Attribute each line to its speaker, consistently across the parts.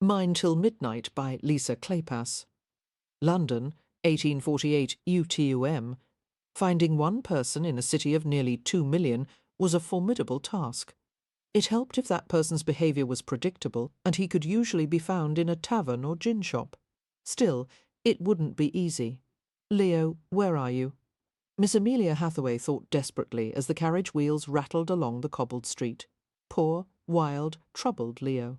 Speaker 1: Mine Till Midnight by Lisa Kleypas. London, 1848 UTUM. Finding one person in a city of nearly 2 million was a formidable task. It helped if that person's behaviour was predictable, and he could usually be found in a tavern or gin shop. Still, it wouldn't be easy. Leo, where are you? Miss Amelia Hathaway thought desperately as the carriage wheels rattled along the cobbled street. Poor, wild, troubled Leo.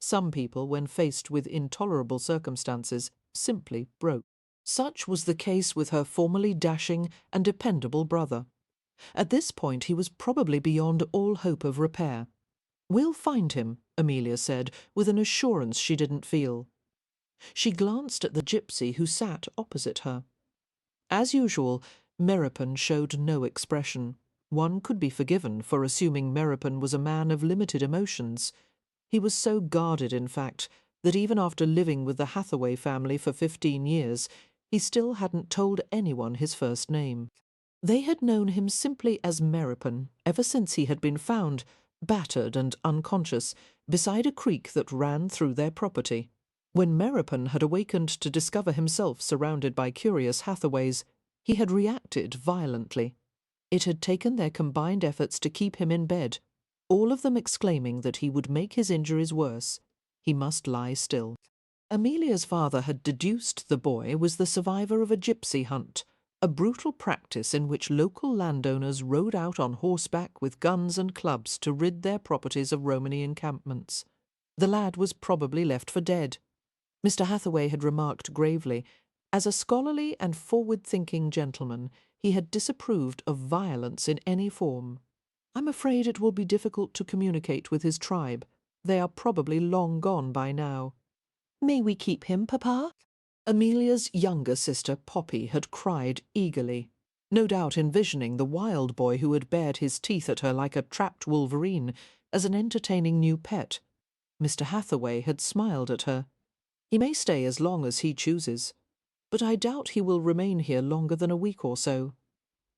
Speaker 1: Some people, when faced with intolerable circumstances, simply broke. Such was the case with her formerly dashing and dependable brother. At this point he was probably beyond all hope of repair. "We'll find him," Amelia said, with an assurance she didn't feel. She glanced at the gypsy who sat opposite her. As usual, Meropen showed no expression. One could be forgiven for assuming Meropen was a man of limited emotions. He was so guarded, in fact, that even after living with the Hathaway family for 15 years, he still hadn't told anyone his first name. They had known him simply as Meropen ever since he had been found, battered and unconscious, beside a creek that ran through their property. When Meropen had awakened to discover himself surrounded by curious Hathaways, he had reacted violently. It had taken their combined efforts to keep him in bed, all of them exclaiming that he would make his injuries worse. He must lie still. Amelia's father had deduced the boy was the survivor of a gypsy hunt, a brutal practice in which local landowners rode out on horseback with guns and clubs to rid their properties of Romany encampments. The lad was probably left for dead. Mr. Hathaway had remarked gravely, as a scholarly and forward-thinking gentleman, he had disapproved of violence in any form. "I'm afraid it will be difficult to communicate with his tribe. They are probably long gone by now." "May we keep him, Papa?" Amelia's younger sister, Poppy, had cried eagerly, no doubt envisioning the wild boy who had bared his teeth at her like a trapped wolverine as an entertaining new pet. Mr. Hathaway had smiled at her. "He may stay as long as he chooses, but I doubt he will remain here longer than a week or so.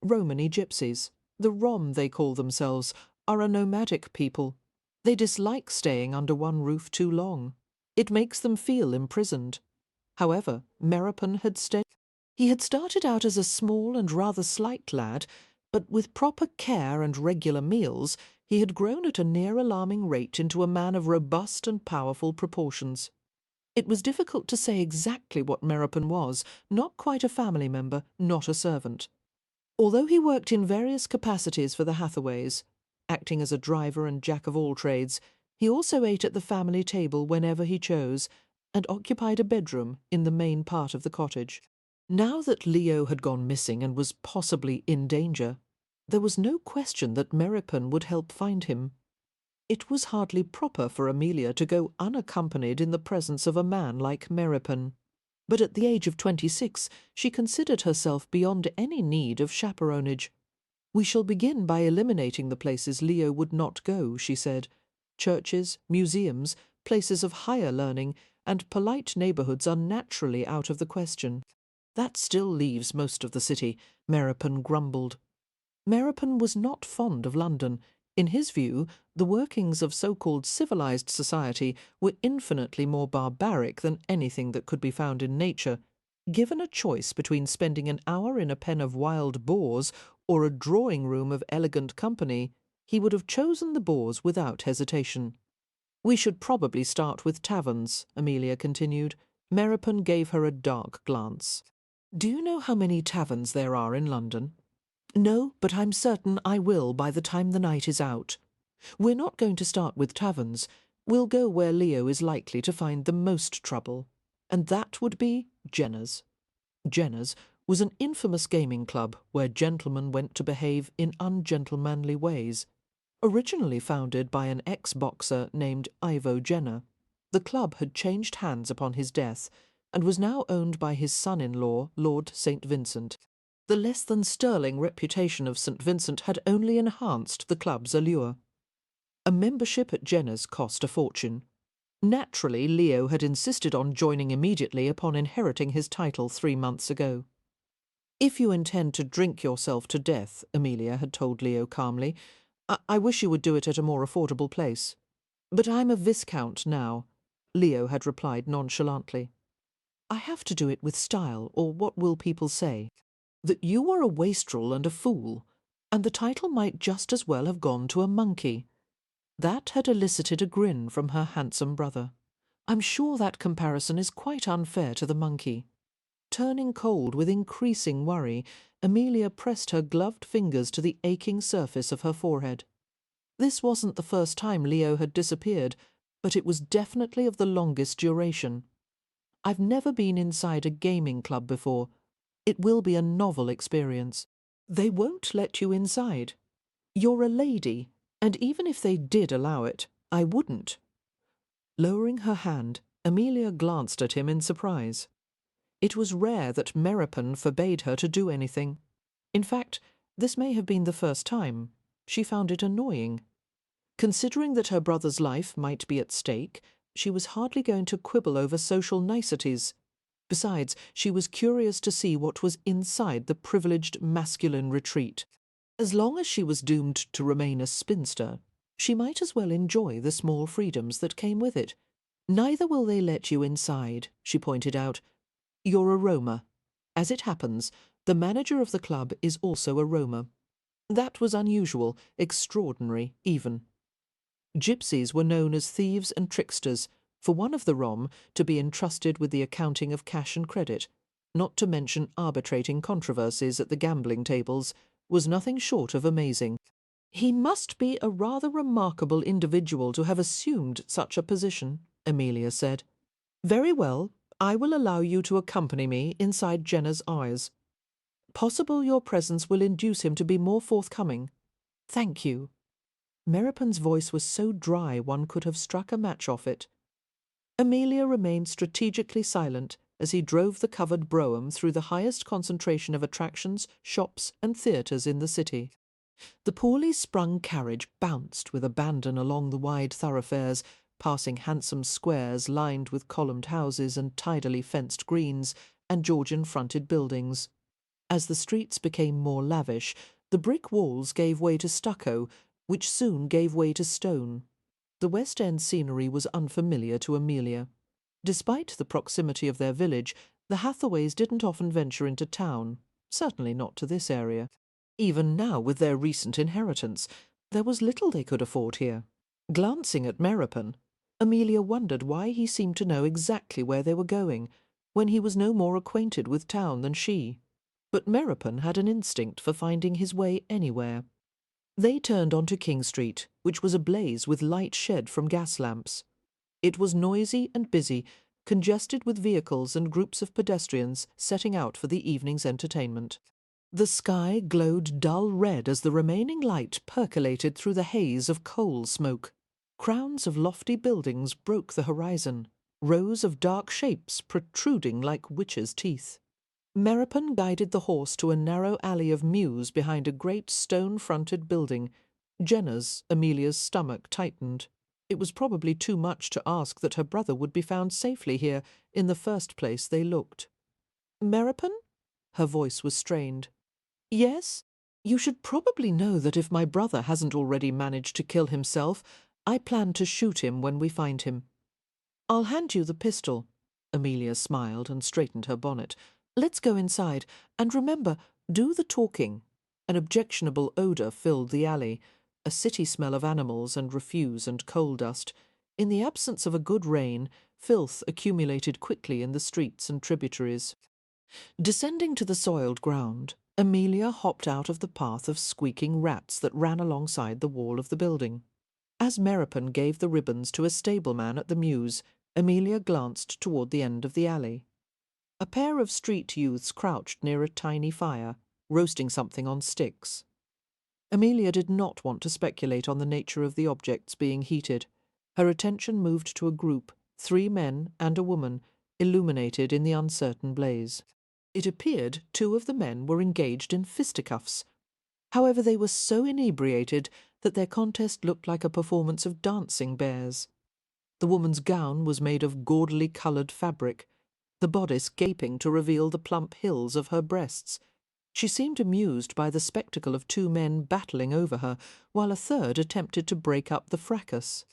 Speaker 1: Romany gypsies, the Rom they call themselves, are a nomadic people. They dislike staying under one roof too long. It makes them feel imprisoned." However, Meropen had stayed. He had started out as a small and rather slight lad, but with proper care and regular meals, he had grown at a near alarming rate into a man of robust and powerful proportions. It was difficult to say exactly what Meropen was, not quite a family member, not a servant. Although he worked in various capacities for the Hathaways, acting as a driver and jack-of-all-trades, he also ate at the family table whenever he chose, and occupied a bedroom in the main part of the cottage. Now that Leo had gone missing and was possibly in danger, there was no question that Meropen would help find him. It was hardly proper for Amelia to go unaccompanied in the presence of a man like Meropen, but at the age of 26 she considered herself beyond any need of chaperonage. "We shall begin by eliminating the places Leo would not go," she said. "Churches, museums, places of higher learning, and polite neighbourhoods are naturally out of the question." "That still leaves most of the city," Meropen grumbled. Meropen was not fond of London. In his view, the workings of so-called civilized society were infinitely more barbaric than anything that could be found in nature. Given a choice between spending an hour in a pen of wild boars or a drawing-room of elegant company, he would have chosen the boars without hesitation. "We should probably start with taverns," Amelia continued. Meropen gave her a dark glance. "Do you know how many taverns there are in London?" "No, but I'm certain I will by the time the night is out. We're not going to start with taverns. We'll go where Leo is likely to find the most trouble, and that would be Jenner's." Jenner's was an infamous gaming club where gentlemen went to behave in ungentlemanly ways. Originally founded by an ex-boxer named Ivo Jenner, the club had changed hands upon his death and was now owned by his son-in-law, Lord St. Vincent. The less-than-sterling reputation of St. Vincent had only enhanced the club's allure. A membership at Jenner's cost a fortune. Naturally, Leo had insisted on joining immediately upon inheriting his title 3 months ago. "If you intend to drink yourself to death," Amelia had told Leo calmly, I wish you would do it at a more affordable place. But I'm a viscount now. Leo had replied nonchalantly. "I have to do it with style, or what will people say? That you are a wastrel and a fool, and the title might just as well have gone to a monkey." That had elicited a grin from her handsome brother. "I'm sure that comparison is quite unfair to the monkey." Turning cold with increasing worry, Amelia pressed her gloved fingers to the aching surface of her forehead. This wasn't the first time Leo had disappeared, but it was definitely of the longest duration. "I've never been inside a gaming club before. It will be a novel experience. They won't let you inside. You're a lady, and even if they did allow it, I wouldn't." Lowering her hand, Amelia glanced at him in surprise. It was rare that Meropen forbade her to do anything. In fact, this may have been the first time. She found it annoying. Considering that her brother's life might be at stake, she was hardly going to quibble over social niceties. Besides, she was curious to see what was inside the privileged masculine retreat. As long as she was doomed to remain a spinster, she might as well enjoy the small freedoms that came with it. "Neither will they let you inside," she pointed out. "You're a Roma. As it happens, the manager of the club is also a Roma." That was unusual, extraordinary even. Gypsies were known as thieves and tricksters, for one of the Rom to be entrusted with the accounting of cash and credit, not to mention arbitrating controversies at the gambling tables, was nothing short of amazing. "He must be a rather remarkable individual to have assumed such a position," Amelia said. "Very well, I will allow you to accompany me inside Jenna's eyes. Possible your presence will induce him to be more forthcoming. Thank you." Meropen's voice was so dry one could have struck a match off it. Amelia remained strategically silent as he drove the covered brougham through the highest concentration of attractions, shops, and theatres in the city. The poorly sprung carriage bounced with abandon along the wide thoroughfares, passing handsome squares lined with columned houses and tidily fenced greens and Georgian-fronted buildings. As the streets became more lavish, the brick walls gave way to stucco, which soon gave way to stone. The West End scenery was unfamiliar to Amelia. Despite the proximity of their village, the Hathaways didn't often venture into town, certainly not to this area. Even now, with their recent inheritance, there was little they could afford here. Glancing at Meropen, Amelia wondered why he seemed to know exactly where they were going, when he was no more acquainted with town than she. But Meropen had an instinct for finding his way anywhere. They turned onto King Street, which was ablaze with light shed from gas lamps. It was noisy and busy, congested with vehicles and groups of pedestrians setting out for the evening's entertainment. The sky glowed dull red as the remaining light percolated through the haze of coal smoke. Crowns of lofty buildings broke the horizon, rows of dark shapes protruding like witches' teeth. Meropen guided the horse to a narrow alley of mews behind a great stone-fronted building. Amelia's stomach tightened. It was probably too much to ask that her brother would be found safely here in the first place they looked. "Meropen?" Her voice was strained. "Yes? You should probably know that if my brother hasn't already managed to kill himself, I plan to shoot him when we find him." "I'll hand you the pistol." Amelia smiled and straightened her bonnet. "Let's go inside, and remember, do the talking." An objectionable odour filled the alley, a city smell of animals and refuse and coal dust. In the absence of a good rain, filth accumulated quickly in the streets and tributaries. Descending to the soiled ground, Amelia hopped out of the path of squeaking rats that ran alongside the wall of the building. As Meropen gave the ribbons to a stableman at the mews, Amelia glanced toward the end of the alley. A pair of street youths crouched near a tiny fire, roasting something on sticks. Amelia did not want to speculate on the nature of the objects being heated. Her attention moved to a group, 3 men and a woman, illuminated in the uncertain blaze. It appeared 2 of the men were engaged in fisticuffs. However, they were so inebriated that their contest looked like a performance of dancing bears. The woman's gown was made of gaudily coloured fabric, the bodice gaping to reveal the plump hills of her breasts. She seemed amused by the spectacle of 2 men battling over her, while a third attempted to break up the fracas.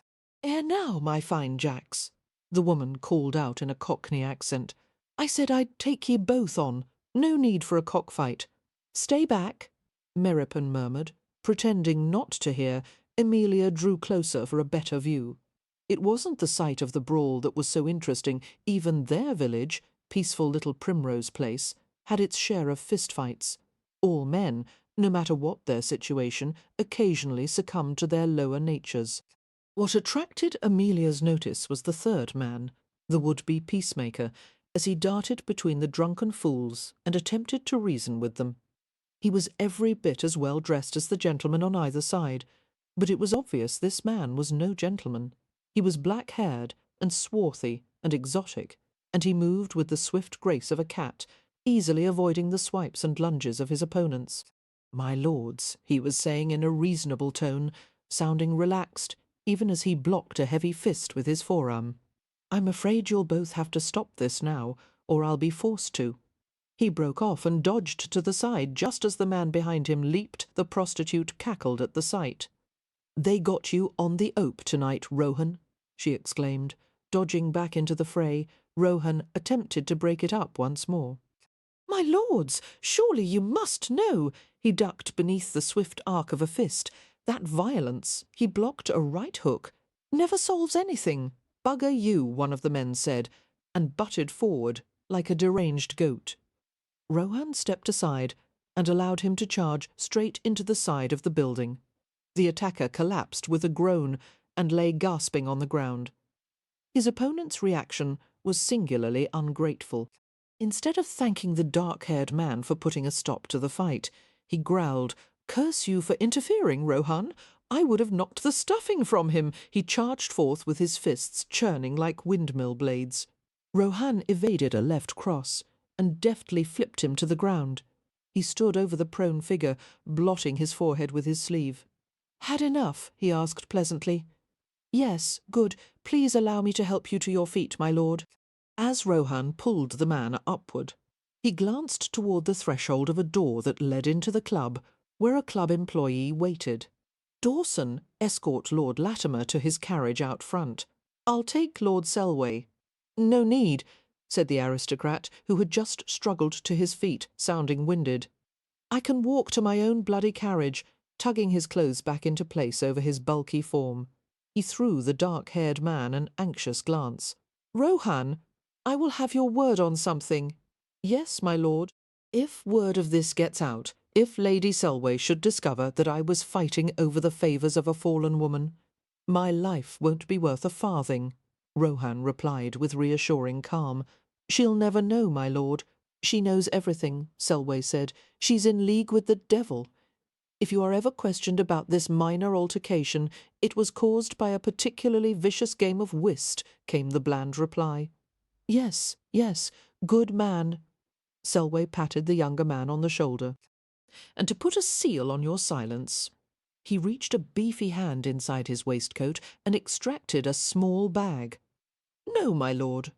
Speaker 1: "Ere now, my fine Jacks." The woman called out in a Cockney accent. "I said I'd take ye both on. No need for a cockfight." "Stay back," Meropen murmured. Pretending not to hear, Amelia drew closer for a better view. It wasn't the sight of the brawl that was so interesting. Even their village, peaceful little Primrose Place, had its share of fistfights. All men, no matter what their situation, occasionally succumbed to their lower natures. What attracted Amelia's notice was the third man, the would-be peacemaker, as he darted between the drunken fools and attempted to reason with them. He was every bit as well dressed as the gentleman on either side, but it was obvious this man was no gentleman. He was black-haired and swarthy and exotic, and he moved with the swift grace of a cat, easily avoiding the swipes and lunges of his opponents. "My lords," he was saying in a reasonable tone, sounding relaxed, even as he blocked a heavy fist with his forearm. "I'm afraid you'll both have to stop this now, or I'll be forced to." He broke off and dodged to the side just as the man behind him leaped. The prostitute cackled at the sight. "They got you on the ope tonight, Rohan," she exclaimed. Dodging back into the fray, Rohan attempted to break it up once more. "My lords, surely you must know." He ducked beneath the swift arc of a fist. That violence, he blocked a right hook, never solves anything. "Bugger you," one of the men said, and butted forward like a deranged goat. Rohan stepped aside and allowed him to charge straight into the side of the building. The attacker collapsed with a groan and lay gasping on the ground. His opponent's reaction was singularly ungrateful. Instead of thanking the dark-haired man for putting a stop to the fight, he growled, "Curse you for interfering, Rohan. I would have knocked the stuffing from him." He charged forth with his fists churning like windmill blades. Rohan evaded a left cross and deftly flipped him to the ground. He stood over the prone figure, blotting his forehead with his sleeve. "Had enough?" he asked pleasantly. "Yes, good. Please allow me to help you to your feet, my lord." As Rohan pulled the man upward, he glanced toward the threshold of a door that led into the club, where a club employee waited. "Dawson, escort Lord Latimer to his carriage out front. I'll take Lord Selway." "No need," said the aristocrat, who had just struggled to his feet, sounding winded. "I can walk to my own bloody carriage," tugging his clothes back into place over his bulky form. He threw the dark-haired man an anxious glance. "Rohan, I will have your word on something." "Yes, my lord." "If word of this gets out, if Lady Selway should discover that I was fighting over the favours of a fallen woman, my life won't be worth a farthing," Rohan replied with reassuring calm. "She'll never know, my lord. She knows everything," Selway said. "She's in league with the devil. If you are ever questioned about this minor altercation, it was caused by a particularly vicious game of whist," came the bland reply. "Yes, yes, good man." Selway patted the younger man on the shoulder. "And to put a seal on your silence," he reached a beefy hand inside his waistcoat and extracted a small bag. "No, my lord."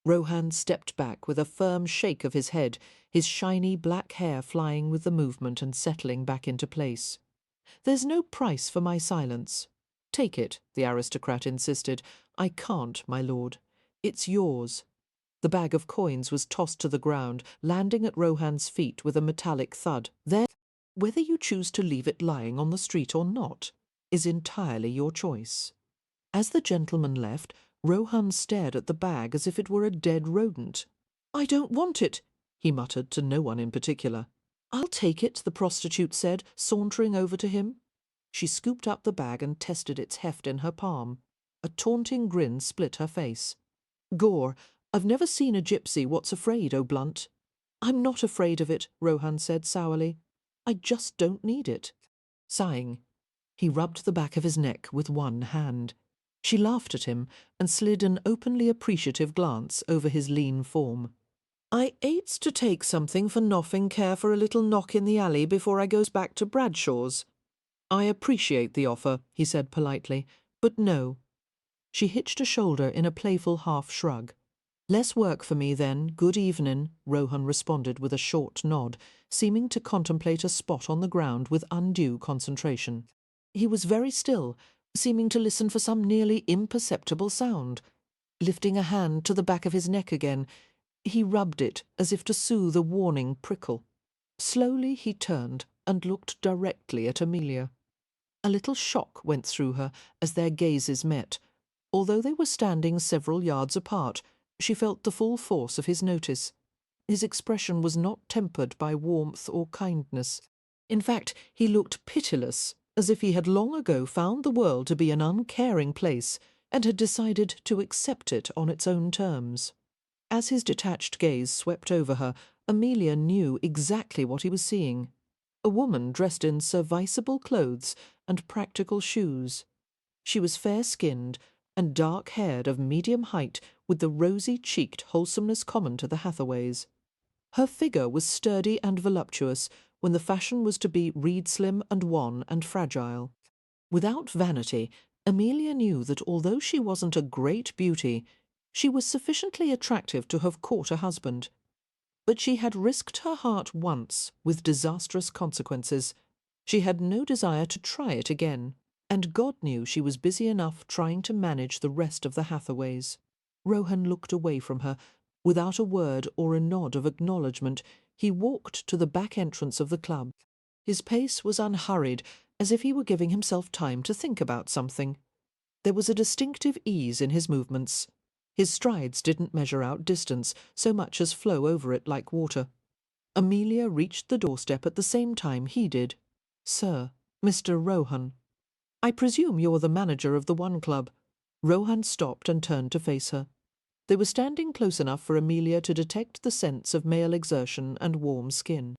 Speaker 1: Rohan stepped back with a firm shake of his head, his shiny black hair flying with the movement and settling back into place. "There's no price for my silence." "Take it," the aristocrat insisted. "I can't, my lord. It's yours." The bag of coins was tossed to the ground, landing at Rohan's feet with a metallic thud. "There, whether you choose to leave it lying on the street or not is entirely your choice." As the gentleman left, Rohan stared at the bag as if it were a dead rodent. "I don't want it," he muttered to no one in particular. "I'll take it," the prostitute said, sauntering over to him. She scooped up the bag and tested its heft in her palm. A taunting grin split her face. "Gore, I've never seen a gypsy what's afraid, O'Blunt." "I'm not afraid of it," Rohan said sourly. "I just don't need it." Sighing, he rubbed the back of his neck with one hand. She laughed at him and slid an openly appreciative glance over his lean form. "I ates to take something for nothing care for a little knock in the alley before I goes back to Bradshaw's." "I appreciate the offer," he said politely, "but no." She hitched a shoulder in a playful half-shrug. "Less work for me, then. Good evening," Rohan responded with a short nod, seeming to contemplate a spot on the ground with undue concentration. He was very still, seeming to listen for some nearly imperceptible sound. Lifting a hand to the back of his neck again, he rubbed it as if to soothe a warning prickle. Slowly he turned and looked directly at Amelia. A little shock went through her as their gazes met. Although they were standing several yards apart, she felt the full force of his notice. His expression was not tempered by warmth or kindness. In fact, he looked pitiless, as if he had long ago found the world to be an uncaring place and had decided to accept it on its own terms. As his detached gaze swept over her, Amelia knew exactly what he was seeing. A woman dressed in serviceable clothes and practical shoes. She was fair-skinned and dark-haired, of medium height, with the rosy-cheeked wholesomeness common to the Hathaways. Her figure was sturdy and voluptuous, when the fashion was to be reed-slim and wan and fragile. Without vanity, Amelia knew that although she wasn't a great beauty, she was sufficiently attractive to have caught a husband. But she had risked her heart once with disastrous consequences. She had no desire to try it again, and God knew she was busy enough trying to manage the rest of the Hathaways. Rohan looked away from her. Without a word or a nod of acknowledgement, he walked to the back entrance of the club. His pace was unhurried, as if he were giving himself time to think about something. There was a distinctive ease in his movements. His strides didn't measure out distance so much as flow over it like water. Amelia reached the doorstep at the same time he did. "Sir, Mr. Rohan." "I presume you're the manager of the one club." Rohan stopped and turned to face her. They were standing close enough for Amelia to detect the sense of male exertion and warm skin.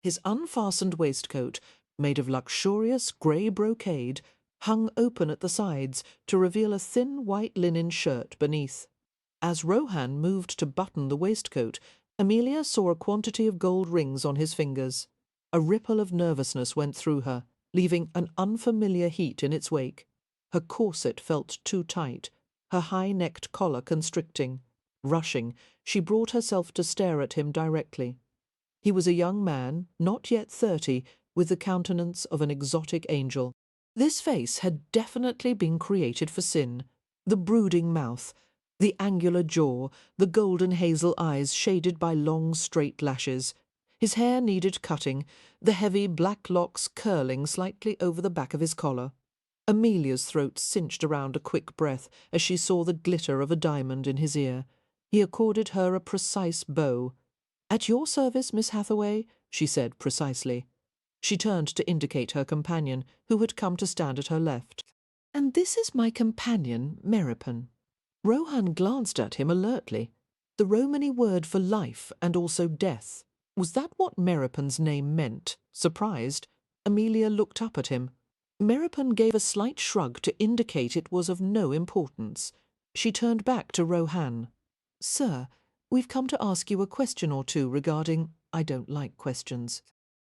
Speaker 1: His unfastened waistcoat, made of luxurious grey brocade, hung open at the sides to reveal a thin white linen shirt beneath. As Rohan moved to button the waistcoat, Amelia saw a quantity of gold rings on his fingers. A ripple of nervousness went through her, leaving an unfamiliar heat in its wake. Her corset felt too tight, her high-necked collar constricting. Rushing, she brought herself to stare at him directly. He was a young man, not yet 30, with the countenance of an exotic angel. This face had definitely been created for sin. The brooding mouth, the angular jaw, the golden hazel eyes shaded by long straight lashes. His hair needed cutting, the heavy black locks curling slightly over the back of his collar. Amelia's throat cinched around a quick breath as she saw the glitter of a diamond in his ear. He accorded her a precise bow. "At your service, Miss Hathaway," she said precisely. She turned to indicate her companion, who had come to stand at her left. "And this is my companion, Meropen." Rohan glanced at him alertly. The Romany word for life and also death. Was that what Meropen's name meant? Surprised, Amelia looked up at him. Meropen gave a slight shrug to indicate it was of no importance. She turned back to Rohan. "Sir, we've come to ask you a question or two regarding— I don't like questions.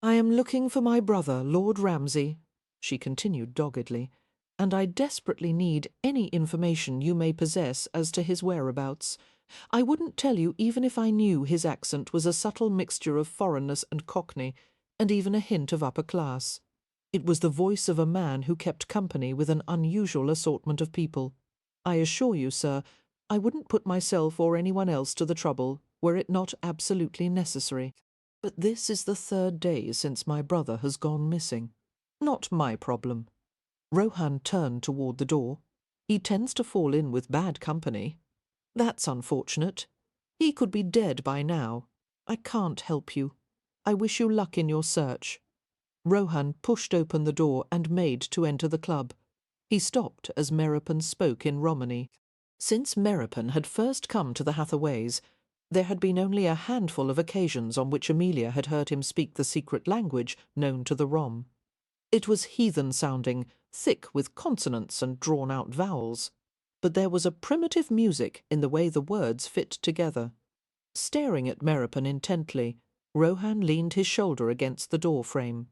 Speaker 1: I am looking for my brother, Lord Ramsay," she continued doggedly, "and I desperately need any information you may possess as to his whereabouts. I wouldn't tell you even if I knew his accent was a subtle mixture of foreignness and Cockney, and even a hint of upper class. It was the voice of a man who kept company with an unusual assortment of people. I assure you, sir, I wouldn't put myself or anyone else to the trouble were it not absolutely necessary. But this is the 3rd day since my brother has gone missing. Not my problem." Rohan turned toward the door. "He tends to fall in with bad company. That's unfortunate. He could be dead by now. I can't help you. I wish you luck in your search." Rohan pushed open the door and made to enter the club. He stopped as Meropen spoke in Romany. Since Meropen had first come to the Hathaways, there had been only a handful of occasions on which Amelia had heard him speak the secret language known to the Rom. It was heathen-sounding, thick with consonants and drawn-out vowels, but there was a primitive music in the way the words fit together. Staring at Meropen intently, Rohan leaned his shoulder against the door frame.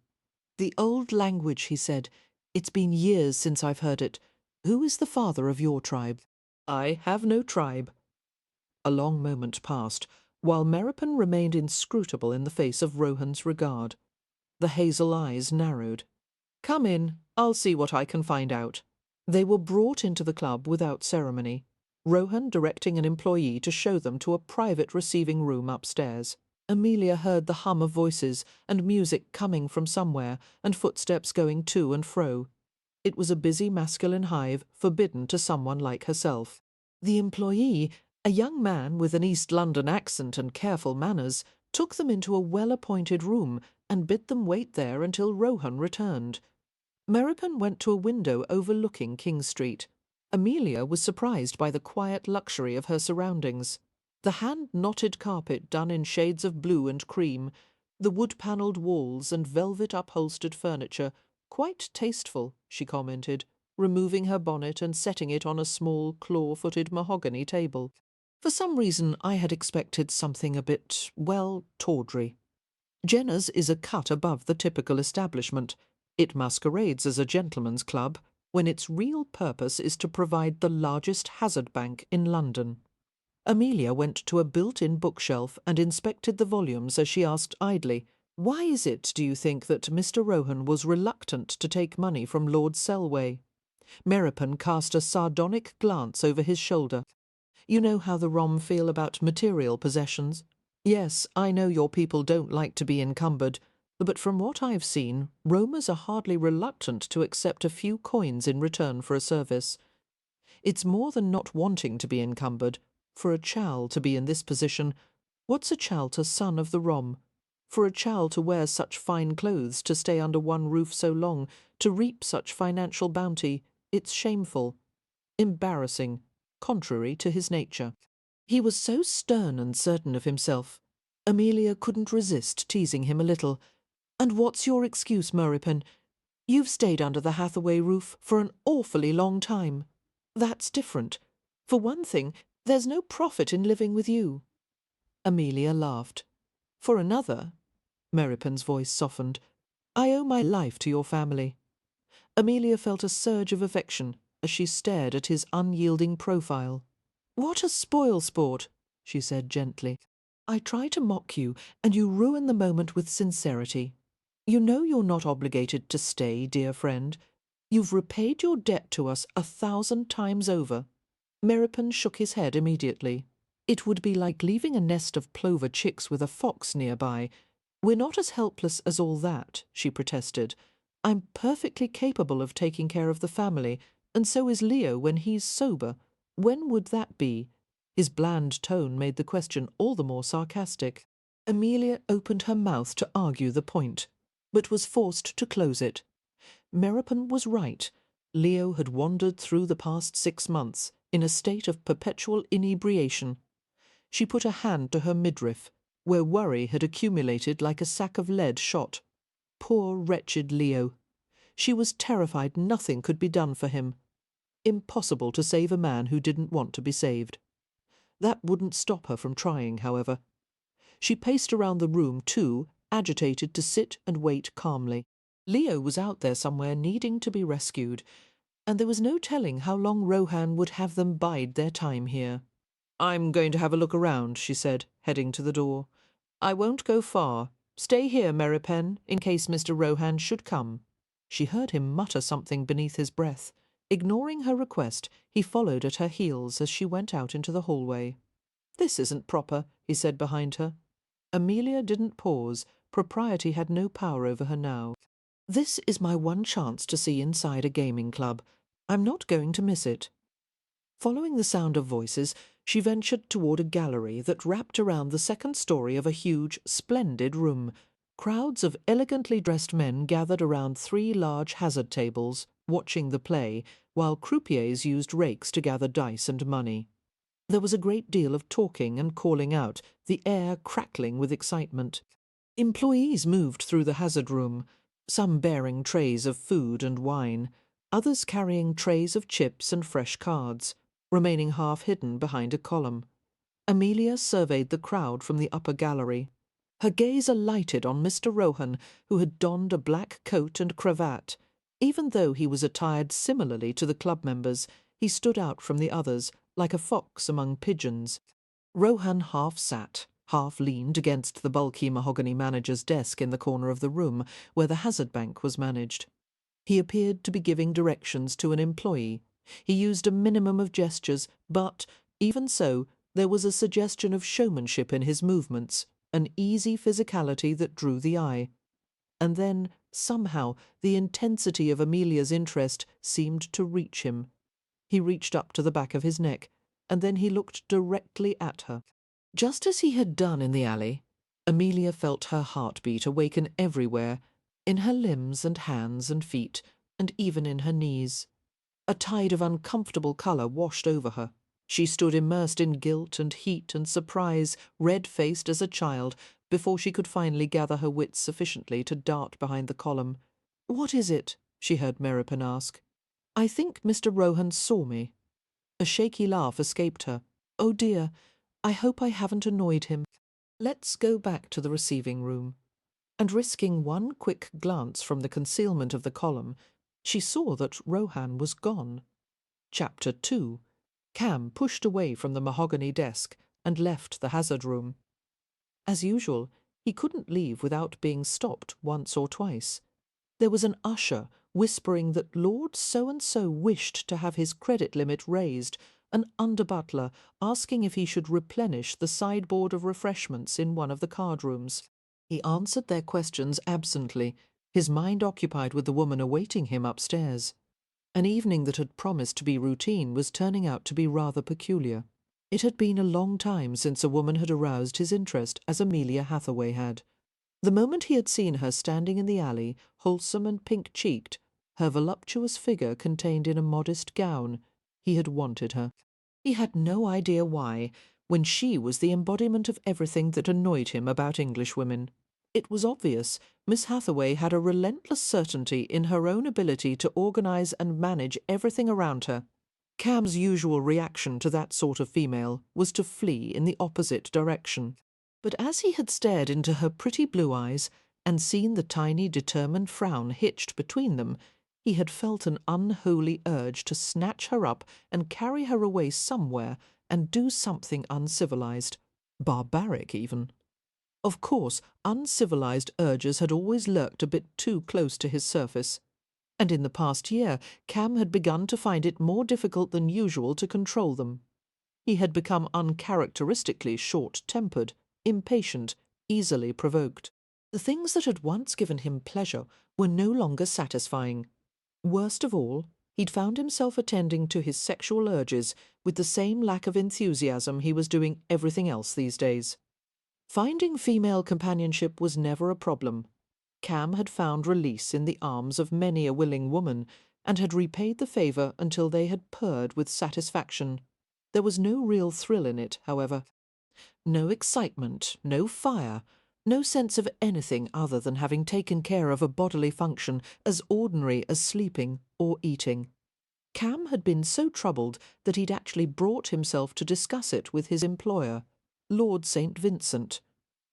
Speaker 1: "The old language," he said. "It's been years since I've heard it. Who is the father of your tribe?" "I have no tribe." A long moment passed, while Meropen remained inscrutable in the face of Rohan's regard. The hazel eyes narrowed. "Come in, I'll see what I can find out." They were brought into the club without ceremony. Rohan directing an employee to show them to a private receiving room upstairs. Amelia heard the hum of voices and music coming from somewhere and footsteps going to and fro. It was a busy masculine hive forbidden to someone like herself. The employee, a young man with an East London accent and careful manners, took them into a well-appointed room and bid them wait there until Rohan returned. Meropen went to a window overlooking King Street. Amelia was surprised by the quiet luxury of her surroundings. The hand-knotted carpet done in shades of blue and cream, the wood-panelled walls and velvet-upholstered furniture, quite tasteful, she commented, removing her bonnet and setting it on a small claw-footed mahogany table. For some reason I had expected something a bit, well, tawdry. Jenner's is a cut above the typical establishment. It masquerades as a gentleman's club, when its real purpose is to provide the largest hazard bank in London. Amelia went to a built-in bookshelf and inspected the volumes as she asked idly, "Why is it, do you think, that Mr. Rohan was reluctant to take money from Lord Selway?" Meropen cast a sardonic glance over his shoulder. "You know how the Rom feel about material possessions. Yes, I know your people don't like to be encumbered, but from what I've seen, Romers are hardly reluctant to accept a few coins in return for a service. It's more than not wanting to be encumbered. For a chal to be in this position, what's a chal to son of the Rom? For a chal to wear such fine clothes, to stay under one roof so long, to reap such financial bounty, it's shameful, embarrassing, contrary to his nature." He was so stern and certain of himself. Amelia couldn't resist teasing him a little. "And what's your excuse, Meropen? You've stayed under the Hathaway roof for an awfully long time. That's different. For one thing, there's no profit in living with you." Amelia laughed. "For another," Meropen's voice softened, "I owe my life to your family." Amelia felt a surge of affection as she stared at his unyielding profile. "What a spoil-sport," she said gently. "I try to mock you, and you ruin the moment with sincerity. You know you're not obligated to stay, dear friend. You've repaid your debt to us 1,000 times over." Meropen shook his head immediately. "It would be like leaving a nest of plover chicks with a fox nearby. We're not as helpless as all that," she protested. "I'm perfectly capable of taking care of the family, and so is Leo when he's sober. When would that be?" His bland tone made the question all the more sarcastic. Amelia opened her mouth to argue the point, but was forced to close it. Meropen was right. Leo had wandered through the past 6 months in a state of perpetual inebriation. She put a hand to her midriff, where worry had accumulated like a sack of lead shot. Poor wretched Leo. She was terrified nothing could be done for him. Impossible to save a man who didn't want to be saved. That wouldn't stop her from trying, however. She paced around the room too, agitated to sit and wait calmly. Leo was out there somewhere needing to be rescued, and there was no telling how long Rohan would have them bide their time here. "I'm going to have a look around," she said, heading to the door. "I won't go far. Stay here, Meropen, in case Mr. Rohan should come." She heard him mutter something beneath his breath. Ignoring her request, he followed at her heels as she went out into the hallway. "This isn't proper," he said behind her. Amelia didn't pause. Propriety had no power over her now. "This is my one chance to see inside a gaming club. I'm not going to miss it." Following the sound of voices, she ventured toward a gallery that wrapped around the second story of a huge, splendid room. Crowds of elegantly dressed men gathered around 3 large hazard tables, watching the play, while croupiers used rakes to gather dice and money. There was a great deal of talking and calling out, the air crackling with excitement. Employees moved through the hazard room, some bearing trays of food and wine, others carrying trays of chips and fresh cards, remaining half hidden behind a column. Amelia surveyed the crowd from the upper gallery. Her gaze alighted on Mr. Rohan, who had donned a black coat and cravat. Even though he was attired similarly to the club members, he stood out from the others, like a fox among pigeons. Rohan half sat, half leaned against the bulky mahogany manager's desk in the corner of the room where the hazard bank was managed. He appeared to be giving directions to an employee, He used a minimum of gestures, but, even so, there was a suggestion of showmanship in his movements, an easy physicality that drew the eye. And then, somehow, the intensity of Amelia's interest seemed to reach him. He reached up to the back of his neck, and then he looked directly at her. Just as he had done in the alley, Amelia felt her heartbeat awaken everywhere, in her limbs and hands and feet, and even in her knees. A tide of uncomfortable colour washed over her. She stood immersed in guilt and heat and surprise, red-faced as a child, before she could finally gather her wits sufficiently to dart behind the column. "What is it?" she heard Meropen ask. "I think Mr. Rohan saw me." A shaky laugh escaped her. "Oh dear, I hope I haven't annoyed him. Let's go back to the receiving room." And risking one quick glance from the concealment of the column, she saw that Rohan was gone. Chapter 2. Cam pushed away from the mahogany desk and left the hazard room. As usual, he couldn't leave without being stopped once or twice. There was an usher whispering that Lord So-and-so wished to have his credit limit raised, an under-butler asking if he should replenish the sideboard of refreshments in one of the card rooms. He answered their questions absently, his mind occupied with the woman awaiting him upstairs. An evening that had promised to be routine was turning out to be rather peculiar. It had been a long time since a woman had aroused his interest as Amelia Hathaway had. The moment he had seen her standing in the alley, wholesome and pink-cheeked, her voluptuous figure contained in a modest gown, he had wanted her. He had no idea why, when she was the embodiment of everything that annoyed him about Englishwomen. It was obvious Miss Hathaway had a relentless certainty in her own ability to organise and manage everything around her. Cam's usual reaction to that sort of female was to flee in the opposite direction. But as he had stared into her pretty blue eyes and seen the tiny determined frown hitched between them, he had felt an unholy urge to snatch her up and carry her away somewhere and do something uncivilized, barbaric even. Of course, uncivilized urges had always lurked a bit too close to his surface, and in the past year Cam had begun to find it more difficult than usual to control them. He had become uncharacteristically short-tempered, impatient, easily provoked. The things that had once given him pleasure were no longer satisfying. Worst of all, he'd found himself attending to his sexual urges with the same lack of enthusiasm he was doing everything else these days. Finding female companionship was never a problem. Cam had found release in the arms of many a willing woman, and had repaid the favour until they had purred with satisfaction. There was no real thrill in it, however. No excitement, no fire, no sense of anything other than having taken care of a bodily function as ordinary as sleeping or eating. Cam had been so troubled that he'd actually brought himself to discuss it with his employer, Lord St. Vincent.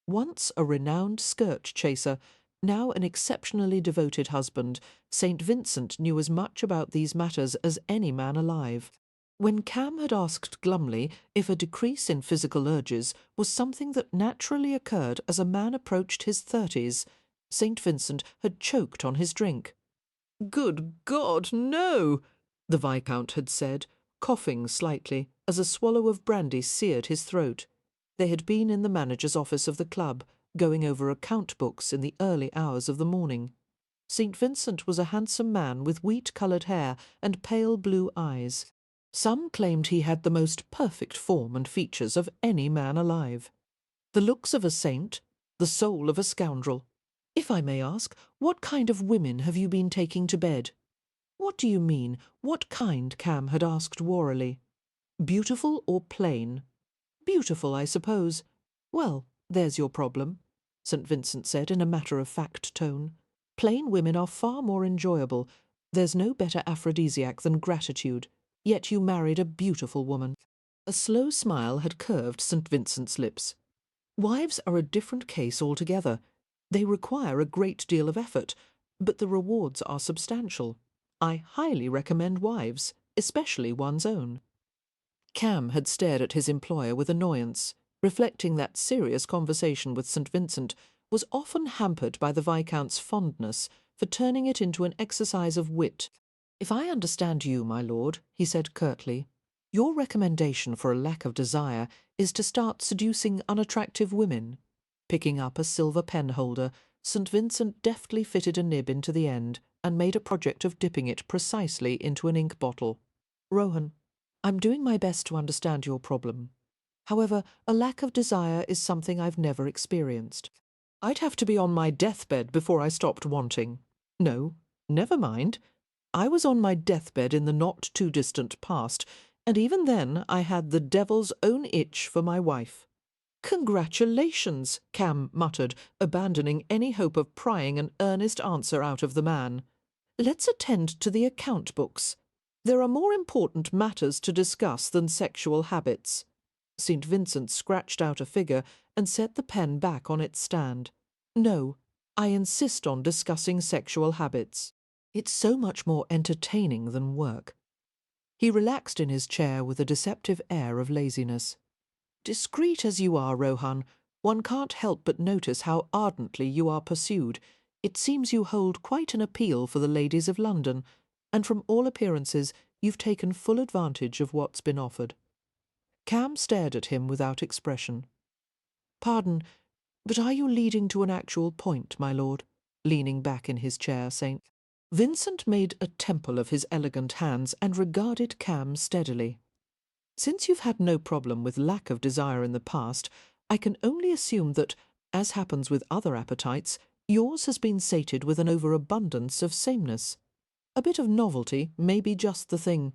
Speaker 1: Once a renowned skirt chaser, now an exceptionally devoted husband, St. Vincent knew as much about these matters as any man alive. When Cam had asked glumly if a decrease in physical urges was something that naturally occurred as a man approached his 30s, St. Vincent had choked on his drink. "Good God, no!" the Viscount had said, coughing slightly as a swallow of brandy seared his throat. They had been in the manager's office of the club, going over account books in the early hours of the morning. St. Vincent was a handsome man with wheat-coloured hair and pale blue eyes. Some claimed he had the most perfect form and features of any man alive. The looks of a saint, the soul of a scoundrel. "If I may ask, what kind of women have you been taking to bed?" "What do you mean? What kind?" Cam had asked warily. "Beautiful or plain?" "Beautiful, I suppose." "Well, there's your problem," St. Vincent said in a matter-of-fact tone. "Plain women are far more enjoyable. There's no better aphrodisiac than gratitude. Yet you married a beautiful woman." A slow smile had curved St. Vincent's lips. "Wives are a different case altogether. They require a great deal of effort, but the rewards are substantial. I highly recommend wives, especially one's own." Cam had stared at his employer with annoyance, reflecting that serious conversation with St. Vincent was often hampered by the Viscount's fondness for turning it into an exercise of wit. "If I understand you, my lord," he said curtly, "your recommendation for a lack of desire is to start seducing unattractive women." Picking up a silver penholder, St. Vincent deftly fitted a nib into the end and made a project of dipping it precisely into an ink bottle. "Rohan, I'm doing my best to understand your problem. However, a lack of desire is something I've never experienced. I'd have to be on my deathbed before I stopped wanting. No, never mind. I was on my deathbed in the not-too-distant past, and even then I had the devil's own itch for my wife." "Congratulations," Cam muttered, abandoning any hope of prying an earnest answer out of the man. "Let's attend to the account books. There are more important matters to discuss than sexual habits." St. Vincent scratched out a figure and set the pen back on its stand. "No, I insist on discussing sexual habits. It's so much more entertaining than work." He relaxed in his chair with a deceptive air of laziness. "Discreet as you are, Rohan, one can't help but notice how ardently you are pursued. It seems you hold quite an appeal for the ladies of London, and from all appearances you've taken full advantage of what's been offered." Cam stared at him without expression. "Pardon, but are you leading to an actual point, my lord?" Leaning back in his chair, St. Vincent made a temple of his elegant hands and regarded Cam steadily. "Since you've had no problem with lack of desire in the past, I can only assume that, as happens with other appetites, yours has been sated with an overabundance of sameness. A bit of novelty may be just the thing."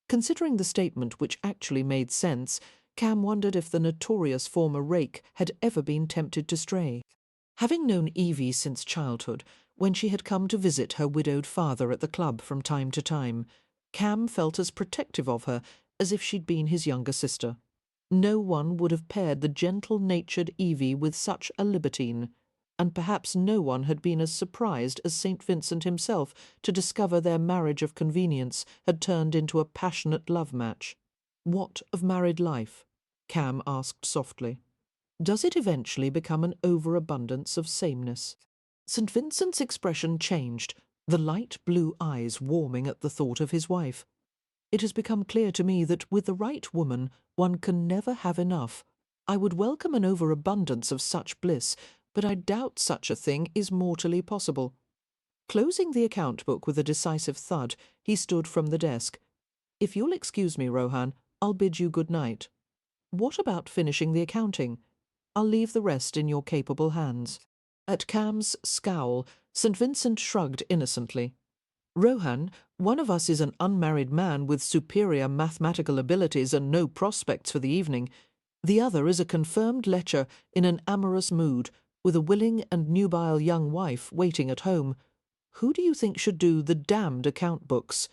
Speaker 1: Considering the statement which actually made sense, Cam wondered if the notorious former rake had ever been tempted to stray. Having known Evie since childhood, when she had come to visit her widowed father at the club from time to time, Cam felt as protective of her as if she'd been his younger sister. No one would have paired the gentle-natured Evie with such a libertine, and perhaps no one had been as surprised as St. Vincent himself to discover their marriage of convenience had turned into a passionate love match. "What of married life?" Cam asked softly. "Does it eventually become an overabundance of sameness?" St. Vincent's expression changed, the light blue eyes warming at the thought of his wife. "It has become clear to me that with the right woman one can never have enough. I would welcome an overabundance of such bliss, but I doubt such a thing is mortally possible." Closing the account book with a decisive thud, he stood from the desk. "If you'll excuse me, Rohan, I'll bid you good night. What about finishing the accounting? I'll leave the rest in your capable hands." At Cam's scowl, St. Vincent shrugged innocently. "Rohan, one of us is an unmarried man with superior mathematical abilities and no prospects for the evening. The other is a confirmed lecher in an amorous mood, with a willing and nubile young wife waiting at home. Who do you think should do the damned account books?"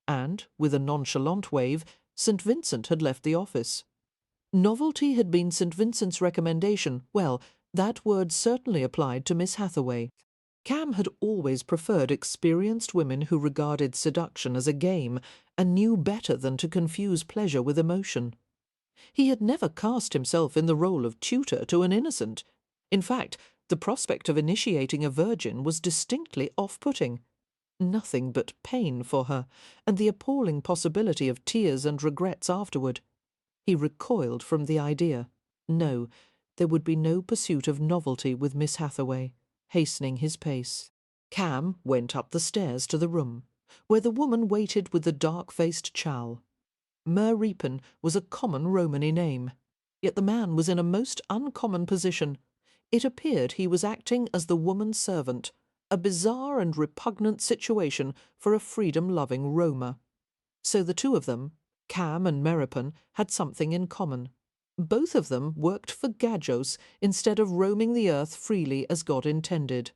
Speaker 1: And, with a nonchalant wave, St. Vincent had left the office. Novelty had been St. Vincent's recommendation. Well, that word certainly applied to Miss Hathaway. Cam had always preferred experienced women who regarded seduction as a game and knew better than to confuse pleasure with emotion. He had never cast himself in the role of tutor to an innocent. In fact, the prospect of initiating a virgin was distinctly off-putting. Nothing but pain for her, and the appalling possibility of tears and regrets afterward. He recoiled from the idea. No, there would be no pursuit of novelty with Miss Hathaway. Hastening his pace, Cam went up the stairs to the room, where the woman waited with the dark-faced chal. Mer Reapen was a common Romany name, yet the man was in a most uncommon position. It appeared he was acting as the woman's servant, a bizarre and repugnant situation for a freedom-loving Roma. So the two of them, Cam and Meripen, had something in common. Both of them worked for Gajos instead of roaming the earth freely as God intended.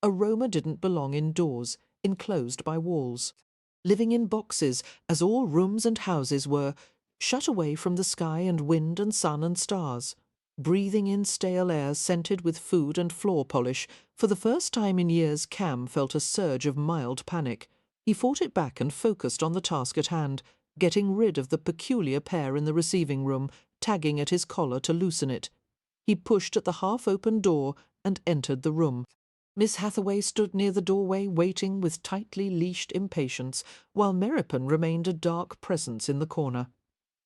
Speaker 1: A Roma didn't belong indoors, enclosed by walls. Living in boxes, as all rooms and houses were, shut away from the sky and wind and sun and stars. Breathing in stale air scented with food and floor polish, for the first time in years Cam felt a surge of mild panic. He fought it back and focused on the task at hand, getting rid of the peculiar pair in the receiving room, tagging at his collar to loosen it. He pushed at the half-open door and entered the room. Miss Hathaway stood near the doorway waiting with tightly leashed impatience, while Meropen remained a dark presence in the corner.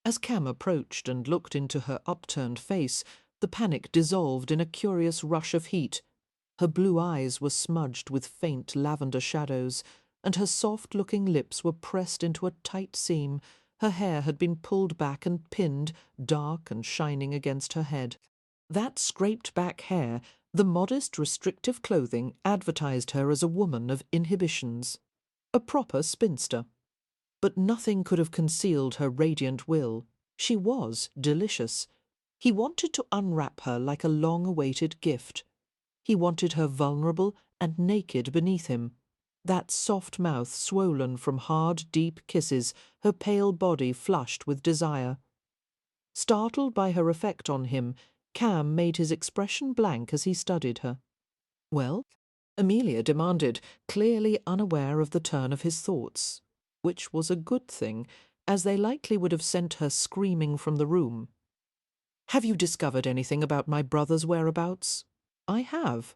Speaker 1: As Cam approached and looked into her upturned face, the panic dissolved in a curious rush of heat. Her blue eyes were smudged with faint lavender shadows, and her soft-looking lips were pressed into a tight seam. Her hair had been pulled back and pinned, dark and shining against her head. That scraped-back hair, the modest, restrictive clothing, advertised her as a woman of inhibitions. A proper spinster. But nothing could have concealed her radiant will. She was delicious. He wanted to unwrap her like a long-awaited gift. He wanted her vulnerable and naked beneath him. That soft mouth swollen from hard, deep kisses, her pale body flushed with desire. Startled by her effect on him, Cam made his expression blank as he studied her. "Well?" Amelia demanded, clearly unaware of the turn of his thoughts, which was a good thing, as they likely would have sent her screaming from the room. "Have you discovered anything about my brother's whereabouts?" "I have."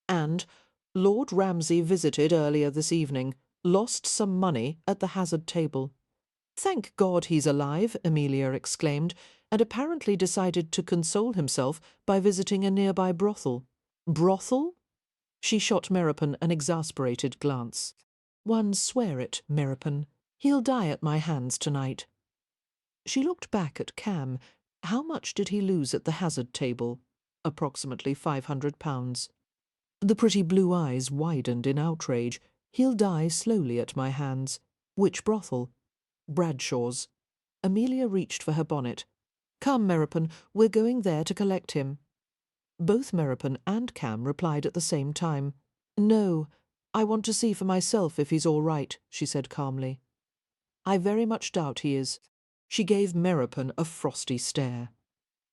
Speaker 1: "And Lord Ramsay visited earlier this evening, lost some money at the hazard table." "Thank God he's alive," Amelia exclaimed, and apparently decided to console himself by visiting a nearby brothel. "Brothel?" She shot Meropen an exasperated glance. "One swear it, Meropen. He'll die at my hands tonight." She looked back at Cam. How much did he lose at the hazard table? Approximately £500. The pretty blue eyes widened in outrage. "He'll die slowly at my hands. Which brothel?" "Bradshaw's." Amelia reached for her bonnet. "Come, Meropen, we're going there to collect him." Both Meropen and Cam replied at the same time. "No, I want to see for myself if he's all right," she said calmly. "I very much doubt he is." She gave Meropen a frosty stare.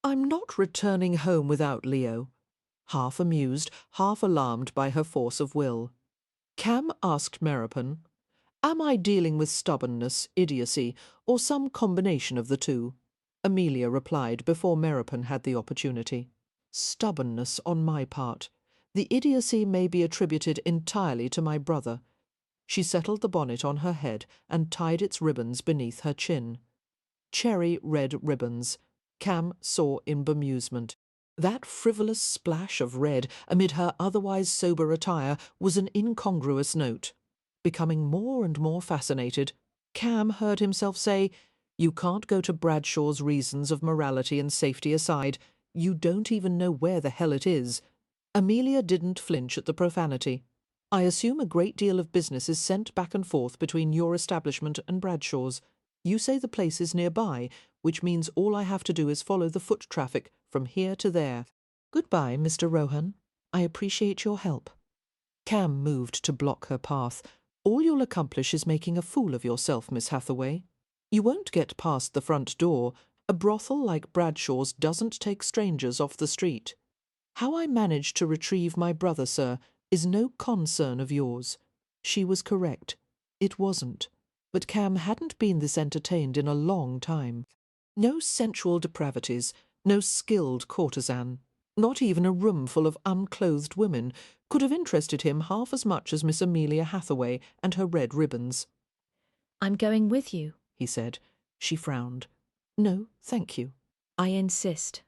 Speaker 1: "I'm not returning home without Leo," half amused, half alarmed by her force of will. Cam asked Meropen, "Am I dealing with stubbornness, idiocy, or some combination of the two?" Amelia replied before Meropen had the opportunity. "Stubbornness on my part. The idiocy may be attributed entirely to my brother." She settled the bonnet on her head and tied its ribbons beneath her chin. Cherry red ribbons. Cam saw in bemusement. That frivolous splash of red amid her otherwise sober attire was an incongruous note. Becoming more and more fascinated, Cam heard himself say, "You can't go to Bradshaw's reasons of morality and safety aside. You don't even know where the hell it is." Amelia didn't flinch at the profanity. "I assume a great deal of business is sent back and forth between your establishment and Bradshaw's. You say the place is nearby, which means all I have to do is follow the foot traffic from here to there. Goodbye, Mr. Rohan. I appreciate your help." Cam moved to block her path. "All you'll accomplish is making a fool of yourself, Miss Hathaway. You won't get past the front door. A brothel like Bradshaw's doesn't take strangers off the street. How I managed to retrieve my brother, sir, is no concern of yours." She was correct. It wasn't. But Cam hadn't been this entertained in a long time. No sensual depravities, no skilled courtesan, not even a room full of unclothed women could have interested him half as much as Miss Amelia Hathaway and her red ribbons.
Speaker 2: "I'm going with you,"
Speaker 1: he said. She frowned. "No, thank you."
Speaker 2: "I insist."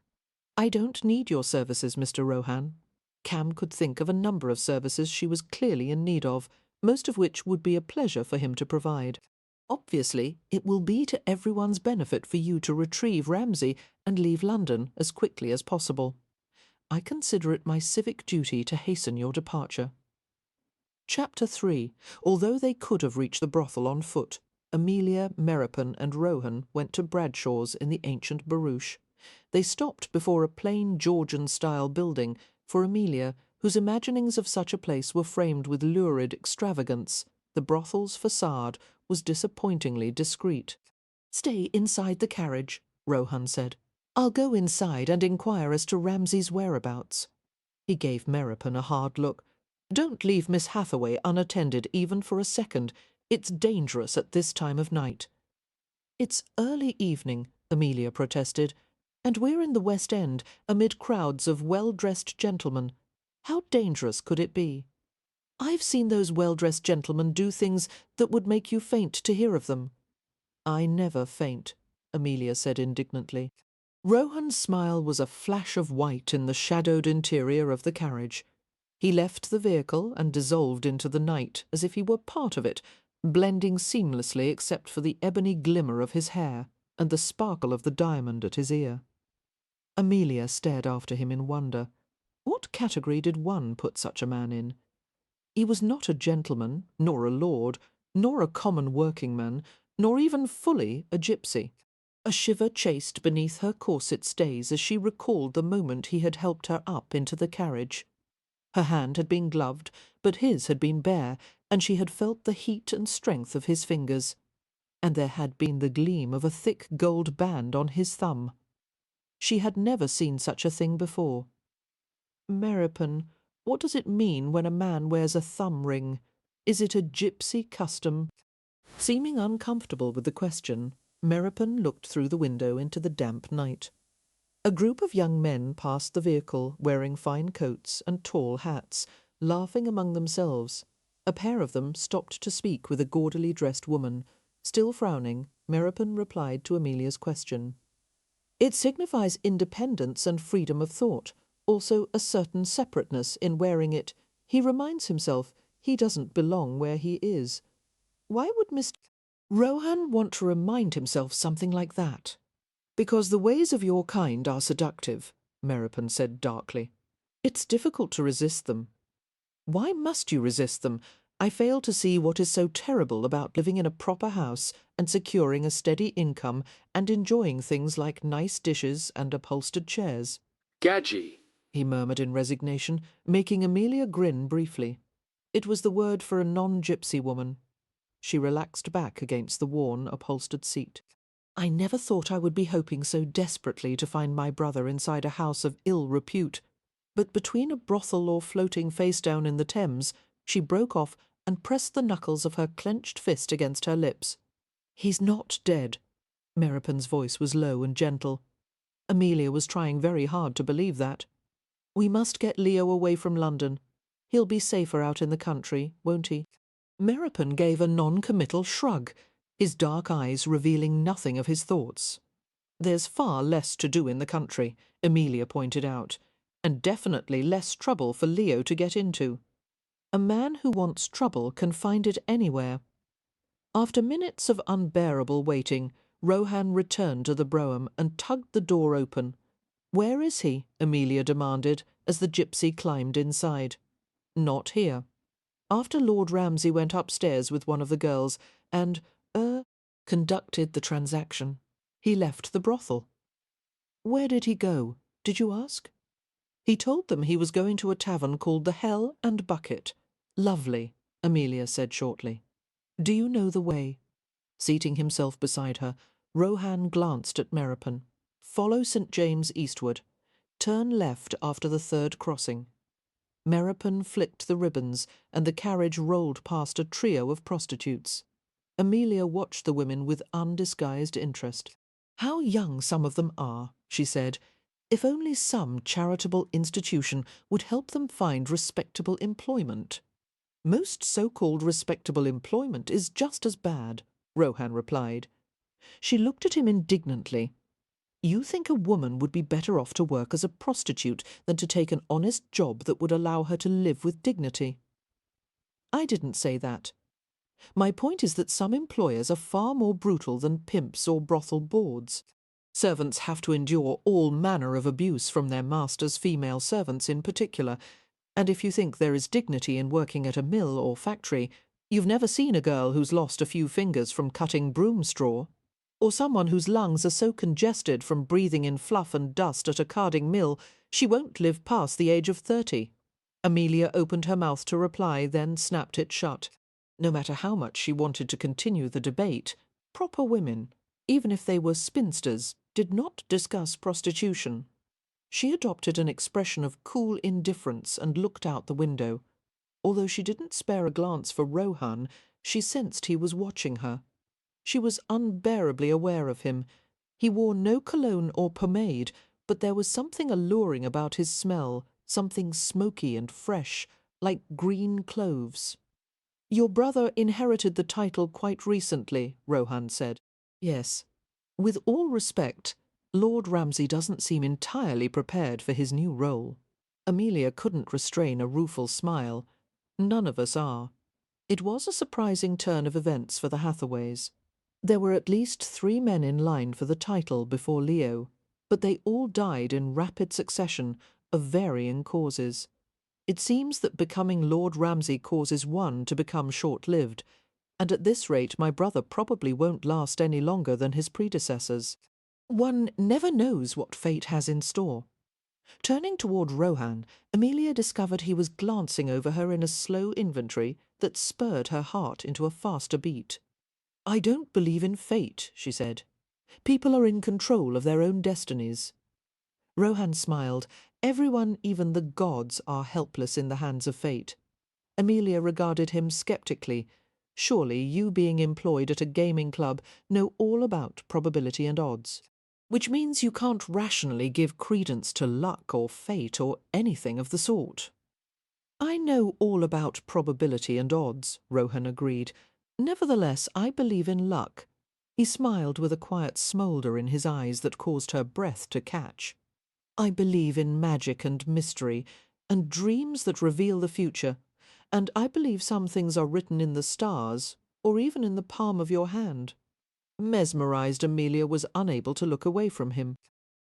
Speaker 1: "I don't need your services, Mr. Rohan." Cam could think of a number of services she was clearly in need of, most of which would be a pleasure for him to provide. "Obviously, it will be to everyone's benefit for you to retrieve Ramsay and leave London as quickly as possible. I consider it my civic duty to hasten your departure." Chapter 3. Although they could have reached the brothel on foot, Amelia, Meropen and Rohan went to Bradshaw's in the ancient barouche. They stopped before a plain Georgian-style building. For Amelia, whose imaginings of such a place were framed with lurid extravagance, the brothel's facade was disappointingly discreet. "Stay inside the carriage," Rohan said. "I'll go inside and inquire as to Ramsay's whereabouts." He gave Meropen a hard look. "Don't leave Miss Hathaway unattended even for a second. It's dangerous at this time of night." "It's early evening," Amelia protested, "and we're in the West End, amid crowds of well-dressed gentlemen. How dangerous could it be? I've seen those well-dressed gentlemen do things that would make you faint to hear of them. I never faint, Amelia said indignantly. Rohan's smile was a flash of white in the shadowed interior of the carriage. He left the vehicle and dissolved into the night as if he were part of it, blending seamlessly except for the ebony glimmer of his hair and the sparkle of the diamond at his ear. Amelia stared after him in wonder. What category did one put such a man in? He was not a gentleman, nor a lord, nor a common working-man, nor even fully a gypsy. A shiver chased beneath her corset stays as she recalled the moment he had helped her up into the carriage. Her hand had been gloved, but his had been bare, and she had felt the heat and strength of his fingers. And there had been the gleam of a thick gold band on his thumb. She had never seen such a thing before. Meropen, what does it mean when a man wears a thumb ring? Is it a gypsy custom? Seeming uncomfortable with the question, Meropen looked through the window into the damp night. A group of young men passed the vehicle, wearing fine coats and tall hats, laughing among themselves. A pair of them stopped to speak with a gaudily dressed woman. Still frowning, Meropen replied to Amelia's question. It signifies independence and freedom of thought, also a certain separateness in wearing it. He reminds himself he doesn't belong where he is. Why would Mr. Rohan want to remind himself something like that? Because the ways of your kind are seductive, Meropen said darkly. It's difficult to resist them. Why must you resist them? I fail to see what is so terrible about living in a proper house and securing a steady income and enjoying things like nice dishes and upholstered chairs.
Speaker 3: Gadgie,
Speaker 1: He murmured in resignation, making Amelia grin briefly. It was the word for a non-gypsy woman. She relaxed back against the worn, upholstered seat. I never thought I would be hoping so desperately to find my brother inside a house of ill repute. But between a brothel or floating face down in the Thames, she broke off and pressed the knuckles of her clenched fist against her lips. He's not dead. Meropen's voice was low and gentle. Amelia was trying very hard to believe that. We must get Leo away from London. He'll be safer out in the country, won't he? Meropen gave a non-committal shrug, his dark eyes revealing nothing of his thoughts. There's far less to do in the country, Amelia pointed out, and definitely less trouble for Leo to get into. A man who wants trouble can find it anywhere. After minutes of unbearable waiting, Rohan returned to the brougham and tugged the door open. Where is he? Amelia demanded, as the gypsy climbed inside. Not here. After Lord Ramsay went upstairs with one of the girls and, conducted the transaction, he left the brothel. Where did he go? Did you ask? He told them he was going to a tavern called the Hell and Bucket. Lovely, Amelia said shortly. Do you know the way? Seating himself beside her, Rohan glanced at Meropen. Follow St. James eastward. Turn left after the third crossing. Meropen flicked the ribbons, and the carriage rolled past a trio of prostitutes. Amelia watched the women with undisguised interest. How young some of them are, she said. If only some charitable institution would help them find respectable employment. Most so-called respectable employment is just as bad, Rohan replied. She looked at him indignantly. You think a woman would be better off to work as a prostitute than to take an honest job that would allow her to live with dignity? I didn't say that. My point is that some employers are far more brutal than pimps or brothel boards. Servants have to endure all manner of abuse from their masters' female servants in particular, and if you think there is dignity in working at a mill or factory, you've never seen a girl who's lost a few fingers from cutting broom straw, or someone whose lungs are so congested from breathing in fluff and dust at a carding mill she won't live past the age of 30. Amelia opened her mouth to reply, then snapped it shut. No matter how much she wanted to continue the debate, proper women, even if they were spinsters, did not discuss prostitution. She adopted an expression of cool indifference and looked out the window. Although she didn't spare a glance for Rohan, she sensed he was watching her. She was unbearably aware of him. He wore no cologne or pomade, but there was something alluring about his smell, something smoky and fresh, like green cloves. "Your brother inherited the title quite recently," Rohan said. "Yes. With all respect, Lord Ramsay doesn't seem entirely prepared for his new role." Amelia couldn't restrain a rueful smile. None of us are. It was a surprising turn of events for the Hathaways. There were at least 3 men in line for the title before Leo, but they all died in rapid succession of varying causes. It seems that becoming Lord Ramsay causes one to become short-lived, and at this rate my brother probably won't last any longer than his predecessors. One never knows what fate has in store. Turning toward Rohan, Amelia discovered he was glancing over her in a slow inventory that spurred her heart into a faster beat. "I don't believe in fate," she said. "People are in control of their own destinies." Rohan smiled. Everyone, even the gods, are helpless in the hands of fate. Amelia regarded him sceptically. "Surely you, being employed at a gaming club, know all about probability and odds. Which means you can't rationally give credence to luck or fate or anything of the sort." "I know all about probability and odds," Rohan agreed. "Nevertheless, I believe in luck." He smiled with a quiet smoulder in his eyes that caused her breath to catch. "I believe in magic and mystery, and dreams that reveal the future, and I believe some things are written in the stars, or even in the palm of your hand." Mesmerized, Amelia was unable to look away from him.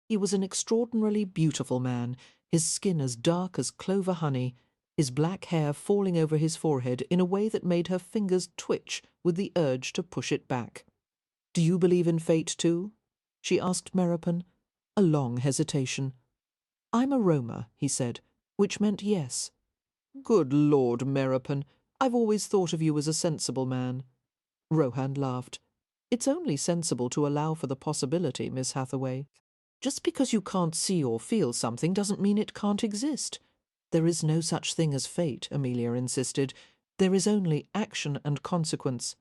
Speaker 1: He was an extraordinarily beautiful man, his skin as dark as clover honey, his black hair falling over his forehead in a way that made her fingers twitch with the urge to push it back. "Do you believe in fate too?" she asked Meropen. A long hesitation. "I'm a Roma," he said, which meant yes. "Good Lord, Meropen, I've always thought of you as a sensible man." Rohan laughed. "It's only sensible to allow for the possibility, Miss Hathaway. Just because you can't see or feel something doesn't mean it can't exist." "There is no such thing as fate," Amelia insisted. "There is only action and consequence."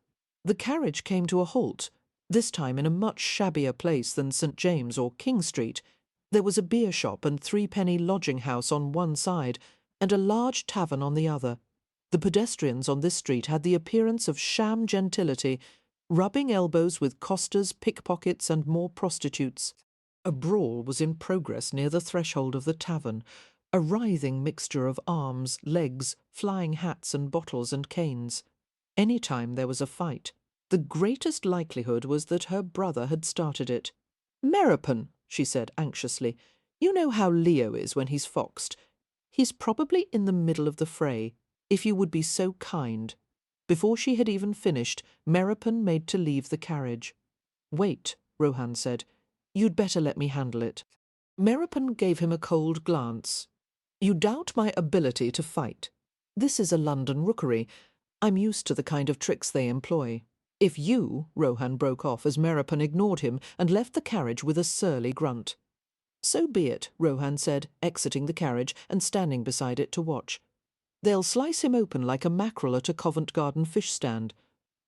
Speaker 1: The carriage came to a halt, this time in a much shabbier place than St. James or King Street. There was a beer shop and 3-penny lodging house on one side, and a large tavern on the other. The pedestrians on this street had the appearance of sham gentility, rubbing elbows with costers, pickpockets, and more prostitutes. A brawl was in progress near the threshold of the tavern, a writhing mixture of arms, legs, flying hats and bottles and canes. Any time there was a fight, the greatest likelihood was that her brother had started it. "Meropen," she said anxiously, "you know how Leo is when he's foxed. He's probably in the middle of the fray, if you would be so kind." Before she had even finished, Meropen made to leave the carriage. "Wait," Rohan said. "You'd better let me handle it." Meropen gave him a cold glance. "You doubt my ability to fight. This is a London rookery. I'm used to the kind of tricks they employ. If you—" Rohan broke off as Meropen ignored him and left the carriage with a surly grunt. "So be it," Rohan said, exiting the carriage and standing beside it to watch. "They'll slice him open like a mackerel at a Covent Garden fish stand."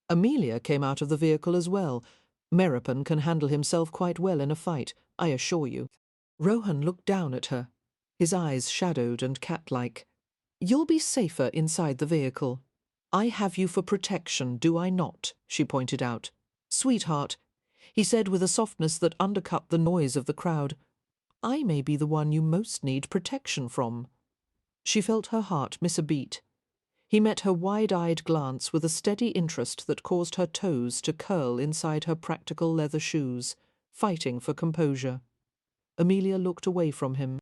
Speaker 1: Amelia came out of the vehicle as well. "Meropen can handle himself quite well in a fight, I assure you." Rohan looked down at her, his eyes shadowed and cat-like. "You'll be safer inside the vehicle. I have you for protection, do I not?" she pointed out. "Sweetheart," he said with a softness that undercut the noise of the crowd, "I may be the one you most need protection from." She felt her heart miss a beat. He met her wide-eyed glance with a steady interest that caused her toes to curl inside her practical leather shoes, fighting for composure. Amelia looked away from him,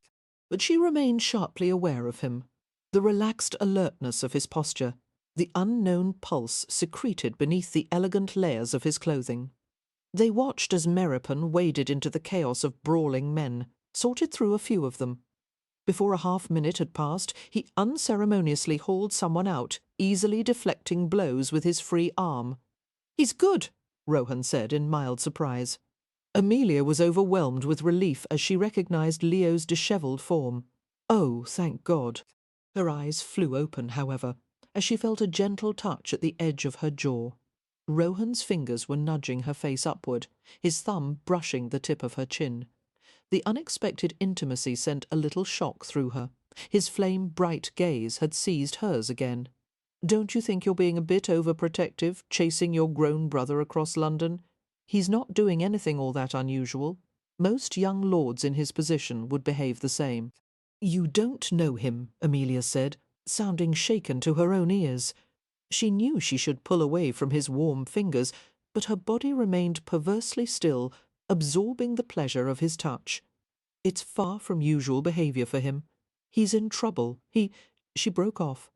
Speaker 1: but she remained sharply aware of him. The relaxed alertness of his posture, the unknown pulse secreted beneath the elegant layers of his clothing. They watched as Meropen waded into the chaos of brawling men, sorted through a few of them. Before a half-minute had passed, he unceremoniously hauled someone out, easily deflecting blows with his free arm. "He's good," Rohan said in mild surprise. Amelia was overwhelmed with relief as she recognized Leo's dishevelled form. "Oh, thank God." Her eyes flew open, however, as she felt a gentle touch at the edge of her jaw. Rohan's fingers were nudging her face upward, his thumb brushing the tip of her chin. The unexpected intimacy sent a little shock through her. His flame-bright gaze had seized hers again. "Don't you think you're being a bit overprotective, chasing your grown brother across London? He's not doing anything all that unusual. Most young lords in his position would behave the same." "You don't know him," Amelia said, sounding shaken to her own ears. She knew she should pull away from his warm fingers, but her body remained perversely still, absorbing the pleasure of his touch. "It's far from usual behaviour for him. He's in trouble. She broke off.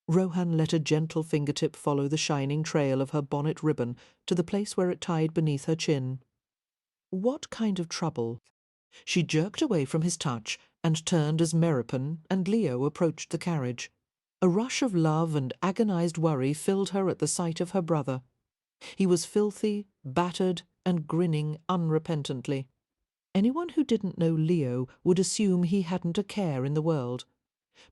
Speaker 1: Rohan let a gentle fingertip follow the shining trail of her bonnet ribbon to the place where it tied beneath her chin. "What kind of trouble?" She jerked away from his touch and turned as Meropen and Leo approached the carriage. A rush of love and agonized worry filled her at the sight of her brother. He was filthy, battered, and grinning unrepentantly. Anyone who didn't know Leo would assume he hadn't a care in the world.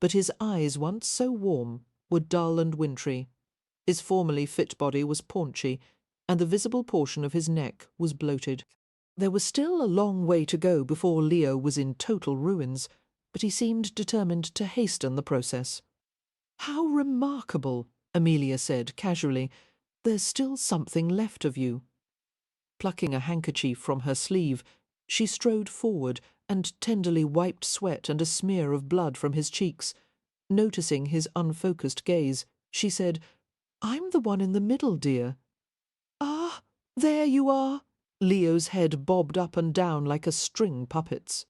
Speaker 1: But his eyes, once so warm, were dull and wintry. His formerly fit body was paunchy, and the visible portion of his neck was bloated. There was still a long way to go before Leo was in total ruins, but he seemed determined to hasten the process. "How remarkable," Amelia said casually. "There's still something left of you." Plucking a handkerchief from her sleeve, she strode forward and tenderly wiped sweat and a smear of blood from his cheeks. Noticing his unfocused gaze, she said, "I'm the one in the middle, dear." "Ah, there you are." Leo's head bobbed up and down like a string puppet's.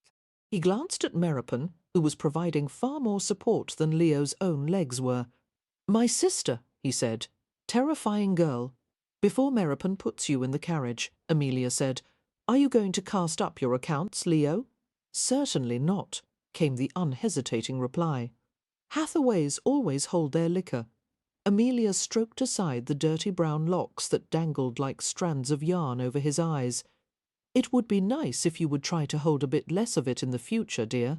Speaker 1: He glanced at Meropen, who was providing far more support than Leo's own legs were. "My sister," he said. "Terrifying girl." "Before Meropen puts you in the carriage," Amelia said, "are you going to cast up your accounts, Leo?" "Certainly not," came the unhesitating reply. "Hathaways always hold their liquor." Amelia stroked aside the dirty brown locks that dangled like strands of yarn over his eyes. "It would be nice if you would try to hold a bit less of it in the future, dear."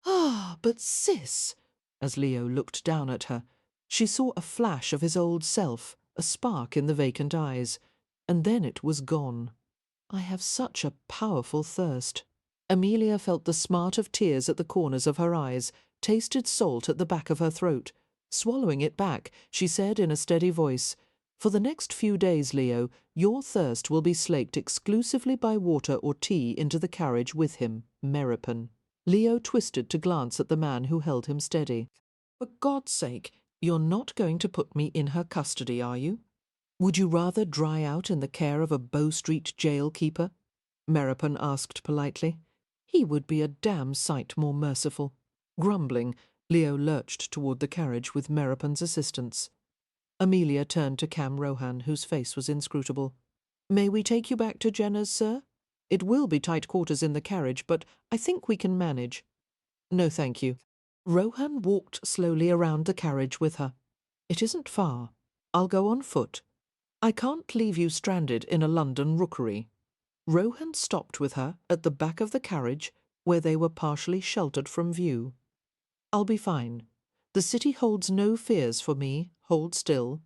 Speaker 1: "Ah, but sis—" As Leo looked down at her, she saw a flash of his old self, a spark in the vacant eyes, and then it was gone. "I have such a powerful thirst." Amelia felt the smart of tears at the corners of her eyes, tasted salt at the back of her throat. Swallowing it back, she said in a steady voice, "For the next few days, Leo, your thirst will be slaked exclusively by water or tea into the carriage with him, Meropen." Leo twisted to glance at the man who held him steady. "For God's sake, you're not going to put me in her custody, are you? Would you rather dry out in the care of a Bow Street jail keeper?" Meropen asked politely. "He would be a damn sight more merciful." Grumbling, Leo lurched toward the carriage with Meropen's assistance. Amelia turned to Cam Rohan, whose face was inscrutable. "May we take you back to Jenna's, sir? It will be tight quarters in the carriage, but I think we can manage." "No, thank you." Rohan walked slowly around the carriage with her. "It isn't far. I'll go on foot. I can't leave you stranded in a London rookery." Rohan stopped with her at the back of the carriage, where they were partially sheltered from view. "I'll be fine. The city holds no fears for me. Hold still."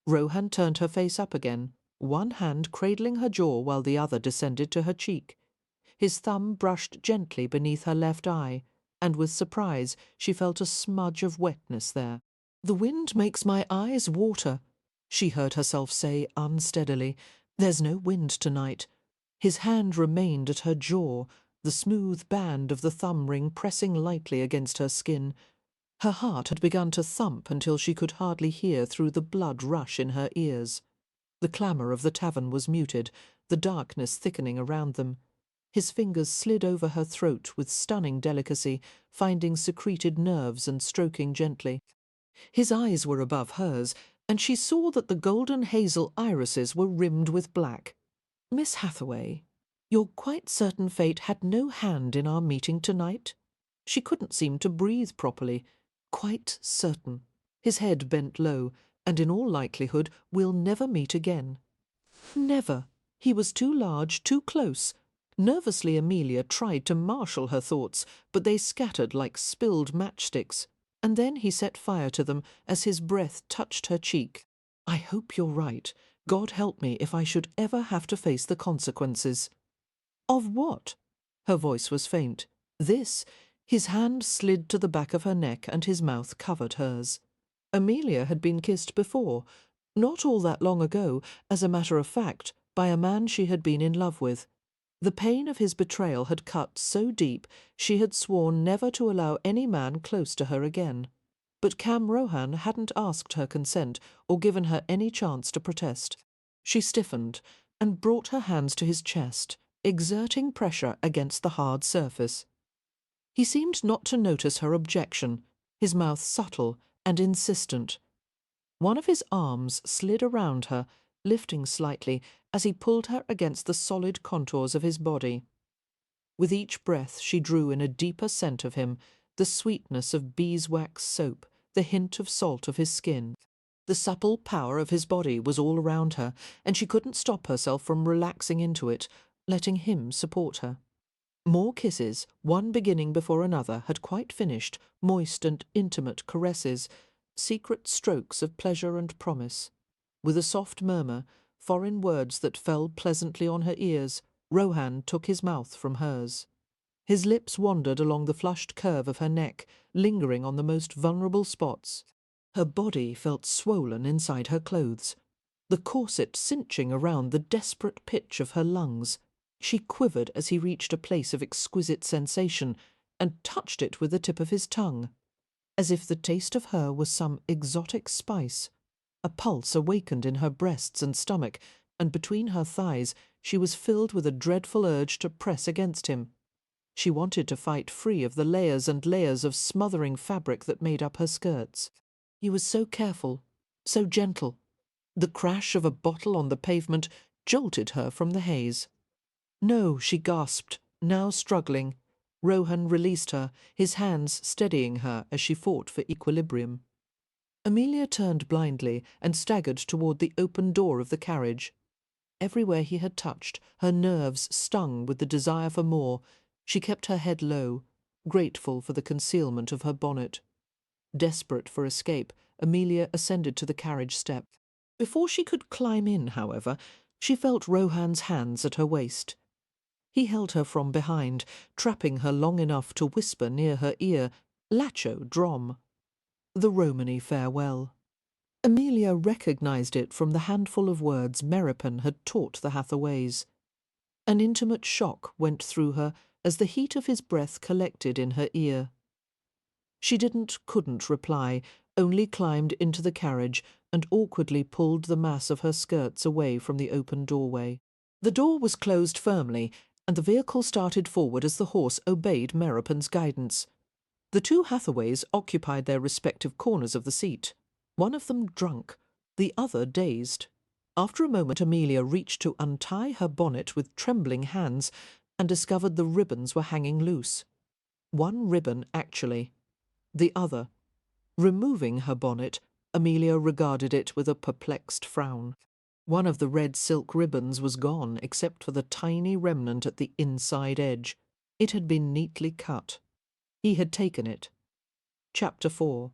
Speaker 1: Rohan turned her face up again, one hand cradling her jaw while the other descended to her cheek. His thumb brushed gently beneath her left eye, and with surprise she felt a smudge of wetness there. "The wind makes my eyes water," she heard herself say unsteadily. "There's no wind tonight." His hand remained at her jaw, the smooth band of the thumb ring pressing lightly against her skin. Her heart had begun to thump until she could hardly hear through the blood rush in her ears. The clamour of the tavern was muted, the darkness thickening around them. His fingers slid over her throat with stunning delicacy, finding secreted nerves and stroking gently. His eyes were above hers, and she saw that the golden hazel irises were rimmed with black. "Miss Hathaway, you're quite certain fate had no hand in our meeting tonight?" She couldn't seem to breathe properly. "Quite certain." His head bent low, "and in all likelihood we'll never meet again." Never. He was too large, too close. Nervously Amelia tried to marshal her thoughts, but they scattered like spilled matchsticks, and then he set fire to them as his breath touched her cheek. "I hope you're right. God help me if I should ever have to face the consequences." "Of what?" Her voice was faint. "This. His hand slid to the back of her neck and his mouth covered hers. Amelia had been kissed before, not all that long ago, as a matter of fact, by a man she had been in love with. The pain of his betrayal had cut so deep she had sworn never to allow any man close to her again. But Cam Rohan hadn't asked her consent or given her any chance to protest. She stiffened and brought her hands to his chest, exerting pressure against the hard surface. He seemed not to notice her objection, his mouth subtle and insistent. One of his arms slid around her, lifting slightly as he pulled her against the solid contours of his body. With each breath she drew in a deeper scent of him, the sweetness of beeswax soap, the hint of salt of his skin. The supple power of his body was all around her, and she couldn't stop herself from relaxing into it, letting him support her. More kisses, one beginning before another, had quite finished, moist and intimate caresses, secret strokes of pleasure and promise. With a soft murmur, foreign words that fell pleasantly on her ears, Rohan took his mouth from hers. His lips wandered along the flushed curve of her neck, lingering on the most vulnerable spots. Her body felt swollen inside her clothes, the corset cinching around the desperate pitch of her lungs. She quivered as he reached a place of exquisite sensation and touched it with the tip of his tongue, as if the taste of her was some exotic spice. A pulse awakened in her breasts and stomach, and between her thighs she was filled with a dreadful urge to press against him. She wanted to fight free of the layers and layers of smothering fabric that made up her skirts. He was so careful, so gentle. The crash of a bottle on the pavement jolted her from the haze. "No," she gasped, now struggling. Rohan released her, his hands steadying her as she fought for equilibrium. Amelia turned blindly and staggered toward the open door of the carriage. Everywhere he had touched, her nerves stung with the desire for more. She kept her head low, grateful for the concealment of her bonnet. Desperate for escape, Amelia ascended to the carriage step. Before she could climb in, however, she felt Rohan's hands at her waist. He held her from behind, trapping her long enough to whisper near her ear, "Lacho drom." The Romany farewell. Amelia recognised it from the handful of words Meropen had taught the Hathaways. An intimate shock went through her as the heat of his breath collected in her ear. She couldn't reply, only climbed into the carriage and awkwardly pulled the mass of her skirts away from the open doorway. The door was closed firmly, and the vehicle started forward as the horse obeyed Meropen's guidance. The two Hathaways occupied their respective corners of the seat, one of them drunk, the other dazed. After a moment Amelia reached to untie her bonnet with trembling hands and discovered the ribbons were hanging loose. One ribbon, actually. The other. Removing her bonnet, Amelia regarded it with a perplexed frown. One of the red silk ribbons was gone, except for the tiny remnant at the inside edge. It had been neatly cut. He had taken it. Chapter 4.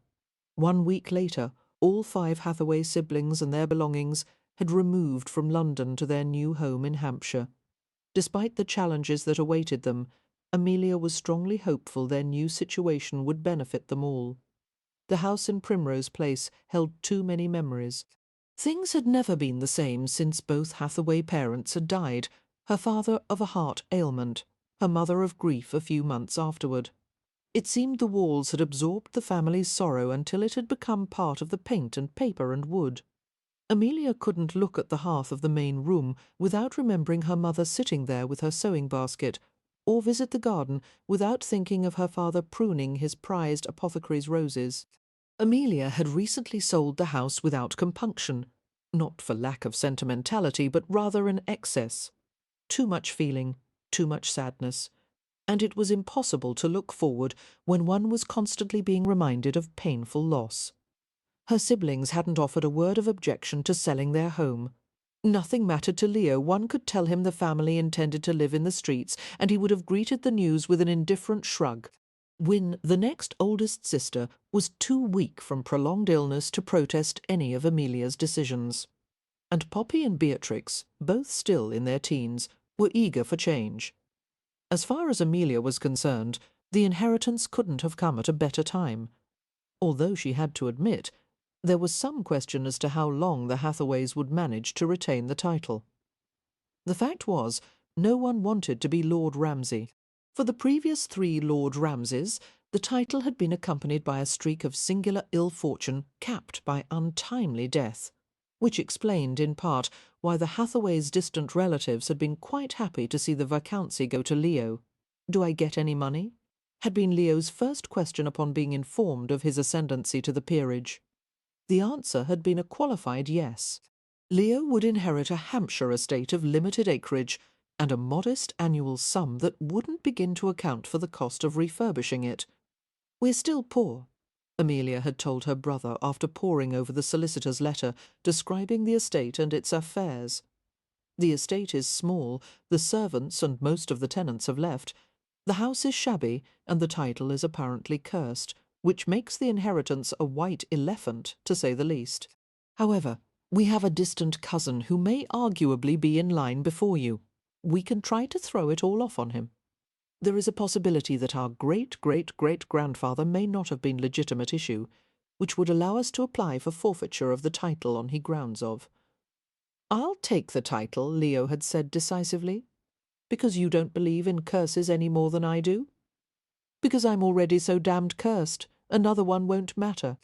Speaker 1: 1 week later, all 5 Hathaway siblings and their belongings had removed from London to their new home in Hampshire. Despite the challenges that awaited them, Amelia was strongly hopeful their new situation would benefit them all. The house in Primrose Place held too many memories. Things had never been the same since both Hathaway parents had died, her father of a heart ailment, her mother of grief a few months afterward. It seemed the walls had absorbed the family's sorrow until it had become part of the paint and paper and wood. Amelia couldn't look at the hearth of the main room without remembering her mother sitting there with her sewing basket, or visit the garden without thinking of her father pruning his prized apothecary's roses. Amelia had recently sold the house without compunction, not for lack of sentimentality, but rather an excess. Too much feeling, too much sadness, and it was impossible to look forward when one was constantly being reminded of painful loss. Her siblings hadn't offered a word of objection to selling their home. Nothing mattered to Leo. One could tell him the family intended to live in the streets, and he would have greeted the news with an indifferent shrug. Wynne, the next oldest sister, was too weak from prolonged illness to protest any of Amelia's decisions. And Poppy and Beatrix, both still in their teens, were eager for change. As far as Amelia was concerned, The inheritance couldn't have come at a better time, although she had to admit there was some question as to how long the Hathaways would manage to retain the title. The fact was, no one wanted to be Lord Ramsay. For the previous 3 Lord Ramsays, the title had been accompanied by a streak of singular ill fortune capped by untimely death, which explained, in part, why the Hathaways' distant relatives had been quite happy to see the viscountcy go to Leo. "Do I get any money?" had been Leo's first question upon being informed of his ascendancy to the peerage. The answer had been a qualified yes. Leo would inherit a Hampshire estate of limited acreage and a modest annual sum that wouldn't begin to account for the cost of refurbishing it. "We're still poor," Amelia had told her brother after poring over the solicitor's letter describing the estate and its affairs. "The estate is small, the servants and most of the tenants have left. The house is shabby, and the title is apparently cursed, which makes the inheritance a white elephant, to say the least. However, we have a distant cousin who may arguably be in line before you. We can try to throw it all off on him. There is a possibility that our great-great-great-grandfather may not have been legitimate issue, which would allow us to apply for forfeiture of the title on he grounds of." "I'll take the title," Leo had said decisively. "Because you don't believe in curses any more than I do?" "Because I'm already so damned cursed. Another one won't matter."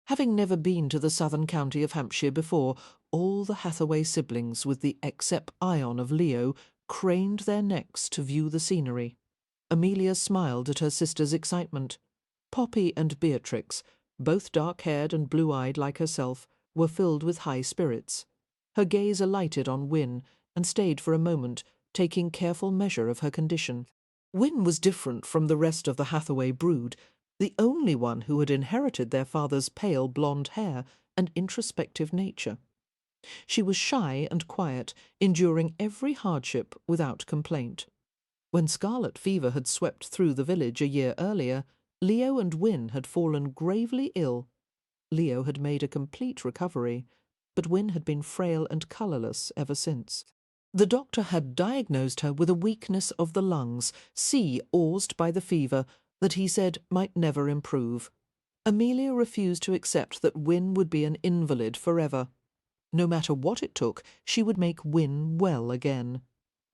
Speaker 1: Having never been to the southern county of Hampshire before, all the Hathaway siblings, with the except Ion of Leo, craned their necks to view the scenery. Amelia smiled at her sister's excitement. Poppy and Beatrix, both dark-haired and blue-eyed like herself, were filled with high spirits. Her gaze alighted on Wyn and stayed for a moment, taking careful measure of her condition. Wyn was different from the rest of the Hathaway brood, the only one who had inherited their father's pale blonde hair and introspective nature. She was shy and quiet, enduring every hardship without complaint. When scarlet fever had swept through the village a year earlier, Leo and Wyn had fallen gravely ill. Leo had made a complete recovery, but Wyn had been frail and colourless ever since. The doctor had diagnosed her with a weakness of the lungs, caused by the fever, that he said might never improve. Amelia refused to accept that Wyn would be an invalid forever. No matter what it took, she would make Wyn well again.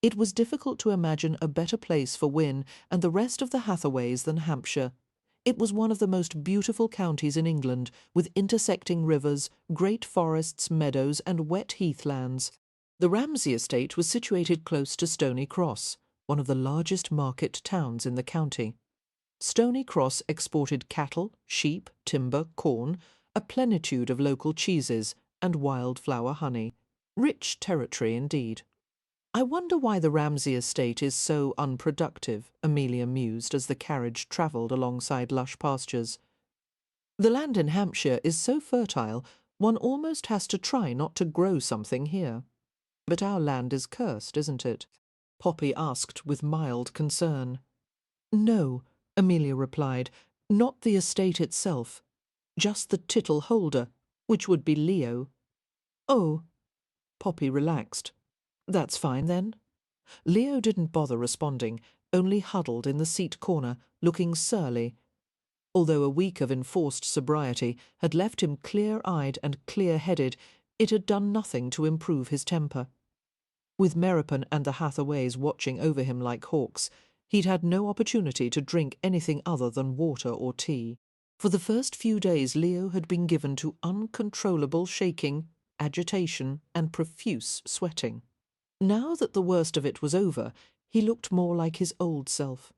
Speaker 1: It was difficult to imagine a better place for Wyn and the rest of the Hathaways than Hampshire. It was one of the most beautiful counties in England, with intersecting rivers, great forests, meadows, and wet heathlands. The Ramsay estate was situated close to Stony Cross, one of the largest market towns in the county. Stony Cross exported cattle, sheep, timber, corn, a plenitude of local cheeses, and wildflower honey. Rich territory indeed. "I wonder why the Ramsay estate is so unproductive," Amelia mused as the carriage travelled alongside lush pastures. "The land in Hampshire is so fertile, one almost has to try not to grow something here. But our land is cursed, isn't it?" Poppy asked with mild concern. "No," Amelia replied, "not the estate itself. Just the tittle holder, which would be Leo." "Oh." Poppy relaxed. "That's fine, then." Leo didn't bother responding, only huddled in the seat corner, looking surly. Although a week of enforced sobriety had left him clear-eyed and clear-headed, it had done nothing to improve his temper. With Meropen and the Hathaways watching over him like hawks, he'd had no opportunity to drink anything other than water or tea. For the first few days Leo had been given to uncontrollable shaking, agitation, and profuse sweating. Now that the worst of it was over, he looked more like his old self.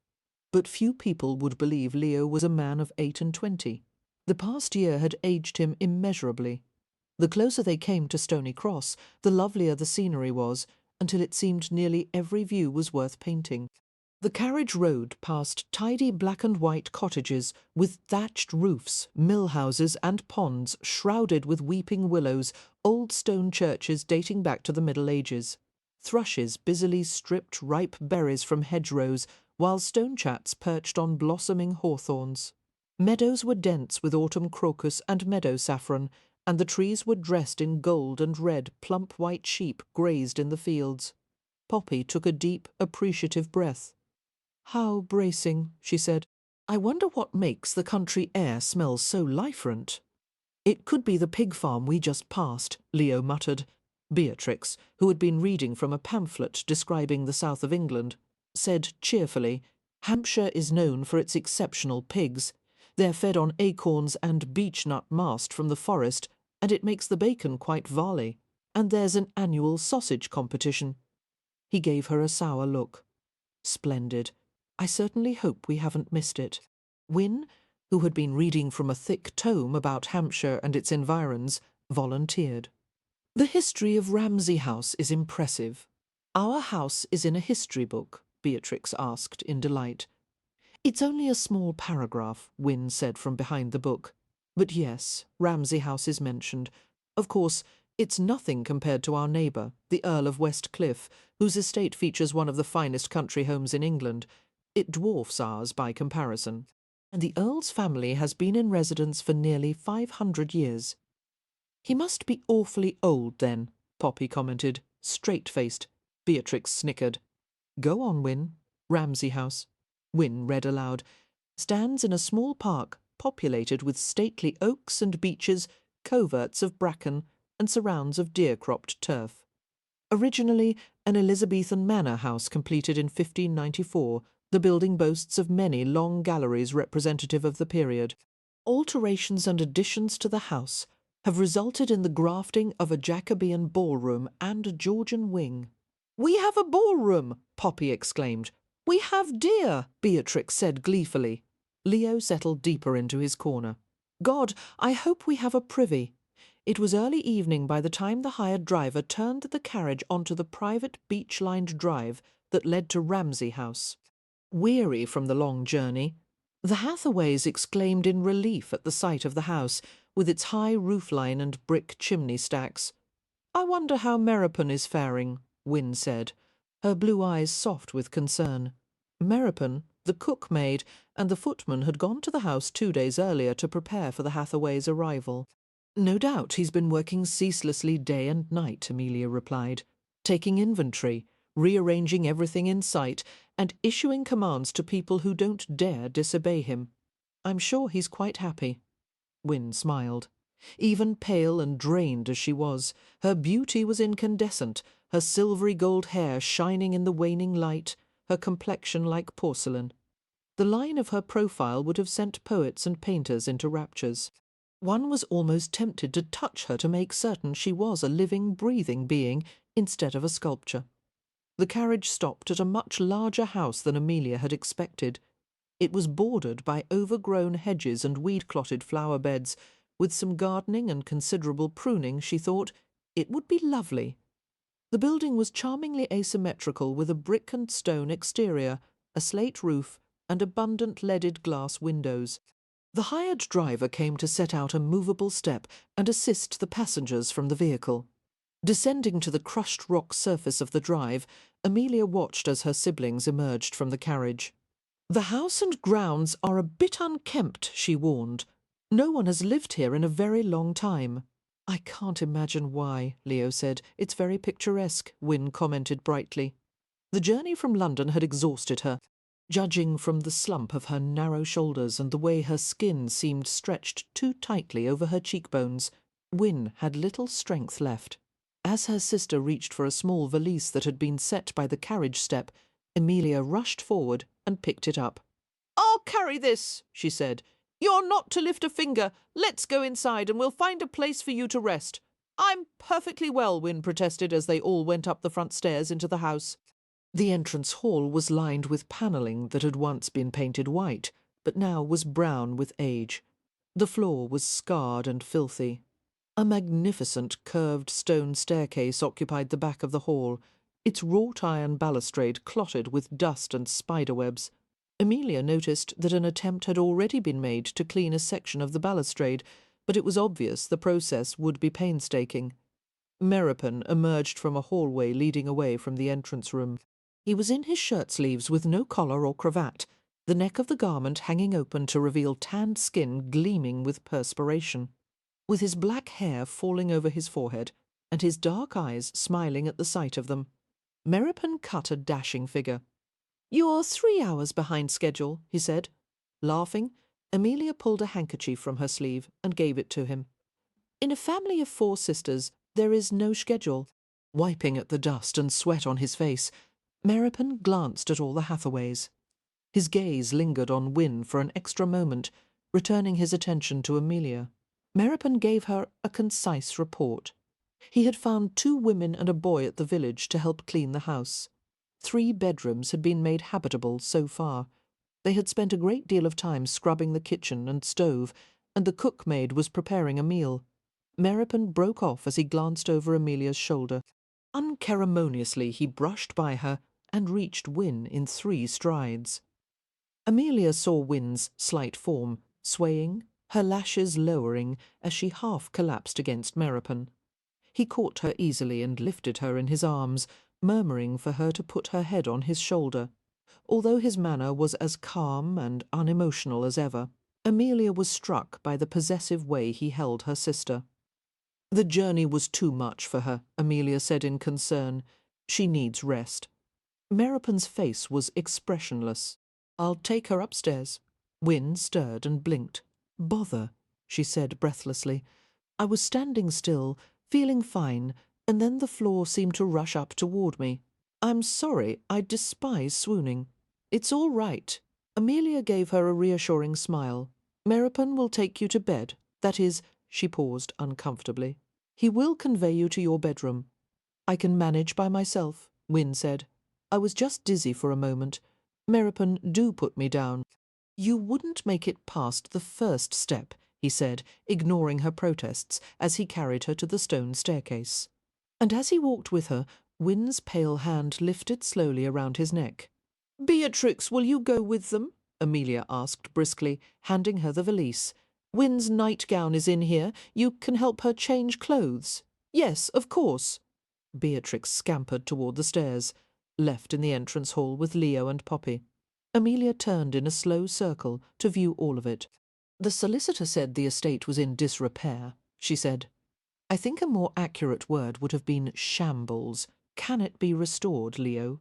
Speaker 1: But few people would believe Leo was a man of 28. The past year had aged him immeasurably. The closer they came to Stony Cross, the lovelier the scenery was, until it seemed nearly every view was worth painting. The carriage rode past tidy black and white cottages with thatched roofs, mill houses and ponds shrouded with weeping willows, old stone churches dating back to the Middle Ages. Thrushes busily stripped ripe berries from hedgerows, while stonechats perched on blossoming hawthorns. Meadows were dense with autumn crocus and meadow saffron, and the trees were dressed in gold and red plump white sheep grazed in the fields. Poppy took a deep, appreciative breath. "How bracing," she said. I wonder what makes the country air smell so liferent. It could be the pig farm we just passed, Leo muttered. Beatrix, who had been reading from a pamphlet describing the south of England, said cheerfully, Hampshire is known for its exceptional pigs. They're fed on acorns and beech-nut mast from the forest, and it makes the bacon quite varley. And there's an annual sausage competition. He gave her a sour look. Splendid. I certainly hope we haven't missed it. Wynne, who had been reading from a thick tome about Hampshire and its environs, volunteered. The history of Ramsay House is impressive. Our house is in a history book, Beatrix asked in delight. It's only a small paragraph, Wynne said from behind the book. But yes, Ramsay House is mentioned. Of course, it's nothing compared to our neighbour, the Earl of Westcliff, whose estate features one of the finest country homes in England. It dwarfs ours by comparison. And the Earl's family has been in residence for nearly 500 years. He must be awfully old, then, Poppy commented, straight-faced. Beatrix snickered. Go on, Wynne. Ramsay House. Wynne read aloud. Stands in a small park, populated with stately oaks and beeches, coverts of bracken, and surrounds of deer-cropped turf. Originally an Elizabethan manor house completed in 1594, the building boasts of many long galleries representative of the period. Alterations and additions to the house have resulted in the grafting of a Jacobean ballroom and a Georgian wing. We have a ballroom, Poppy exclaimed. We have deer, Beatrix said gleefully. Leo settled deeper into his corner. God, I hope we have a privy. It was early evening by the time the hired driver turned the carriage onto the private beech-lined drive that led to Ramsay House. Weary from the long journey, the Hathaways exclaimed in relief at the sight of the house, with its high roofline and brick chimney stacks. I wonder how Meropen is faring, Wynne said, her blue eyes soft with concern. Meropen, the cook-maid, and the footman had gone to the house 2 days earlier to prepare for the Hathaways' arrival. No doubt he's been working ceaselessly day and night, Amelia replied, taking inventory, rearranging everything in sight, and issuing commands to people who don't dare disobey him. I'm sure he's quite happy. Wynne smiled. Even pale and drained as she was, her beauty was incandescent, her silvery gold hair shining in the waning light, her complexion like porcelain. The line of her profile would have sent poets and painters into raptures. One was almost tempted to touch her to make certain she was a living, breathing being instead of a sculpture. The carriage stopped at a much larger house than Amelia had expected. It was bordered by overgrown hedges and weed-clotted flower beds. With some gardening and considerable pruning, she thought, it would be lovely. The building was charmingly asymmetrical, with a brick and stone exterior, a slate roof, and abundant leaded glass windows. The hired driver came to set out a movable step and assist the passengers from the vehicle. Descending to the crushed rock surface of the drive, Amelia watched as her siblings emerged from the carriage. The house and grounds are a bit unkempt, she warned. No one has lived here in a very long time. I can't imagine why, Leo said. It's very picturesque, Wynne commented brightly. The journey from London had exhausted her. Judging from the slump of her narrow shoulders and the way her skin seemed stretched too tightly over her cheekbones, Wynne had little strength left. As her sister reached for a small valise that had been set by the carriage step, Amelia rushed forward and picked it up. "I'll carry this," she said. "You're not to lift a finger. Let's go inside and we'll find a place for you to rest." "I'm perfectly well," Wynne protested as they all went up the front stairs into the house. The entrance hall was lined with panelling that had once been painted white, but now was brown with age. The floor was scarred and filthy. A magnificent curved stone staircase occupied the back of the hall, its wrought-iron balustrade clotted with dust and spiderwebs. Amelia noticed that an attempt had already been made to clean a section of the balustrade, but it was obvious the process would be painstaking. Meropen emerged from a hallway leading away from the entrance room. He was in his shirt-sleeves with no collar or cravat, the neck of the garment hanging open to reveal tanned skin gleaming with perspiration. With his black hair falling over his forehead, and his dark eyes smiling at the sight of them, Meropen cut a dashing figure. "You're 3 hours behind schedule," he said. Laughing, Amelia pulled a handkerchief from her sleeve and gave it to him. In a family of 4 sisters, there is no schedule. Wiping at the dust and sweat on his face, Meropen glanced at all the Hathaways. His gaze lingered on Wynne for an extra moment, returning his attention to Amelia. Meropen gave her a concise report. He had found 2 women and a boy at the village to help clean the house. 3 bedrooms had been made habitable so far. They had spent a great deal of time scrubbing the kitchen and stove, and the cook-maid was preparing a meal. Meropen broke off as he glanced over Amelia's shoulder. Unceremoniously he brushed by her and reached Wynne in 3 strides. Amelia saw Wynne's slight form, swaying, her lashes lowering as she half collapsed against Meropen. He caught her easily and lifted her in his arms, murmuring for her to put her head on his shoulder. Although his manner was as calm and unemotional as ever, Amelia was struck by the possessive way he held her sister. The journey was too much for her, Amelia said in concern. She needs rest. Meropen's face was expressionless. I'll take her upstairs. Wynne stirred and blinked. Bother, she said breathlessly. I was standing still, feeling fine, and then the floor seemed to rush up toward me. I'm sorry, I despise swooning. It's all right. Amelia gave her a reassuring smile. Meropen will take you to bed. That is, she paused uncomfortably. He will convey you to your bedroom. I can manage by myself, Wynne said. I was just dizzy for a moment. Meropen, do put me down. You wouldn't make it past the first step, he said, ignoring her protests as he carried her to the stone staircase. And as he walked with her, Wynne's pale hand lifted slowly around his neck. Beatrix, will you go with them? Amelia asked briskly, handing her the valise. Wynne's nightgown is in here. You can help her change clothes. Yes, of course. Beatrix scampered toward the stairs, left in the entrance hall with Leo and Poppy. Amelia turned in a slow circle to view all of it. The solicitor said the estate was in disrepair, she said. I think a more accurate word would have been shambles. Can it be restored, Leo?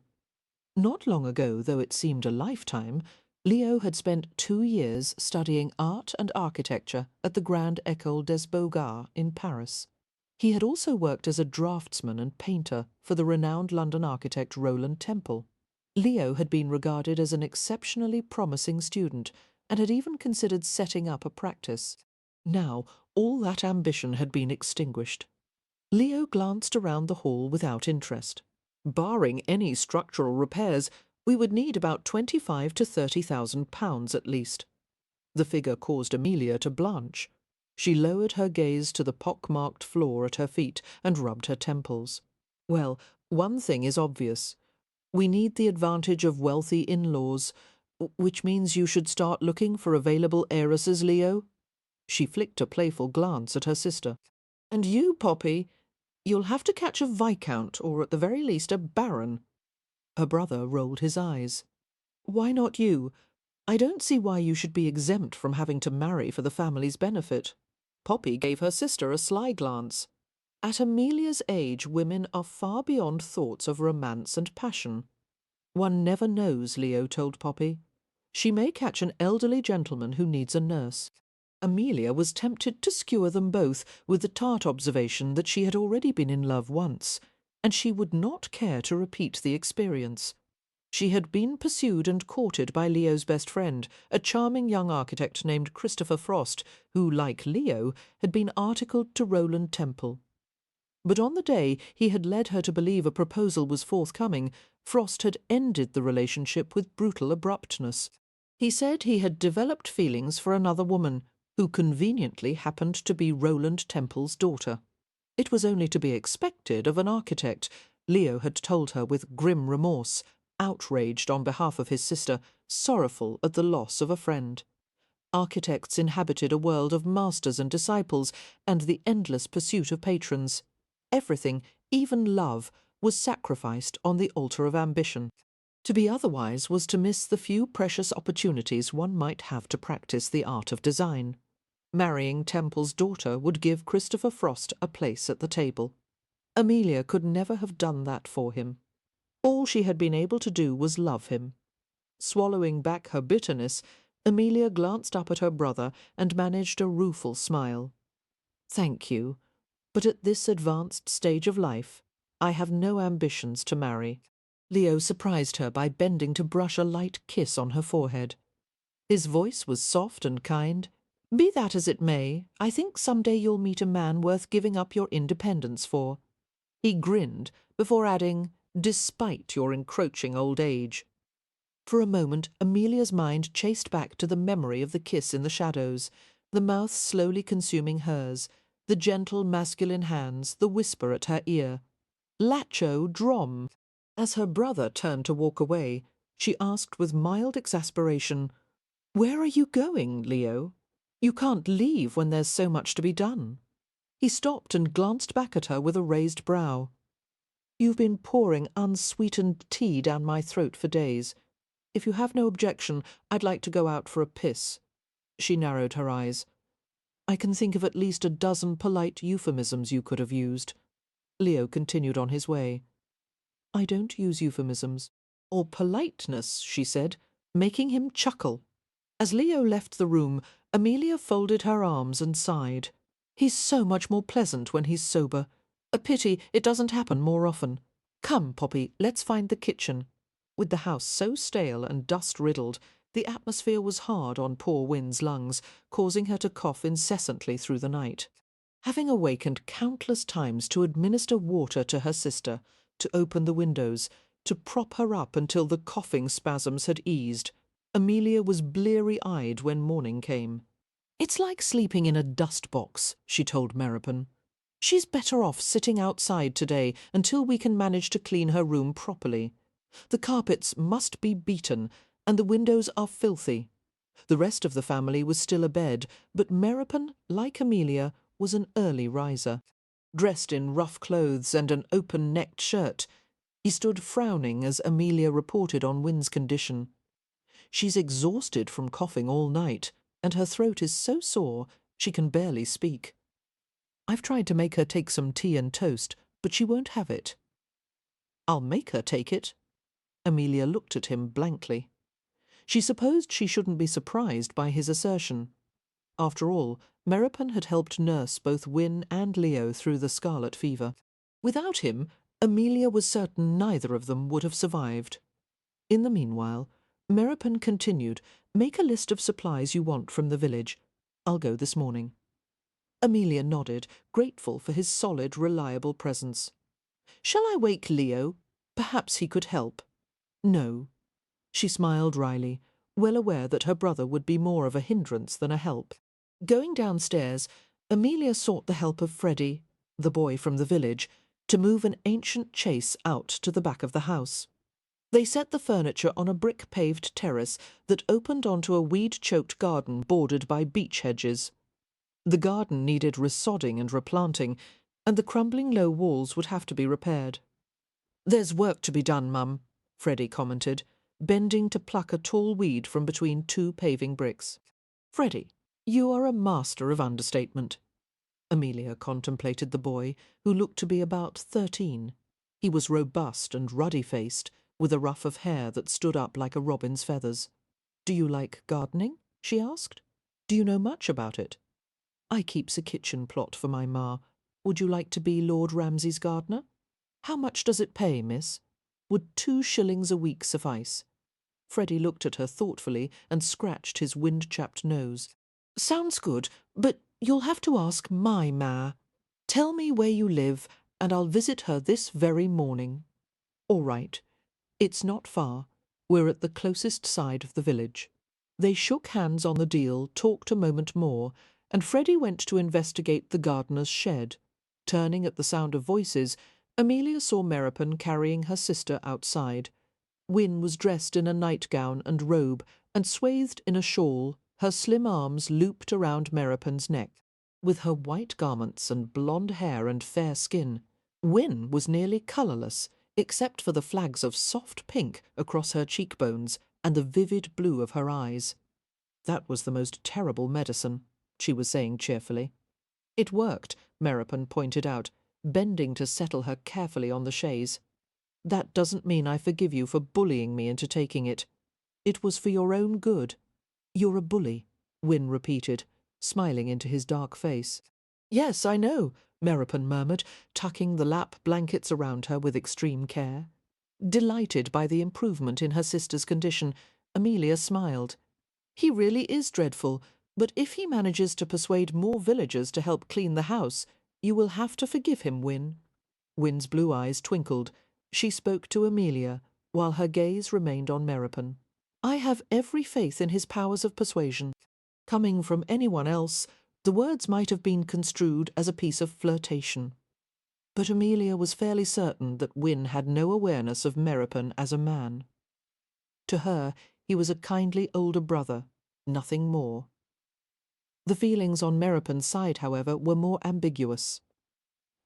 Speaker 1: Not long ago, though it seemed a lifetime, Leo had spent 2 years studying art and architecture at the Grande École des Beaux-Arts in Paris. He had also worked as a draftsman and painter for the renowned London architect Rowland Temple. Leo had been regarded as an exceptionally promising student and had even considered setting up a practice. Now, all that ambition had been extinguished. Leo glanced around the hall without interest. Barring any structural repairs, we would need about £25,000 to £30,000 at least. The figure caused Amelia to blanch. She lowered her gaze to the pock-marked floor at her feet and rubbed her temples. Well, one thing is obvious. We need the advantage of wealthy in-laws, which means you should start looking for available heiresses, Leo. She flicked a playful glance at her sister. And you, Poppy, you'll have to catch a viscount, or at the very least a baron. Her brother rolled his eyes. Why not you? I don't see why you should be exempt from having to marry for the family's benefit. Poppy gave her sister a sly glance. At Amelia's age, women are far beyond thoughts of romance and passion. One never knows, Leo told Poppy. She may catch an elderly gentleman who needs a nurse. Amelia was tempted to skewer them both with the tart observation that she had already been in love once, and she would not care to repeat the experience. She had been pursued and courted by Leo's best friend, a charming young architect named Christopher Frost, who, like Leo, had been articled to Rowland Temple. But on the day he had led her to believe a proposal was forthcoming, Frost had ended the relationship with brutal abruptness. He said he had developed feelings for another woman, who conveniently happened to be Rowland Temple's daughter. It was only to be expected of an architect, Leo had told her with grim remorse, outraged on behalf of his sister, sorrowful at the loss of a friend. Architects inhabited a world of masters and disciples, and the endless pursuit of patrons. Everything, even love, was sacrificed on the altar of ambition. To be otherwise was to miss the few precious opportunities one might have to practice the art of design. Marrying Temple's daughter would give Christopher Frost a place at the table. Amelia could never have done that for him. All she had been able to do was love him. Swallowing back her bitterness, Amelia glanced up at her brother and managed a rueful smile. "Thank you, but at this advanced stage of life, I have no ambitions to marry." Leo surprised her by bending to brush a light kiss on her forehead. His voice was soft and kind. "Be that as it may, I think some day you'll meet a man worth giving up your independence for." He grinned before adding, "despite your encroaching old age." For a moment Amelia's mind chased back to the memory of the kiss in the shadows, the mouth slowly consuming hers, the gentle masculine hands, the whisper at her ear. "Lacho drom." As her brother turned to walk away, she asked with mild exasperation, "Where are you going, Leo? You can't leave when there's so much to be done." He stopped and glanced back at her with a raised brow. "You've been pouring unsweetened tea down my throat for days. If you have no objection, I'd like to go out for a piss." She narrowed her eyes. "I can think of at least a dozen polite euphemisms you could have used." Leo continued on his way. "I don't use euphemisms or politeness," she said, making him chuckle. As Leo left the room, Amelia folded her arms and sighed. "He's so much more pleasant when he's sober. A pity it doesn't happen more often. Come, Poppy, let's find the kitchen." With the house so stale and dust-riddled, the atmosphere was hard on poor Win's lungs, causing her to cough incessantly through the night. Having awakened countless times to administer water to her sister, to open the windows, to prop her up until the coughing spasms had eased, Amelia was bleary-eyed when morning came. "It's like sleeping in a dust-box," she told Meropen. "She's better off sitting outside today until we can manage to clean her room properly. The carpets must be beaten, and the windows are filthy." The rest of the family was still abed, but Meropen, like Amelia, was an early riser. Dressed in rough clothes and an open-necked shirt, he stood frowning as Amelia reported on Win's condition. "She's exhausted from coughing all night, and her throat is so sore she can barely speak. I've tried to make her take some tea and toast, but she won't have it." "I'll make her take it." Amelia looked at him blankly. She supposed she shouldn't be surprised by his assertion. After all, Meropen had helped nurse both Win and Leo through the scarlet fever. Without him, Amelia was certain neither of them would have survived. In the meanwhile, Meropen continued, "Make a list of supplies you want from the village. I'll go this morning." Amelia nodded, grateful for his solid, reliable presence. "Shall I wake Leo? Perhaps he could help." "No." She smiled wryly, well aware that her brother would be more of a hindrance than a help. Going downstairs, Amelia sought the help of Freddie, the boy from the village, to move an ancient chaise out to the back of the house. They set the furniture on a brick-paved terrace that opened onto a weed-choked garden bordered by beech hedges. The garden needed resodding and replanting, and the crumbling low walls would have to be repaired. "There's work to be done, Mum," Freddie commented, bending to pluck a tall weed from between two paving bricks. "Freddie, you are a master of understatement." Amelia contemplated the boy, who looked to be about 13. He was robust and ruddy-faced, with a ruff of hair that stood up like a robin's feathers. "Do you like gardening?" she asked. "Do you know much about it?" "I keeps a kitchen plot for my ma. Would you like to be Lord Ramsay's gardener? How much does it pay, miss? Would 2 shillings a week suffice?" Freddie looked at her thoughtfully and scratched his wind-chapped nose. "Sounds good, but you'll have to ask my ma. Tell me where you live, and I'll visit her this very morning." "All right. It's not far. We're at the closest side of the village." They shook hands on the deal, talked a moment more, and Freddie went to investigate the gardener's shed. Turning at the sound of voices, Amelia saw Meropen carrying her sister outside. Win was dressed in a nightgown and robe and swathed in a shawl, her slim arms looped around Meropen's neck. With her white garments and blonde hair and fair skin, Win was nearly colourless, except for the flags of soft pink across her cheekbones and the vivid blue of her eyes. "That was the most terrible medicine," she was saying cheerfully. "It worked," Meropen pointed out, bending to settle her carefully on the chaise. "That doesn't mean I forgive you for bullying me into taking it. It was for your own good." "You're a bully," Wynne repeated, smiling into his dark face. "Yes, I know," Meropen murmured, tucking the lap blankets around her with extreme care. Delighted by the improvement in her sister's condition, Amelia smiled. "He really is dreadful, but if he manages to persuade more villagers to help clean the house, you will have to forgive him, Wynne." Wynne's blue eyes twinkled. She spoke to Amelia, while her gaze remained on Meropen. "I have every faith in his powers of persuasion. Coming from anyone else, the words might have been construed as a piece of flirtation." But Amelia was fairly certain that Wynne had no awareness of Meropen as a man. To her, he was a kindly older brother, nothing more. The feelings on Meropen's side, however, were more ambiguous.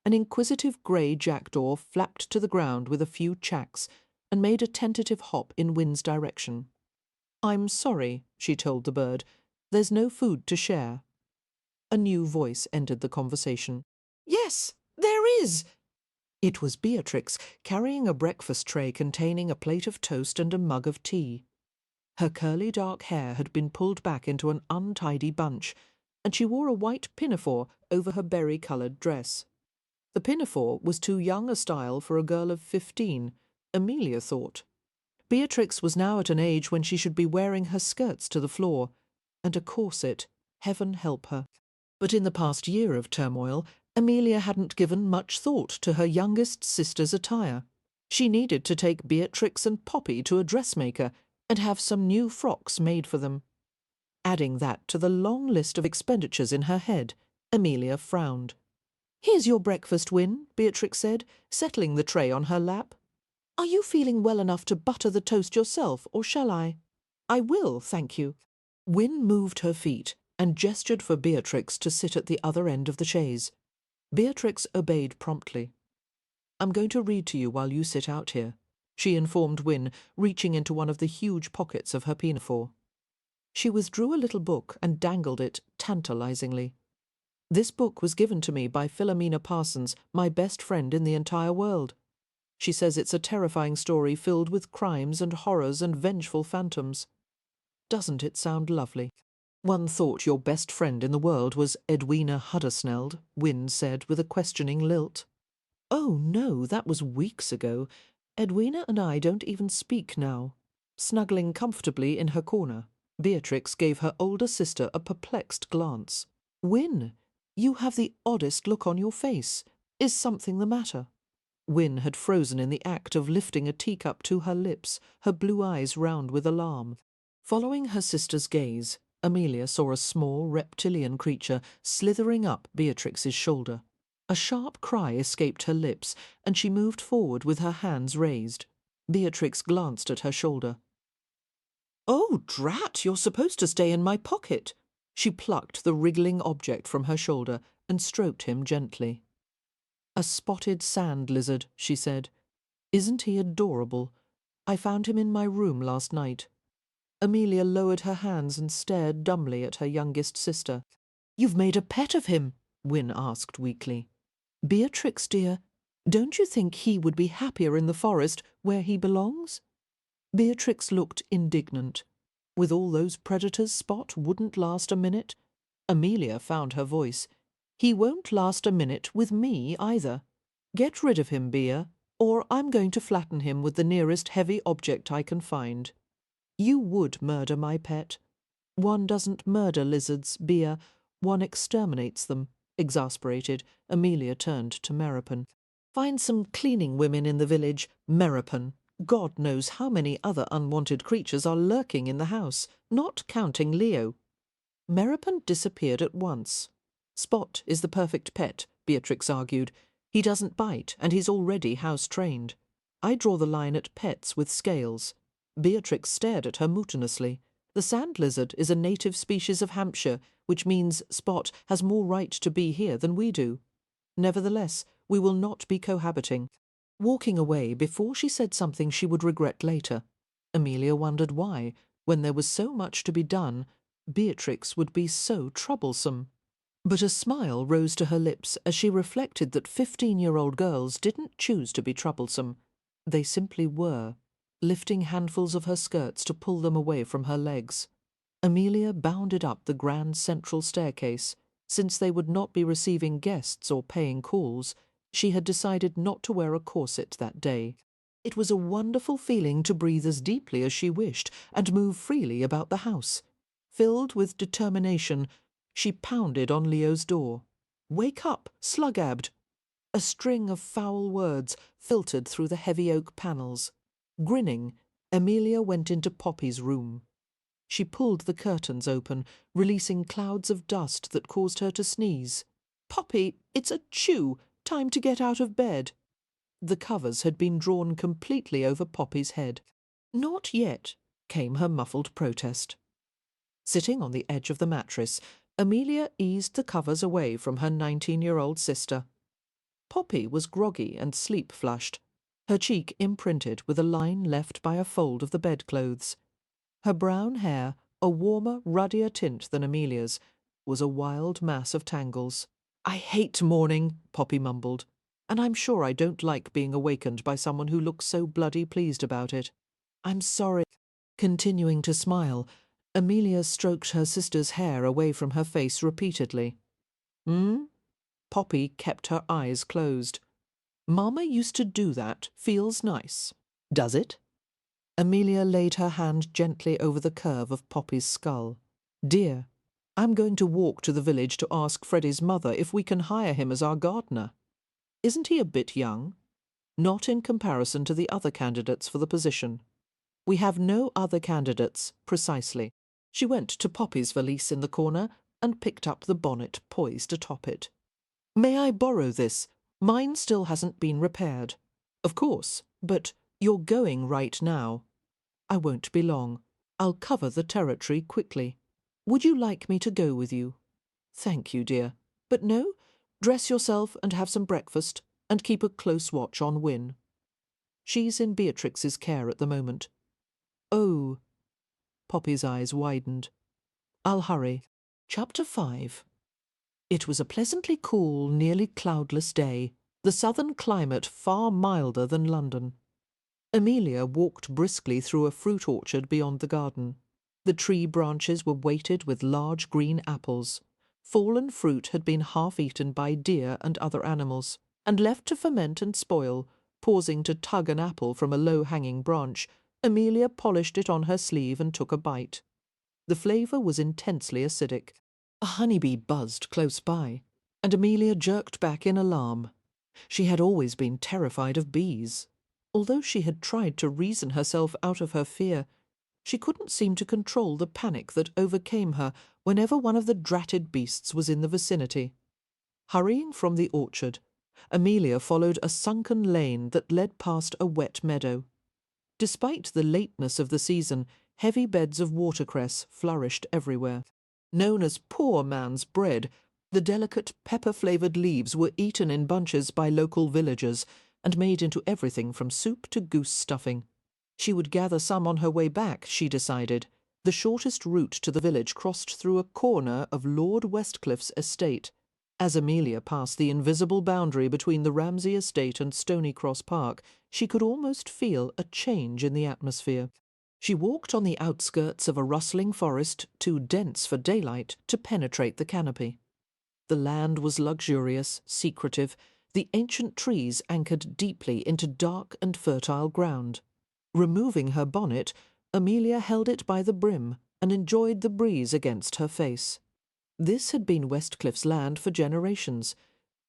Speaker 1: An inquisitive grey jackdaw flapped to the ground with a few chacks and made a tentative hop in Wynne's direction. "I'm sorry," she told the bird. "There's no food to share." A new voice entered the conversation. "Yes, there is!" It was Beatrix, carrying a breakfast tray containing a plate of toast and a mug of tea. Her curly dark hair had been pulled back into an untidy bunch, and she wore a white pinafore over her berry-coloured dress. The pinafore was too young a style for a girl of 15, Amelia thought. Beatrix was now at an age when she should be wearing her skirts to the floor, and a corset, heaven help her. But in the past year of turmoil, Amelia hadn't given much thought to her youngest sister's attire. She needed to take Beatrix and Poppy to a dressmaker and have some new frocks made for them. Adding that to the long list of expenditures in her head, Amelia frowned. "Here's your breakfast, Wynne," Beatrix said, settling the tray on her lap. "Are you feeling well enough to butter the toast yourself, or shall I?" "I will, thank you." Wynne moved her feet and gestured for Beatrix to sit at the other end of the chaise. Beatrix obeyed promptly. "I'm going to read to you while you sit out here," she informed Wynne, reaching into one of the huge pockets of her pinafore. She withdrew a little book and dangled it tantalizingly. "This book was given to me by Philomena Parsons, my best friend in the entire world. She says it's a terrifying story filled with crimes and horrors and vengeful phantoms. Doesn't it sound lovely?" "One thought your best friend in the world was Edwina Huddersneld," Wynne said with a questioning lilt. "Oh, no, that was weeks ago. Edwina and I don't even speak now." Snuggling comfortably in her corner, Beatrix gave her older sister a perplexed glance. "Wynne, you have the oddest look on your face. Is something the matter?" Wynne had frozen in the act of lifting a teacup to her lips, her blue eyes round with alarm. Following her sister's gaze, Amelia saw a small reptilian creature slithering up Beatrix's shoulder. A sharp cry escaped her lips, and she moved forward with her hands raised. Beatrix glanced at her shoulder. "Oh, drat, you're supposed to stay in my pocket." She plucked the wriggling object from her shoulder and stroked him gently. "A spotted sand lizard," she said. "Isn't he adorable? I found him in my room last night." Amelia lowered her hands and stared dumbly at her youngest sister. "You've made a pet of him?" Wynne asked weakly. "Beatrix, dear, don't you think he would be happier in the forest where he belongs?" Beatrix looked indignant. With all those predators, Spot wouldn't last a minute. Amelia found her voice. "He won't last a minute with me either. Get rid of him, Bea, or I'm going to flatten him with the nearest heavy object I can find." "You would murder my pet." "One doesn't murder lizards, Bea. One exterminates them." Exasperated, Amelia turned to Meropen. "Find some cleaning women in the village, Meropen. God knows how many other unwanted creatures are lurking in the house, not counting Leo." Meropen disappeared at once. "Spot is the perfect pet," Beatrix argued. "He doesn't bite, and he's already house-trained. I draw the line at pets with scales." Beatrix stared at her mutinously. "The sand lizard is a native species of Hampshire, which means Spot has more right to be here than we do. Nevertheless, we will not be cohabiting." Walking away before she said something she would regret later, Amelia wondered why, when there was so much to be done, Beatrix would be so troublesome. But a smile rose to her lips as she reflected that 15-year-old girls didn't choose to be troublesome. They simply were, lifting handfuls of her skirts to pull them away from her legs. Amelia bounded up the grand central staircase. Since they would not be receiving guests or paying calls, she had decided not to wear a corset that day. It was a wonderful feeling to breathe as deeply as she wished and move freely about the house. Filled with determination, she pounded on Leo's door. "Wake up, slug-abbed!" A string of foul words filtered through the heavy oak panels. Grinning, Amelia went into Poppy's room. She pulled the curtains open, releasing clouds of dust that caused her to sneeze. "Poppy, it's a chew! Time to get out of bed!" The covers had been drawn completely over Poppy's head. "Not yet," came her muffled protest. Sitting on the edge of the mattress, Amelia eased the covers away from her 19-year-old sister. Poppy was groggy and sleep-flushed, her cheek imprinted with a line left by a fold of the bedclothes. Her brown hair, a warmer, ruddier tint than Amelia's, was a wild mass of tangles. "I hate morning," Poppy mumbled, "and I'm sure I don't like being awakened by someone who looks so bloody pleased about it. I'm sorry." Continuing to smile, Amelia stroked her sister's hair away from her face repeatedly. "Hmm?" Poppy kept her eyes closed. "Mama used to do that. Feels nice. Does it?" Amelia laid her hand gently over the curve of Poppy's skull. "Dear, I'm going to walk to the village to ask Freddie's mother if we can hire him as our gardener. Isn't he a bit young? Not in comparison to the other candidates for the position. We have no other candidates, precisely." She went to Poppy's valise in the corner and picked up the bonnet poised atop it. "May I borrow this? Mine still hasn't been repaired." "Of course, but you're going right now." "I won't be long. I'll cover the territory quickly. Would you like me to go with you?" "Thank you, dear. But no, dress yourself and have some breakfast, and keep a close watch on Win. She's in Beatrix's care at the moment." "Oh." Poppy's eyes widened. "I'll hurry." Chapter 5. It was a pleasantly cool, nearly cloudless day, the southern climate far milder than London. Amelia walked briskly through a fruit orchard beyond the garden. The tree branches were weighted with large green apples. Fallen fruit had been half-eaten by deer and other animals, and left to ferment and spoil. Pausing to tug an apple from a low-hanging branch, Amelia polished it on her sleeve and took a bite. The flavour was intensely acidic. A honeybee buzzed close by, and Amelia jerked back in alarm. She had always been terrified of bees. Although she had tried to reason herself out of her fear, she couldn't seem to control the panic that overcame her whenever one of the dratted beasts was in the vicinity. Hurrying from the orchard, Amelia followed a sunken lane that led past a wet meadow. Despite the lateness of the season, heavy beds of watercress flourished everywhere. Known as poor man's bread, the delicate pepper-flavoured leaves were eaten in bunches by local villagers and made into everything from soup to goose stuffing. She would gather some on her way back, she decided. The shortest route to the village crossed through a corner of Lord Westcliffe's estate. As Amelia passed the invisible boundary between the Ramsay estate and Stony Cross Park, she could almost feel a change in the atmosphere. She walked on the outskirts of a rustling forest, too dense for daylight to penetrate the canopy. The land was luxurious, secretive, the ancient trees anchored deeply into dark and fertile ground. Removing her bonnet, Amelia held it by the brim and enjoyed the breeze against her face. This had been Westcliffe's land for generations.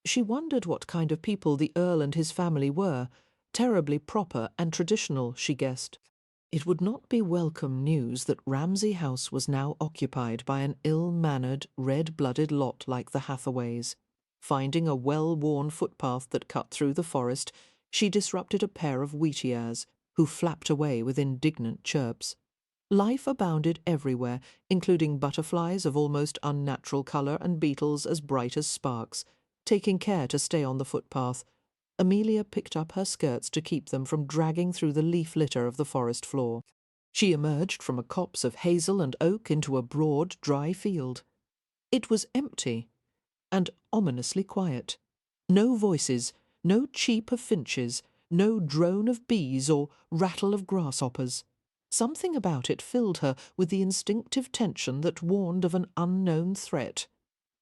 Speaker 1: She wondered what kind of people the Earl and his family were. Terribly proper and traditional, she guessed. It would not be welcome news that Ramsay House was now occupied by an ill-mannered, red-blooded lot like the Hathaways. Finding a well-worn footpath that cut through the forest, she disrupted a pair of wheatears, who flapped away with indignant chirps. Life abounded everywhere, including butterflies of almost unnatural colour and beetles as bright as sparks. Taking care to stay on the footpath, Amelia picked up her skirts to keep them from dragging through the leaf litter of the forest floor. She emerged from a copse of hazel and oak into a broad, dry field. It was empty and ominously quiet. No voices, no cheep of finches, no drone of bees or rattle of grasshoppers. Something about it filled her with the instinctive tension that warned of an unknown threat.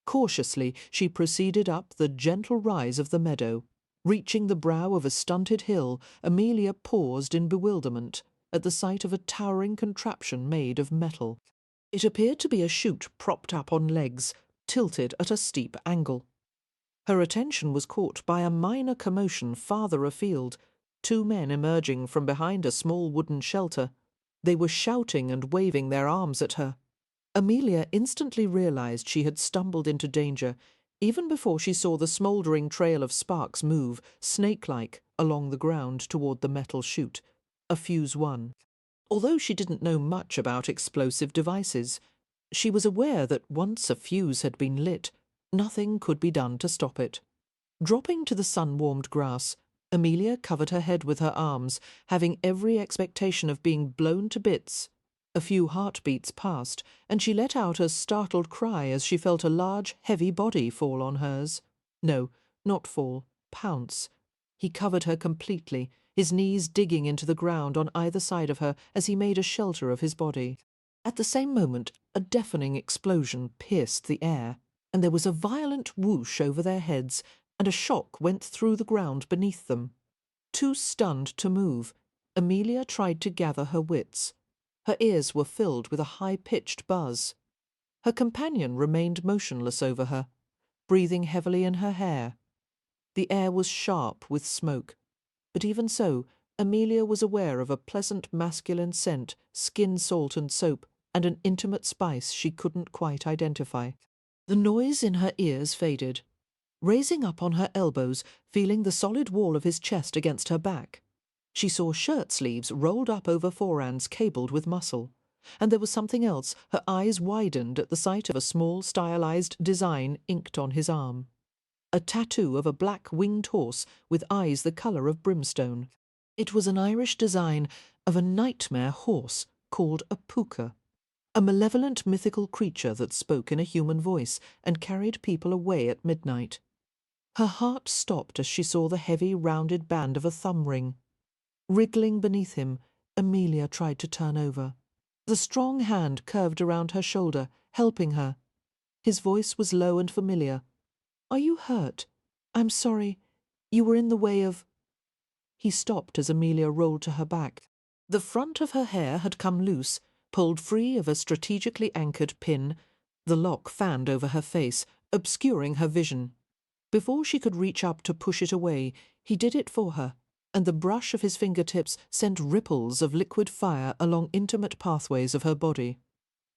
Speaker 1: Cautiously she proceeded up the gentle rise of the meadow. Reaching the brow of a stunted hill, Amelia paused in bewilderment at the sight of a towering contraption made of metal. It appeared to be a chute propped up on legs, tilted at a steep angle. Her attention was caught by a minor commotion farther afield, two men emerging from behind a small wooden shelter. They were shouting and waving their arms at her. Amelia instantly realized she had stumbled into danger, even before she saw the smouldering trail of sparks move, snake-like, along the ground toward the metal chute. A fuse one. Although she didn't know much about explosive devices, she was aware that once a fuse had been lit, nothing could be done to stop it. Dropping to the sun-warmed grass, Amelia covered her head with her arms, having every expectation of being blown to bits. A few heartbeats passed, and she let out a startled cry as she felt a large, heavy body fall on hers. No, not fall, pounce. He covered her completely, his knees digging into the ground on either side of her as he made a shelter of his body. At the same moment, a deafening explosion pierced the air, and there was a violent whoosh over their heads, and a shock went through the ground beneath them. Too stunned to move, Amelia tried to gather her wits. Her ears were filled with a high-pitched buzz. Her companion remained motionless over her, breathing heavily in her hair. The air was sharp with smoke, but even so, Amelia was aware of a pleasant masculine scent, skin salt and soap, and an intimate spice she couldn't quite identify. The noise in her ears faded. Raising up on her elbows, feeling the solid wall of his chest against her back, she saw shirt sleeves rolled up over forearms cabled with muscle. And there was something else. Her eyes widened at the sight of a small stylized design inked on his arm. A tattoo of a black winged horse with eyes the colour of brimstone. It was an Irish design of a nightmare horse called a puka, a malevolent mythical creature that spoke in a human voice and carried people away at midnight. Her heart stopped as she saw the heavy rounded band of a thumb ring. Wriggling beneath him, Amelia tried to turn over. The strong hand curved around her shoulder, helping her. His voice was low and familiar. "Are you hurt? I'm sorry. You were in the way of—" He stopped as Amelia rolled to her back. The front of her hair had come loose, pulled free of a strategically anchored pin. The lock fanned over her face, obscuring her vision. Before she could reach up to push it away, he did it for her, and the brush of his fingertips sent ripples of liquid fire along intimate pathways of her body.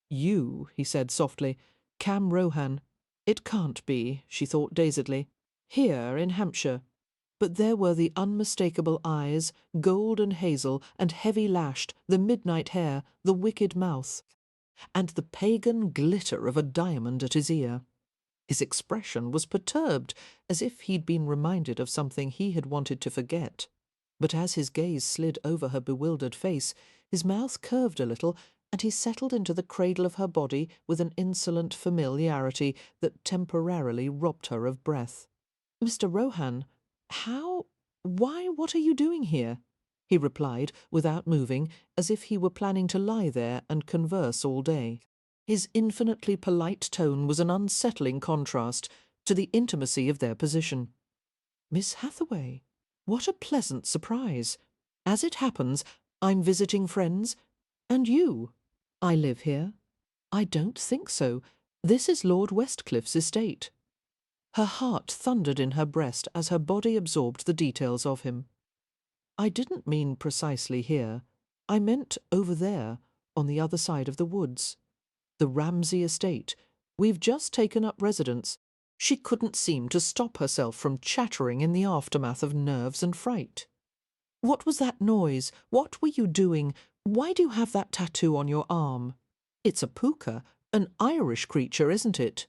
Speaker 1: "You," he said softly, "Cam Rohan. It can't be," she thought dazedly. "Here in Hampshire." But there were the unmistakable eyes, gold and hazel and heavy-lashed, the midnight hair, the wicked mouth, and the pagan glitter of a diamond at his ear. His expression was perturbed, as if he'd been reminded of something he had wanted to forget. But as his gaze slid over her bewildered face, his mouth curved a little, and he settled into the cradle of her body with an insolent familiarity that temporarily robbed her of breath. "Mr. Rohan, what are you doing here?" he replied, without moving, as if he were planning to lie there and converse all day. His infinitely polite tone was an unsettling contrast to the intimacy of their position. "Miss Hathaway, what a pleasant surprise. As it happens, I'm visiting friends. And you? I live here." "I don't think so. This is Lord Westcliffe's estate." Her heart thundered in her breast as her body absorbed the details of him. "I didn't mean precisely here. I meant over there, on the other side of the woods. The Ramsay estate. We've just taken up residence." She couldn't seem to stop herself from chattering in the aftermath of nerves and fright. "What was that noise? What were you doing? Why do you have that tattoo on your arm? It's a puka, an Irish creature, isn't it?"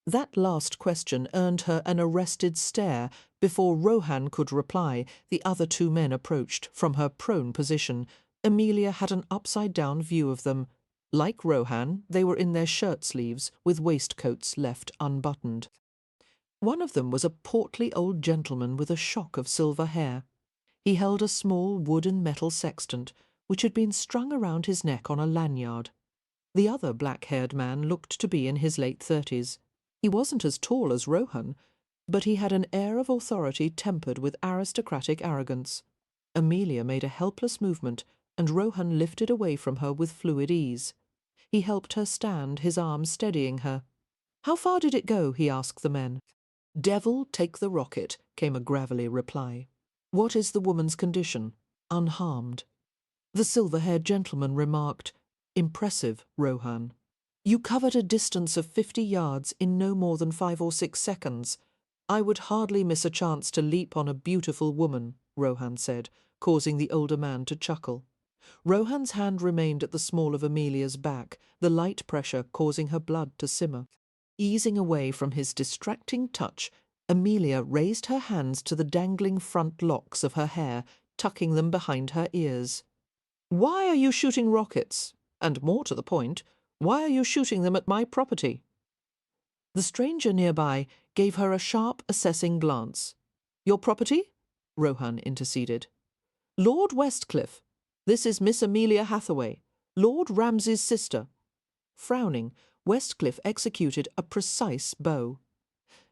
Speaker 1: That last question earned her an arrested stare. Before Rohan could reply, the other two men approached from her prone position. Amelia had an upside-down view of them. Like Rohan, they were in their shirt sleeves, with waistcoats left unbuttoned. One of them was a portly old gentleman with a shock of silver hair. He held a small wood and metal sextant, which had been strung around his neck on a lanyard. The other black-haired man looked to be in his late 30s. He wasn't as tall as Rohan, but he had an air of authority tempered with aristocratic arrogance. Amelia made a helpless movement, and Rohan lifted away from her with fluid ease. He helped her stand, his arm steadying her. "How far did it go?" he asked the men. "Devil take the rocket," came a gravelly reply. "What is the woman's condition?" "Unharmed." The silver-haired gentleman remarked, "Impressive, Rohan. You covered a distance of 50 yards in no more than 5 or 6 seconds. I would hardly miss a chance to leap on a beautiful woman," Rohan said, causing the older man to chuckle. Rohan's hand remained at the small of Amelia's back, the light pressure causing her blood to simmer. Easing away from his distracting touch, Amelia raised her hands to the dangling front locks of her hair, tucking them behind her ears. "Why are you shooting rockets? And more to the point, why are you shooting them at my property?" The stranger nearby gave her a sharp, assessing glance. "Your property?" Rohan interceded. "Lord Westcliff. This is Miss Amelia Hathaway, Lord Ramsay's sister." Frowning, Westcliff executed a precise bow.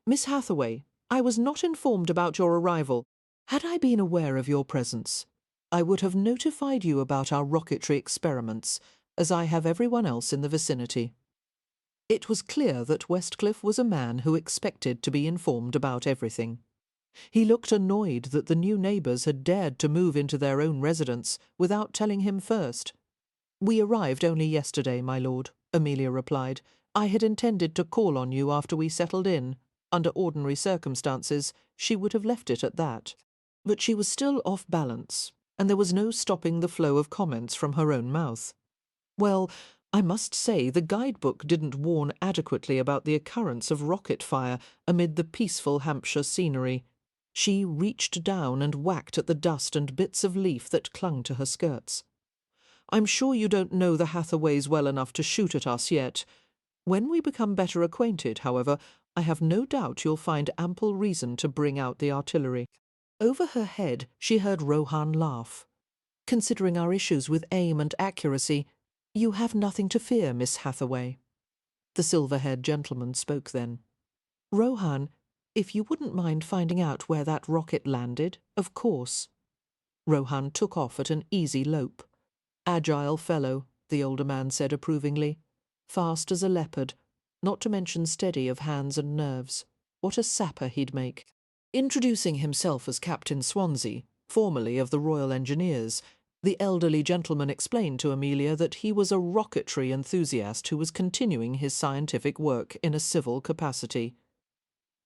Speaker 1: "Miss Hathaway, I was not informed about your arrival. Had I been aware of your presence, I would have notified you about our rocketry experiments, as I have everyone else in the vicinity." It was clear that Westcliff was a man who expected to be informed about everything. He looked annoyed that the new neighbours had dared to move into their own residence without telling him first. "We arrived only yesterday, my lord," Amelia replied. "I had intended to call on you after we settled in. Under ordinary circumstances, she would have left it at that. But she was still off balance, and there was no stopping the flow of comments from her own mouth. Well, I must say the guidebook didn't warn adequately about the occurrence of rocket fire amid the peaceful Hampshire scenery." She reached down and whacked at the dust and bits of leaf that clung to her skirts. "I'm sure you don't know the Hathaways well enough to shoot at us yet. When we become better acquainted, however, I have no doubt you'll find ample reason to bring out the artillery." Over her head she heard Rohan laugh. "Considering our issues with aim and accuracy, you have nothing to fear, Miss Hathaway." The silver-haired gentleman spoke then. "Rohan, if you wouldn't mind finding out where that rocket landed, of course." Rohan took off at an easy lope. "Agile fellow," the older man said approvingly. "Fast as a leopard, not to mention steady of hands and nerves. What a sapper he'd make." Introducing himself as Captain Swansea, formerly of the Royal Engineers, the elderly gentleman explained to Amelia that he was a rocketry enthusiast who was continuing his scientific work in a civil capacity.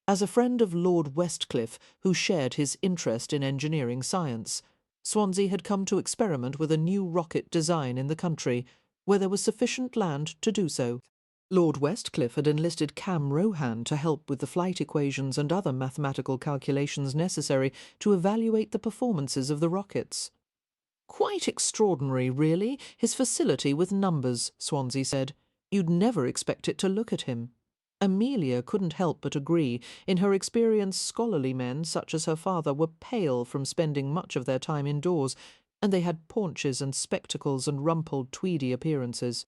Speaker 1: As a friend of Lord Westcliff, who shared his interest in engineering science, Swansea had come to experiment with a new rocket design in the country, where there was sufficient land to do so. Lord Westcliff had enlisted Cam Rohan to help with the flight equations and other mathematical calculations necessary to evaluate the performances of the rockets. "Quite extraordinary, really, his facility with numbers," Swansea said. "You'd never expect it to look at him." Amelia couldn't help but agree. In her experience, scholarly men, such as her father, were pale from spending much of their time indoors, and they had paunches and spectacles and rumpled tweedy appearances.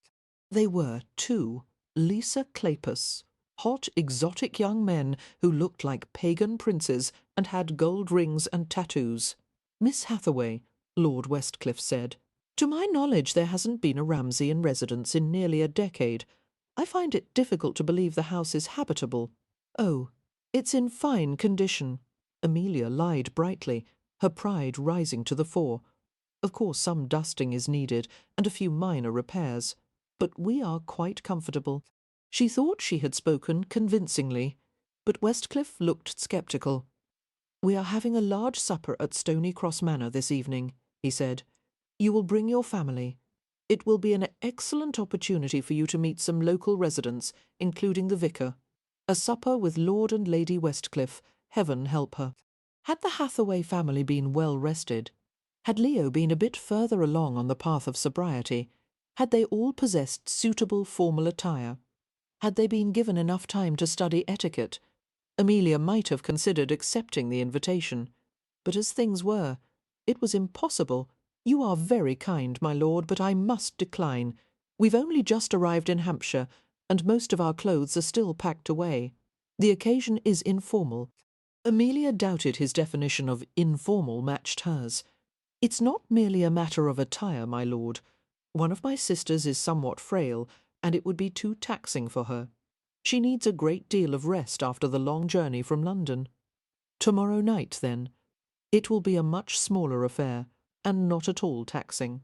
Speaker 1: They were, too, Lisa Kleypas, hot, exotic young men who looked like pagan princes and had gold rings and tattoos. "Miss Hathaway," Lord Westcliff said, "to my knowledge there hasn't been a Ramsay in residence in nearly a decade. I find it difficult to believe the house is habitable." "Oh, it's in fine condition." Amelia lied brightly, her pride rising to the fore. "Of course some dusting is needed, and a few minor repairs, but we are quite comfortable." She thought she had spoken convincingly, but Westcliff looked sceptical. "We are having a large supper at Stony Cross Manor this evening," he said. "You will bring your family. It will be an excellent opportunity for you to meet some local residents, including the vicar. A supper with Lord and Lady Westcliff, heaven help her." Had the Hathaway family been well rested? Had Leo been a bit further along on the path of sobriety? Had they all possessed suitable formal attire? Had they been given enough time to study etiquette? Amelia might have considered accepting the invitation, but as things were, it was impossible. "You are very kind, my lord, but I must decline. We've only just arrived in Hampshire, and most of our clothes are still packed away. The occasion is informal." Amelia doubted his definition of informal matched hers. "It's not merely a matter of attire, my lord. One of my sisters is somewhat frail, and it would be too taxing for her. She needs a great deal of rest after the long journey from London. Tomorrow night, then. It will be a much smaller affair, and not at all taxing."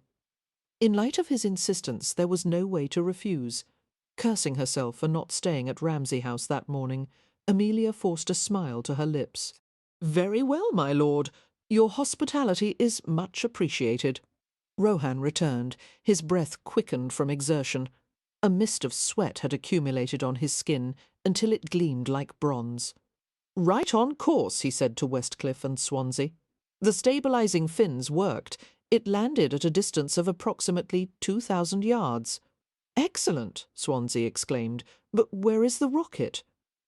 Speaker 1: In light of his insistence, there was no way to refuse. Cursing herself for not staying at Ramsay House that morning, Amelia forced a smile to her lips. "Very well, my lord. Your hospitality is much appreciated." Rohan returned, his breath quickened from exertion. A mist of sweat had accumulated on his skin until it gleamed like bronze. "Right on course," he said to Westcliff and Swansea. "The stabilizing fins worked. It landed at a distance of approximately 2,000 yards. "Excellent!" Swansea exclaimed. "But where is the rocket?"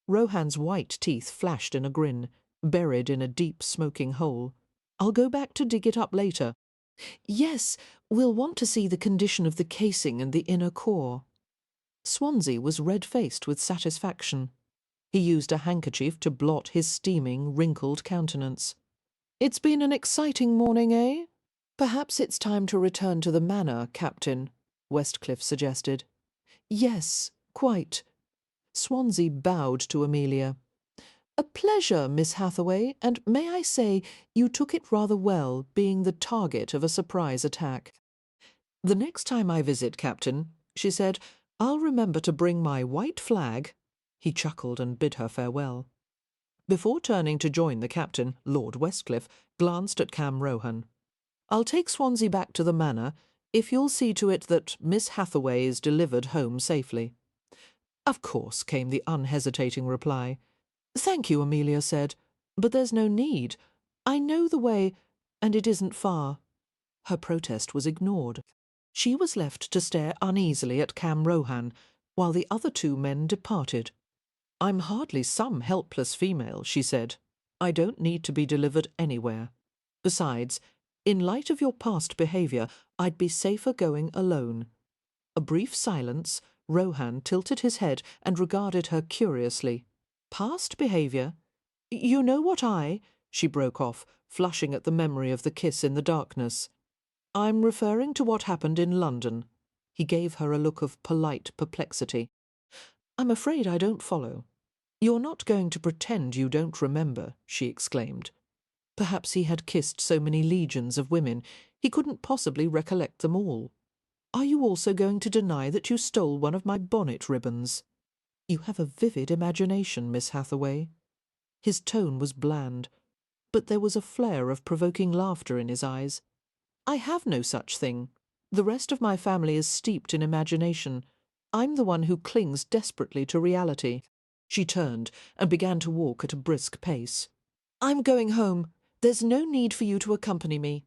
Speaker 1: Rohan's white teeth flashed in a grin, buried in a deep smoking hole. "I'll go back to dig it up later." "Yes, we'll want to see the condition of the casing and the inner core." Swansea was red-faced with satisfaction. He used a handkerchief to blot his steaming, wrinkled countenance. "It's been an exciting morning, eh?" "Perhaps it's time to return to the manor, Captain," Westcliff suggested. "Yes, quite." Swansea bowed to Amelia. "A pleasure, Miss Hathaway, and may I say you took it rather well, being the target of a surprise attack." "The next time I visit, Captain," she said, "I'll remember to bring my white flag." He chuckled and bid her farewell. Before turning to join the captain, Lord Westcliff glanced at Cam Rohan. "I'll take Swansea back to the manor, if you'll see to it that Miss Hathaway is delivered home safely." "Of course," came the unhesitating reply. "Thank you," Amelia said, "but there's no need. I know the way, and it isn't far." Her protest was ignored. She was left to stare uneasily at Cam Rohan, while the other two men departed. "I'm hardly some helpless female," she said. "I don't need to be delivered anywhere. Besides, in light of your past behaviour, I'd be safer going alone." A brief silence. Rohan tilted his head and regarded her curiously. "Past behaviour? You know what She broke off, flushing at the memory of the kiss in the darkness. "I'm referring to what happened in London." He gave her a look of polite perplexity. "I'm afraid I don't follow." "You're not going to pretend you don't remember," she exclaimed. Perhaps he had kissed so many legions of women, he couldn't possibly recollect them all. "Are you also going to deny that you stole one of my bonnet ribbons?" "You have a vivid imagination, Miss Hathaway." His tone was bland, but there was a flare of provoking laughter in his eyes. "I have no such thing. The rest of my family is steeped in imagination. I'm the one who clings desperately to reality." She turned and began to walk at a brisk pace. "I'm going home. There's no need for you to accompany me."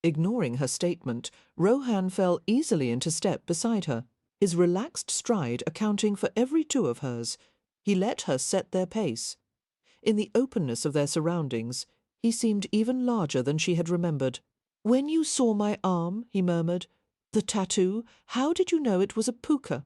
Speaker 1: Ignoring her statement, Rohan fell easily into step beside her, his relaxed stride accounting for every two of hers. He let her set their pace. In the openness of their surroundings, he seemed even larger than she had remembered. "When you saw my arm," he murmured, "the tattoo, how did you know it was a puka?"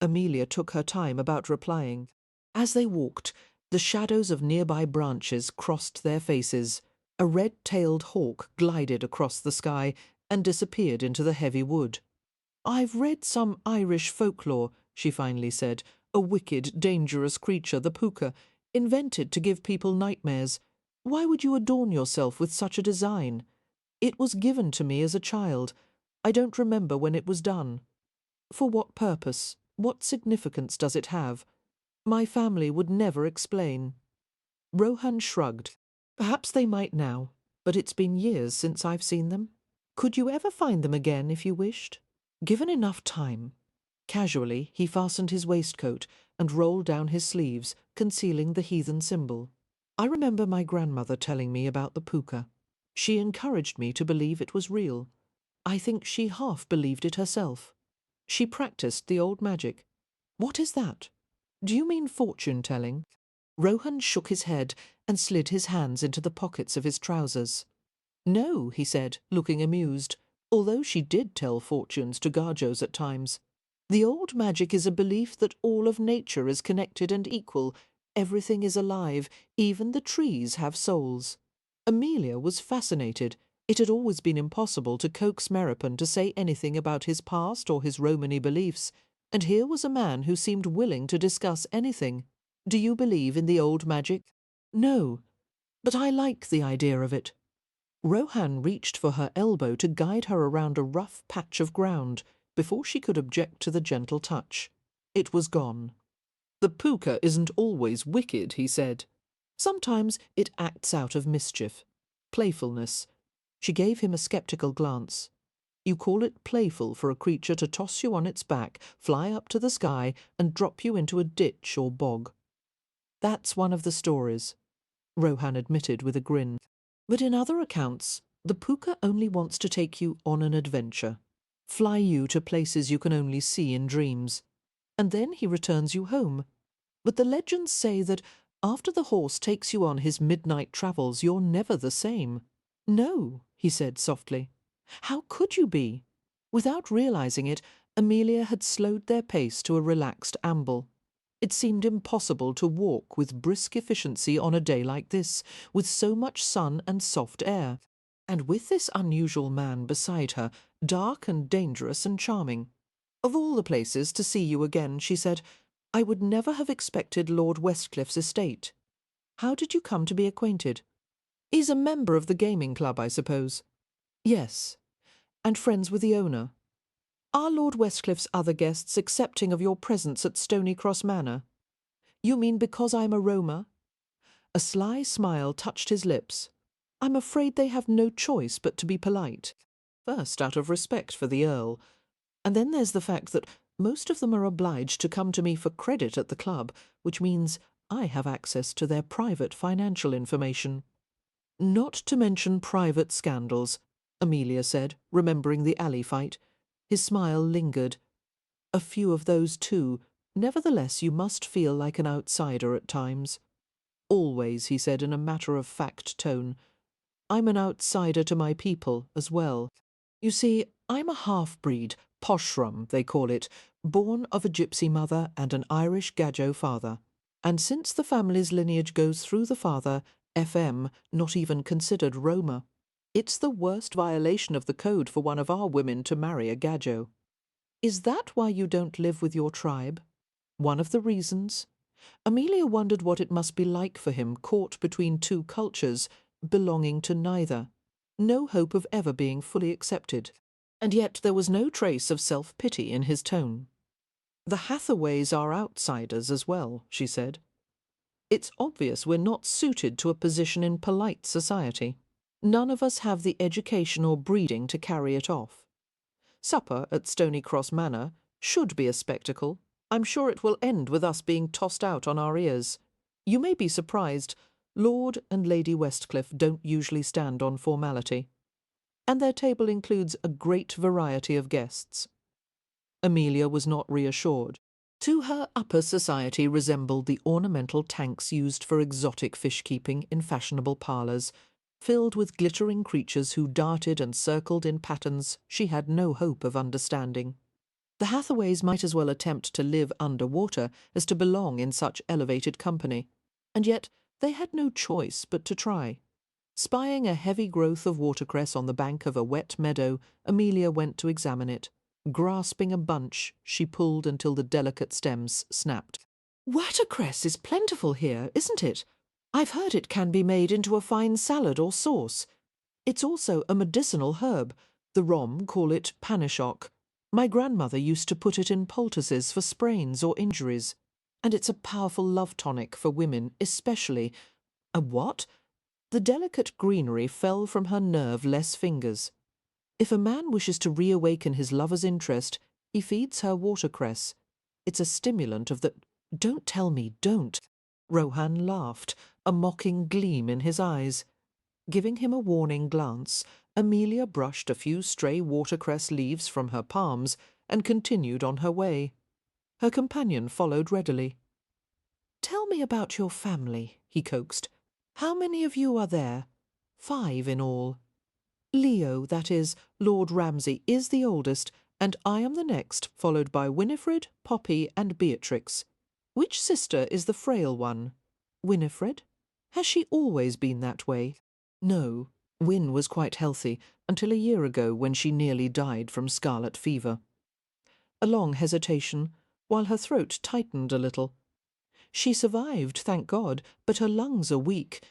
Speaker 1: Amelia took her time about replying. As they walked, the shadows of nearby branches crossed their faces. A red-tailed hawk glided across the sky and disappeared into the heavy wood. "I've read some Irish folklore," she finally said. "A wicked, dangerous creature, the puka, invented to give people nightmares. Why would you adorn yourself with such a design? It was given to me as a child. I don't remember when it was done. For what purpose? What significance does it have? My family would never explain." Rohan shrugged. "Perhaps they might now, but it's been years since I've seen them. Could you ever find them again if you wished? Given enough time." Casually, he fastened his waistcoat and rolled down his sleeves, concealing the heathen symbol. "I remember my grandmother telling me about the puka. She encouraged me to believe it was real. I think she half believed it herself. She practiced the old magic." "What is that? Do you mean fortune-telling?" Rohan shook his head and slid his hands into the pockets of his trousers. "No," he said, looking amused. although she did tell fortunes to Garjos at times. The old magic is a belief that all of nature is connected and equal. Everything is alive, even the trees have souls. Amelia was fascinated. It had always been impossible to coax Meropen to say anything about his past or his Romany beliefs, and here was a man who seemed willing to discuss anything. Do you believe in the old magic? No, but I like the idea of it. Rohan reached for her elbow to guide her around a rough patch of ground before she could object to the gentle touch. It was gone. The puka isn't always wicked, he said. Sometimes it acts out of mischief, playfulness. She gave him a sceptical glance. You call it playful for a creature to toss you on its back, fly up to the sky, and drop you into a ditch or bog. That's one of the stories, Rohan admitted with a grin. But in other accounts, the puka only wants to take you on an adventure, fly you to places you can only see in dreams, and then he returns you home. But the legends say that after the horse takes you on his midnight travels, you're never the same. No, he said softly. How could you be? Without realizing it, Amelia had slowed their pace to a relaxed amble. It seemed impossible to walk with brisk efficiency on a day like this, with so much sun and soft air, and with this unusual man beside her, dark and dangerous and charming. Of all the places to see you again, she said, I would never have expected Lord Westcliffe's estate. How did you come to be acquainted? He's a member of the gaming club, I suppose. Yes, and friends with the owner. Are Lord Westcliffe's other guests accepting of your presence at Stonycross Manor? You mean because I'm a Roma? A sly smile touched his lips. I'm afraid they have no choice but to be polite. First, out of respect for the Earl, and then there's the fact that most of them are obliged to come to me for credit at the club, which means I have access to their private financial information. Not to mention private scandals, Amelia said, remembering the alley fight. His smile lingered. A few of those too. Nevertheless, you must feel like an outsider at times. Always, he said in a matter-of-fact tone. I'm an outsider to my people as well. You see, I'm a half-breed, poshrum, they call it, born of a gypsy mother and an Irish Gajo father. And since the family's lineage goes through the father, FM, not even considered Roma. It's the worst violation of the code for one of our women to marry a Gajo. Is that why you don't live with your tribe? One of the reasons? Amelia wondered what it must be like for him, caught between two cultures, belonging to neither. No hope of ever being fully accepted. And yet there was no trace of self-pity in his tone. The Hathaways are outsiders as well, she said. It's obvious we're not suited to a position in polite society. None of us have the education or breeding to carry it off. Supper at Stonycross Manor should be a spectacle. I'm sure it will end with us being tossed out on our ears. You may be surprised. Lord and Lady Westcliff don't usually stand on formality. And their table includes a great variety of guests. Amelia was not reassured. To her, upper society resembled the ornamental tanks used for exotic fish-keeping in fashionable parlours, filled with glittering creatures who darted and circled in patterns she had no hope of understanding. The Hathaways might as well attempt to live underwater as to belong in such elevated company, and yet they had no choice but to try. Spying a heavy growth of watercress on the bank of a wet meadow, Amelia went to examine it. Grasping a bunch, she pulled until the delicate stems snapped. Watercress is plentiful here, isn't it? I've heard it can be made into a fine salad or sauce. It's also a medicinal herb. The Rom call it panishock. My grandmother used to put it in poultices for sprains or injuries. And it's a powerful love tonic for women, especially. A what? The delicate greenery fell from her nerve-less fingers. If a man wishes to reawaken his lover's interest, he feeds her watercress. It's a stimulant of the— Don't tell me, don't. Rohan laughed, a mocking gleam in his eyes. Giving him a warning glance, Amelia brushed a few stray watercress leaves from her palms and continued on her way. Her companion followed readily. Tell me about your family, he coaxed. How many of you are there? 5 in all. Leo, that is, Lord Ramsay, is the oldest, and I am the next, followed by Winifred, Poppy, and Beatrix. Which sister is the frail one? Winifred? Has she always been that way? No, Win was quite healthy, until a year ago when she nearly died from scarlet fever. A long hesitation, while her throat tightened a little. She survived, thank God, but her lungs are weak.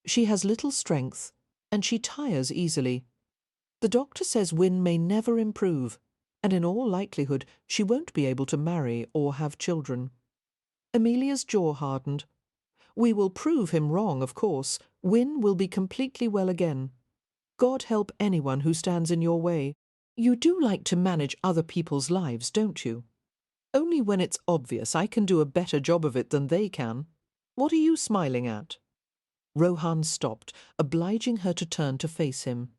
Speaker 1: She has little strength, and she tires easily. The doctor says Win may never improve, and in all likelihood she won't be able to marry or have children. Amelia's jaw hardened. We will prove him wrong, of course. Win will be completely well again. God help anyone who stands in your way. You do like to manage other people's lives, don't you? Only when it's obvious I can do a better job of it than they can. What are you smiling at? Rohan stopped, obliging her to turn to face him.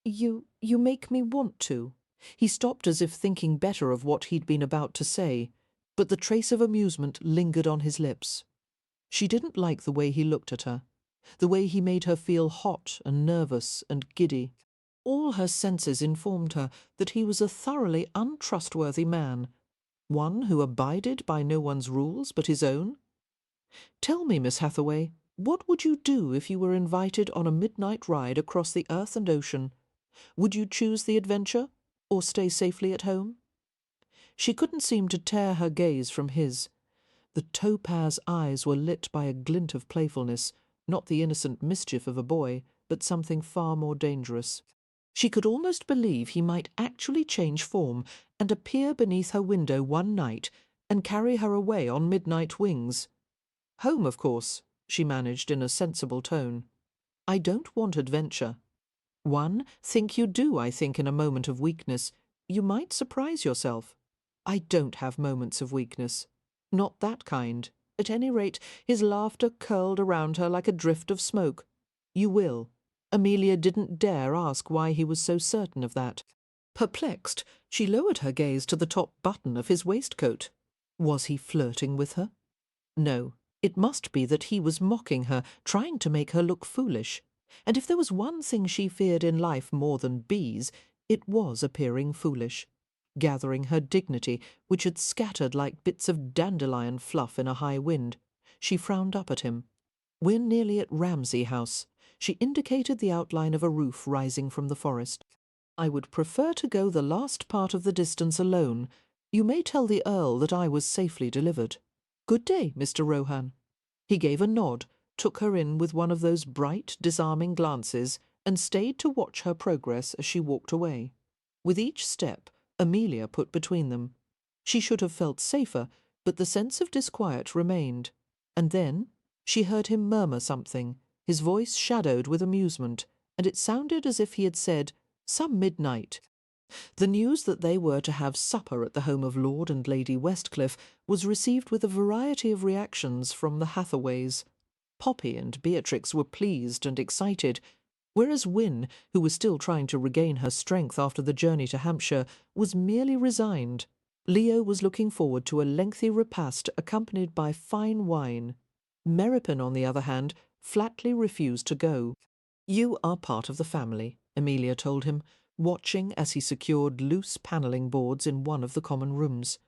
Speaker 1: You make me want to. He stopped as if thinking better of what he'd been about to say, but the trace of amusement lingered on his lips. She didn't like the way he looked at her, the way he made her feel hot and nervous and giddy. All her senses informed her that he was a thoroughly untrustworthy man, one who abided by no one's rules but his own. Tell me, Miss Hathaway, what would you do if you were invited on a midnight ride across the earth and ocean? Would you choose the adventure, or stay safely at home? She couldn't seem to tear her gaze from his. The topaz eyes were lit by a glint of playfulness, not the innocent mischief of a boy, but something far more dangerous. She could almost believe he might actually change form and appear beneath her window one night and carry her away on midnight wings. Home, of course, she managed in a sensible tone. I don't want adventure. Think you do, I think, in a moment of weakness. You might surprise yourself. I don't have moments of weakness. Not that kind. At any rate, his laughter curled around her like a drift of smoke. You will. Amelia didn't dare ask why he was so certain of that. Perplexed, she lowered her gaze to the top button of his waistcoat. Was he flirting with her? No, it must be that he was mocking her, trying to make her look foolish. And if there was one thing she feared in life more than bees, it was appearing foolish. Gathering her dignity, which had scattered like bits of dandelion fluff in a high wind, she frowned up at him. We're nearly at Ramsay House. She indicated the outline of a roof rising from the forest. I would prefer to go the last part of the distance alone. You may tell the Earl that I was safely delivered. Good day, Mr. Rohan. He gave a nod, took her in with one of those bright, disarming glances, and stayed to watch her progress as she walked away. With each step, Amelia put between them. She should have felt safer, but the sense of disquiet remained. And then she heard him murmur something, his voice shadowed with amusement, and it sounded as if he had said, "Some midnight." The news that they were to have supper at the home of Lord and Lady Westcliff was received with a variety of reactions from the Hathaways. Poppy and Beatrix were pleased and excited, whereas Win, who was still trying to regain her strength after the journey to Hampshire, was merely resigned. Leo was looking forward to a lengthy repast accompanied by fine wine. Merripon, on the other hand, flatly refused to go. You are part of the family, Amelia told him, watching as he secured loose panelling boards in one of the common rooms.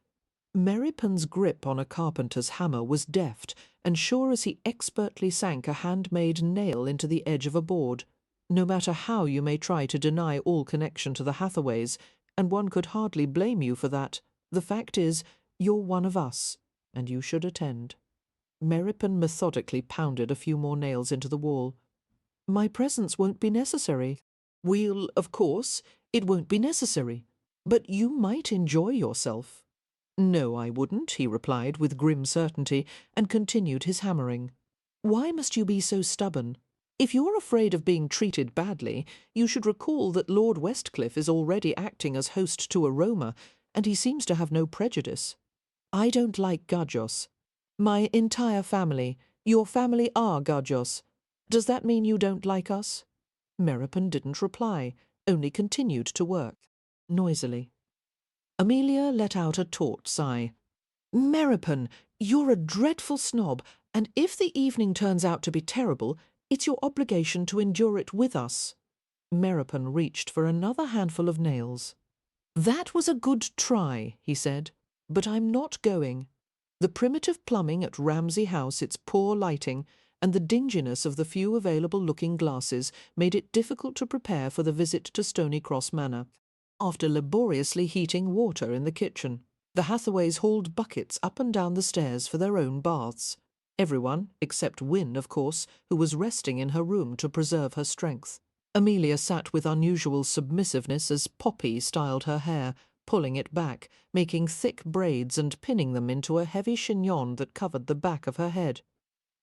Speaker 1: Merripon's grip on a carpenter's hammer was deft and sure as he expertly sank a handmade nail into the edge of a board. No matter how you may try to deny all connection to the Hathaways, and one could hardly blame you for that, the fact is, you're one of us, and you should attend. Merripon methodically pounded a few more nails into the wall. My presence won't be necessary. Of course, it won't be necessary. But you might enjoy yourself. No, I wouldn't, he replied with grim certainty, and continued his hammering. Why must you be so stubborn? If you're afraid of being treated badly, you should recall that Lord Westcliff is already acting as host to Aroma, and he seems to have no prejudice. I don't like Gajos. My entire family, your family are Gajos. Does that mean you don't like us? Merripon didn't reply, only continued to work, noisily. Amelia let out a taut sigh. Merripon, you're a dreadful snob, and if the evening turns out to be terrible, it's your obligation to endure it with us. Meropen reached for another handful of nails. "That was a good try," he said, "but I'm not going. The primitive plumbing at Ramsay House, its poor lighting, and the dinginess of the few available looking-glasses made it difficult to prepare for the visit to Stonycross Manor. After laboriously heating water in the kitchen, the Hathaways hauled buckets up and down the stairs for their own baths. Everyone, except Wynne, of course, who was resting in her room to preserve her strength. Amelia sat with unusual submissiveness as Poppy styled her hair, pulling it back, making thick braids and pinning them into a heavy chignon that covered the back of her head.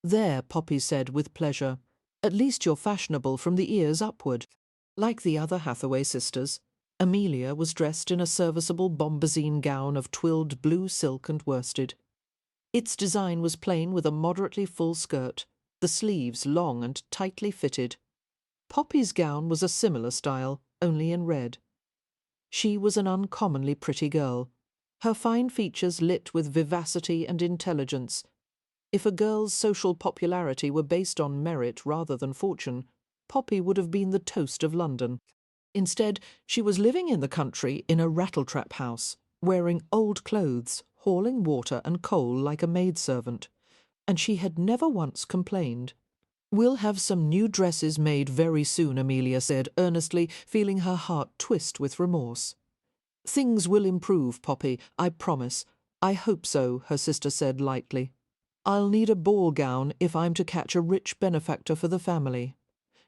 Speaker 1: "There," Poppy said with pleasure. "At least you're fashionable from the ears upward." Like the other Hathaway sisters, Amelia was dressed in a serviceable bombazine gown of twilled blue silk and worsted. Its design was plain with a moderately full skirt, the sleeves long and tightly fitted. Poppy's gown was a similar style, only in red. She was an uncommonly pretty girl, her fine features lit with vivacity and intelligence. If a girl's social popularity were based on merit rather than fortune, Poppy would have been the toast of London. Instead, she was living in the country in a rattletrap house, wearing old clothes, hauling water and coal like a maidservant, and she had never once complained. "We'll have some new dresses made very soon," Amelia said earnestly, feeling her heart twist with remorse. "Things will improve, Poppy, I promise. I hope so," her sister said lightly. "I'll need a ball gown if I'm to catch a rich benefactor for the family.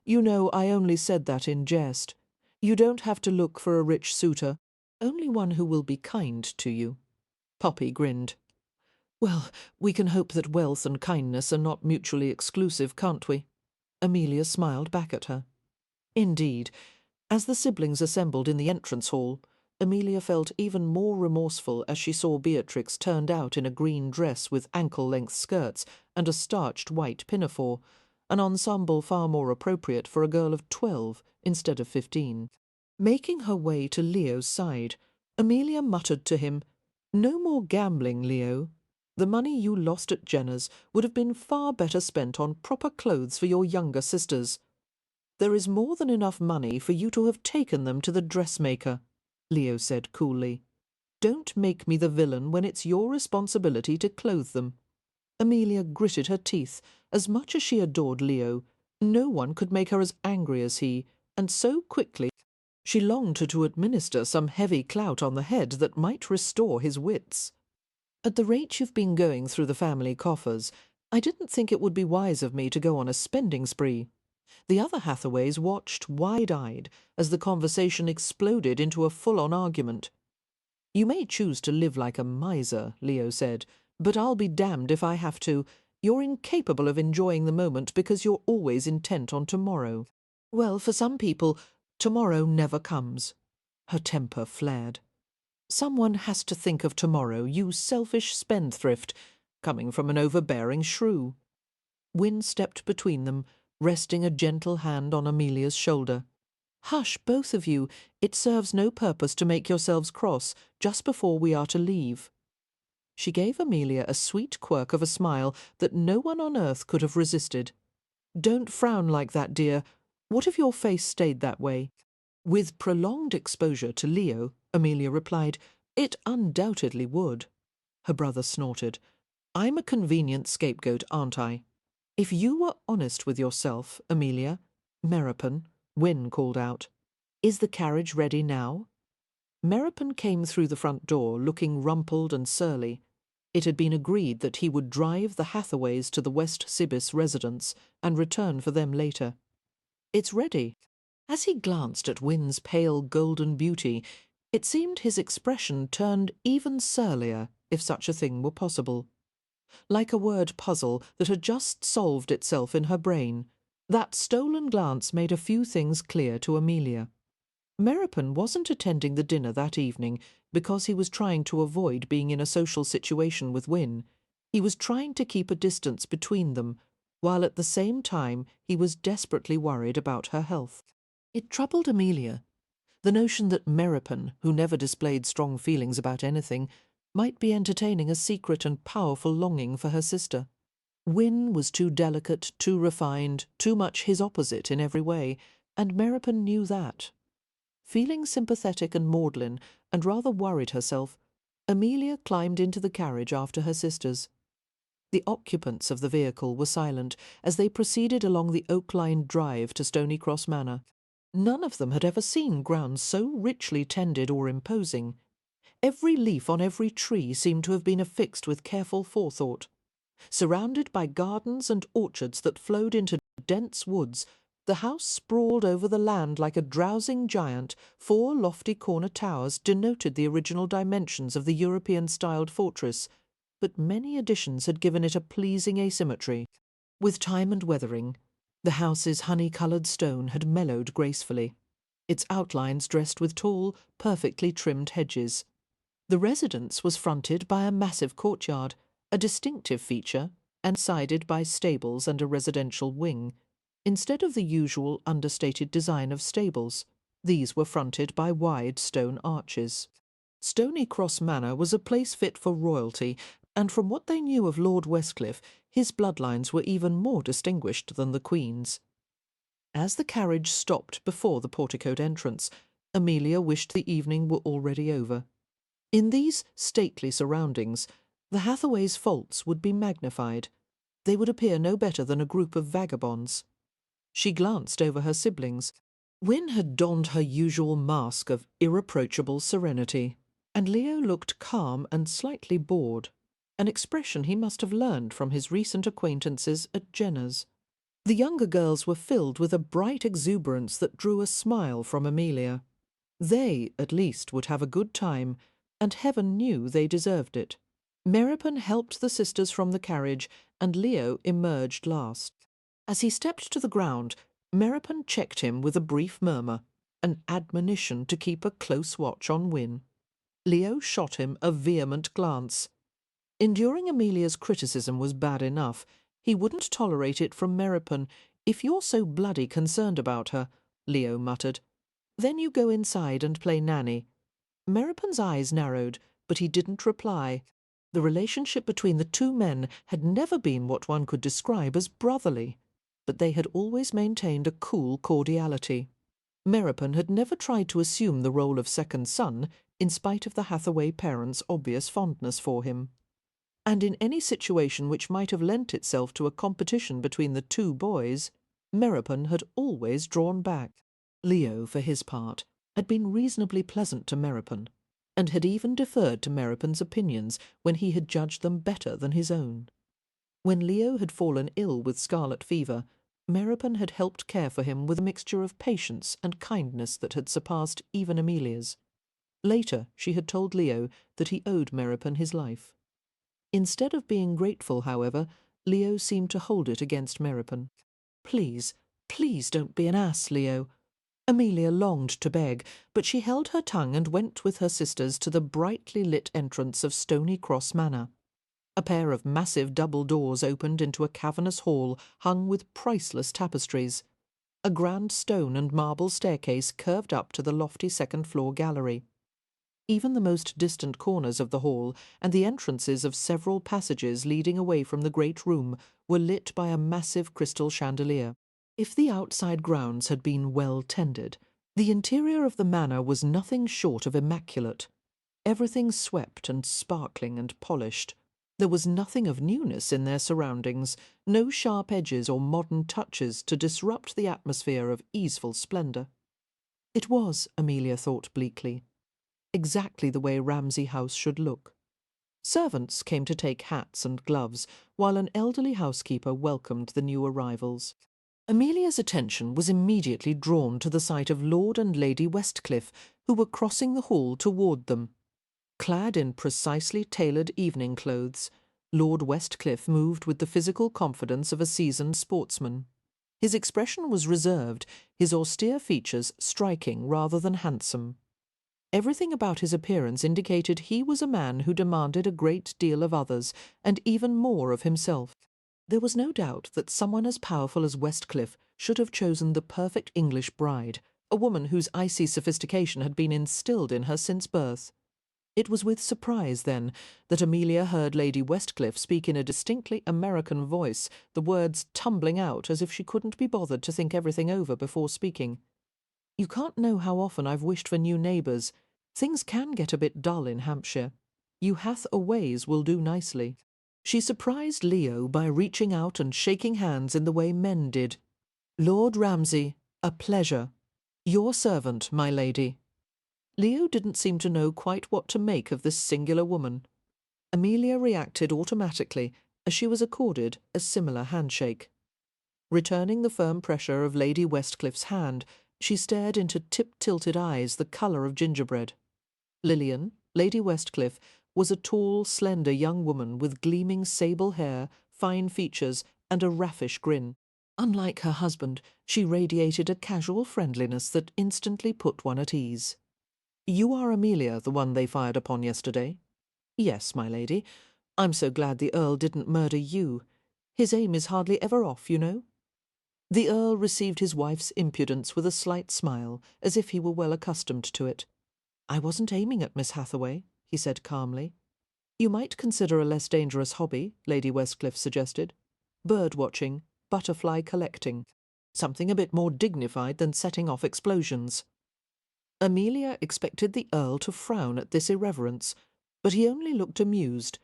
Speaker 1: You know, I only said that in jest. You don't have to look for a rich suitor, only one who will be kind to you." Poppy grinned. "Well, we can hope that wealth and kindness are not mutually exclusive, can't we?" Amelia smiled back at her. Indeed, as the siblings assembled in the entrance hall, Amelia felt even more remorseful as she saw Beatrix turned out in a green dress with ankle-length skirts and a starched white pinafore, an ensemble far more appropriate for a girl of 12 instead of 15. Making her way to Leo's side, Amelia muttered to him, "No more gambling, Leo. The money you lost at Jenner's would have been far better spent on proper clothes for your younger sisters. There is more than enough money for you to have taken them to the dressmaker," Leo said coolly. "Don't make me the villain when it's your responsibility to clothe them." Amelia gritted her teeth. As much as she adored Leo, no one could make her as angry as he, and so quickly. She longed to administer some heavy clout on the head that might restore his wits. "At the rate you've been going through the family coffers, I didn't think it would be wise of me to go on a spending spree." The other Hathaways watched wide-eyed as the conversation exploded into a full-on argument. "You may choose to live like a miser," Leo said, "but I'll be damned if I have to. You're incapable of enjoying the moment because you're always intent on tomorrow." "Well, for some people, tomorrow never comes." Her temper flared. "Someone has to think of tomorrow, you selfish spendthrift," coming from an overbearing shrew. Wynne stepped between them, resting a gentle hand on Amelia's shoulder. "Hush, both of you. It serves no purpose to make yourselves cross just before we are to leave." She gave Amelia a sweet quirk of a smile that no one on earth could have resisted. "Don't frown like that, dear. What if your face stayed that way?" With prolonged exposure to Leo, Amelia replied, "It undoubtedly would." Her brother snorted. "I'm a convenient scapegoat, aren't I? If you were honest with yourself, Amelia—" "Meropen," Wynne called out. "Is the carriage ready now?" Meropen came through the front door, looking rumpled and surly. It had been agreed that he would drive the Hathaways to the West Cibis residence and return for them later. "It's ready." As he glanced at Wynne's pale golden beauty, it seemed his expression turned even surlier, if such a thing were possible. Like a word puzzle that had just solved itself in her brain, that stolen glance made a few things clear to Amelia. Meropen wasn't attending the dinner that evening because he was trying to avoid being in a social situation with Wynne. He was trying to keep a distance between them, while at the same time he was desperately worried about her health. It troubled Amelia. The notion that Meropen, who never displayed strong feelings about anything, might be entertaining a secret and powerful longing for her sister. Wynne was too delicate, too refined, too much his opposite in every way, and Meropen knew that. Feeling sympathetic and maudlin, and rather worried herself, Amelia climbed into the carriage after her sisters. The occupants of the vehicle were silent as they proceeded along the oak-lined drive to Stonycross Manor. None of them had ever seen grounds so richly tended or imposing. Every leaf on every tree seemed to have been affixed with careful forethought. Surrounded by gardens and orchards that flowed into dense woods, the house sprawled over the land like a drowsing giant. 4 lofty corner towers denoted the original dimensions of the European-styled fortress, but many additions had given it a pleasing asymmetry. With time and weathering, the house's honey-coloured stone had mellowed gracefully, its outlines dressed with tall, perfectly trimmed hedges. The residence was fronted by a massive courtyard, a distinctive feature, and sided by stables and a residential wing. Instead of the usual understated design of stables, these were fronted by wide stone arches. Stonycross Manor was a place fit for royalty, and from what they knew of Lord Westcliff, his bloodlines were even more distinguished than the Queen's. As the carriage stopped before the porticoed entrance, Amelia wished the evening were already over. In these stately surroundings, the Hathaways' faults would be magnified. They would appear no better than a group of vagabonds. She glanced over her siblings. Wynne had donned her usual mask of irreproachable serenity, and Leo looked calm and slightly bored, an expression he must have learned from his recent acquaintances at Jenner's. The younger girls were filled with a bright exuberance that drew a smile from Amelia. They, at least, would have a good time, and heaven knew they deserved it. Meropen helped the sisters from the carriage, and Leo emerged last. As he stepped to the ground, Meropen checked him with a brief murmur, an admonition to keep a close watch on Wynne. Leo shot him a vehement glance. Enduring Amelia's criticism was bad enough. He wouldn't tolerate it from Meropen. "If you're so bloody concerned about her," Leo muttered, "then you go inside and play nanny." Meropen's eyes narrowed, but he didn't reply. The relationship between the two men had never been what one could describe as brotherly, but they had always maintained a cool cordiality. Meropen had never tried to assume the role of second son, in spite of the Hathaway parents' obvious fondness for him. And in any situation which might have lent itself to a competition between the two boys, Meropen had always drawn back. Leo, for his part, had been reasonably pleasant to Meropen, and had even deferred to Meropen's opinions when he had judged them better than his own. When Leo had fallen ill with scarlet fever, Meropen had helped care for him with a mixture of patience and kindness that had surpassed even Amelia's. Later, she had told Leo that he owed Meropen his life. Instead of being grateful, however, Leo seemed to hold it against Meropen. "Please, please don't be an ass, Leo." Amelia longed to beg, but she held her tongue and went with her sisters to the brightly lit entrance of Stonycross Manor. A pair of massive double doors opened into a cavernous hall hung with priceless tapestries. A grand stone and marble staircase curved up to the lofty second-floor gallery. Even the most distant corners of the hall and the entrances of several passages leading away from the great room were lit by a massive crystal chandelier. If the outside grounds had been well tended, the interior of the manor was nothing short of immaculate. Everything swept and sparkling and polished. There was nothing of newness in their surroundings, no sharp edges or modern touches to disrupt the atmosphere of easeful splendour. It was, Amelia thought bleakly, exactly the way Ramsay House should look. Servants came to take hats and gloves, while an elderly housekeeper welcomed the new arrivals. Amelia's attention was immediately drawn to the sight of Lord and Lady Westcliff, who were crossing the hall toward them. Clad in precisely tailored evening clothes, Lord Westcliff moved with the physical confidence of a seasoned sportsman. His expression was reserved, his austere features striking rather than handsome. Everything about his appearance indicated he was a man who demanded a great deal of others, and even more of himself. There was no doubt that someone as powerful as Westcliff should have chosen the perfect English bride, a woman whose icy sophistication had been instilled in her since birth. It was with surprise, then, that Amelia heard Lady Westcliff speak in a distinctly American voice, the words tumbling out as if she couldn't be bothered to think everything over before speaking. "You can't know how often I've wished for new neighbours. Things can get a bit dull in Hampshire. You Hathaways will do nicely." She surprised Leo by reaching out and shaking hands in the way men did. "Lord Ramsay, a pleasure. Your servant, my lady." Leo didn't seem to know quite what to make of this singular woman. Amelia reacted automatically as she was accorded a similar handshake. Returning the firm pressure of Lady Westcliff's hand, she stared into tip-tilted eyes the colour of gingerbread. Lillian, Lady Westcliff, was a tall, slender young woman with gleaming sable hair, fine features, and a raffish grin. Unlike her husband, she radiated a casual friendliness that instantly put one at ease. "You are Amelia, the one they fired upon yesterday?" "Yes, my lady. I'm so glad the Earl didn't murder you. His aim is hardly ever off, you know." The Earl received his wife's impudence with a slight smile, as if he were well accustomed to it. "I wasn't aiming at Miss Hathaway," he said calmly. "You might consider a less dangerous hobby," Lady Westcliff suggested. "Bird-watching, butterfly collecting. Something a bit more dignified than setting off explosions." Amelia expected the Earl to frown at this irreverence, but he only looked amused,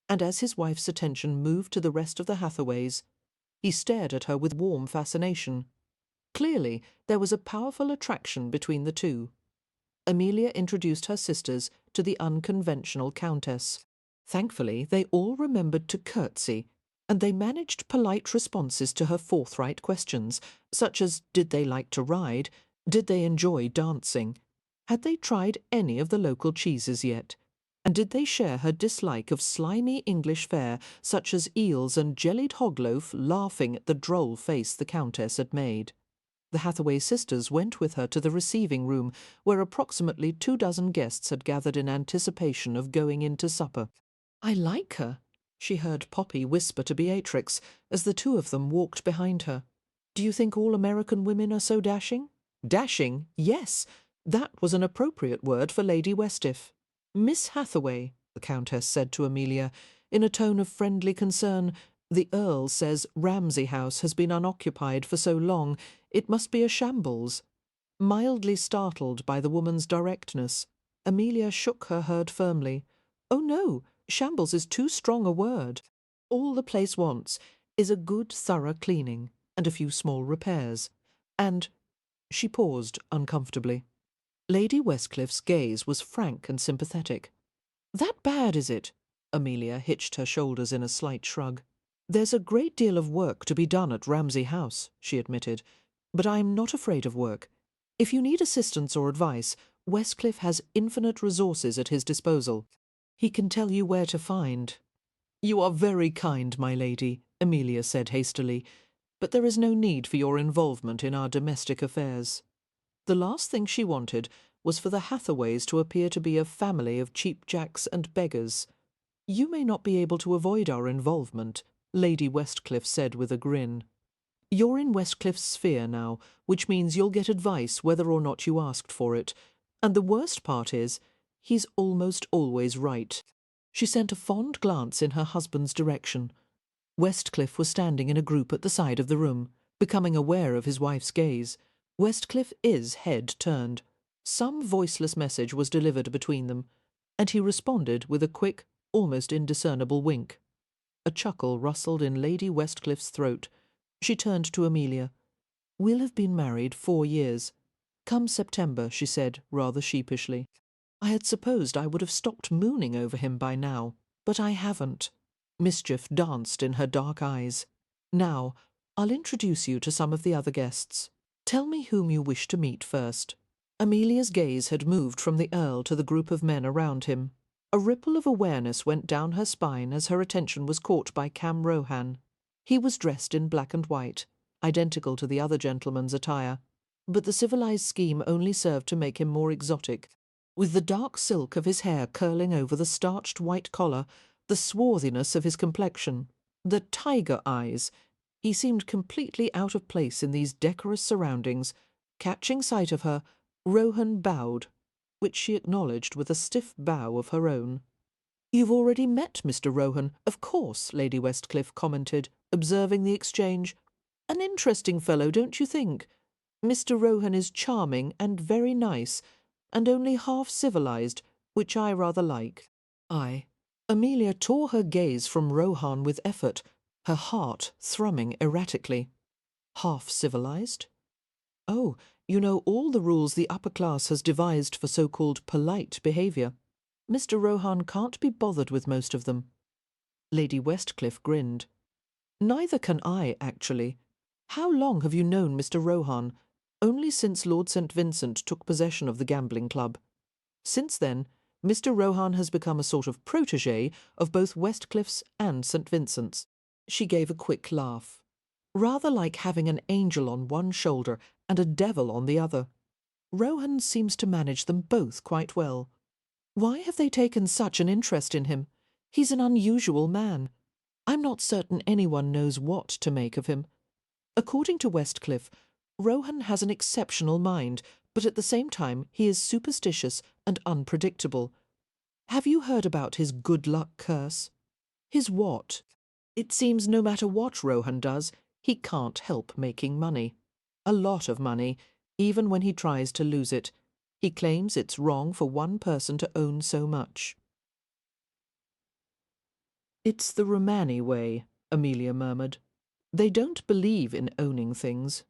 Speaker 1: and as his wife's attention moved to the rest of the Hathaways, he stared at her with warm fascination. Clearly, there was a powerful attraction between the two. Amelia introduced her sisters to the unconventional Countess. Thankfully, they all remembered to curtsy, and they managed polite responses to her forthright questions, such as did they like to ride, did they enjoy dancing, had they tried any of the local cheeses yet, and did they share her dislike of slimy English fare such as eels and jellied hogloaf, laughing at the droll face the Countess had made. The Hathaway sisters went with her to the receiving room, where approximately 24 guests had gathered in anticipation of going in to supper. "I like her," she heard Poppy whisper to Beatrix as the two of them walked behind her. "Do you think all American women are so dashing?" Dashing, yes, that was an appropriate word for Lady Westcliff. "Miss Hathaway," the Countess said to Amelia, in a tone of friendly concern, "the Earl says Ramsay House has been unoccupied for so long, it must be a shambles." Mildly startled by the woman's directness, Amelia shook her head firmly. "Oh no, shambles is too strong a word. All the place wants is a good thorough cleaning and a few small repairs. And—" She paused uncomfortably. Lady Westcliff's gaze was frank and sympathetic. "That bad, is it?" Amelia hitched her shoulders in a slight shrug. "There's a great deal of work to be done at Ramsay House," she admitted, "but I'm not afraid of work. If you need assistance or advice, Westcliff has infinite resources at his disposal. He can tell you where to find—" "You are very kind, my lady," Amelia said hastily, "but there is no need for your involvement in our domestic affairs." The last thing she wanted was for the Hathaways to appear to be a family of cheapjacks and beggars. "You may not be able to avoid our involvement," Lady Westcliff said with a grin. "You're in Westcliff's sphere now, which means you'll get advice whether or not you asked for it. And the worst part is, he's almost always right." She sent a fond glance in her husband's direction. Westcliff was standing in a group at the side of the room, becoming aware of his wife's gaze. Westcliff is head turned. Some voiceless message was delivered between them, and he responded with a quick, almost indiscernible wink. A chuckle rustled in Lady Westcliff's throat. She turned to Amelia. "We'll have been married 4 years. Come September," she said, rather sheepishly. "I had supposed I would have stopped mooning over him by now, but I haven't." Mischief danced in her dark eyes. "Now, I'll introduce you to some of the other guests. Tell me whom you wish to meet first." Amelia's gaze had moved from the Earl to the group of men around him. A ripple of awareness went down her spine as her attention was caught by Cam Rohan. He was dressed in black and white, identical to the other gentleman's attire, but the civilized scheme only served to make him more exotic. With the dark silk of his hair curling over the starched white collar, the swarthiness of his complexion, the tiger eyes, he seemed completely out of place in these decorous surroundings. Catching sight of her, Rohan bowed. which she acknowledged with a stiff bow of her own. "You've already met Mr. Rohan, of course," Lady Westcliff commented, observing the exchange. "An interesting fellow, don't you think? Mr. Rohan is charming and very nice, and only half civilized, which I rather like." "I." Amelia tore her gaze from Rohan with effort, her heart thrumming erratically. "Half civilized? Oh, you know all the rules the upper class has devised for so-called polite behaviour. Mr. Rohan can't be bothered with most of them." Lady Westcliff grinned. "Neither can I, actually. How long have you known Mr. Rohan?" "Only since Lord St. Vincent took possession of the gambling club. Since then, Mr. Rohan has become a sort of protégé of both Westcliff's and St. Vincent's." She gave a quick laugh. "Rather like having an angel on one shoulder and a devil on the other. Rohan seems to manage them both quite well. Why have they taken such an interest in him? He's an unusual man. I'm not certain anyone knows what to make of him. According to Westcliff, Rohan has an exceptional mind, but at the same time he is superstitious and unpredictable. Have you heard about his good luck curse?" "His what?" "It seems no matter what Rohan does, he can't help making money. A lot of money, even when he tries to lose it. He claims it's wrong for one person to own so much." "It's the Romani way," Amelia murmured. "They don't believe in owning things."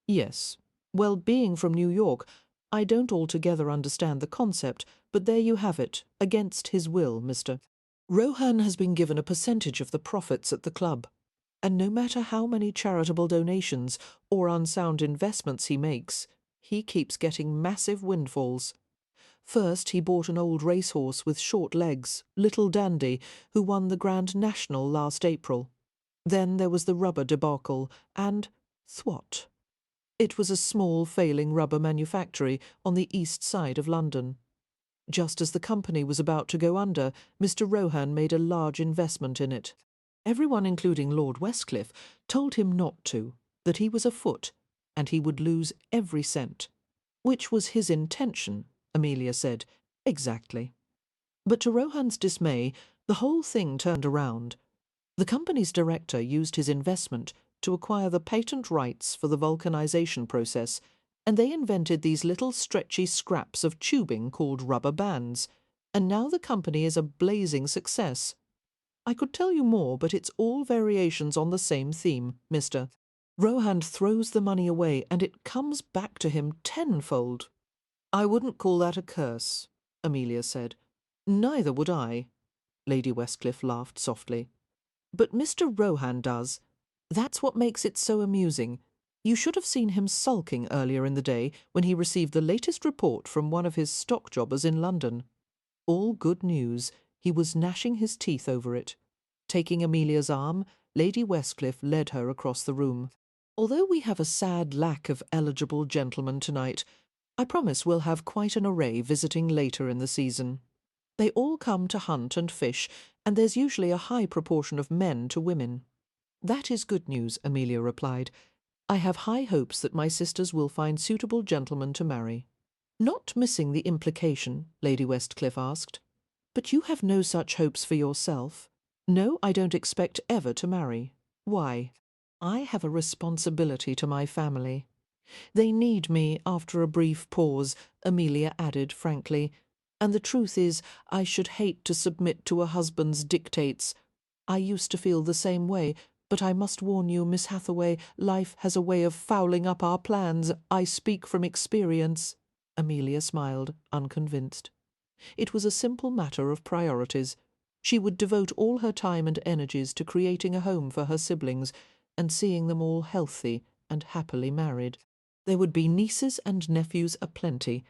Speaker 1: "Yes. Well, being from New York, I don't altogether understand the concept, but there you have it, against his will, Mr. Rohan has been given a percentage of the profits at the club, and no matter how many charitable donations or unsound investments he makes, he keeps getting massive windfalls. First he bought an old racehorse with short legs, Little Dandy, who won the Grand National last April. Then there was the rubber debacle, and Thwat. It was a small failing rubber manufactory on the east side of London. Just as the company was about to go under, Mr. Rohan made a large investment in it. Everyone, including Lord Westcliff, told him not to, that he was afoot, and he would lose every cent. Which was his intention, Amelia said. Exactly. But to Rohan's dismay, the whole thing turned around. The company's director used his investment to acquire the patent rights for the vulcanization process, and they invented these little stretchy scraps of tubing called rubber bands, and now the company is a blazing success. I could tell you more, but it's all variations on the same theme, Mr. Rohan throws the money away, and it comes back to him tenfold." "I wouldn't call that a curse," Amelia said. "Neither would I." Lady Westcliff laughed softly. "But Mr. Rohan does. That's what makes it so amusing. You should have seen him sulking earlier in the day when he received the latest report from one of his stock jobbers in London. All good news. He was gnashing his teeth over it." Taking Amelia's arm, Lady Westcliff led her across the room. "Although we have a sad lack of eligible gentlemen tonight, I promise we'll have quite an array visiting later in the season. They all come to hunt and fish, and there's usually a high proportion of men to women." "That is good news," Amelia replied. "I have high hopes that my sisters will find suitable gentlemen to marry." "Not missing the implication?" Lady Westcliff asked. "But you have no such hopes for yourself?" "No, I don't expect ever to marry." "Why?" "I have a responsibility to my family. They need me," after a brief pause, Amelia added frankly. "And the truth is, I should hate to submit to a husband's dictates. I used to feel the same way, but I must warn you, Miss Hathaway, life has a way of fouling up our plans. I speak from experience." Amelia smiled, unconvinced. It was a simple matter of priorities. She would devote all her time and energies to creating a home for her siblings and seeing them all healthy and happily married. There would be nieces and nephews aplenty,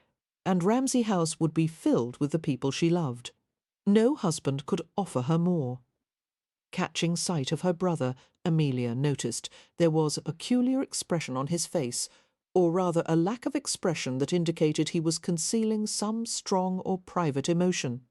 Speaker 1: and Ramsay House would be filled with the people she loved. No husband could offer her more. Catching sight of her brother, Amelia noticed there was a peculiar expression on his face, or rather a lack of expression that indicated he was concealing some strong or private emotion.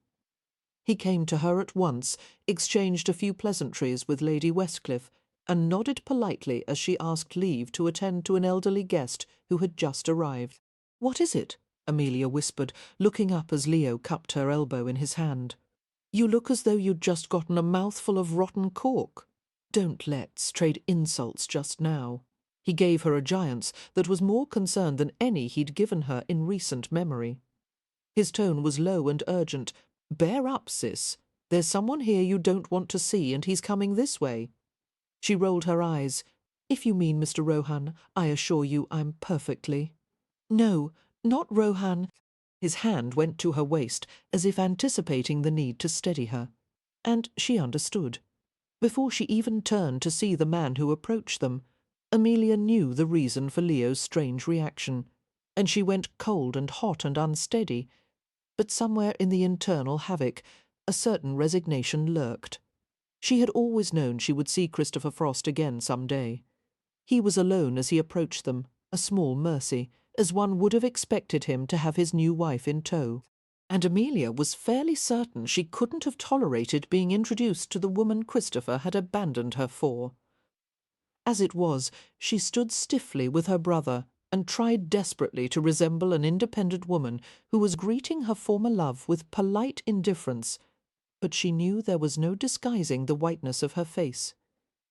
Speaker 1: He came to her at once, exchanged a few pleasantries with Lady Westcliff, and nodded politely as she asked leave to attend to an elderly guest who had just arrived. "What is it?" Amelia whispered, looking up as Leo cupped her elbow in his hand. "You look as though you'd just gotten a mouthful of rotten cork. Don't let's trade insults just now." He gave her a giant's that was more concerned than any he'd given her in recent memory. His tone was low and urgent. "Bear up, sis. There's someone here you don't want to see, and he's coming this way." She rolled her eyes. "If you mean Mr. Rohan, I assure you I'm perfectly—" "No, not Rohan." His hand went to her waist, as if anticipating the need to steady her. And she understood. Before she even turned to see the man who approached them, Amelia knew the reason for Leo's strange reaction, and she went cold and hot and unsteady. But somewhere in the internal havoc, a certain resignation lurked. She had always known she would see Christopher Frost again some day. He was alone as he approached them, a small mercy, as one would have expected him to have his new wife in tow. And Amelia was fairly certain she couldn't have tolerated being introduced to the woman Christopher had abandoned her for. As it was, she stood stiffly with her brother and tried desperately to resemble an independent woman who was greeting her former love with polite indifference, but she knew there was no disguising the whiteness of her face.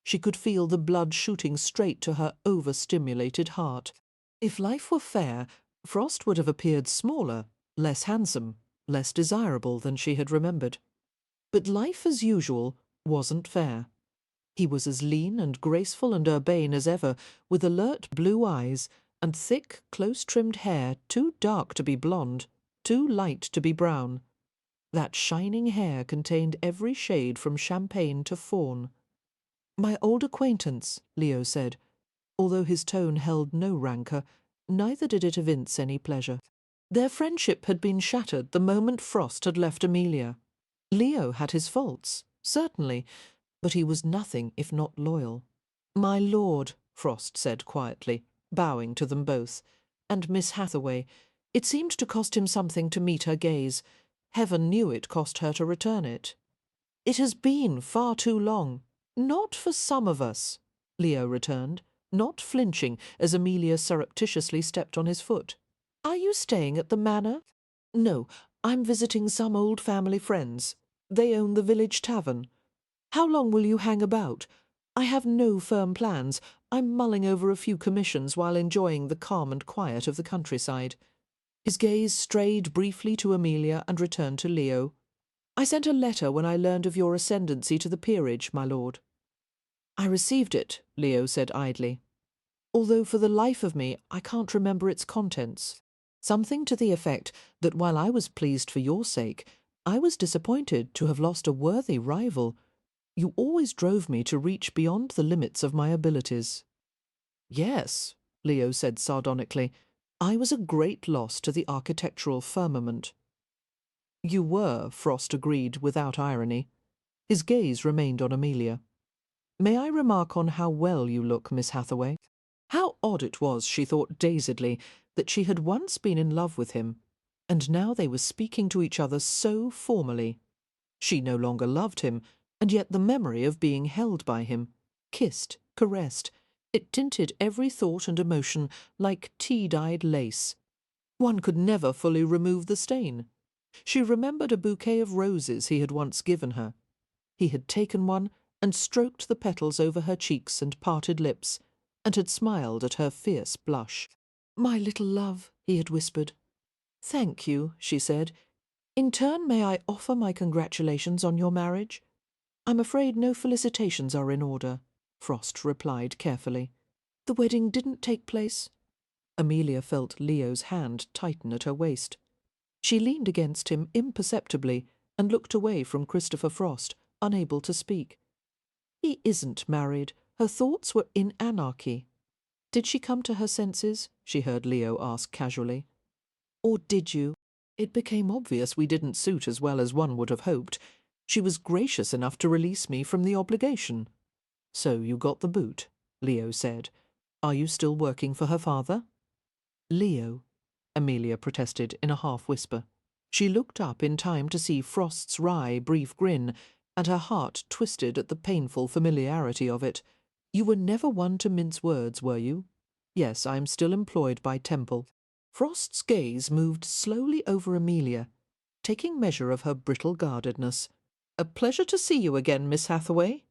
Speaker 1: She could feel the blood shooting straight to her overstimulated heart. If life were fair, Frost would have appeared smaller, less handsome, less desirable than she had remembered. But life as usual wasn't fair. He was as lean and graceful and urbane as ever, with alert blue eyes and thick, close-trimmed hair too dark to be blonde, too light to be brown. That shining hair contained every shade from champagne to fawn. "My old acquaintance," Leo said. Although his tone held no rancour, neither did it evince any pleasure. Their friendship had been shattered the moment Frost had left Amelia. Leo had his faults, certainly, but he was nothing if not loyal. "My lord," Frost said quietly, bowing to them both, "and Miss Hathaway. It seemed to cost him something to meet her gaze. Heaven knew it cost her to return it. It has been far too long." "Not for some of us," Leo returned, not flinching as Amelia surreptitiously stepped on his foot. "Are you staying at the manor?" "No, I'm visiting some old family friends. They own the village tavern. How long will you hang about? I have no firm plans. I'm mulling over a few commissions while enjoying the calm and quiet of the countryside." His gaze strayed briefly to Amelia and returned to Leo. "I sent a letter when I learned of your ascendancy to the peerage, my lord." "I received it," Leo said idly, "although for the life of me I can't remember its contents. Something to the effect that while I was pleased for your sake, I was disappointed to have lost a worthy rival. You always drove me to reach beyond the limits of my abilities." "Yes," Leo said sardonically, "I was a great loss to the architectural firmament." "You were," Frost agreed without irony. His gaze remained on Amelia. "May I remark on how well you look, Miss Hathaway?" How odd it was, she thought dazedly, that she had once been in love with him, and now they were speaking to each other so formally. She no longer loved him, and yet the memory of being held by him, kissed, caressed, it tinted every thought and emotion like tea-dyed lace. One could never fully remove the stain. She remembered a bouquet of roses he had once given her. He had taken one and stroked the petals over her cheeks and parted lips, and had smiled at her fierce blush. "My little love," he had whispered. "Thank you," she said. "In turn, may I offer my congratulations on your marriage?" "I'm afraid no felicitations are in order," Frost replied carefully. "The wedding didn't take place?" Amelia felt Leo's hand tighten at her waist. She leaned against him imperceptibly and looked away from Christopher Frost, unable to speak. "He isn't married. Her thoughts were in anarchy." "Did she come to her senses?" she heard Leo ask casually. "Or did you? It became obvious we didn't suit as well as one would have hoped. She was gracious enough to release me from the obligation." "So you got the boot," Leo said. "Are you still working for her father?" "Leo," Amelia protested in a half-whisper. She looked up in time to see Frost's wry, brief grin, and her heart twisted at the painful familiarity of it. "You were never one to mince words, were you? Yes, I am still employed by Temple." Frost's gaze moved slowly over Amelia, taking measure of her brittle guardedness. "A pleasure to see you again, Miss Hathaway."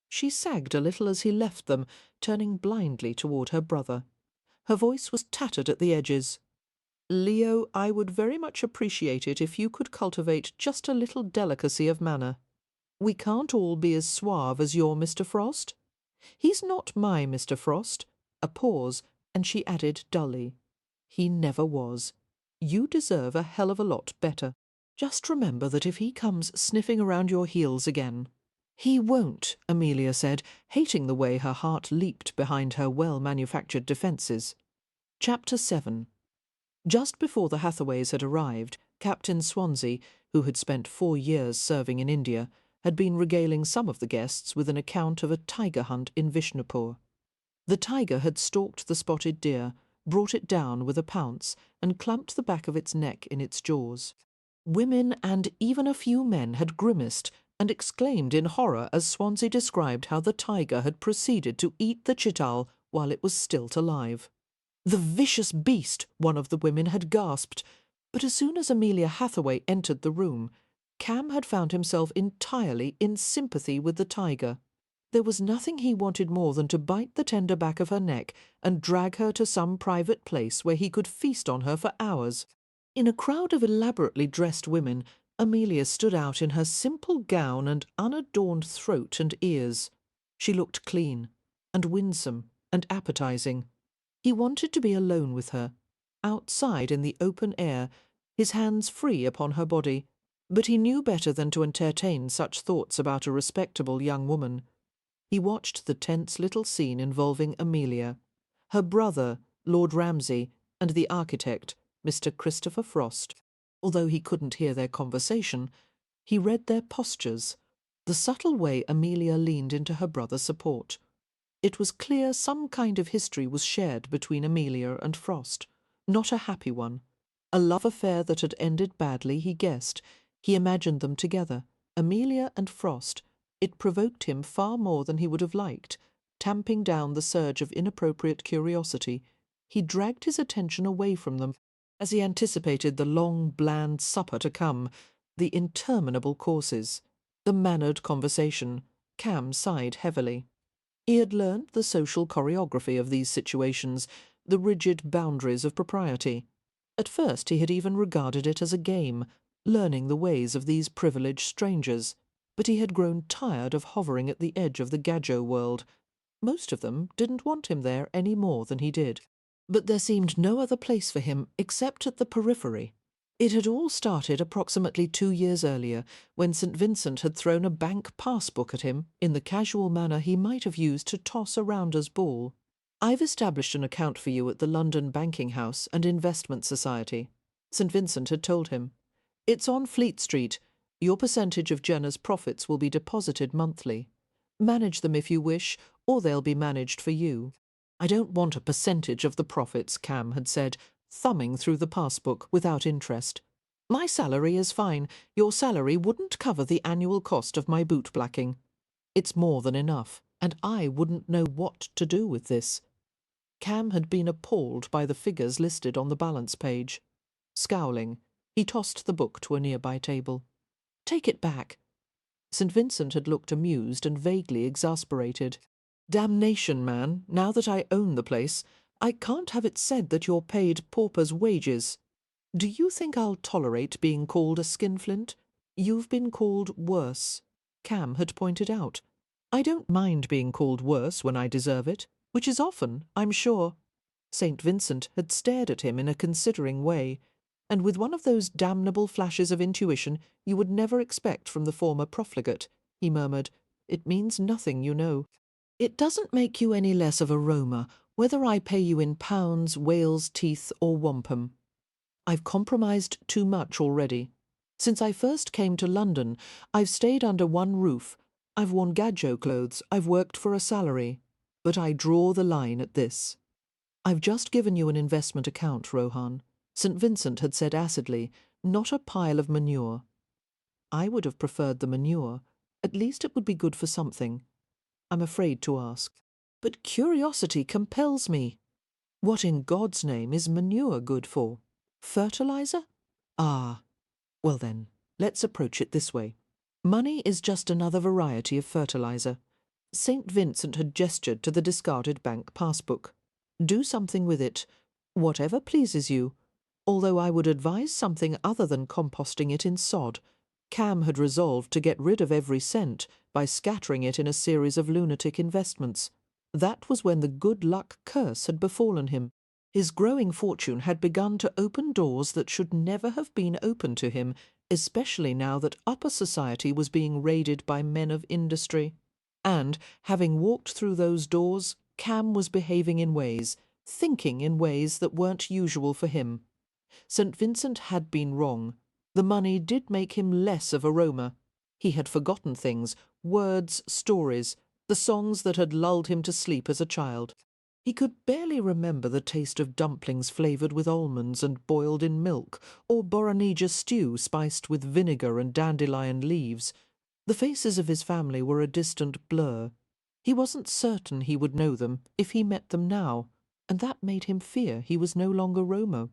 Speaker 1: She sagged a little as he left them, turning blindly toward her brother. Her voice was tattered at the edges. "Leo, I would very much appreciate it if you could cultivate just a little delicacy of manner. We can't all be as suave as your Mr. Frost. He's not my Mr. Frost." A pause, and she added dully, "He never was. You deserve a hell of a lot better. Just remember that if he comes sniffing around your heels again—" "He won't," Amelia said, hating the way her heart leaped behind her well-manufactured defences. Chapter 7. Just before the Hathaways had arrived, Captain Swansea, who had spent 4 years serving in India, had been regaling some of the guests with an account of a tiger hunt in Vishnupur. The tiger had stalked the spotted deer, brought it down with a pounce, and clamped the back of its neck in its jaws. Women and even a few men had grimaced and exclaimed in horror as Swansea described how the tiger had proceeded to eat the chital while it was still alive. "The vicious beast," one of the women had gasped, but as soon as Amelia Hathaway entered the room, Cam had found himself entirely in sympathy with the tiger. There was nothing he wanted more than to bite the tender back of her neck and drag her to some private place where he could feast on her for hours. In a crowd of elaborately dressed women, Amelia stood out in her simple gown and unadorned throat and ears. She looked clean and winsome and appetizing. He wanted to be alone with her, outside in the open air, his hands free upon her body, but he knew better than to entertain such thoughts about a respectable young woman. He watched the tense little scene involving Amelia, her brother, Lord Ramsay, and the architect, Mr. Christopher Frost. Although he couldn't hear their conversation, he read their postures, the subtle way Amelia leaned into her brother's support. It was clear some kind of history was shared between Amelia and Frost, not a happy one. A love affair that had ended badly, he guessed. He imagined them together, Amelia and Frost. It provoked him far more than he would have liked, tamping down the surge of inappropriate curiosity. He dragged his attention away from them as he anticipated the long, bland supper to come, the interminable courses, the mannered conversation. Cam sighed heavily. He had learned the social choreography of these situations, the rigid boundaries of propriety. At first he had even regarded it as a game, learning the ways of these privileged strangers, but he had grown tired of hovering at the edge of the Gadjo world. Most of them didn't want him there any more than he did. But there seemed no other place for him except at the periphery. It had all started approximately 2 years earlier, when St. Vincent had thrown a bank passbook at him in the casual manner he might have used to toss a rounder's ball. "I've established an account for you at the London Banking House and Investment Society," St. Vincent had told him. "It's on Fleet Street. Your percentage of Jenner's profits will be deposited monthly. Manage them if you wish, or they'll be managed for you." "I don't want a percentage of the profits," Cam had said, thumbing through the passbook without interest. "My salary is fine. Your salary wouldn't cover the annual cost of my boot blacking. It's more than enough, and I wouldn't know what to do with this." Cam had been appalled by the figures listed on the balance page. Scowling, he tossed the book to a nearby table. "Take it back." St. Vincent had looked amused and vaguely exasperated. "Damnation, man, now that I own the place, I can't have it said that you're paid pauper's wages. Do you think I'll tolerate being called a skinflint? You've been called worse," Cam had pointed out. "I don't mind being called worse when I deserve it, which is often, I'm sure." St. Vincent had stared at him in a considering way, and with one of those damnable flashes of intuition you would never expect from the former profligate, he murmured, "It means nothing, you know. It doesn't make you any less of a roamer, whether I pay you in pounds, whale's teeth, or wampum. I've compromised too much already. Since I first came to London, I've stayed under one roof. I've worn Gadjo clothes, I've worked for a salary. But I draw the line at this. I've just given you an investment account, Rohan," St. Vincent had said acidly, "not a pile of manure." "I would have preferred the manure. At least it would be good for something. I'm afraid to ask. But curiosity compels me." What in God's name is manure good for? Fertilizer? Ah, well then, let's approach it this way. Money is just another variety of fertilizer. St. Vincent had gestured to the discarded bank passbook. Do something with it, whatever pleases you, although I would advise something other than composting it in sod. Cam had resolved to get rid of every cent by scattering it in a series of lunatic investments. That was when the good luck curse had befallen him. His growing fortune had begun to open doors that should never have been open to him, especially now that upper society was being raided by men of industry. And, having walked through those doors, Cam was behaving in ways, thinking in ways that weren't usual for him. St. Vincent had been wrong. The money did make him less of a roamer. He had forgotten things, words, stories, the songs that had lulled him to sleep as a child. He could barely remember the taste of dumplings flavoured with almonds and boiled in milk, or Boronija stew spiced with vinegar and dandelion leaves. The faces of his family were a distant blur. He wasn't certain he would know them if he met them now, and that made him fear he was no longer Romo.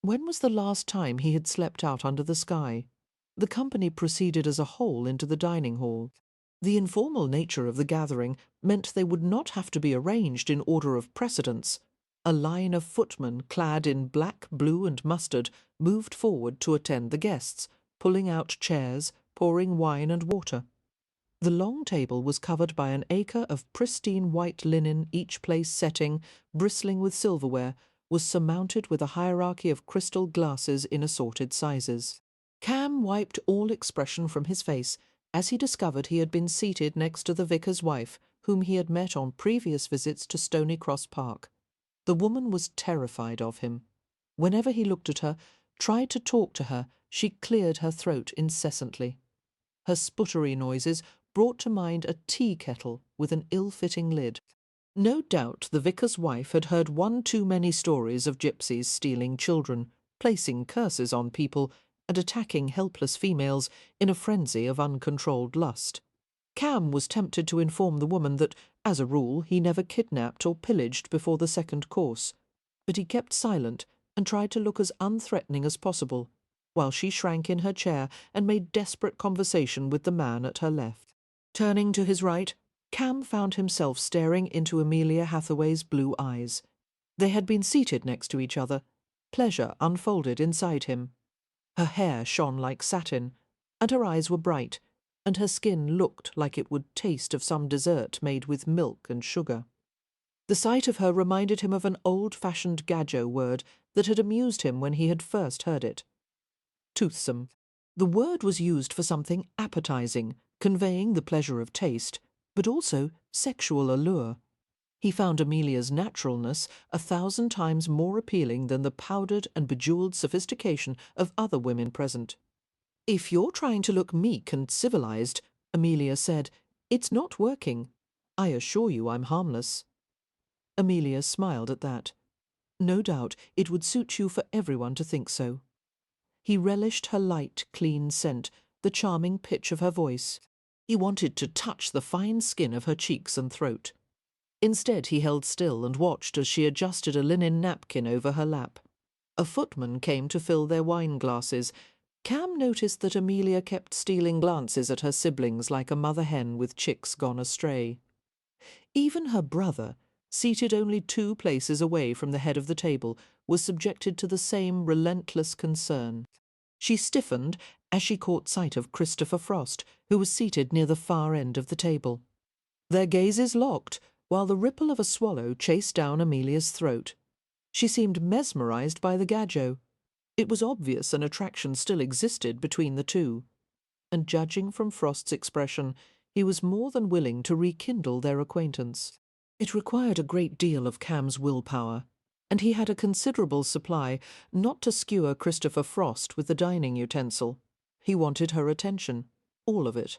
Speaker 1: When was the last time he had slept out under the sky? The company proceeded as a whole into the dining hall. The informal nature of the gathering meant they would not have to be arranged in order of precedence. A line of footmen clad in black, blue and mustard moved forward to attend the guests, pulling out chairs, pouring wine and water. The long table was covered by an acre of pristine white linen, each place setting, bristling with silverware, was surmounted with a hierarchy of crystal glasses in assorted sizes. Cam wiped all expression from his face as he discovered he had been seated next to the vicar's wife, whom he had met on previous visits to Stony Cross Park. The woman was terrified of him. Whenever he looked at her, tried to talk to her, she cleared her throat incessantly. Her sputtery noises brought to mind a tea kettle with an ill-fitting lid. No doubt the vicar's wife had heard one too many stories of gypsies stealing children, placing curses on people, and attacking helpless females in a frenzy of uncontrolled lust. Cam was tempted to inform the woman that, as a rule, he never kidnapped or pillaged before the second course, but he kept silent and tried to look as unthreatening as possible, while she shrank in her chair and made desperate conversation with the man at her left. Turning to his right, Cam found himself staring into Amelia Hathaway's blue eyes. They had been seated next to each other, pleasure unfolded inside him. Her hair shone like satin, and her eyes were bright, and her skin looked like it would taste of some dessert made with milk and sugar. The sight of her reminded him of an old-fashioned Gadjo word that had amused him when he had first heard it. Toothsome. The word was used for something appetizing, conveying the pleasure of taste, but also sexual allure. He found Amelia's naturalness 1,000 times more appealing than the powdered and bejewelled sophistication of other women present. "If you're trying to look meek and civilized," Amelia said, "it's not working. I assure you I'm harmless." Amelia smiled at that. No doubt it would suit you for everyone to think so. He relished her light, clean scent, the charming pitch of her voice. He wanted to touch the fine skin of her cheeks and throat. Instead, he held still and watched as she adjusted a linen napkin over her lap. A footman came to fill their wine glasses. Cam noticed that Amelia kept stealing glances at her siblings like a mother hen with chicks gone astray. Even her brother, seated only 2 places away from the head of the table, was subjected to the same relentless concern. She stiffened as she caught sight of Christopher Frost, who was seated near the far end of the table. Their gazes locked, while the ripple of a swallow chased down Amelia's throat. She seemed mesmerized by the Gadjo. It was obvious an attraction still existed between the two, and judging from Frost's expression, he was more than willing to rekindle their acquaintance. It required a great deal of Cam's willpower, and he had a considerable supply, not to skewer Christopher Frost with the dining utensil. He wanted her attention, all of it.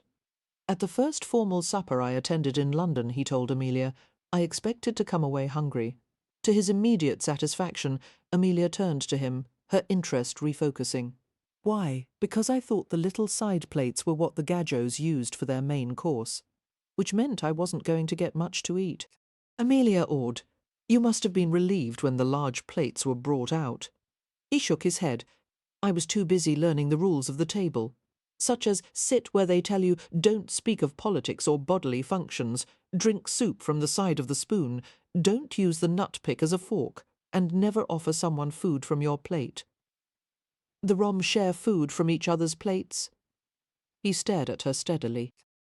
Speaker 1: At the first formal supper I attended in London, he told Amelia, I expected to come away hungry. To his immediate satisfaction, Amelia turned to him, her interest refocusing. Why? Because I thought the little side plates were what the Gadjos used for their main course, which meant I wasn't going to get much to eat. Amelia awed. You must have been relieved when the large plates were brought out. He shook his head. I was too busy learning the rules of the table, such as sit where they tell you don't speak of politics or bodily functions, drink soup from the side of the spoon, don't use the nut pick as a fork, and never offer someone food from your plate. The Rom share food from each other's plates? He stared at her steadily.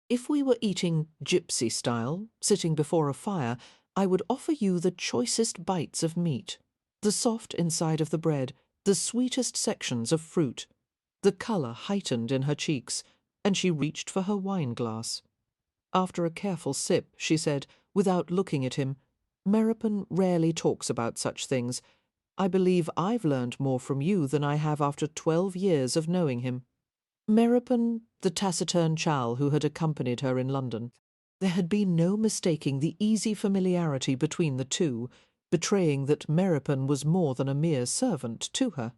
Speaker 1: If we were eating gypsy style, sitting before a fire, I would offer you the choicest bites of meat, the soft inside of the bread, the sweetest sections of fruit. The colour heightened in her cheeks, and she reached for her wine-glass. After a careful sip, she said, without looking at him, Meropen rarely talks about such things. I believe I've learned more from you than I have after 12 years of knowing him. Meropen, the taciturn chal who had accompanied her in London. There had been no mistaking the easy familiarity between the two, betraying that Meropen was more than a mere servant to her.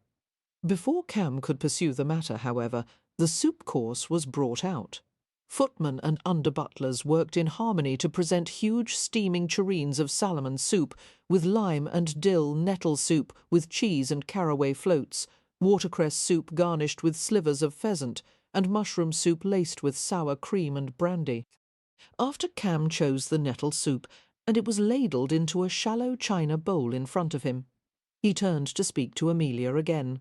Speaker 1: Before Cam could pursue the matter, however, the soup course was brought out. Footmen and under-butlers worked in harmony to present huge steaming tureens of salmon soup, with lime and dill nettle soup with cheese and caraway floats, watercress soup garnished with slivers of pheasant, and mushroom soup laced with sour cream and brandy. After Cam chose the nettle soup, and it was ladled into a shallow china bowl in front of him, he turned to speak to Amelia again.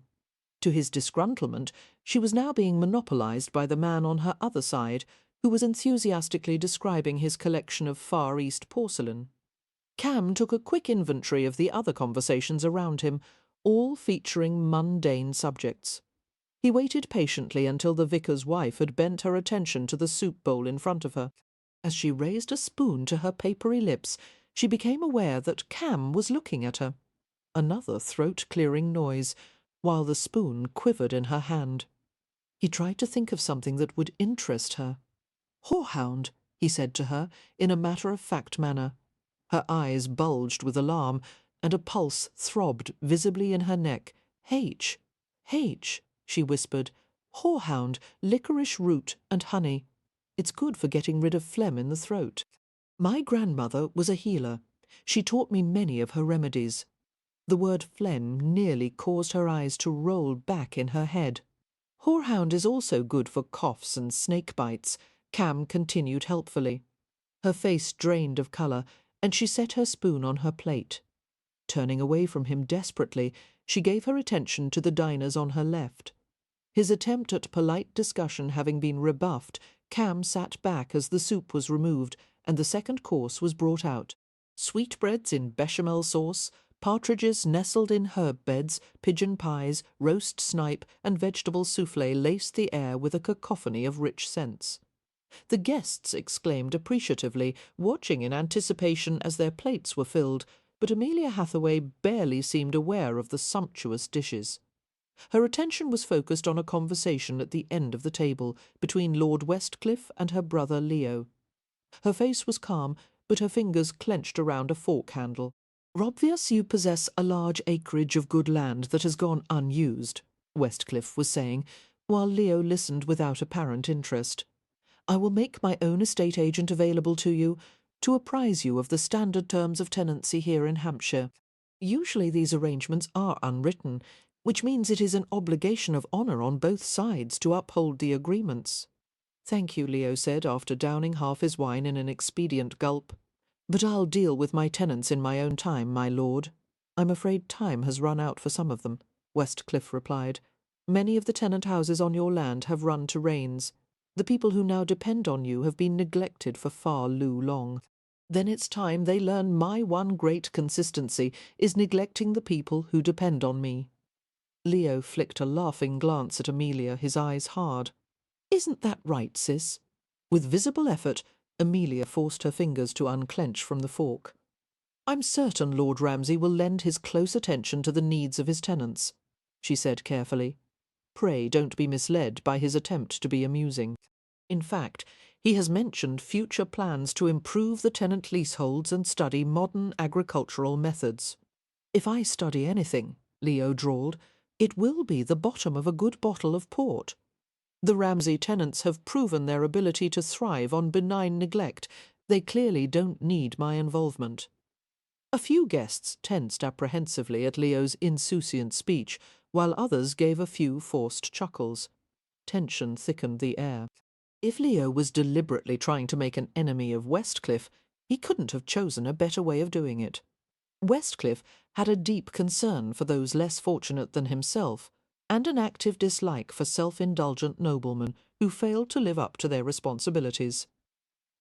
Speaker 1: To his disgruntlement, she was now being monopolised by the man on her other side, who was enthusiastically describing his collection of Far East porcelain. Cam took a quick inventory of the other conversations around him, all featuring mundane subjects. He waited patiently until the vicar's wife had bent her attention to the soup bowl in front of her. As she raised a spoon to her papery lips, she became aware that Cam was looking at her. Another throat-clearing noise, while the spoon quivered in her hand. He tried to think of something that would interest her. "Whorehound," he said to her, in a matter-of-fact manner. Her eyes bulged with alarm, and a pulse throbbed visibly in her neck. "H, H," she whispered. "Whorehound, licorice root and honey. It's good for getting rid of phlegm in the throat. My grandmother was a healer. She taught me many of her remedies." The word phlegm nearly caused her eyes to roll back in her head. "Whorehound is also good for coughs and snake bites," Cam continued helpfully. Her face drained of colour, and she set her spoon on her plate. Turning away from him desperately, she gave her attention to the diners on her left. His attempt at polite discussion having been rebuffed, Cam sat back as the soup was removed and the second course was brought out. Sweetbreads in bechamel sauce, partridges nestled in herb beds, pigeon pies, roast snipe, and vegetable soufflé laced the air with a cacophony of rich scents. The guests exclaimed appreciatively, watching in anticipation as their plates were filled, but Amelia Hathaway barely seemed aware of the sumptuous dishes. Her attention was focused on a conversation at the end of the table between Lord Westcliff and her brother Leo. Her face was calm, but her fingers clenched around a fork handle. "Obvious you possess a large acreage of good land that has gone unused," Westcliff was saying, while Leo listened without apparent interest. "I will make my own estate agent available to you, to apprise you of the standard terms of tenancy here in Hampshire. Usually these arrangements are unwritten, which means it is an obligation of honour on both sides to uphold the agreements." "Thank you," Leo said, after downing half his wine in an expedient gulp. "But I'll deal with my tenants in my own time, my lord." "I'm afraid time has run out for some of them," Westcliff replied. "Many of the tenant houses on your land have run to rains. The people who now depend on you have been neglected for far too long. Then it's time they learn my one great consistency is neglecting the people who depend on me." Leo flicked a laughing glance at Amelia, his eyes hard. "Isn't that right, sis?" With visible effort, Amelia forced her fingers to unclench from the fork. "I'm certain Lord Ramsay will lend his close attention to the needs of his tenants," she said carefully. "Pray don't be misled by his attempt to be amusing. In fact, he has mentioned future plans to improve the tenant leaseholds and study modern agricultural methods." "If I study anything," Leo drawled, "it will be the bottom of a good bottle of port. The Ramsay tenants have proven their ability to thrive on benign neglect. They clearly don't need my involvement." A few guests tensed apprehensively at Leo's insouciant speech, while others gave a few forced chuckles. Tension thickened the air. If Leo was deliberately trying to make an enemy of Westcliff, he couldn't have chosen a better way of doing it. Westcliff had a deep concern for those less fortunate than himself, and an active dislike for self-indulgent noblemen who failed to live up to their responsibilities.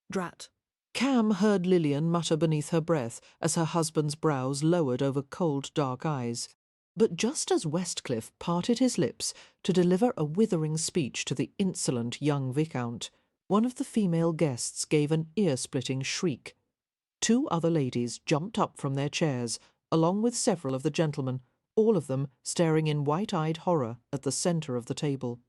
Speaker 3: Drat.
Speaker 1: Cam heard Lillian mutter beneath her breath as her husband's brows lowered over cold, dark eyes. But just as Westcliff parted his lips to deliver a withering speech to the insolent young Viscount, one of the female guests gave an ear-splitting shriek. Two other ladies jumped up from their chairs, along with several of the gentlemen, all of them staring in wide-eyed horror at the centre of the table.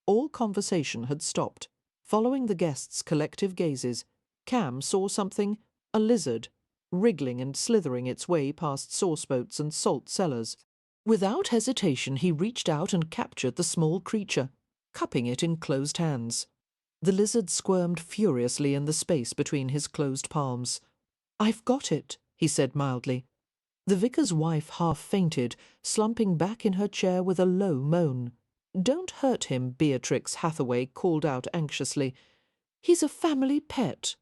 Speaker 1: All conversation had stopped. Following the guests' collective gazes, Cam saw something, a lizard, wriggling and slithering its way past sauce-boats and salt cellars. Without hesitation he reached out and captured the small creature, cupping it in closed hands. The lizard squirmed furiously in the space between his closed palms. "I've got it," he said mildly. The vicar's wife half fainted, slumping back in her chair with a low moan. "Don't hurt him," Beatrix Hathaway called out anxiously. "He's a family pet."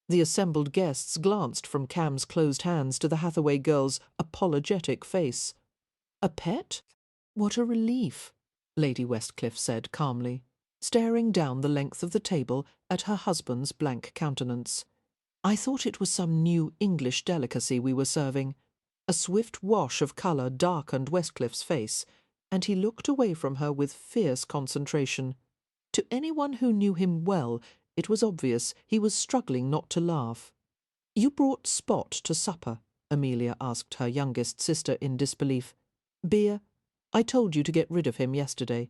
Speaker 1: The assembled guests glanced from Cam's closed hands to the Hathaway girl's apologetic face. "A pet? What a relief," Lady Westcliff said calmly, staring down the length of the table at her husband's blank countenance. "I thought it was some new English delicacy we were serving." A swift wash of colour darkened Westcliff's face, and he looked away from her with fierce concentration. To anyone who knew him well, it was obvious he was struggling not to laugh. "You brought Spot to supper?" Amelia asked her youngest sister in disbelief. "Bea, I told you to get rid of him yesterday."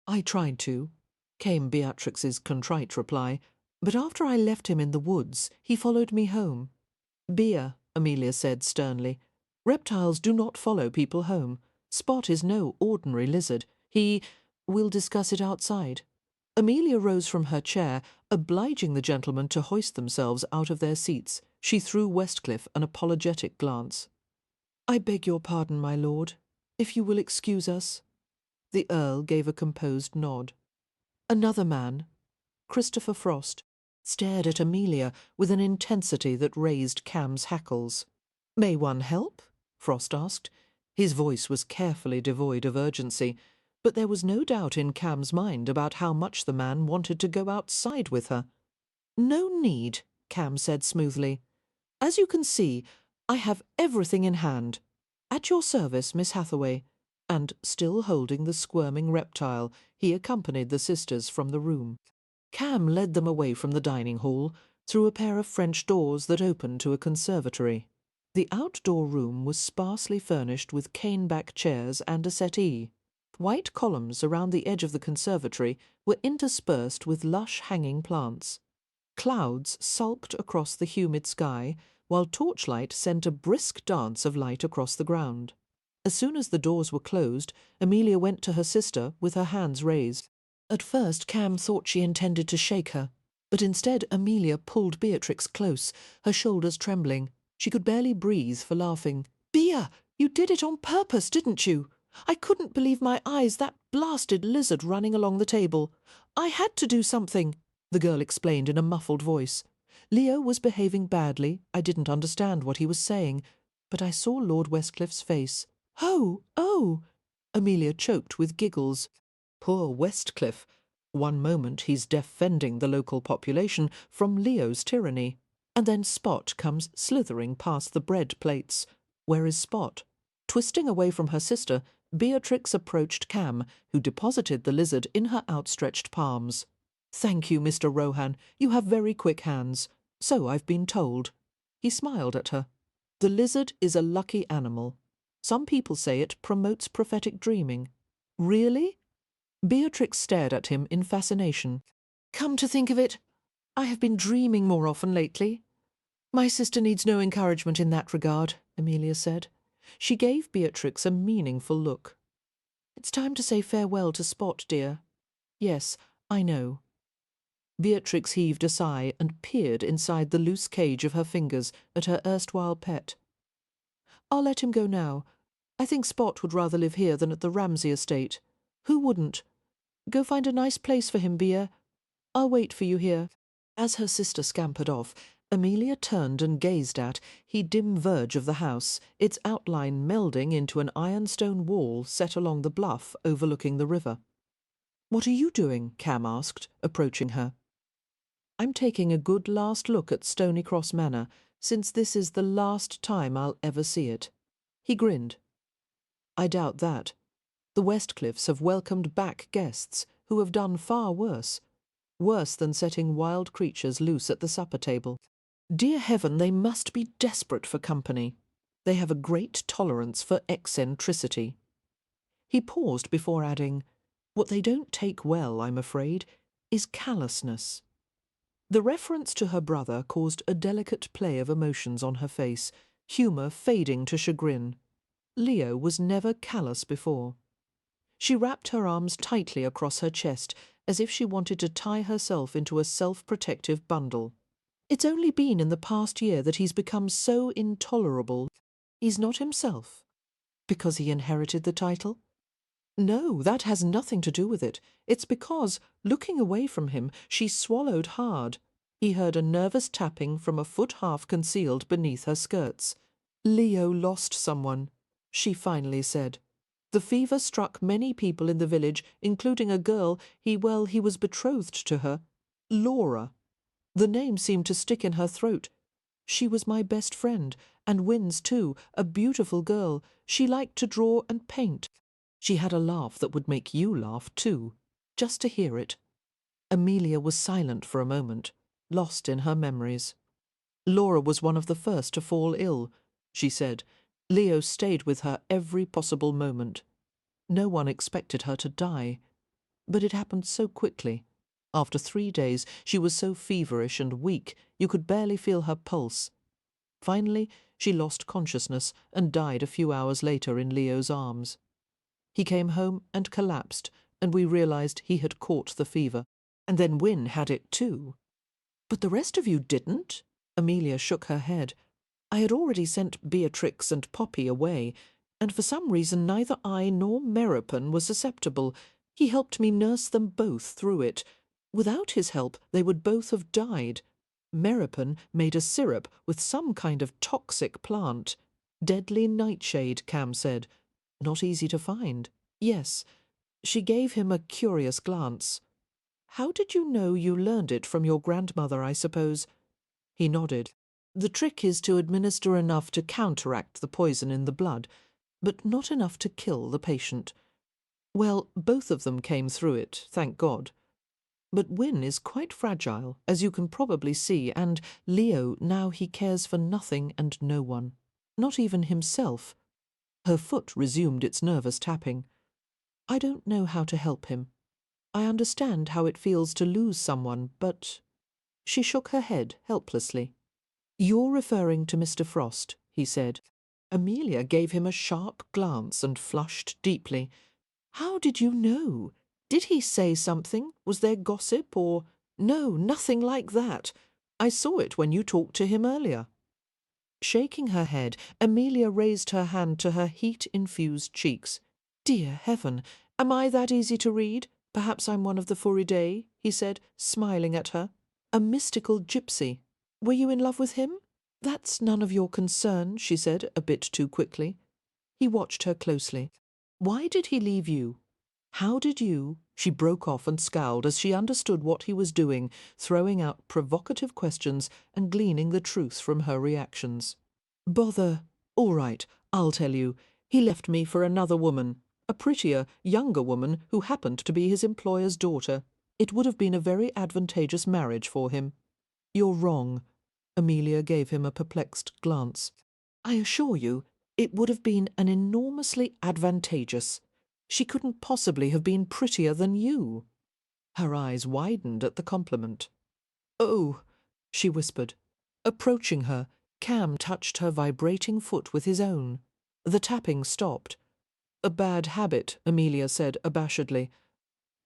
Speaker 1: "I tried to," came Beatrix's contrite reply, "but after I left him in the woods, he followed me home." "Bea," Amelia said sternly, "reptiles do not follow people home. Spot is no ordinary lizard. We'll discuss it outside." Amelia rose from her chair, obliging the gentlemen to hoist themselves out of their seats. She threw Westcliff an apologetic glance. "I beg your pardon, my lord. If you will excuse us." The Earl gave a composed nod. Another man, Christopher Frost, stared at Amelia with an intensity that raised Cam's hackles. "May one help?" Frost asked. His voice was carefully devoid of urgency, but there was no doubt in Cam's mind about how much the man wanted to go outside with her. "No need," Cam said smoothly. "As you can see, I have everything in hand. At your service, Miss Hathaway." And, still holding the squirming reptile, he accompanied the sisters from the room. Cam led them away from the dining hall, through a pair of French doors that opened to a conservatory. The outdoor room was sparsely furnished with cane-back chairs and a settee. White columns around the edge of the conservatory were interspersed with lush hanging plants. Clouds sulked across the humid sky, while torchlight sent a brisk dance of light across the ground. As soon as the doors were closed, Amelia went to her sister with her hands raised. At first Cam thought she intended to shake her, but instead Amelia pulled Beatrix close, her shoulders trembling. She could barely breathe for laughing. "Bea, you did it on purpose, didn't you? I couldn't believe my eyes, that blasted lizard running along the table. I had to do something," the girl explained in a muffled voice. "Leo was behaving badly. I didn't understand what he was saying, but I saw Lord Westcliff's face. "Oh, oh!" Amelia choked with giggles. Poor Westcliff. One moment he's defending the local population from Leo's tyranny, and then Spot comes slithering past the bread plates. Where is Spot? Twisting away from her sister, Beatrix approached Cam, who deposited the lizard in her outstretched palms. "Thank you, Mr. Rohan. You have very quick hands. So I've been told." He smiled at her. "The lizard is a lucky animal. Some people say it promotes prophetic dreaming." "Really?" Beatrix stared at him in fascination. "Come to think of it, I have been dreaming more often lately." "My sister needs no encouragement in that regard," Amelia said. She gave Beatrix a meaningful look. "It's time to say farewell to Spot, dear." "Yes, I know." Beatrix heaved a sigh and peered inside the loose cage of her fingers at her erstwhile pet. I'll let him go now. I think Spot would rather live here than at the Ramsay estate. Who wouldn't? Go find a nice place for him, Bea. I'll wait for you here." As her sister scampered off, Amelia turned and gazed at the dim verge of the house, its outline melding into an ironstone wall set along the bluff overlooking the river. "What are you doing?" Cam asked, approaching her. "I'm taking a good last look at Stony Cross Manor, since this is the last time I'll ever see it." He grinned. "I doubt that. The Westcliffs have welcomed back guests who have done far worse than setting wild creatures loose at the supper table. Dear heaven, they must be desperate for company. They have a great tolerance for eccentricity." He paused before adding, "What they don't take well, I'm afraid, is callousness." The reference to her brother caused a delicate play of emotions on her face, humour fading to chagrin. Leo was never callous before. She wrapped her arms tightly across her chest, as if she wanted to tie herself into a self-protective bundle. "It's only been in the past year that he's become so intolerable. He's not himself." "Because he inherited the title?" "No, that has nothing to do with it. It's because, looking away from him, she swallowed hard." He heard a nervous tapping from a foot half concealed beneath her skirts. "Leo lost someone," she finally said. "The fever struck many people in the village, including a girl he was betrothed to her. Laura. The name seemed to stick in her throat. She was my best friend, and Wynn's too, a beautiful girl. She liked to draw and paint. She had a laugh that would make you laugh too, just to hear it." Amelia was silent for a moment, lost in her memories. "Laura was one of the first to fall ill," she said. "Leo stayed with her every possible moment. No one expected her to die. But it happened so quickly. After 3 days, she was so feverish and weak, you could barely feel her pulse. Finally, she lost consciousness and died a few hours later in Leo's arms. He came home and collapsed, and we realized he had caught the fever. And then Wynne had it too." "But the rest of you didn't?" Amelia shook her head. "I had already sent Beatrix and Poppy away, and for some reason neither I nor Meropen were susceptible. He helped me nurse them both through it. Without his help, they would both have died. Meropen made a syrup with some kind of toxic plant. Deadly nightshade, Cam said. Not easy to find. Yes." She gave him a curious glance. "How did you know you learned it from your grandmother, I suppose?" He nodded. "The trick is to administer enough to counteract the poison in the blood, but not enough to kill the patient. Well, both of them came through it, thank God. But Wynne is quite fragile, as you can probably see, and Leo, now he cares for nothing and no one. Not even himself." Her foot resumed its nervous tapping. "I don't know how to help him. I understand how it feels to lose someone, but—" She shook her head helplessly. "You're referring to Mr. Frost," he said. Amelia gave him a sharp glance and flushed deeply. "How did you know? Did he say something? Was there gossip or—" "No, nothing like that. I saw it when you talked to him earlier." Shaking her head, Amelia raised her hand to her heat-infused cheeks. "Dear heaven, am I that easy to read? Perhaps I'm one of the Furidae," he said, smiling at her. "A mystical gypsy. Were you in love with him?" "That's none of your concern," she said, a bit too quickly. He watched her closely. "Why did he leave you? How did you—" She broke off and scowled as she understood what he was doing, throwing out provocative questions and gleaning the truth from her reactions. "Bother. All right, I'll tell you. He left me for another woman, a prettier, younger woman who happened to be his employer's daughter. It would have been a very advantageous marriage for him." "You're wrong." Amelia gave him a perplexed glance. "I assure you, it would have been an enormously advantageous. She couldn't possibly have been prettier than you." Her eyes widened at the compliment. "Oh," she whispered. Approaching her, Cam touched her vibrating foot with his own. The tapping stopped. "A bad habit," Amelia said abashedly.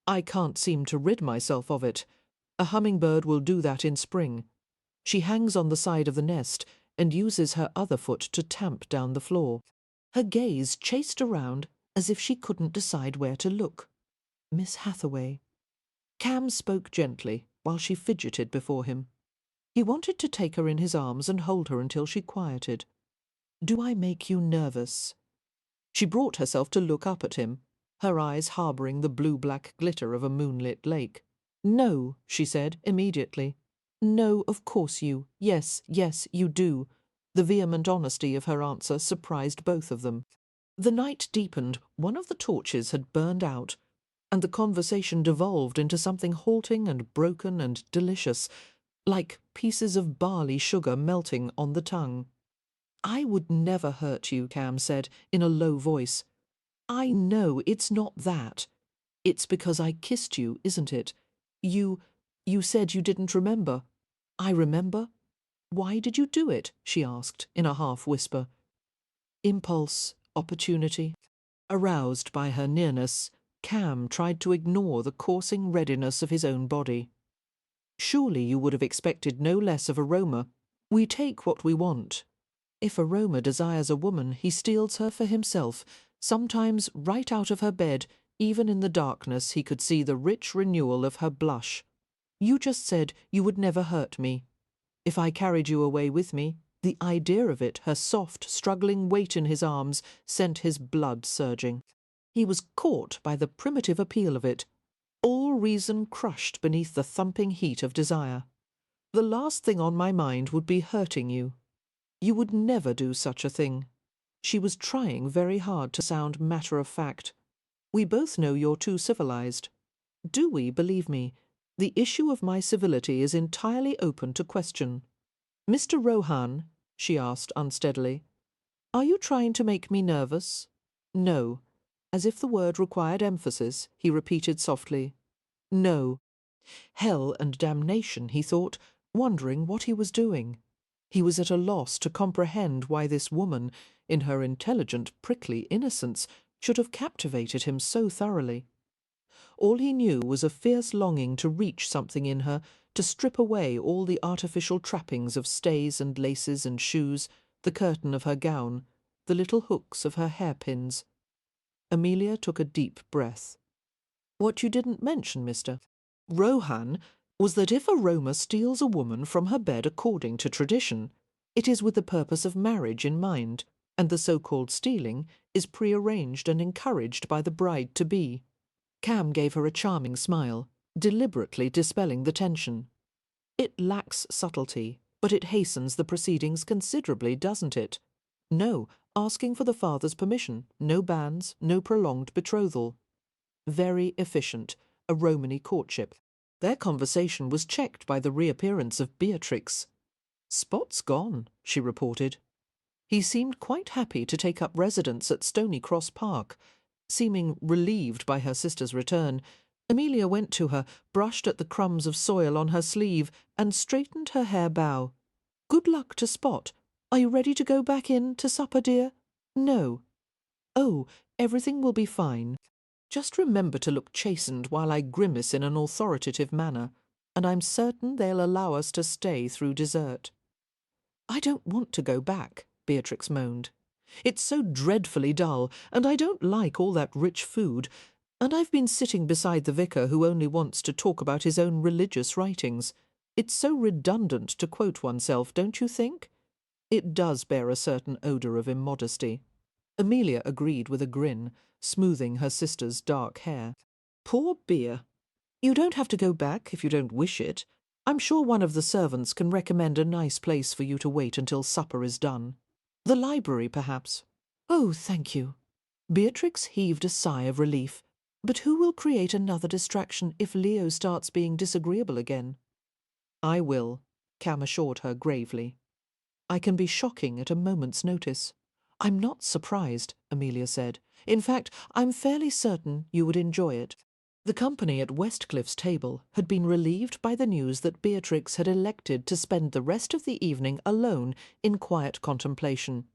Speaker 1: "I can't seem to rid myself of it. A hummingbird will do that in spring. She hangs on the side of the nest, and uses her other foot to tamp down the floor. Her gaze chased around as if she couldn't decide where to look. Miss Hathaway. Cam spoke gently while she fidgeted before him. He wanted to take her in his arms and hold her until she quieted. "Do I make you nervous?" She brought herself to look up at him, her eyes harbouring the blue-black glitter of a moonlit lake. "No," she said immediately. "No, of course you. Yes, yes, you do." The vehement honesty of her answer surprised both of them. The night deepened. One of the torches had burned out, and the conversation devolved into something halting and broken and delicious, like pieces of barley sugar melting on the tongue. "I would never hurt you," Cam said in a low voice. "I know it's not that. It's because I kissed you, isn't it? You said you didn't remember. I remember. Why did you do it?" she asked in a half-whisper. Impulse, opportunity. Aroused by her nearness, Cam tried to ignore the coursing readiness of his own body. "Surely you would have expected no less of Aroma. We take what we want. If Aroma desires a woman, he steals her for himself, sometimes right out of her bed. Even in the darkness he could see the rich renewal of her blush. You just said you would never hurt me. If I carried you away with me, the idea of it, her soft, struggling weight in his arms, sent his blood surging. He was caught by the primitive appeal of it, all reason crushed beneath the thumping heat of desire. "The last thing on my mind would be hurting you. You would never do such a thing." She was trying very hard to sound matter-of-fact. "We both know you're too civilized." "Do we, believe me? The issue of my civility is entirely open to question." "Mr. Rohan," she asked unsteadily, "are you trying to make me nervous?" "No." As if the word required emphasis, he repeated softly, "No." Hell and damnation, he thought, wondering what he was doing. He was at a loss to comprehend why this woman, in her intelligent, prickly innocence, should have captivated him so thoroughly. All he knew was a fierce longing to reach something in her, to strip away all the artificial trappings of stays and laces and shoes, the curtain of her gown, the little hooks of her hairpins. Amelia took a deep breath. "What you didn't mention, Mr. Rohan, was that if Aroma steals a woman from her bed according to tradition, it is with the purpose of marriage in mind, and the so-called stealing is prearranged and encouraged by the bride-to-be." Cam gave her a charming smile, deliberately dispelling the tension. "It lacks subtlety, but it hastens the proceedings considerably, doesn't it? No, asking for the father's permission, no banns, no prolonged betrothal. Very efficient, a Romany courtship." Their conversation was checked by the reappearance of Beatrix. "Spot's gone," she reported. He seemed quite happy to take up residence at Stony Cross Park. Seeming relieved by her sister's return, Amelia went to her, brushed at the crumbs of soil on her sleeve, and straightened her hair bow. "Good luck to Spot. Are you ready to go back in to supper, dear?" "No." "Oh, everything will be fine. Just remember to look chastened while I grimace in an authoritative manner, and I'm certain they'll allow us to stay through dessert." "I don't want to go back," Beatrix moaned. "It's so dreadfully dull, and I don't like all that rich food, and I've been sitting beside the vicar who only wants to talk about his own religious writings. It's so redundant to quote oneself, don't you think?" "It does bear a certain odour of immodesty." Amelia agreed with a grin, smoothing her sister's dark hair. "Poor Bea. You don't have to go back if you don't wish it. I'm sure one of the servants can recommend a nice place for you to wait until supper is done. The library, perhaps." "Oh, thank you." Beatrix heaved a sigh of relief. "But who will create another distraction if Leo starts being disagreeable again?" "I will," Cam assured her gravely. "I can be shocking at a moment's notice." "I'm not surprised," Amelia said. "In fact, I'm fairly certain you would enjoy it." The company at Westcliffe's table had been relieved by the news that Beatrix had elected to spend the rest of the evening alone in quiet contemplation.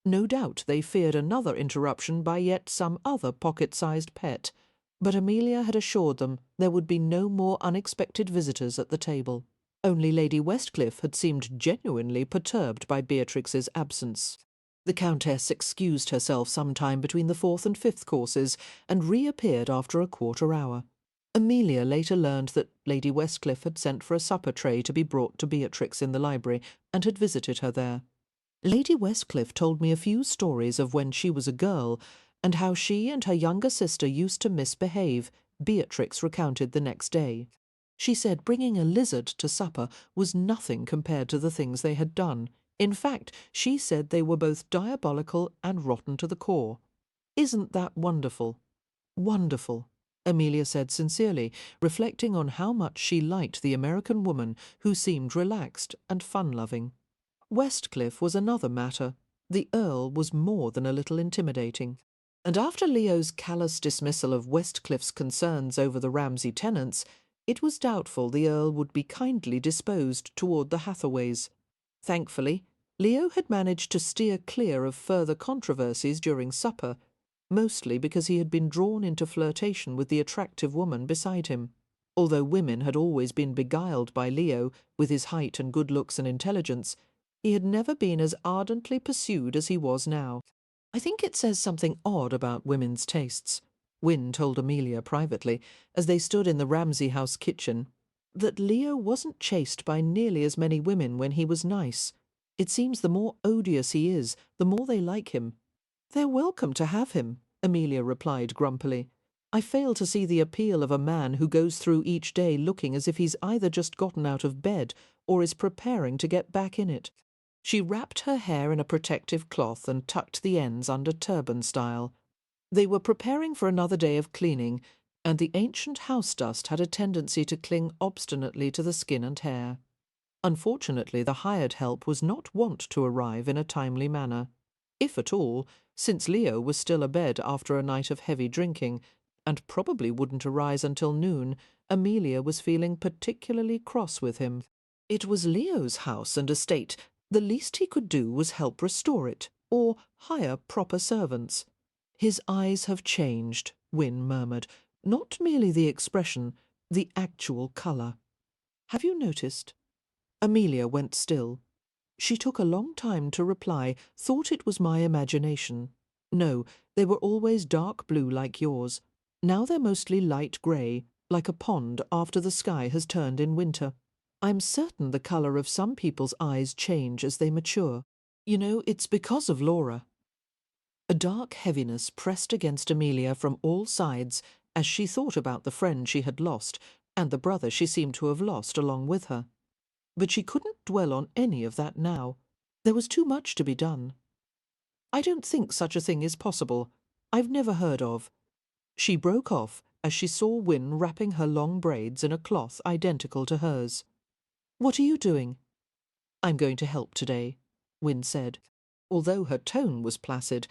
Speaker 1: No doubt they feared another interruption by yet some other pocket-sized pet, but Amelia had assured them there would be no more unexpected visitors at the table. Only Lady Westcliff had seemed genuinely perturbed by Beatrix's absence. The Countess excused herself some time between the fourth and fifth courses, and reappeared after a quarter hour. Amelia later learned that Lady Westcliff had sent for a supper tray to be brought to Beatrix in the library, and had visited her there. Lady Westcliff told me a few stories of when she was a girl, and how she and her younger sister used to misbehave, Beatrix recounted the next day. She said bringing a lizard to supper was nothing compared to the things they had done. In fact, she said they were both diabolical and rotten to the core. Isn't that wonderful? Wonderful, Amelia said sincerely, reflecting on how much she liked the American woman who seemed relaxed and fun-loving. Westcliff was another matter. The Earl was more than a little intimidating. And after Leo's callous dismissal of Westcliff's concerns over the Ramsay tenants, it was doubtful the Earl would be kindly disposed toward the Hathaways. Thankfully, Leo had managed to steer clear of further controversies during supper, mostly because he had been drawn into flirtation with the attractive woman beside him. Although women had always been beguiled by Leo with his height and good looks and intelligence, he had never been as ardently pursued as he was now. I think it says something odd about women's tastes, Wynne told Amelia privately, as they stood in the Ramsay House kitchen, that Leo wasn't chased by nearly as many women when he was nice. It seems the more odious he is, the more they like him. They're welcome to have him, Amelia replied grumpily. I fail to see the appeal of a man who goes through each day looking as if he's either just gotten out of bed or is preparing to get back in it. She wrapped her hair in a protective cloth and tucked the ends under turban style. They were preparing for another day of cleaning, and the ancient house dust had a tendency to cling obstinately to the skin and hair. Unfortunately, the hired help was not wont to arrive in a timely manner, if at all, since Leo was still abed after a night of heavy drinking, and probably wouldn't arise until noon. Amelia was feeling particularly cross with him. It was Leo's house and estate. The least he could do was help restore it, or hire proper servants. His eyes have changed, Wynne murmured. Not merely the expression, the actual colour. Have you noticed? Amelia went still. She took a long time to reply, thought it was my imagination. No, they were always dark blue like yours. Now they're mostly light grey, like a pond after the sky has turned in winter. I'm certain the colour of some people's eyes change as they mature. You know, it's because of Laura. A dark heaviness pressed against Amelia from all sides as she thought about the friend she had lost and the brother she seemed to have lost along with her. But she couldn't dwell on any of that now. There was too much to be done. I don't think such a thing is possible. I've never heard of. She broke off as she saw Wynne wrapping her long braids in a cloth identical to hers. What are you doing? I'm going to help today, Wynne said. Although her tone was placid,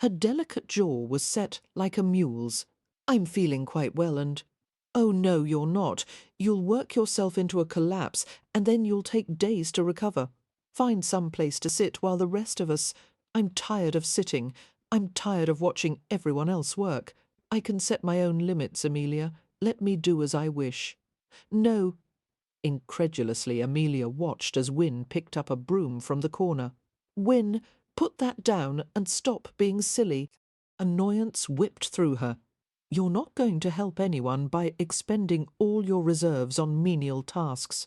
Speaker 1: her delicate jaw was set like a mule's. I'm feeling quite well and... Oh, no, you're not. You'll work yourself into a collapse, and then you'll take days to recover. Find some place to sit while the rest of us... I'm tired of sitting. I'm tired of watching everyone else work. I can set my own limits, Amelia. Let me do as I wish. No. Incredulously, Amelia watched as Wynne picked up a broom from the corner. Wynne, put that down and stop being silly. Annoyance whipped through her. You're not going to help anyone by expending all your reserves on menial tasks.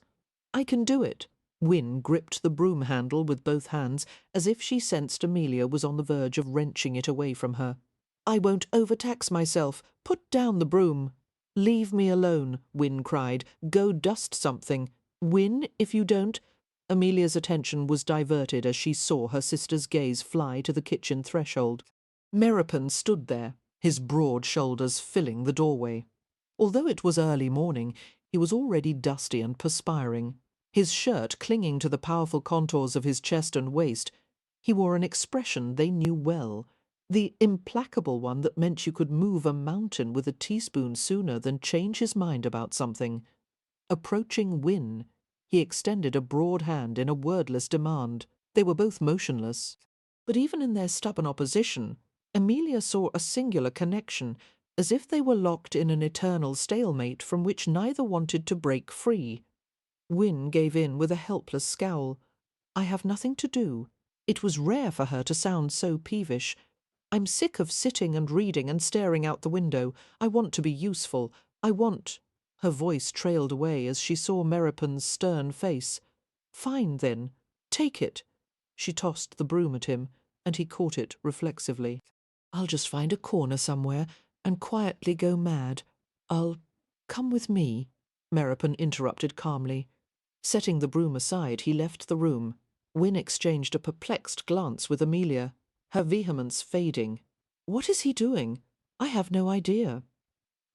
Speaker 1: I can do it. Wynne gripped the broom handle with both hands, as if she sensed Amelia was on the verge of wrenching it away from her. I won't overtax myself. Put down the broom. Leave me alone, Wynne cried. Go dust something. Wynne, if you don't... Amelia's attention was diverted as she saw her sister's gaze fly to the kitchen threshold. Meropen stood there, his broad shoulders filling the doorway. Although it was early morning, he was already dusty and perspiring. His shirt clinging to the powerful contours of his chest and waist, he wore an expression they knew well, the implacable one that meant you could move a mountain with a teaspoon sooner than change his mind about something. Approaching Wynne, he extended a broad hand in a wordless demand. They were both motionless. But even in their stubborn opposition, Amelia saw a singular connection, as if they were locked in an eternal stalemate from which neither wanted to break free. Wynne gave in with a helpless scowl. "I have nothing to do." It was rare for her to sound so peevish. "I'm sick of sitting and reading and staring out the window. I want to be useful. I want—" Her voice trailed away as she saw Meropen's stern face. "Fine, then. Take it." She tossed the broom at him, and he caught it reflexively. "I'll just find a corner somewhere and quietly go mad. I'll— Come with me," Meropen interrupted calmly. Setting the broom aside, he left the room. Wynne exchanged a perplexed glance with Amelia, her vehemence fading. "What is he doing? I have no idea."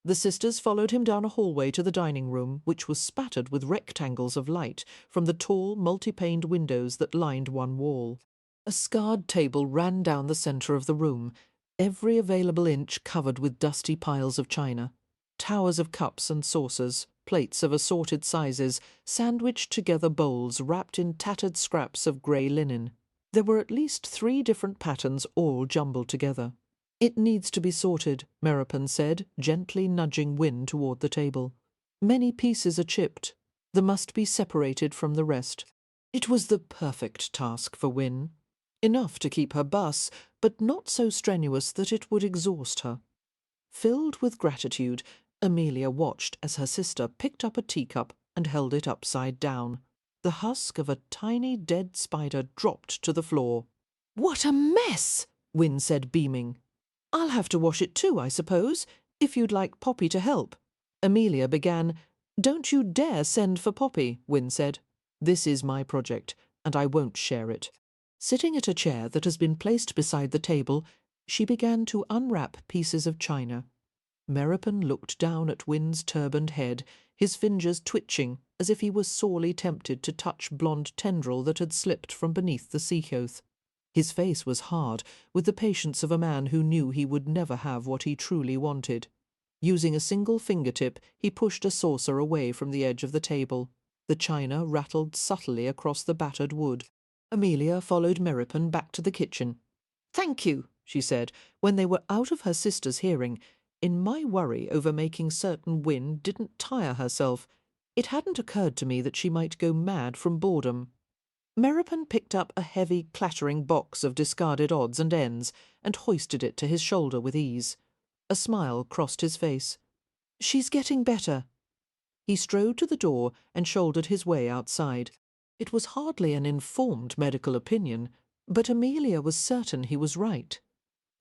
Speaker 1: The sisters followed him down a hallway to the dining room, which was spattered with rectangles of light from the tall, multi-paned windows that lined one wall. A scarred table ran down the centre of the room, every available inch covered with dusty piles of china. Towers of cups and saucers, plates of assorted sizes, sandwiched together bowls wrapped in tattered scraps of grey linen. There were at least 3 different patterns all jumbled together. "It needs to be sorted," Meropen said, gently nudging Wynne toward the table. "Many pieces are chipped. They must be separated from the rest." It was the perfect task for Wynne. Enough to keep her bus, but not so strenuous that it would exhaust her. Filled with gratitude, Amelia watched as her sister picked up a teacup and held it upside down. The husk of a tiny dead spider dropped to the floor. "What a mess!" Wynne said, beaming. "I'll have to wash it too, I suppose, if you'd like Poppy to help." Amelia began. "Don't you dare send for Poppy," Wynne said. "This is my project, and I won't share it." Sitting at a chair that has been placed beside the table, she began to unwrap pieces of china. Meropen looked down at Wynne's turbaned head, his fingers twitching as if he was sorely tempted to touch blonde tendril that had slipped from beneath the sea-oath. His face was hard, with the patience of a man who knew he would never have what he truly wanted. Using a single fingertip, he pushed a saucer away from the edge of the table. The china rattled subtly across the battered wood. Amelia followed Meropen back to the kitchen. "Thank you," she said, when they were out of her sister's hearing. "In my worry over making certain Wynne didn't tire herself, it hadn't occurred to me that she might go mad from boredom." Meropen picked up a heavy, clattering box of discarded odds and ends and hoisted it to his shoulder with ease. A smile crossed his face. "She's getting better." He strode to the door and shouldered his way outside. It was hardly an informed medical opinion, but Amelia was certain he was right.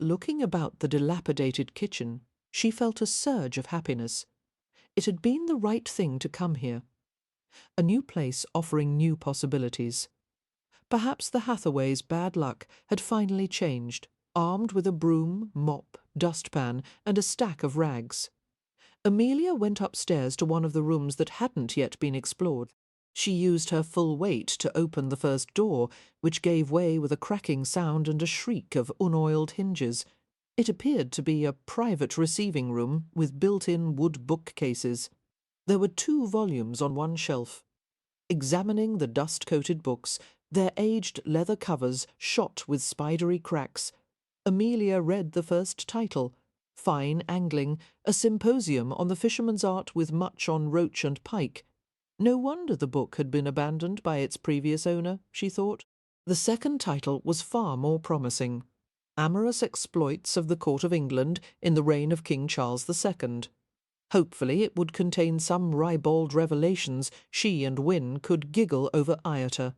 Speaker 1: Looking about the dilapidated kitchen, she felt a surge of happiness. It had been the right thing to come here. A new place offering new possibilities. Perhaps the Hathaways' bad luck had finally changed, armed with a broom, mop, dustpan, and a stack of rags. Amelia went upstairs to one of the rooms that hadn't yet been explored. She used her full weight to open the first door, which gave way with a cracking sound and a shriek of unoiled hinges. It appeared to be a private receiving room with built-in wood bookcases. There were 2 volumes on one shelf. Examining the dust-coated books, their aged leather covers shot with spidery cracks, Amelia read the first title, Fine Angling, a symposium on the fisherman's art with much on roach and pike. No wonder the book had been abandoned by its previous owner, she thought. The second title was far more promising. Amorous Exploits of the Court of England in the Reign of King Charles II. Hopefully it would contain some ribald revelations she and Wynne could giggle over iota.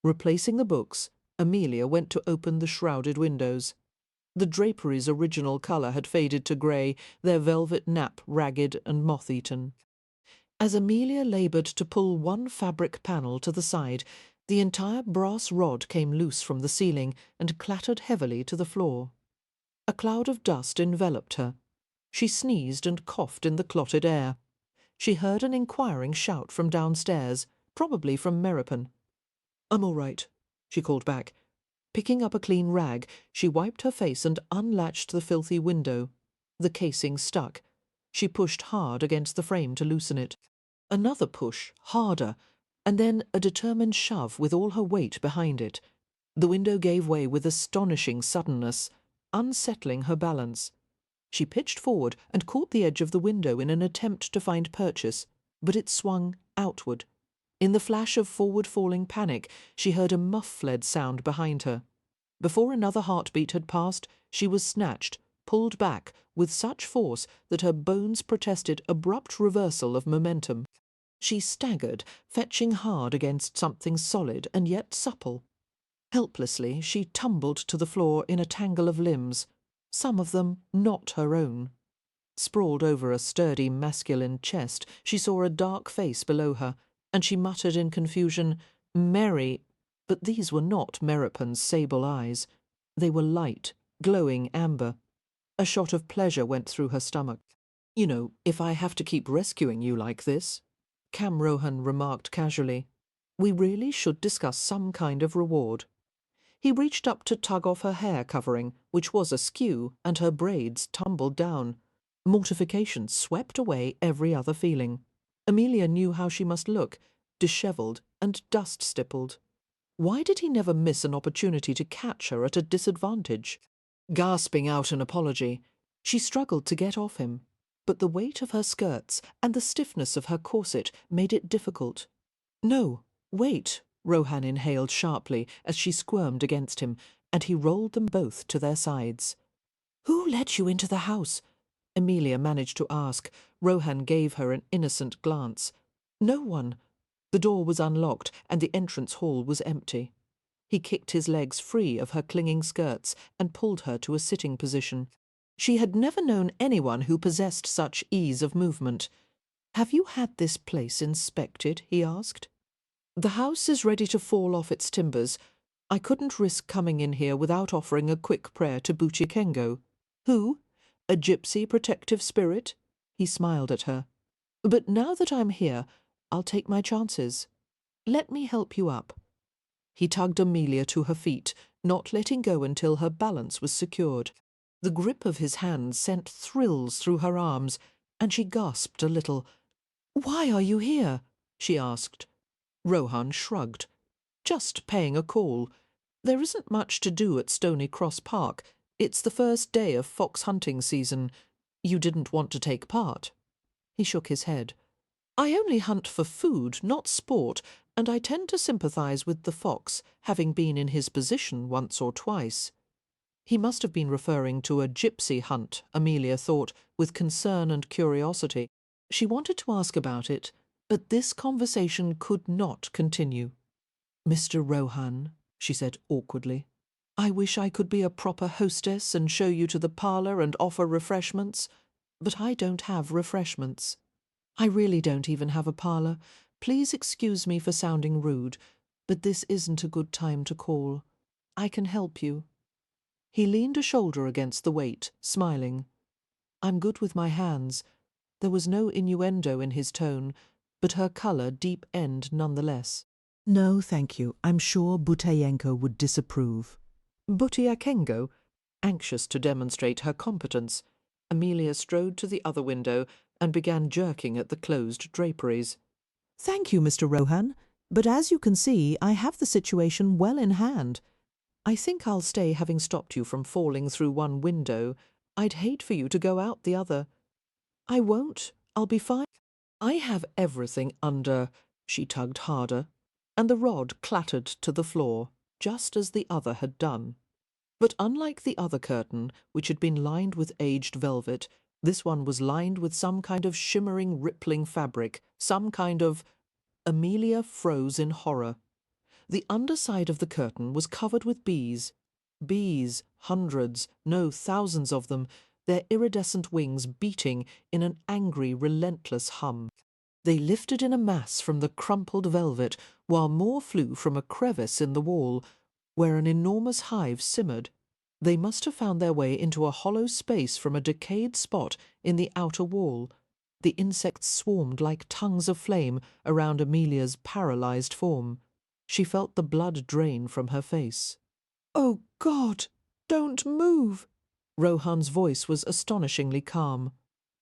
Speaker 1: Replacing the books, Amelia went to open the shrouded windows. The drapery's original colour had faded to grey, their velvet nap ragged and moth-eaten. As Amelia laboured to pull one fabric panel to the side, the entire brass rod came loose from the ceiling and clattered heavily to the floor. A cloud of dust enveloped her. She sneezed and coughed in the clotted air. She heard an inquiring shout from downstairs, probably from Meropen. "I'm all right," she called back. Picking up a clean rag, she wiped her face and unlatched the filthy window. The casing stuck. She pushed hard against the frame to loosen it. Another push, harder, and then a determined shove with all her weight behind it. The window gave way with astonishing suddenness, unsettling her balance. She pitched forward and caught the edge of the window in an attempt to find purchase, but it swung outward. In the flash of forward-falling panic, she heard a muffled sound behind her. Before another heartbeat had passed, she was snatched, pulled back with such force that her bones protested abrupt reversal of momentum. She staggered, fetching hard against something solid and yet supple. Helplessly, she tumbled to the floor in a tangle of limbs, some of them not her own. Sprawled over a sturdy masculine chest, she saw a dark face below her, and she muttered in confusion, "Mary," but these were not Meropen's sable eyes. They were light, glowing amber. A shot of pleasure went through her stomach. "You know, if I have to keep rescuing you like this," Cam Rohan remarked casually, "we really should discuss some kind of reward." He reached up to tug off her hair covering, which was askew, and her braids tumbled down. Mortification swept away every other feeling. Amelia knew how she must look, dishevelled and dust-stippled. Why did he never miss an opportunity to catch her at a disadvantage? Gasping out an apology, she struggled to get off him, but the weight of her skirts and the stiffness of her corset made it difficult. "No, wait," Rohan inhaled sharply as she squirmed against him, and he rolled them both to their sides. "Who let you into the house?" Amelia managed to ask. Rohan gave her an innocent glance. "No one." The door was unlocked and the entrance hall was empty. He kicked his legs free of her clinging skirts and pulled her to a sitting position. She had never known anyone who possessed such ease of movement. "Have you had this place inspected?" he asked. "The house is ready to fall off its timbers. I couldn't risk coming in here without offering a quick prayer to Buchikengo." "Who? A gypsy protective spirit?" He smiled at her. "But now that I'm here, I'll take my chances. Let me help you up." He tugged Amelia to her feet, not letting go until her balance was secured. The grip of his hand sent thrills through her arms, and she gasped a little. "Why are you here?" she asked. Rohan shrugged. "Just paying a call. There isn't much to do at Stony Cross Park. It's the first day of fox hunting season. You didn't want to take part." He shook his head. "I only hunt for food, not sport, and I tend to sympathise with the fox, having been in his position once or twice." He must have been referring to a gypsy hunt, Amelia thought, with concern and curiosity. She wanted to ask about it, but this conversation could not continue. "Mr. Rohan," she said awkwardly, "I wish I could be a proper hostess and show you to the parlour and offer refreshments, but I don't have refreshments. I really don't even have a parlour. Please excuse me for sounding rude, but this isn't a good time to call. I can help you." He leaned a shoulder against the weight, smiling. "I'm good with my hands." There was no innuendo in his tone, but her colour deep-end nonetheless. "No, thank you. I'm sure Butayenko would disapprove." Butyakengo? Anxious to demonstrate her competence, Amelia strode to the other window and began jerking at the closed draperies. "Thank you, Mr. Rohan, but as you can see, I have the situation well in hand. I think I'll stay, having stopped you from falling through one window. I'd hate for you to go out the other." "I won't. I'll be fine. I have everything under—" She tugged harder, and the rod clattered to the floor, just as the other had done. But unlike the other curtain, which had been lined with aged velvet, this one was lined with some kind of shimmering, rippling fabric, some kind of— Amelia froze in horror. The underside of the curtain was covered with bees. Bees, hundreds, no, thousands of them, their iridescent wings beating in an angry, relentless hum. They lifted in a mass from the crumpled velvet, while more flew from a crevice in the wall, where an enormous hive simmered. They must have found their way into a hollow space from a decayed spot in the outer wall. The insects swarmed like tongues of flame around Amelia's paralysed form. She felt the blood drain from her face. "Oh, God, don't move!" Rohan's voice was astonishingly calm.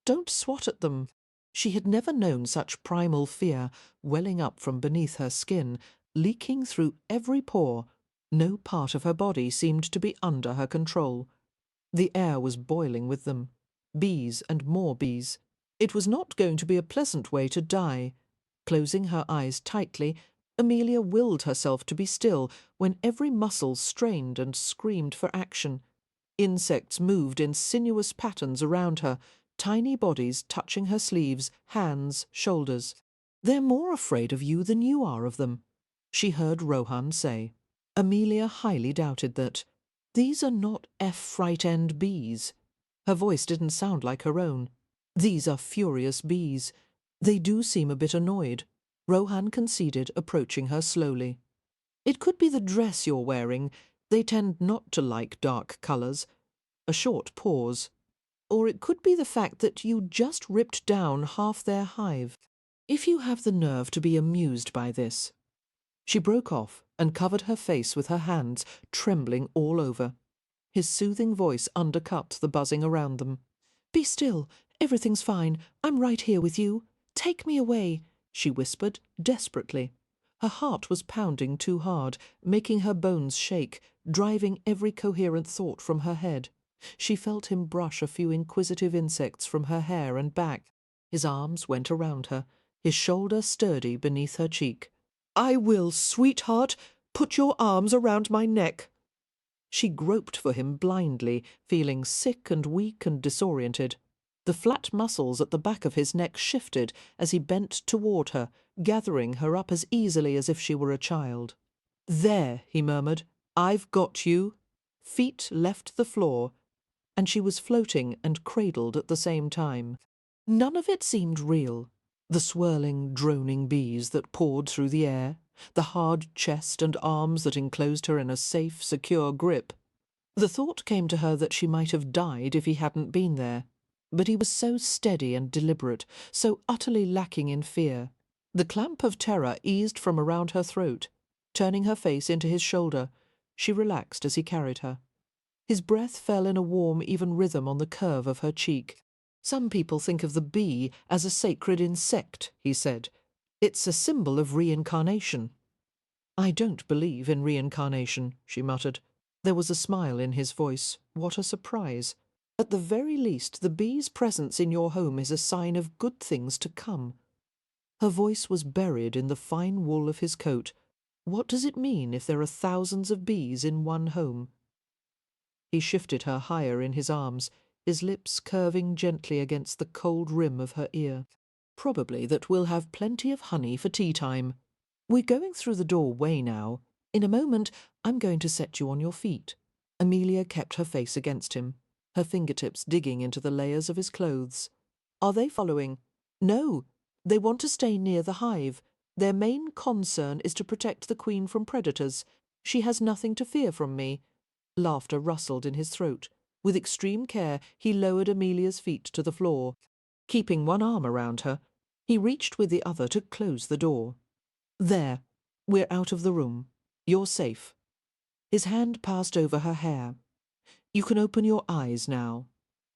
Speaker 1: "Don't swat at them." She had never known such primal fear welling up from beneath her skin, leaking through every pore. No part of her body seemed to be under her control. The air was boiling with them. Bees and more bees. It was not going to be a pleasant way to die. Closing her eyes tightly, Amelia willed herself to be still when every muscle strained and screamed for action. Insects moved in sinuous patterns around her, tiny bodies touching her sleeves, hands, shoulders. "They're more afraid of you than you are of them," she heard Rohan say. Amelia highly doubted that. "These are not fright-end bees." Her voice didn't sound like her own. "These are furious bees. They do seem a bit annoyed," Rohan conceded, approaching her slowly. "It could be the dress you're wearing. They tend not to like dark colours." A short pause. "Or it could be the fact that you just ripped down half their hive. If you have the nerve to be amused by this—" She broke off and covered her face with her hands, trembling all over. His soothing voice undercut the buzzing around them. "Be still. Everything's fine. I'm right here with you. Take me away," she whispered desperately. Her heart was pounding too hard, making her bones shake, driving every coherent thought from her head. She felt him brush a few inquisitive insects from her hair and back. His arms went around her, his shoulder sturdy beneath her cheek. "I will, sweetheart. Put your arms around my neck." She groped for him blindly, feeling sick and weak and disoriented. The flat muscles at the back of his neck shifted as he bent toward her, gathering her up as easily as if she were a child. "There," he murmured. "I've got you." Feet left the floor, and she was floating and cradled at the same time. None of it seemed real. The swirling, droning bees that poured through the air, the hard chest and arms that enclosed her in a safe, secure grip. The thought came to her that she might have died if he hadn't been there. But he was so steady and deliberate, so utterly lacking in fear. The clamp of terror eased from around her throat. Turning her face into his shoulder, she relaxed as he carried her. His breath fell in a warm, even rhythm on the curve of her cheek. "Some people think of the bee as a sacred insect," he said. "It's a symbol of reincarnation." "I don't believe in reincarnation," she muttered. There was a smile in his voice. What a surprise. "At the very least, the bee's presence in your home is a sign of good things to come." Her voice was buried in the fine wool of his coat. "What does it mean if there are thousands of bees in one home?" He shifted her higher in his arms, his lips curving gently against the cold rim of her ear. "Probably that we'll have plenty of honey for tea time. We're going through the doorway now. In a moment, I'm going to set you on your feet." Amelia kept her face against him, her fingertips digging into the layers of his clothes. "Are they following?" "No. They want to stay near the hive. Their main concern is to protect the queen from predators. She has nothing to fear from me." Laughter rustled in his throat. With extreme care, he lowered Amelia's feet to the floor. Keeping one arm around her, he reached with the other to close the door. "There. We're out of the room. You're safe." His hand passed over her hair. "You can open your eyes now."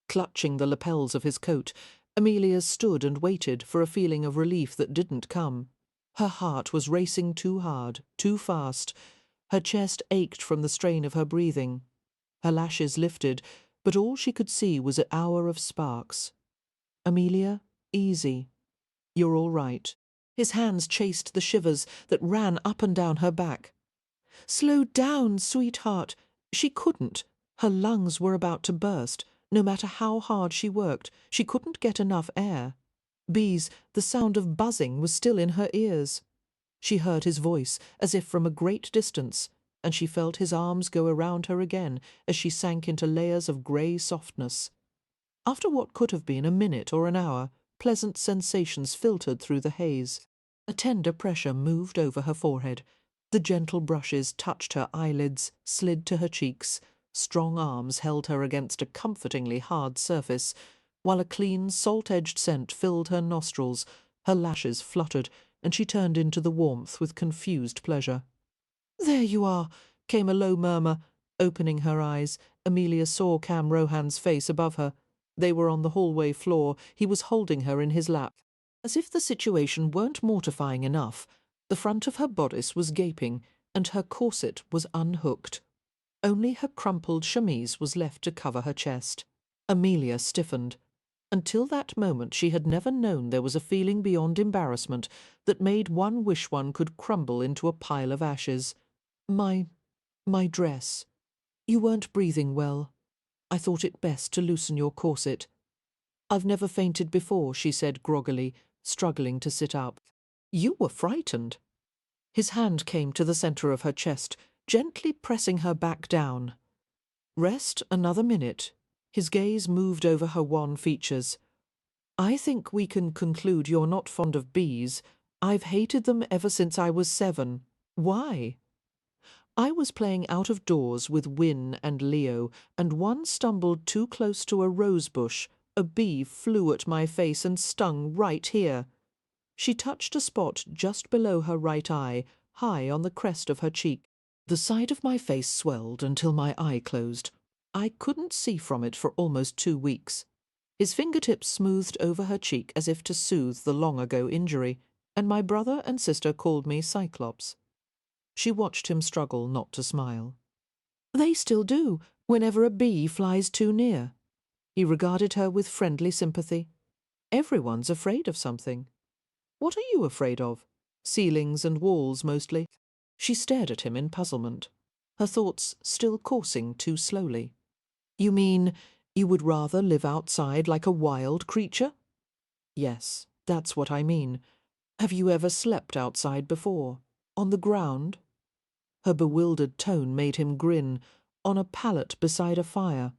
Speaker 1: Clutching the lapels of his coat, Amelia stood and waited for a feeling of relief that didn't come. Her heart was racing too hard, too fast. Her chest ached from the strain of her breathing. Her lashes lifted, but all she could see was an hour of sparks. "Amelia, easy. You're all right." His hands chased the shivers that ran up and down her back. "Slow down, sweetheart." She couldn't. Her lungs were about to burst. No matter how hard she worked, she couldn't get enough air. Bees, the sound of buzzing was still in her ears. She heard his voice, as if from a great distance, and she felt his arms go around her again as she sank into layers of grey softness. After what could have been a minute or an hour, pleasant sensations filtered through the haze. A tender pressure moved over her forehead. The gentle brushes touched her eyelids, slid to her cheeks. Strong arms held her against a comfortingly hard surface, while a clean, salt-edged scent filled her nostrils. Her lashes fluttered, and she turned into the warmth with confused pleasure. "There you are," came a low murmur. Opening her eyes, Amelia saw Cam Rohan's face above her. They were on the hallway floor. He was holding her in his lap. As if the situation weren't mortifying enough, the front of her bodice was gaping, and her corset was unhooked. Only her crumpled chemise was left to cover her chest. Amelia stiffened. Until that moment she had never known there was a feeling beyond embarrassment that made one wish one could crumble into a pile of ashes. My dress. You weren't breathing well. I thought it best to loosen your corset. I've never fainted before, she said groggily, struggling to sit up. You were frightened. His hand came to the centre of her chest, gently pressing her back down. Rest another minute. His gaze moved over her wan features. I think we can conclude you're not fond of bees. I've hated them ever since I was 7. Why? I was playing out of doors with Win and Leo, and one stumbled too close to a rose bush. A bee flew at my face and stung right here. She touched a spot just below her right eye, high on the crest of her cheek. The side of my face swelled until my eye closed. I couldn't see from it for almost 2 weeks. His fingertips smoothed over her cheek as if to soothe the long-ago injury, and my brother and sister called me Cyclops. She watched him struggle not to smile. They still do, whenever a bee flies too near. He regarded her with friendly sympathy. Everyone's afraid of something. What are you afraid of? Ceilings and walls, mostly. She stared at him in puzzlement, her thoughts still coursing too slowly. You mean you would rather live outside like a wild creature? Yes, that's what I mean. Have you ever slept outside before? On the ground? Her bewildered tone made him grin. On a pallet beside a fire.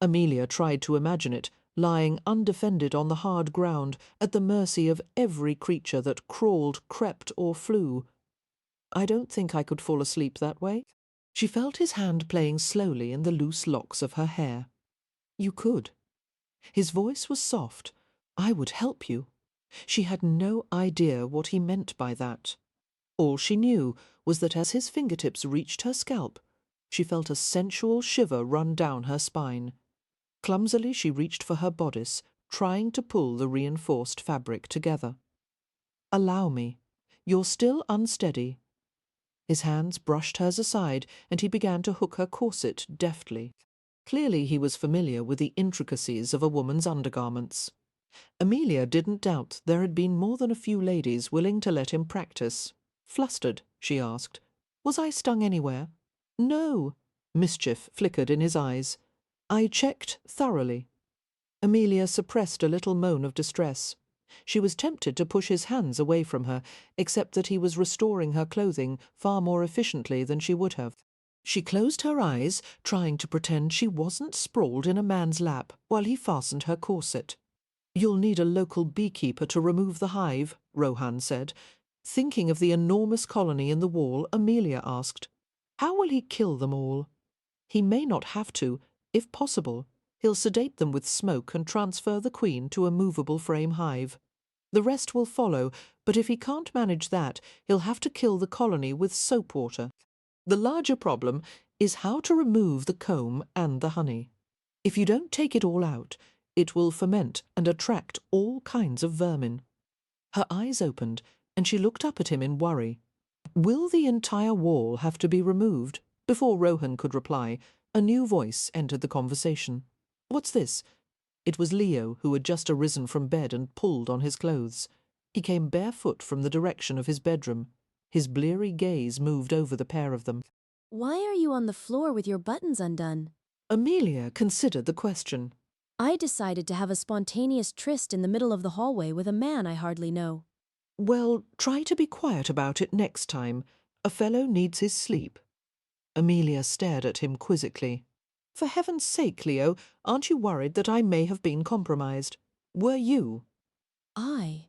Speaker 1: Amelia tried to imagine it, lying undefended on the hard ground, at the mercy of every creature that crawled, crept, or flew. I don't think I could fall asleep that way. She felt his hand playing slowly in the loose locks of her hair. You could. His voice was soft. I would help you. She had no idea what he meant by that. All she knew was that as his fingertips reached her scalp, she felt a sensual shiver run down her spine. Clumsily she reached for her bodice, trying to pull the reinforced fabric together. Allow me. You're still unsteady. His hands brushed hers aside, and he began to hook her corset deftly. Clearly he was familiar with the intricacies of a woman's undergarments. Amelia didn't doubt there had been more than a few ladies willing to let him practice. Flustered, she asked, Was I stung anywhere? No. Mischief flickered in his eyes. I checked thoroughly. Amelia suppressed a little moan of distress. She was tempted to push his hands away from her, except that he was restoring her clothing far more efficiently than she would have. She closed her eyes, trying to pretend she wasn't sprawled in a man's lap while he fastened her corset. You'll need a local beekeeper to remove the hive, Rohan said. Thinking of the enormous colony in the wall, Amelia asked, How will he kill them all? He may not have to. If possible, he'll sedate them with smoke and transfer the queen to a movable frame hive. The rest will follow, but if he can't manage that, he'll have to kill the colony with soap water. The larger problem is how to remove the comb and the honey. If you don't take it all out, it will ferment and attract all kinds of vermin. Her eyes opened, and she looked up at him in worry. Will the entire wall have to be removed? Before Rohan could reply, a new voice entered the conversation. What's this? It was Leo, who had just arisen from bed and pulled on his clothes. He came barefoot from the direction of his bedroom. His bleary gaze moved over the pair of them.
Speaker 3: Why are you on the floor with your buttons undone?
Speaker 1: Amelia considered the question.
Speaker 3: I decided to have a spontaneous tryst in the middle of the hallway with a man I hardly know.
Speaker 1: Well, try to be quiet about it next time. A fellow needs his sleep. Amelia stared at him quizzically. For heaven's sake, Leo, aren't you worried that I may have been compromised? Were you?
Speaker 3: I?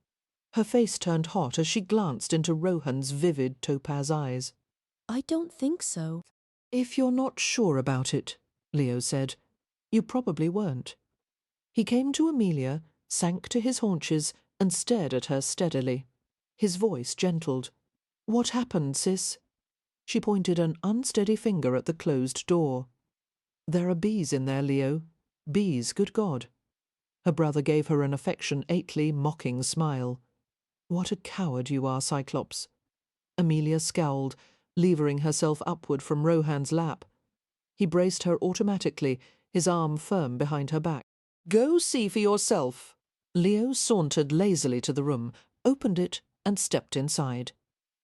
Speaker 1: Her face turned hot as she glanced into Rohan's vivid topaz eyes.
Speaker 3: I don't think so.
Speaker 1: If you're not sure about it, Leo said, you probably weren't. He came to Amelia, sank to his haunches, and stared at her steadily. His voice gentled. What happened, sis? She pointed an unsteady finger at the closed door. There are bees in there, Leo. Bees, good God. Her brother gave her an affectionately mocking smile. What a coward you are, Cyclops. Amelia scowled, levering herself upward from Rohan's lap. He braced her automatically, his arm firm behind her back. Go see for yourself. Leo sauntered lazily to the room, opened it, and stepped inside.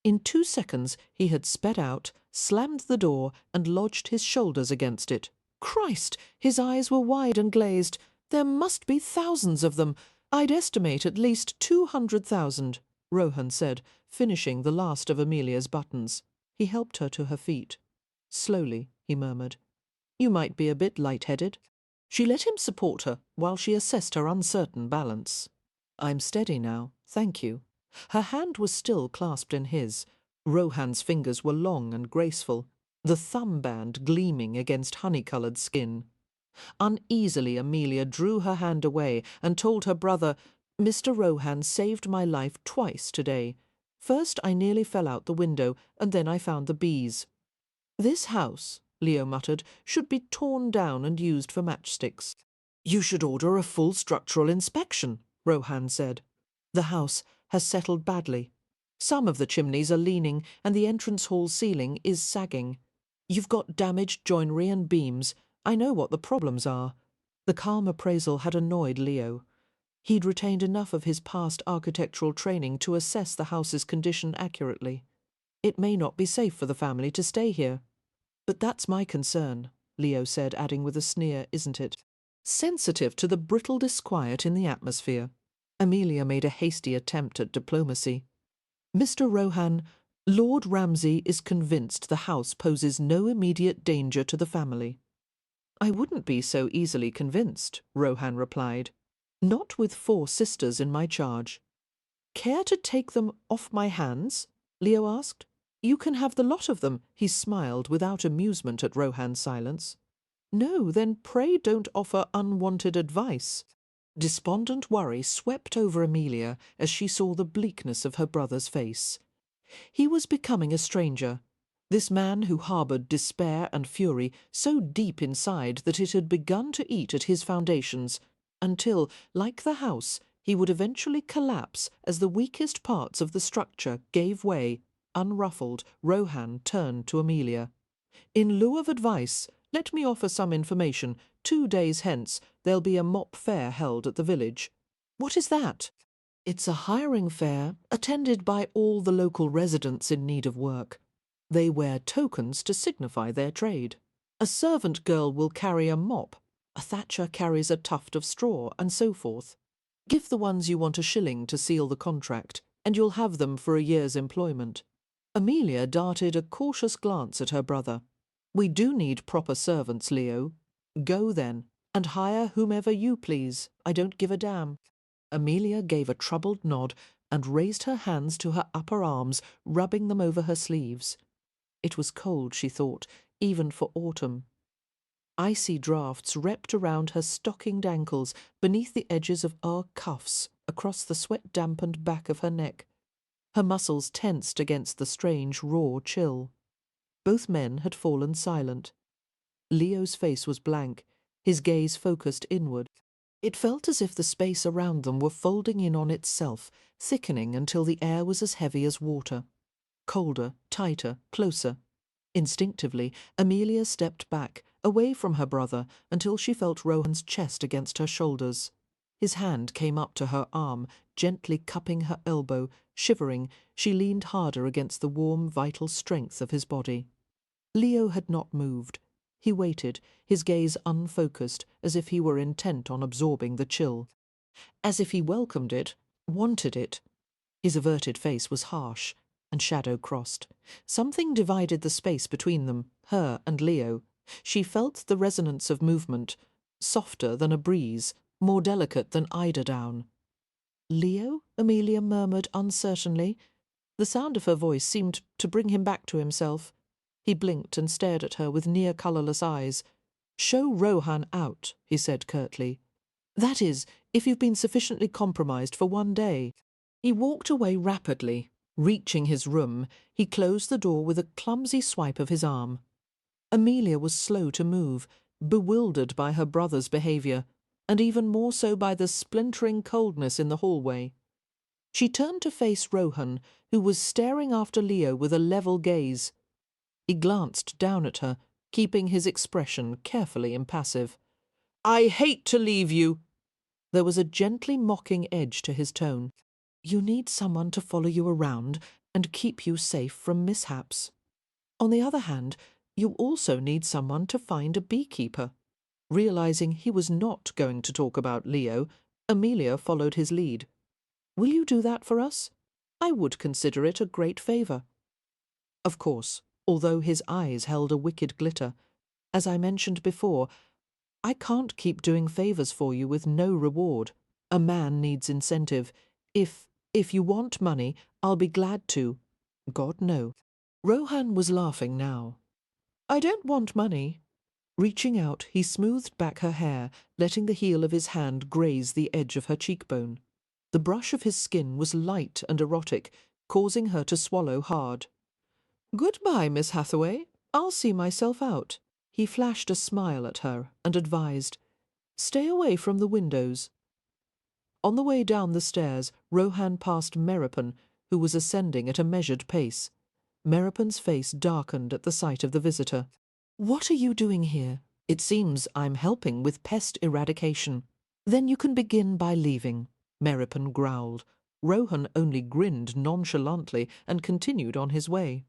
Speaker 1: In 2 seconds he had sped out, slammed the door, and lodged his shoulders against it. Christ! His eyes were wide and glazed. There must be thousands of them. I'd estimate at least 200,000, Rohan said, finishing the last of Amelia's buttons. He helped her to her feet. Slowly, he murmured. You might be a bit light-headed. She let him support her while she assessed her uncertain balance. I'm steady now, thank you. Her hand was still clasped in his. Rohan's fingers were long and graceful, the thumb band gleaming against honey-coloured skin. Uneasily, Amelia drew her hand away and told her brother, Mr. Rohan saved my life twice today. First I nearly fell out the window, and then I found the bees. This house, Leo muttered, should be torn down and used for matchsticks. You should order a full structural inspection, Rohan said. The house has settled badly. Some of the chimneys are leaning and the entrance hall ceiling is sagging. You've got damaged joinery and beams. I know what the problems are. The calm appraisal had annoyed Leo. He'd retained enough of his past architectural training to assess the house's condition accurately. It may not be safe for the family to stay here. But that's my concern, Leo said, adding with a sneer, isn't it? Sensitive to the brittle disquiet in the atmosphere. Amelia made a hasty attempt at diplomacy. Mr. Rohan, Lord Ramsay is convinced the house poses no immediate danger to the family. I wouldn't be so easily convinced, Rohan replied. Not with 4 sisters in my charge. Care to take them off my hands? Leo asked. You can have the lot of them, he smiled without amusement at Rohan's silence. No, then pray don't offer unwanted advice. Despondent worry swept over Amelia as she saw the bleakness of her brother's face. He was becoming a stranger, this man who harboured despair and fury so deep inside that it had begun to eat at his foundations, until, like the house, he would eventually collapse as the weakest parts of the structure gave way. Unruffled, Rohan turned to Amelia. In lieu of advice, let me offer some information. 2 days hence there'll be a mop fair held at the village. What is that? It's a hiring fair attended by all the local residents in need of work. They wear tokens to signify their trade. A servant girl will carry a mop, a thatcher carries a tuft of straw, and so forth. Give the ones you want a shilling to seal the contract, and you'll have them for a year's employment. Amelia darted a cautious glance at her brother. We do need proper servants, Leo. Go then, and hire whomever you please. I don't give a damn. Amelia gave a troubled nod and raised her hands to her upper arms, rubbing them over her sleeves. It was cold, she thought, even for autumn. Icy draughts wrapped around her stockinged ankles beneath the edges of her cuffs across the sweat-dampened back of her neck. Her muscles tensed against the strange, raw chill. Both men had fallen silent. Leo's face was blank, his gaze focused inward. It felt as if the space around them were folding in on itself, thickening until the air was as heavy as water. Colder, tighter, closer. Instinctively, Amelia stepped back, away from her brother, until she felt Rohan's chest against her shoulders. His hand came up to her arm, gently cupping her elbow. Shivering, she leaned harder against the warm, vital strength of his body. Leo had not moved. He waited, his gaze unfocused, as if he were intent on absorbing the chill. As if he welcomed it, wanted it. His averted face was harsh, and shadow crossed. Something divided the space between them, her and Leo. She felt the resonance of movement, softer than a breeze, more delicate than eiderdown. Leo? Amelia murmured uncertainly. The sound of her voice seemed to bring him back to himself. He blinked and stared at her with near-colourless eyes. Show Rohan out, he said curtly. That is, if you've been sufficiently compromised for 1 day. He walked away rapidly. Reaching his room, he closed the door with a clumsy swipe of his arm. Amelia was slow to move, bewildered by her brother's behaviour, and even more so by the splintering coldness in the hallway. She turned to face Rohan, who was staring after Leo with a level gaze. He glanced down at her, keeping his expression carefully impassive. "I hate to leave you," There was a gently mocking edge to his tone. "You need someone to follow you around and keep you safe from mishaps. On the other hand, you also need someone to find a beekeeper." Realizing he was not going to talk about Leo, Amelia followed his lead. "Will you do that for us? I would consider it a great favour." Of course, although his eyes held a wicked glitter, as I mentioned before, I can't keep doing favours for you with no reward. A man needs incentive. If you want money, I'll be glad to. God, no. Rohan was laughing now. "I don't want money." Reaching out, he smoothed back her hair, letting the heel of his hand graze the edge of her cheekbone. The brush of his skin was light and erotic, causing her to swallow hard. "Goodbye, Miss Hathaway. I'll see myself out." He flashed a smile at her and advised, "Stay away from the windows." On the way down the stairs, Rohan passed Meropen, who was ascending at a measured pace. Meropen's face darkened at the sight of the visitor. "What are you doing here?" "It seems I'm helping with pest eradication." "Then you can begin by leaving," Meropen growled. Rohan only grinned nonchalantly and continued on his way.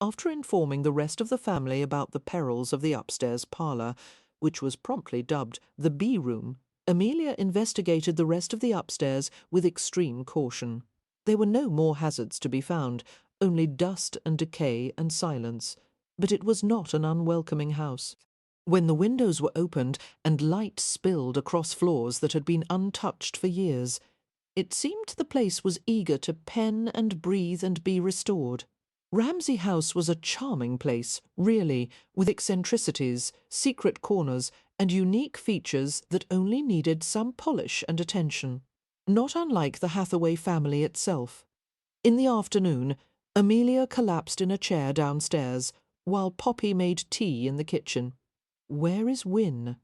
Speaker 1: After informing the rest of the family about the perils of the upstairs parlour, which was promptly dubbed the bee room, Amelia investigated the rest of the upstairs with extreme caution. There were no more hazards to be found, only dust and decay and silence, but it was not an unwelcoming house. When the windows were opened and light spilled across floors that had been untouched for years, it seemed the place was eager to pen and breathe and be restored. Ramsay House was a charming place, really, with eccentricities, secret corners, and unique features that only needed some polish and attention, not unlike the Hathaway family itself. In the afternoon, Amelia collapsed in a chair downstairs, while Poppy made tea in the kitchen. "Where is Wynne?"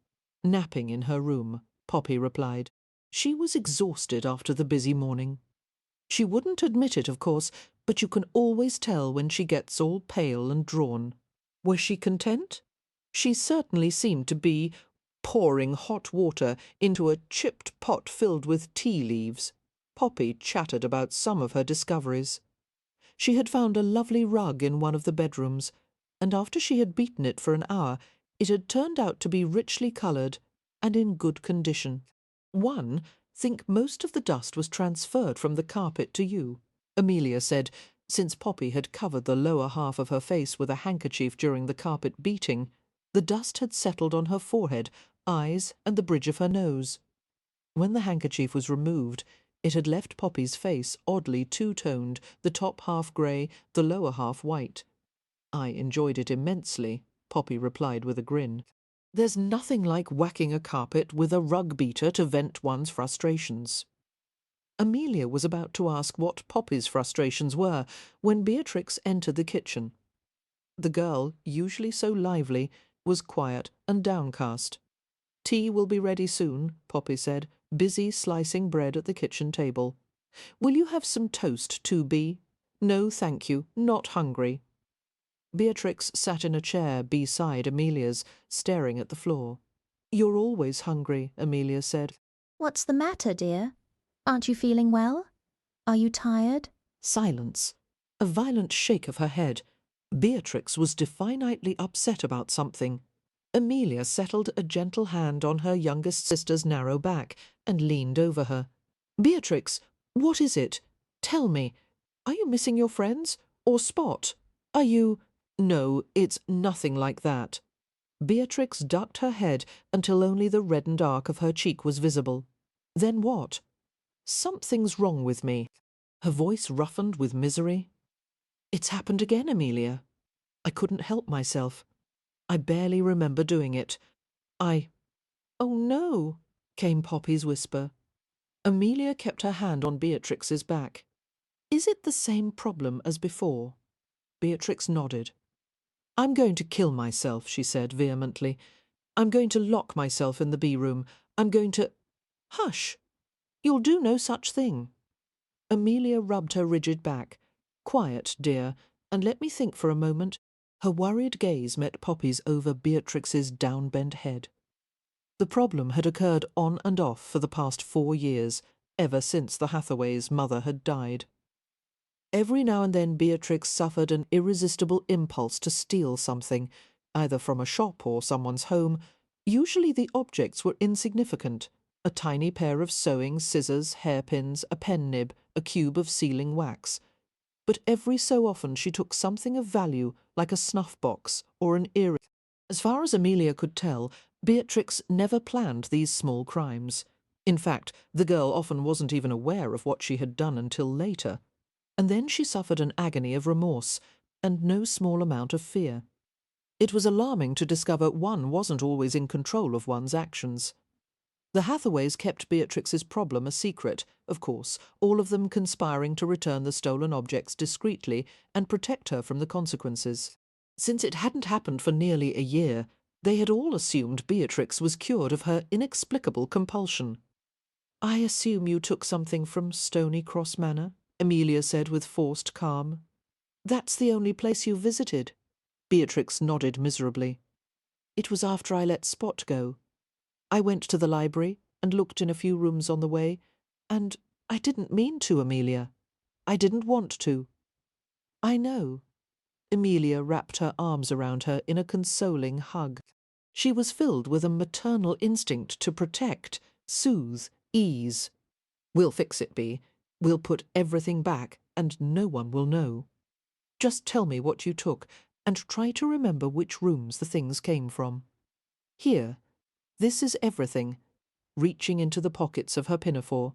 Speaker 1: "Napping in her room," Poppy replied. She was exhausted after the busy morning. She wouldn't admit it, of course, but you can always tell when she gets all pale and drawn. Was she content? She certainly seemed to be, pouring hot water into a chipped pot filled with tea leaves. Poppy chattered about some of her discoveries. She had found a lovely rug in one of the bedrooms, and after she had beaten it for an hour, it had turned out to be richly coloured and in good condition. Think most of the dust was transferred from the carpet to you," Amelia said, since Poppy had covered the lower half of her face with a handkerchief during the carpet beating. The dust had settled on her forehead, eyes, and the bridge of her nose. When the handkerchief was removed, it had left Poppy's face oddly two-toned, the top half grey, the lower half white. "I enjoyed it immensely," Poppy replied with a grin. "There's nothing like whacking a carpet with a rug beater to vent one's frustrations." Amelia was about to ask what Poppy's frustrations were when Beatrix entered the kitchen. The girl, usually so lively, was quiet and downcast. "Tea will be ready soon," Poppy said, busy slicing bread at the kitchen table. "Will you have some toast too, Bee?" "No, thank you, not hungry." Beatrix sat in a chair beside Amelia's, staring at the floor. "You're always hungry," Amelia said.
Speaker 3: What's the matter, dear? Aren't you feeling well? Are you tired?
Speaker 1: Silence. A violent shake of her head. Beatrix was definitely upset about something. Amelia settled a gentle hand on her youngest sister's narrow back and leaned over her. "Beatrix, what is it? Tell me. Are you missing your friends? Or Spot? Are you—" "No, it's nothing like that." Beatrix ducked her head until only the reddened arc of her cheek was visible. "Then what?" "Something's wrong with me." Her voice roughened with misery. "It's happened again, Amelia. I couldn't help myself. I barely remember doing it. "Oh, no," came Poppy's whisper. Amelia kept her hand on Beatrix's back. "Is it the same problem as before?" Beatrix nodded. "I'm going to kill myself," she said vehemently. "I'm going to lock myself in the bee room. I'm going to—" "Hush! You'll do no such thing." Amelia rubbed her rigid back. "Quiet, dear, and let me think for a moment." Her worried gaze met Poppy's over Beatrix's down-bent head. The problem had occurred on and off for the past 4 years, ever since the Hathaways' mother had died. Every now and then Beatrix suffered an irresistible impulse to steal something, either from a shop or someone's home. Usually the objects were insignificant: a tiny pair of sewing scissors, hairpins, a pen nib, a cube of sealing wax. But every so often she took something of value, like a snuff box or an earring. As far as Amelia could tell, Beatrix never planned these small crimes. In fact, the girl often wasn't even aware of what she had done until later. And then she suffered an agony of remorse, and no small amount of fear. It was alarming to discover one wasn't always in control of one's actions. The Hathaways kept Beatrix's problem a secret, of course, all of them conspiring to return the stolen objects discreetly and protect her from the consequences. Since it hadn't happened for nearly a year, they had all assumed Beatrix was cured of her inexplicable compulsion. "I assume you took something from Stony Cross Manor?" Amelia said with forced calm. "That's the only place you visited?" Beatrix nodded miserably. "It was after I let Spot go. I went to the library and looked in a few rooms on the way, and I didn't mean to, Amelia. I didn't want to." "I know." Amelia wrapped her arms around her in a consoling hug. She was filled with a maternal instinct to protect, soothe, ease. "We'll fix it, Bea. We'll put everything back, and no one will know. Just tell me what you took, and try to remember which rooms the things came from. Here, this is everything." Reaching into the pockets of her pinafore,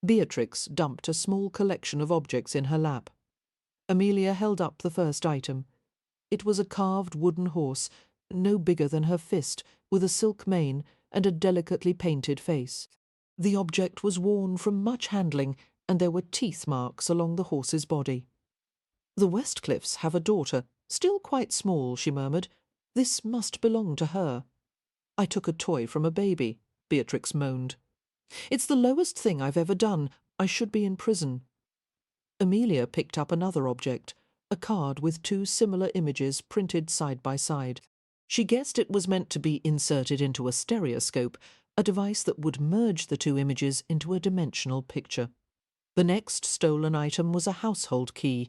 Speaker 1: Beatrix dumped a small collection of objects in her lap. Amelia held up the first item. It was a carved wooden horse, no bigger than her fist, with a silk mane and a delicately painted face. The object was worn from much handling, and there were teeth marks along the horse's body. "The Westcliffs have a daughter, still quite small," she murmured. "This must belong to her." "I took a toy from a baby," Beatrix moaned. "It's the lowest thing I've ever done. I should be in prison." Amelia picked up another object, a card with 2 similar images printed side by side. She guessed it was meant to be inserted into a stereoscope, a device that would merge the 2 images into a dimensional picture. The next stolen item was a household key,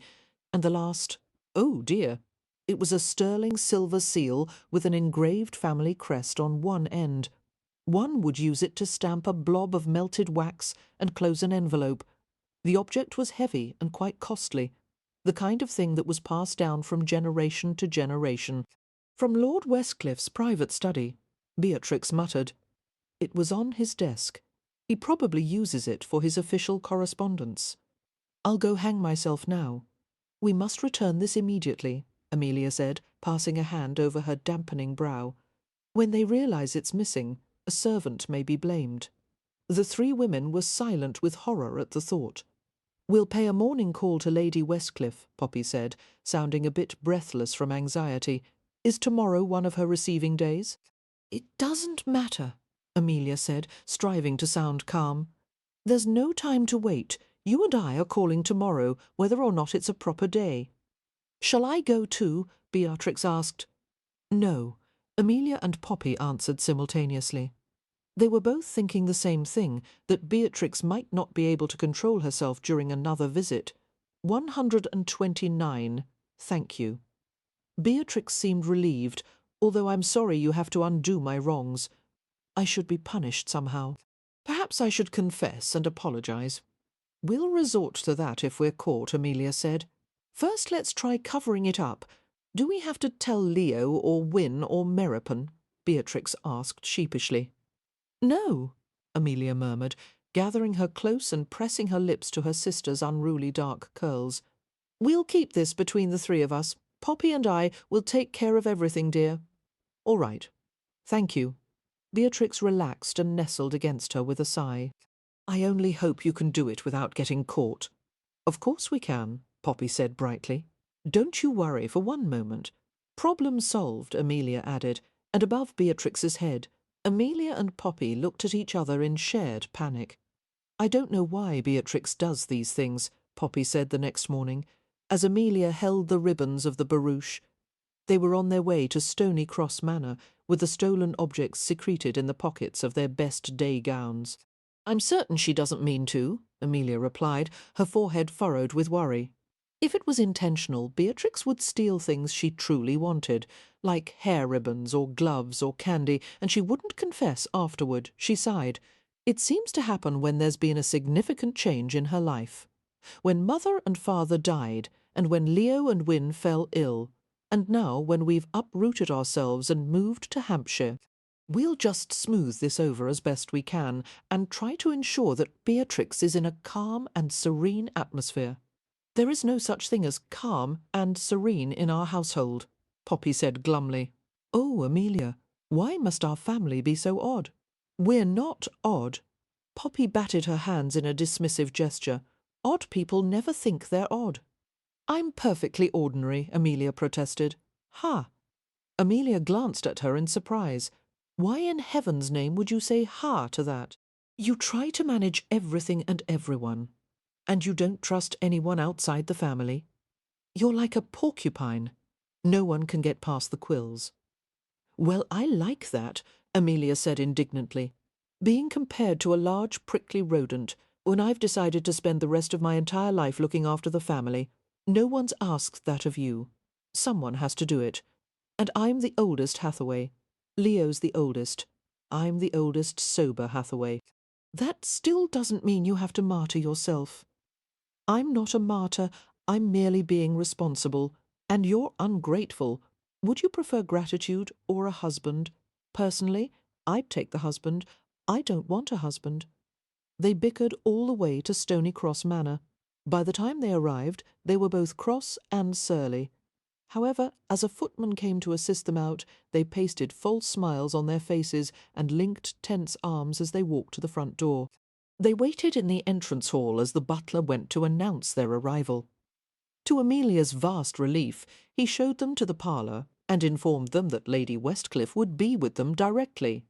Speaker 1: and the last, oh dear, it was a sterling silver seal with an engraved family crest on one end. One would use it to stamp a blob of melted wax and close an envelope. The object was heavy and quite costly, the kind of thing that was passed down from generation to generation. "From Lord Westcliff's private study," Beatrix muttered. "It was on his desk. He probably uses it for his official correspondence. I'll go hang myself now. We must return this immediately," Amelia said, passing a hand over her dampening brow. "When they realise it's missing, a servant may be blamed." The 3 women were silent with horror at the thought. "We'll pay a morning call to Lady Westcliff," Poppy said, sounding a bit breathless from anxiety. "Is tomorrow one of her receiving days?" "It doesn't matter," Amelia said, striving to sound calm. "There's no time to wait. You and I are calling tomorrow, whether or not it's a proper day." "Shall I go too?" Beatrix asked. "No," Amelia and Poppy answered simultaneously. They were both thinking the same thing, that Beatrix might not be able to control herself during another visit. 129, thank you. Beatrix seemed relieved, although "I'm sorry you have to undo my wrongs. I should be punished somehow. Perhaps I should confess and apologise." "We'll resort to that if we're caught," Amelia said. "First let's try covering it up. Do we have to tell Leo or Wynne or Meropen?" Beatrix asked sheepishly. "No," Amelia murmured, gathering her close and pressing her lips to her sister's unruly dark curls. "We'll keep this between the 3 of us. Poppy and I will take care of everything, dear." "All right. Thank you." Beatrix relaxed and nestled against her with a sigh. "I only hope you can do it without getting caught." "Of course we can," Poppy said brightly. "Don't you worry for one moment." "Problem solved," Amelia added, and above Beatrix's head, Amelia and Poppy looked at each other in shared panic. "I don't know why Beatrix does these things," Poppy said the next morning, as Amelia held the ribbons of the barouche. They were on their way to Stony Cross Manor, with the stolen objects secreted in the pockets of their best day gowns. "I'm certain she doesn't mean to," Amelia replied, her forehead furrowed with worry. If it was intentional, Beatrix would steal things she truly wanted, like hair ribbons or gloves or candy, and she wouldn't confess afterward. She sighed. "It seems to happen when there's been a significant change in her life. When Mother and Father died, and when Leo and Wynne fell ill, and now when we've uprooted ourselves and moved to Hampshire. We'll just smooth this over as best we can and try to ensure that Beatrix is in a calm and serene atmosphere." "There is no such thing as calm and serene in our household," Poppy said glumly. "Oh, Amelia, why must our family be so odd?" "We're not odd." Poppy batted her hands in a dismissive gesture. "Odd people never think they're odd." "I'm perfectly ordinary," Amelia protested. "Ha!" Amelia glanced at her in surprise. "Why in heaven's name would you say ha to that? You try to manage everything and everyone. And you don't trust anyone outside the family. You're like a porcupine. No one can get past the quills." "Well, I like that," Amelia said indignantly. "Being compared to a large prickly rodent when I've decided to spend the rest of my entire life looking after the family. No one's asked that of you. Someone has to do it. And I'm the oldest Hathaway. Leo's the oldest. I'm the oldest sober Hathaway. That still doesn't mean you have to martyr yourself." "I'm not a martyr. I'm merely being responsible. And you're ungrateful. Would you prefer gratitude or a husband? Personally, I'd take the husband. I don't want a husband." They bickered all the way to Stony Cross Manor. By the time they arrived, they were both cross and surly. However, as a footman came to assist them out, they pasted false smiles on their faces and linked tense arms as they walked to the front door. They waited in the entrance hall as the butler went to announce their arrival. To Amelia's vast relief, he showed them to the parlour and informed them that Lady Westcliff would be with them directly.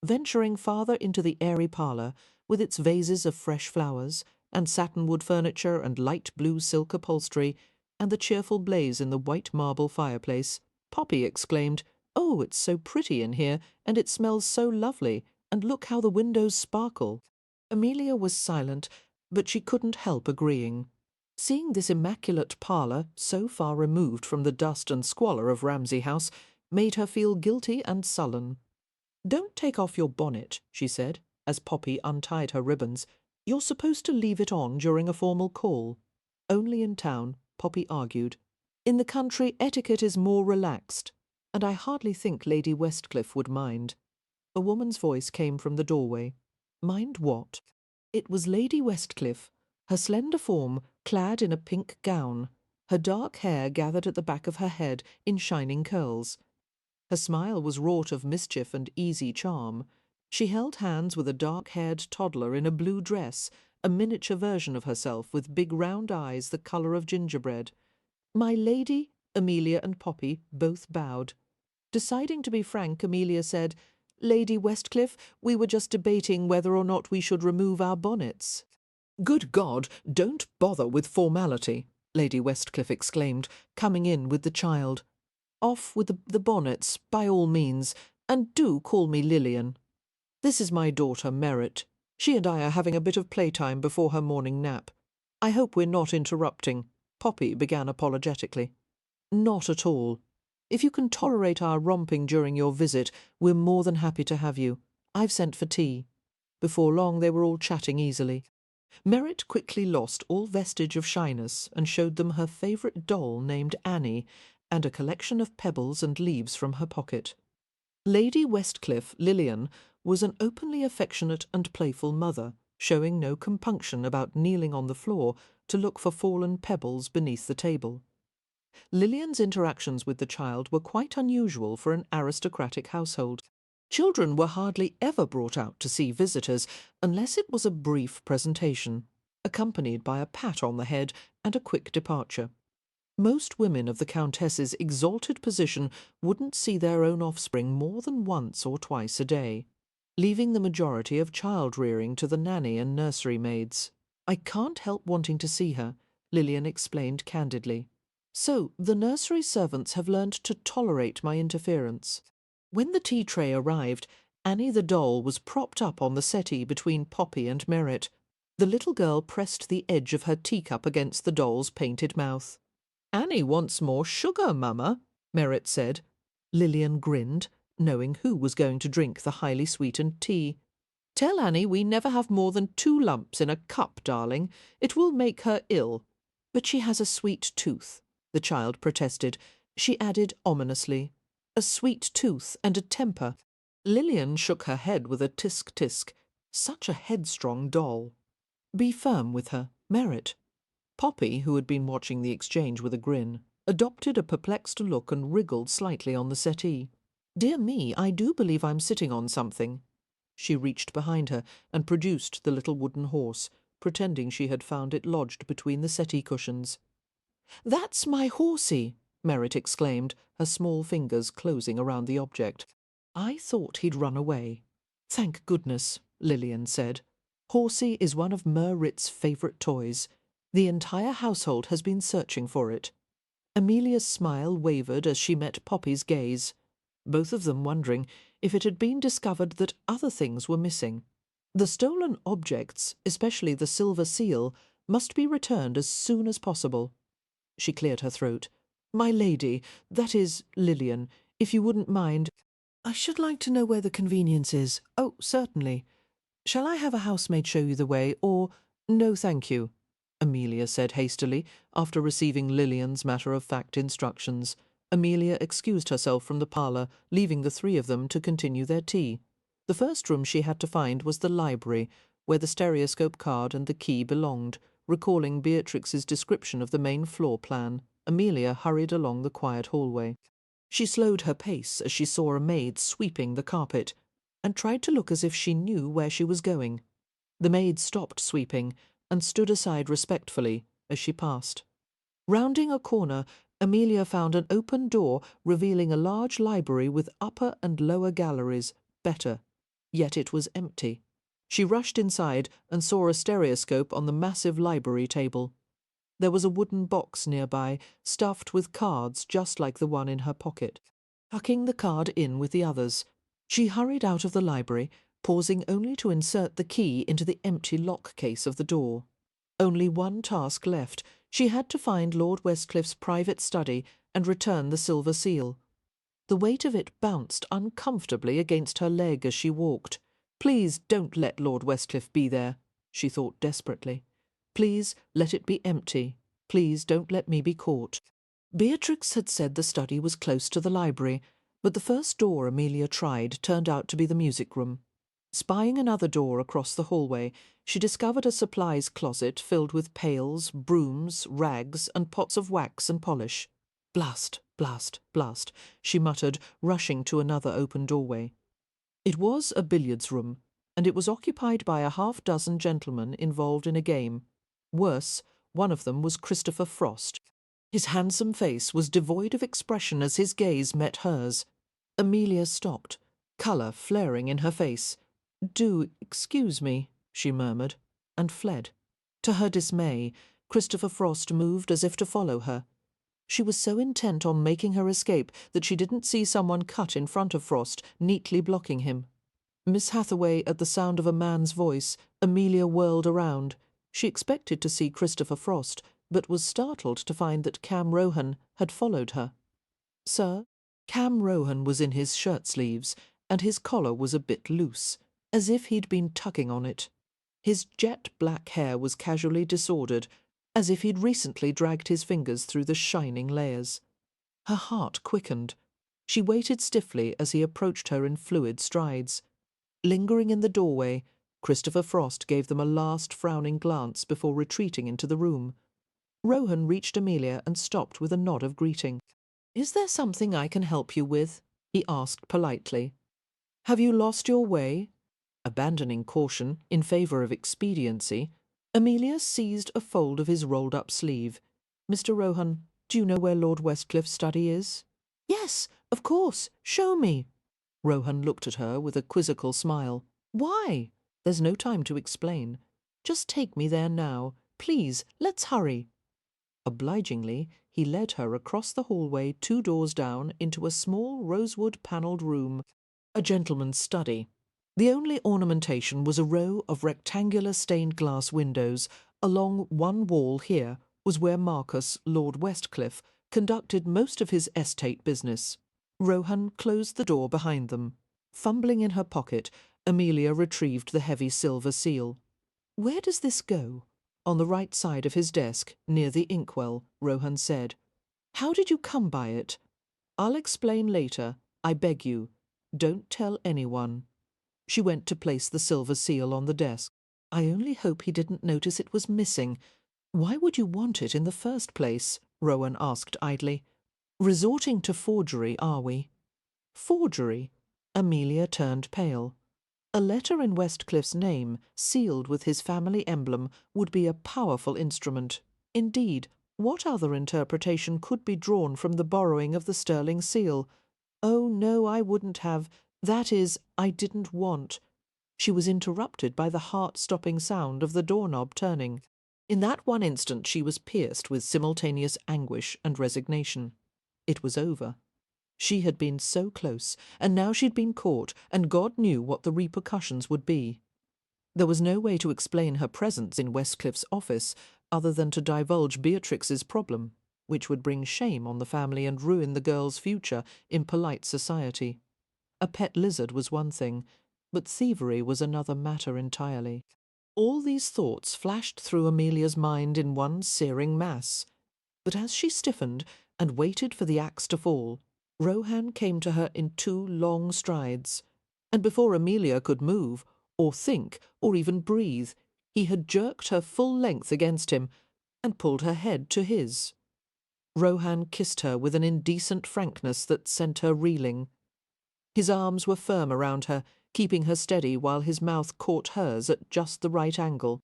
Speaker 1: Venturing farther into the airy parlour, with its vases of fresh flowers, and satinwood furniture and light blue silk upholstery, and the cheerful blaze in the white marble fireplace, Poppy exclaimed, "Oh, it's so pretty in here, and it smells so lovely, and look how the windows sparkle." Amelia was silent, but she couldn't help agreeing. Seeing this immaculate parlour, so far removed from the dust and squalor of Ramsay House, made her feel guilty and sullen. "Don't take off your bonnet," she said, as Poppy untied her ribbons. "You're supposed to leave it on during a formal call." "Only in town," Poppy argued. "In the country, etiquette is more relaxed, and I hardly think Lady Westcliff would mind." A woman's voice came from the doorway. "Mind what?" It was Lady Westcliff, her slender form clad in a pink gown, her dark hair gathered at the back of her head in shining curls. Her smile was wrought of mischief and easy charm. She held hands with a dark-haired toddler in a blue dress, a miniature version of herself with big round eyes the colour of gingerbread. "My lady," Amelia and Poppy both bowed. Deciding to be frank, Amelia said, "Lady Westcliff, we were just debating whether or not we should remove our bonnets." "Good God, don't bother with formality," Lady Westcliff exclaimed, coming in with the child. "Off with the bonnets, by all means, and do call me Lillian. This is my daughter, Merritt. She and I are having a bit of playtime before her morning nap. I hope we're not interrupting," Poppy began apologetically. "Not at all. If you can tolerate our romping during your visit, we're more than happy to have you. I've sent for tea." Before long they were all chatting easily. Merritt quickly lost all vestige of shyness and showed them her favourite doll named Annie and a collection of pebbles and leaves from her pocket. Lady Westcliff, Lillian, was an openly affectionate and playful mother, showing no compunction about kneeling on the floor to look for fallen pebbles beneath the table. Lillian's interactions with the child were quite unusual for an aristocratic household. Children were hardly ever brought out to see visitors unless it was a brief presentation, accompanied by a pat on the head and a quick departure. Most women of the Countess's exalted position wouldn't see their own offspring more than once or twice a day, leaving the majority of child-rearing to the nanny and nursery maids. "I can't help wanting to see her," Lillian explained candidly. "So the nursery servants have learned to tolerate my interference." When the tea tray arrived, Annie the doll was propped up on the settee between Poppy and Merritt. The little girl pressed the edge of her teacup against the doll's painted mouth. "Annie wants more sugar, Mama," Merritt said. Lillian grinned, knowing who was going to drink the highly sweetened tea. "Tell Annie we never have more than 2 lumps in a cup, darling. It will make her ill." "But she has a sweet tooth," the child protested. She added ominously, "a sweet tooth and a temper." Lillian shook her head with a tisk-tisk. Such a headstrong doll. "Be firm with her, Merritt." Poppy, who had been watching the exchange with a grin, adopted a perplexed look and wriggled slightly on the settee. "Dear me, I do believe I'm sitting on something." She reached behind her and produced the little wooden horse, pretending she had found it lodged between the settee cushions. "That's my horsey," Merritt exclaimed, her small fingers closing around the object. "I thought he'd run away." "Thank goodness," Lillian said. "Horsey is one of Merritt's favourite toys. The entire household has been searching for it." Amelia's smile wavered as she met Poppy's gaze, both of them wondering if it had been discovered that other things were missing. The stolen objects, especially the silver seal, must be returned as soon as possible. She cleared her throat. "My lady, that is, Lillian, if you wouldn't mind, I should like to know where the convenience is." "Oh, certainly. Shall I have a housemaid show you the way, or—" "No, thank you," Amelia said hastily, after receiving Lillian's matter-of-fact instructions. Amelia excused herself from the parlour, leaving the 3 of them to continue their tea. The first room she had to find was the library, where the stereoscope card and the key belonged. Recalling Beatrix's description of the main floor plan, Amelia hurried along the quiet hallway. She slowed her pace as she saw a maid sweeping the carpet, and tried to look as if she knew where she was going. The maid stopped sweeping and stood aside respectfully as she passed. Rounding a corner, Amelia found an open door revealing a large library with upper and lower galleries, better, yet it was empty. She rushed inside and saw a stereoscope on the massive library table. There was a wooden box nearby, stuffed with cards just like the one in her pocket. Tucking the card in with the others, she hurried out of the library, pausing only to insert the key into the empty lock case of the door. Only one task left. She had to find Lord Westcliffe's private study and return the silver seal. The weight of it bounced uncomfortably against her leg as she walked. "Please don't let Lord Westcliff be there," she thought desperately. "Please let it be empty. Please don't let me be caught." Beatrix had said the study was close to the library, but the first door Amelia tried turned out to be the music room. Spying another door across the hallway, she discovered a supplies closet filled with pails, brooms, rags, and pots of wax and polish. "Blast, blast, blast," she muttered, rushing to another open doorway. It was a billiards room, and it was occupied by a half-dozen gentlemen involved in a game. Worse, one of them was Christopher Frost. His handsome face was devoid of expression as his gaze met hers. Amelia stopped, colour flaring in her face. "Do excuse me," she murmured, and fled. To her dismay, Christopher Frost moved as if to follow her. She was so intent on making her escape that she didn't see someone cut in front of Frost, neatly blocking him. Miss Hathaway, at the sound of a man's voice, Amelia whirled around. She expected to see Christopher Frost, but was startled to find that Cam Rohan had followed her. "Sir?" Cam Rohan was in his shirt-sleeves, and his collar was a bit loose, as if he'd been tugging on it. His jet-black hair was casually disordered, as if he'd recently dragged his fingers through the shining layers. Her heart quickened. She waited stiffly as he approached her in fluid strides. Lingering in the doorway, Christopher Frost gave them a last frowning glance before retreating into the room. Rohan reached Amelia and stopped with a nod of greeting. "Is there something I can help you with?" he asked politely. "Have you lost your way?" Abandoning caution in favour of expediency, Amelia seized a fold of his rolled-up sleeve. "Mr. Rohan, do you know where Lord Westcliffe's study is?" "Yes, of course. Show me." Rohan looked at her with a quizzical smile. "Why?" "There's no time to explain. Just take me there now. Please, let's hurry." Obligingly, he led her across the hallway 2 doors down into a small rosewood-panelled room, a gentleman's study. The only ornamentation was a row of rectangular stained-glass windows. Along one wall here was where Marcus, Lord Westcliff, conducted most of his estate business. Rohan closed the door behind them. Fumbling in her pocket, Amelia retrieved the heavy silver seal. "Where does this go?" "On the right side of his desk, near the inkwell," Rohan said. "How did you come by it?" "I'll explain later. I beg you. Don't tell anyone." She went to place the silver seal on the desk. "I only hope he didn't notice it was missing. Why would you want it in the first place?" Rowan asked idly. "Resorting to forgery, are we?" "Forgery?" Amelia turned pale. A letter in Westcliff's name, sealed with his family emblem, would be a powerful instrument. Indeed, what other interpretation could be drawn from the borrowing of the sterling seal? "Oh, no, I wouldn't have. That is, I didn't want." She was interrupted by the heart-stopping sound of the doorknob turning. In that one instant she was pierced with simultaneous anguish and resignation. It was over. She had been so close, and now she'd been caught, and God knew what the repercussions would be. There was no way to explain her presence in Westcliff's office other than to divulge Beatrix's problem, which would bring shame on the family and ruin the girl's future in polite society. A pet lizard was one thing, but thievery was another matter entirely. All these thoughts flashed through Amelia's mind in one searing mass. But as she stiffened and waited for the axe to fall, Rohan came to her in 2 long strides, and before Amelia could move, or think, or even breathe, he had jerked her full length against him and pulled her head to his. Rohan kissed her with an indecent frankness that sent her reeling. His arms were firm around her, keeping her steady while his mouth caught hers at just the right angle.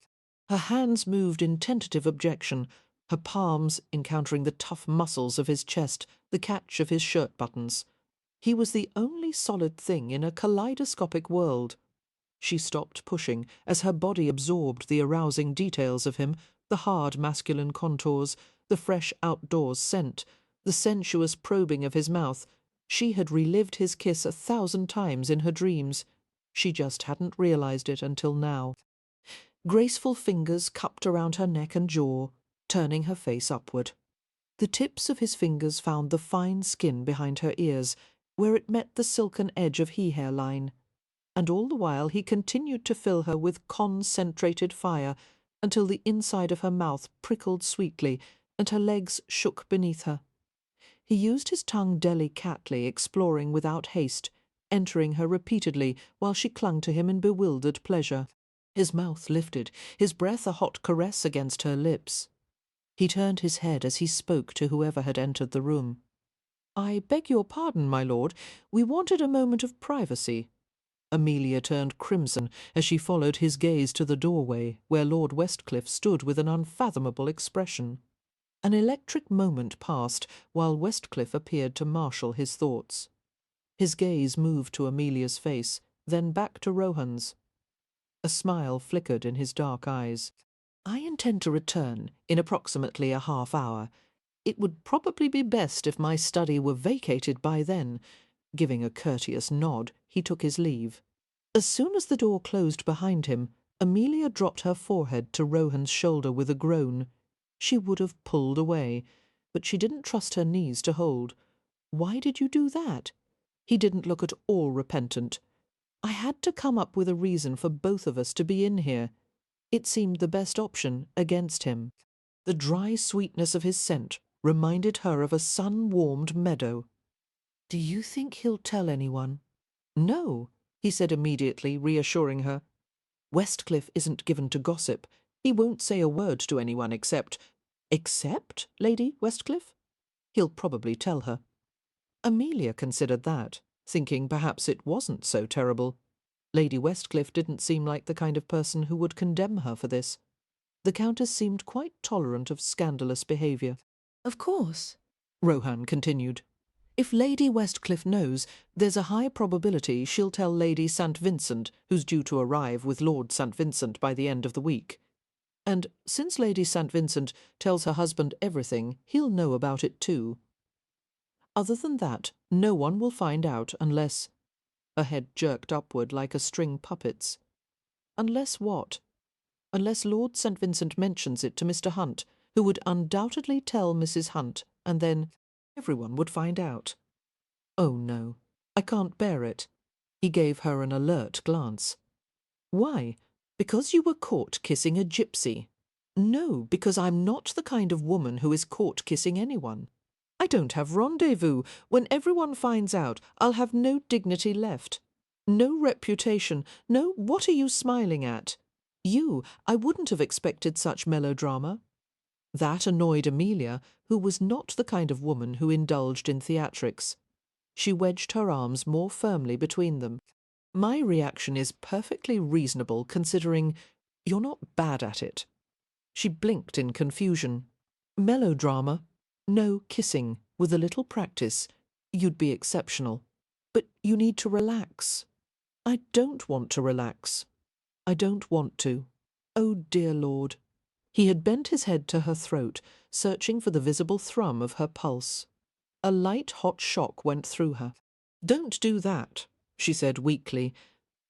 Speaker 1: Her hands moved in tentative objection, her palms encountering the tough muscles of his chest, the catch of his shirt buttons. He was the only solid thing in a kaleidoscopic world. She stopped pushing as her body absorbed the arousing details of him, the hard masculine contours, the fresh outdoors scent, the sensuous probing of his mouth. She had relived his kiss 1,000 times in her dreams. She just hadn't realized it until now. Graceful fingers cupped around her neck and jaw, turning her face upward. The tips of his fingers found the fine skin behind her ears, where it met the silken edge of he-hair line. And all the while he continued to fill her with concentrated fire until the inside of her mouth prickled sweetly and her legs shook beneath her. He used his tongue delicately, exploring without haste, entering her repeatedly while she clung to him in bewildered pleasure. His mouth lifted, his breath a hot caress against her lips. He turned his head as he spoke to whoever had entered the room. "I beg your pardon, my lord. We wanted a moment of privacy." Amelia turned crimson as she followed his gaze to the doorway, where Lord Westcliff stood with an unfathomable expression. An electric moment passed while Westcliff appeared to marshal his thoughts. His gaze moved to Amelia's face, then back to Rohan's. A smile flickered in his dark eyes. "I intend to return in approximately a half-hour. It would probably be best if my study were vacated by then." Giving a courteous nod, he took his leave. As soon as the door closed behind him, Amelia dropped her forehead to Rohan's shoulder with a groan. She would have pulled away, but she didn't trust her knees to hold. "Why did you do that?" He didn't look at all repentant. "I had to come up with a reason for both of us to be in here." It seemed the best option against him. The dry sweetness of his scent reminded her of a sun-warmed meadow. "Do you think he'll tell anyone?" "No," he said immediately, reassuring her. "Westcliff isn't given to gossip. He won't say a word to anyone except—" "Except Lady Westcliff?" "He'll probably tell her." Amelia considered that, thinking perhaps it wasn't so terrible. Lady Westcliff didn't seem like the kind of person who would condemn her for this. The Countess seemed quite tolerant of scandalous behaviour. "Of course," Rohan continued. "If Lady Westcliff knows, there's a high probability she'll tell Lady St. Vincent, who's due to arrive with Lord St. Vincent by the end of the week. And since Lady St. Vincent tells her husband everything, he'll know about it too. Other than that, no one will find out unless—" her head jerked upward like a string puppet's. "Unless what?" "Unless Lord St. Vincent mentions it to Mr. Hunt, who would undoubtedly tell Mrs. Hunt, and then everyone would find out." "Oh, no. I can't bear it." He gave her an alert glance. "Why? Because you were caught kissing a gypsy?" "No, because I'm not the kind of woman who is caught kissing anyone. I don't have rendezvous. When everyone finds out, I'll have no dignity left. No reputation. No, what are you smiling at? I wouldn't have expected such melodrama." That annoyed Amelia, who was not the kind of woman who indulged in theatrics. She wedged her arms more firmly between them. "My reaction is perfectly reasonable, considering you're not bad at it." She blinked in confusion. "Melodrama? No, kissing. With a little practice, you'd be exceptional. But you need to relax." "I don't want to relax. I don't want to. Oh, dear Lord." He had bent his head to her throat, searching for the visible thrum of her pulse. A light hot shock went through her. "Don't do that," she said weakly,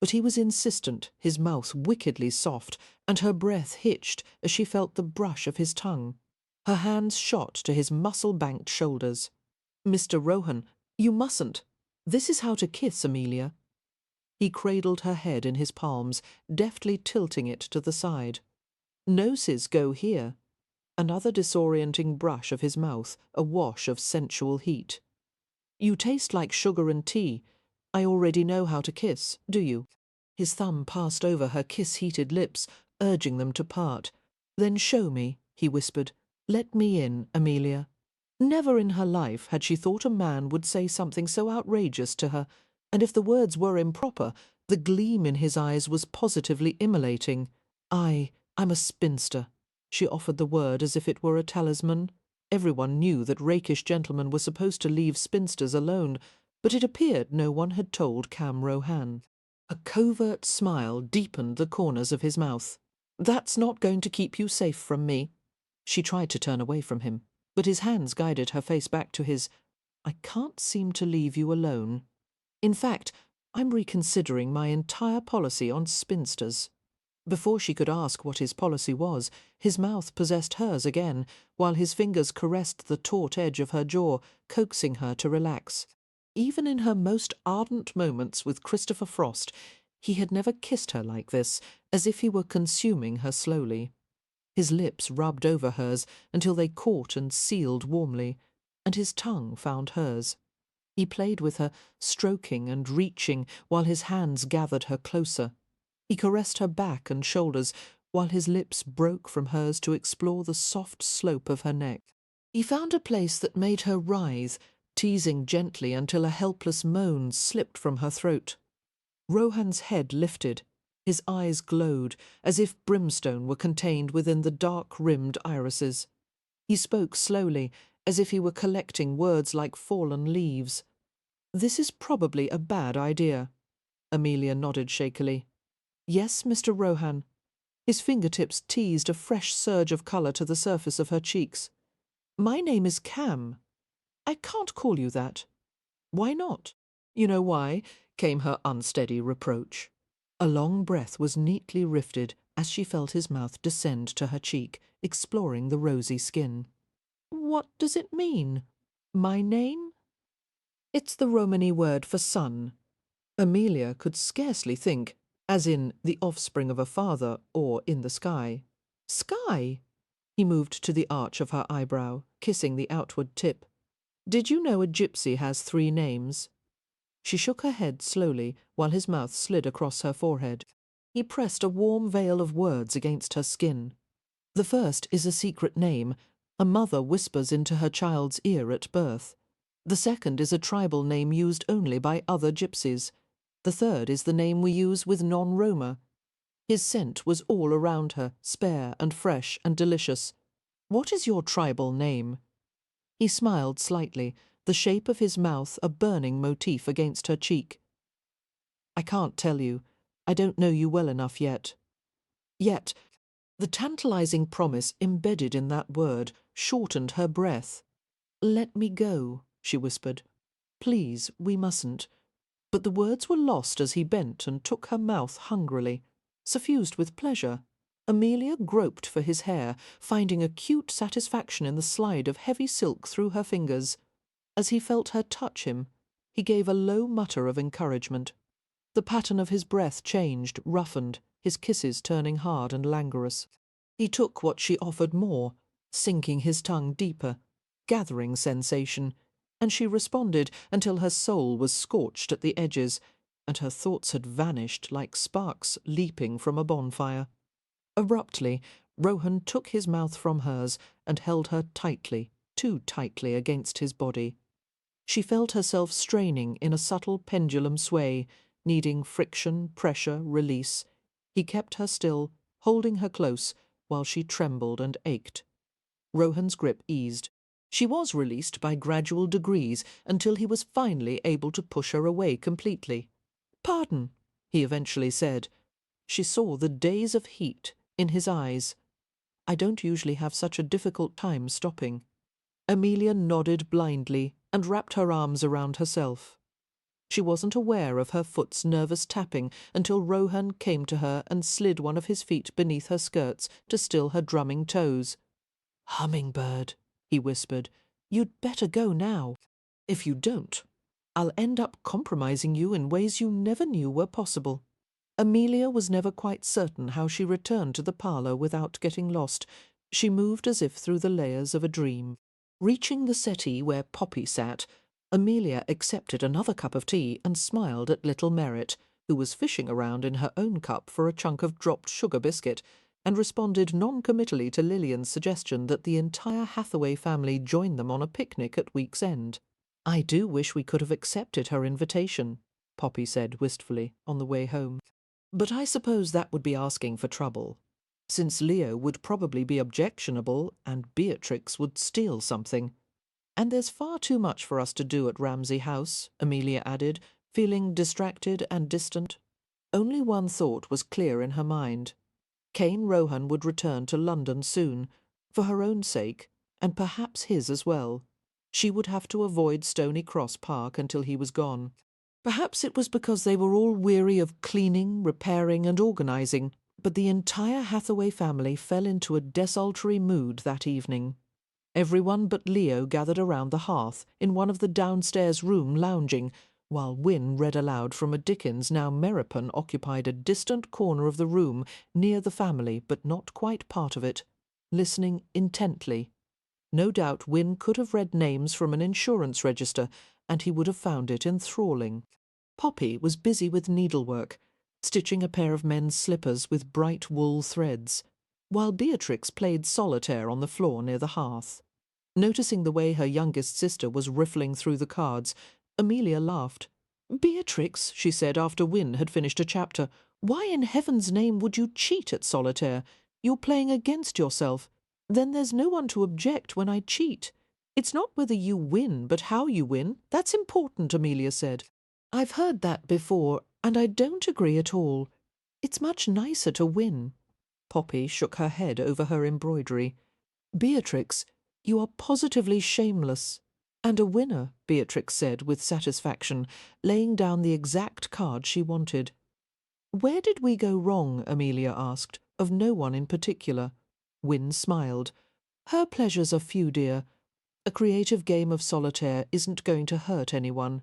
Speaker 1: but he was insistent, his mouth wickedly soft, and her breath hitched as she felt the brush of his tongue. Her hands shot to his muscle-banked shoulders. "Mr. Rohan, you mustn't. This is how to kiss, Amelia." He cradled her head in his palms, deftly tilting it to the side. "Noses go here." Another disorienting brush of his mouth, a wash of sensual heat. "You taste like sugar and tea. I already know how to kiss, do you?" His thumb passed over her kiss-heated lips, urging them to part. "Then show me," he whispered. "Let me in, Amelia." Never in her life had she thought a man would say something so outrageous to her, and if the words were improper, the gleam in his eyes was positively immolating. I'm a spinster." She offered the word as if it were a talisman. Everyone knew that rakish gentlemen were supposed to leave spinsters alone, but it appeared no one had told Cam Rohan. A covert smile deepened the corners of his mouth. "That's not going to keep you safe from me." She tried to turn away from him, but his hands guided her face back to his. "I can't seem to leave you alone. In fact, I'm reconsidering my entire policy on spinsters." Before she could ask what his policy was, his mouth possessed hers again, while his fingers caressed the taut edge of her jaw, coaxing her to relax. Even in her most ardent moments with Christopher Frost, he had never kissed her like this, as if he were consuming her slowly. His lips rubbed over hers until they caught and sealed warmly, and his tongue found hers. He played with her, stroking and reaching, while his hands gathered her closer. He caressed her back and shoulders, while his lips broke from hers to explore the soft slope of her neck. He found a place that made her writhe, teasing gently until a helpless moan slipped from her throat. Rohan's head lifted. His eyes glowed, as if brimstone were contained within the dark-rimmed irises. He spoke slowly, as if he were collecting words like fallen leaves. "This is probably a bad idea." Amelia nodded shakily. "Yes, Mr. Rohan." His fingertips teased a fresh surge of colour to the surface of her cheeks. "My name is Cam." "I can't call you that." "Why not?" "You know why?" came her unsteady reproach. A long breath was neatly rifted as she felt his mouth descend to her cheek, exploring the rosy skin. "What does it mean? My name?" "It's the Romany word for son." Amelia could scarcely think, as in the offspring of a father or in the sky. "Sky?" He moved to the arch of her eyebrow, kissing the outward tip. "Did you know a gypsy has 3 names?" She shook her head slowly, while his mouth slid across her forehead. He pressed a warm veil of words against her skin. "The first is a secret name. A mother whispers into her child's ear at birth. The second is a tribal name used only by other gypsies. The third is the name we use with non-Roma." His scent was all around her, spare and fresh and delicious. "What is your tribal name?" He smiled slightly, the shape of his mouth a burning motif against her cheek. "I can't tell you. I don't know you well enough yet." "Yet. The tantalizing promise embedded in that word shortened her breath. "Let me go," she whispered. "Please, we mustn't." But the words were lost as he bent and took her mouth hungrily, suffused with pleasure. Amelia groped for his hair, finding acute satisfaction in the slide of heavy silk through her fingers. As he felt her touch him, he gave a low mutter of encouragement. The pattern of his breath changed, roughened, his kisses turning hard and languorous. He took what she offered more, sinking his tongue deeper, gathering sensation, and she responded until her soul was scorched at the edges, and her thoughts had vanished like sparks leaping from a bonfire. Abruptly, Rohan took his mouth from hers and held her tightly, too tightly against his body. She felt herself straining in a subtle pendulum sway, needing friction, pressure, release. He kept her still, holding her close, while she trembled and ached. Rohan's grip eased. She was released by gradual degrees until he was finally able to push her away completely. "Pardon," he eventually said. She saw the days of heat in his eyes. "I don't usually have such a difficult time stopping." Amelia nodded blindly and wrapped her arms around herself. She wasn't aware of her foot's nervous tapping until Rohan came to her and slid one of his feet beneath her skirts to still her drumming toes. "Hummingbird," he whispered, "you'd better go now. If you don't, I'll end up compromising you in ways you never knew were possible." Amelia was never quite certain how she returned to the parlour without getting lost. She moved as if through the layers of a dream. Reaching the settee where Poppy sat, Amelia accepted another cup of tea and smiled at little Merritt, who was fishing around in her own cup for a chunk of dropped sugar biscuit, and responded non-committally to Lillian's suggestion that the entire Hathaway family join them on a picnic at week's end. "I do wish we could have accepted her invitation," Poppy said wistfully on the way home. "But I suppose that would be asking for trouble, since Leo would probably be objectionable and Beatrix would steal something. And there's far too much for us to do at Ramsay House," Amelia added, feeling distracted and distant. Only one thought was clear in her mind. Cain Rohan would return to London soon, for her own sake, and perhaps his as well. She would have to avoid Stony Cross Park until he was gone. Perhaps it was because they were all weary of cleaning, repairing and organising, but the entire Hathaway family fell into a desultory mood that evening. Everyone but Leo gathered around the hearth in one of the downstairs rooms lounging, while Wynne read aloud from a Dickens. Now Meropen occupied a distant corner of the room, near the family but not quite part of it, listening intently. No doubt Wynne could have read names from an insurance register, and he would have found it enthralling. Poppy was busy with needlework, stitching a pair of men's slippers with bright wool threads, while Beatrix played solitaire on the floor near the hearth. Noticing the way her youngest sister was riffling through the cards, Amelia laughed. "Beatrix," she said after Wynne had finished a chapter, "why in heaven's name would you cheat at solitaire? You're playing against yourself. Then there's no one to object when I cheat. It's not whether you win, but how you win. That's important," Amelia said. "I've heard that before, and I don't agree at all. It's much nicer to win." Poppy shook her head over her embroidery. "Beatrix, you are positively shameless." "And a winner," Beatrix said with satisfaction, laying down the exact card she wanted. "Where did we go wrong?" Amelia asked, of no one in particular. Wynne smiled. "Her pleasures are few, dear. A creative game of solitaire isn't going to hurt anyone."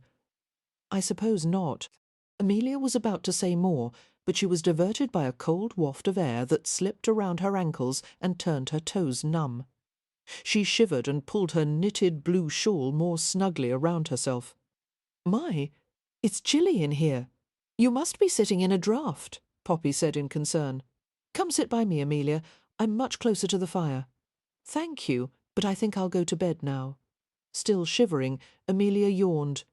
Speaker 1: "I suppose not." Amelia was about to say more, but she was diverted by a cold waft of air that slipped around her ankles and turned her toes numb. She shivered and pulled her knitted blue shawl more snugly around herself. "My, it's chilly in here. You must be sitting in a draught," Poppy said in concern. "Come sit by me, Amelia. I'm much closer to the fire." "Thank you, but I think I'll go to bed now." Still shivering, Amelia yawned.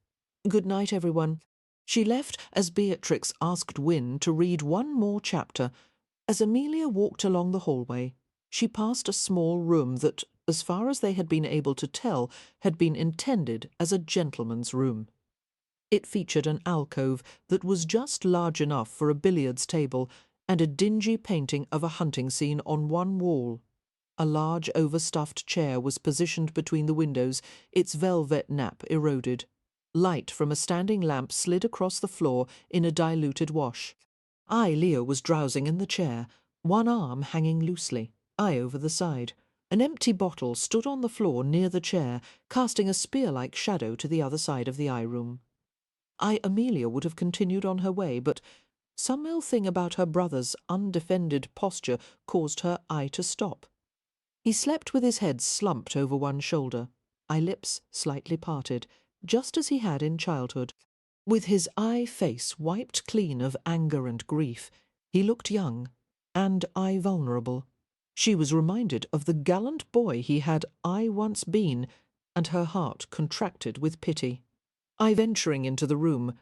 Speaker 1: "Good night, everyone." She left as Beatrix asked Wynne to read one more chapter. As Amelia walked along the hallway, she passed a small room that, as far as they had been able to tell, had been intended as a gentleman's room. It featured an alcove that was just large enough for a billiards table and a dingy painting of a hunting scene on one wall. A large overstuffed chair was positioned between the windows, its velvet nap eroded. Light from a standing lamp slid across the floor in a diluted wash. Leo, was drowsing in the chair, one arm hanging loosely, I over the side. An empty bottle stood on the floor near the chair, casting a spear-like shadow to the other side of the eye room. Amelia would have continued on her way, but some ill thing about her brother's undefended posture caused her eye to stop. He slept with his head slumped over one shoulder, eyelips slightly parted, just as he had in childhood. With his face wiped clean of anger and grief, he looked young, and vulnerable. She was reminded of the gallant boy he had once been, and her heart contracted with pity. Venturing into the room,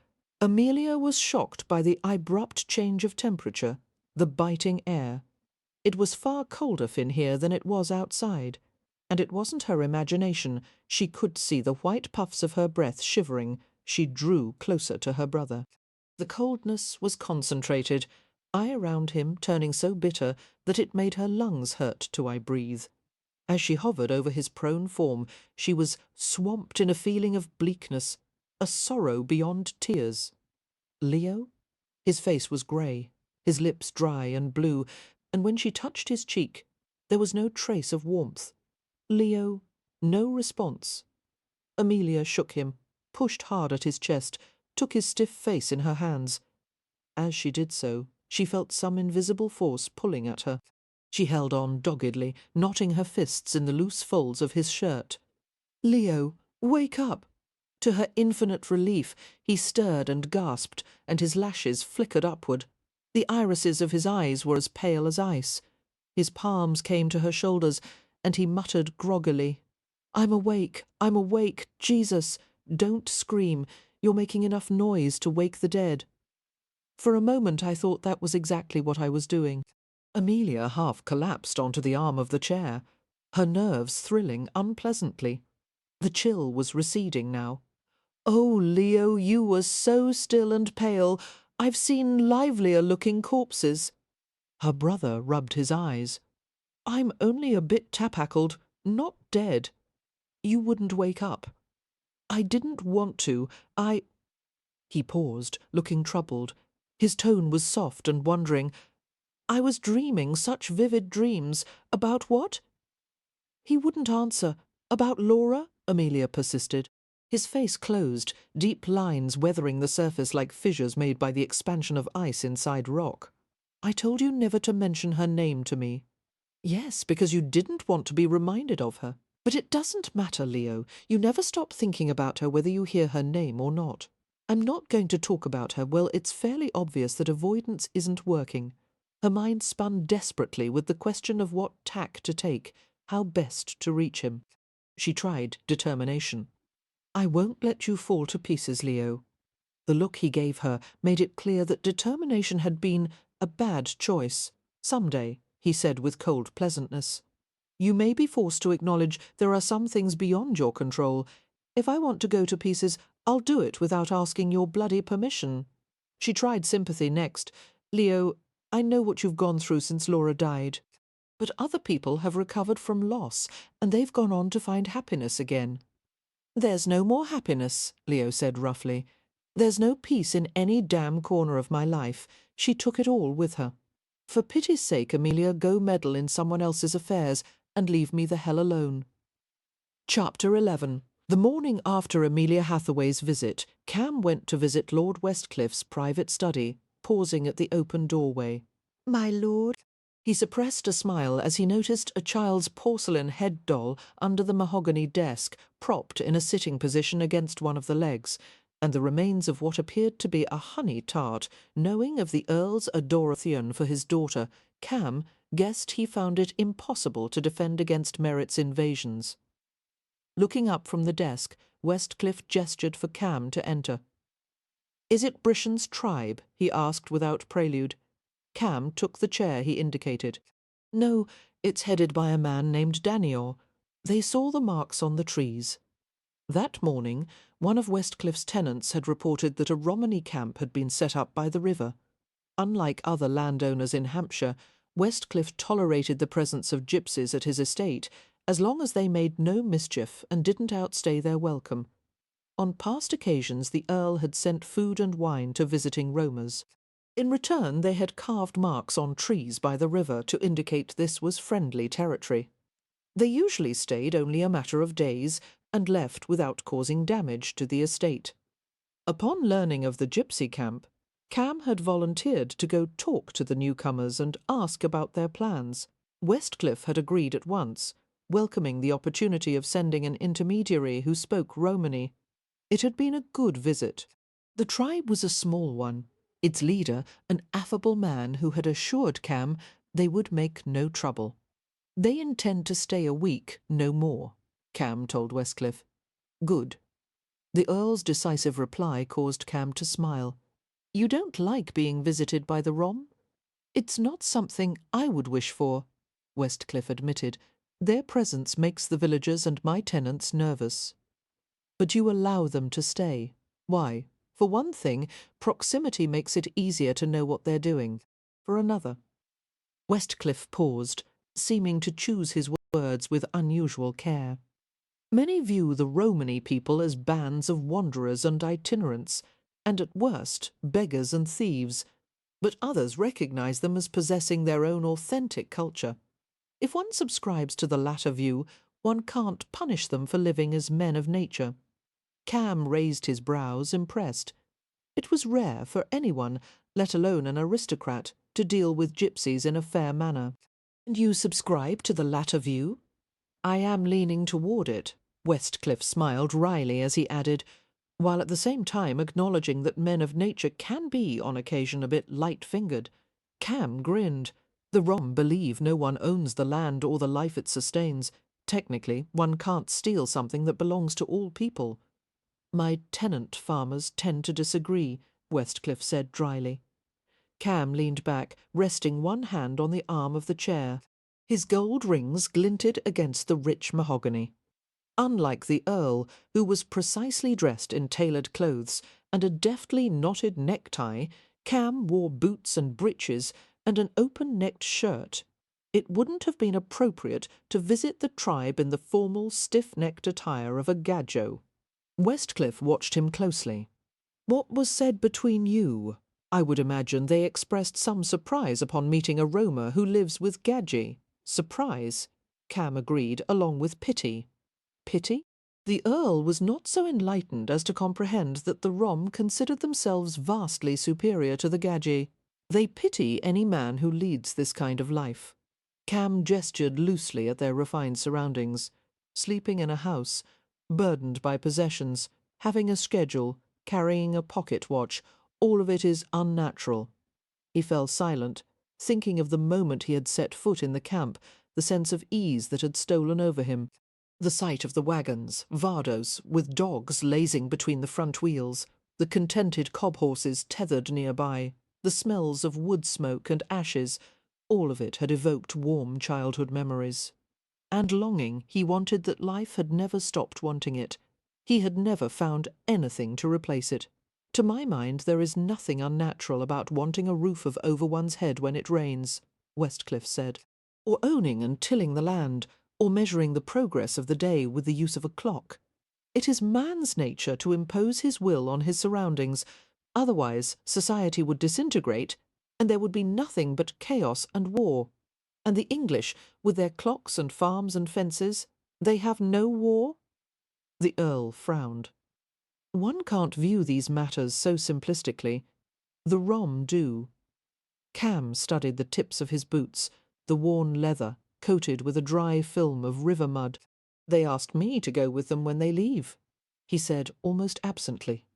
Speaker 1: Amelia was shocked by the abrupt change of temperature, the biting air. It was far colder in here than it was outside, and it wasn't her imagination. She could see the white puffs of her breath shivering. She drew closer to her brother. The coldness was concentrated, around him turning so bitter that it made her lungs hurt to breathe. As she hovered over his prone form, she was swamped in a feeling of bleakness, a sorrow beyond tears. Leo? His face was grey, his lips dry and blue, and when she touched his cheek, there was no trace of warmth. Leo, no response. Amelia shook him, pushed hard at his chest, took his stiff face in her hands. As she did so, she felt some invisible force pulling at her. She held on doggedly, knotting her fists in the loose folds of his shirt. "Leo, wake up!" To her infinite relief, he stirred and gasped, and his lashes flickered upward. The irises of his eyes were as pale as ice. His palms came to her shoulders, and he muttered groggily, I'm awake, Jesus! Don't scream. You're making enough noise to wake the dead." For a moment I thought that was exactly what I was doing. Amelia half collapsed onto the arm of the chair, her nerves thrilling unpleasantly. The chill was receding now. "Oh, Leo, you were so still and pale. I've seen livelier-looking corpses." Her brother rubbed his eyes. "I'm only a bit tapackled, not dead. You wouldn't wake up." "I didn't want to. He paused, looking troubled. His tone was soft and wondering. "I was dreaming such vivid dreams. About what?" He wouldn't answer. "About Laura?" Amelia persisted. His face closed, deep lines weathering the surface like fissures made by the expansion of ice inside rock. "I told you never to mention her name to me." "Yes, because you didn't want to be reminded of her. But it doesn't matter, Leo. You never stop thinking about her whether you hear her name or not. I'm not going to talk about her. Well, it's fairly obvious that avoidance isn't working." Her mind spun desperately with the question of what tack to take, how best to reach him. She tried determination. "I won't let you fall to pieces, Leo." The look he gave her made it clear that determination had been a bad choice. "Someday," he said with cold pleasantness. "You may be forced to acknowledge there are some things beyond your control. If I want to go to pieces, I'll do it without asking your bloody permission." She tried sympathy next. "Leo, I know what you've gone through since Laura died. But other people have recovered from loss, and they've gone on to find happiness again." "There's no more happiness," Leo said roughly. "There's no peace in any damn corner of my life. She took it all with her. For pity's sake, Amelia, go meddle in someone else's affairs and leave me the hell alone." Chapter 11. The morning after Amelia Hathaway's visit, Cam went to visit Lord Westcliffe's private study, pausing at the open doorway. "My lord." He suppressed a smile as he noticed a child's porcelain head doll under the mahogany desk, propped in a sitting position against one of the legs, and the remains of what appeared to be a honey tart. Knowing of the Earl's adoration for his daughter, Cam guessed he found it impossible to defend against Merit's invasions. Looking up from the desk, Westcliff gestured for Cam to enter. "Is it Brishan's tribe?" he asked without prelude. Cam took the chair he indicated. "No, it's headed by a man named Daniel. They saw the marks on the trees." That morning, one of Westcliffe's tenants had reported that a Romany camp had been set up by the river. unlike other landowners in Hampshire, Westcliff tolerated the presence of gypsies at his estate as long as they made no mischief and didn't outstay their welcome. On past occasions the Earl had sent food and wine to visiting roamers. In return they had carved marks on trees by the river to indicate this was friendly territory. They usually stayed only a matter of days and left without causing damage to the estate. Upon learning of the gypsy camp, Cam had volunteered to go talk to the newcomers and ask about their plans. Westcliff had agreed at once, welcoming the opportunity of sending an intermediary who spoke Romany. It had been a good visit. The tribe was a small one, its leader an affable man who had assured Cam they would make no trouble. "They intend to stay a week, no more," Cam told Westcliff. "Good." The Earl's decisive reply caused Cam to smile. "You don't like being visited by the Rom?" "It's not something I would wish for," Westcliff admitted. "Their presence makes the villagers and my tenants nervous." "But you allow them to stay. Why? For one thing, proximity makes it easier to know what they're doing. For another—" Westcliff paused, seeming to choose his words with unusual care. "Many view the Romany people as bands of wanderers and itinerants, and at worst beggars and thieves, but others recognize them as possessing their own authentic culture. If one subscribes to the latter view, one can't punish them for living as men of nature." Cam raised his brows, impressed. It was rare for anyone, let alone an aristocrat, to deal with gypsies in a fair manner. "And you subscribe to the latter view?" "I am leaning toward it," Westcliff smiled wryly as he added, while at the same time acknowledging that men of nature can be, on occasion, a bit light-fingered. Cam grinned. "The Rom believe no one owns the land or the life it sustains. Technically, one can't steal something that belongs to all people." "My tenant farmers tend to disagree," Westcliff said dryly. Cam leaned back, resting one hand on the arm of the chair. His gold rings glinted against the rich mahogany. Unlike the Earl, who was precisely dressed in tailored clothes and a deftly knotted necktie, Cam wore boots and breeches and an open-necked shirt. It wouldn't have been appropriate to visit the tribe in the formal, stiff-necked attire of a gadjo. Westcliff watched him closely. "What was said between you? I would imagine they expressed some surprise upon meeting a roamer who lives with Gadji." "Surprise," Cam agreed, along with pity. "Pity?" The Earl was not so enlightened as to comprehend that the Rom considered themselves vastly superior to the Gadji. They pity any man who leads this kind of life. Cam gestured loosely at their refined surroundings. Sleeping in a house, burdened by possessions, having a schedule, carrying a pocket watch, all of it is unnatural. He fell silent, thinking of the moment he had set foot in the camp, the sense of ease that had stolen over him. The sight of the wagons, Vardos, with dogs lazing between the front wheels, the contented cob-horses tethered nearby, the smells of wood smoke and ashes, all of it had evoked warm childhood memories. And longing, he wanted that life had never stopped wanting it. He had never found anything to replace it. "To my mind, there is nothing unnatural about wanting a roof over one's head when it rains," Westcliff said, "or owning and tilling the land, or measuring the progress of the day with the use of a clock. It is man's nature to impose his will on his surroundings, otherwise society would disintegrate, and there would be nothing but chaos and war. And the English, with their clocks and farms and fences, they have no war?" The Earl frowned. "One can't view these matters so simplistically. The Rom do." Cam studied the tips of his boots, the worn leather, coated with a dry film of river mud. "They asked me to go with them when they leave," he said almost absently.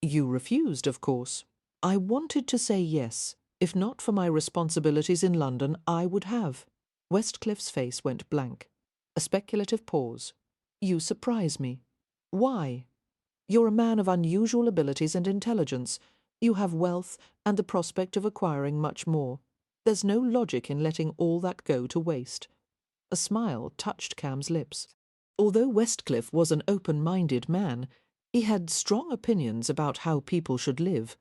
Speaker 1: "You refused, of course." "I wanted to say yes. If not for my responsibilities in London, I would have." Westcliff's face went blank. A speculative pause. "You surprise me." "Why?" "You're a man of unusual abilities and intelligence. You have wealth and the prospect of acquiring much more. There's no logic in letting all that go to waste." A smile touched Cam's lips. Although Westcliff was an open-minded man, he had strong opinions about how people should live.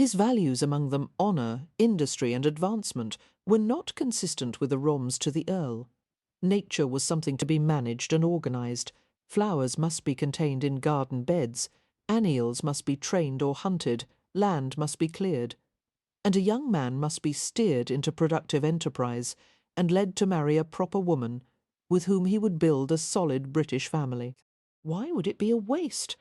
Speaker 1: His values, among them honour, industry and advancement, were not consistent with the wrongs to the Earl. Nature was something to be managed and organised. Flowers must be contained in garden beds, anneals must be trained or hunted, land must be cleared. And a young man must be steered into productive enterprise and led to marry a proper woman with whom he would build a solid British family. Why would it be a waste?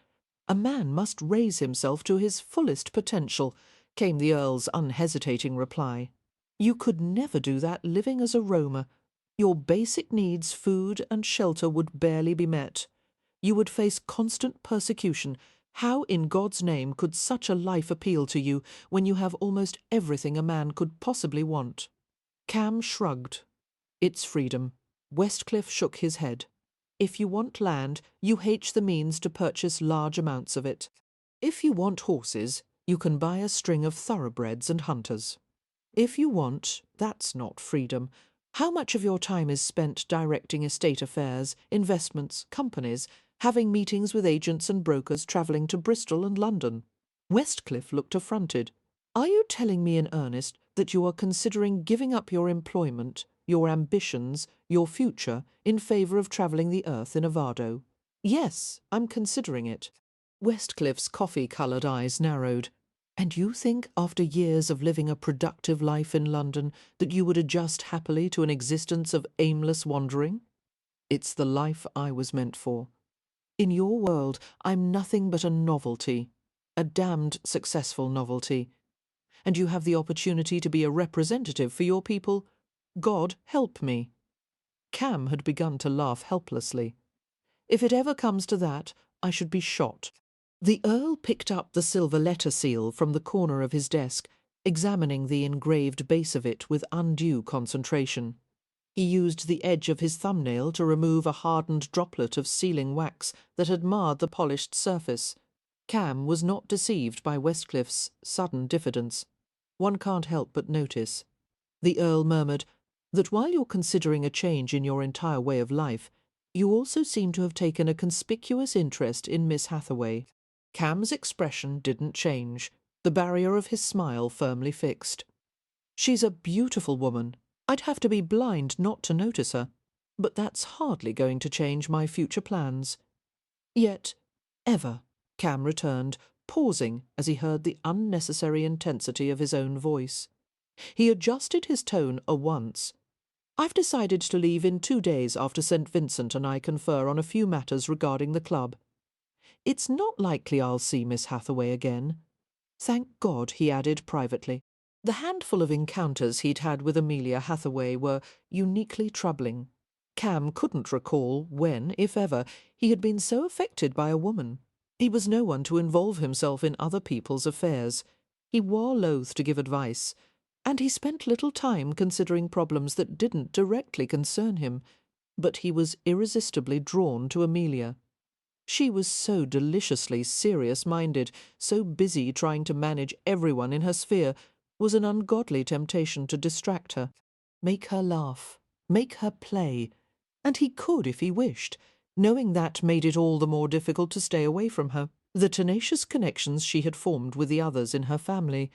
Speaker 1: A man must raise himself to his fullest potential, came the Earl's unhesitating reply. You could never do that living as a roamer. Your basic needs, food and shelter, would barely be met. You would face constant persecution. How in God's name could such a life appeal to you when you have almost everything a man could possibly want? Cam shrugged. It's freedom. Westcliff shook his head. If you want land, you hate the means to purchase large amounts of it. If you want horses, you can buy a string of thoroughbreds and hunters. If you want, that's not freedom. How much of your time is spent directing estate affairs, investments, companies, having meetings with agents and brokers, travelling to Bristol and London? Westcliff looked affronted. Are you telling me in earnest that you are considering giving up your employment, your ambitions, your future, in favour of travelling the earth in a Vardo? Yes, I'm considering it. Westcliff's coffee-coloured eyes narrowed. And you think, after years of living a productive life in London, that you would adjust happily to an existence of aimless wandering? It's the life I was meant for. In your world, I'm nothing but a novelty, a damned successful novelty. And you have the opportunity to be a representative for your people. God help me. Cam had begun to laugh helplessly. If it ever comes to that, I should be shot. The Earl picked up the silver letter seal from the corner of his desk, examining the engraved base of it with undue concentration. He used the edge of his thumbnail to remove a hardened droplet of sealing wax that had marred the polished surface. Cam was not deceived by Westcliff's sudden diffidence. One can't help but notice. The Earl murmured that while you're considering a change in your entire way of life, you also seem to have taken a conspicuous interest in Miss Hathaway. Cam's expression didn't change, the barrier of his smile firmly fixed. She's a beautiful woman. I'd have to be blind not to notice her, but that's hardly going to change my future plans. Yet, ever, Cam returned, pausing as he heard the unnecessary intensity of his own voice. He adjusted his tone once. I've decided to leave in 2 days after St. Vincent and I confer on a few matters regarding the club. It's not likely I'll see Miss Hathaway again. Thank God, he added privately. The handful of encounters he'd had with Amelia Hathaway were uniquely troubling. Cam couldn't recall when, if ever, he had been so affected by a woman. He was no one to involve himself in other people's affairs. He wore loath to give advice, and he spent little time considering problems that didn't directly concern him, but he was irresistibly drawn to Amelia. She was so deliciously serious-minded, so busy trying to manage everyone in her sphere, was an ungodly temptation to distract her. Make her laugh, make her play. And he could if he wished, knowing that made it all the more difficult to stay away from her. The tenacious connections she had formed with the others in her family,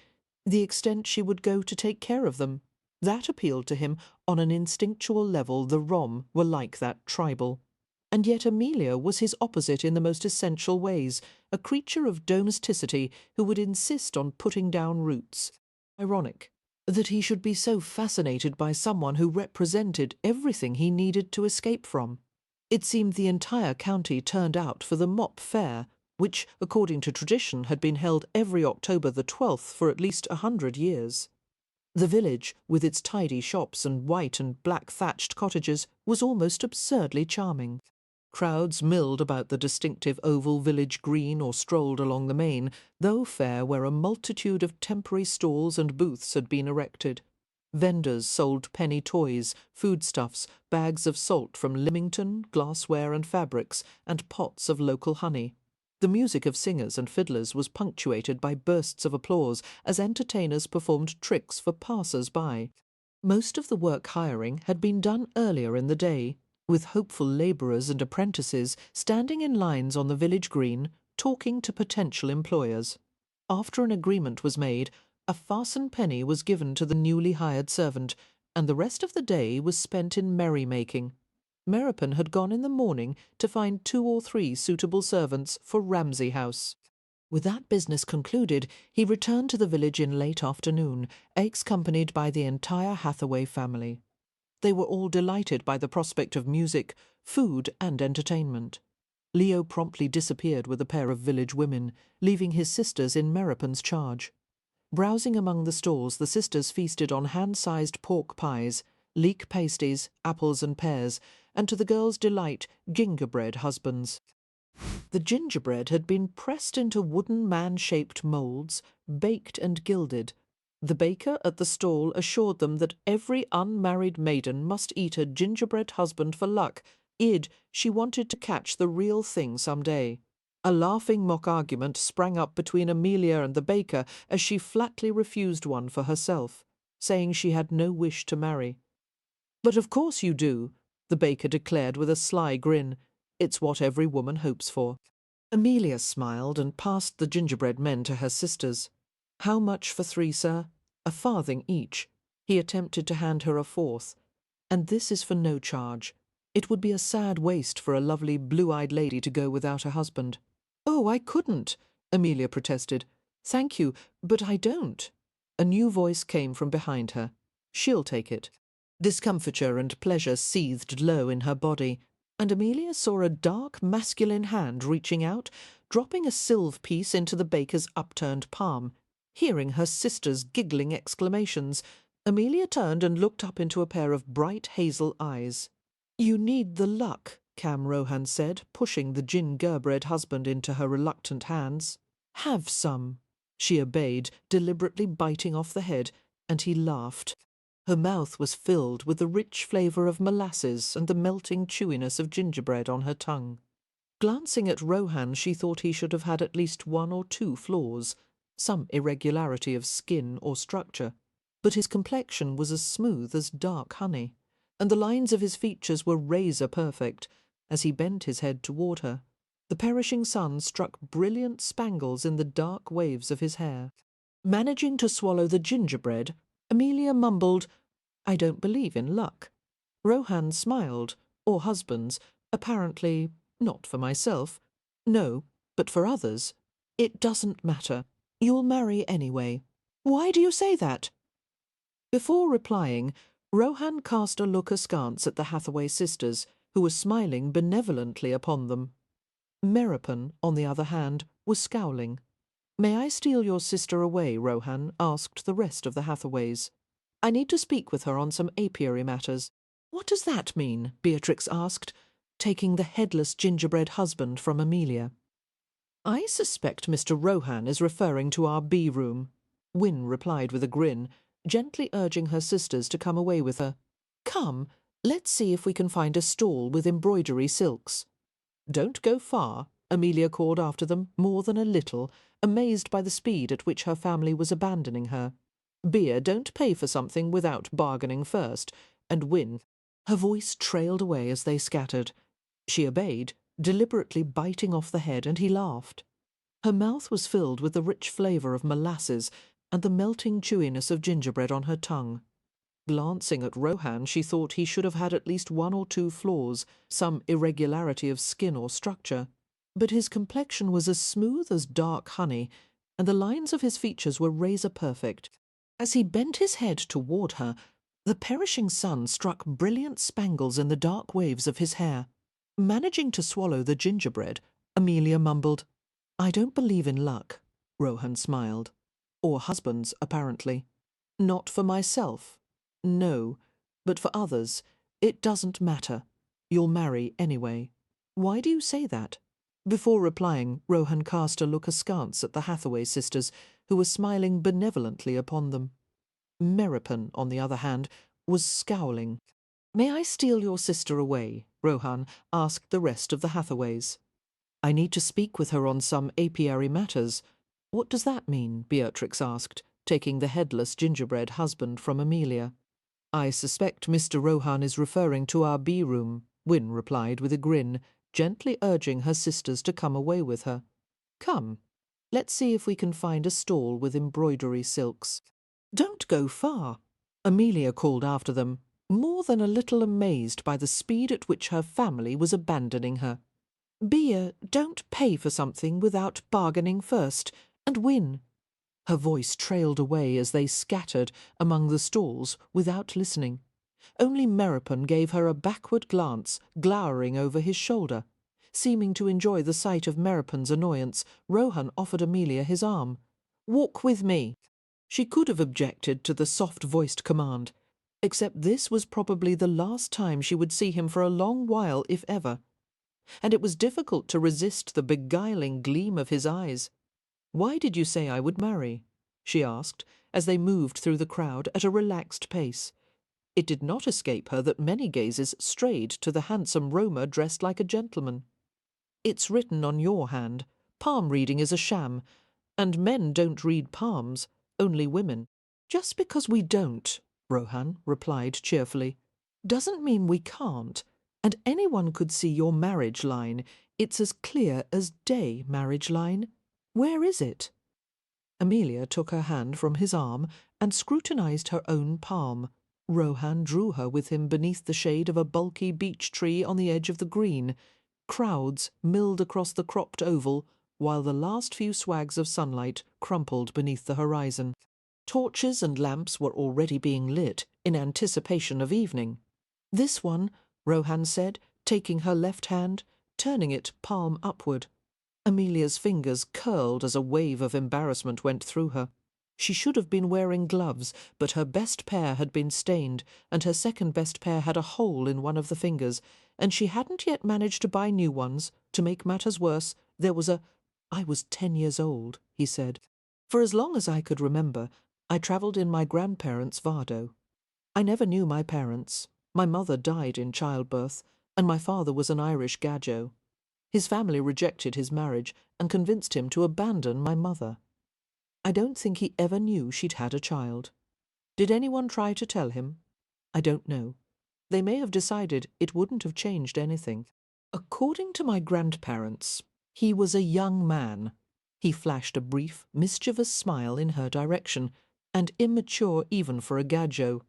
Speaker 1: the extent she would go to take care of them, that appealed to him on an instinctual level. The Rom were like that, tribal. And yet Amelia was his opposite in the most essential ways, a creature of domesticity who would insist on putting down roots. Ironic that he should be so fascinated by someone who represented everything he needed to escape from. It seemed the entire county turned out for the Mop Fair, which, according to tradition, had been held every October the 12th for at least 100 years. The village, with its tidy shops and white and black thatched cottages, was almost absurdly charming. Crowds milled about the distinctive oval village green or strolled along the main, though fair where a multitude of temporary stalls and booths had been erected. Vendors sold penny toys, foodstuffs, bags of salt from Lymington, glassware and fabrics, and pots of local honey. The music of singers and fiddlers was punctuated by bursts of applause as entertainers performed tricks for passers-by. Most of the work hiring had been done earlier in the day, with hopeful labourers and apprentices standing in lines on the village green, talking to potential employers. After an agreement was made, a fasten penny was given to the newly hired servant, and the rest of the day was spent in merrymaking. Meropen had gone in the morning to find 2 or 3 suitable servants for Ramsay House. With that business concluded, he returned to the village in late afternoon, accompanied by the entire Hathaway family. They were all delighted by the prospect of music, food, and entertainment. Leo promptly disappeared with a pair of village women, leaving his sisters in Meropen's charge. Browsing among the stalls, the sisters feasted on hand-sized pork pies, leek pasties, apples and pears, and to the girls' delight, gingerbread husbands. The gingerbread had been pressed into wooden man-shaped moulds, baked and gilded. The baker at the stall assured them that every unmarried maiden must eat a gingerbread husband for luck, id she wanted to catch the real thing some day. A laughing mock argument sprang up between Amelia and the baker as she flatly refused one for herself, saying she had no wish to marry. "But of course you do," the baker declared with a sly grin. "It's what every woman hopes for." Amelia smiled and passed the gingerbread men to her sisters. "How much for 3, sir?" "A farthing each." He attempted to hand her a 4th. "And this is for no charge. It would be a sad waste for a lovely blue-eyed lady to go without a husband." "Oh, I couldn't," Amelia protested. "Thank you, but I don't." A new voice came from behind her. "She'll take it." Discomfiture and pleasure seethed low in her body, and Amelia saw a dark masculine hand reaching out, dropping a silver piece into the baker's upturned palm. Hearing her sister's giggling exclamations, Amelia turned and looked up into a pair of bright hazel eyes. "You need the luck," Cam Rohan said, pushing the gingerbread husband into her reluctant hands. "Have some." She obeyed, deliberately biting off the head, and he laughed. Her mouth was filled with the rich flavour of molasses and the melting chewiness of gingerbread on her tongue. Glancing at Rohan, she thought he should have had at least 1 or 2 flaws, some irregularity of skin or structure, but his complexion was as smooth as dark honey, and the lines of his features were razor-perfect. As he bent his head toward her, the perishing sun struck brilliant spangles in the dark waves of his hair. Managing to swallow the gingerbread, Amelia mumbled, "I don't believe in luck." Rohan smiled, or husbands, apparently not for myself. "No, but for others. It doesn't matter. You'll marry anyway." "Why do you say that?" Before replying, Rohan cast a look askance at the Hathaway sisters, who were smiling benevolently upon them. Meropen, on the other hand, was scowling. "May I steal your sister away?" Rohan asked the rest of the Hathaways. "I need to speak with her on some apiary matters." "What does that mean?" Beatrix asked, taking the headless gingerbread husband from Amelia. "I suspect Mr. Rohan is referring to our B-room," Wynne replied with a grin, gently urging her sisters to come away with her. "Come, let's see if we can find a stall with embroidery silks." "Don't go far," Amelia called after them, more than a little, amazed by the speed at which her family was abandoning her. "Beer, don't pay for something without bargaining first, and Wynne—" Her voice trailed away as they scattered. She obeyed, deliberately biting off the head, and he laughed. Her mouth was filled with the rich flavour of molasses and the melting chewiness of gingerbread on her tongue. Glancing at Rohan, she thought he should have had at least 1 or 2 flaws, some irregularity of skin or structure, but his complexion was as smooth as dark honey, and the lines of his features were razor-perfect. As he bent his head toward her, the perishing sun struck brilliant spangles in the dark waves of his hair. Managing to swallow the gingerbread, Amelia mumbled, "I don't believe in luck," Rohan smiled. "Or husbands, apparently. Not for myself. No, but for others. It doesn't matter. You'll marry anyway." "Why do you say that?" Before replying, Rohan cast a look askance at the Hathaway sisters, who were smiling benevolently upon them. Meropen, on the other hand, was scowling. "May I steal your sister away?" Rohan asked the rest of the Hathaways. "I need to speak with her on some apiary matters." "What does that mean?" Beatrix asked, taking the headless gingerbread husband from Amelia. "I suspect Mr. Rohan is referring to our B-room," Wynne replied with a grin, gently urging her sisters to come away with her. "Come, Let's see if we can find a stall with embroidery silks." "Don't go far," Amelia called after them, more than a little amazed by the speed at which her family was abandoning her. Don't pay for something without bargaining first, and win." Her voice trailed away as they scattered among the stalls without listening. Only Meropen gave her a backward glance, glowering over his shoulder. Seeming to enjoy the sight of Meropen's annoyance, Rohan offered Amelia his arm. "Walk with me." She could have objected to the soft-voiced command, except this was probably the last time she would see him for a long while, if ever. And it was difficult to resist the beguiling gleam of his eyes. "Why did you say I would marry?" she asked, as they moved through the crowd at a relaxed pace. It did not escape her that many gazes strayed to the handsome Roma dressed like a gentleman. "It's written on your hand. Palm reading is a sham, and men don't read palms, only women." "Just because we don't," Rohan replied cheerfully, "doesn't mean we can't. And anyone could see your marriage line. It's as clear as day, marriage line. Where is it?" Amelia took her hand from his arm and scrutinized her own palm. Rohan drew her with him beneath the shade of a bulky beech tree on the edge of the green. Crowds milled across the cropped oval, while the last few swags of sunlight crumpled beneath the horizon. Torches and lamps were already being lit in anticipation of evening. "This one," Rohan said, taking her left hand, turning it palm upward. Amelia's fingers curled as a wave of embarrassment went through her. She should have been wearing gloves, but her best pair had been stained, and her second-best pair had a hole in one of the fingers, and she hadn't yet managed to buy new ones. To make matters worse, there was "I was 10 years old," he said. "For as long as I could remember, I travelled in my grandparents' Vardo. I never knew my parents. My mother died in childbirth, and my father was an Irish gajo. His family rejected his marriage and convinced him to abandon my mother. I don't think he ever knew she'd had a child. Did anyone try to tell him? I don't know. They may have decided it wouldn't have changed anything. According to my grandparents, he was a young man." He flashed a brief, mischievous smile in her direction, and immature even for a gajo.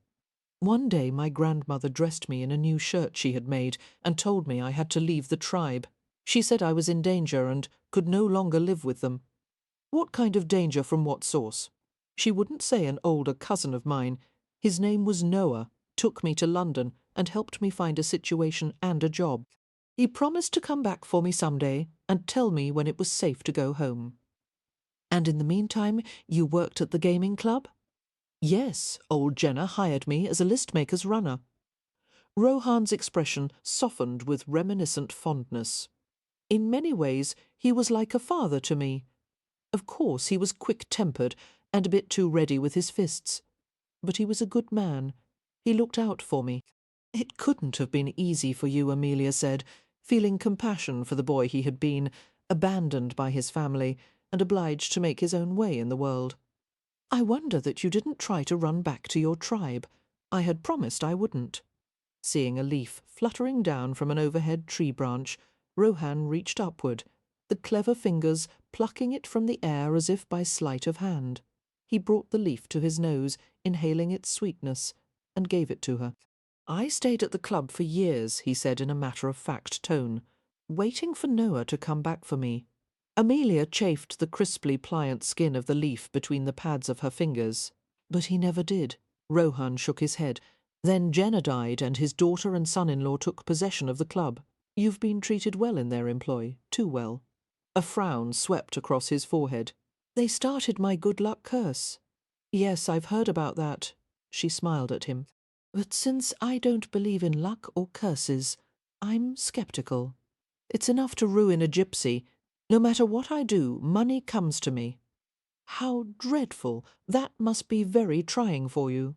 Speaker 1: "One day my grandmother dressed me in a new shirt she had made and told me I had to leave the tribe. She said I was in danger and could no longer live with them. What kind of danger from what source? She wouldn't say an older cousin of mine. His name was Noah, took me to London and helped me find a situation and a job. He promised to come back for me some day and tell me when it was safe to go home." "And in the meantime you worked at the gaming club?" "Yes, old Jenna hired me as a list-maker's runner." Rohan's expression softened with reminiscent fondness. "In many ways he was like a father to me. Of course he was quick-tempered and a bit too ready with his fists. But he was a good man. He looked out for me." "It couldn't have been easy for you," Amelia said, feeling compassion for the boy he had been, abandoned by his family and obliged to make his own way in the world. "I wonder that you didn't try to run back to your tribe. I had promised I wouldn't." Seeing a leaf fluttering down from an overhead tree branch, Rohan reached upward, the clever fingers plucking it from the air as if by sleight of hand. He brought the leaf to his nose, inhaling its sweetness, and gave it to her. "I stayed at the club for years," he said in a matter-of-fact tone, "waiting for Noah to come back for me." Amelia chafed the crisply pliant skin of the leaf between the pads of her fingers. "But he never did." Rohan shook his head. "Then Jenna died, and his daughter and son-in-law took possession of the club. You've been treated well in their employ, too well." A frown swept across his forehead. "They started my good luck curse." "Yes, I've heard about that." She smiled at him. "But since I don't believe in luck or curses, I'm sceptical. It's enough to ruin a gypsy. No matter what I do, money comes to me." "How dreadful! That must be very trying for you."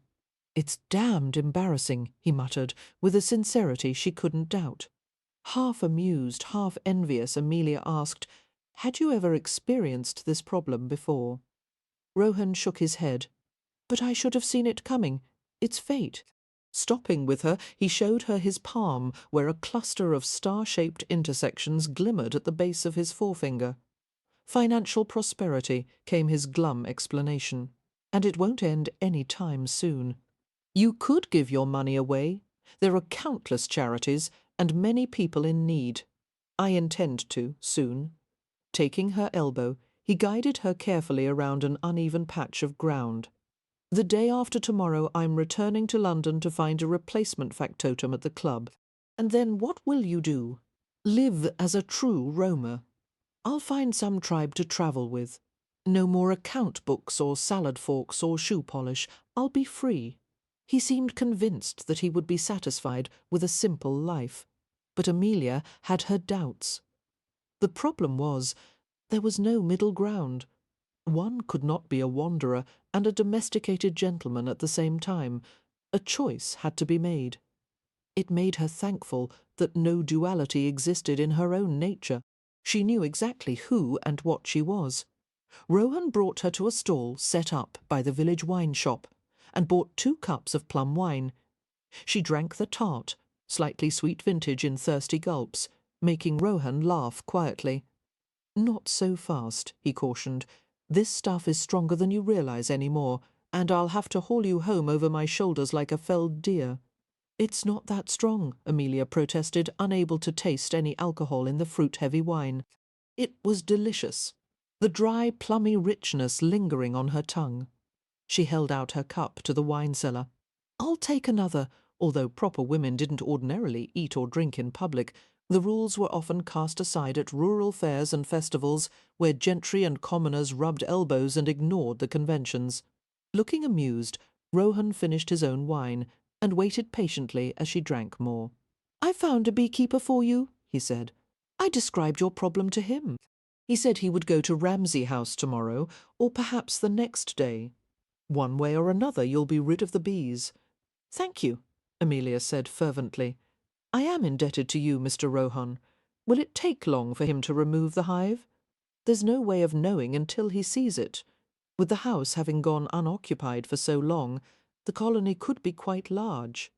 Speaker 1: "It's damned embarrassing," he muttered, with a sincerity she couldn't doubt. Half amused, half envious, Amelia asked, "Had you ever experienced this problem before?" Rohan shook his head. "But I should have seen it coming. It's fate." Stopping with her, he showed her his palm, where a cluster of star-shaped intersections glimmered at the base of his forefinger. Financial prosperity, came his glum explanation. And it won't end any time soon. You could give your money away. There are countless charities and many people in need. I intend to, soon. Taking her elbow, he guided her carefully around an uneven patch of ground. The day after tomorrow I'm returning to London to find a replacement factotum at the club. And then what will you do? Live as a true roamer. I'll find some tribe to travel with. No more account books or salad forks or shoe polish. I'll be free. He seemed convinced that he would be satisfied with a simple life. But Amelia had her doubts. The problem was, there was no middle ground. One could not be a wanderer and a domesticated gentleman at the same time. A choice had to be made. It made her thankful that no duality existed in her own nature. She knew exactly who and what she was. Rohan brought her to a stall set up by the village wine shop and bought 2 cups of plum wine. She drank the tart, slightly sweet vintage in thirsty gulps, making Rohan laugh quietly. "Not so fast," he cautioned. "This stuff is stronger than you realize any more, and I'll have to haul you home over my shoulders like a felled deer." "It's not that strong," Amelia protested, unable to taste any alcohol in the fruit-heavy wine. It was delicious, the dry, plummy richness lingering on her tongue. She held out her cup to the wine seller. "I'll take another," although proper women didn't ordinarily eat or drink in public. The rules were often cast aside at rural fairs and festivals where gentry and commoners rubbed elbows and ignored the conventions. Looking amused, Rohan finished his own wine and waited patiently as she drank more. "I found a beekeeper for you," he said. "I described your problem to him. He said he would go to Ramsay House tomorrow, or perhaps the next day. One way or another you'll be rid of the bees." "Thank you," Amelia said fervently. "I am indebted to you, Mr. Rohan. Will it take long for him to remove the hive? There's no way of knowing until he sees it. With the house having gone unoccupied for so long, the colony could be quite large.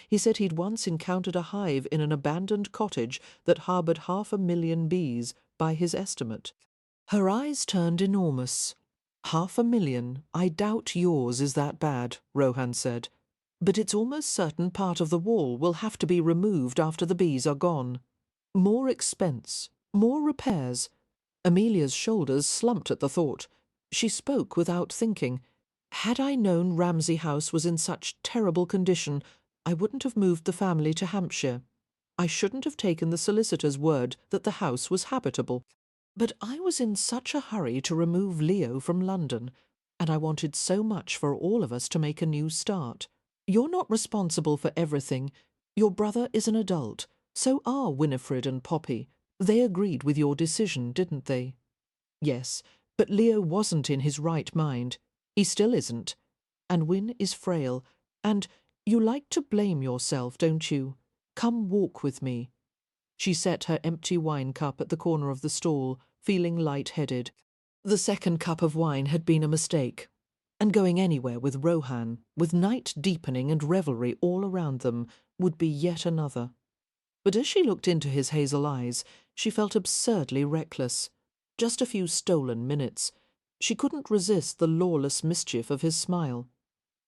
Speaker 1: He said he'd once encountered a hive in an abandoned cottage that harboured 500,000 bees, by his estimate." Her eyes turned enormous. "500,000. I doubt yours is that bad," Rohan said. "But it's almost certain part of the wall will have to be removed after the bees are gone. More expense, more repairs." Amelia's shoulders slumped at the thought. She spoke without thinking. "Had I known Ramsay House was in such terrible condition, I wouldn't have moved the family to Hampshire. I shouldn't have taken the solicitor's word that the house was habitable. But I was in such a hurry to remove Leo from London, and I wanted so much for all of us to make a new start. You're not responsible for everything. Your brother is an adult. So are Winifred and Poppy. They agreed with your decision, didn't they?" "Yes, but Leo wasn't in his right mind. He still isn't. And Win is frail. And you like to blame yourself, don't you? Come walk with me." She set her empty wine cup at the corner of the stall, feeling light-headed. The second cup of wine had been a mistake. And going anywhere with Rohan, with night deepening and revelry all around them, would be yet another. But as she looked into his hazel eyes, she felt absurdly reckless. Just a few stolen minutes. She couldn't resist the lawless mischief of his smile.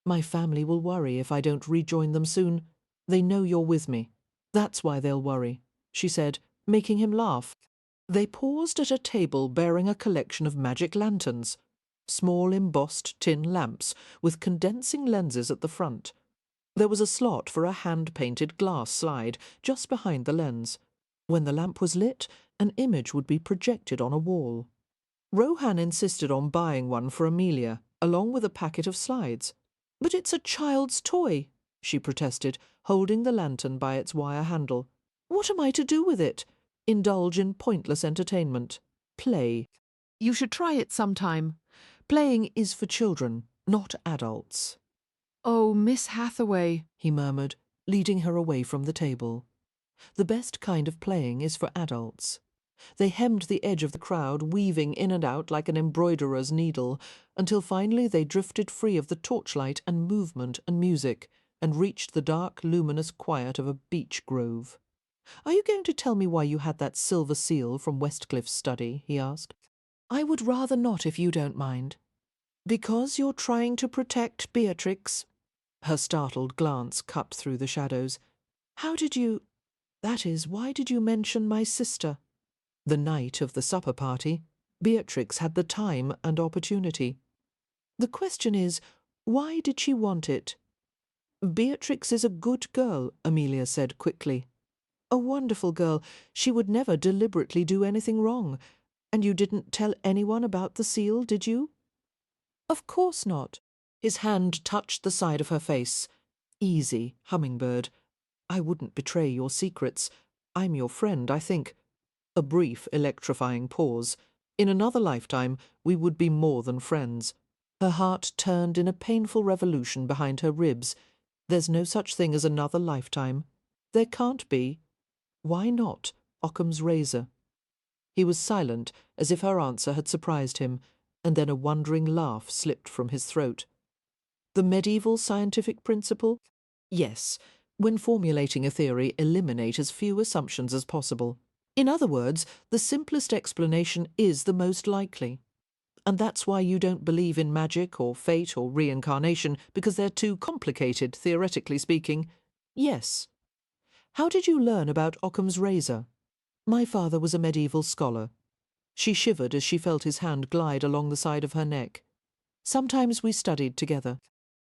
Speaker 1: "My family will worry if I don't rejoin them soon. They know you're with me. That's why they'll worry," she said, making him laugh. They paused at a table bearing a collection of magic lanterns, small embossed tin lamps with condensing lenses at the front. There was a slot for a hand-painted glass slide just behind the lens. When the lamp was lit, an image would be projected on a wall. Rohan insisted on buying one for Amelia, along with a packet of slides. "But it's a child's toy," she protested, holding the lantern by its wire handle. "What am I to do with it? Indulge in pointless entertainment. Play. You should try it sometime. Playing is for children, not adults." "Oh, Miss Hathaway," he murmured, leading her away from the table. The best kind of playing is for adults. They hemmed the edge of the crowd, weaving in and out like an embroiderer's needle, until finally they drifted free of the torchlight and movement and music, and reached the dark, luminous quiet of a beech grove. "Are you going to tell me why you had that silver seal from Westcliffe's study?" he asked. I would rather not if you don't mind. Because you're trying to protect Beatrix? Her startled glance cut through the shadows. How did you... That is, why did you mention my sister? The night of the supper party, Beatrix had the time and opportunity. The question is, why did she want it? Beatrix is a good girl, Amelia said quickly. A wonderful girl. She would never deliberately do anything wrong. And you didn't tell anyone about the seal, did you? Of course not. His hand touched the side of her face. Easy, hummingbird. I wouldn't betray your secrets. I'm your friend, I think. A brief, electrifying pause. In another lifetime, we would be more than friends. Her heart turned in a painful revolution behind her ribs. There's no such thing as another lifetime. There can't be. Why not? Occam's razor. He was silent, as if her answer had surprised him, and then a wondering laugh slipped from his throat. The medieval scientific principle? Yes. When formulating a theory, eliminate as few assumptions as possible. In other words, the simplest explanation is the most likely. And that's why you don't believe in magic or fate or reincarnation, because they're too complicated, theoretically speaking. Yes. How did you learn about Occam's razor? My father was a medieval scholar. She shivered as she felt his hand glide along the side of her neck. Sometimes we studied together.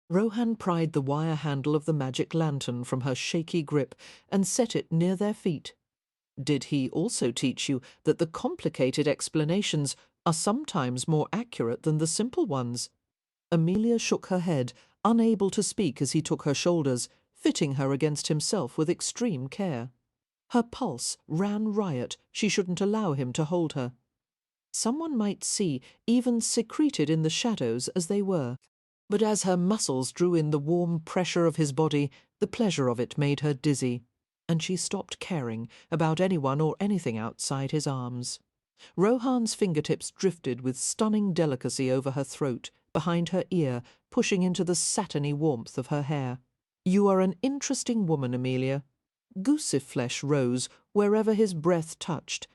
Speaker 1: Rohan pried the wire handle of the magic lantern from her shaky grip and set it near their feet. Did he also teach you that the complicated explanations are sometimes more accurate than the simple ones? Amelia shook her head, unable to speak as he took her shoulders, fitting her against himself with extreme care. Her pulse ran riot. She shouldn't allow him to hold her. Someone might see, even secreted in the shadows as they were. But as her muscles drew in the warm pressure of his body, the pleasure of it made her dizzy, and she stopped caring about anyone or anything outside his arms. Rohan's fingertips drifted with stunning delicacy over her throat, behind her ear, pushing into the satiny warmth of her hair. You are an interesting woman, Amelia. Gooseflesh rose wherever his breath touched.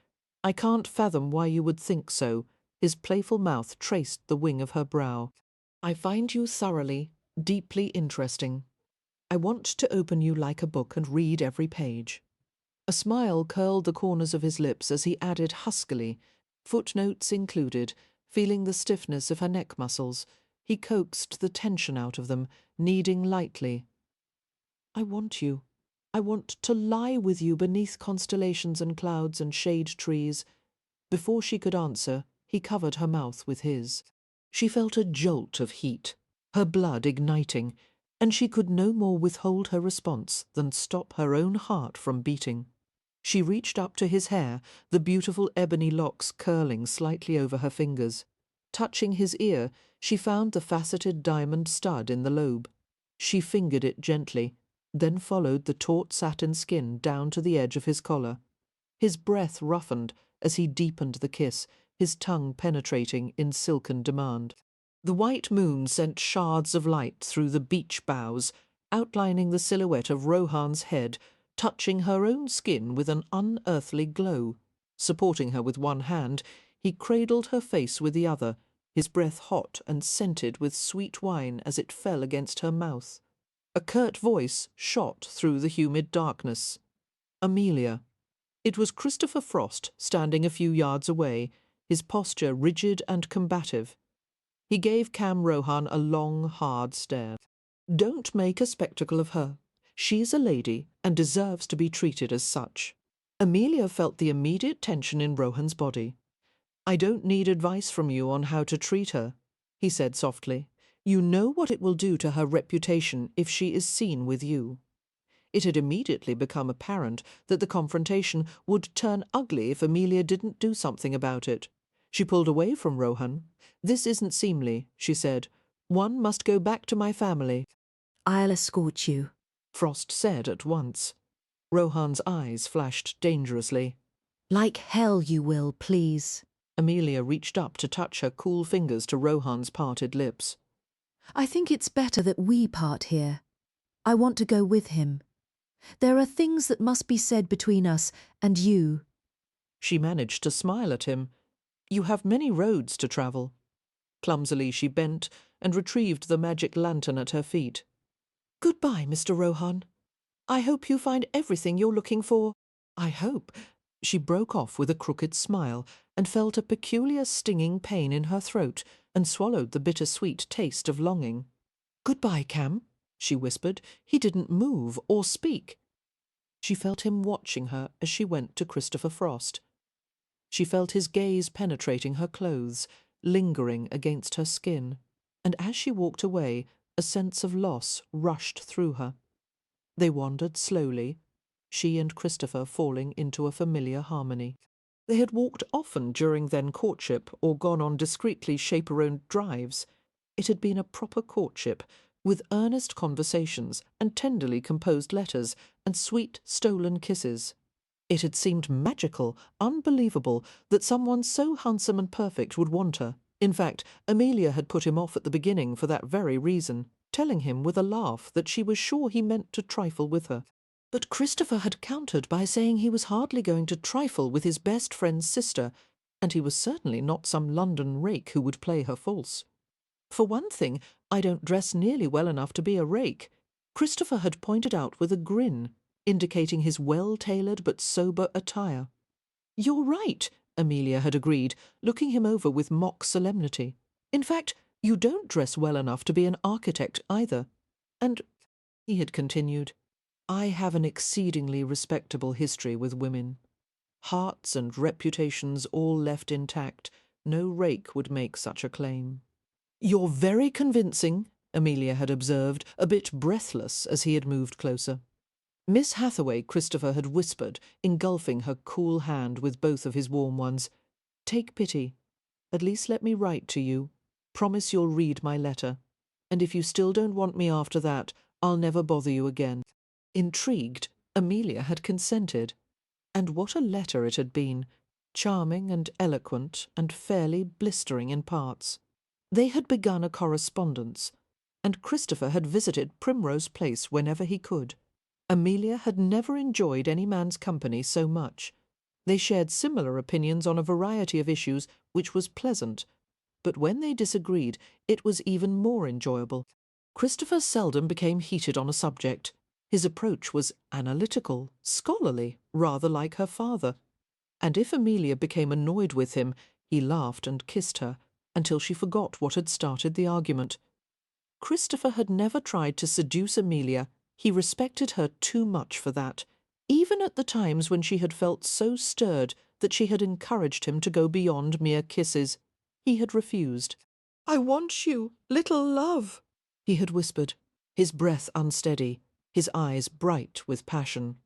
Speaker 1: I can't fathom why you would think so. His playful mouth traced the wing of her brow. I find you thoroughly, deeply interesting. I want to open you like a book and read every page. A smile curled the corners of his lips as he added huskily, footnotes included, feeling the stiffness of her neck muscles. He coaxed the tension out of them, kneading lightly. I want you. I want to lie with you beneath constellations and clouds and shade trees. Before she could answer, he covered her mouth with his. She felt a jolt of heat, her blood igniting, and she could no more withhold her response than stop her own heart from beating. She reached up to his hair, the beautiful ebony locks curling slightly over her fingers. Touching his ear, she found the faceted diamond stud in the lobe. She fingered it gently, then followed the taut satin skin down to the edge of his collar. His breath roughened as he deepened the kiss, his tongue penetrating in silken demand. The white moon sent shards of light through the beech boughs, outlining the silhouette of Rohan's head, touching her own skin with an unearthly glow. Supporting her with one hand, he cradled her face with the other, his breath hot and scented with sweet wine as it fell against her mouth. A curt voice shot through the humid darkness. Amelia. It was Christopher Frost, standing a few yards away, his posture rigid and combative. He gave Cam Rohan a long, hard stare. Don't make a spectacle of her. She's a lady and deserves to be treated as such. Amelia felt the immediate tension in Rohan's body. I don't need advice from you on how to treat her, he said softly. You know what it will do to her reputation if she is seen with you. It had immediately become apparent that the confrontation would turn ugly if Amelia didn't do something about it. She pulled away from Rohan. This isn't seemly, she said. One must go back to my family.
Speaker 2: I'll escort you,
Speaker 1: Frost said at once. Rohan's eyes flashed dangerously.
Speaker 2: Like hell you will, please.
Speaker 1: Amelia reached up to touch her cool fingers to Rohan's parted lips.
Speaker 2: I think it's better that we part here. I want to go with him. There are things that must be said between us and you.
Speaker 1: She managed to smile at him. You have many roads to travel." Clumsily she bent and retrieved the magic lantern at her feet. "Goodbye, Mr. Rohan. I hope you find everything you're looking for. I hope—" She broke off with a crooked smile and felt a peculiar stinging pain in her throat and swallowed the bittersweet taste of longing. "Goodbye, Cam," she whispered. He didn't move or speak. She felt him watching her as she went to Christopher Frost. She felt his gaze penetrating her clothes, lingering against her skin, and as she walked away, a sense of loss rushed through her. They wandered slowly, she and Christopher falling into a familiar harmony. They had walked often during their courtship or gone on discreetly chaperoned drives. It had been a proper courtship, with earnest conversations and tenderly composed letters and sweet stolen kisses. It had seemed magical, unbelievable, that someone so handsome and perfect would want her. In fact, Amelia had put him off at the beginning for that very reason, telling him with a laugh that she was sure he meant to trifle with her. But Christopher had countered by saying he was hardly going to trifle with his best friend's sister, and he was certainly not some London rake who would play her false. "For one thing, I don't dress nearly well enough to be a rake," Christopher had pointed out with a grin, indicating his well-tailored but sober attire. "You're right," Amelia had agreed, looking him over with mock solemnity. "In fact, you don't dress well enough to be an architect either. And," he had continued, "I have an exceedingly respectable history with women. Hearts and reputations all left intact, no rake would make such a claim." "You're very convincing," Amelia had observed, a bit breathless as he had moved closer. "Miss Hathaway," Christopher had whispered, engulfing her cool hand with both of his warm ones. "Take pity. At least let me write to you. Promise you'll read my letter. And if you still don't want me after that, I'll never bother you again." Intrigued, Amelia had consented. And what a letter it had been, charming and eloquent and fairly blistering in parts. They had begun a correspondence, and Christopher had visited Primrose Place whenever he could. Amelia had never enjoyed any man's company so much. They shared similar opinions on a variety of issues, which was pleasant, but when they disagreed, it was even more enjoyable. Christopher seldom became heated on a subject. His approach was analytical, scholarly, rather like her father. And if Amelia became annoyed with him, he laughed and kissed her, until she forgot what had started the argument. Christopher had never tried to seduce Amelia. He respected her too much for that, even at the times when she had felt so stirred that she had encouraged him to go beyond mere kisses. He had refused. "I want you, little love," he had whispered, his breath unsteady, his eyes bright with passion.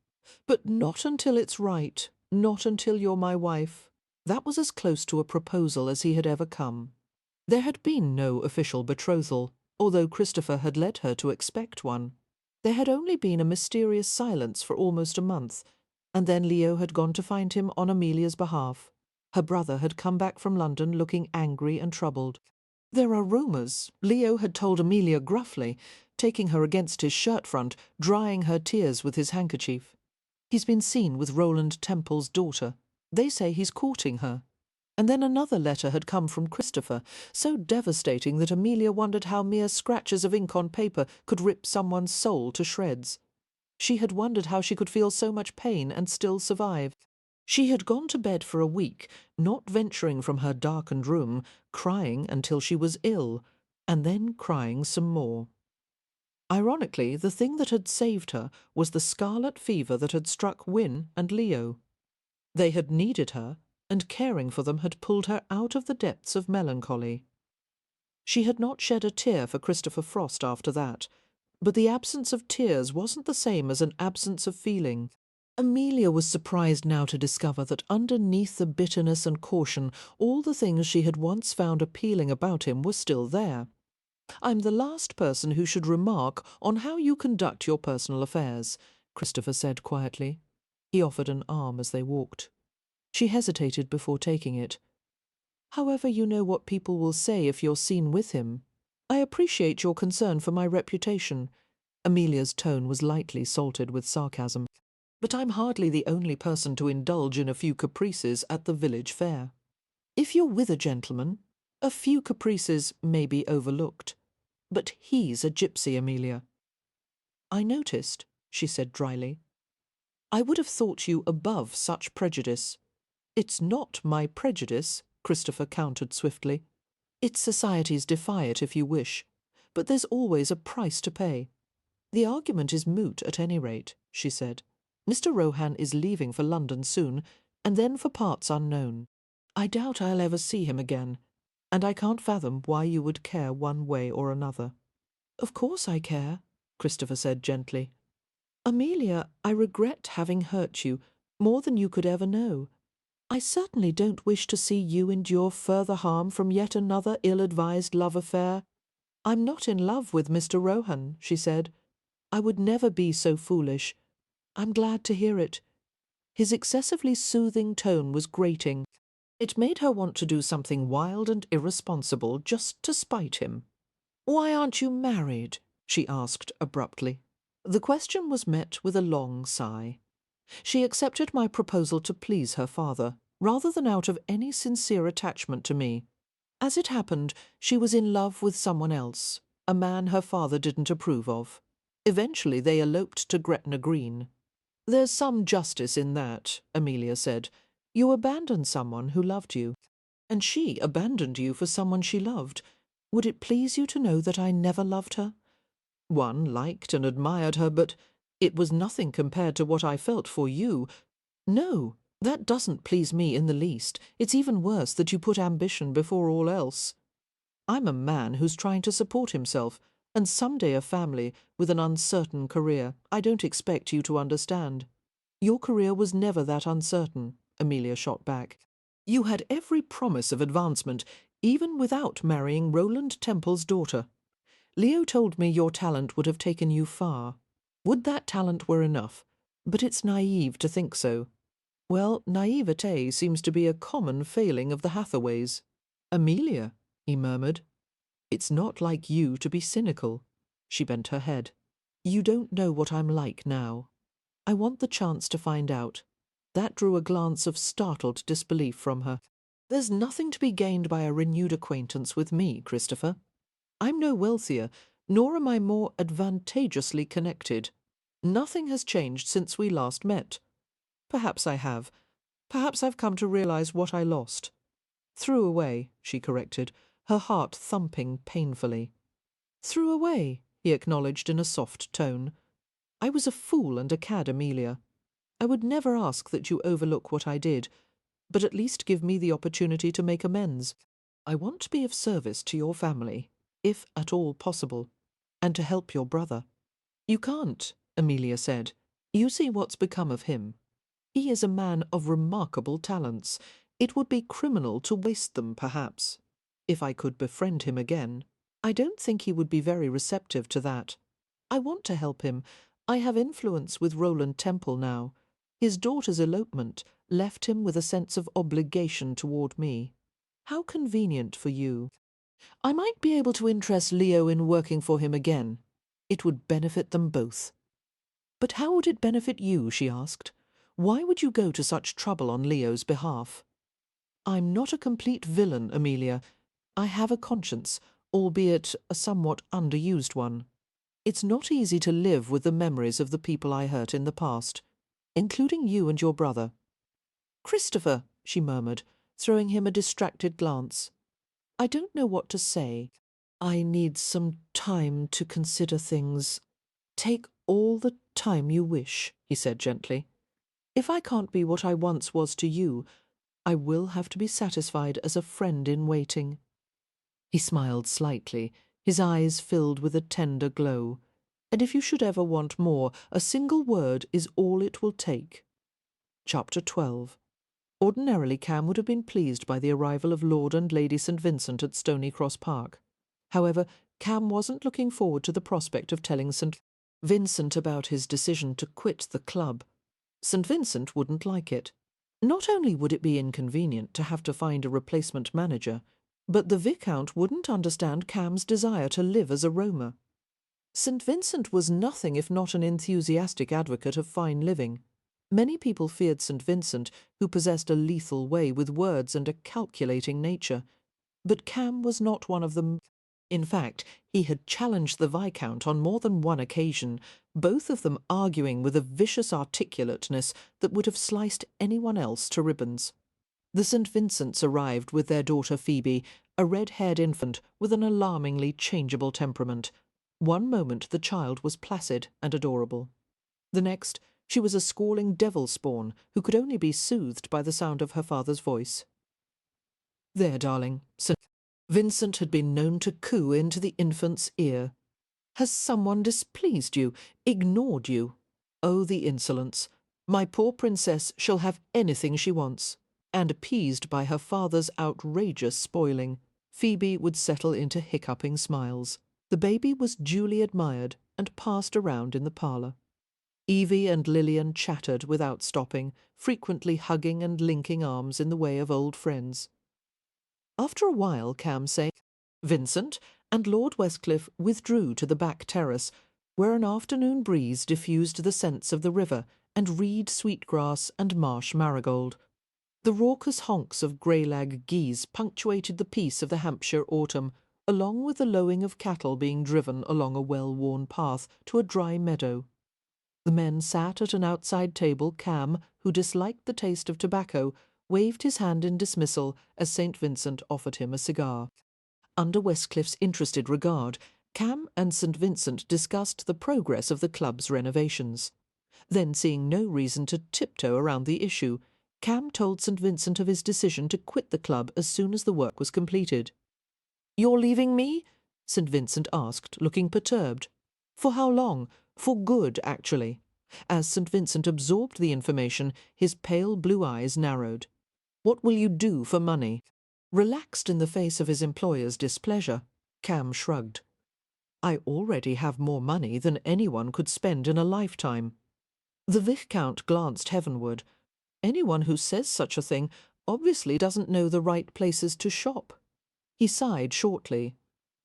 Speaker 1: "But not until it's right, not until you're my wife." That was as close to a proposal as he had ever come. There had been no official betrothal, although Christopher had led her to expect one. There had only been a mysterious silence for almost a month, and then Leo had gone to find him on Amelia's behalf. Her brother had come back from London looking angry and troubled. "There are rumours," Leo had told Amelia gruffly, taking her against his shirt front, drying her tears with his handkerchief. "He's been seen with Roland Temple's daughter. They say he's courting her." And then another letter had come from Christopher, so devastating that Amelia wondered how mere scratches of ink on paper could rip someone's soul to shreds. She had wondered how she could feel so much pain and still survive. She had gone to bed for a week, not venturing from her darkened room, crying until she was ill, and then crying some more. Ironically, the thing that had saved her was the scarlet fever that had struck Wynne and Leo. They had needed her, and caring for them had pulled her out of the depths of melancholy. She had not shed a tear for Christopher Frost after that, but the absence of tears wasn't the same as an absence of feeling. Amelia was surprised now to discover that underneath the bitterness and caution, all the things she had once found appealing about him were still there. "I'm the last person who should remark on how you conduct your personal affairs," Christopher said quietly. He offered an arm as they walked. She hesitated before taking it. "However, you know what people will say if you're seen with him. I appreciate your concern for my reputation." Amelia's tone was lightly salted with sarcasm. "But I'm hardly the only person to indulge in a few caprices at the village fair." If you're with a gentleman, a few caprices may be overlooked. But he's a gypsy, Amelia. I noticed, she said dryly. I would have thought you above such prejudice. It's not my prejudice, Christopher countered swiftly. It's society's, defy it if you wish, but there's always a price to pay. The argument is moot at any rate, she said. Mr. Rohan is leaving for London soon, and then for parts unknown. I doubt I'll ever see him again, and I can't fathom why you would care one way or another. Of course I care, Christopher said gently. Amelia, I regret having hurt you more than you could ever know. I certainly don't wish to see you endure further harm from yet another ill-advised love affair. I'm not in love with Mr. Rohan, she said. I would never be so foolish. I'm glad to hear it. His excessively soothing tone was grating. It made her want to do something wild and irresponsible just to spite him. Why aren't you married? She asked abruptly. The question was met with a long sigh. She accepted my proposal to please her father, rather than out of any sincere attachment to me. As it happened, she was in love with someone else, a man her father didn't approve of. Eventually they eloped to Gretna Green. There's some justice in that, Amelia said. You abandoned someone who loved you, and she abandoned you for someone she loved. Would it please you to know that I never loved her? One liked and admired her, but it was nothing compared to what I felt for you. No, that doesn't please me in the least. It's even worse that you put ambition before all else. I'm a man who's trying to support himself, and someday a family, with an uncertain career. I don't expect you to understand. Your career was never that uncertain, Amelia shot back. You had every promise of advancement, even without marrying Roland Temple's daughter. Leo told me your talent would have taken you far. Would that talent were enough? But it's naive to think so. Well, naivete seems to be a common failing of the Hathaways. Amelia, he murmured. It's not like you to be cynical. She bent her head. You don't know what I'm like now. I want the chance to find out. That drew a glance of startled disbelief from her. There's nothing to be gained by a renewed acquaintance with me, Christopher. I'm no wealthier, nor am I more advantageously connected. Nothing has changed since we last met. Perhaps I have. Perhaps I've come to realize what I lost. Threw away, she corrected, her heart thumping painfully. Threw away, he acknowledged in a soft tone. I was a fool and a cad, Amelia. I would never ask that you overlook what I did, but at least give me the opportunity to make amends. I want to be of service to your family, if at all possible, and to help your brother. You can't, Amelia said. You see what's become of him. He is a man of remarkable talents. It would be criminal to waste them, perhaps. If I could befriend him again, I don't think he would be very receptive to that. I want to help him. I have influence with Roland Temple now. His daughter's elopement left him with a sense of obligation toward me. How convenient for you. I might be able to interest Leo in working for him again. It would benefit them both. But how would it benefit you, she asked. Why would you go to such trouble on Leo's behalf? I'm not a complete villain, Amelia. I have a conscience, albeit a somewhat underused one. It's not easy to live with the memories of the people I hurt in the past, including you and your brother. Christopher, she murmured, throwing him a distracted glance. I don't know what to say. I need some time to consider things. Take all the time you wish, he said gently. If I can't be what I once was to you, I will have to be satisfied as a friend in waiting. He smiled slightly, his eyes filled with a tender glow. And if you should ever want more, a single word is all it will take. Chapter 12. Ordinarily, Cam would have been pleased by the arrival of Lord and Lady St. Vincent at Stony Cross Park. However, Cam wasn't looking forward to the prospect of telling St. Vincent about his decision to quit the club. St. Vincent wouldn't like it. Not only would it be inconvenient to have to find a replacement manager, but the Viscount wouldn't understand Cam's desire to live as a roamer. St. Vincent was nothing if not an enthusiastic advocate of fine living. Many people feared St. Vincent, who possessed a lethal way with words and a calculating nature. But Cam was not one of them. In fact, he had challenged the Viscount on more than one occasion, both of them arguing with a vicious articulateness that would have sliced anyone else to ribbons. The St. Vincents arrived with their daughter Phoebe, a red-haired infant with an alarmingly changeable temperament. One moment the child was placid and adorable. The next, she was a squalling devil-spawn who could only be soothed by the sound of her father's voice. "There, darling," St. Vincent had been known to coo into the infant's ear. "Has someone displeased you, ignored you? Oh, the insolence! My poor princess shall have anything she wants." And appeased by her father's outrageous spoiling, Phoebe would settle into hiccuping smiles. The baby was duly admired and passed around in the parlour. Evie and Lillian chattered without stopping, frequently hugging and linking arms in the way of old friends. After a while, Cam said, Vincent and Lord Westcliff withdrew to the back terrace, where an afternoon breeze diffused the scents of the river and reed sweetgrass and marsh marigold. The raucous honks of greylag geese punctuated the peace of the Hampshire autumn, along with the lowing of cattle being driven along a well-worn path to a dry meadow. The men sat at an outside table. Cam, who disliked the taste of tobacco, waved his hand in dismissal as St. Vincent offered him a cigar. Under Westcliff's interested regard, Cam and St. Vincent discussed the progress of the club's renovations. Then, seeing no reason to tiptoe around the issue, Cam told St. Vincent of his decision to quit the club as soon as the work was completed. "You're leaving me?" St. Vincent asked, looking perturbed. "For how long? For good, actually." As St. Vincent absorbed the information, his pale blue eyes narrowed. "What will you do for money?" Relaxed in the face of his employer's displeasure, Cam shrugged. "I already have more money than anyone could spend in a lifetime." The Viscount glanced heavenward. Anyone who says such a thing obviously doesn't know the right places to shop. He sighed shortly.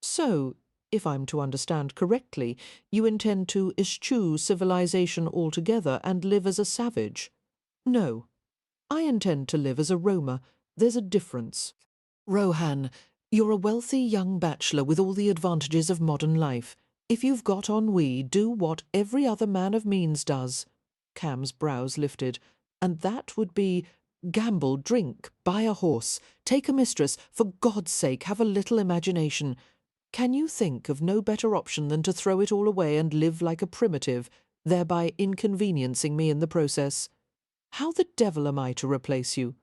Speaker 1: "So, if I'm to understand correctly, you intend to eschew civilization altogether and live as a savage?" "No. I intend to live as a roamer. There's a difference." "Rohan, you're a wealthy young bachelor with all the advantages of modern life. If you've got ennui, do what every other man of means does." Cam's brows lifted. "And that would be gamble, drink, buy a horse, take a mistress. For God's sake, have a little imagination. Can you think of no better option than to throw it all away and live like a primitive, thereby inconveniencing me in the process? How the devil am I to replace you?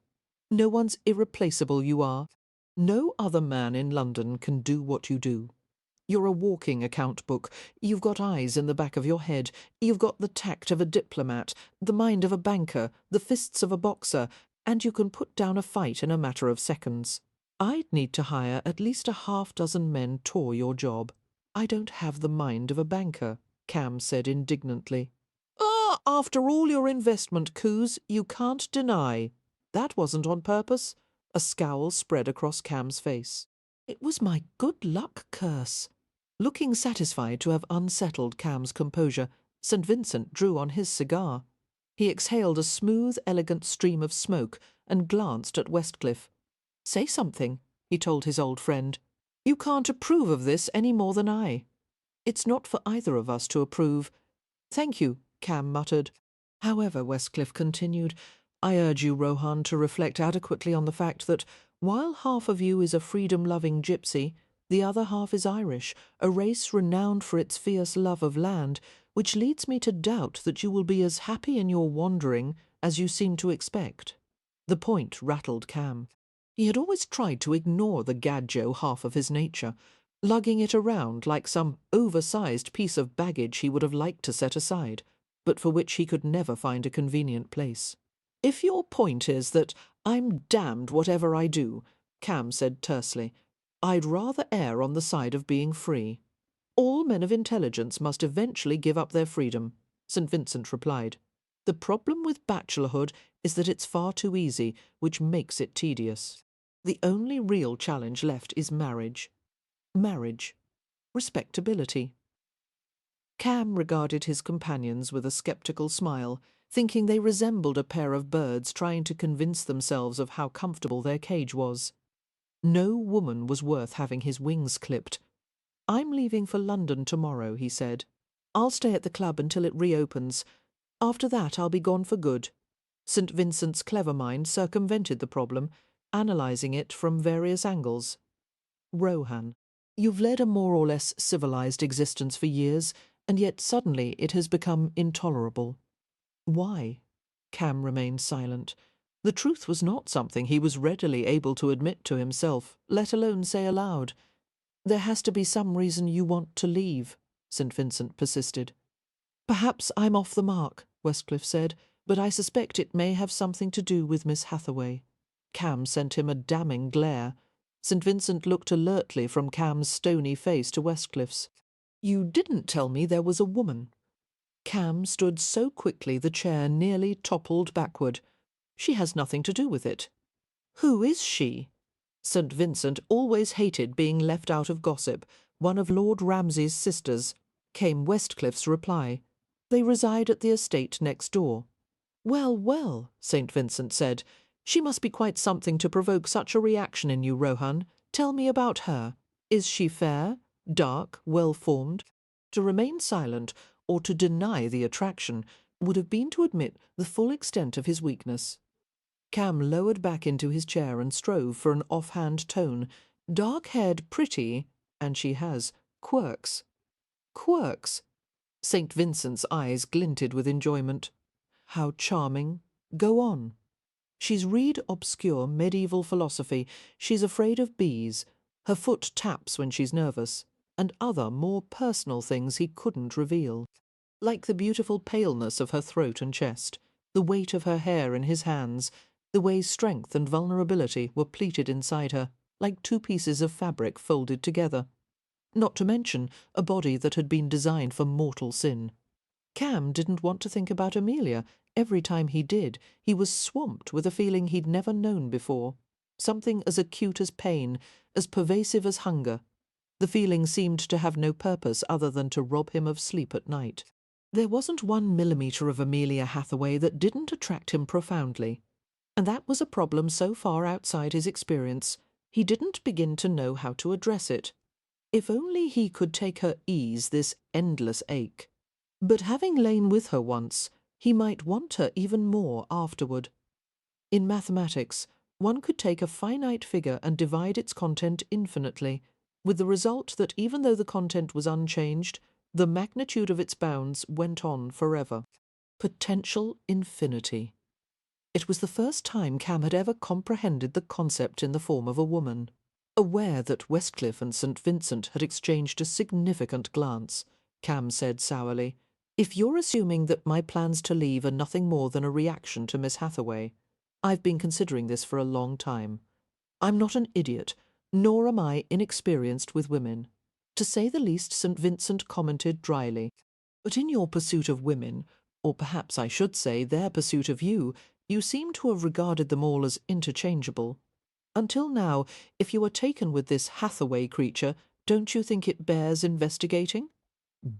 Speaker 1: No one's irreplaceable, you are. No other man in London can do what you do. You're a walking account book. You've got eyes in the back of your head. You've got the tact of a diplomat, the mind of a banker, the fists of a boxer, and you can put down a fight in a matter of seconds. I'd need to hire at least a half-dozen men tour your job. I don't have the mind of a banker," Cam said indignantly. "Ah, after all your investment coups, you can't deny. That wasn't on purpose." A scowl spread across Cam's face. "It was my good luck curse." Looking satisfied to have unsettled Cam's composure, St. Vincent drew on his cigar. He exhaled a smooth, elegant stream of smoke and glanced at Westcliff. "Say something," he told his old friend. "You can't approve of this any more than I." "It's not for either of us to approve." "Thank you," Cam muttered. "However," Westcliff continued, "I urge you, Rohan, to reflect adequately on the fact that, while half of you is a freedom-loving gypsy, the other half is Irish, a race renowned for its fierce love of land, which leads me to doubt that you will be as happy in your wandering as you seem to expect." The point rattled Cam. He had always tried to ignore the gadjo half of his nature, lugging it around like some oversized piece of baggage he would have liked to set aside, but for which he could never find a convenient place. "If your point is that I'm damned whatever I do," Cam said tersely, "I'd rather err on the side of being free." "All men of intelligence must eventually give up their freedom," St. Vincent replied. "The problem with bachelorhood is that it's far too easy, which makes it tedious. The only real challenge left is marriage. Marriage. Respectability." Cam regarded his companions with a sceptical smile, thinking they resembled a pair of birds trying to convince themselves of how comfortable their cage was. No woman was worth having his wings clipped. "I'm leaving for London tomorrow," he said. "I'll stay at the club until it reopens. After that I'll be gone for good." St. Vincent's clever mind circumvented the problem, analysing it from various angles. "Rohan, you've led a more or less civilised existence for years, and yet suddenly it has become intolerable. Why?" Cam remained silent. The truth was not something he was readily able to admit to himself, let alone say aloud. "There has to be some reason you want to leave," St. Vincent persisted. "Perhaps I'm off the mark," Westcliff said, "but I suspect it may have something to do with Miss Hathaway." Cam sent him a damning glare. St. Vincent looked alertly from Cam's stony face to Westcliff's. "You didn't tell me there was a woman." Cam stood so quickly the chair nearly toppled backward. "She has nothing to do with it." "Who is she?" St. Vincent always hated being left out of gossip. "One of Lord Ramsay's sisters," came Westcliff's reply. "They reside at the estate next door." "Well, well," St. Vincent said, "she must be quite something to provoke such a reaction in you, Rohan. Tell me about her. Is she fair, dark, well-formed?" To remain silent, or to deny the attraction, would have been to admit the full extent of his weakness. Cam lowered back into his chair and strove for an offhand tone. "Dark-haired, pretty, and she has quirks." "Quirks?" St. Vincent's eyes glinted with enjoyment. "How charming. Go on." "She's read obscure medieval philosophy. She's afraid of bees. Her foot taps when she's nervous. And other, more personal things he couldn't reveal. Like the beautiful paleness of her throat and chest, the weight of her hair in his hands, the way strength and vulnerability were pleated inside her, like two pieces of fabric folded together. Not to mention a body that had been designed for mortal sin. Cam didn't want to think about Amelia. Every time he did, he was swamped with a feeling he'd never known before. Something as acute as pain, as pervasive as hunger. The feeling seemed to have no purpose other than to rob him of sleep at night. There wasn't 1 millimetre of Amelia Hathaway that didn't attract him profoundly. And that was a problem so far outside his experience, he didn't begin to know how to address it. If only he could take her ease this endless ache. But having lain with her once, he might want her even more afterward. In mathematics, one could take a finite figure and divide its content infinitely, with the result that even though the content was unchanged, the magnitude of its bounds went on forever. Potential infinity. It was the first time Cam had ever comprehended the concept in the form of a woman. Aware that Westcliff and St. Vincent had exchanged a significant glance, Cam said sourly, "If you're assuming that my plans to leave are nothing more than a reaction to Miss Hathaway, I've been considering this for a long time. I'm not an idiot, nor am I inexperienced with women." To say the least, St. Vincent commented dryly, "But in your pursuit of women, or perhaps I should say their pursuit of you, you seem to have regarded them all as interchangeable. Until now, if you are taken with this Hathaway creature, don't you think it bears investigating?"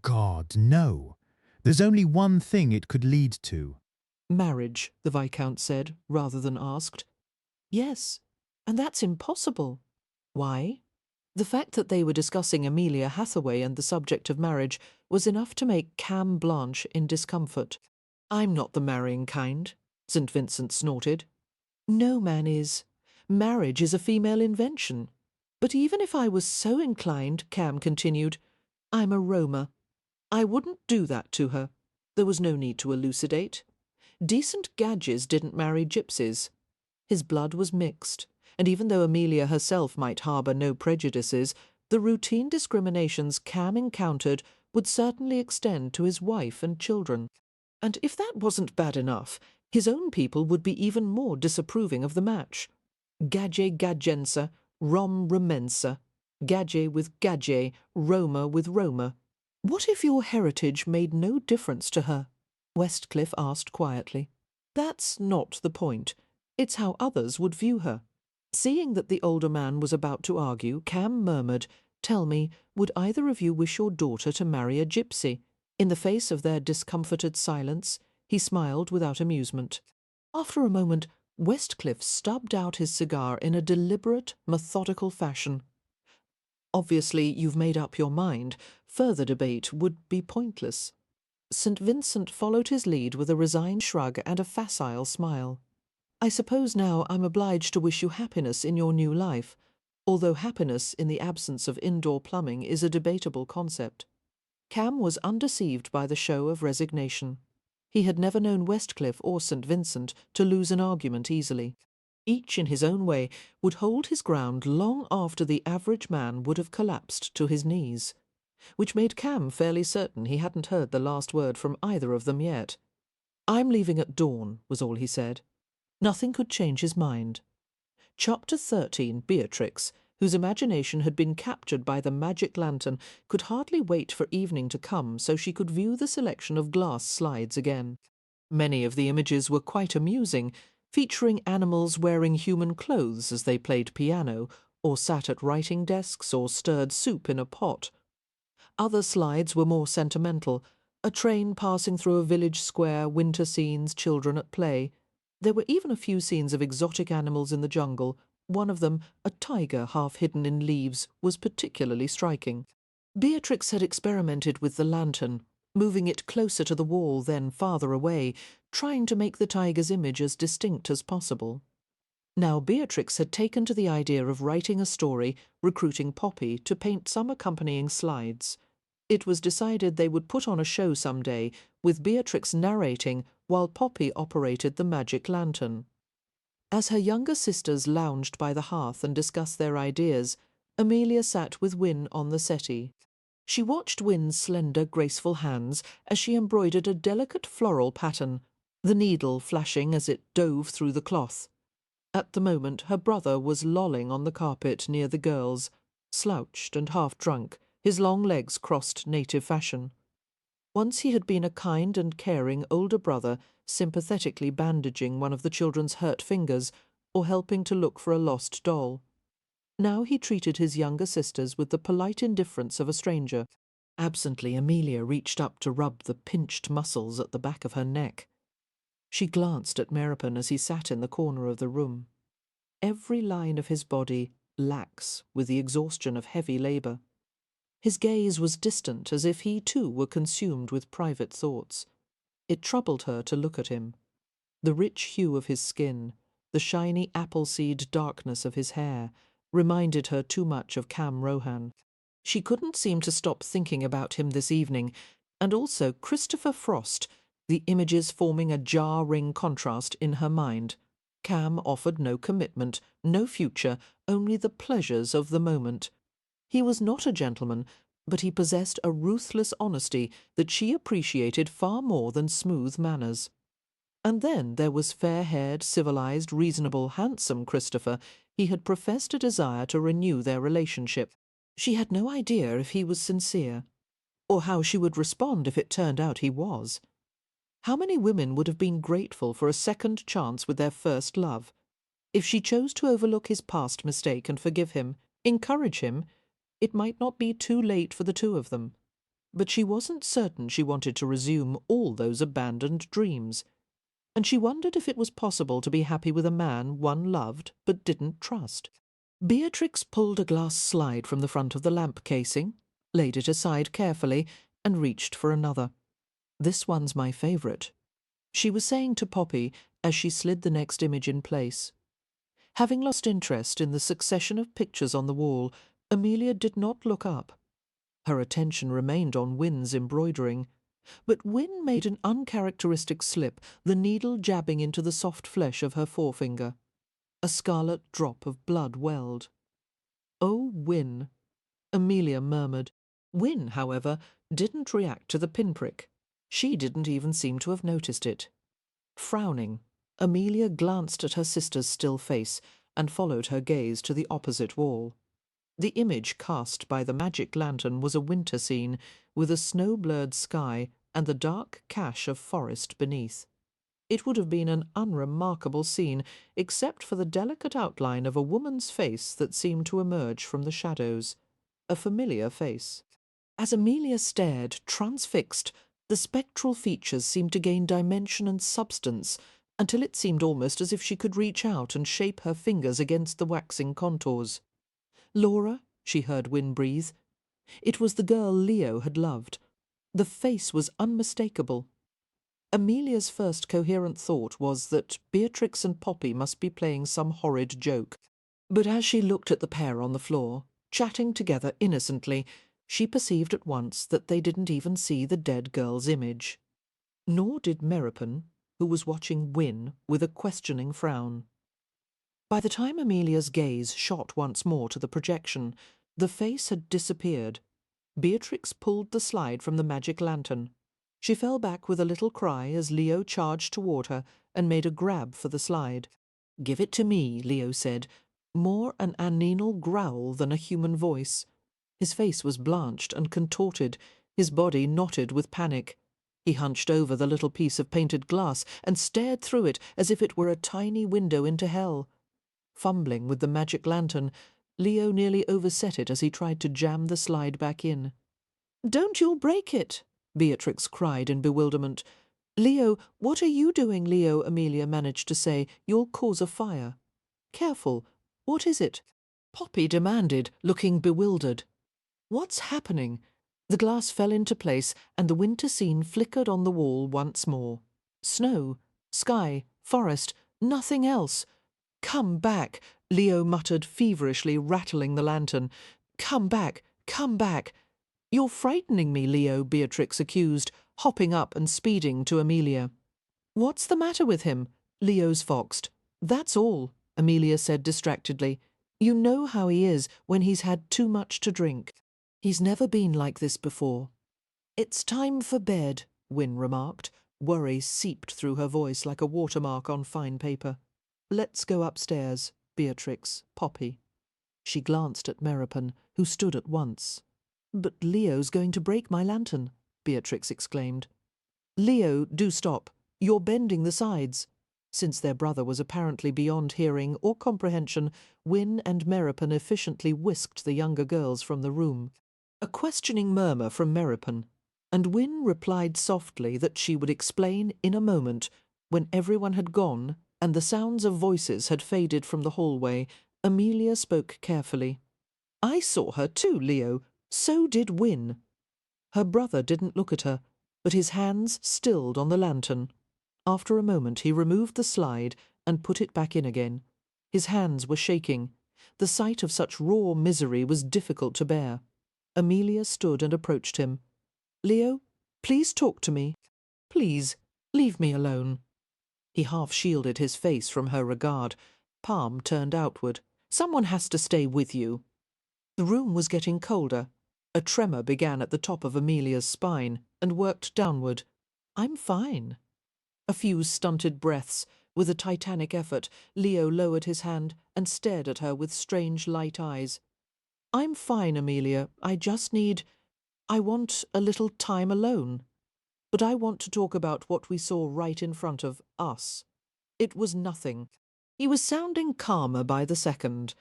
Speaker 4: God, no. There's only one thing it could lead to.
Speaker 1: "Marriage," the Viscount said, rather than asked. "Yes, and that's impossible." "Why?" The fact that they were discussing Amelia Hathaway and the subject of marriage was enough to make Cam blanch in discomfort. "I'm not the marrying kind," St. Vincent snorted. "No man is. Marriage is a female invention. But even if I was so inclined," Cam continued, "I'm a roamer. I wouldn't do that to her. There was no need to elucidate. Decent gadges didn't marry gypsies. His blood was mixed, and even though Amelia herself might harbour no prejudices, the routine discriminations Cam encountered would certainly extend to his wife and children. And if that wasn't bad enough, his own people would be even more disapproving of the match. Gadget gadgensa, rom romensa, gadget with gadget, Roma with Roma. What if your heritage made no difference to her?" Westcliff asked quietly. "That's not the point. It's how others would view her." Seeing that the older man was about to argue, Cam murmured, "Tell me, would either of you wish your daughter to marry a gypsy?" In the face of their discomforted silence, He smiled without amusement. After a moment, Westcliff stubbed out his cigar in a deliberate, methodical fashion. Obviously, you've made up your mind. Further debate would be pointless. St. Vincent followed his lead with a resigned shrug and a facile smile. I suppose now I'm obliged to wish you happiness in your new life, although happiness in the absence of indoor plumbing is a debatable concept. Cam was undeceived by the show of resignation. He had never known Westcliff or St. Vincent to lose an argument easily. Each in his own way would hold his ground long after the average man would have collapsed to his knees, which made Cam fairly certain he hadn't heard the last word from either of them yet. "I'm leaving at dawn," was all he said. Nothing could change his mind. Chapter 13, Beatrix, whose imagination had been captured by the magic lantern, could hardly wait for evening to come so she could view the selection of glass slides again. Many of the images were quite amusing, featuring animals wearing human clothes as they played piano, or sat at writing desks, or stirred soup in a pot. Other slides were more sentimental, a train passing through a village square, winter scenes, children at play. There were even a few scenes of exotic animals in the jungle. One of them, a tiger half hidden in leaves, was particularly striking. Beatrix had experimented with the lantern, moving it closer to the wall, then farther away, trying to make the tiger's image as distinct as possible. Now Beatrix had taken to the idea of writing a story, recruiting Poppy to paint some accompanying slides. It was decided they would put on a show some day, with Beatrix narrating while Poppy operated the magic lantern. As her younger sisters lounged by the hearth and discussed their ideas, Amelia sat with Win on the settee. She watched Win's slender, graceful hands as she embroidered a delicate floral pattern, the needle flashing as it dove through the cloth. At the moment her brother was lolling on the carpet near the girls, slouched and half-drunk, his long legs crossed native fashion. Once he had been a kind and caring older brother, sympathetically bandaging one of the children's hurt fingers or helping to look for a lost doll. Now he treated his younger sisters with the polite indifference of a stranger. Absently, Amelia reached up to rub the pinched muscles at the back of her neck. She glanced at Meropen as he sat in the corner of the room. Every line of his body lax with the exhaustion of heavy labour. His gaze was distant, as if he too were consumed with private thoughts. It troubled her to look at him. The rich hue of his skin, the shiny apple-seed darkness of his hair, reminded her too much of Cam Rohan. She couldn't seem to stop thinking about him this evening, and also Christopher Frost, the images forming a jarring contrast in her mind. Cam offered no commitment, no future, only the pleasures of the moment. He was not a gentleman, but he possessed a ruthless honesty that she appreciated far more than smooth manners. And then there was fair-haired, civilized, reasonable, handsome Christopher. He had professed a desire to renew their relationship. She had no idea if he was sincere, or how she would respond if it turned out he was. How many women would have been grateful for a second chance with their first love? If she chose to overlook his past mistake and forgive him, encourage him, it might not be too late for the two of them. But she wasn't certain she wanted to resume all those abandoned dreams. And she wondered if it was possible to be happy with a man one loved but didn't trust. Beatrix pulled a glass slide from the front of the lamp casing, laid it aside carefully, and reached for another. "This one's my favourite," she was saying to Poppy as she slid the next image in place. Having lost interest in the succession of pictures on the wall, Amelia did not look up. Her attention remained on Win's embroidering, but Win made an uncharacteristic slip, the needle jabbing into the soft flesh of her forefinger. A scarlet drop of blood welled. "Oh, Win," Amelia murmured. Win, however, didn't react to the pinprick. She didn't even seem to have noticed it. Frowning, Amelia glanced at her sister's still face and followed her gaze to the opposite wall. The image cast by the magic lantern was a winter scene, with a snow-blurred sky and the dark cache of forest beneath. It would have been an unremarkable scene, except for the delicate outline of a woman's face that seemed to emerge from the shadows. A familiar face. As Amelia stared, transfixed, The spectral features seemed to gain dimension and substance until it seemed almost as if she could reach out and shape her fingers against the waxing contours. "Laura," she heard Wynne breathe. It was the girl Leo had loved. The face was unmistakable. Amelia's first coherent thought was that Beatrix and Poppy must be playing some horrid joke. But as she looked at the pair on the floor, chatting together innocently, she perceived at once that they didn't even see the dead girl's image. Nor did Meropen, who was watching Wynne with a questioning frown. By the time Amelia's gaze shot once more to the projection, the face had disappeared. Beatrix pulled the slide from the magic lantern. She fell back with a little cry as Leo charged toward her and made a grab for the slide. "Give it to me," Leo said, more an aninal growl than a human voice. His face was blanched and contorted, his body knotted with panic. He hunched over the little piece of painted glass and stared through it as if it were a tiny window into hell. Fumbling with the magic lantern, Leo nearly overset it as he tried to jam the slide back in. "Don't you'll break it!" Beatrix cried in bewilderment. "Leo, what are you doing, Leo?" Amelia managed to say. "You'll cause a fire." "Careful. What is it?" Poppy demanded, looking bewildered. "What's happening?" The glass fell into place, and the winter scene flickered on the wall once more. Snow, sky, forest, nothing else. "Come back," Leo muttered feverishly, rattling the lantern. "Come back, come back." "You're frightening me, Leo," Beatrix accused, hopping up and speeding to Amelia. "What's the matter with him?" Leo's foxed. "That's all," Amelia said distractedly. "You know how he is when he's had too much to drink. He's never been like this before." "It's time for bed," Wynne remarked. Worry seeped through her voice like a watermark on fine paper. "Let's go upstairs, Beatrix, Poppy." She glanced at Meropen, who stood at once. "But Leo's going to break my lantern," Beatrix exclaimed. "Leo, do stop. You're bending the sides." Since their brother was apparently beyond hearing or comprehension, Wynne and Meropen efficiently whisked the younger girls from the room. A questioning murmur from Meropen, and Wynne replied softly that she would explain in a moment. When everyone had gone and the sounds of voices had faded from the hallway, Amelia spoke carefully. "I saw her too, Leo. So did Wynne." Her brother didn't look at her, but his hands stilled on the lantern. After a moment he removed the slide and put it back in again. His hands were shaking. The sight of such raw misery was difficult to bear. Amelia stood and approached him. "Leo, please talk to me. Please, leave me alone." He half shielded his face from her regard, palm turned outward. "Someone has to stay with you." The room was getting colder. A tremor began at the top of Amelia's spine and worked downward. "I'm fine." A few stunted breaths. With a titanic effort, Leo lowered his hand and stared at her with strange light eyes. "I'm fine, Amelia. I want a little time alone. But I want to talk about what we saw right in front of us. It was nothing." He was sounding calmer by the second.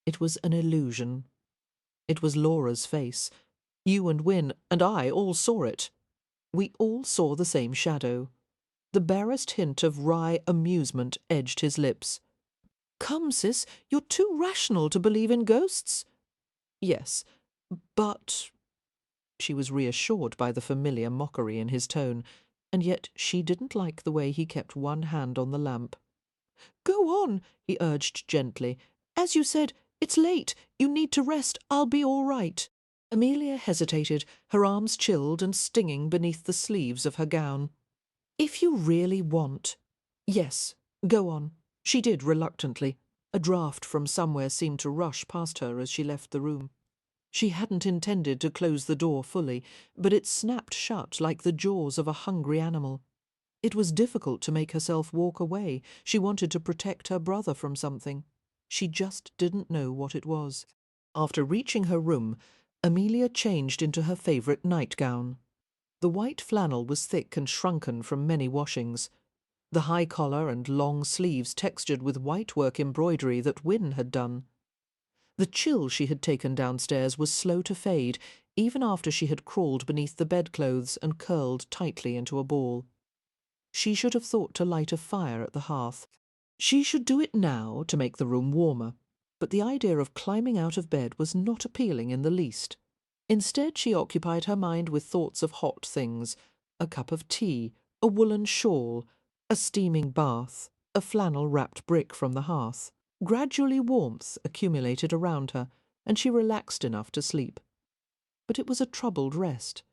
Speaker 1: It was an illusion. It was Laura's face. You and Wynne and I all saw it. We all saw the same shadow. The barest hint of wry amusement edged his lips. "Come, sis, you're too rational to believe in ghosts." "Yes, but—" She was reassured by the familiar mockery in his tone, and yet she didn't like the way he kept one hand on the lamp. "Go on," he urged gently. "As you said, it's late. You need to rest. I'll be all right." Amelia hesitated, her arms chilled and stinging beneath the sleeves of her gown. "If you really want—" "Yes, go on." She did reluctantly. A draught from somewhere seemed to rush past her as she left the room. She hadn't intended to close the door fully, but it snapped shut like the jaws of a hungry animal. It was difficult to make herself walk away. She wanted to protect her brother from something. She just didn't know what it was. After reaching her room, Amelia changed into her favourite nightgown. The white flannel was thick and shrunken from many washings. The high collar and long sleeves textured with whitework embroidery that Wynne had done. The chill she had taken downstairs was slow to fade. even after she had crawled beneath the bedclothes and curled tightly into a ball. She should have thought to light a fire at the hearth. She should do it now to make the room warmer, but the idea of climbing out of bed was not appealing in the least. Instead, she occupied her mind with thoughts of hot things: a cup of tea, a woolen shawl, a steaming bath, a flannel-wrapped brick from the hearth. Gradually warmth accumulated around her, and she relaxed enough to sleep. But it was a troubled rest.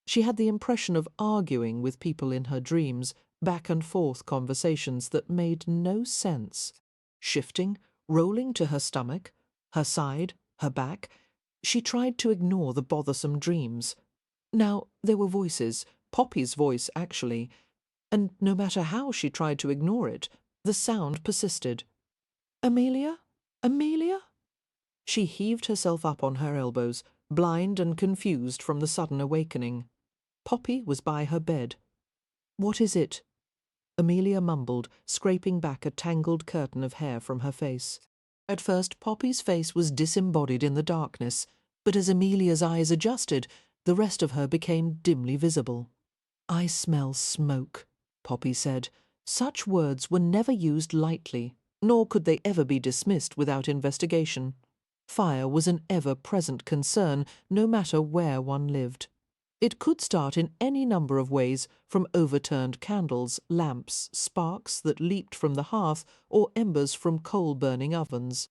Speaker 1: She had the impression of arguing with people in her dreams, back and forth conversations that made no sense. Shifting, rolling to her stomach, her side, her back, she tried to ignore the bothersome dreams. Now, there were voices, Poppy's voice actually, and no matter how she tried to ignore it, the sound persisted. "Amelia? Amelia?" She heaved herself up on her elbows, blind and confused from the sudden awakening. Poppy was by her bed. "What is it?" Amelia mumbled, scraping back a tangled curtain of hair from her face. At first Poppy's face was disembodied in the darkness, but as Amelia's eyes adjusted, the rest of her became dimly visible. "I smell smoke," Poppy said. Such words were never used lightly, nor could they ever be dismissed without investigation. Fire was an ever-present concern, no matter where one lived. It could start in any number of ways, from overturned candles, lamps, sparks that leaped from the hearth, or embers from coal-burning ovens.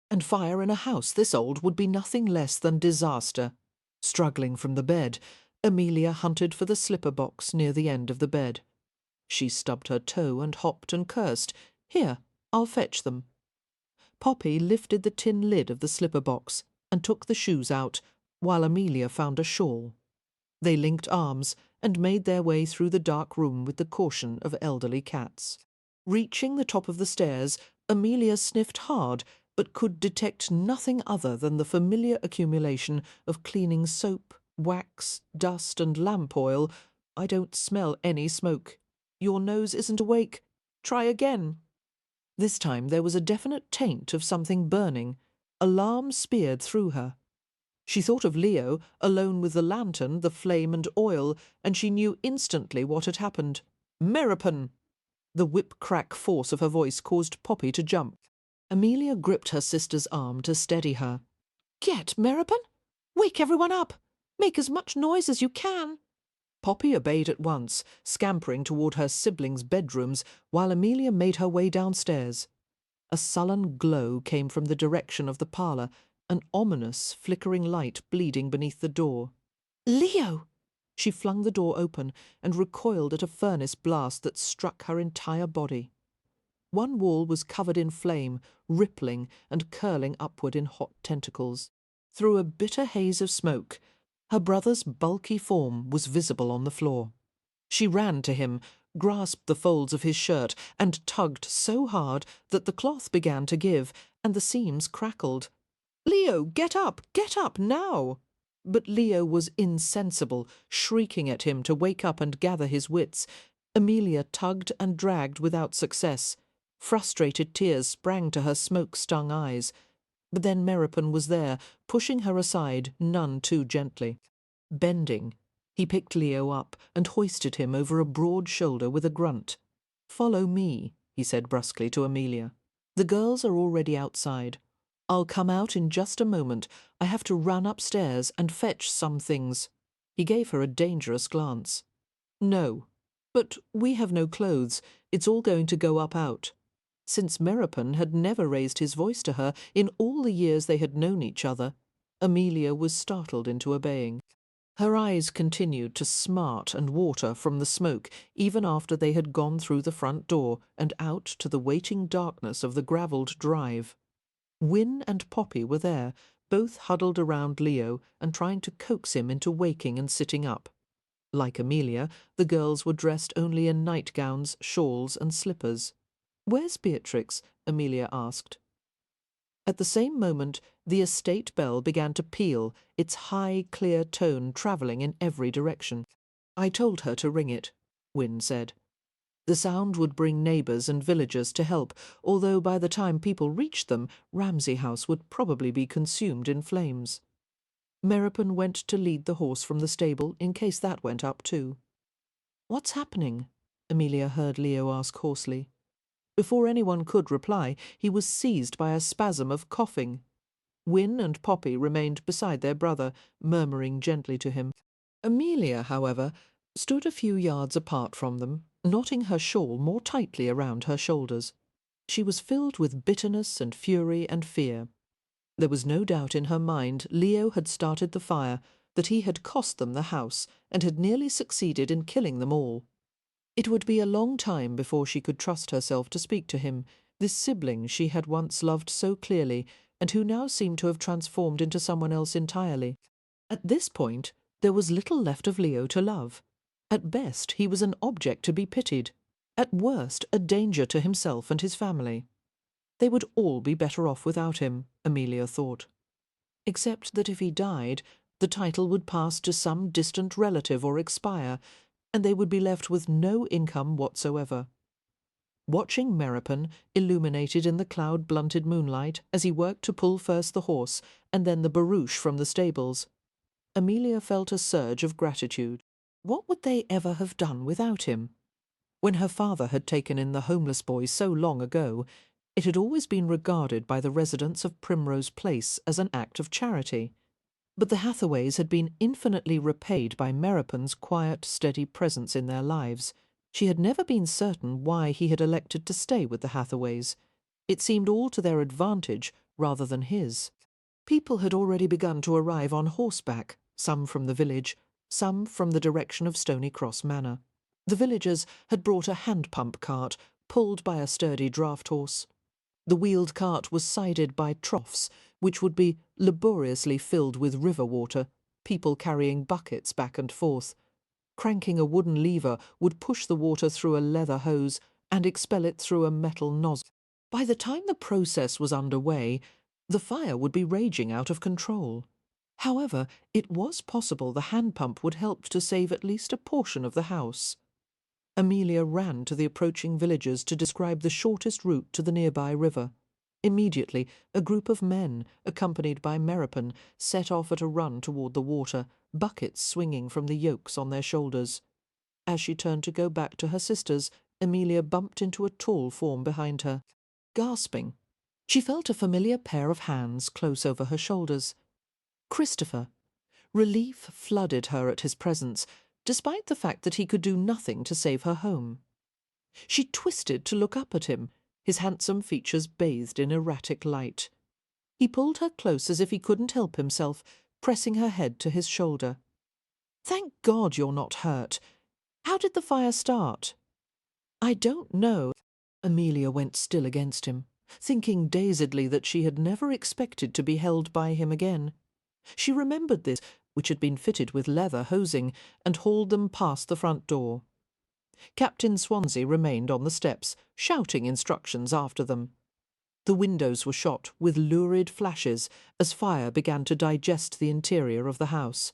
Speaker 1: And fire in a house this old would be nothing less than disaster. Struggling from the bed, Amelia hunted for the slipper box near the end of the bed. She stubbed her toe and hopped and cursed. "Here, I'll fetch them." Poppy lifted the tin lid of the slipper box and took the shoes out, while Amelia found a shawl. They linked arms and made their way through the dark room with the caution of elderly cats. Reaching the top of the stairs, Amelia sniffed hard, but could detect nothing other than the familiar accumulation of cleaning soap, wax, dust, and lamp oil. "I don't smell any smoke. Your nose isn't awake. Try again." This time there was a definite taint of something burning. Alarm speared through her. She thought of Leo, alone with the lantern, the flame and oil, and she knew instantly what had happened. "Meropen!" The whip-crack force of her voice caused Poppy to jump. Amelia gripped her sister's arm to steady her. "Get, Meropen! Wake everyone up! Make as much noise as you can!" Poppy obeyed at once, scampering toward her siblings' bedrooms, while Amelia made her way downstairs. A sullen glow came from the direction of the parlour, an ominous, flickering light bleeding beneath the door. "Leo!" She flung the door open and recoiled at a furnace blast that struck her entire body. One wall was covered in flame, rippling and curling upward in hot tentacles. Through a bitter haze of smoke, her brother's bulky form was visible on the floor. She ran to him, grasped the folds of his shirt, and tugged so hard that the cloth began to give, and the seams crackled. "Leo, get up now!" But Leo was insensible, shrieking at him to wake up and gather his wits. Amelia tugged and dragged without success. Frustrated tears sprang to her smoke-stung eyes. But then Meropen was there, pushing her aside, none too gently. Bending, he picked Leo up and hoisted him over a broad shoulder with a grunt. "Follow me," he said brusquely to Amelia. "The girls are already outside. I'll come out in just a moment. I have to run upstairs and fetch some things." He gave her a dangerous glance. "No, but we have no clothes. It's all going to go up out." Since Meropen had never raised his voice to her in all the years they had known each other, Amelia was startled into obeying. Her eyes continued to smart and water from the smoke even after they had gone through the front door and out to the waiting darkness of the gravelled drive. Wynne and Poppy were there, both huddled around Leo and trying to coax him into waking and sitting up. Like Amelia, the girls were dressed only in nightgowns, shawls, and slippers. "Where's Beatrix?" Amelia asked. At the same moment, the estate bell began to peal, its high, clear tone travelling in every direction. "I told her to ring it," Wynne said. The sound would bring neighbours and villagers to help, although by the time people reached them, Ramsay House would probably be consumed in flames. Meropen went to lead the horse from the stable in case that went up too. "What's happening?" Amelia heard Leo ask hoarsely. Before anyone could reply, he was seized by a spasm of coughing. Win and Poppy remained beside their brother, murmuring gently to him. Amelia, however, stood a few yards apart from them, knotting her shawl more tightly around her shoulders. She was filled with bitterness and fury and fear. There was no doubt in her mind Leo had started the fire, that he had cost them the house, and had nearly succeeded in killing them all. It would be a long time before she could trust herself to speak to him, this sibling she had once loved so clearly, and who now seemed to have transformed into someone else entirely. At this point, there was little left of Leo to love. At best, he was an object to be pitied. At worst, a danger to himself and his family. They would all be better off without him, Amelia thought. Except that if he died, the title would pass to some distant relative or expire, and they would be left with no income whatsoever. Watching Meropen, illuminated in the cloud-blunted moonlight, as he worked to pull first the horse and then the barouche from the stables, Amelia felt a surge of gratitude. What would they ever have done without him? When her father had taken in the homeless boy so long ago, it had always been regarded by the residents of Primrose Place as an act of charity. But the Hathaways had been infinitely repaid by Meropen's quiet, steady presence in their lives. She had never been certain why he had elected to stay with the Hathaways. It seemed all to their advantage rather than his. People had already begun to arrive on horseback, some from the village, some from the direction of Stony Cross Manor. The villagers had brought a hand-pump cart, pulled by a sturdy draught horse. The wheeled cart was sided by troughs, which would be laboriously filled with river water, people carrying buckets back and forth. Cranking a wooden lever would push the water through a leather hose and expel it through a metal nozzle. By the time the process was underway, the fire would be raging out of control. However, it was possible the hand pump would help to save at least a portion of the house. Amelia ran to the approaching villagers to describe the shortest route to the nearby river. Immediately, a group of men, accompanied by Meropen, set off at a run toward the water, buckets swinging from the yokes on their shoulders. As she turned to go back to her sisters, Amelia bumped into a tall form behind her. Gasping, she felt a familiar pair of hands close over her shoulders. Christopher. Relief flooded her at his presence, despite the fact that he could do nothing to save her home. She twisted to look up at him, his handsome features bathed in erratic light. He pulled her close as if he couldn't help himself, pressing her head to his shoulder. "Thank God you're not hurt. How did the fire start?" "I don't know." Amelia went still against him, thinking dazedly that she had never expected to be held by him again. She remembered this, which had been fitted with leather hosing, and hauled them past the front door. Captain Swansea remained on the steps, shouting instructions after them. The windows were shot with lurid flashes as fire began to digest the interior of the house.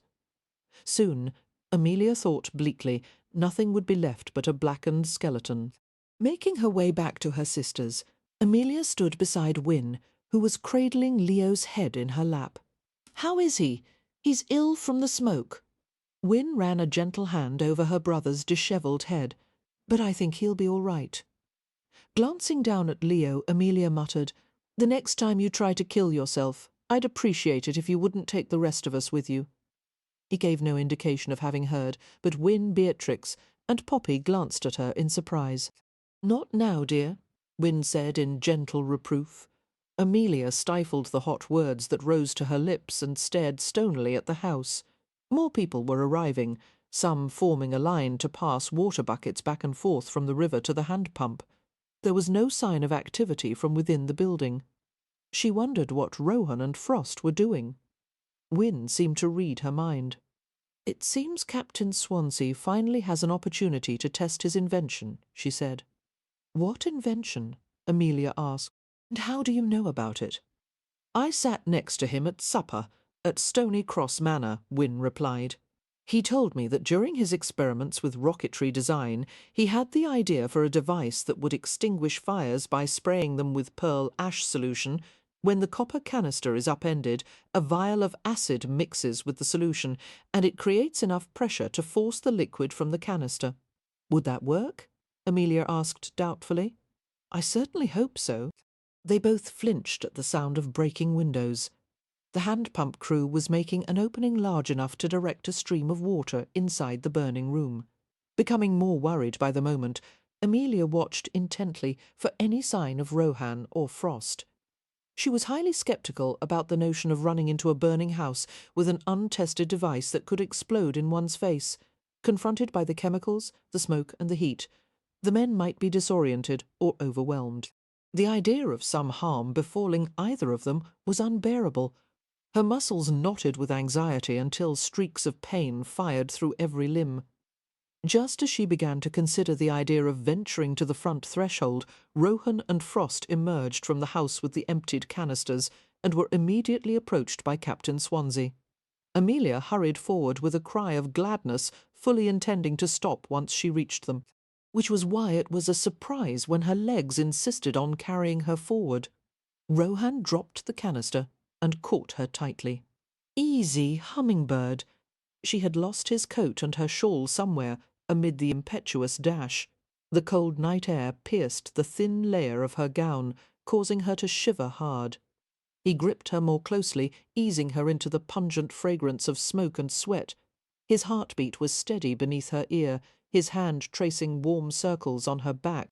Speaker 1: Soon, Amelia thought bleakly, nothing would be left but a blackened skeleton. Making her way back to her sisters, Amelia stood beside Win, who was cradling Leo's head in her lap. "How is he? He's ill from the smoke." Win ran a gentle hand over her brother's dishevelled head, "But I think he'll be all right." Glancing down at Leo, Amelia muttered, "The next time you try to kill yourself, I'd appreciate it if you wouldn't take the rest of us with you." He gave no indication of having heard, but Win, Beatrix, and Poppy glanced at her in surprise. "Not now, dear," Win said in gentle reproof. Amelia stifled the hot words that rose to her lips and stared stonily at the house. More people were arriving, some forming a line to pass water buckets back and forth from the river to the hand pump. There was no sign of activity from within the building. She wondered what Rohan and Frost were doing. Win seemed to read her mind. "It seems Captain Swansea finally has an opportunity to test his invention," she said. "What invention?" Amelia asked. "And how do you know about it?" "I sat next to him at supper at Stony Cross Manor," Wynne replied. "He told me that during his experiments with rocketry design, he had the idea for a device that would extinguish fires by spraying them with pearl ash solution When the copper canister is upended, a vial of acid mixes with the solution, and it creates enough pressure to force the liquid from the canister. Would that work? Amelia asked doubtfully. I certainly hope so. They both flinched at the sound of breaking windows. The hand pump crew was making an opening large enough to direct a stream of water inside the burning room. Becoming more worried by the moment, Amelia watched intently for any sign of Rohan or Frost. She was highly sceptical about the notion of running into a burning house with an untested device that could explode in one's face. Confronted by the chemicals, the smoke and the heat, the men might be disoriented or overwhelmed. The idea of some harm befalling either of them was unbearable. Her muscles knotted with anxiety until streaks of pain fired through every limb. Just as she began to consider the idea of venturing to the front threshold, Rohan and Frost emerged from the house with the emptied canisters and were immediately approached by Captain Swansea. Amelia hurried forward with a cry of gladness, fully intending to stop once she reached them, which was why it was a surprise when her legs insisted on carrying her forward. Rohan dropped the canister and caught her tightly. Easy, hummingbird. She had lost his coat and her shawl somewhere amid the impetuous dash. The cold night air pierced the thin layer of her gown, causing her to shiver hard. He gripped her more closely, easing her into the pungent fragrance of smoke and sweat. His heartbeat was steady beneath her ear, his hand tracing warm circles on her back.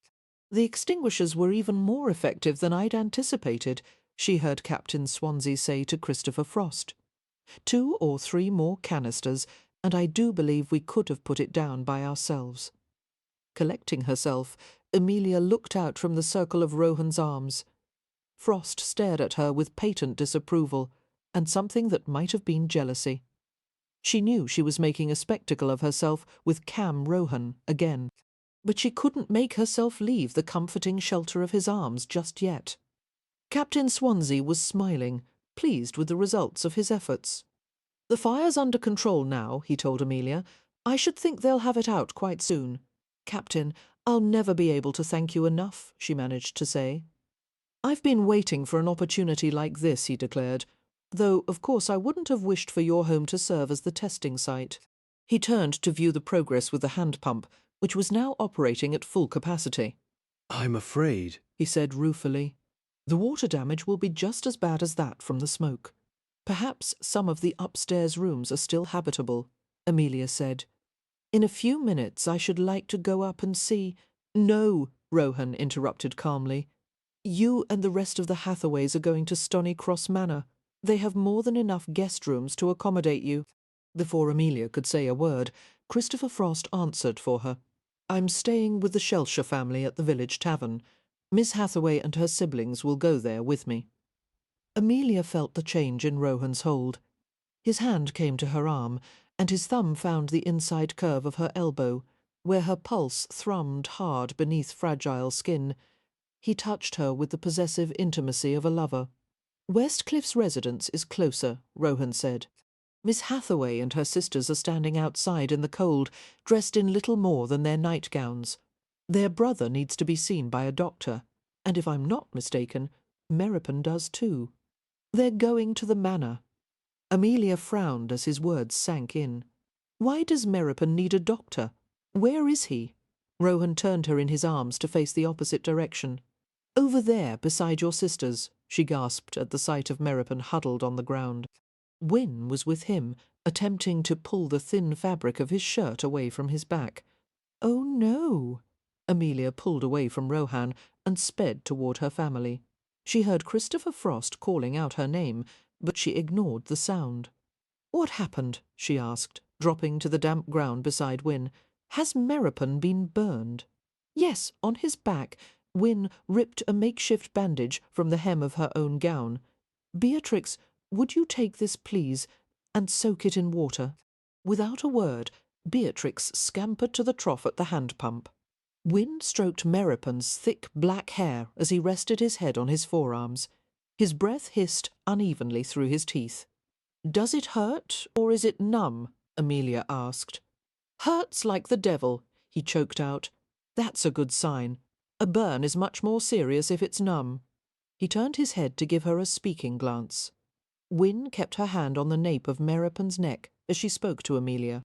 Speaker 1: The extinguishers were even more effective than I'd anticipated, she heard Captain Swansea say to Christopher Frost. 2 or 3 more canisters, and I do believe we could have put it down by ourselves. Collecting herself, Amelia looked out from the circle of Rohan's arms. Frost stared at her with patent disapproval, and something that might have been jealousy. She knew she was making a spectacle of herself with Cam Rohan again, but she couldn't make herself leave the comforting shelter of his arms just yet. Captain Swansea was smiling, pleased with the results of his efforts. The fire's under control now, he told Amelia. I should think they'll have it out quite soon. Captain, I'll never be able to thank you enough, she managed to say. I've been waiting for an opportunity like this, he declared, though, of course, I wouldn't have wished for your home to serve as the testing site. He turned to view the progress with the hand pump, which was now operating at full capacity.
Speaker 5: I'm afraid,
Speaker 1: he said ruefully. The water damage will be just as bad as that from the smoke. Perhaps some of the upstairs rooms are still habitable, Amelia said. In a few minutes I should like to go up and see— No, Rohan interrupted calmly. You and the rest of the Hathaways are going to Stony Cross Manor. They have more than enough guest rooms to accommodate you. Before Amelia could say a word, Christopher Frost answered for her. I'm staying with the Shelsher family at the village tavern. Miss Hathaway and her siblings will go there with me. Amelia felt the change in Rohan's hold. His hand came to her arm, and his thumb found the inside curve of her elbow, where her pulse thrummed hard beneath fragile skin. He touched her with the possessive intimacy of a lover. Westcliff's residence is closer, Rohan said. Miss Hathaway and her sisters are standing outside in the cold, dressed in little more than their nightgowns. Their brother needs to be seen by a doctor, and if I'm not mistaken, Merripon does too. They're going to the manor. Amelia frowned as his words sank in. Why does Merripon need a doctor? Where is he? Rohan turned her in his arms to face the opposite direction. Over there, beside your sisters, she gasped at the sight of Merripon huddled on the ground. Wynne was with him, attempting to pull the thin fabric of his shirt away from his back. Oh no! Amelia pulled away from Rohan and sped toward her family. She heard Christopher Frost calling out her name, but she ignored the sound. What happened? She asked, dropping to the damp ground beside Wynne. Has Merripon been burned? Yes, on his back. Wynne ripped a makeshift bandage from the hem of her own gown. Beatrix, would you take this, please, and soak it in water? Without a word, Beatrix scampered to the trough at the hand pump. Wynne stroked Merripon's thick black hair as he rested his head on his forearms. His breath hissed unevenly through his teeth. "Does it hurt, or is it numb?" Amelia asked. "Hurts like the devil," he choked out. "That's a good sign. A burn is much more serious if it's numb." He turned his head to give her a speaking glance. Wynne kept her hand on the nape of Meropen's neck as she spoke to Amelia.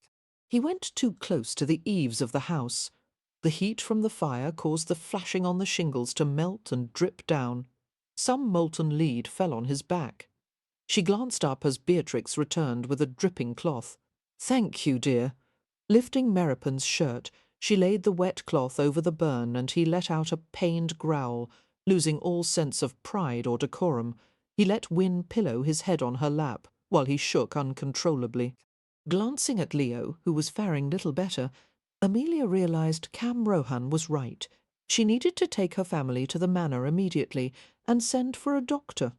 Speaker 1: He went too close to the eaves of the house. The heat from the fire caused the flashing on the shingles to melt and drip down. Some molten lead fell on his back. She glanced up as Beatrix returned with a dripping cloth. "Thank you, dear." Lifting Meropen's shirt, she laid the wet cloth over the burn, and he let out a pained growl. Losing all sense of pride or decorum, he let Wynne pillow his head on her lap, while he shook uncontrollably. Glancing at Leo, who was faring little better, Amelia realized Cam Rohan was right. She needed to take her family to the manor immediately and send for a doctor.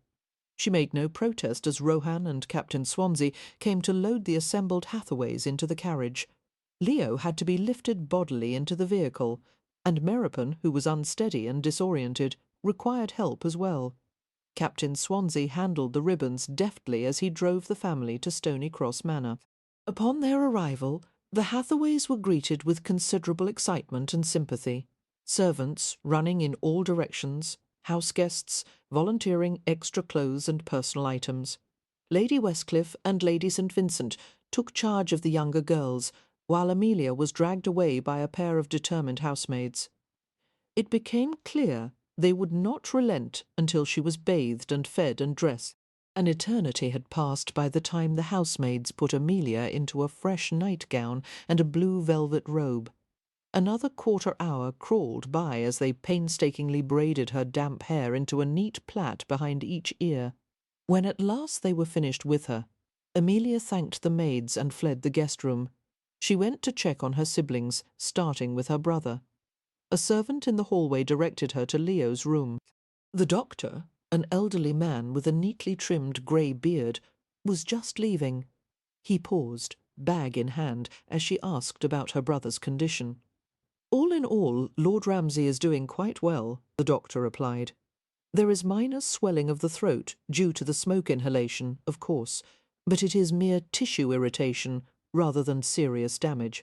Speaker 1: She made no protest as Rohan and Captain Swansea came to load the assembled Hathaways into the carriage. Leo had to be lifted bodily into the vehicle, and Meropen, who was unsteady and disoriented, required help as well. Captain Swansea handled the ribbons deftly as he drove the family to Stony Cross Manor. Upon their arrival, the Hathaways were greeted with considerable excitement and sympathy. Servants running in all directions, house-guests volunteering extra clothes and personal items. Lady Westcliff and Lady St. Vincent took charge of the younger girls, while Amelia was dragged away by a pair of determined housemaids. It became clear they would not relent until she was bathed and fed and dressed. An eternity had passed by the time the housemaids put Amelia into a fresh nightgown and a blue velvet robe. Another quarter-hour crawled by as they painstakingly braided her damp hair into a neat plait behind each ear. When at last they were finished with her, Amelia thanked the maids and fled the guest-room. She went to check on her siblings, starting with her brother. A servant in the hallway directed her to Leo's room. The doctor, an elderly man with a neatly trimmed grey beard, was just leaving. He paused, bag in hand, as she asked about her brother's condition. "All in all, Lord Ramsay is doing quite well," the doctor replied. "There is minor swelling of the throat, due to the smoke inhalation, of course, but it is mere tissue irritation rather than serious damage.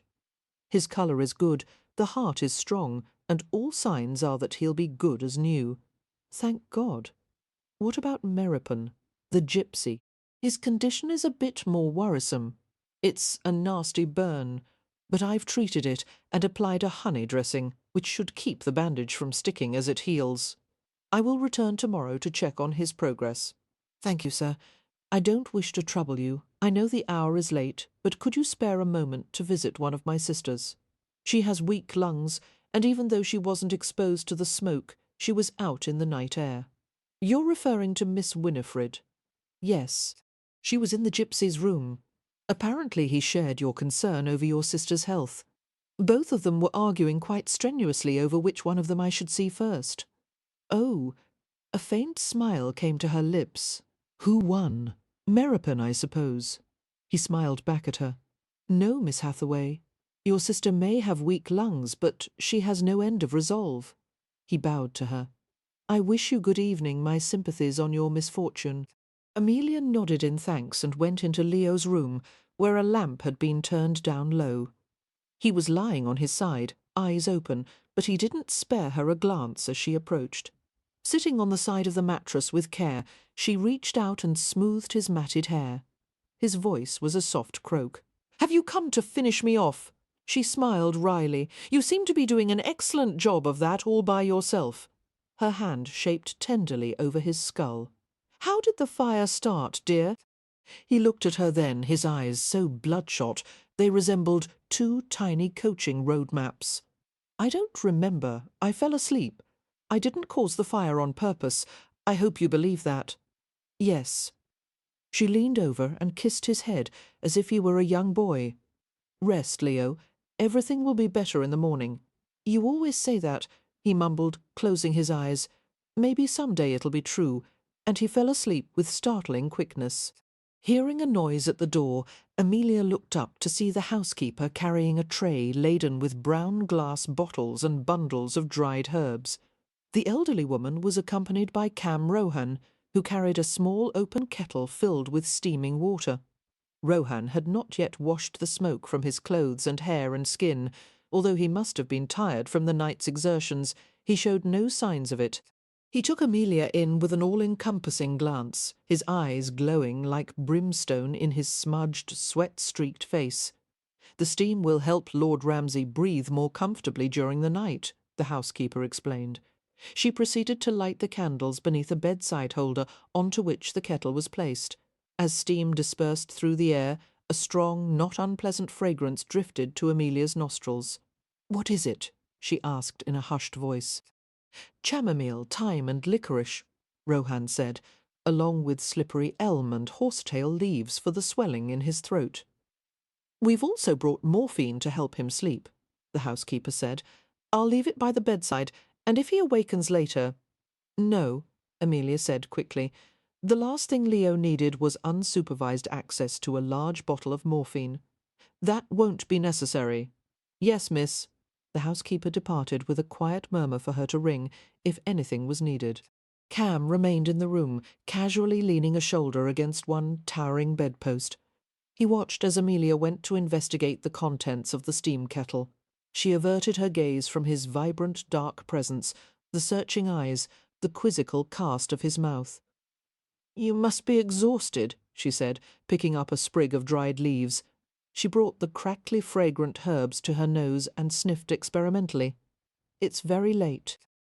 Speaker 1: His colour is good, the heart is strong, and all signs are that he'll be good as new. Thank God. What about Meropen, the gypsy? His condition is a bit more worrisome. It's a nasty burn, but I've treated it and applied a honey dressing, which should keep the bandage from sticking as it heals. I will return tomorrow to check on his progress. Thank you, sir. I don't wish to trouble you. I know the hour is late, but could you spare a moment to visit one of my sisters? She has weak lungs, and even though she wasn't exposed to the smoke, she was out in the night air. You're referring to Miss Winifred? Yes. She was in the gypsy's room. Apparently he shared your concern over your sister's health. Both of them were arguing quite strenuously over which one of them I should see first. Oh, a faint smile came to her lips. Who won? Meropen, I suppose. He smiled back at her. No, Miss Hathaway. Your sister may have weak lungs, but she has no end of resolve. He bowed to her. I wish you good evening, my sympathies on your misfortune. Amelia nodded in thanks and went into Leo's room, where a lamp had been turned down low. He was lying on his side, eyes open, but he didn't spare her a glance as she approached. Sitting on the side of the mattress with care, she reached out and smoothed his matted hair. His voice was a soft croak. "Have you come to finish me off?" She smiled wryly. "You seem to be doing an excellent job of that all by yourself." Her hand shaped tenderly over his skull. "How did the fire start, dear?" He looked at her then, his eyes so bloodshot they resembled two tiny coaching road maps. "I don't remember. I fell asleep. I didn't cause the fire on purpose. I hope you believe that." "Yes." She leaned over and kissed his head as if he were a young boy. "Rest, Leo. Everything will be better in the morning. You always say that," he mumbled, closing his eyes. "Maybe some day it'll be true," and he fell asleep with startling quickness. Hearing a noise at the door, Amelia looked up to see the housekeeper carrying a tray laden with brown glass bottles and bundles of dried herbs. The elderly woman was accompanied by Cam Rohan, who carried a small open kettle filled with steaming water. Rohan had not yet washed the smoke from his clothes and hair and skin. Although he must have been tired from the night's exertions, he showed no signs of it. He took Amelia in with an all-encompassing glance, his eyes glowing like brimstone in his smudged, sweat-streaked face. "The steam will help Lord Ramsay breathe more comfortably during the night," the housekeeper explained. She proceeded to light the candles beneath a bedside holder onto which the kettle was placed. As steam dispersed through the air, a strong, not unpleasant fragrance drifted to Amelia's nostrils. "What is it?" she asked in a hushed voice. "Chamomile, thyme and licorice," Rohan said, along with slippery elm and horsetail leaves for the swelling in his throat. "We've also brought morphine to help him sleep," the housekeeper said. "I'll leave it by the bedside, and if he awakens later—" "No," Amelia said quickly. The last thing Leo needed was unsupervised access to a large bottle of morphine. "That won't be necessary." "Yes, miss." The housekeeper departed with a quiet murmur for her to ring if anything was needed. Cam remained in the room, casually leaning a shoulder against one towering bedpost. He watched as Amelia went to investigate the contents of the steam kettle. She averted her gaze from his vibrant dark presence, the searching eyes, the quizzical cast of his mouth. "You must be exhausted," she said, picking up a sprig of dried leaves. She brought the crackly fragrant herbs to her nose and sniffed experimentally. "It's very late.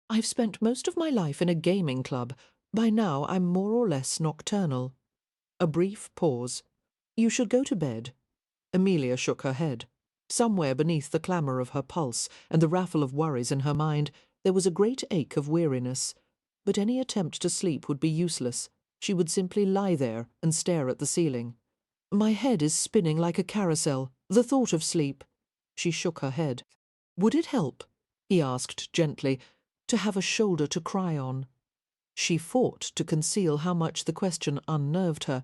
Speaker 1: I've spent most of my life in a gaming club. By now I'm more or less nocturnal." A brief pause. "You should go to bed." Amelia shook her head. Somewhere beneath the clamour of her pulse and the raffle of worries in her mind there was a great ache of weariness. But any attempt to sleep would be useless. She would simply lie there and stare at the ceiling. "My head is spinning like a carousel. The thought of sleep." She shook her head. "Would it help," he asked gently, "to have a shoulder to cry on?" She fought to conceal how much the question unnerved her.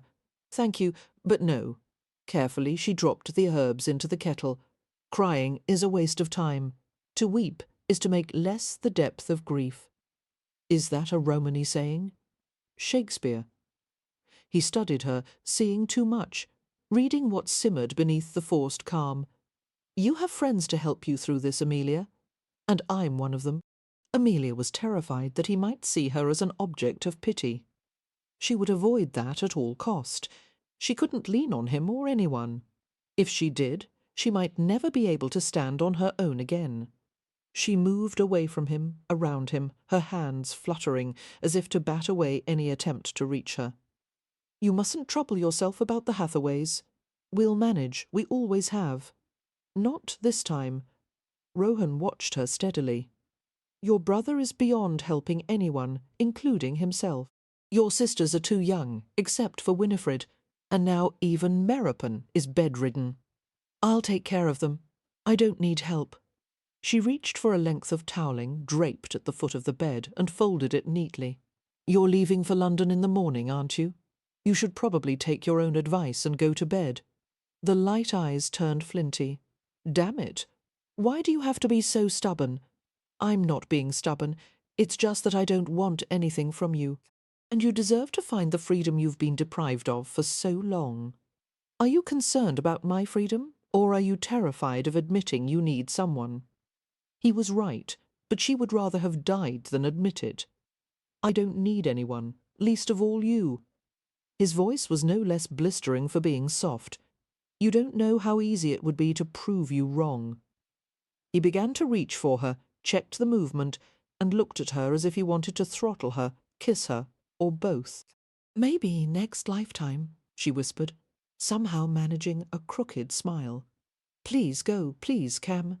Speaker 1: "Thank you, but no." Carefully she dropped the herbs into the kettle. "Crying is a waste of time. To weep is to make less the depth of grief." "Is that a Romany saying?" "Shakespeare." He studied her, seeing too much, reading what simmered beneath the forced calm. "You have friends to help you through this, Amelia. And I'm one of them." Amelia was terrified that he might see her as an object of pity. She would avoid that at all cost. She couldn't lean on him or anyone. If she did, she might never be able to stand on her own again. She moved away from him, around him, her hands fluttering as if to bat away any attempt to reach her. "You mustn't trouble yourself about the Hathaways. We'll manage, we always have." "Not this time." Rohan watched her steadily. "Your brother is beyond helping anyone, including himself. Your sisters are too young, except for Winifred, and now even Meropen is bedridden. I'll take care of them. I don't need help." She reached for a length of toweling draped at the foot of the bed and folded it neatly. "You're leaving for London in the morning, aren't you? You should probably take your own advice and go to bed." The light eyes turned flinty. "Damn it! Why do you have to be so stubborn?" "I'm not being stubborn. It's just that I don't want anything from you. And you deserve to find the freedom you've been deprived of for so long. Are you concerned about my freedom, or are you terrified of admitting you need someone?" He was right, but she would rather have died than admit it. "I don't need anyone, least of all you." His voice was no less blistering for being soft. "You don't know how easy it would be to prove you wrong." He began to reach for her, checked the movement, and looked at her as if he wanted to throttle her, kiss her, or both. "Maybe next lifetime," she whispered, somehow managing a crooked smile. "Please go, please, Cam."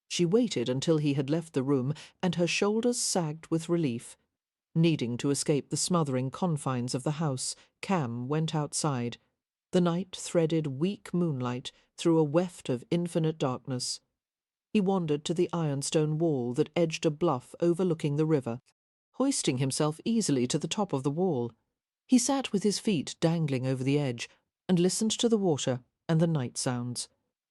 Speaker 1: She waited until he had left the room, and her shoulders sagged with relief. Needing to escape the smothering confines of the house, Cam went outside. The night threaded weak moonlight through a weft of infinite darkness. He wandered to the ironstone wall that edged a bluff overlooking the river, hoisting himself easily to the top of the wall. He sat with his feet dangling over the edge and listened to the water and the night sounds.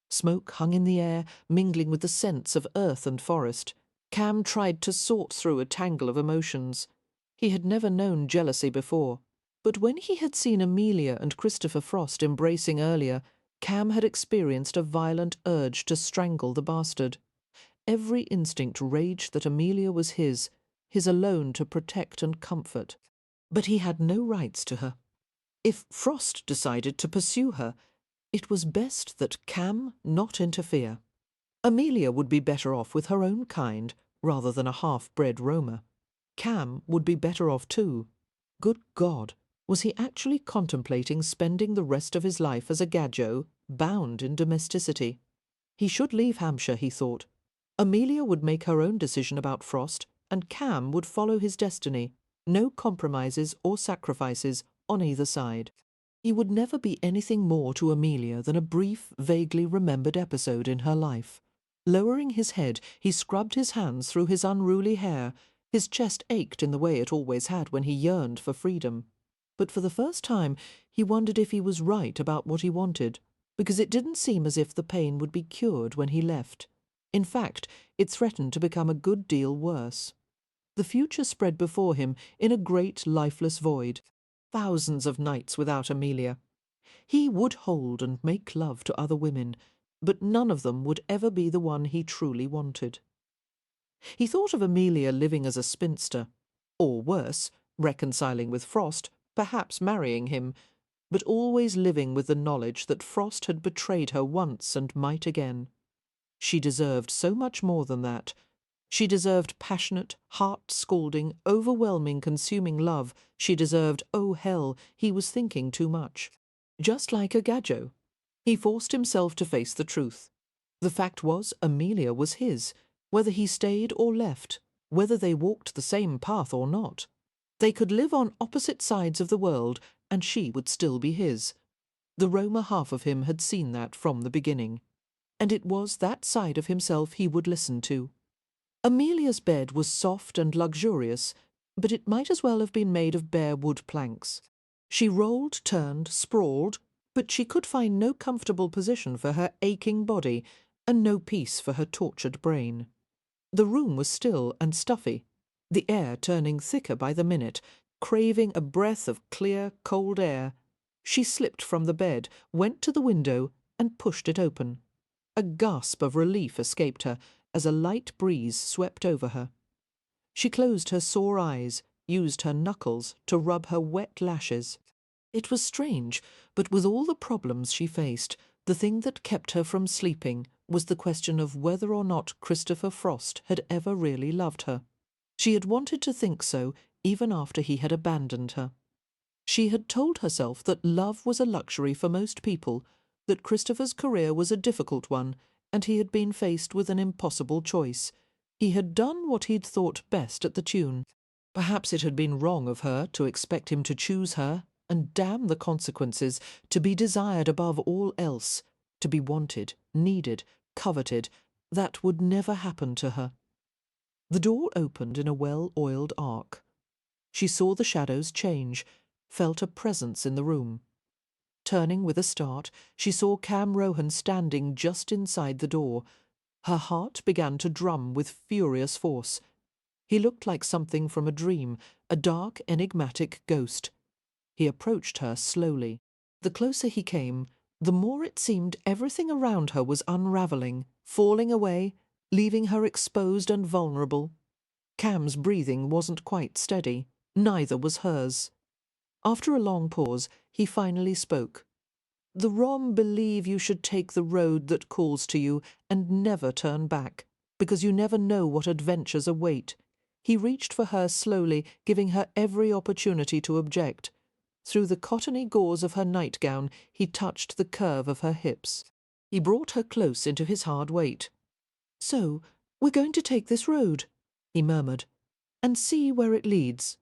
Speaker 1: Smoke hung in the air, mingling with the scents of earth and forest. Cam tried to sort through a tangle of emotions. He had never known jealousy before, but when he had seen Amelia and Christopher Frost embracing earlier, Cam had experienced a violent urge to strangle the bastard. Every instinct raged that Amelia was his, his alone to protect and comfort. But he had no rights to her. If Frost decided to pursue her, it was best that Cam not interfere. Amelia would be better off with her own kind rather than a half-bred roamer. Cam would be better off too. Good God, was he actually contemplating spending the rest of his life as a gadjo, bound in domesticity? He should leave Hampshire, he thought. Amelia would make her own decision about Frost, and Cam would follow his destiny. No compromises or sacrifices on either side. He would never be anything more to Amelia than a brief, vaguely remembered episode in her life. Lowering his head, he scrubbed his hands through his unruly hair. His chest ached in the way it always had when he yearned for freedom. But for the first time, he wondered if he was right about what he wanted, because it didn't seem as if the pain would be cured when he left. In fact, it threatened to become a good deal worse. The future spread before him in a great lifeless void. Thousands of nights without Amelia. He would hold and make love to other women, but none of them would ever be the one he truly wanted. He thought of Amelia living as a spinster, or worse, reconciling with Frost, perhaps marrying him, but always living with the knowledge that Frost had betrayed her once and might again. She deserved so much more than that. She deserved passionate, heart-scalding, overwhelming, consuming love. She deserved, oh hell, he was thinking too much. Just like a gadjo. He forced himself to face the truth. The fact was, Amelia was his, whether he stayed or left, whether they walked the same path or not. They could live on opposite sides of the world, and she would still be his. The Roma half of him had seen that from the beginning, and it was that side of himself he would listen to. Amelia's bed was soft and luxurious, but it might as well have been made of bare wood planks. She rolled, turned, sprawled, but she could find no comfortable position for her aching body and no peace for her tortured brain. The room was still and stuffy, the air turning thicker by the minute, craving a breath of clear, cold air. She slipped from the bed, went to the window, and pushed it open. A gasp of relief escaped her as a light breeze swept over her. She closed her sore eyes, used her knuckles to rub her wet lashes. It was strange, but with all the problems she faced, the thing that kept her from sleeping was the question of whether or not Christopher Frost had ever really loved her. She had wanted to think so even after he had abandoned her. She had told herself that love was a luxury for most people, that Christopher's career was a difficult one, and he had been faced with an impossible choice. He had done what he'd thought best at the tune. Perhaps it had been wrong of her to expect him to choose her, and damn the consequences, to be desired above all else, to be wanted, needed, coveted. That would never happen to her. The door opened in a well-oiled arc. She saw the shadows change, felt a presence in the room. Turning with a start, she saw Cam Rohan standing just inside the door. Her heart began to drum with furious force. He looked like something from a dream, a dark, enigmatic ghost. He approached her slowly. The closer he came, the more it seemed everything around her was unravelling, falling away, leaving her exposed and vulnerable. Cam's breathing wasn't quite steady. Neither was hers. After a long pause, he finally spoke. "The Rom believe you should take the road that calls to you and never turn back, because you never know what adventures await." He reached for her slowly, giving her every opportunity to object. Through the cottony gauze of her nightgown, he touched the curve of her hips. He brought her close into his hard weight. "So, we're going to take this road," he murmured, "and see where it leads."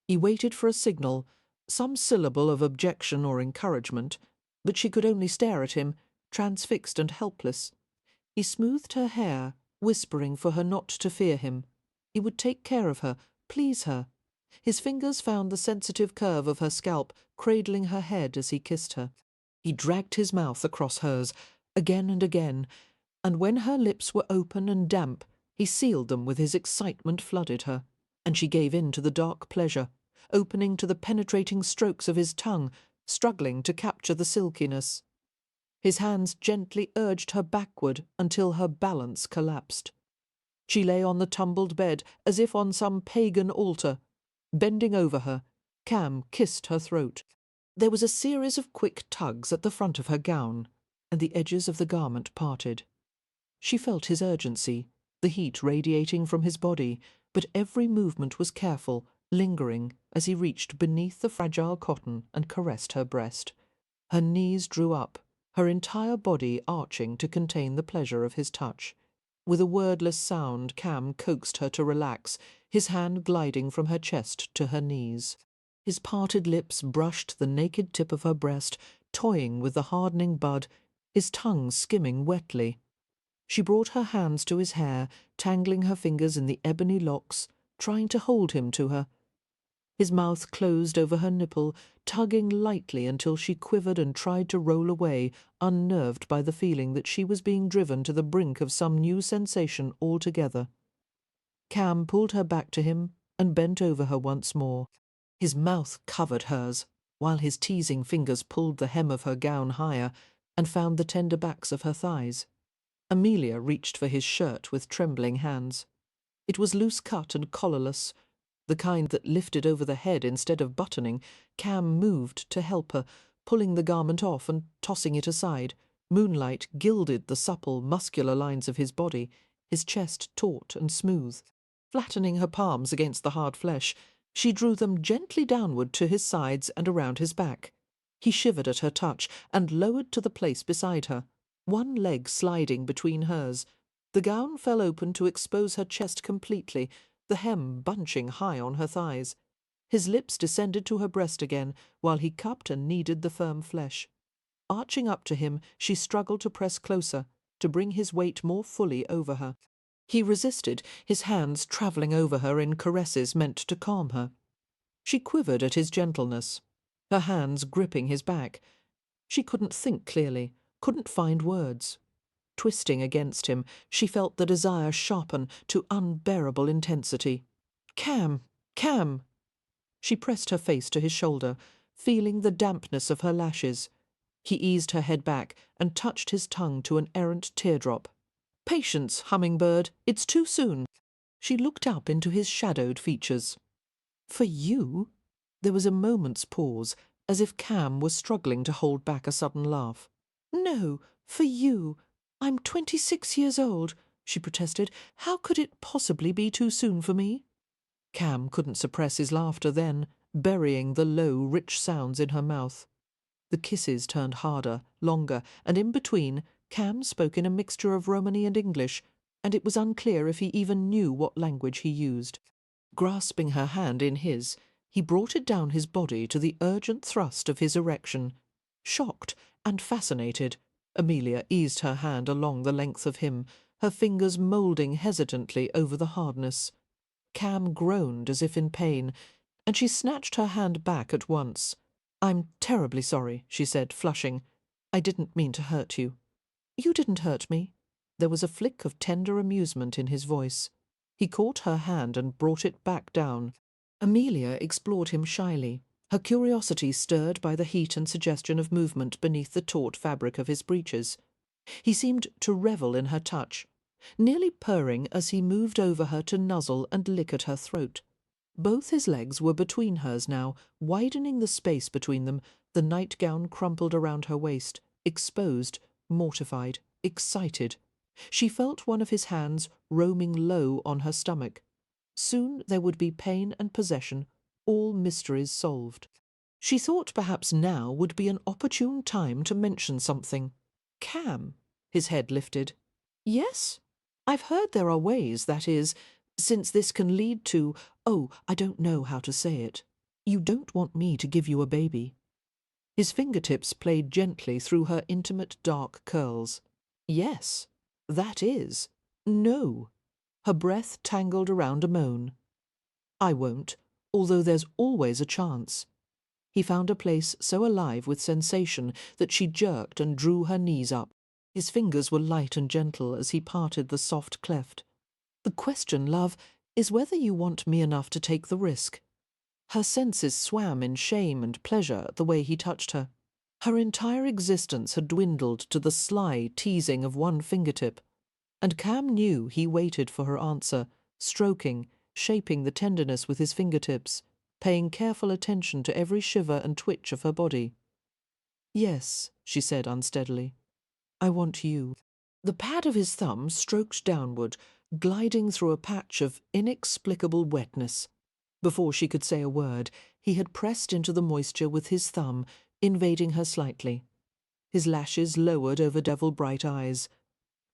Speaker 1: He waited for a signal, some syllable of objection or encouragement, but she could only stare at him, transfixed and helpless. He smoothed her hair, whispering for her not to fear him. He would take care of her, please her. His fingers found the sensitive curve of her scalp, cradling her head as he kissed her. He dragged his mouth across hers, again and again, and when her lips were open and damp, he sealed them with his excitement flooded her, and she gave in to the dark pleasure, opening to the penetrating strokes of his tongue, struggling to capture the silkiness. His hands gently urged her backward until her balance collapsed. She lay on the tumbled bed as if on some pagan altar. Bending over her, Cam kissed her throat. There was a series of quick tugs at the front of her gown, and the edges of the garment parted. She felt his urgency, the heat radiating from his body, but every movement was careful, lingering as he reached beneath the fragile cotton and caressed her breast. Her knees drew up, her entire body arching to contain the pleasure of his touch. With a wordless sound, Cam coaxed her to relax, his hand gliding from her chest to her knees. His parted lips brushed the naked tip of her breast, toying with the hardening bud, his tongue skimming wetly. She brought her hands to his hair, tangling her fingers in the ebony locks, trying to hold him to her. His mouth closed over her nipple, tugging lightly until she quivered and tried to roll away, unnerved by the feeling that she was being driven to the brink of some new sensation altogether. Cam pulled her back to him and bent over her once more. His mouth covered hers, while his teasing fingers pulled the hem of her gown higher and found the tender backs of her thighs. Amelia reached for his shirt with trembling hands. It was loose-cut and collarless, the kind that lifted over the head instead of buttoning. Cam moved to help her, pulling the garment off and tossing it aside. Moonlight gilded the supple, muscular lines of his body, his chest taut and smooth. Flattening her palms against the hard flesh, she drew them gently downward to his sides and around his back. He shivered at her touch and lowered to the place beside her, one leg sliding between hers. The gown fell open to expose her chest completely, the hem bunching high on her thighs. His lips descended to her breast again, while he cupped and kneaded the firm flesh. Arching up to him, she struggled to press closer, to bring his weight more fully over her. He resisted, his hands travelling over her in caresses meant to calm her. She quivered at his gentleness, her hands gripping his back. She couldn't think clearly, couldn't find words. Twisting against him, she felt the desire sharpen to unbearable intensity. "Cam! Cam!" She pressed her face to his shoulder, feeling the dampness of her lashes. He eased her head back and touched his tongue to an errant teardrop. "Patience, hummingbird, it's too soon." She looked up into his shadowed features. "For you?" There was a moment's pause, as if Cam was struggling to hold back a sudden laugh. "No, for you. I'm 26 years old," she protested. "How could it possibly be too soon for me?" Cam couldn't suppress his laughter then, burying the low, rich sounds in her mouth. The kisses turned harder, longer, and in between, Cam spoke in a mixture of Romany and English, and it was unclear if he even knew what language he used. Grasping her hand in his, he brought it down his body to the urgent thrust of his erection. Shocked and fascinated, Amelia eased her hand along the length of him, her fingers moulding hesitantly over the hardness. Cam groaned as if in pain, and she snatched her hand back at once. "I'm terribly sorry," she said, flushing. "I didn't mean to hurt you." "You didn't hurt me." There was a flick of tender amusement in his voice. He caught her hand and brought it back down. Amelia explored him shyly, her curiosity stirred by the heat and suggestion of movement beneath the taut fabric of his breeches. He seemed to revel in her touch, nearly purring as he moved over her to nuzzle and lick at her throat. Both his legs were between hers now, widening the space between them, the nightgown crumpled around her waist, exposed, mortified, excited. She felt one of his hands roaming low on her stomach. Soon there would be pain and possession, all mysteries solved. She thought perhaps now would be an opportune time to mention something. "Cam," his head lifted. "Yes? I've heard there are ways, that is, since this can lead to, oh, I don't know how to say it. You don't want me to give you a baby." His fingertips played gently through her intimate dark curls. "Yes, that is. No." Her breath tangled around a moan. "I won't, although there's always a chance." He found a place so alive with sensation that she jerked and drew her knees up. His fingers were light and gentle as he parted the soft cleft. "The question, love, is whether you want me enough to take the risk." Her senses swam in shame and pleasure at the way he touched her. Her entire existence had dwindled to the sly teasing of one fingertip. and Cam knew he waited for her answer, stroking, shaping the tenderness with his fingertips, paying careful attention to every shiver and twitch of her body. "Yes," she said unsteadily. "I want you." The pad of his thumb stroked downward, gliding through a patch of inexplicable wetness. Before she could say a word, he had pressed into the moisture with his thumb, invading her slightly. His lashes lowered over devil-bright eyes.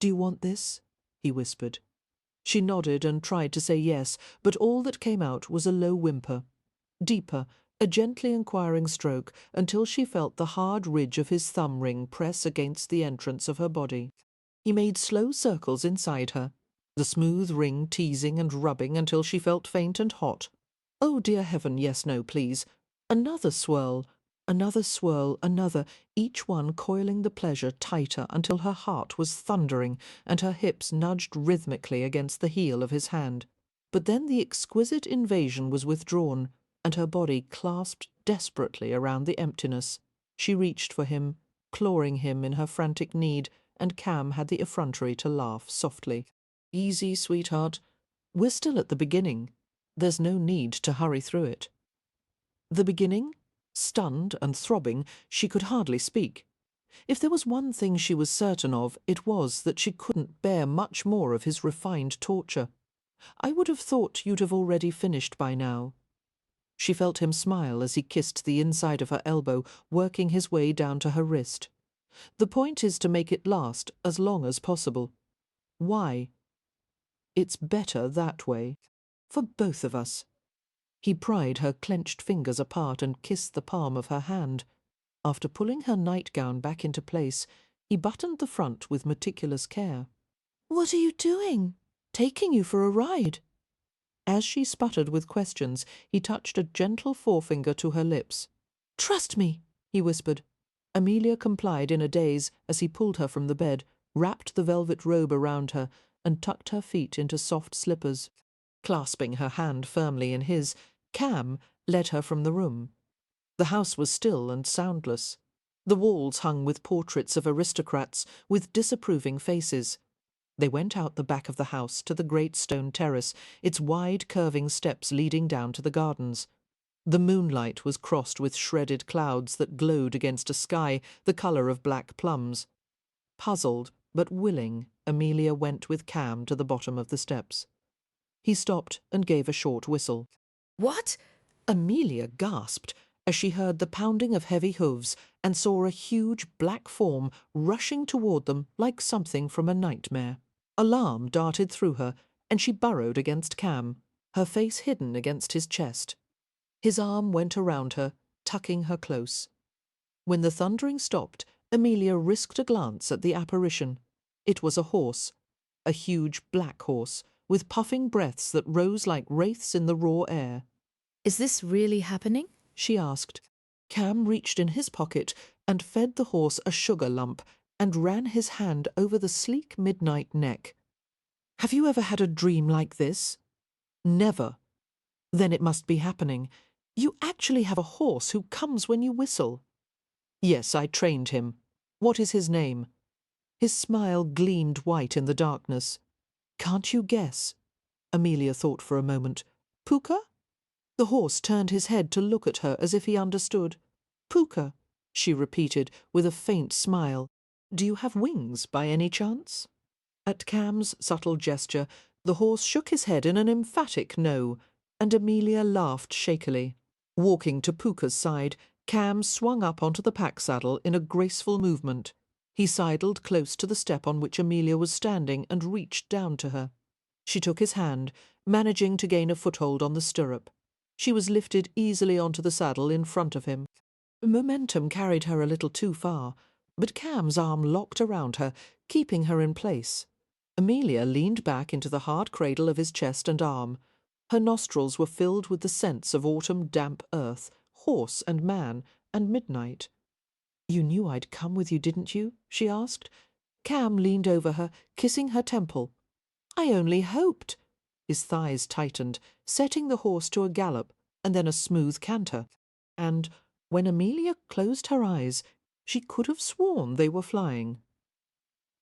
Speaker 1: "Do you want this?" he whispered. She nodded and tried to say yes, but all that came out was a low whimper. Deeper, a gently inquiring stroke, until she felt the hard ridge of his thumb ring press against the entrance of her body. He made slow circles inside her, the smooth ring teasing and rubbing until she felt faint and hot. Oh, dear heaven, yes, no, please. Another swirl, another, each one coiling the pleasure tighter until her heart was thundering and her hips nudged rhythmically against the heel of his hand. But then the exquisite invasion was withdrawn, and her body clasped desperately around the emptiness. She reached for him, clawing him in her frantic need, and Cam had the effrontery to laugh softly. "Easy, sweetheart. We're still at the beginning. There's no need to hurry through it." The beginning? Stunned and throbbing, she could hardly speak. If there was one thing she was certain of, it was that she couldn't bear much more of his refined torture. "I would have thought you'd have already finished by now." She felt him smile as he kissed the inside of her elbow, working his way down to her wrist. "The point is to make it last as long as possible." "Why?" "It's better that way. For both of us." He pried her clenched fingers apart and kissed the palm of her hand. After pulling her nightgown back into place, he buttoned the front with meticulous care. "What are you doing?" "Taking you for a ride." As she sputtered with questions, he touched a gentle forefinger to her lips. "Trust me," he whispered. Amelia complied in a daze as he pulled her from the bed, wrapped the velvet robe around her, and tucked her feet into soft slippers. Clasping her hand firmly in his, Cam led her from the room. The house was still and soundless. The walls hung with portraits of aristocrats with disapproving faces. They went out the back of the house to the great stone terrace, its wide curving steps leading down to the gardens. The moonlight was crossed with shredded clouds that glowed against a sky the colour of black plums. Puzzled but willing, Amelia went with Cam to the bottom of the steps. He stopped and gave a short whistle.
Speaker 2: "What?"
Speaker 1: Amelia gasped as she heard the pounding of heavy hooves and saw a huge black form rushing toward them like something from a nightmare. Alarm darted through her, and she burrowed against Cam, her face hidden against his chest. His arm went around her, tucking her close. When the thundering stopped, Amelia risked a glance at the apparition. It was a horse, a huge black horse, with puffing breaths that rose like wraiths in the raw air.
Speaker 2: "Is this really happening?"
Speaker 1: she asked. Cam reached in his pocket and fed the horse a sugar lump and ran his hand over the sleek midnight neck. "Have you ever had a dream like this?" "Never." "Then it must be happening. You actually have a horse who comes when you whistle." "Yes, I trained him. What is his name?" His smile gleamed white in the darkness. "Can't you guess?" Amelia thought for a moment. "Puka?" The horse turned his head to look at her as if he understood. "Puka," she repeated with a faint smile. "Do you have wings by any chance?" At Cam's subtle gesture, the horse shook his head in an emphatic no, and Amelia laughed shakily. Walking to Puka's side, Cam swung up onto the pack saddle in a graceful movement. He sidled close to the step on which Amelia was standing and reached down to her. She took his hand, managing to gain a foothold on the stirrup. She was lifted easily onto the saddle in front of him. Momentum carried her a little too far, but Cam's arm locked around her, keeping her in place. Amelia leaned back into the hard cradle of his chest and arm. Her nostrils were filled with the scents of autumn damp earth, horse and man, and midnight. "You knew I'd come with you, didn't you?" she asked. Cam leaned over her, kissing her temple. "I only hoped." His thighs tightened, setting the horse to a gallop and then a smooth canter. And when Amelia closed her eyes, she could have sworn they were flying.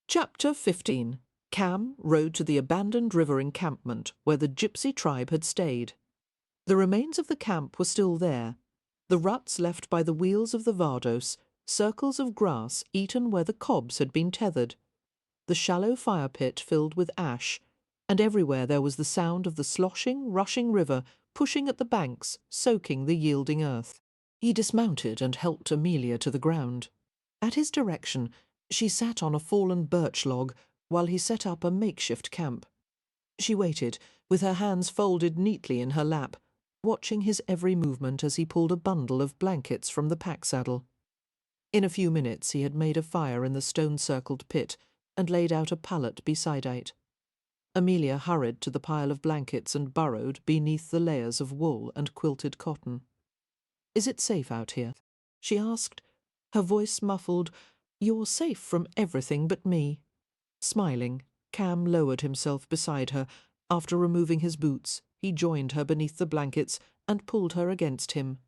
Speaker 1: Chapter 15. Cam rode to the abandoned river encampment where the gypsy tribe had stayed. The remains of the camp were still there, the ruts left by the wheels of the Vardos, circles of grass eaten where the cobs had been tethered, the shallow fire pit filled with ash, and everywhere there was the sound of the sloshing, rushing river pushing at the banks, soaking the yielding earth. He dismounted and helped Amelia to the ground. At his direction, she sat on a fallen birch log while he set up a makeshift camp. She waited, with her hands folded neatly in her lap, watching his every movement as he pulled a bundle of blankets from the pack saddle. In a few minutes he had made a fire in the stone-circled pit and laid out a pallet beside it. Amelia hurried to the pile of blankets and burrowed beneath the layers of wool and quilted cotton. "Is it safe out here?" she asked, her voice muffled. "You're safe from everything but me." Smiling, Cam lowered himself beside her. After removing his boots, he joined her beneath the blankets and pulled her against him.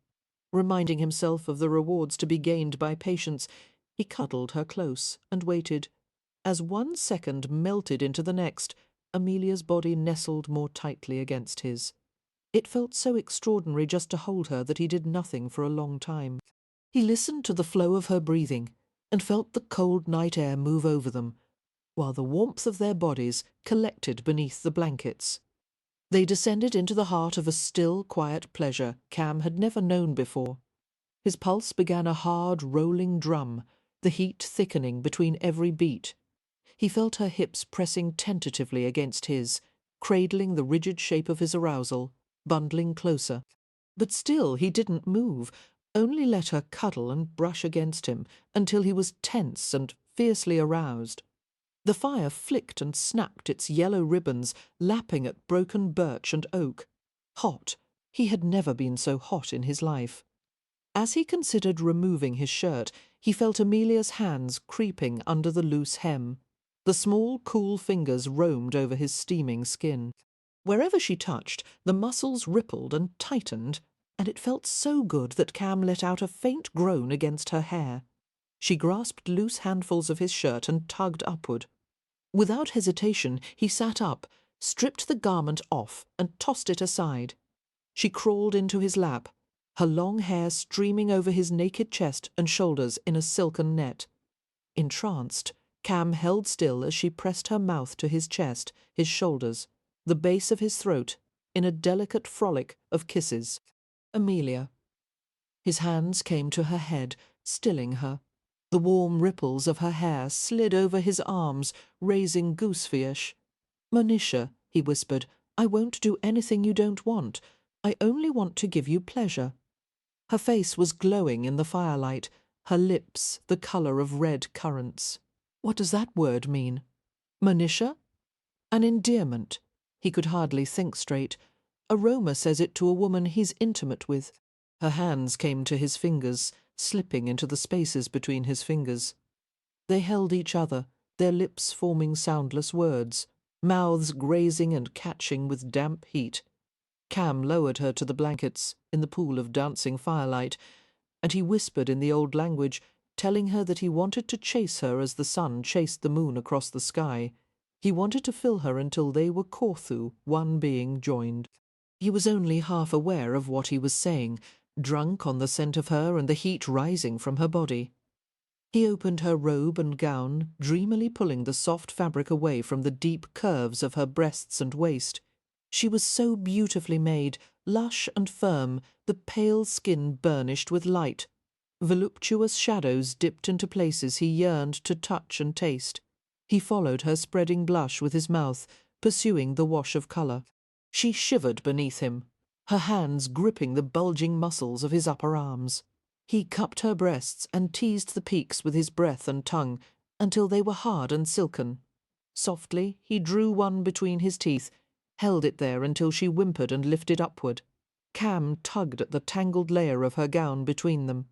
Speaker 1: Reminding himself of the rewards to be gained by patience, he cuddled her close and waited. As 1 second melted into the next, Amelia's body nestled more tightly against his. It felt so extraordinary just to hold her that he did nothing for a long time. He listened to the flow of her breathing and felt the cold night air move over them, while the warmth of their bodies collected beneath the blankets. They descended into the heart of a still, quiet pleasure Cam had never known before. His pulse began a hard, rolling drum, the heat thickening between every beat. He felt her hips pressing tentatively against his, cradling the rigid shape of his arousal, bundling closer. But still he didn't move, only let her cuddle and brush against him until he was tense and fiercely aroused. The fire flicked and snapped its yellow ribbons, lapping at broken birch and oak. Hot. He had never been so hot in his life. As he considered removing his shirt, he felt Amelia's hands creeping under the loose hem. The small, cool fingers roamed over his steaming skin. Wherever she touched, the muscles rippled and tightened, and it felt so good that Cam let out a faint groan against her hair. She grasped loose handfuls of his shirt and tugged upward. Without hesitation, he sat up, stripped the garment off, and tossed it aside. She crawled into his lap, her long hair streaming over his naked chest and shoulders in a silken net. Entranced, Cam held still as she pressed her mouth to his chest, his shoulders, the base of his throat, in a delicate frolic of kisses. Amelia. His hands came to her head, stilling her. The warm ripples of her hair slid over his arms, raising goose-flesh. "Monisha," he whispered, "I won't do anything you don't want. I only want to give you pleasure." Her face was glowing in the firelight, her lips the colour of red currants. What does that word mean? Monisha? An endearment. He could hardly think straight. Aroma says it to a woman he's intimate with. Her hands came to his fingers, slipping into the spaces between his fingers. They held each other, their lips forming soundless words, mouths grazing and catching with damp heat. Cam lowered her to the blankets, in the pool of dancing firelight, and he whispered in the old language, telling her that he wanted to chase her as the sun chased the moon across the sky. He wanted to fill her until they were Corthu, one being joined. He was only half aware of what he was saying, drunk on the scent of her and the heat rising from her body. He opened her robe and gown, dreamily pulling the soft fabric away from the deep curves of her breasts and waist. She was so beautifully made, lush and firm, the pale skin burnished with light. Voluptuous shadows dipped into places he yearned to touch and taste. He followed her spreading blush with his mouth, pursuing the wash of colour. She shivered beneath him, her hands gripping the bulging muscles of his upper arms. He cupped her breasts and teased the peaks with his breath and tongue until they were hard and silken. Softly he drew one between his teeth, held it there until she whimpered and lifted upward. Cam tugged at the tangled layer of her gown between them.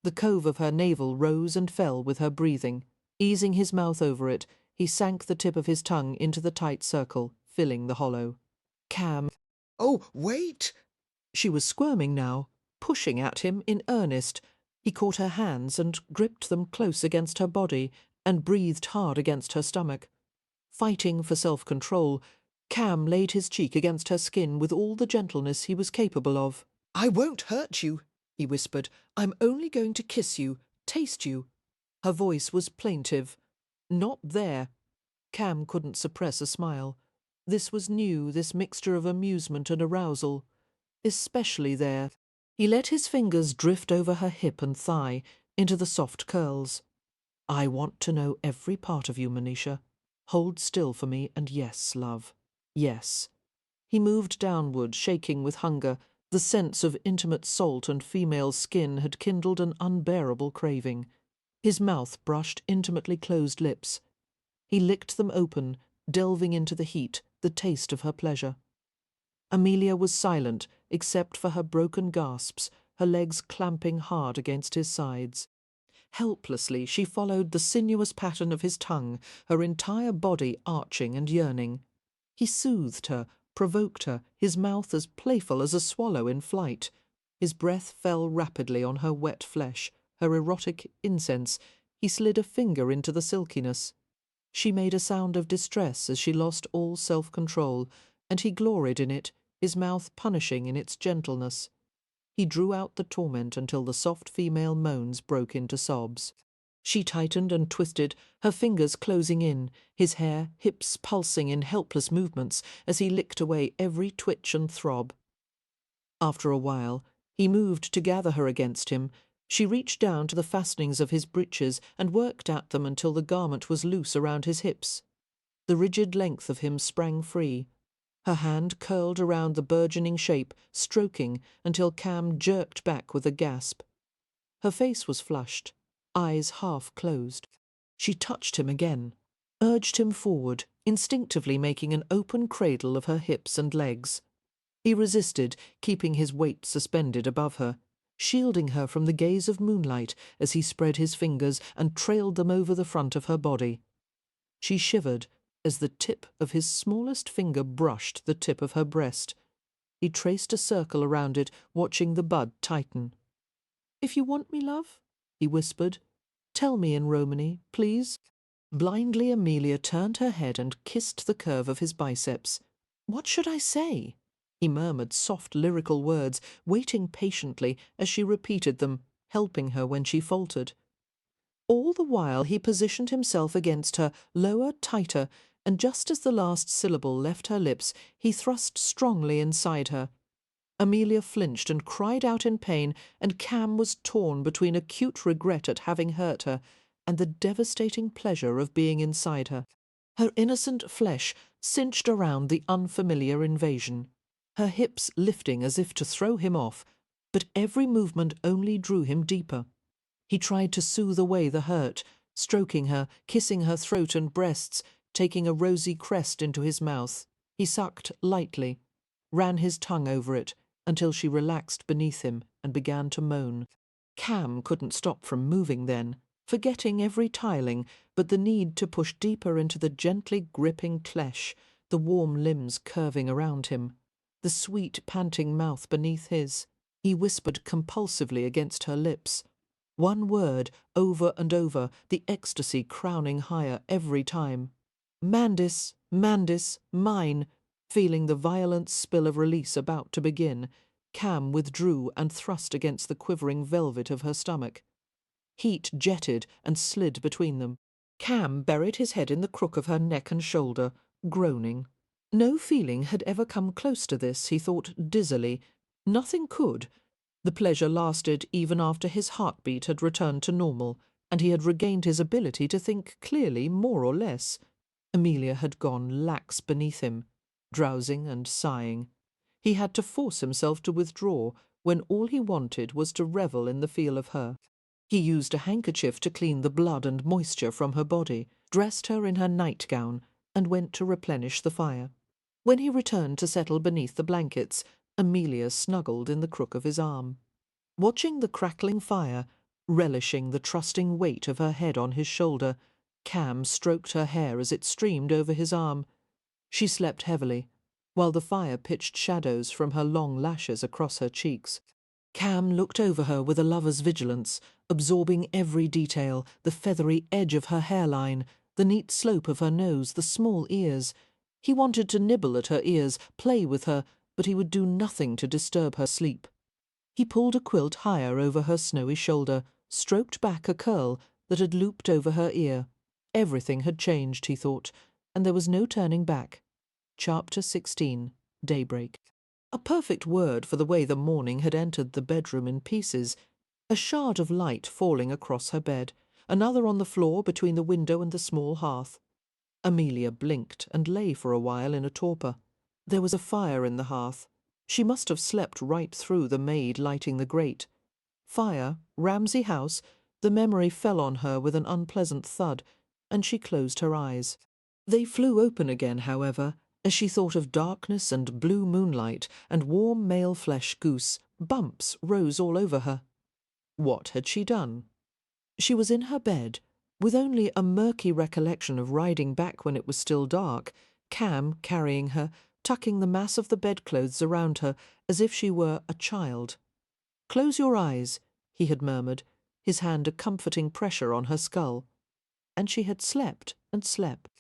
Speaker 1: The cove of her navel rose and fell with her breathing. Easing his mouth over it, he sank the tip of his tongue into the tight circle, filling the hollow. Cam...
Speaker 5: "Oh, wait!"
Speaker 1: She was squirming now, pushing at him in earnest. He caught her hands and gripped them close against her body and breathed hard against her stomach. Fighting for self-control, Cam laid his cheek against her skin with all the gentleness he was capable of. "I won't hurt you," he whispered. "I'm only going to kiss you, taste you." Her voice was plaintive. Not there. Cam couldn't suppress a smile. This was new, this mixture of amusement and arousal. Especially there. He let his fingers drift over her hip and thigh, into the soft curls. "I want to know every part of you, Manisha. Hold still for me, and yes, love. Yes." He moved downward, shaking with hunger. The sense of intimate salt and female skin had kindled an unbearable craving. His mouth brushed intimately closed lips. He licked them open, delving into the heat, the taste of her pleasure. Amelia was silent, except for her broken gasps, her legs clamping hard against his sides. Helplessly she followed the sinuous pattern of his tongue, her entire body arching and yearning. He soothed her, provoked her, his mouth as playful as a swallow in flight. His breath fell rapidly on her wet flesh, her erotic incense. He slid a finger into the silkiness. She made a sound of distress as she lost all self-control, and he gloried in it, his mouth punishing in its gentleness. He drew out the torment until the soft female moans broke into sobs. She tightened and twisted, her fingers closing in, his hair, hips pulsing in helpless movements as he licked away every twitch and throb. After a while, he moved to gather her against him. She reached down to the fastenings of his breeches and worked at them until the garment was loose around his hips. The rigid length of him sprang free. Her hand curled around the burgeoning shape, stroking until Cam jerked back with a gasp. Her face was flushed, eyes half closed. She touched him again, urged him forward, instinctively making an open cradle of her hips and legs. He resisted, keeping his weight suspended above her, shielding her from the gaze of moonlight as he spread his fingers and trailed them over the front of her body. She shivered as the tip of his smallest finger brushed the tip of her breast. He traced a circle around it, watching the bud tighten. "If you want me, love," he whispered, "tell me in Romany, please." Blindly Amelia turned her head and kissed the curve of his biceps. "What should I say?" He murmured soft lyrical words, waiting patiently as she repeated them, helping her when she faltered. All the while he positioned himself against her, lower, tighter, and just as the last syllable left her lips, he thrust strongly inside her. Amelia flinched and cried out in pain, and Cam was torn between acute regret at having hurt her and the devastating pleasure of being inside her. Her innocent flesh cinched around the unfamiliar invasion, her hips lifting as if to throw him off, but every movement only drew him deeper. He tried to soothe away the hurt, stroking her, kissing her throat and breasts, taking a rosy crest into his mouth. He sucked lightly, ran his tongue over it, until she relaxed beneath him and began to moan. Cam couldn't stop from moving then, forgetting every tiling but the need to push deeper into the gently gripping flesh, the warm limbs curving around him, the sweet panting mouth beneath his. He whispered compulsively against her lips. One word, over and over, the ecstasy crowning higher every time. "Mandis, Mandis, mine." Feeling the violent spill of release about to begin, Cam withdrew and thrust against the quivering velvet of her stomach. Heat jetted and slid between them. Cam buried his head in the crook of her neck and shoulder, groaning. No feeling had ever come close to this, he thought dizzily. Nothing could. The pleasure lasted even after his heartbeat had returned to normal, and he had regained his ability to think clearly, more or less. Amelia had gone lax beneath him, drowsing and sighing. He had to force himself to withdraw when all he wanted was to revel in the feel of her. He used a handkerchief to clean the blood and moisture from her body, dressed her in her nightgown, and went to replenish the fire. When he returned to settle beneath the blankets, Amelia snuggled in the crook of his arm. Watching the crackling fire, relishing the trusting weight of her head on his shoulder, Cam stroked her hair as it streamed over his arm. She slept heavily, while the fire pitched shadows from her long lashes across her cheeks. Cam looked over her with a lover's vigilance, absorbing every detail, the feathery edge of her hairline, The neat slope of her nose, the small ears. He wanted to nibble at her ears, play with her, but he would do nothing to disturb her sleep. He pulled a quilt higher over her snowy shoulder, stroked back a curl that had looped over her ear. Everything had changed, he thought, and there was no turning back. Chapter 16. Daybreak. A perfect word for the way the morning had entered the bedroom in pieces. A shard of light falling across her bed, another on the floor between the window and the small hearth. Amelia blinked and lay for a while in a torpor. There was a fire in the hearth. She must have slept right through the maid lighting the grate. Fire, Ramsay House, the memory fell on her with an unpleasant thud, and she closed her eyes. They flew open again, however, as she thought of darkness and blue moonlight and warm male flesh goose. Bumps rose all over her. What had she done? She was in her bed, with only a murky recollection of riding back when it was still dark, Cam carrying her, tucking the mass of the bedclothes around her as if she were a child. "Close your eyes," he had murmured, his hand a comforting pressure on her skull. And she had slept and slept.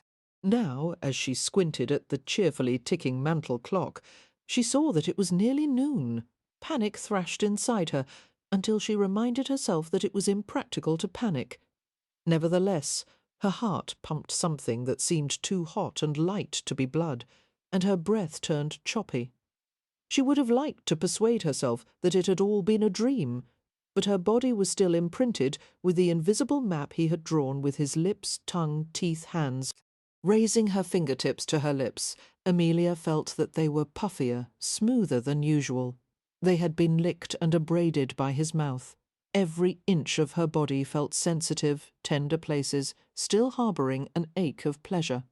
Speaker 1: Now, as she squinted at the cheerfully ticking mantel clock, she saw that it was nearly noon. Panic thrashed inside her, until she reminded herself that it was impractical to panic. Nevertheless, her heart pumped something that seemed too hot and light to be blood, and her breath turned choppy. She would have liked to persuade herself that it had all been a dream, but her body was still imprinted with the invisible map he had drawn with his lips, tongue, teeth, hands. Raising her fingertips to her lips, Amelia felt that they were puffier, smoother than usual. They had been licked and abraded by his mouth. Every inch of her body felt sensitive, tender places, still harbouring an ache of pleasure.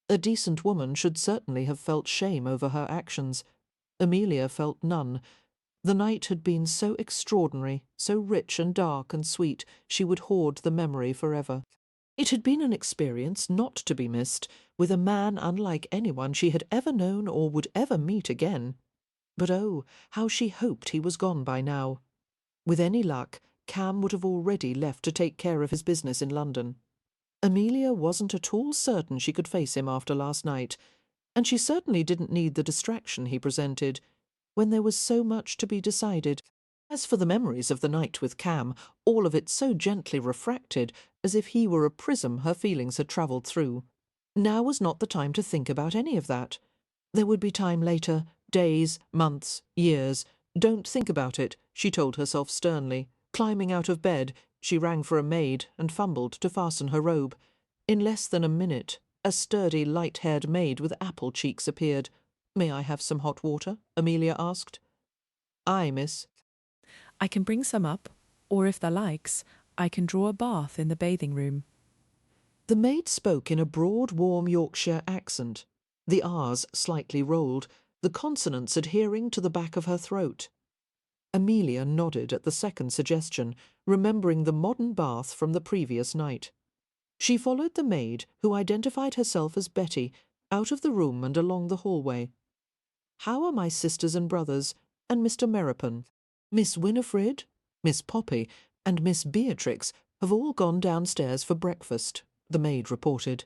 Speaker 1: A decent woman should certainly have felt shame over her actions. Amelia felt none. The night had been so extraordinary, so rich and dark and sweet, she would hoard the memory forever. It had been an experience not to be missed, with a man unlike anyone she had ever known or would ever meet again. But oh, how she hoped he was gone by now. With any luck, Cam would have already left to take care of his business in London. Amelia wasn't at all certain she could face him after last night, and she certainly didn't need the distraction he presented, when there was so much to be decided. As for the memories of the night with Cam, all of it so gently refracted, as if he were a prism her feelings had travelled through. Now was not the time to think about any of that. There would be time later, days, months, years. Don't think about it, she told herself sternly. Climbing out of bed, she rang for a maid and fumbled to fasten her robe. In less than a minute, a sturdy, light-haired maid with apple cheeks appeared. "May I have some hot water?" Amelia asked. "Aye, miss."
Speaker 5: "I can bring some up, or if thou likes, I can draw a bath in the bathing room."
Speaker 1: The maid spoke in a broad, warm Yorkshire accent, the R's slightly rolled, the consonants adhering to the back of her throat. Amelia nodded at the second suggestion, remembering the modern bath from the previous night. She followed the maid, who identified herself as Betty, out of the room and along the hallway. "How are my sisters and brothers, and Mr. Meropen? Miss Winifred, Miss Poppy, and Miss Beatrix have all gone downstairs for breakfast," the maid reported.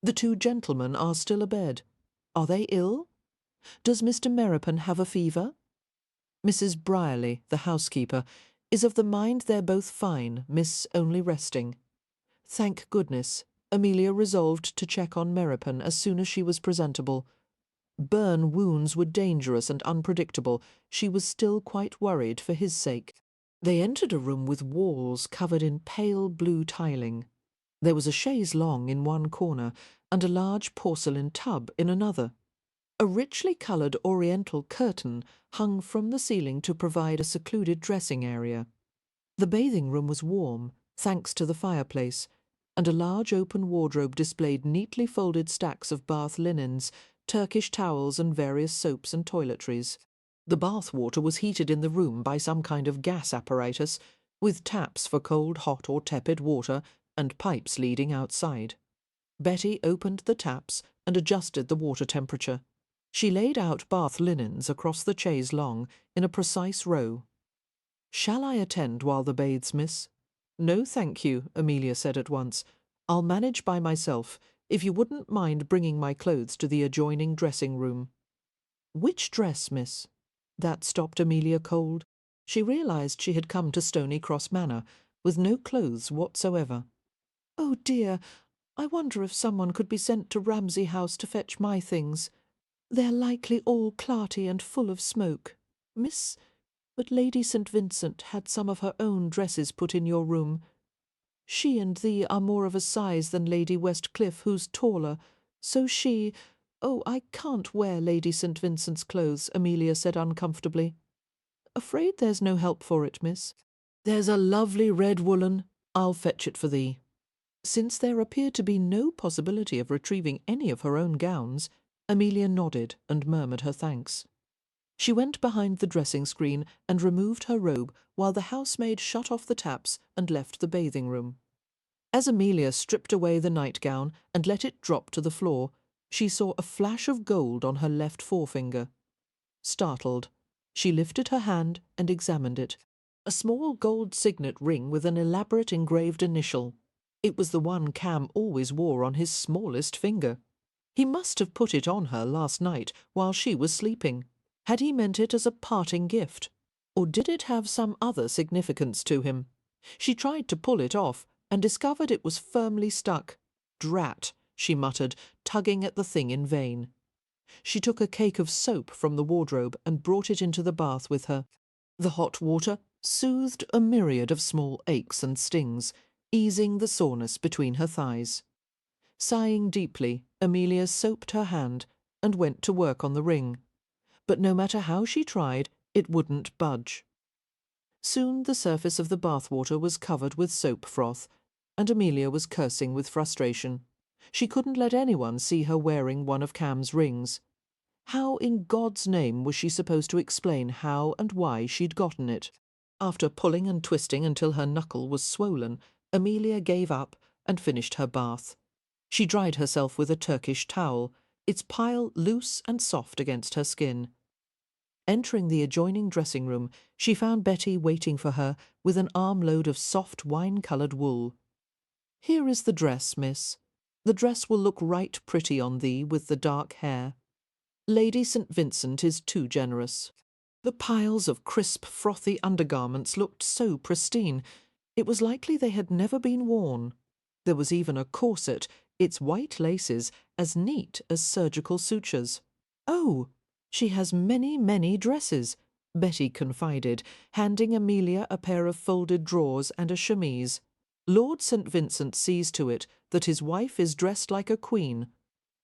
Speaker 1: "The two gentlemen are still abed. Are they ill? Does Mr. Meropen have a fever? Mrs. Brierly, the housekeeper, is of the mind they're both fine, Miss only resting." Thank goodness, Amelia resolved to check on Meropen as soon as she was presentable. Burn wounds were dangerous and unpredictable. She was still quite worried for his sake. They entered a room with walls covered in pale blue tiling. There was a chaise longue in one corner and a large porcelain tub in another. A richly coloured oriental curtain hung from the ceiling to provide a secluded dressing area. The bathing room was warm, thanks to the fireplace, and a large open wardrobe displayed neatly folded stacks of bath linens, Turkish towels and various soaps and toiletries. The bath water was heated in the room by some kind of gas apparatus, with taps for cold, hot or tepid water and pipes leading outside. Betty opened the taps and adjusted the water temperature. She laid out bath linens across the chaise longue in a precise row. "Shall I attend while the bathes, miss?" "No, thank you," Amelia said at once. I'll manage by myself, if you wouldn't mind bringing my clothes to the adjoining dressing room." "Which dress, miss?" That stopped Amelia cold. She realised she had come to Stony Cross Manor with no clothes whatsoever. "Oh dear, I wonder if someone could be sent to Ramsay House to fetch my things. They're likely all clarty and full of smoke, miss, but Lady St. Vincent had some of her own dresses put in your room. She and thee are more of a size than Lady Westcliff, who's taller, so she— Oh, I can't wear Lady St. Vincent's clothes," Amelia said uncomfortably. "Afraid there's no help for it, miss. There's a lovely red woolen. I'll fetch it for thee." Since there appeared to be no possibility of retrieving any of her own gowns, Amelia nodded and murmured her thanks. She went behind the dressing screen and removed her robe while the housemaid shut off the taps and left the bathing room. As Amelia stripped away the nightgown and let it drop to the floor, she saw a flash of gold on her left forefinger. Startled, she lifted her hand and examined it. A small gold signet ring with an elaborate engraved initial. It was the one Cam always wore on his smallest finger. He must have put it on her last night while she was sleeping. Had he meant it as a parting gift? Or did it have some other significance to him? She tried to pull it off and discovered it was firmly stuck. "Drat," she muttered, tugging at the thing in vain. She took a cake of soap from the wardrobe and brought it into the bath with her. The hot water soothed a myriad of small aches and stings, easing the soreness between her thighs. Sighing deeply, Amelia soaped her hand and went to work on the ring. But no matter how she tried, it wouldn't budge. Soon the surface of the bathwater was covered with soap froth, and Amelia was cursing with frustration. She couldn't let anyone see her wearing one of Cam's rings. How in God's name was she supposed to explain how and why she'd gotten it? After pulling and twisting until her knuckle was swollen, Amelia gave up and finished her bath. She dried herself with a Turkish towel, its pile loose and soft against her skin. Entering the adjoining dressing room, she found Betty waiting for her with an armload of soft wine-coloured wool. "Here is the dress, miss. The dress will look right pretty on thee with the dark hair. Lady St. Vincent is too generous." The piles of crisp, frothy undergarments looked so pristine. It was likely they had never been worn. There was even a corset, its white laces as neat as surgical sutures. "Oh, she has many, many dresses," Betty confided, handing Amelia a pair of folded drawers and a chemise. "Lord St. Vincent sees to it that his wife is dressed like a queen.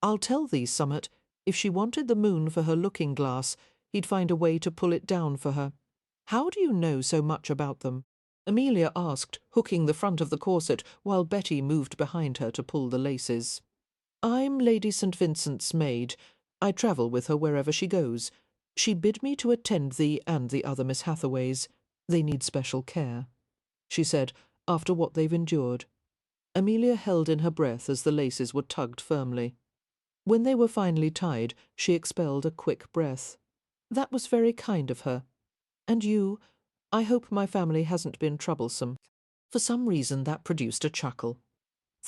Speaker 1: I'll tell thee, Summit, if she wanted the moon for her looking-glass, he'd find a way to pull it down for her. How do you know so much about them?" Amelia asked, hooking the front of the corset while Betty moved behind her to pull the laces. "I'm Lady St. Vincent's maid. I travel with her wherever she goes. She bid me to attend thee and the other Miss Hathaways. They need special care," she said, "after what they've endured." Amelia held in her breath as the laces were tugged firmly. When they were finally tied, she expelled a quick breath. "That was very kind of her. And you, I hope my family hasn't been troublesome." For some reason that produced a chuckle.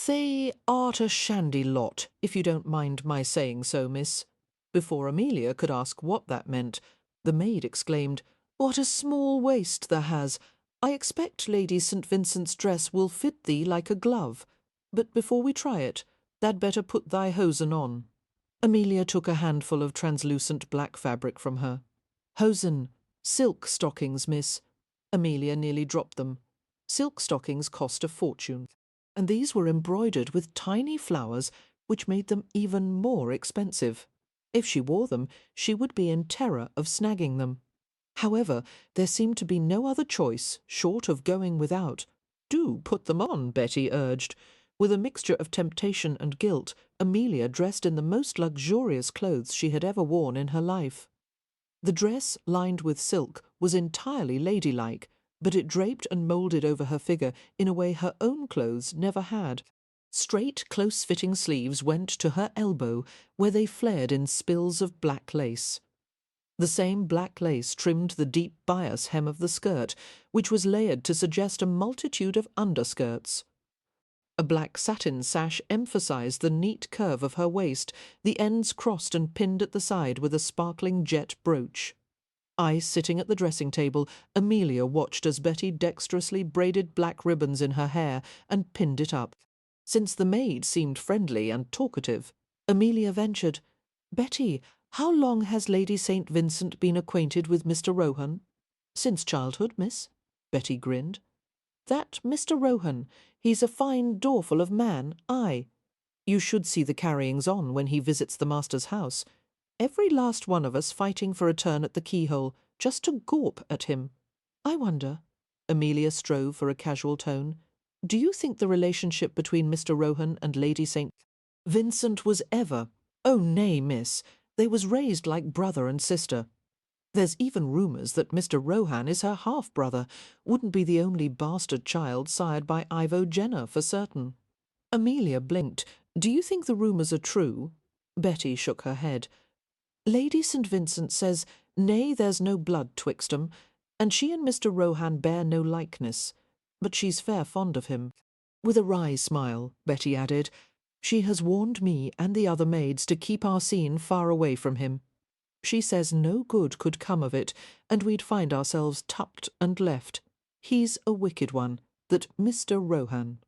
Speaker 1: "They art a shandy lot, if you don't mind my saying so, miss." Before Amelia could ask what that meant, the maid exclaimed, "What a small waist thou has! I expect Lady St. Vincent's dress will fit thee like a glove. But before we try it, thou'd better put thy hosen on." Amelia took a handful of translucent black fabric from her. "Hosen, silk stockings, miss." Amelia nearly dropped them. Silk stockings cost a fortune, and these were embroidered with tiny flowers which made them even more expensive. If she wore them, she would be in terror of snagging them. However, there seemed to be no other choice short of going without. "Do put them on," Betty urged. With a mixture of temptation and guilt, Amelia dressed in the most luxurious clothes she had ever worn in her life. The dress, lined with silk, was entirely ladylike, but it draped and moulded over her figure in a way her own clothes never had. Straight, close-fitting sleeves went to her elbow, where they flared in spills of black lace. The same black lace trimmed the deep bias hem of the skirt, which was layered to suggest a multitude of underskirts. A black satin sash emphasized the neat curve of her waist, the ends crossed and pinned at the side with a sparkling jet brooch. I sitting at the dressing table, Amelia watched as Betty dexterously braided black ribbons in her hair and pinned it up. Since the maid seemed friendly and talkative, Amelia ventured, "Betty, how long has Lady St. Vincent been acquainted with Mr. Rohan?" "Since childhood, miss." Betty grinned. "That Mr. Rohan, he's a fine doorful of man, aye. You should see the carryings on when he visits the master's house. Every last one of us fighting for a turn at the keyhole, just to gawp at him. I wonder," Amelia strove for a casual tone, "do you think the relationship between Mr. Rohan and Lady St. Vincent was ever— Oh, nay, miss, they was raised like brother and sister. There's even rumours that Mr. Rohan is her half-brother, wouldn't be the only bastard child sired by Ivo Jenner for certain." Amelia blinked. "Do you think the rumours are true?" Betty shook her head. "Lady St. Vincent says, nay, there's no blood twixt 'em, and she and Mr. Rohan bear no likeness, but she's fair fond of him." With a wry smile, Betty added, "She has warned me and the other maids to keep our scene far away from him. She says no good could come of it, and we'd find ourselves tupped and left. He's a wicked one, that Mr. Rohan.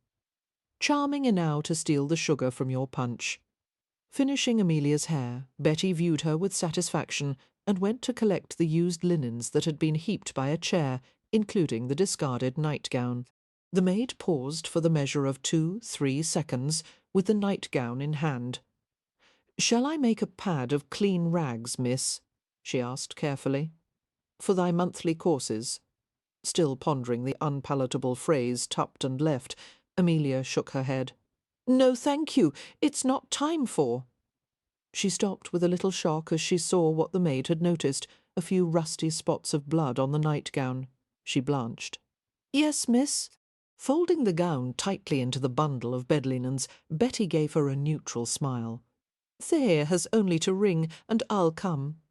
Speaker 1: Charming enow to steal the sugar from your punch." Finishing Amelia's hair, Betty viewed her with satisfaction and went to collect the used linens that had been heaped by a chair, including the discarded nightgown. The maid paused for the measure of 2-3 seconds, with the nightgown in hand. "Shall I make a pad of clean rags, miss?" she asked carefully. "For thy monthly courses?" Still pondering the unpalatable phrase tupped and left, Amelia shook her head. "No, thank you. It's not time for—" She stopped with a little shock as she saw what the maid had noticed, a few rusty spots of blood on the nightgown. She blanched. "Yes, miss." Folding the gown tightly into the bundle of bed linens, Betty gave her a neutral smile. "Thea has only to ring, and I'll come."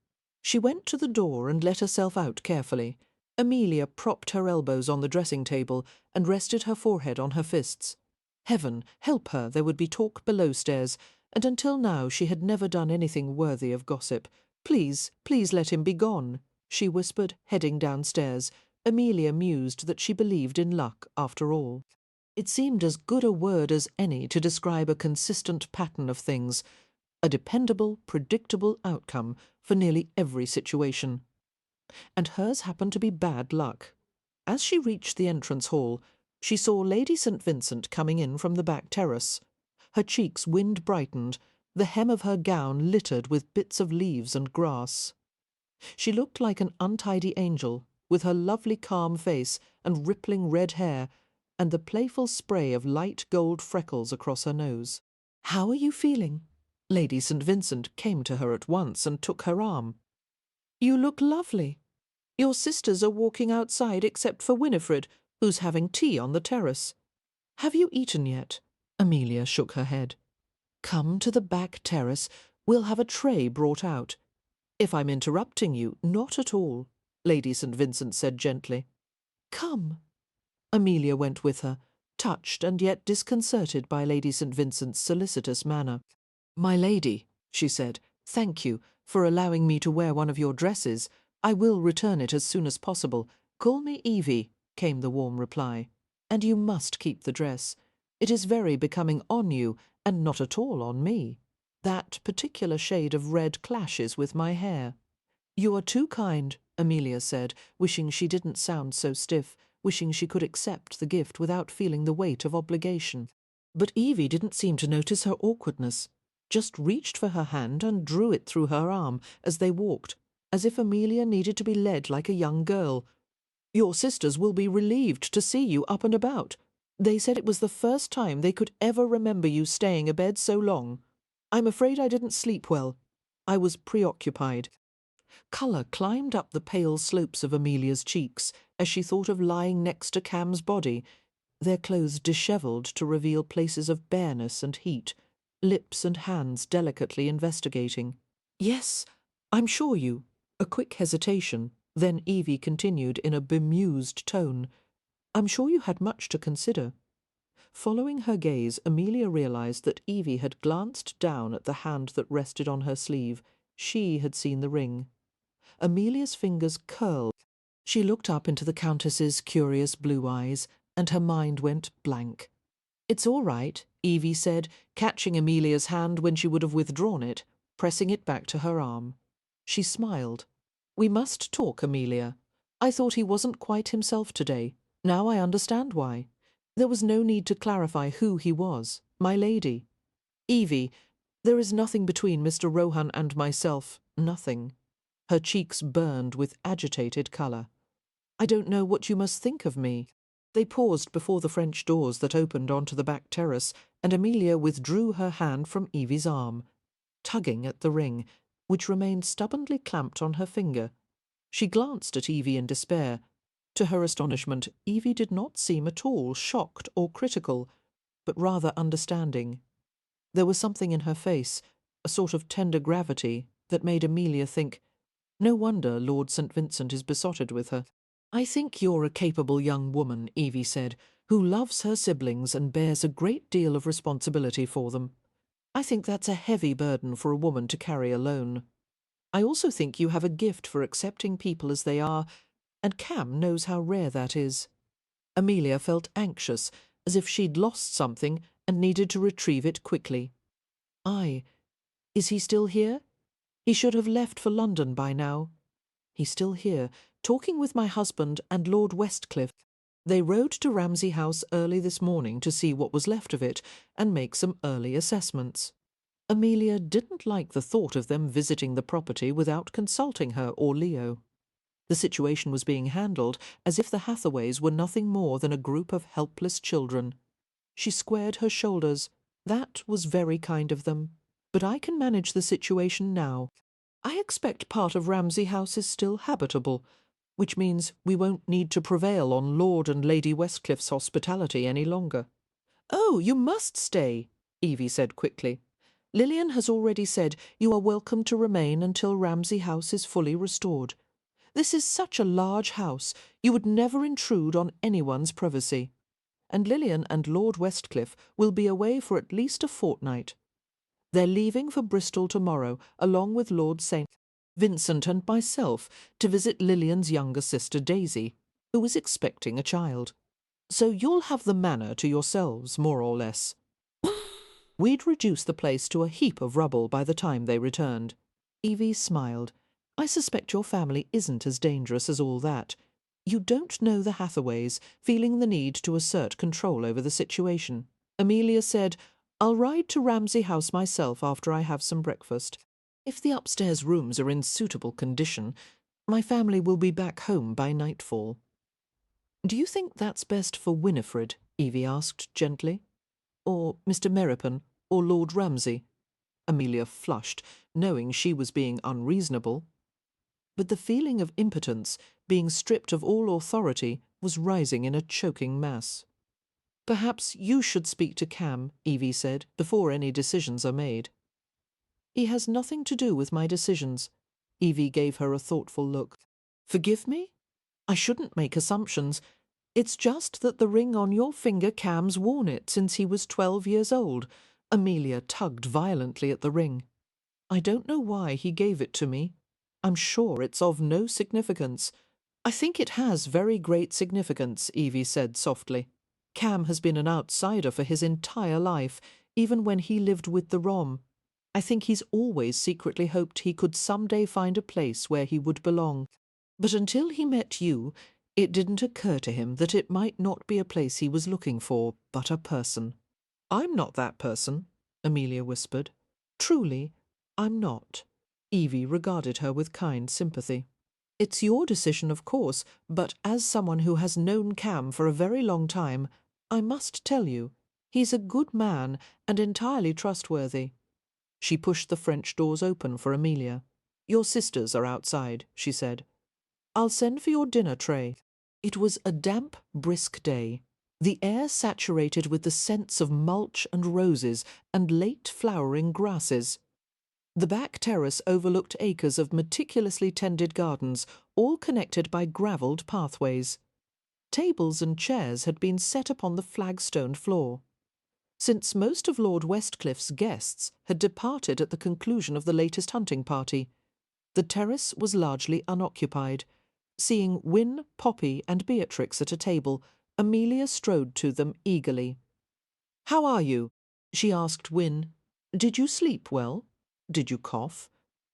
Speaker 1: She went to the door and let herself out carefully. Amelia propped her elbows on the dressing-table and rested her forehead on her fists. Heaven help her, there would be talk below stairs, and until now she had never done anything worthy of gossip. "Please, please let him be gone," she whispered, heading downstairs. Amelia mused that she believed in luck after all. It seemed as good a word as any to describe a consistent pattern of things, a dependable, predictable outcome for nearly every situation. And hers happened to be bad luck. As she reached the entrance hall, she saw Lady St. Vincent coming in from the back terrace. Her cheeks wind-brightened, the hem of her gown littered with bits of leaves and grass. She looked like an untidy angel, with her lovely calm face and rippling red hair, and the playful spray of light gold freckles across her nose. "How are you feeling?" Lady St. Vincent came to her at once and took her arm. "You look lovely. Your sisters are walking outside except for Winifred, who's having tea on the terrace. Have you eaten yet?" Amelia shook her head. "Come to the back terrace. We'll have a tray brought out." "If I'm interrupting you, not at all," Lady St. Vincent said gently. "Come." Amelia went with her, touched and yet disconcerted by Lady St. Vincent's solicitous manner. "My lady," she said, "thank you for allowing me to wear one of your dresses. I will return it as soon as possible. Call me Evie," came the warm reply. "And you must keep the dress. It is very becoming on you, and not at all on me. That particular shade of red clashes with my hair." "You are too kind," Amelia said, wishing she didn't sound so stiff, wishing she could accept the gift without feeling the weight of obligation. But Evie didn't seem to notice her awkwardness, just reached for her hand and drew it through her arm as they walked, as if Amelia needed to be led like a young girl. "Your sisters will be relieved to see you up and about. They said it was the first time they could ever remember you staying abed so long. I'm afraid I didn't sleep well. I was preoccupied." Colour climbed up the pale slopes of Amelia's cheeks as she thought of lying next to Cam's body, their clothes dishevelled to reveal places of bareness and heat, lips and hands delicately investigating. "Yes, I'm sure you—" A quick hesitation, then Evie continued in a bemused tone, "I'm sure you had much to consider." Following her gaze, Amelia realised that Evie had glanced down at the hand that rested on her sleeve. She had seen the ring. Amelia's fingers curled. She looked up into the Countess's curious blue eyes, and her mind went blank. "It's all right," Evie said, catching Amelia's hand when she would have withdrawn it, pressing it back to her arm. She smiled. "We must talk, Amelia. I thought he wasn't quite himself today. Now I understand why. There was no need to clarify who he was. My lady. Evie, there is nothing between Mr. Rohan and myself. Nothing." Her cheeks burned with agitated colour. "I don't know what you must think of me." They paused before the French doors that opened onto the back terrace, and Amelia withdrew her hand from Evie's arm, tugging at the ring, which remained stubbornly clamped on her finger. She glanced at Evie in despair. To her astonishment, Evie did not seem at all shocked or critical, but rather understanding. There was something in her face, a sort of tender gravity, that made Amelia think, no wonder Lord St. Vincent is besotted with her. "I think you're a capable young woman," Evie said, "who loves her siblings and bears a great deal of responsibility for them. I think that's a heavy burden for a woman to carry alone. I also think you have a gift for accepting people as they are, and Cam knows how rare that is." Amelia felt anxious, as if she'd lost something and needed to retrieve it quickly. Is he still here? He should have left for London by now." "He's still here, talking with my husband and Lord Westcliff. They rode to Ramsay House early this morning to see what was left of it and make some early assessments." Amelia didn't like the thought of them visiting the property without consulting her or Leo. The situation was being handled as if the Hathaways were nothing more than a group of helpless children. She squared her shoulders. "That was very kind of them. But I can manage the situation now. I expect part of Ramsay House is still habitable, which means we won't need to prevail on Lord and Lady Westcliff's hospitality any longer." "Oh, you must stay," Evie said quickly. "Lillian has already said you are welcome to remain until Ramsay House is fully restored. This is such a large house, you would never intrude on anyone's privacy. And Lillian and Lord Westcliff will be away for at least a fortnight. They're leaving for Bristol tomorrow, along with Lord St. Vincent and myself, to visit Lillian's younger sister Daisy, who is expecting a child. So you'll have the manor to yourselves, more or less. We'd reduce the place to a heap of rubble by the time they returned." Evie smiled. "I suspect your family isn't as dangerous as all that. You don't know the Hathaways, feeling the need to assert control over the situation." Amelia said, "I'll ride to Ramsay House myself after I have some breakfast. If the upstairs rooms are in suitable condition, my family will be back home by nightfall." "Do you think that's best for Winifred?" Evie asked gently. "Or Mr. Meropen, or Lord Ramsay?" Amelia flushed, knowing she was being unreasonable. But the feeling of impotence, being stripped of all authority, was rising in a choking mass. "Perhaps you should speak to Cam," Evie said, "before any decisions are made." "He has nothing to do with my decisions." Evie gave her a thoughtful look. "Forgive me? I shouldn't make assumptions. It's just that the ring on your finger, Cam's worn it since he was 12 years old." Amelia tugged violently at the ring. "I don't know why he gave it to me. I'm sure it's of no significance." "I think it has very great significance," Evie said softly. "Cam has been an outsider for his entire life, even when he lived with the Rom. I think he's always secretly hoped he could someday find a place where he would belong. But until he met you, it didn't occur to him that it might not be a place he was looking for, but a person." "I'm not that person," Amelia whispered. "Truly, I'm not." Evie regarded her with kind sympathy. "It's your decision, of course, but as someone who has known Cam for a very long time, I must tell you, he's a good man and entirely trustworthy." She pushed the French doors open for Amelia. "Your sisters are outside," she said. "I'll send for your dinner tray." It was a damp, brisk day, the air saturated with the scents of mulch and roses and late flowering grasses. The back terrace overlooked acres of meticulously tended gardens, all connected by gravelled pathways. Tables and chairs had been set upon the flagstoned floor. Since most of Lord Westcliff's guests had departed at the conclusion of the latest hunting party, the terrace was largely unoccupied. Seeing Wynne, Poppy and Beatrix at a table, Amelia strode to them eagerly. "How are you?" she asked Wynne. "Did you sleep well? Did you cough?"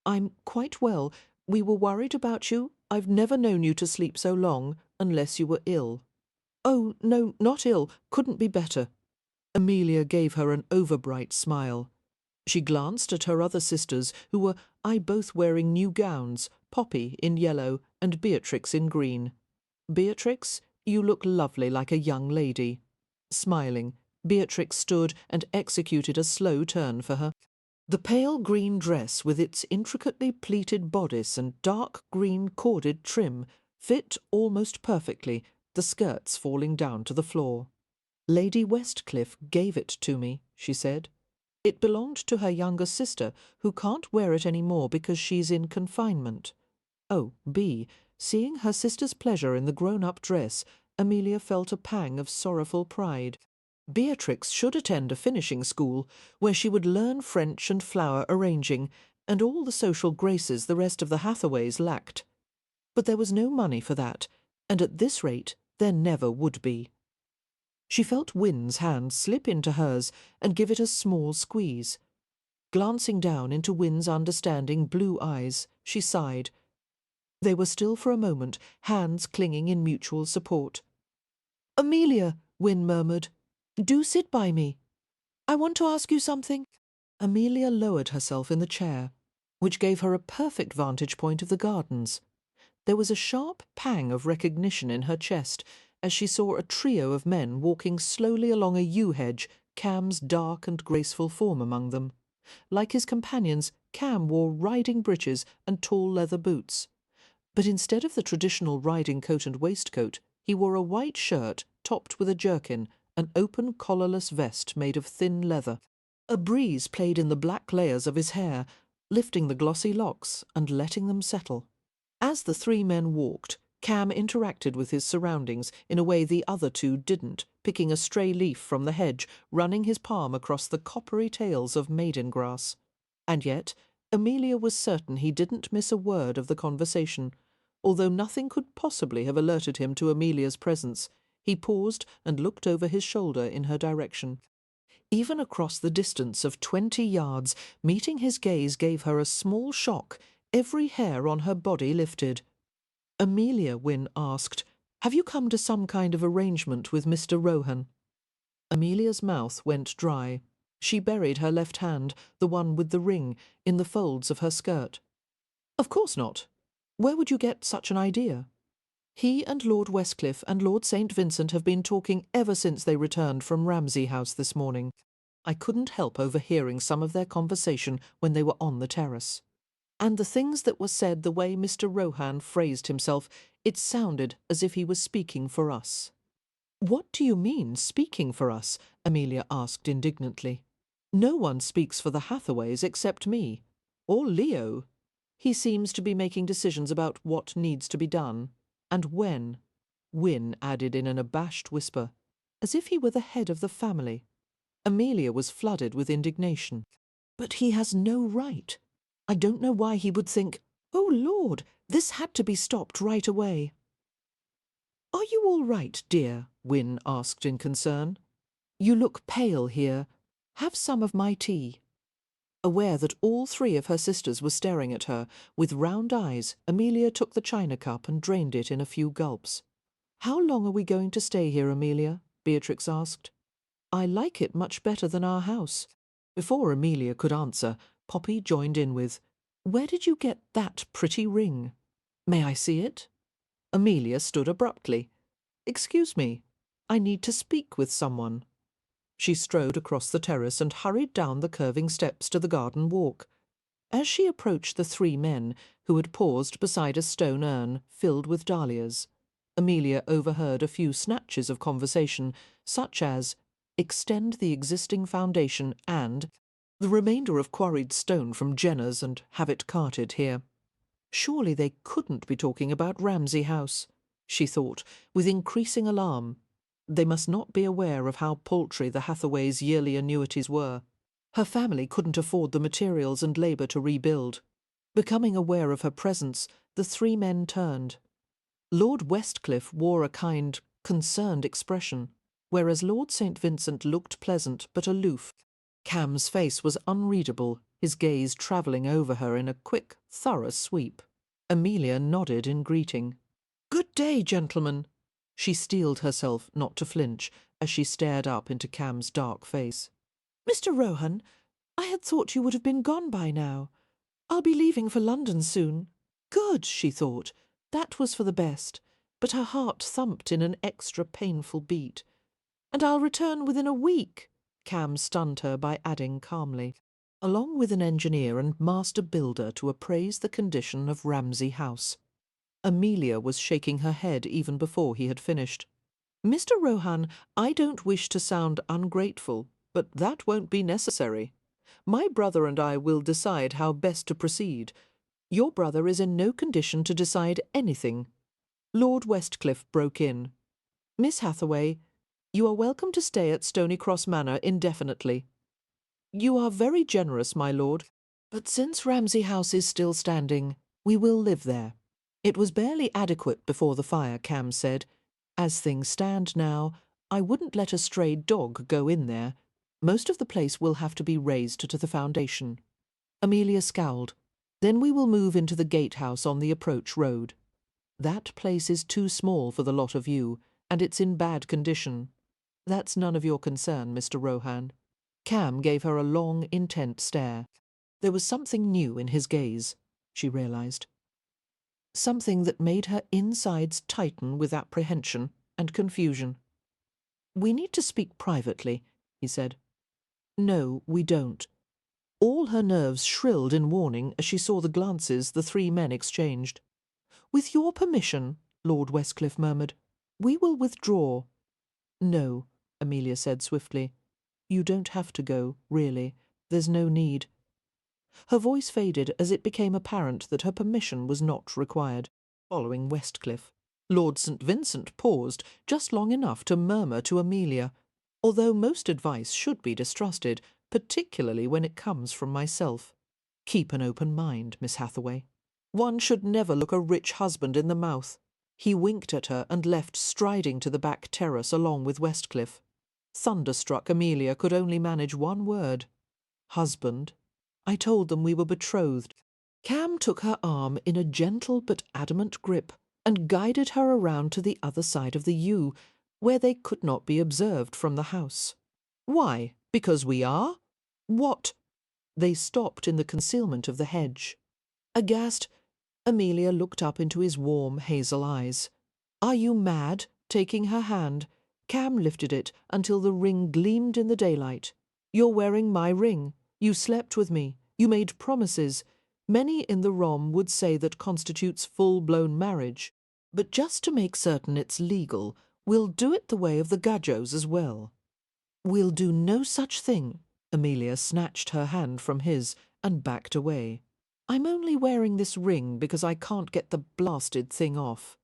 Speaker 1: "I'm quite well. We were worried about you. I've never known you to sleep so long, unless you were ill." "Oh, no, not ill. Couldn't be better." Amelia gave her an overbright smile. She glanced at her other sisters, who were both wearing new gowns, Poppy in yellow and Beatrix in green. "Beatrix, you look lovely like a young lady." Smiling, Beatrix stood and executed a slow turn for her. The pale green dress with its intricately pleated bodice and dark green corded trim fit almost perfectly, the skirts falling down to the floor. "Lady Westcliff gave it to me," she said. "It belonged to her younger sister, who can't wear it any more because she's in confinement." Oh, seeing her sister's pleasure in the grown-up dress, Amelia felt a pang of sorrowful pride. Beatrix should attend a finishing school, where she would learn French and flower arranging, and all the social graces the rest of the Hathaways lacked. But there was no money for that, and at this rate there never would be. She felt Wynne's hand slip into hers and give it a small squeeze. Glancing down into Wynne's understanding blue eyes, she sighed. They were still for a moment, hands clinging in mutual support. "Amelia," Wynne murmured, "do sit by me. I want to ask you something." Amelia lowered herself in the chair, which gave her a perfect vantage point of the gardens. There was a sharp pang of recognition in her chest as she saw a trio of men walking slowly along a yew hedge, Cam's dark and graceful form among them. Like his companions, Cam wore riding breeches and tall leather boots. But instead of the traditional riding coat and waistcoat, he wore a white shirt topped with a jerkin, an open collarless vest made of thin leather. A breeze played in the black layers of his hair, lifting the glossy locks and letting them settle. As the three men walked, Cam interacted with his surroundings in a way the other two didn't, picking a stray leaf from the hedge, running his palm across the coppery tails of maiden grass. And yet Amelia was certain he didn't miss a word of the conversation. Although nothing could possibly have alerted him to Amelia's presence, he paused and looked over his shoulder in her direction. Even across the distance of 20 yards, meeting his gaze gave her a small shock. Every hair on her body lifted. "Amelia," Wynne asked, "have you come to some kind of arrangement with Mr. Rohan?" Amelia's mouth went dry. She buried her left hand, the one with the ring, in the folds of her skirt. "Of course not. Where would you get such an idea? He and Lord Westcliff and Lord St. Vincent have been talking ever since they returned from Ramsay House this morning. I couldn't help overhearing some of their conversation when they were on the terrace. And the things that were said, the way Mr. Rohan phrased himself, it sounded as if he was speaking for us." "What do you mean, speaking for us?" Amelia asked indignantly. "No one speaks for the Hathaways except me. Or Leo. He seems to be making decisions about what needs to be done, and when," Wynne added in an abashed whisper, as if he were the head of the family. Amelia was flooded with indignation. "But he has no right. I don't know why he would think, oh Lord, this had to be stopped right away." "Are you all right, dear?" Wynne asked in concern. "You look pale here. Have some of my tea." Aware that all three of her sisters were staring at her, with round eyes, Amelia took the china cup and drained it in a few gulps. "How long are we going to stay here, Amelia?" Beatrix asked. "I like it much better than our house." Before Amelia could answer, Poppy joined in with, "Where did you get that pretty ring? May I see it?" Amelia stood abruptly. "Excuse me, I need to speak with someone." She strode across the terrace and hurried down the curving steps to the garden walk. As she approached the three men, who had paused beside a stone urn filled with dahlias, Amelia overheard a few snatches of conversation, such as, "Extend the existing foundation and the remainder of quarried stone from Jenner's and have it carted here." Surely they couldn't be talking about Ramsay House. she thought, with increasing alarm. They must not be aware of how paltry the Hathaways' yearly annuities were. Her family couldn't afford the materials and labour to rebuild. Becoming aware of her presence, the three men turned. Lord Westcliff wore a kind, concerned expression, whereas Lord St. Vincent looked pleasant but aloof. Cam's face was unreadable, his gaze travelling over her in a quick, thorough sweep. Amelia nodded in greeting. "Good day, gentlemen." She steeled herself not to flinch as she stared up into Cam's dark face. "Mr. Rohan, I had thought you would have been gone by now. I'll be leaving for London soon." Good, she thought. That was for the best, but her heart thumped in an extra painful beat. "And I'll return within a week," Cam stunned her by adding calmly, "along with an engineer and master builder to appraise the condition of Ramsay House." Amelia was shaking her head even before he had finished. "Mr. Rohan, I don't wish to sound ungrateful, but that won't be necessary. My brother and I will decide how best to proceed. Your brother is in no condition to decide anything." Lord Westcliff broke in. "Miss Hathaway, you are welcome to stay at Stonycross Manor indefinitely." "You are very generous, my lord, but since Ramsay House is still standing, we will live there." It was barely adequate before the fire, Cam said. "As things stand now, I wouldn't let a stray dog go in there. Most of the place will have to be razed to the foundation." Amelia scowled. "Then we will move into the gatehouse on the approach road. That place is too small for the lot of you, and it's in bad condition. That's none of your concern, Mr. Rohan." Cam gave her a long, intent stare. There was something new in his gaze, she realised. Something that made her insides tighten with apprehension and confusion. "We need to speak privately," he said. "No, we don't." All her nerves shrilled in warning as she saw the glances the three men exchanged. "With your permission," Lord Westcliff murmured, "we will withdraw." "No," Amelia said swiftly. "You don't have to go, really. There's no need." Her voice faded as it became apparent that her permission was not required. Following Westcliff, Lord St. Vincent paused just long enough to murmur to Amelia, "Although most advice should be distrusted, particularly when it comes from myself. Keep an open mind, Miss Hathaway. One should never look a rich husband in the mouth." He winked at her and left striding to the back terrace along with Westcliff. Thunderstruck Amelia could only manage one word. "Husband. I told them we were betrothed." Cam took her arm in a gentle but adamant grip and guided her around to the other side of the yew, where they could not be observed from the house. "Why, because we are? What—" They stopped in the concealment of the hedge. Aghast, Amelia looked up into his warm hazel eyes. "Are you mad?" Taking her hand, Cam lifted it until the ring gleamed in the daylight. "You're wearing my ring. You slept with me. You made promises. Many in the Rom would say that constitutes full-blown marriage. But just to make certain it's legal, we'll do it the way of the Gajos as well." "We'll do no such thing." Amelia snatched her hand from his and backed away. "I'm only wearing this ring because I can't get the blasted thing off."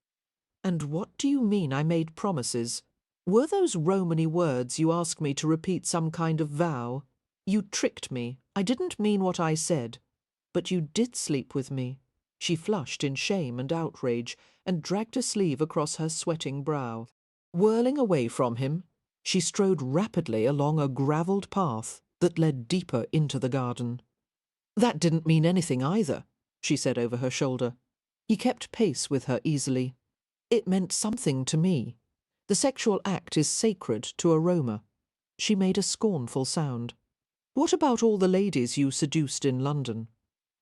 Speaker 1: "And what do you mean I made promises? Were those Romany words you asked me to repeat some kind of vow? You tricked me. I didn't mean what I said. But you did sleep with me." She flushed in shame and outrage and dragged a sleeve across her sweating brow. Whirling away from him, she strode rapidly along a gravelled path that led deeper into the garden. "That didn't mean anything either," she said over her shoulder. He kept pace with her easily. "It meant something to me. The sexual act is sacred to Aroma." She made a scornful sound. "What about all the ladies you seduced in London?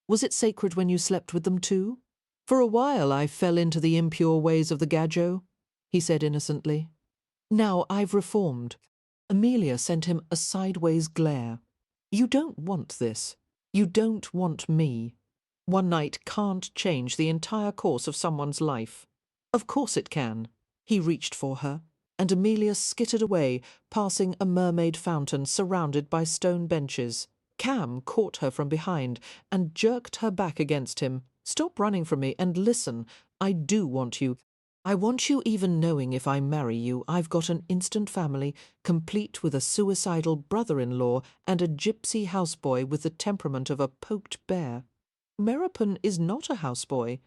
Speaker 1: Was it sacred when you slept with them too?" "For a while I fell into the impure ways of the Gajo," he said innocently. "Now I've reformed." Amelia sent him a sideways glare. "You don't want this. You don't want me. One night can't change the entire course of someone's life." "Of course it can." He reached for her, and Amelia skittered away, passing a mermaid fountain surrounded by stone benches. Cam caught her from behind and jerked her back against him. "Stop running from me and listen. I do want you." I want you even knowing if I marry you, I've got an instant family, complete with a suicidal brother-in-law and a gypsy houseboy with the temperament of a poked bear. Meropen is not a houseboy.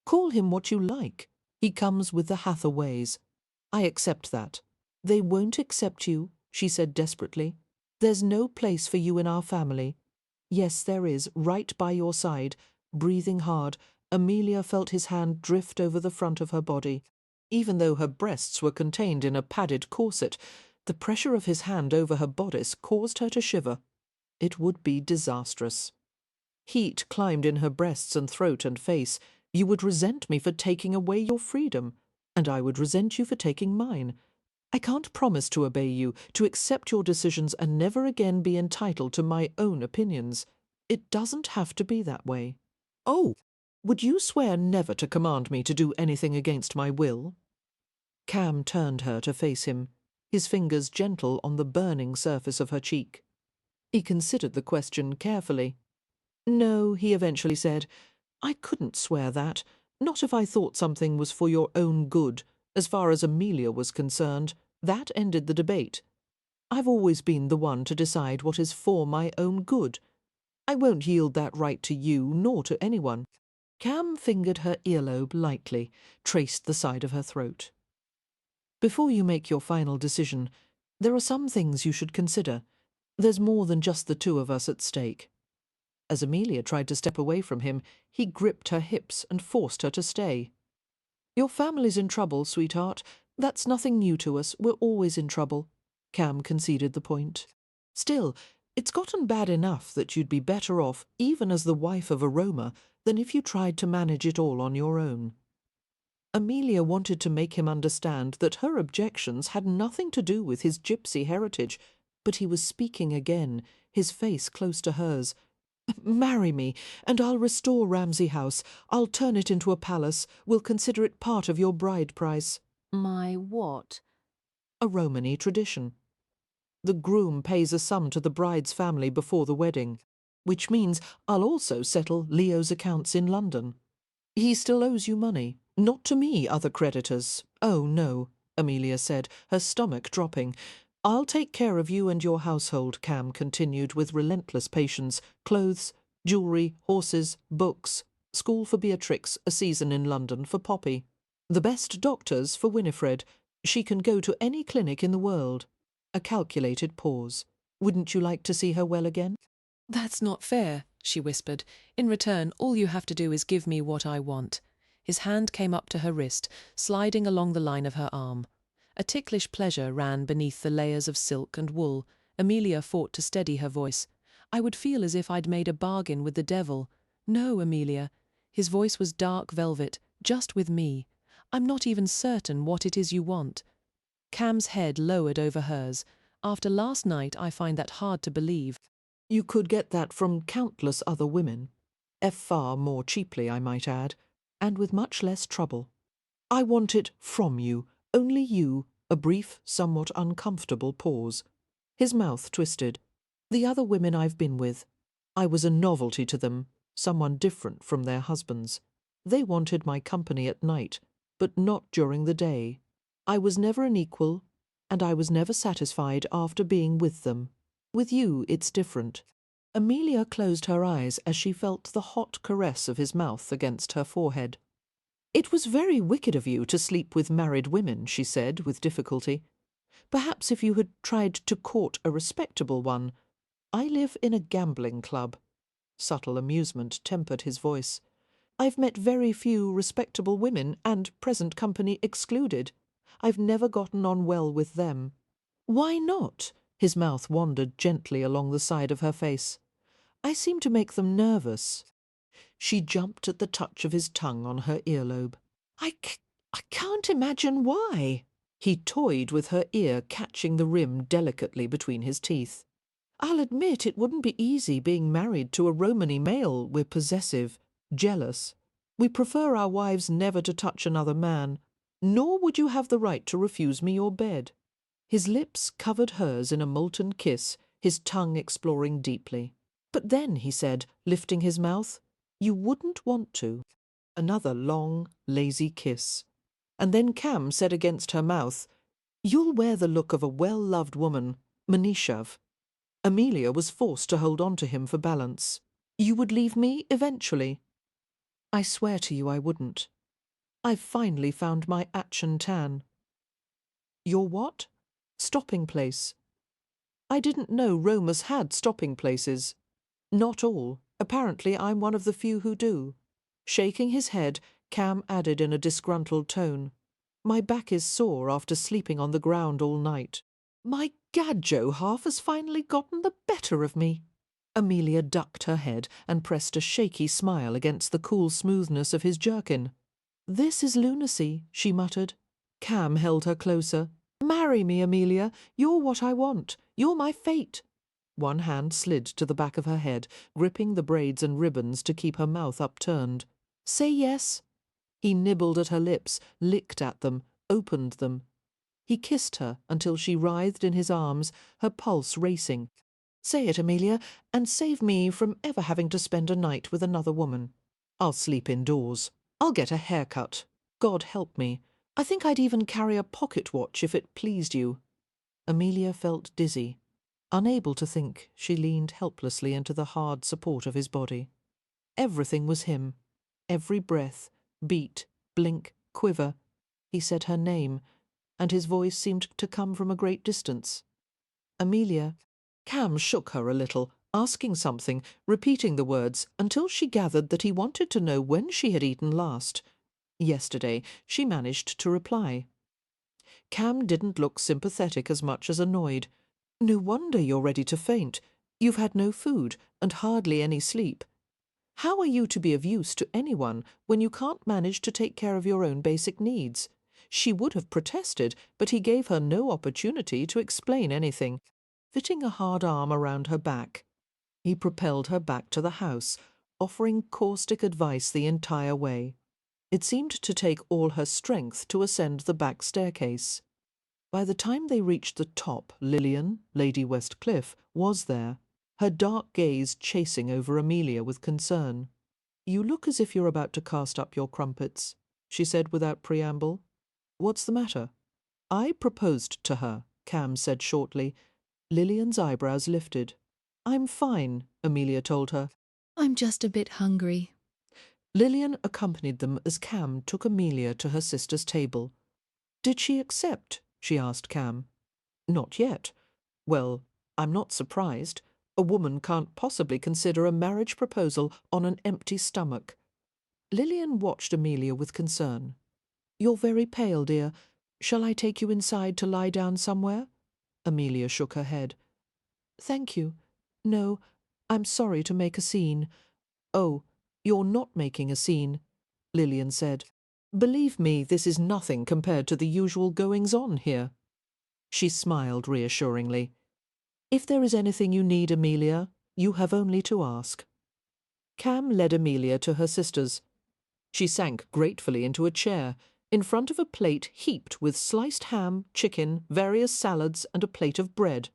Speaker 1: Call him what you like. He comes with the Hathaways. I accept that. They won't accept you, she said desperately. There's no place for you in our family. Yes, there is, right by your side. Breathing hard, Amelia felt his hand drift over the front of her body. Even though her breasts were contained in a padded corset, the pressure of his hand over her bodice caused her to shiver. It would be disastrous. Heat climbed in her breasts and throat and face. You would resent me for taking away your freedom, and I would resent you for taking mine. I can't promise to obey you, to accept your decisions and never again be entitled to my own opinions. It doesn't have to be that way. Oh, would you swear never to command me to do anything against my will? Cam turned her to face him, his fingers gentle on the burning surface of her cheek. He considered the question carefully. No, he eventually said, I couldn't swear that, not if I thought something was for your own good. As far as Amelia was concerned, that ended the debate. I've always been the one to decide what is for my own good. I won't yield that right to you, nor to anyone. Cam fingered her earlobe lightly, traced the side of her throat. Before you make your final decision, there are some things you should consider. There's more than just the two of us at stake. As Amelia tried to step away from him, he gripped her hips and forced her to stay. Your family's in trouble, sweetheart. That's nothing new to us. We're always in trouble. Cam conceded the point. Still, it's gotten bad enough that you'd be better off, even as the wife of a Roma, than if you tried to manage it all on your own. Amelia wanted to make him understand that her objections had nothing to do with his gypsy heritage, but he was speaking again, his face close to hers. Marry me, and I'll restore Ramsay House. I'll turn it into a palace. We'll consider it part of your bride price.
Speaker 3: My what?
Speaker 1: A Romany tradition. The groom pays a sum to the bride's family before the wedding, which means I'll also settle Leo's accounts in London. He still owes you money. Not to me, other creditors. Oh, no, Amelia said, her stomach dropping. I'll take care of you and your household, Cam continued with relentless patience. Clothes, jewellery, horses, books, school for Beatrix, a season in London for Poppy. The best doctors for Winifred. She can go to any clinic in the world. A calculated pause. Wouldn't you like to see her well again?
Speaker 5: That's not fair, she whispered. In return, all you have to do is give me what I want. His hand came up to her wrist, sliding along the line of her arm. A ticklish pleasure ran beneath the layers of silk and wool. Amelia fought to steady her voice. I would feel as if I'd made a bargain with the devil. No, Amelia. His voice was dark velvet, just with me. I'm not even certain what it is you want. Cam's head lowered over hers. After last night, I find that hard to believe.
Speaker 1: You could get that from countless other women. Far more cheaply, I might add, and with much less trouble. I want it from you, only you. A brief, somewhat uncomfortable pause. His mouth twisted. The other women I've been with. I was a novelty to them, someone different from their husbands. They wanted my company at night, but not during the day. I was never an equal, and I was never satisfied after being with them. With you, it's different. Amelia closed her eyes as she felt the hot caress of his mouth against her forehead. It was very wicked of you to sleep with married women, she said with difficulty. Perhaps if you had tried to court a respectable one. I live in a gambling club. Subtle amusement tempered his voice. I've met very few respectable women, and present company excluded. I've never gotten on well with them. Why not? His mouth wandered gently along the side of her face. I seem to make them nervous. She jumped at the touch of his tongue on her earlobe. I can't imagine why. He toyed with her ear, catching the rim delicately between his teeth. I'll admit it wouldn't be easy being married to a Romany male. We're possessive, jealous. We prefer our wives never to touch another man, nor would you have the right to refuse me your bed. His lips covered hers in a molten kiss, his tongue exploring deeply. But then, he said, lifting his mouth, you wouldn't want to. Another long, lazy kiss. and then Cam said against her mouth, "You'll wear the look of a well-loved woman, Manishav." Amelia was forced to hold on to him for balance. "You would leave me eventually." "I swear to you I wouldn't. I've finally found my Achin Tan." "Your what?" "Stopping place." "I didn't know Romas had stopping places." "Not all. Apparently I'm one of the few who do." Shaking his head, Cam added in a disgruntled tone, "My back is sore after sleeping on the ground all night." "My gad, Joe Half has finally gotten the better of me." Amelia ducked her head and pressed a shaky smile against the cool smoothness of his jerkin. "This is lunacy," she muttered. Cam held her closer. "Marry me, Amelia. You're what I want. You're my fate." One hand slid to the back of her head, gripping the braids and ribbons to keep her mouth upturned. "Say yes." He nibbled at her lips, licked at them, opened them. He kissed her until she writhed in his arms, her pulse racing. "Say it, Amelia, and save me from ever having to spend a night with another woman. I'll sleep indoors. I'll get a haircut. God help me. I think I'd even carry a pocket watch if it pleased you." Amelia felt dizzy. Unable to think, she leaned helplessly into the hard support of his body. Everything was him. Every breath, beat, blink, quiver. He said her name, and his voice seemed to come from a great distance. "Amelia." Cam shook her a little, asking something, repeating the words, until she gathered that he wanted to know when she had eaten last. Yesterday, she managed to reply. Cam didn't look sympathetic as much as annoyed. "No wonder you're ready to faint. You've had no food, and hardly any sleep. How are you to be of use to anyone when you can't manage to take care of your own basic needs?" She would have protested, but he gave her no opportunity to explain anything, fitting a hard arm around her back. He propelled her back to the house, offering caustic advice the entire way. It seemed to take all her strength to ascend the back staircase. By the time they reached the top, Lillian, Lady Westcliff, was there, her dark gaze chasing over Amelia with concern. "You look as if you're about to cast up your crumpets," she said without preamble. "What's the matter?" "I proposed to her," Cam said shortly. Lillian's eyebrows lifted. "I'm fine," Amelia told her.
Speaker 2: I'm just a bit hungry.
Speaker 1: Lillian accompanied them as Cam took Amelia to her sister's table. "Did she accept?" she asked Cam. "Not yet. Well, I'm not surprised. A woman can't possibly consider a marriage proposal on an empty stomach." Lillian watched Amelia with concern. "You're very pale, dear. Shall I take you inside to lie down somewhere?" Amelia shook her head. "Thank you. No, I'm sorry to make a scene." "Oh, you're not making a scene," Lillian said. "Believe me, this is nothing compared to the usual goings-on here." She smiled reassuringly. "If there is anything you need, Amelia, you have only to ask." Cam led Amelia to her sister's. She sank gratefully into a chair, in front of a plate heaped with sliced ham, chicken, various salads, and a plate of bread.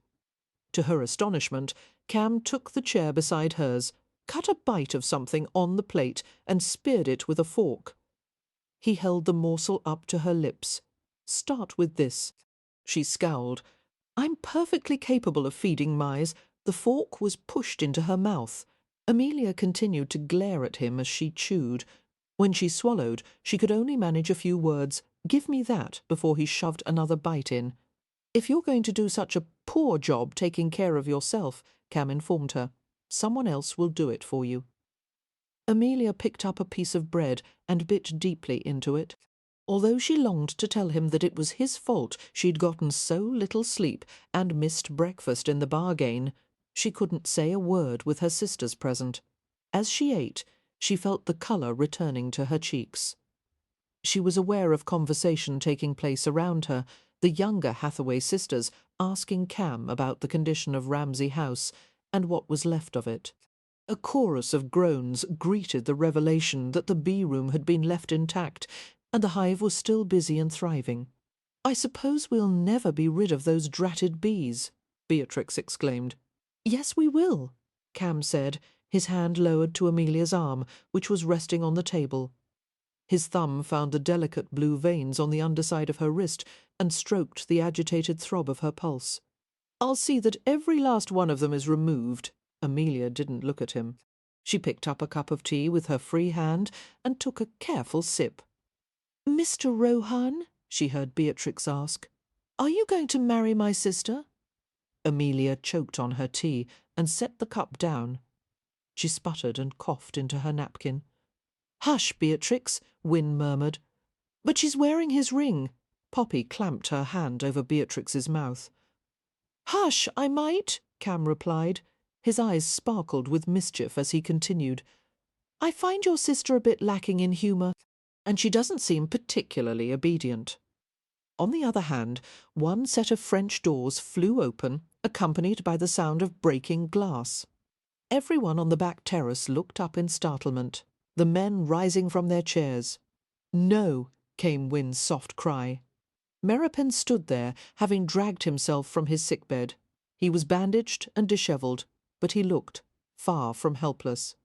Speaker 1: To her astonishment, Cam took the chair beside hers, cut a bite of something on the plate, and speared it with a fork. He held the morsel up to her lips. "Start with this." She scowled. "I'm perfectly capable of feeding mice." The fork was pushed into her mouth. Amelia continued to glare at him as she chewed. When she swallowed, she could only manage a few words, "Give me that," before he shoved another bite in. "If you're going to do such a poor job taking care of yourself," Cam informed her, "someone else will do it for you." Amelia picked up a piece of bread and bit deeply into it. Although she longed to tell him that it was his fault she'd gotten so little sleep and missed breakfast in the bargain, she couldn't say a word with her sisters present. As she ate, she felt the colour returning to her cheeks. She was aware of conversation taking place around her, the younger Hathaway sisters asking Cam about the condition of Ramsay House and what was left of it. A chorus of groans greeted the revelation that the bee-room had been left intact and the hive was still busy and thriving. "I suppose we'll never be rid of those dratted bees," Beatrix exclaimed. "Yes, we will," Cam said, his hand lowered to Amelia's arm, which was resting on the table. His thumb found the delicate blue veins on the underside of her wrist and stroked the agitated throb of her pulse. "I'll see that every last one of them is removed." Amelia didn't look at him. She picked up a cup of tea with her free hand and took a careful sip. "Mr. Rohan," she heard Beatrix ask, "are you going to marry my sister?" Amelia choked on her tea and set the cup down. She sputtered and coughed into her napkin. "Hush, Beatrix," Wynne murmured. "But she's wearing his ring." Poppy clamped her hand over Beatrix's mouth. "Hush, I might," Cam replied. His eyes sparkled with mischief as he continued. "I find your sister a bit lacking in humour, and she doesn't seem particularly obedient." On the other hand, one set of French doors flew open, accompanied by the sound of breaking glass. Everyone on the back terrace looked up in startlement, the men rising from their chairs. "No," came Wynne's soft cry. Meropen stood there, having dragged himself from his sickbed. He was bandaged and dishevelled, but he looked far from helpless.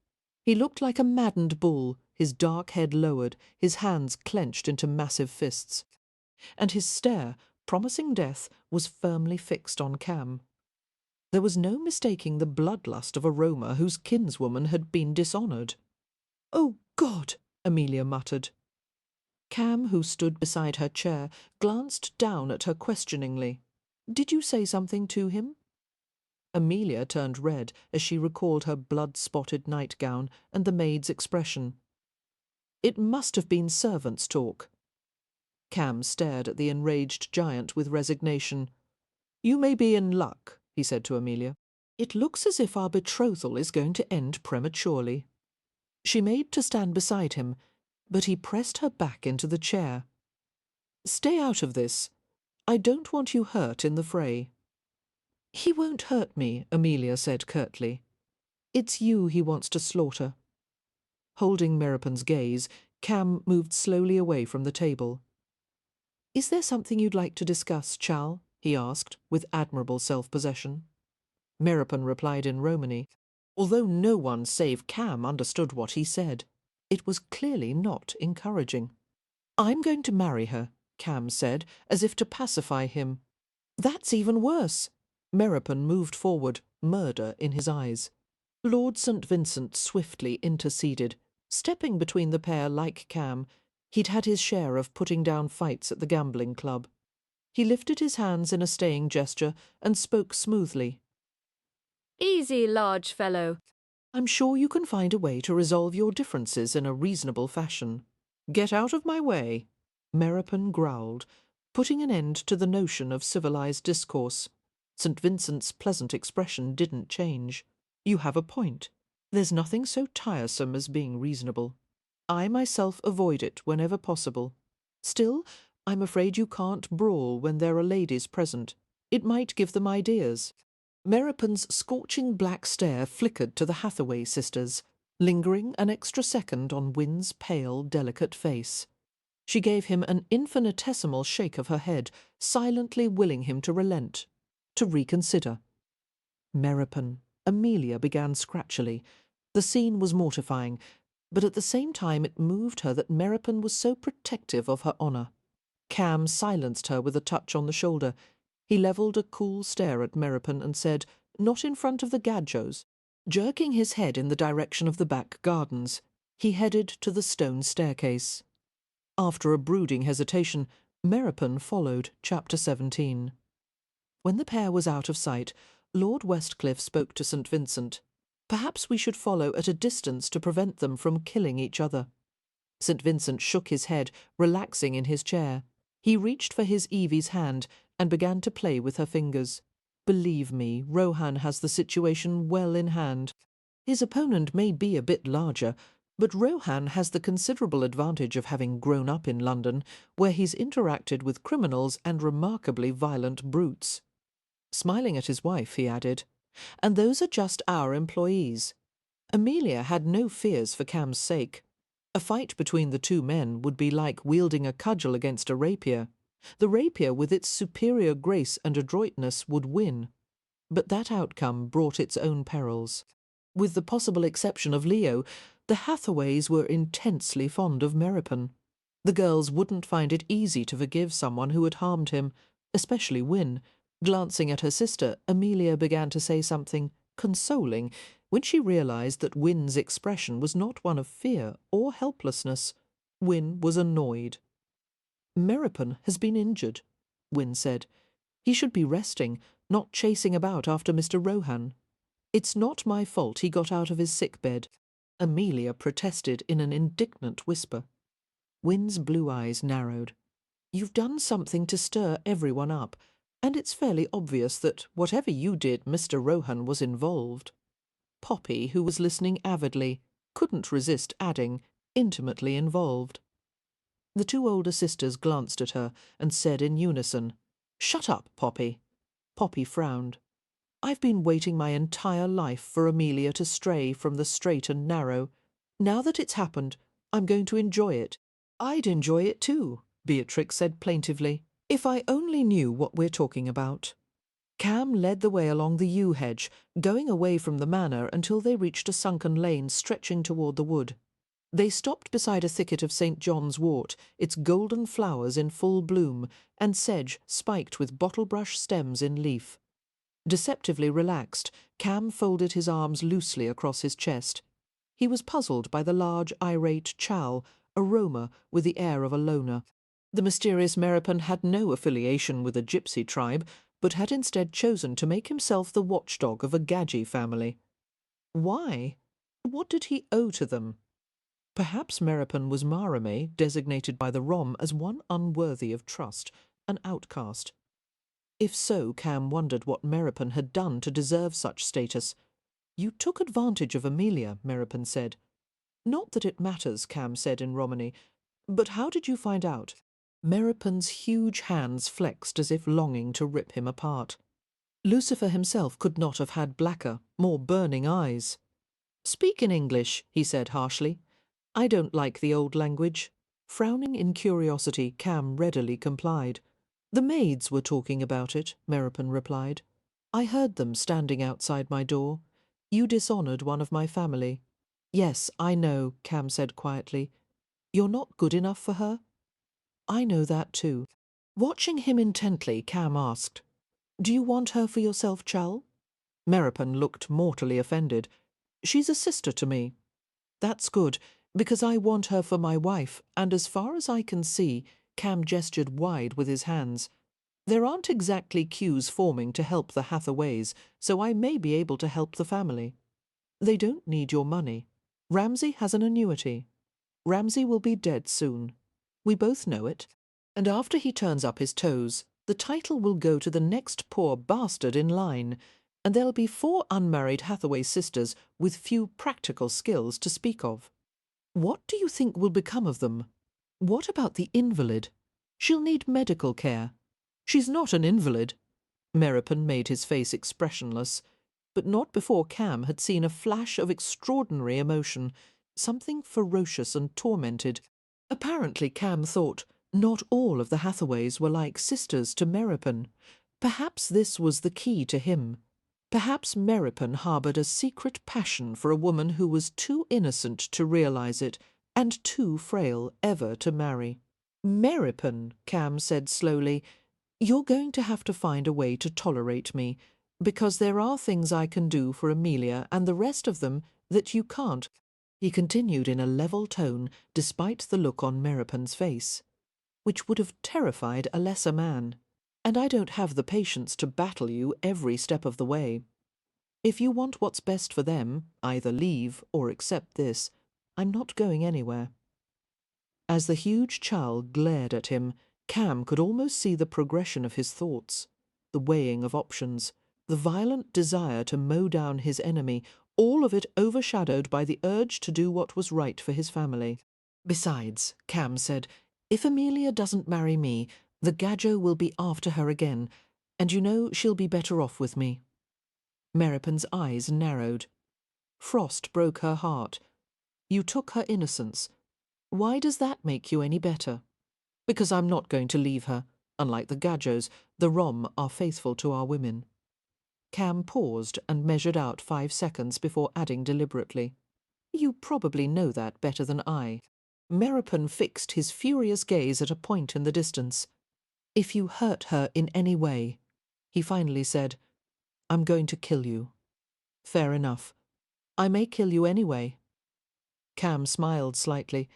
Speaker 1: He looked like a maddened bull, his dark head lowered, his hands clenched into massive fists. And his stare, promising death, was firmly fixed on Cam. There was no mistaking the bloodlust of a Roma whose kinswoman had been dishonoured. "Oh, God!" Amelia muttered. Cam, who stood beside her chair, glanced down at her questioningly. "Did you say something to him?" Amelia turned red as she recalled her blood-spotted nightgown and the maid's expression. "It must have been servants' talk." Cam stared at the enraged giant with resignation. "You may be in luck," he said to Amelia. "It looks as if our betrothal is going to end prematurely." She made to stand beside him, but he pressed her back into the chair. "Stay out of this. I don't want you hurt in the fray." "He won't hurt me," Amelia said curtly. "It's you he wants to slaughter." Holding Meropen's gaze, Cam moved slowly away from the table. "Is there something you'd like to discuss, Chal?" he asked, with admirable self-possession. Meropen replied in Romany, although no one save Cam understood what he said. It was clearly not encouraging. "I'm going to marry her," Cam said, as if to pacify him. "That's even worse." Meropen moved forward, murder in his eyes. Lord St. Vincent swiftly interceded, stepping between the pair like Cam. He'd had his share of putting down fights at the gambling club. He lifted his hands in a staying gesture and spoke smoothly.
Speaker 6: "Easy, large fellow.
Speaker 1: "I'm sure you can find a way to resolve your differences in a reasonable fashion." "Get out of my way," Meropen growled, putting an end to the notion of civilized discourse. St. Vincent's pleasant expression didn't change. "You have a point. There's nothing so tiresome as being reasonable. I myself avoid it whenever possible. Still, I'm afraid you can't brawl when there are ladies present. It might give them ideas." Meropen's scorching black stare flickered to the Hathaway sisters, lingering an extra second on Wynne's pale, delicate face. She gave him an infinitesimal shake of her head, silently willing him to relent, to reconsider. Meropen, Amelia began scratchily. The scene was mortifying, but at the same time it moved her that Meropen was so protective of her honour. Cam silenced her with a touch on the shoulder. He levelled a cool stare at Meropen and said, "Not in front of the Gadjos." Jerking his head in the direction of the back gardens, he headed to the stone staircase. After a brooding hesitation, Meropen followed Chapter 17. When the pair was out of sight, Lord Westcliff spoke to St. Vincent. Perhaps we should follow at a distance to prevent them from killing each other. St. Vincent shook his head, relaxing in his chair. He reached for his Evie's hand and began to play with her fingers. "Believe me, Rohan has the situation well in hand. His opponent may be a bit larger, but Rohan has the considerable advantage of having grown up in London, where he's interacted with criminals and remarkably violent brutes." Smiling at his wife, he added, "And those are just our employees." Amelia had no fears for Cam's sake. A fight between the two men would be like wielding a cudgel against a rapier. The rapier, with its superior grace and adroitness, would win. But that outcome brought its own perils. With the possible exception of Leo, the Hathaways were intensely fond of Meropen. The girls wouldn't find it easy to forgive someone who had harmed him, especially Wyn. Glancing at her sister, Amelia began to say something consoling when she realised that Wyn's expression was not one of fear or helplessness. Wyn was annoyed. "Meropen has been injured," Wyn said. "He should be resting, not chasing about after Mr. Rohan. It's not my fault he got out of his sick bed." Amelia protested in an indignant whisper. Wyn's blue eyes narrowed. "You've done something to stir everyone up, and it's fairly obvious that whatever you did, Mr. Rohan was involved." Poppy, who was listening avidly, couldn't resist adding, "intimately involved." The two older sisters glanced at her and said in unison, "Shut up, Poppy." Poppy frowned. "I've been waiting my entire life for Amelia to stray from the straight and narrow. Now that it's happened, I'm going to enjoy it." "I'd enjoy it too," Beatrix said plaintively, "if I only knew what we're talking about." Cam led the way along the yew hedge, going away from the manor until they reached a sunken lane stretching toward the wood. They stopped beside a thicket of St. John's wort, its golden flowers in full bloom, and sedge spiked with bottle-brush stems in leaf. Deceptively relaxed, Cam folded his arms loosely across his chest. He was puzzled by the large, irate chow, a roamer with the air of a loner. The mysterious Meropen had no affiliation with a gypsy tribe, but had instead chosen to make himself the watchdog of a Gadgie family. Why? What did he owe to them? Perhaps Meropen was Marame, designated by the Rom as one unworthy of trust, an outcast. If so, Cam wondered what Meropen had done to deserve such status. "You took advantage of Amelia," Meropen said. "Not that it matters," Cam said in Romany. "But how did you find out?" Meropen's huge hands flexed as if longing to rip him apart. Lucifer himself could not have had blacker, more burning eyes. "Speak in English," he said harshly. "I don't like the old language." Frowning in curiosity, Cam readily complied. "The maids were talking about it," Meropen replied. "I heard them standing outside my door. You dishonoured one of my family." "Yes, I know," Cam said quietly. "You're not good enough for her?" "I know that too." Watching him intently, Cam asked, "Do you want her for yourself, Chal?" Meropen looked mortally offended. "She's a sister to me." "That's good, because I want her for my wife, and as far as I can see," Cam gestured wide with his hands, "there aren't exactly queues forming to help the Hathaways, so I may be able to help the family. They don't need your money. Ramsay has an annuity. Ramsay will be dead soon. We both know it. And after he turns up his toes, the title will go to the next poor bastard in line, and there'll be 4 unmarried Hathaway sisters with few practical skills to speak of. What do you think will become of them? What about the invalid? She'll need medical care." "She's not an invalid." Meropen made his face expressionless, but not before Cam had seen a flash of extraordinary emotion, something ferocious and tormented. Apparently, Cam thought, not all of the Hathaways were like sisters to Meropen. Perhaps this was the key to him. Perhaps Meropen harboured a secret passion for a woman who was too innocent to realise it, and too frail ever to marry. "Meropen," Cam said slowly, "you're going to have to find a way to tolerate me, because there are things I can do for Amelia and the rest of them that you can't." He continued in a level tone, despite the look on Meropen's face, "which would have terrified a lesser man. And I don't have the patience to battle you every step of the way. If you want what's best for them, either leave or accept this. I'm not going anywhere." As the huge Chal glared at him, Cam could almost see the progression of his thoughts, the weighing of options, the violent desire to mow down his enemy, all of it overshadowed by the urge to do what was right for his family. "Besides," Cam said, "if Amelia doesn't marry me, the Gadjo will be after her again, and you know she'll be better off with me." Meropen's eyes narrowed. Frost broke her heart. "You took her innocence. Why does that make you any better?" "Because I'm not going to leave her. Unlike the Gadjos, the Rom are faithful to our women." Cam paused and measured out 5 seconds before adding deliberately, You probably know that better than I. Meropen fixed his furious gaze at a point in the distance. If you hurt her in any way, he finally said, I'm going to kill you. Fair enough. I may kill you anyway. Cam smiled slightly.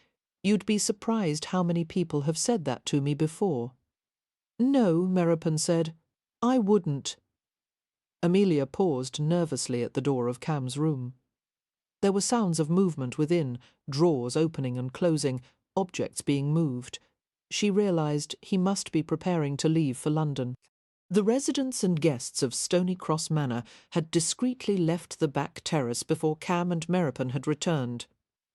Speaker 1: You'd be surprised how many people have said that to me before. No, Meropen said. I wouldn't. Amelia paused nervously at the door of Cam's room. There were sounds of movement within, drawers opening and closing, objects being moved. She realised he must be preparing to leave for London. The residents and guests of Stony Cross Manor had discreetly left the back terrace before Cam and Meropen had returned.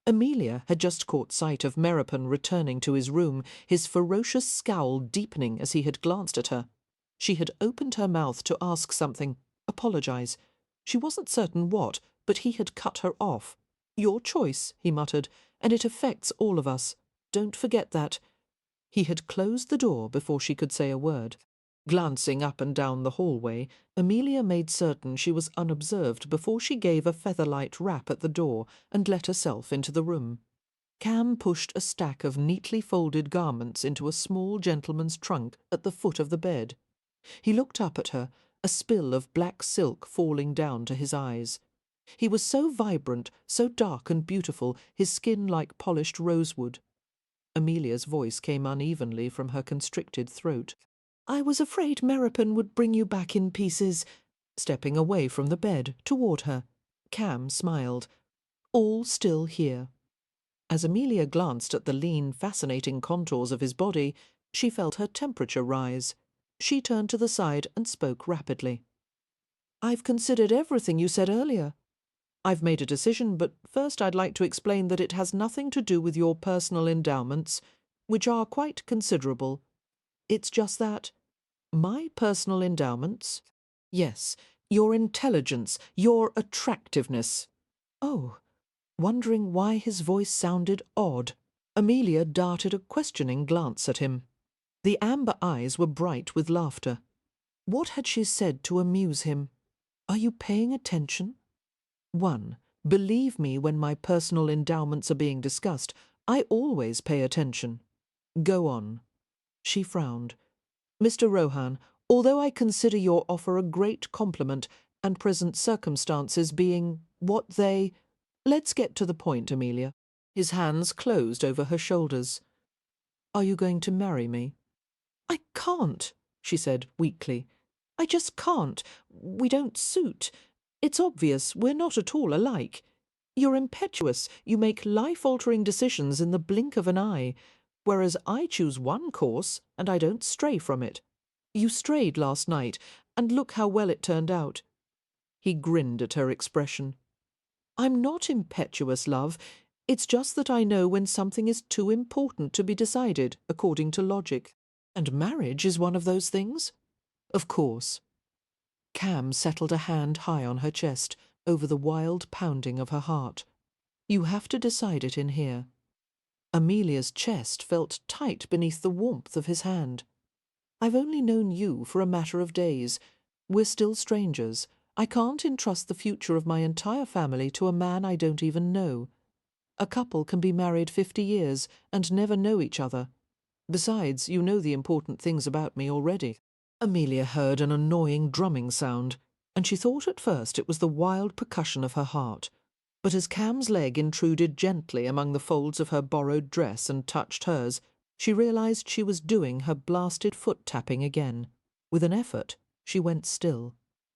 Speaker 1: Amelia had just caught sight of Meropen returning to his room, his ferocious scowl deepening as he had glanced at her. She had opened her mouth to ask something, apologise. She wasn't certain what, but he had cut her off. Your choice, he muttered, and it affects all of us. Don't forget that. He had closed the door before she could say a word. Glancing up and down the hallway, Amelia made certain she was unobserved before she gave a featherlight rap at the door and let herself into the room. Cam pushed a stack of neatly folded garments into a small gentleman's trunk at the foot of the bed. He looked up at her, a spill of black silk falling down to his eyes. He was so vibrant, so dark and beautiful, his skin like polished rosewood. Amelia's voice came unevenly from her constricted throat. I was afraid Meropen would bring you back in pieces. Stepping away from the bed, toward her, Cam smiled. All still here. As Amelia glanced at the lean, fascinating contours of his body, she felt her temperature rise. She turned to the side and spoke rapidly. I've considered everything you said earlier. I've made a decision, but first I'd like to explain that it has nothing to do with your personal endowments, which are quite considerable. It's just that my personal endowments? Yes, your intelligence, your attractiveness. Oh, wondering why his voice sounded odd, Amelia darted a questioning glance at him. The amber eyes were bright with laughter. What had she said to amuse him? Are you paying attention? 1. Believe me when my personal endowments are being discussed. I always pay attention. Go on. She frowned. Mr. Rohan, although I consider your offer a great compliment, and present circumstances being what they— Let's get to the point, Amelia. His hands closed over her shoulders. Are you going to marry me? I can't, she said weakly. I just can't. We don't suit. It's obvious we're not at all alike. You're impetuous. You make life-altering decisions in the blink of an eye, whereas I choose one course and I don't stray from it. You strayed last night, and look how well it turned out. He grinned at her expression. I'm not impetuous, love. It's just that I know when something is too important to be decided according to logic. And marriage is one of those things? Of course. Cam settled a hand high on her chest, over the wild pounding of her heart. You have to decide it in here. Amelia's chest felt tight beneath the warmth of his hand. I've only known you for a matter of days. We're still strangers. I can't entrust the future of my entire family to a man I don't even know. A couple can be married 50 years and never know each other. Besides, you know the important things about me already. Amelia heard an annoying drumming sound, and she thought at first it was the wild percussion of her heart. But as Cam's leg intruded gently among the folds of her borrowed dress and touched hers, she realised she was doing her blasted foot-tapping again. With an effort, she went still.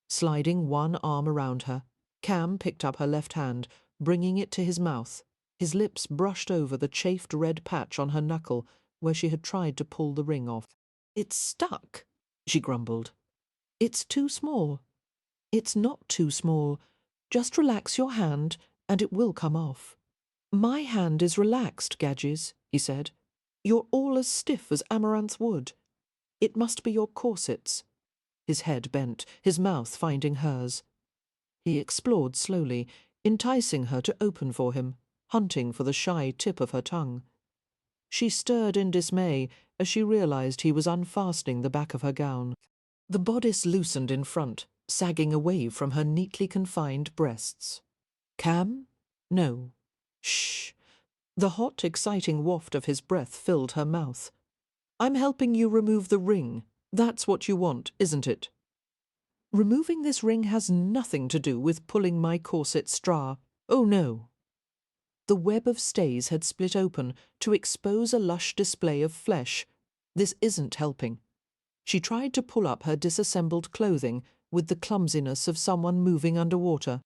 Speaker 1: Sliding one arm around her, Cam picked up her left hand, bringing it to his mouth. His lips brushed over the chafed red patch on her knuckle, where she had tried to pull the ring off. It's stuck, she grumbled. It's too small. It's not too small. Just relax your hand, and it will come off. My hand is relaxed, Gadges, he said. You're all as stiff as amaranth wood. It must be your corsets. His head bent, his mouth finding hers. He explored slowly, enticing her to open for him, hunting for the shy tip of her tongue. She stirred in dismay as she realised he was unfastening the back of her gown. The bodice loosened in front, sagging away from her neatly confined breasts. Cam? No. Shh. The hot, exciting waft of his breath filled her mouth. I'm helping you remove the ring. That's what you want, isn't it? Removing this ring has nothing to do with pulling my corset straw. Oh, no. The web of stays had split open to expose a lush display of flesh. This isn't helping. She tried to pull up her disassembled clothing with the clumsiness of someone moving underwater.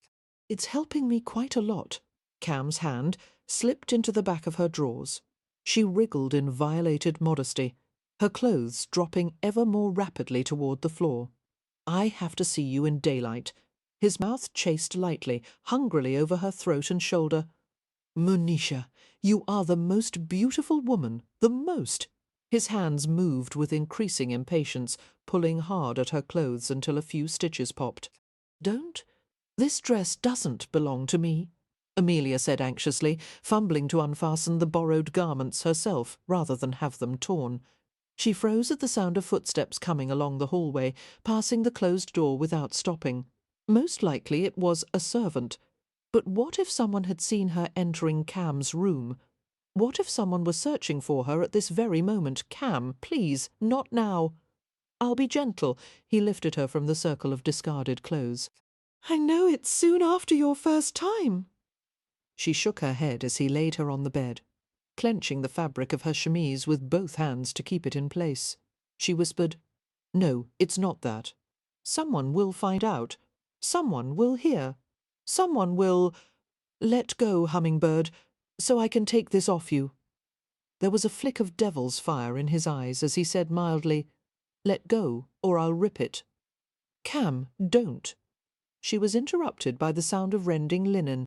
Speaker 1: It's helping me quite a lot. Cam's hand slipped into the back of her drawers. She wriggled in violated modesty, her clothes dropping ever more rapidly toward the floor. I have to see you in daylight. His mouth chased lightly, hungrily over her throat and shoulder. Monisha, you are the most beautiful woman, the most. His hands moved with increasing impatience, pulling hard at her clothes until a few stitches popped. Don't. This dress doesn't belong to me, Amelia said anxiously, fumbling to unfasten the borrowed garments herself rather than have them torn. She froze at the sound of footsteps coming along the hallway, passing the closed door without stopping. Most likely it was a servant. But what if someone had seen her entering Cam's room? What if someone was searching for her at this very moment? Cam, please, not now. I'll be gentle. He lifted her from the circle of discarded clothes. I know it's soon after your first time. She shook her head as he laid her on the bed, clenching the fabric of her chemise with both hands to keep it in place. She whispered, No, it's not that. Someone will find out. Someone will hear. Someone will... Let go, hummingbird, so I can take this off you. There was a flick of devil's fire in his eyes as he said mildly, Let go, or I'll rip it. Cam, don't. She was interrupted by the sound of rending linen.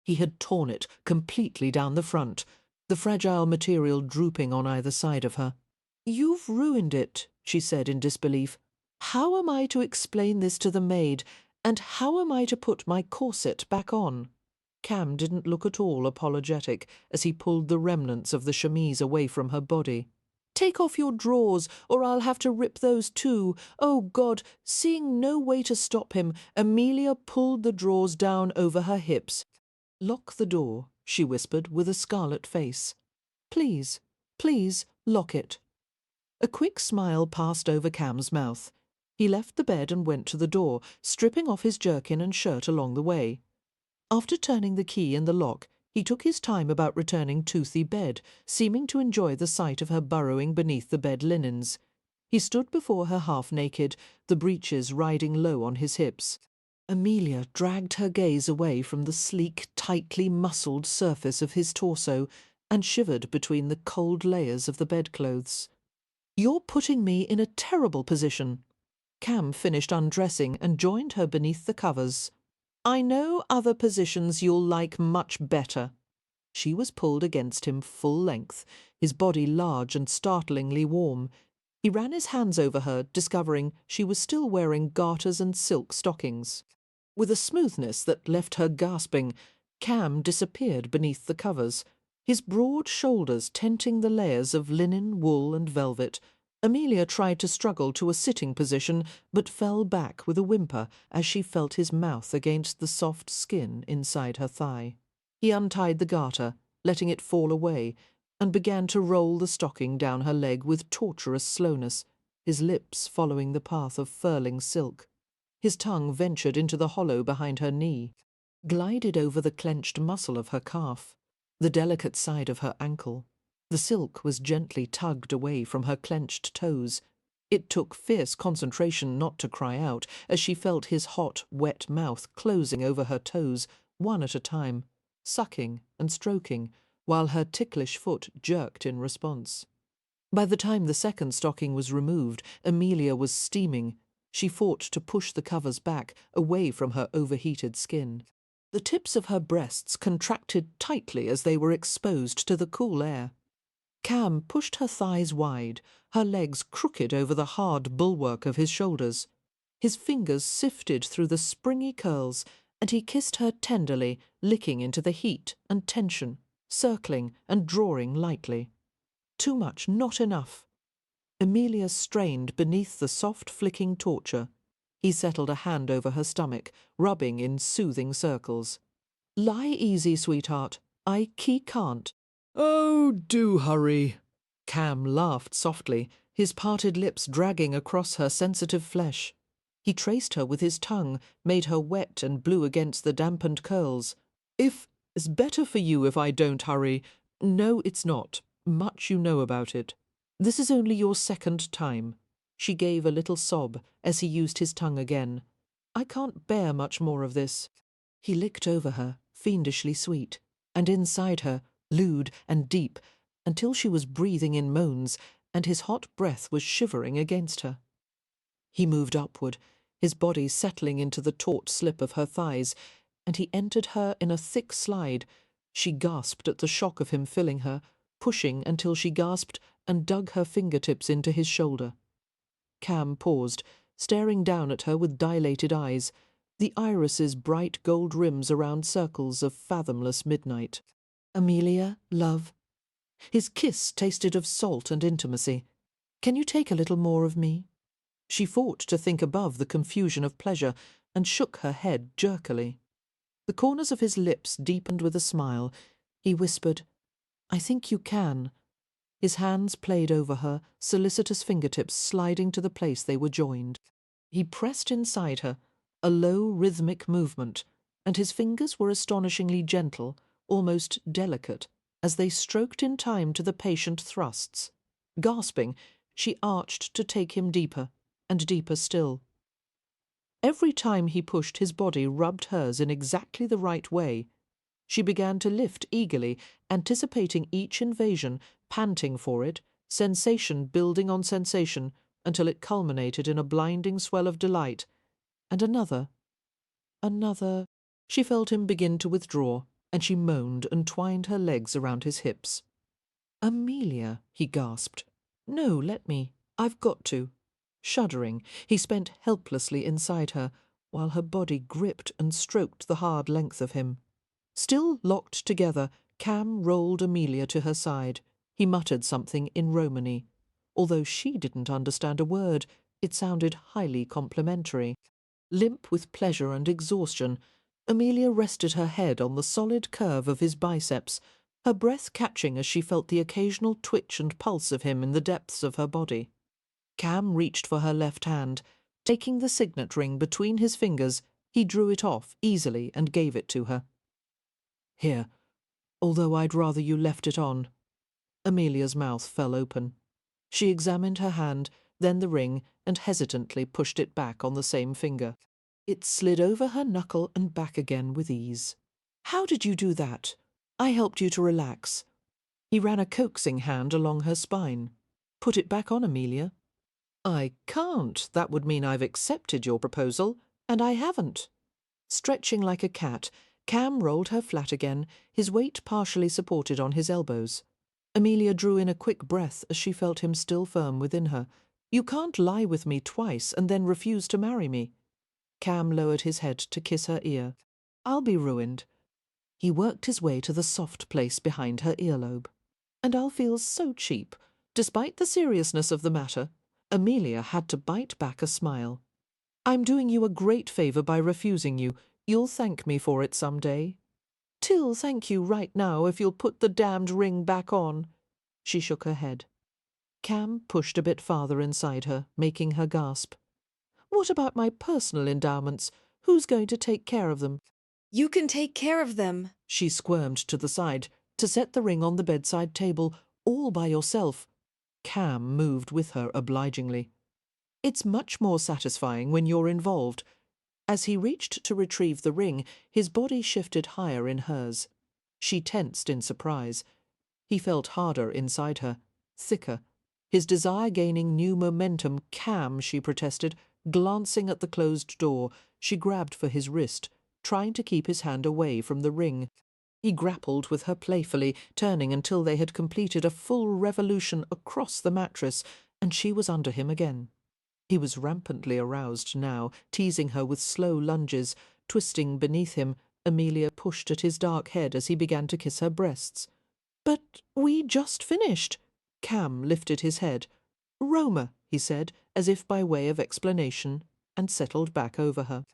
Speaker 1: He had torn it completely down the front, the fragile material drooping on either side of her. You've ruined it, she said in disbelief. How am I to explain this to the maid, and how am I to put my corset back on? Cam didn't look at all apologetic as he pulled the remnants of the chemise away from her body. Take off your drawers, or I'll have to rip those too. Oh, God! Seeing no way to stop him, Amelia pulled the drawers down over her hips. Lock the door, she whispered with a scarlet face. Please, please, lock it. A quick smile passed over Cam's mouth. He left the bed and went to the door, stripping off his jerkin and shirt along the way. After turning the key in the lock, he took his time about returning Toothy bed, seeming to enjoy the sight of her burrowing beneath the bed linens. He stood before her half-naked, the breeches riding low on his hips. Amelia dragged her gaze away from the sleek, tightly muscled surface of his torso and shivered between the cold layers of the bedclothes. You're putting me in a terrible position. Cam finished undressing and joined her beneath the covers. I know other positions you'll like much better. She was pulled against him full length, his body large and startlingly warm. He ran his hands over her, discovering she was still wearing garters and silk stockings. With a smoothness that left her gasping, Cam disappeared beneath the covers, his broad shoulders tenting the layers of linen, wool and velvet. Amelia tried to struggle to a sitting position, but fell back with a whimper as she felt his mouth against the soft skin inside her thigh. He untied the garter, letting it fall away, and began to roll the stocking down her leg with torturous slowness, his lips following the path of furling silk. His tongue ventured into the hollow behind her knee, glided over the clenched muscle of her calf, the delicate side of her ankle. The silk was gently tugged away from her clenched toes. It took fierce concentration not to cry out as she felt his hot, wet mouth closing over her toes, one at a time, sucking and stroking, while her ticklish foot jerked in response. By the time the second stocking was removed, Amelia was steaming. She fought to push the covers back, away from her overheated skin. The tips of her breasts contracted tightly as they were exposed to the cool air. Cam pushed her thighs wide, her legs crooked over the hard bulwark of his shoulders. His fingers sifted through the springy curls, and he kissed her tenderly, licking into the heat and tension, circling and drawing lightly. Too much, not enough. Amelia strained beneath the soft flicking torture. He settled a hand over her stomach, rubbing in soothing circles. Lie easy, sweetheart. He can't." "Oh, do hurry." Cam laughed softly, his parted lips dragging across her sensitive flesh. He traced her with his tongue, made her wet and blew against the dampened curls. It's better for you if I don't hurry. No, it's not. Much you know about it. This is only your second time." She gave a little sob as he used his tongue again. "I can't bear much more of this." He licked over her, fiendishly sweet, and inside her, lewd and deep, until she was breathing in moans, and his hot breath was shivering against her. He moved upward, his body settling into the taut slip of her thighs, and he entered her in a thick slide. She gasped at the shock of him filling her, pushing until she gasped and dug her fingertips into his shoulder. Cam paused, staring down at her with dilated eyes, the irises bright gold rims around circles of fathomless midnight. "Amelia, love." His kiss tasted of salt and intimacy. "Can you take a little more of me?" She fought to think above the confusion of pleasure and shook her head jerkily. The corners of his lips deepened with a smile. He whispered, "I think you can." His hands played over her, solicitous fingertips sliding to the place they were joined. He pressed inside her, a low rhythmic movement, and his fingers were astonishingly gentle, almost delicate, as they stroked in time to the patient thrusts. Gasping, she arched to take him deeper, and deeper still. Every time he pushed, his body rubbed hers in exactly the right way. She began to lift eagerly, anticipating each invasion, panting for it, sensation building on sensation, until it culminated in a blinding swell of delight. And another. She felt him begin to withdraw, and she moaned and twined her legs around his hips. "Amelia," he gasped. "No, let me. I've got to." Shuddering, he spent helplessly inside her, while her body gripped and stroked the hard length of him. Still locked together, Cam rolled Amelia to her side. He muttered something in Romany. Although she didn't understand a word, it sounded highly complimentary. Limp with pleasure and exhaustion, Amelia rested her head on the solid curve of his biceps, her breath catching as she felt the occasional twitch and pulse of him in the depths of her body. Cam reached for her left hand. Taking the signet ring between his fingers, he drew it off easily and gave it to her. "Here, although I'd rather you left it on." Amelia's mouth fell open. She examined her hand, then the ring, and hesitantly pushed it back on the same finger. It slid over her knuckle and back again with ease. "How did you do that? I helped you to relax." He ran a coaxing hand along her spine. "Put it back on, Amelia." "I can't. That would mean I've accepted your proposal, and I haven't." Stretching like a cat, Cam rolled her flat again, his weight partially supported on his elbows. Amelia drew in a quick breath as she felt him still firm within her. "You can't lie with me twice and then refuse to marry me." Cam lowered his head to kiss her ear. "I'll be ruined." He worked his way to the soft place behind her earlobe. "And I'll feel so cheap." Despite the seriousness of the matter, Amelia had to bite back a smile. "I'm doing you a great favour by refusing you. You'll thank me for it some day." "'Till thank you right now if you'll put the damned ring back on." She shook her head. Cam pushed a bit farther inside her, making her gasp. "What about my personal endowments? Who's going to take care of them?"
Speaker 7: "You can take care of them."
Speaker 1: She squirmed to the side, to set the ring on the bedside table, all by yourself. Cam moved with her obligingly. "It's much more satisfying when you're involved." As he reached to retrieve the ring, his body shifted higher in hers. She tensed in surprise. He felt harder inside her, thicker, his desire gaining new momentum. "Cam," she protested, glancing at the closed door. She grabbed for his wrist, trying to keep his hand away from the ring. He grappled with her playfully, turning until they had completed a full revolution across the mattress, and she was under him again. He was rampantly aroused now, teasing her with slow lunges. Twisting beneath him, Amelia pushed at his dark head as he began to kiss her breasts. "But we just finished." Cam lifted his head. "Roma," he said, as if by way of explanation, and settled back over her.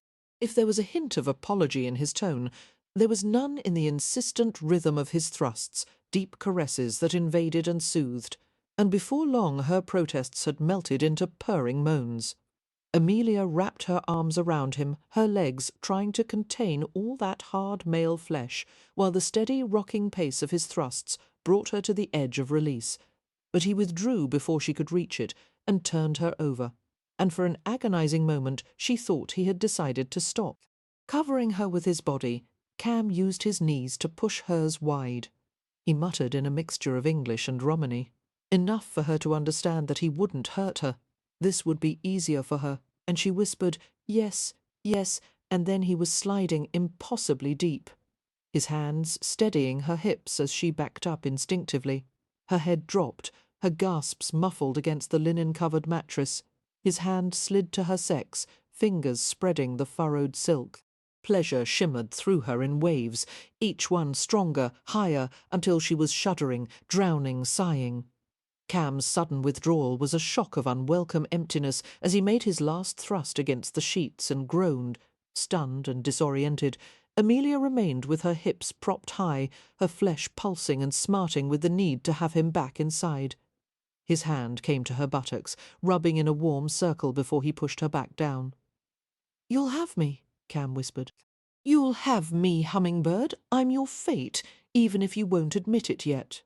Speaker 1: If there was a hint of apology in his tone, There was none in the insistent rhythm of his thrusts, deep caresses that invaded and soothed, and before long her protests had melted into purring moans. Amelia wrapped her arms around him, her legs trying to contain all that hard male flesh, while the steady rocking pace of his thrusts brought her to the edge of release. But he withdrew before she could reach it, and turned her over, and for an agonizing moment she thought he had decided to stop. Covering her with his body, Cam used his knees to push hers wide. He muttered in a mixture of English and Romany, enough for her to understand that he wouldn't hurt her. This would be easier for her, and she whispered, "Yes, yes," and then he was sliding impossibly deep, his hands steadying her hips as she backed up instinctively. Her head dropped, her gasps muffled against the linen-covered mattress. His hand slid to her sex, fingers spreading the furrowed silk. Pleasure shimmered through her in waves, each one stronger, higher, until she was shuddering, drowning, sighing. Cam's sudden withdrawal was a shock of unwelcome emptiness as he made his last thrust against the sheets and groaned. Stunned and disoriented, Amelia remained with her hips propped high, her flesh pulsing and smarting with the need to have him back inside. His hand came to her buttocks, rubbing in a warm circle before he pushed her back down. "You'll have me," Cam whispered. "You'll have me, Hummingbird. I'm your fate, even if you won't admit it yet."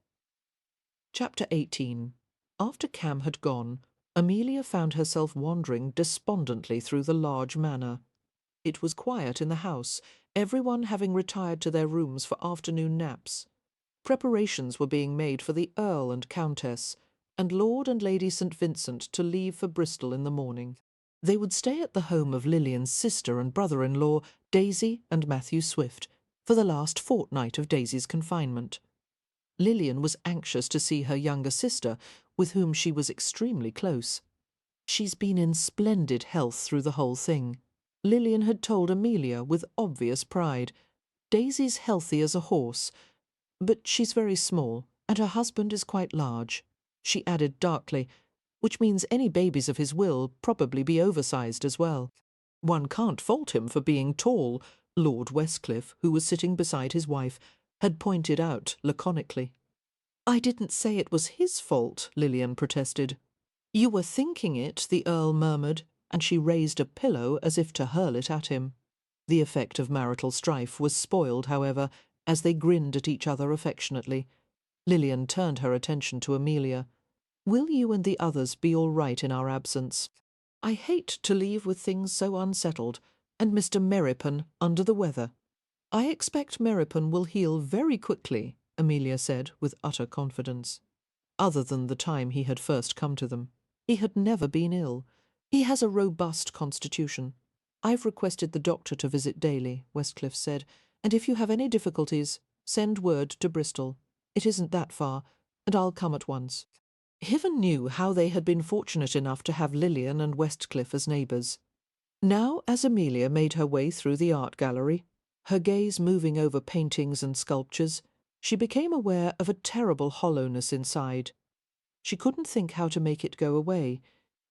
Speaker 1: Chapter 18. After Cam had gone, Amelia found herself wandering despondently through the large manor. It was quiet in the house, everyone having retired to their rooms for afternoon naps. Preparations were being made for the Earl and Countess, and Lord and Lady St. Vincent to leave for Bristol in the morning. They would stay at the home of Lilian's sister and brother-in-law, Daisy and Matthew Swift, for the last fortnight of Daisy's confinement. Lilian was anxious to see her younger sister, with whom she was extremely close. "She's been in splendid health through the whole thing," Lilian had told Amelia with obvious pride. "Daisy's healthy as a horse, but she's very small, and her husband is quite large," she added darkly, "which means any babies of his will probably be oversized as well. One can't fault him for being tall," Lord Westcliff, who was sitting beside his wife, had pointed out laconically. "I didn't say it was his fault," Lilian protested. "You were thinking it," the Earl murmured, and she raised a pillow as if to hurl it at him. The effect of marital strife was spoiled, however, as they grinned at each other affectionately. Lilian turned her attention to Amelia. "Will you and the others be all right in our absence? I hate to leave with things so unsettled, and Mr. Merripon under the weather." "I expect Merripon will heal very quickly," Amelia said with utter confidence. Other than the time he had first come to them, he had never been ill. "He has a robust constitution. I've requested the doctor to visit daily," Westcliff said, "and if you have any difficulties, send word to Bristol. It isn't that far, and I'll come at once." Heaven knew how they had been fortunate enough to have Lilian and Westcliff as neighbours. Now, as Amelia made her way through the art gallery, her gaze moving over paintings and sculptures, she became aware of a terrible hollowness inside. She couldn't think how to make it go away.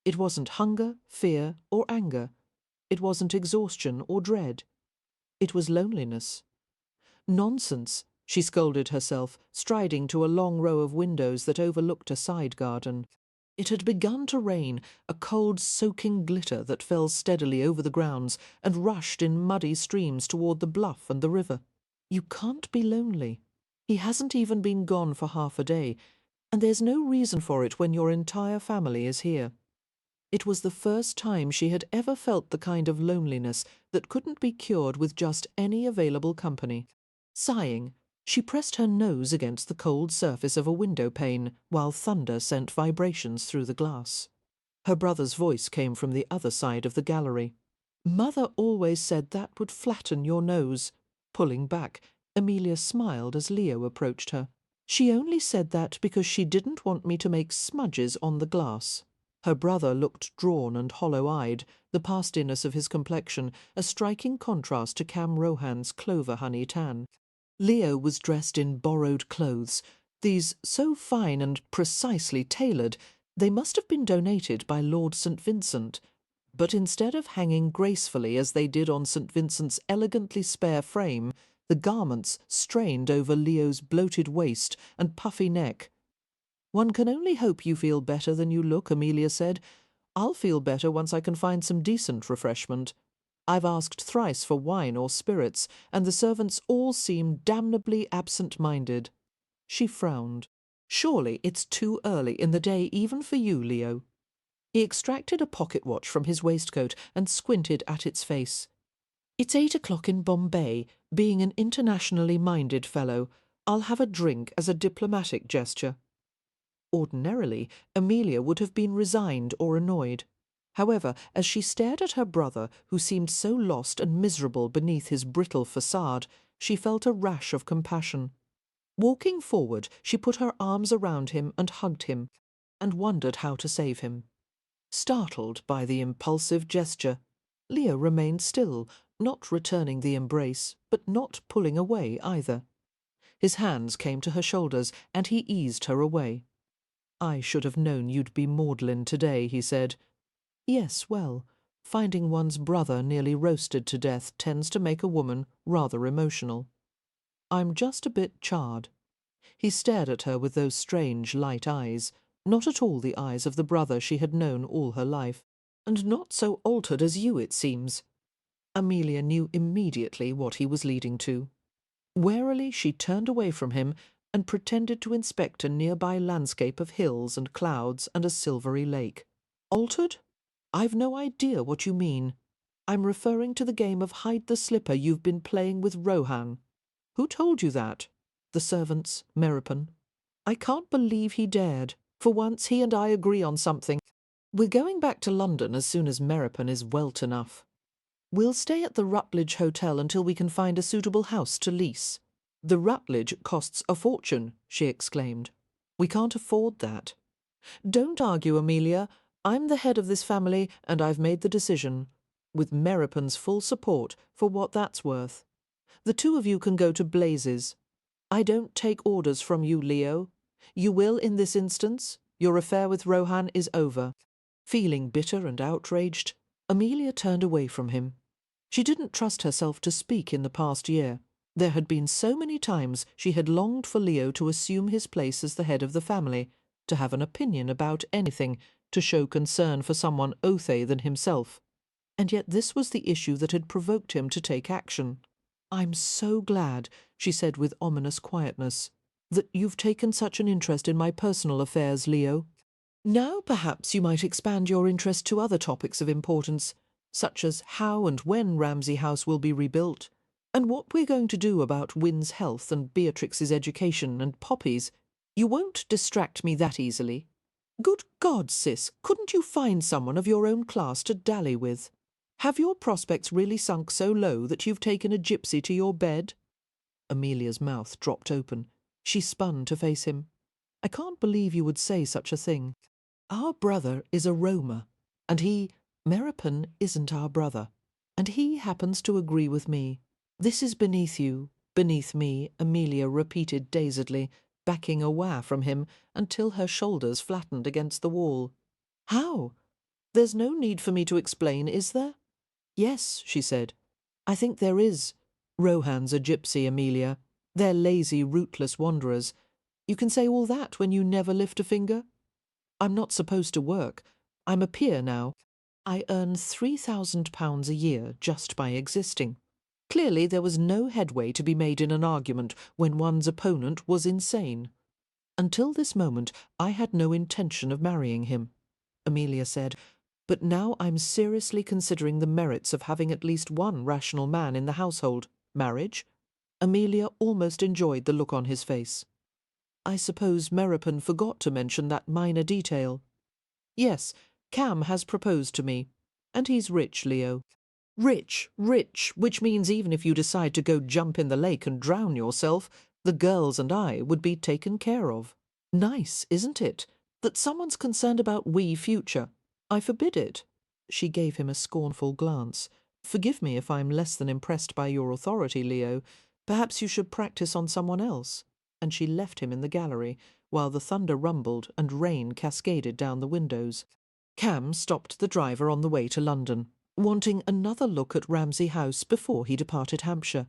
Speaker 1: It wasn't hunger, fear, or anger. It wasn't exhaustion or dread. It was loneliness. "Nonsense," she scolded herself, striding to a long row of windows that overlooked a side garden. It had begun to rain, a cold, soaking glitter that fell steadily over the grounds and rushed in muddy streams toward the bluff and the river. "You can't be lonely. He hasn't even been gone for half a day, and there's no reason for it when your entire family is here." It was the first time she had ever felt the kind of loneliness that couldn't be cured with just any available company. Sighing, she pressed her nose against the cold surface of a window pane while thunder sent vibrations through the glass. Her brother's voice came from the other side of the gallery. "Mother always said that would flatten your nose." Pulling back, Amelia smiled as Leo approached her. "She only said that because she didn't want me to make smudges on the glass." Her brother looked drawn and hollow-eyed, the pastiness of his complexion a striking contrast to Cam Rohan's clover-honey tan. Leo was dressed in borrowed clothes, these so fine and precisely tailored they must have been donated by Lord St. Vincent, but instead of hanging gracefully as they did on St. Vincent's elegantly spare frame, The garments strained over Leo's bloated waist and puffy neck. "One can only hope you feel better than you look," Amelia said. "I'll feel better once I can find some decent refreshment. I've asked thrice for wine or spirits, and the servants all seem damnably absent-minded." She frowned. "Surely it's too early in the day even for you, Leo." He extracted a pocket watch from his waistcoat and squinted at its face. "It's 8 o'clock in Bombay. Being an internationally minded fellow, I'll have a drink as a diplomatic gesture." Ordinarily, Amelia would have been resigned or annoyed. However, as she stared at her brother, who seemed so lost and miserable beneath his brittle facade, she felt a rash of compassion. Walking forward, she put her arms around him and hugged him, and wondered how to save him. Startled by the impulsive gesture, Leo remained still, not returning the embrace, but not pulling away either. His hands came to her shoulders, and he eased her away. "I should have known you'd be maudlin today," he said. "Yes, well, finding one's brother nearly roasted to death tends to make a woman rather emotional. I'm just a bit charred." He stared at her with those strange light eyes, not at all the eyes of the brother she had known all her life. "And not so altered as you, it seems." Amelia knew immediately what he was leading to. Warily she turned away from him and pretended to inspect a nearby landscape of hills and clouds and a silvery lake. "Altered? I've no idea what you mean. I'm referring to the game of hide-the-slipper you've been playing with Rohan." "Who told you that?" "The servants, Meropen." "I can't believe he dared. For once he and I agree on something. We're going back to London as soon as Meropen is welt enough. We'll stay at the Rutledge Hotel until we can find a suitable house to lease." "The Rutledge costs a fortune," she exclaimed. "We can't afford that." "Don't argue, Amelia. I'm the head of this family, and I've made the decision, with Meropen's full support for what that's worth. The two of you can go to blazes. I don't take orders from you, Leo. You will in this instance. Your affair with Rohan is over." Feeling bitter and outraged, Amelia turned away from him. She didn't trust herself to speak in the past year. There had been so many times she had longed for Leo to assume his place as the head of the family, to have an opinion about anything, to show concern for someone othe than himself. And yet this was the issue that had provoked him to take action. "I'm so glad," she said with ominous quietness, "that you've taken such an interest in my personal affairs, Leo. Now perhaps you might expand your interest to other topics of importance, such as how and when Ramsay House will be rebuilt, and what we're going to do about Wynne's health and Beatrix's education and Poppy's. You won't distract me that easily. Good God, sis, couldn't you find someone of your own class to dally with? Have your prospects really sunk so low that you've taken a gypsy to your bed?" Amelia's mouth dropped open. She spun to face him. "I can't believe you would say such a thing. Our brother is a Roma, and Meropen isn't our brother, and he happens to agree with me. This is beneath you, beneath me," Amelia repeated dazedly, backing away from him until her shoulders flattened against the wall. "How? There's no need for me to explain, is there?" "Yes," she said. "I think there is. Rohan's a gypsy, Amelia. They're lazy, rootless wanderers. You can say all that when you never lift a finger. I'm not supposed to work. I'm a peer now. I earn £3,000 a year just by existing." Clearly there was no headway to be made in an argument when one's opponent was insane. "Until this moment I had no intention of marrying him," Amelia said, "but now I'm seriously considering the merits of having at least one rational man in the household. Marriage?" Amelia almost enjoyed the look on his face. "I suppose Meropen forgot to mention that minor detail." "Yes, Cam has proposed to me. And he's rich, Leo. Rich, rich, which means even if you decide to go jump in the lake and drown yourself, the girls and I would be taken care of. Nice, isn't it, that someone's concerned about we future? I forbid it." She gave him a scornful glance. "Forgive me if I'm less than impressed by your authority, Leo. Perhaps you should practice on someone else." And she left him in the gallery, while the thunder rumbled and rain cascaded down the windows. Cam stopped the driver on the way to London, wanting another look at Ramsay House before he departed Hampshire.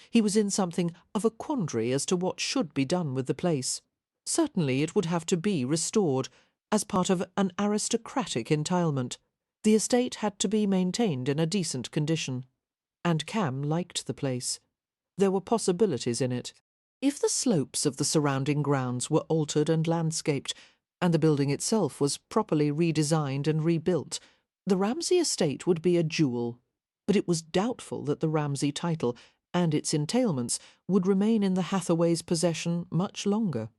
Speaker 1: He was in something of a quandary as to what should be done with the place. Certainly it would have to be restored, as part of an aristocratic entailment. The estate had to be maintained in a decent condition. And Cam liked the place. There were possibilities in it. If the slopes of the surrounding grounds were altered and landscaped, and the building itself was properly redesigned and rebuilt, the Ramsay estate would be a jewel. But it was doubtful that the Ramsay title and its entailments would remain in the Hathaways' possession much longer.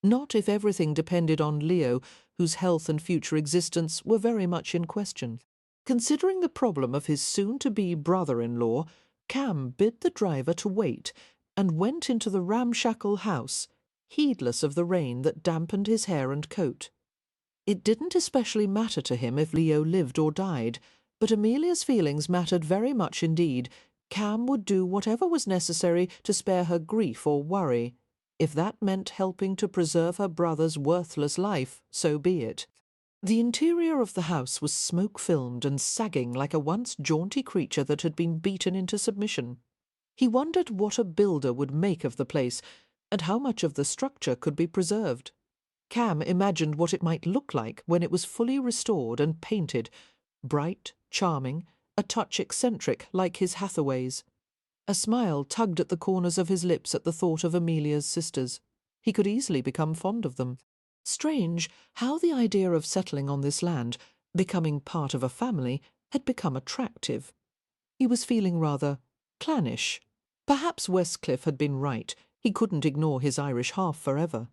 Speaker 1: Not if everything depended on Leo, whose health and future existence were very much in question. Considering the problem of his soon-to-be brother-in-law, Cam bid the driver to wait and went into the ramshackle house, heedless of the rain that dampened his hair and coat. It didn't especially matter to him if Leo lived or died, but Amelia's feelings mattered very much indeed. Cam would do whatever was necessary to spare her grief or worry. If that meant helping to preserve her brother's worthless life, so be it. The interior of the house was smoke-filmed and sagging like a once jaunty creature that had been beaten into submission. He wondered what a builder would make of the place, and how much of the structure could be preserved. Cam imagined what it might look like when it was fully restored and painted, bright, charming, a touch eccentric like his Hathaways. A smile tugged at the corners of his lips at the thought of Amelia's sisters. He could easily become fond of them. Strange how the idea of settling on this land, becoming part of a family, had become attractive. He was feeling rather clannish. Perhaps Westcliff had been right. He couldn't ignore his Irish half forever.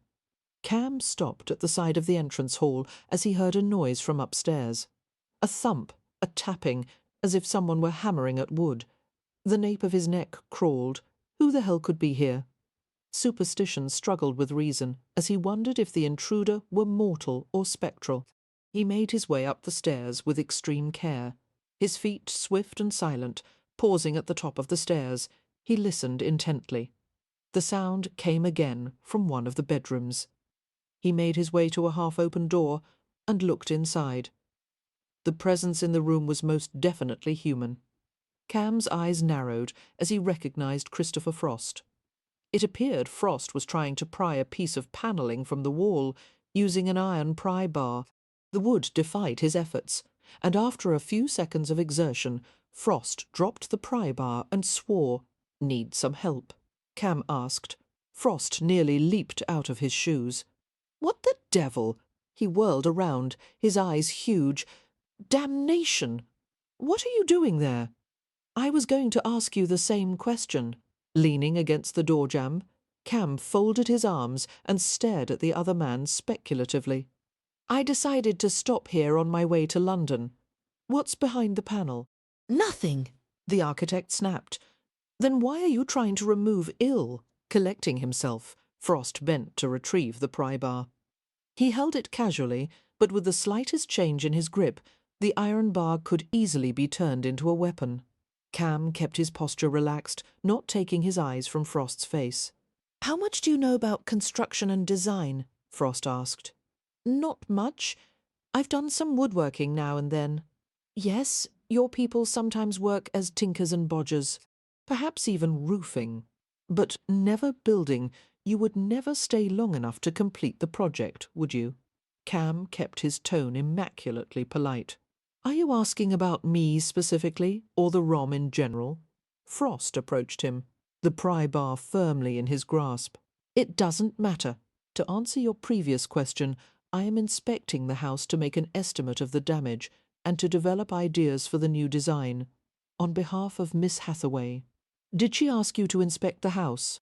Speaker 1: Cam stopped at the side of the entrance hall as he heard a noise from upstairs. A thump, a tapping, as if someone were hammering at wood. The nape of his neck crawled. Who the hell could be here? Superstition struggled with reason as he wondered if the intruder were mortal or spectral. He made his way up the stairs with extreme care. His feet swift and silent, pausing at the top of the stairs, he listened intently. The sound came again from one of the bedrooms. He made his way to a half-open door and looked inside. The presence in the room was most definitely human. Cam's eyes narrowed as he recognised Christopher Frost. It appeared Frost was trying to pry a piece of panelling from the wall, using an iron pry bar. The wood defied his efforts, and after a few seconds of exertion, Frost dropped the pry bar and swore. "Need some help?" Cam asked. Frost nearly leaped out of his shoes. "What the devil?" He whirled around, his eyes huge. "Damnation! What are you doing there?" "I was going to ask you the same question." Leaning against the door jamb, Cam folded his arms and stared at the other man speculatively. "I decided to stop here on my way to London. What's behind the panel?"
Speaker 2: Nothing.
Speaker 1: The architect snapped. "Then why are you trying to remove ill?" Collecting himself, Frost bent to retrieve the pry bar. He held it casually, but with the slightest change in his grip, the iron bar could easily be turned into a weapon. Cam kept his posture relaxed, not taking his eyes from Frost's face. "How much do you know about construction and design?" Frost asked. "Not much. I've done some woodworking now and then." "Yes, your people sometimes work as tinkers and bodgers. Perhaps even roofing. But never building. You would never stay long enough to complete the project, would you?" Cam kept his tone immaculately polite. "Are you asking about me specifically, or the ROM in general?" Frost approached him, the pry bar firmly in his grasp. "It doesn't matter. To answer your previous question, I am inspecting the house to make an estimate of the damage and to develop ideas for the new design, on behalf of Miss Hathaway." "Did she ask you to inspect the house?"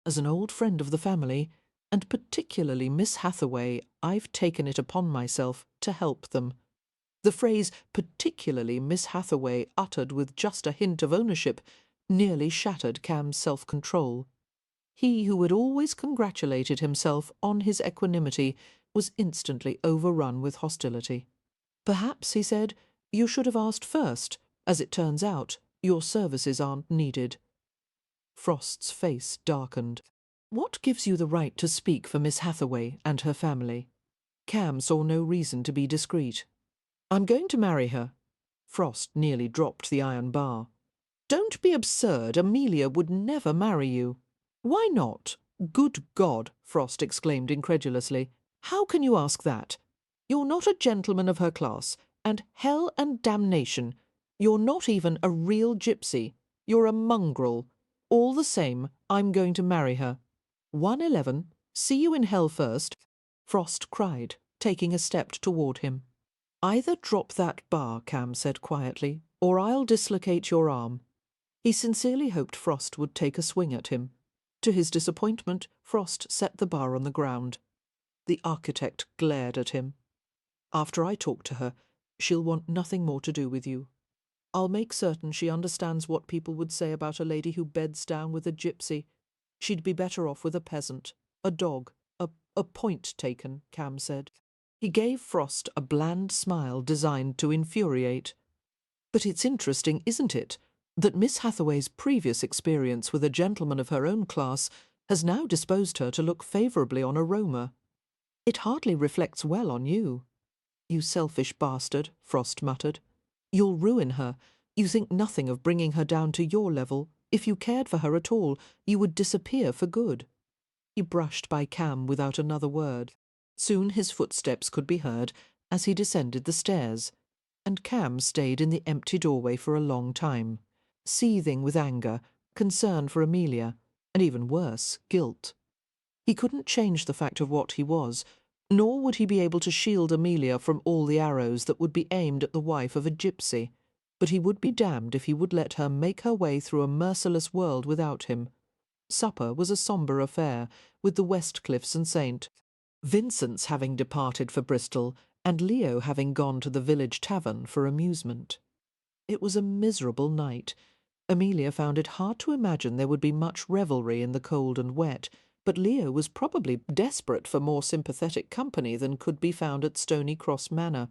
Speaker 1: "As an old friend of the family, and particularly Miss Hathaway, I've taken it upon myself to help them." The phrase "particularly Miss Hathaway," uttered with just a hint of ownership, nearly shattered Cam's self-control. He who had always congratulated himself on his equanimity was instantly overrun with hostility. "Perhaps," he said, "you should have asked first. As it turns out, your services aren't needed." Frost's face darkened. "What gives you the right to speak for Miss Hathaway and her family?" Cam saw no reason to be discreet. "I'm going to marry her." Frost nearly dropped the iron bar. Don't be absurd. Amelia would never marry you. Why not? Good God, Frost exclaimed incredulously. How can you ask that? You're not a gentleman of her class, and hell and damnation. You're not even a real gypsy. You're a mongrel. All the same, I'm going to marry her. 111, see you in hell first, Frost cried, taking a step toward him. Either drop that bar, Cam said quietly, or I'll dislocate your arm. He sincerely hoped Frost would take a swing at him. To his disappointment, Frost set the bar on the ground. The architect glared at him. After I talk to her, she'll want nothing more to do with you. I'll make certain she understands what people would say about a lady who beds down with a gypsy. She'd be better off with a peasant, a dog, a point taken, Cam said. He gave Frost a bland smile designed to infuriate. But it's interesting, isn't it, that Miss Hathaway's previous experience with a gentleman of her own class has now disposed her to look favourably on a roamer. It hardly reflects well on you. You selfish bastard, Frost muttered. You'll ruin her. You think nothing of bringing her down to your level. If you cared for her at all, you would disappear for good. He brushed by Cam without another word. Soon his footsteps could be heard as he descended the stairs, and Cam stayed in the empty doorway for a long time, seething with anger, concern for Amelia, and even worse, guilt. He couldn't change the fact of what he was, nor would he be able to shield Amelia from all the arrows that would be aimed at the wife of a gypsy, but he would be damned if he would let her make her way through a merciless world without him. Supper was a sombre affair, with the Westcliffs and St. Vincent's having departed for Bristol, and Leo having gone to the village tavern for amusement. It was a miserable night. Amelia found it hard to imagine there would be much revelry in the cold and wet, but Leo was probably desperate for more sympathetic company than could be found at Stony Cross Manor.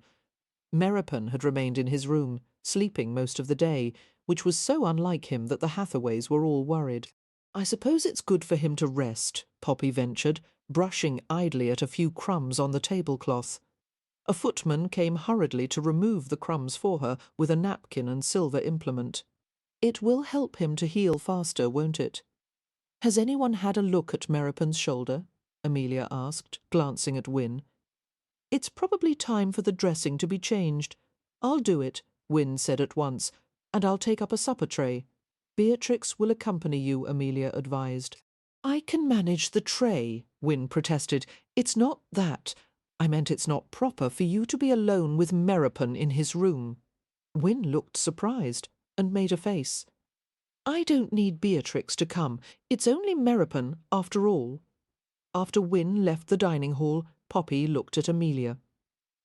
Speaker 1: Meropen had remained in his room, sleeping most of the day, which was so unlike him that the Hathaways were all worried. I suppose it's good for him to rest, Poppy ventured, brushing idly at a few crumbs on the tablecloth. A footman came hurriedly to remove the crumbs for her with a napkin and silver implement. It will help him to heal faster, won't it? Has anyone had a look at Meropen's shoulder? Amelia asked, glancing at Wynne. It's probably time for the dressing to be changed. I'll do it, Wynne said at once, and I'll take up a supper tray. Beatrix will accompany you, Amelia advised. I can manage the tray, Wynne protested. It's not that. I meant it's not proper for you to be alone with Meropen in his room. Wynne looked surprised and made a face. I don't need Beatrix to come. It's only Meropen, after all. After Wynne left the dining hall, Poppy looked at Amelia.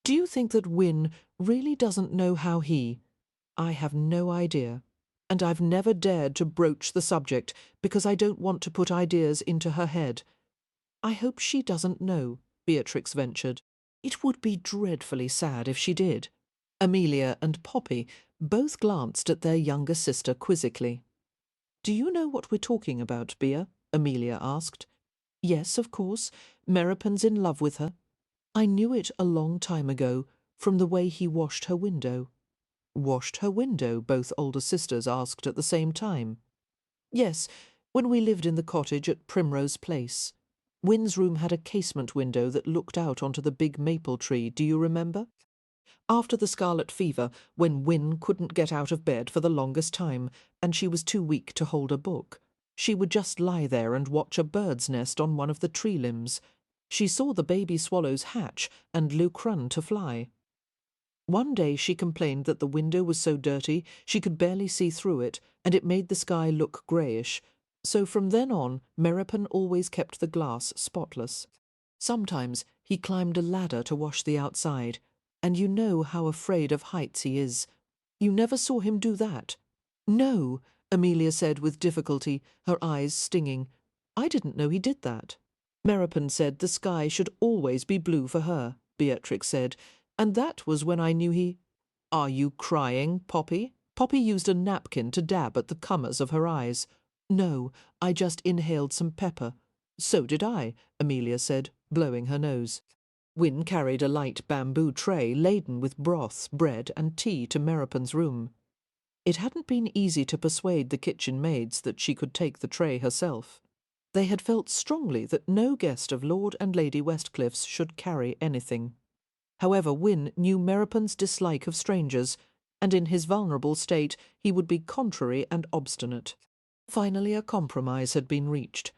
Speaker 1: Do you think that Wynne really doesn't know how he— I have no idea, and I've never dared to broach the subject because I don't want to put ideas into her head. I hope she doesn't know, Beatrix ventured. It would be dreadfully sad if she did. Amelia and Poppy both glanced at their younger sister quizzically. Do you know what we're talking about, Bea? Amelia asked. Yes, of course. Meropen's in love with her. I knew it a long time ago, from the way he washed her window. Washed her window, both older sisters asked at the same time. Yes, when we lived in the cottage at Primrose Place. Wynne's room had a casement window that looked out onto the big maple tree, do you remember? After the scarlet fever, when Wynne couldn't get out of bed for the longest time, and she was too weak to hold a book, she would just lie there and watch a bird's nest on one of the tree limbs. She saw the baby swallows hatch and lucrun to fly. One day she complained that the window was so dirty she could barely see through it, and it made the sky look greyish. So from then on, Meropen always kept the glass spotless. Sometimes he climbed a ladder to wash the outside, and you know how afraid of heights he is. You never saw him do that? No, Amelia said with difficulty, her eyes stinging. I didn't know he did that. Meropen said the sky should always be blue for her, Beatrix said, and that was when I knew he— Are you crying, Poppy? Poppy used a napkin to dab at the comers of her eyes. No, I just inhaled some pepper. So did I, Amelia said, blowing her nose. Wynne carried a light bamboo tray laden with broth, bread and tea to Meropen's room. It hadn't been easy to persuade the kitchen maids that she could take the tray herself. They had felt strongly that no guest of Lord and Lady Westcliffe's should carry anything. However, Wynne knew Meropen's dislike of strangers, and in his vulnerable state he would be contrary and obstinate. Finally a compromise had been reached.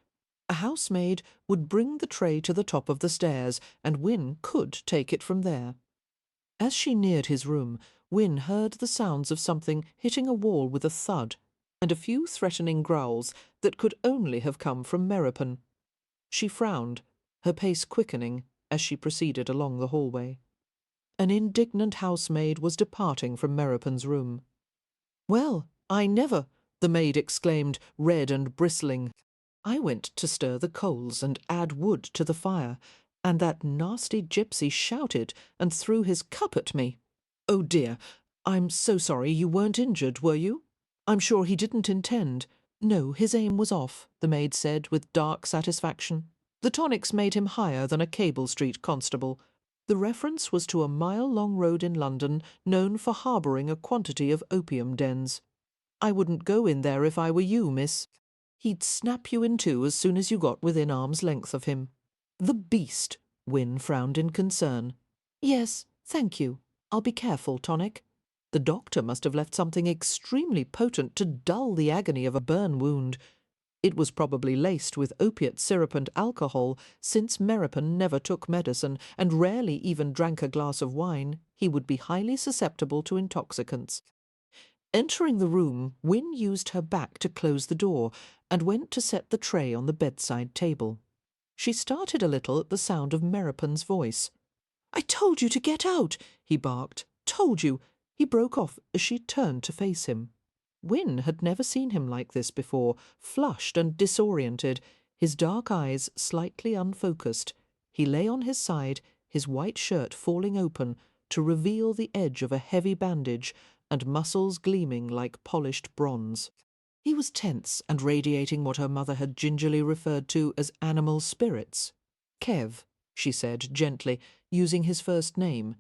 Speaker 1: A housemaid would bring the tray to the top of the stairs, and Wynne could take it from there. As she neared his room, Wynne heard the sounds of something hitting a wall with a thud, and a few threatening growls that could only have come from Meropen. She frowned, her pace quickening as she proceeded along the hallway. An indignant housemaid was departing from Meropen's room. "Well, I never!" the maid exclaimed, red and bristling. "I went to stir the coals and add wood to the fire, and that nasty gypsy shouted and threw his cup at me. Oh dear, I'm so sorry. You weren't injured, were you? I'm sure he didn't intend." "No, his aim was off," the maid said with dark satisfaction. "The tonics made him higher than a Cable Street constable." The reference was to a mile-long road in London known for harbouring a quantity of opium dens. "I wouldn't go in there if I were you, miss. He'd snap you in two as soon as you got within arm's length of him." "The beast!" Wynne frowned in concern. "Yes, thank you. I'll be careful, Tonic. The doctor must have left something extremely potent to dull the agony of a burn wound. It was probably laced with opiate syrup and alcohol, since Meropen never took medicine and rarely even drank a glass of wine. He would be highly susceptible to intoxicants." Entering the room, Wynne used her back to close the door and went to set the tray on the bedside table. She started a little at the sound of Meropen's voice. "I told you to get out," he barked. "Told you." He broke off as she turned to face him. Wynne had never seen him like this before, flushed and disoriented, his dark eyes slightly unfocused. He lay on his side, his white shirt falling open to reveal the edge of a heavy bandage and muscles gleaming like polished bronze. He was tense and radiating what her mother had gingerly referred to as animal spirits. "Kev," she said gently, using his first name.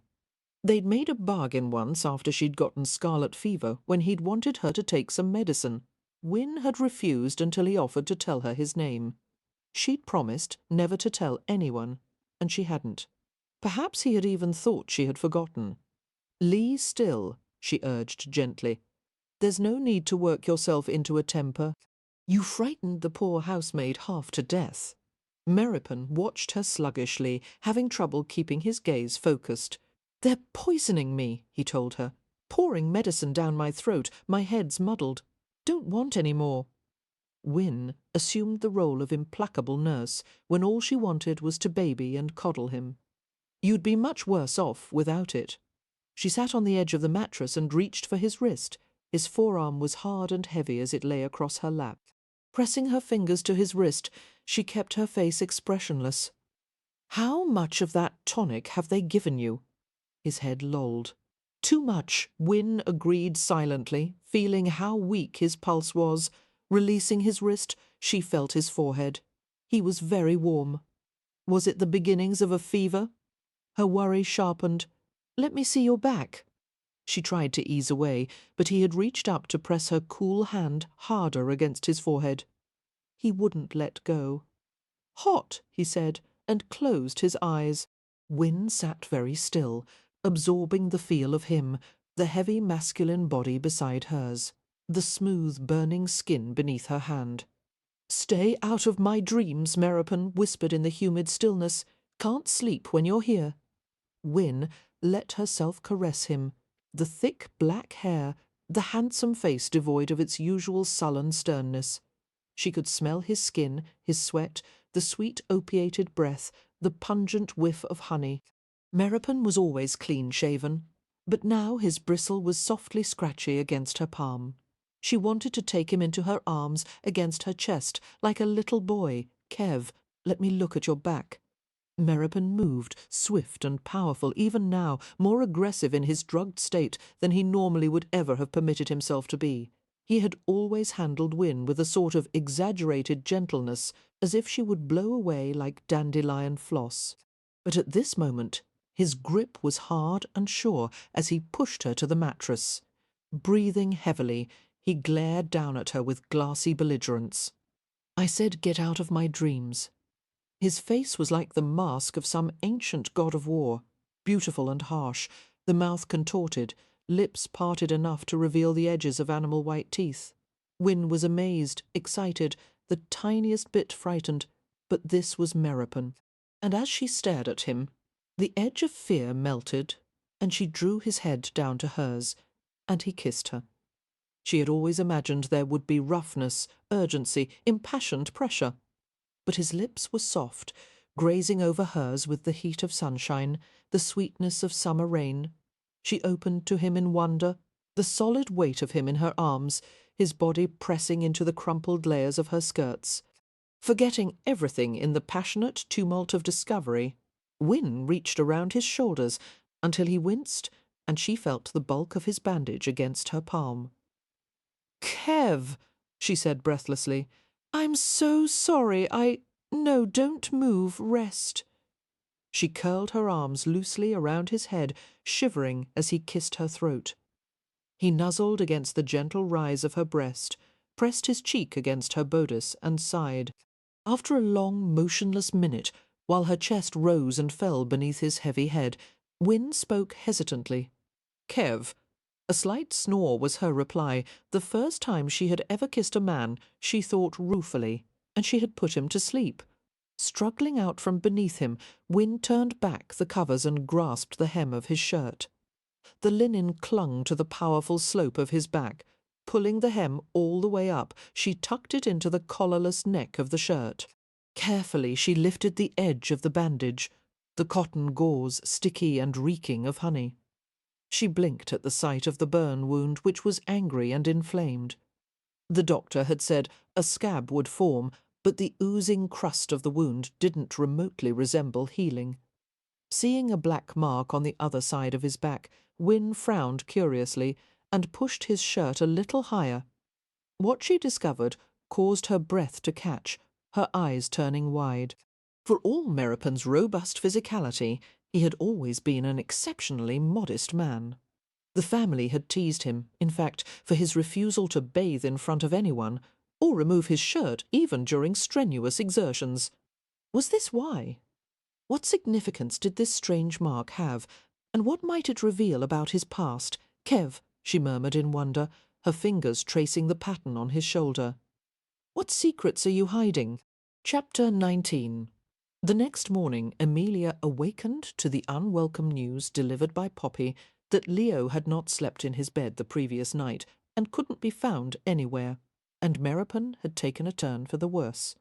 Speaker 1: They'd made a bargain once after she'd gotten scarlet fever when he'd wanted her to take some medicine. Wynne had refused until he offered to tell her his name. She'd promised never to tell anyone, and she hadn't. Perhaps he had even thought she had forgotten. "Lie still," she urged gently. "There's no need to work yourself into a temper. You frightened the poor housemaid half to death." Meropen watched her sluggishly, having trouble keeping his gaze focused. "They're poisoning me," he told her. "Pouring medicine down my throat, my head's muddled. Don't want any more." Wynne assumed the role of implacable nurse when all she wanted was to baby and coddle him. "You'd be much worse off without it." She sat on the edge of the mattress and reached for his wrist. His forearm was hard and heavy as it lay across her lap. Pressing her fingers to his wrist, she kept her face expressionless. "How much of that tonic have they given you?" His head lolled. "Too much," Wynne agreed silently, feeling how weak his pulse was. Releasing his wrist, she felt his forehead. He was very warm. Was it the beginnings of a fever? Her worry sharpened. "Let me see your back." She tried to ease away, but he had reached up to press her cool hand harder against his forehead. He wouldn't let go. "Hot," he said, and closed his eyes. Wynne sat very still, absorbing the feel of him, the heavy masculine body beside hers, the smooth burning skin beneath her hand. "Stay out of my dreams," Meropen whispered in the humid stillness. "Can't sleep when you're here." Wynne let herself caress him, the thick black hair, the handsome face devoid of its usual sullen sternness. She could smell his skin, his sweat, the sweet opiated breath, the pungent whiff of honey. Meropen was always clean-shaven, but now his bristle was softly scratchy against her palm. She wanted to take him into her arms, against her chest, like a little boy. "Kev, let me look at your back." Meropen moved, swift and powerful, even now, more aggressive in his drugged state than he normally would ever have permitted himself to be. He had always handled Wynne with a sort of exaggerated gentleness, as if she would blow away like dandelion floss. But at this moment his grip was hard and sure as he pushed her to the mattress. Breathing heavily, he glared down at her with glassy belligerence. I said, "Get out of my dreams." His face was like the mask of some ancient god of war, beautiful and harsh, the mouth contorted, lips parted enough to reveal the edges of animal white teeth. Wynne was amazed, excited, the tiniest bit frightened, but this was Meropen. And as she stared at him, the edge of fear melted, and she drew his head down to hers, and he kissed her. She had always imagined there would be roughness, urgency, impassioned pressure. But his lips were soft, grazing over hers with the heat of sunshine, the sweetness of summer rain. She opened to him in wonder, the solid weight of him in her arms, his body pressing into the crumpled layers of her skirts. Forgetting everything in the passionate tumult of discovery, Wynne reached around his shoulders until he winced, and she felt the bulk of his bandage against her palm. "Kev," she said breathlessly, "I'm so sorry. No, don't move, rest." She curled her arms loosely around his head, shivering as he kissed her throat. He nuzzled against the gentle rise of her breast, pressed his cheek against her bodice, and sighed. After a long, motionless minute, while her chest rose and fell beneath his heavy head, Wynne spoke hesitantly. "Kev." A slight snore was her reply. The first time she had ever kissed a man, she thought ruefully, and she had put him to sleep. Struggling out from beneath him, Wynne turned back the covers and grasped the hem of his shirt. The linen clung to the powerful slope of his back. Pulling the hem all the way up, she tucked it into the collarless neck of the shirt. Carefully she lifted the edge of the bandage, the cotton gauze sticky and reeking of honey. She blinked at the sight of the burn wound, which was angry and inflamed. The doctor had said a scab would form, but the oozing crust of the wound didn't remotely resemble healing. Seeing a black mark on the other side of his back, Wynne frowned curiously and pushed his shirt a little higher. What she discovered caused her breath to catch, her eyes turning wide. For all Meropen's robust physicality, he had always been an exceptionally modest man. The family had teased him, in fact, for his refusal to bathe in front of anyone, or remove his shirt even during strenuous exertions. Was this why? What significance did this strange mark have, and what might it reveal about his past? "Kev," she murmured in wonder, her fingers tracing the pattern on his shoulder. "What secrets are you hiding?" Chapter 19. The next morning Amelia awakened to the unwelcome news delivered by Poppy that Leo had not slept in his bed the previous night and couldn't be found anywhere, and Meropen had taken a turn for the worse.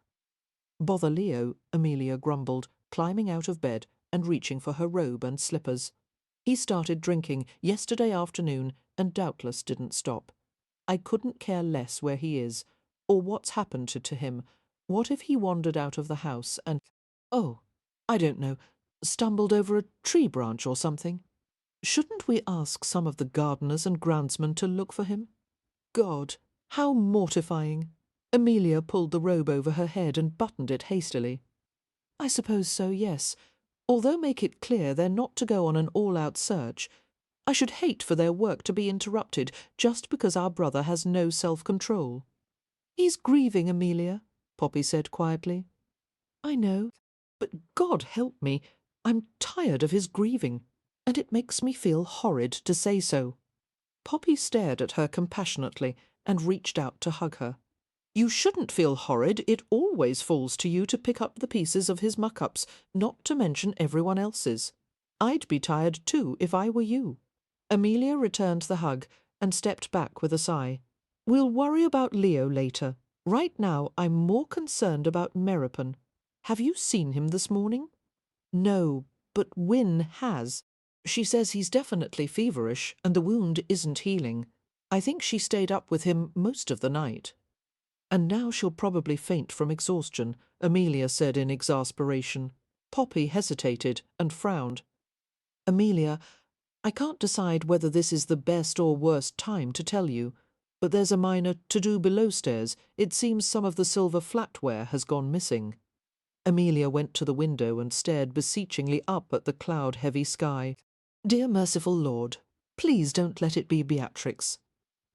Speaker 1: "Bother Leo," Amelia grumbled, climbing out of bed and reaching for her robe and slippers. "He started drinking yesterday afternoon and doubtless didn't stop. I couldn't care less where he is, or what's happened to him. What if he wandered out of the house and, oh, I don't know, stumbled over a tree branch or something? Shouldn't we ask some of the gardeners and groundsmen to look for him? God, how mortifying!" Amelia pulled the robe over her head and buttoned it hastily. "I suppose so, yes. Although make it clear they're not to go on an all-out search. I should hate for their work to be interrupted just because our brother has no self-control." "He's grieving, Amelia," Poppy said quietly. "I know, but God help me, I'm tired of his grieving, and it makes me feel horrid to say so." Poppy stared at her compassionately and reached out to hug her. "You shouldn't feel horrid. It always falls to you to pick up the pieces of his muck-ups, not to mention everyone else's. I'd be tired too if I were you." Amelia returned the hug and stepped back with a sigh. "We'll worry about Leo later. Right now I'm more concerned about Meropen. Have you seen him this morning?" "No, but Wynne has. She says he's definitely feverish and the wound isn't healing. I think she stayed up with him most of the night." "And now she'll probably faint from exhaustion," Amelia said in exasperation. Poppy hesitated and frowned. "Amelia, I can't decide whether this is the best or worst time to tell you, but there's a minor to-do below stairs. It seems some of the silver flatware has gone missing." Amelia went to the window and stared beseechingly up at the cloud-heavy sky. "Dear merciful Lord, please don't let it be Beatrix.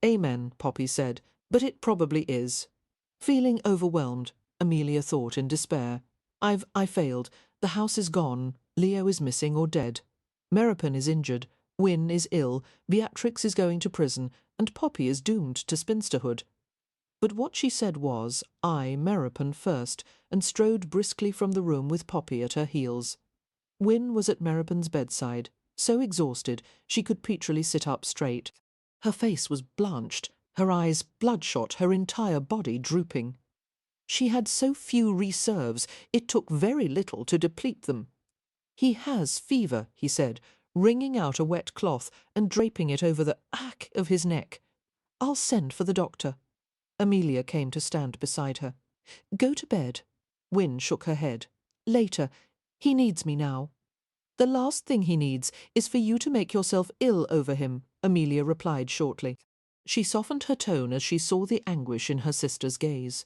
Speaker 1: Amen, Poppy said, but it probably is. Feeling overwhelmed, Amelia thought in despair. I failed. The house is gone. Leo is missing or dead. Meropen is injured. Wynne is ill. Beatrix is going to prison. And Poppy is doomed to spinsterhood. But what she said was, I, Meropen, first, and strode briskly from the room with Poppy at her heels. Wynne was at Meropen's bedside, so exhausted she could peacefully sit up straight. Her face was blanched, her eyes bloodshot, her entire body drooping. She had so few reserves, it took very little to deplete them. He has fever, he said, wringing out a wet cloth and draping it over the ache of his neck. I'll send for the doctor. Amelia came to stand beside her. Go to bed. Wynne shook her head. Later. He needs me now. The last thing he needs is for you to make yourself ill over him, Amelia replied shortly. She softened her tone as she saw the anguish in her sister's gaze.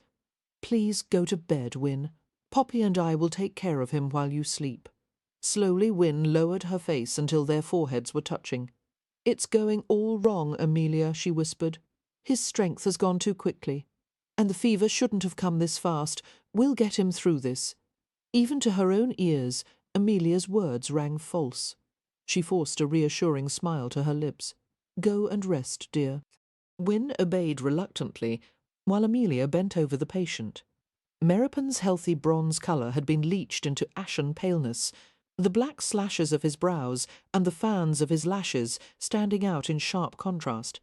Speaker 1: Please go to bed, Wynne. Poppy and I will take care of him while you sleep. Slowly Wynne lowered her face until their foreheads were touching. It's going all wrong, Amelia, she whispered. His strength has gone too quickly. And the fever shouldn't have come this fast. We'll get him through this. Even to her own ears, Amelia's words rang false. She forced a reassuring smile to her lips. Go and rest, dear. Wynne obeyed reluctantly, while Amelia bent over the patient. Meropen's healthy bronze colour had been leached into ashen paleness, the black slashes of his brows and the fans of his lashes standing out in sharp contrast.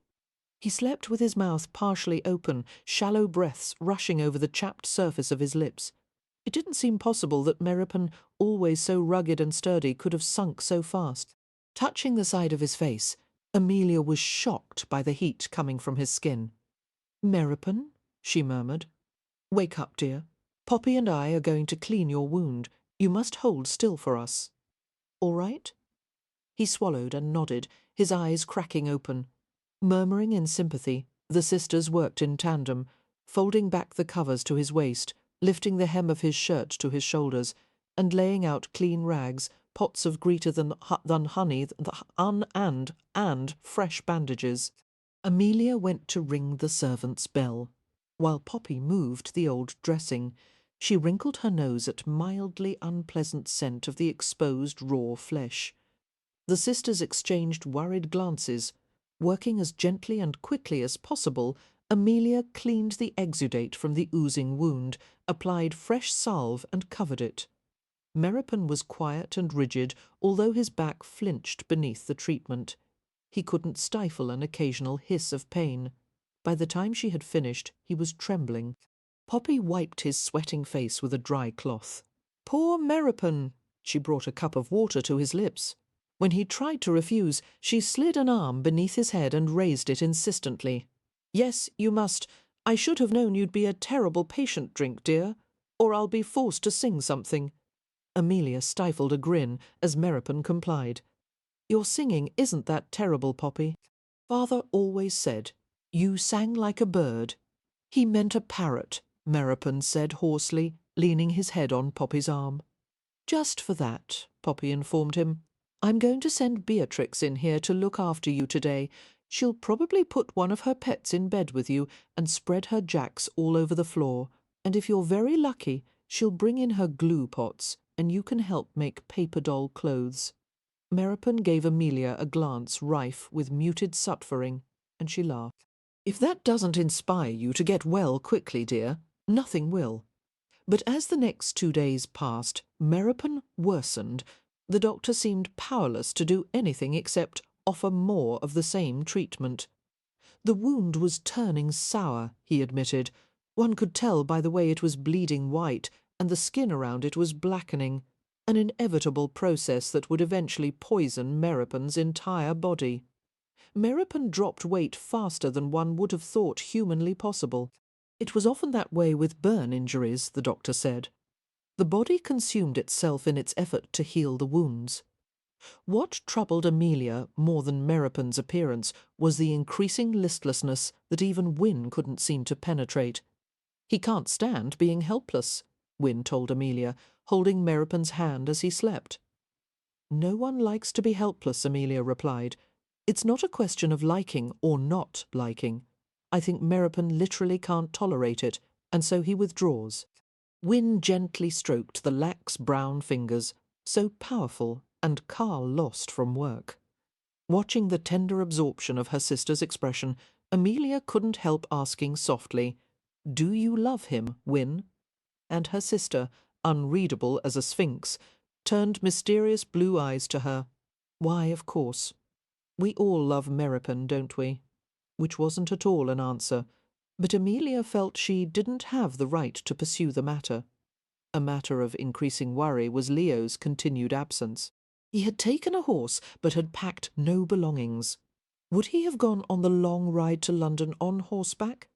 Speaker 1: He slept with his mouth partially open, shallow breaths rushing over the chapped surface of his lips. It didn't seem possible that Meropen, always so rugged and sturdy, could have sunk so fast. Touching the side of his face, Amelia was shocked by the heat coming from his skin. Meropen, she murmured. Wake up, dear. Poppy and I are going to clean your wound. You must hold still for us. All right? He swallowed and nodded, his eyes cracking open. Murmuring in sympathy, the sisters worked in tandem, folding back the covers to his waist, lifting the hem of his shirt to his shoulders, and laying out clean rags, pots of greener than honey, and fresh bandages. Amelia went to ring the servant's bell. While Poppy moved the old dressing, she wrinkled her nose at mildly unpleasant scent of the exposed raw flesh. The sisters exchanged worried glances. Working as gently and quickly as possible, Amelia cleaned the exudate from the oozing wound, applied fresh salve and covered it. Meropen was quiet and rigid, although his back flinched beneath the treatment. He couldn't stifle an occasional hiss of pain. By the time she had finished, he was trembling. Poppy wiped his sweating face with a dry cloth. Poor Meropen! She brought a cup of water to his lips. When he tried to refuse, she slid an arm beneath his head and raised it insistently. Yes, you must. I should have known you'd be a terrible patient drink, dear. Or I'll be forced to sing something. Amelia stifled a grin as Meropen complied. Your singing isn't that terrible, Poppy. Father always said, you sang like a bird. He meant a parrot, Meropen said hoarsely, leaning his head on Poppy's arm. Just for that, Poppy informed him. I'm going to send Beatrix in here to look after you today. She'll probably put one of her pets in bed with you and spread her jacks all over the floor, and if you're very lucky, she'll bring in her glue pots, and you can help make paper doll clothes. Meropen gave Amelia a glance rife with muted suffering, and she laughed. If that doesn't inspire you to get well quickly, dear, nothing will. But as the next 2 days passed, Meropen worsened. The doctor seemed powerless to do anything except offer more of the same treatment. The wound was turning sour, he admitted. One could tell by the way it was bleeding white, and the skin around it was blackening, an inevitable process that would eventually poison Meropen's entire body. Meropen dropped weight faster than one would have thought humanly possible. It was often that way with burn injuries, the doctor said. The body consumed itself in its effort to heal the wounds. What troubled Amelia more than Meropen's appearance was the increasing listlessness that even Wynne couldn't seem to penetrate. He can't stand being helpless, Wynne told Amelia, holding Meropen's hand as he slept. No one likes to be helpless, Amelia replied. It's not a question of liking or not liking. I think Meropen literally can't tolerate it, and so he withdraws. Wynne gently stroked the lax brown fingers, so powerful and Carl lost from work. Watching the tender absorption of her sister's expression, Amelia couldn't help asking softly, "Do you love him, Wynne?" And her sister, unreadable as a sphinx, turned mysterious blue eyes to her. "Why, of course. We all love Meropen, don't we?" Which wasn't at all an answer, but Amelia felt she didn't have the right to pursue the matter. A matter of increasing worry was Leo's continued absence. He had taken a horse, but had packed no belongings. Would he have gone on the long ride to London on horseback?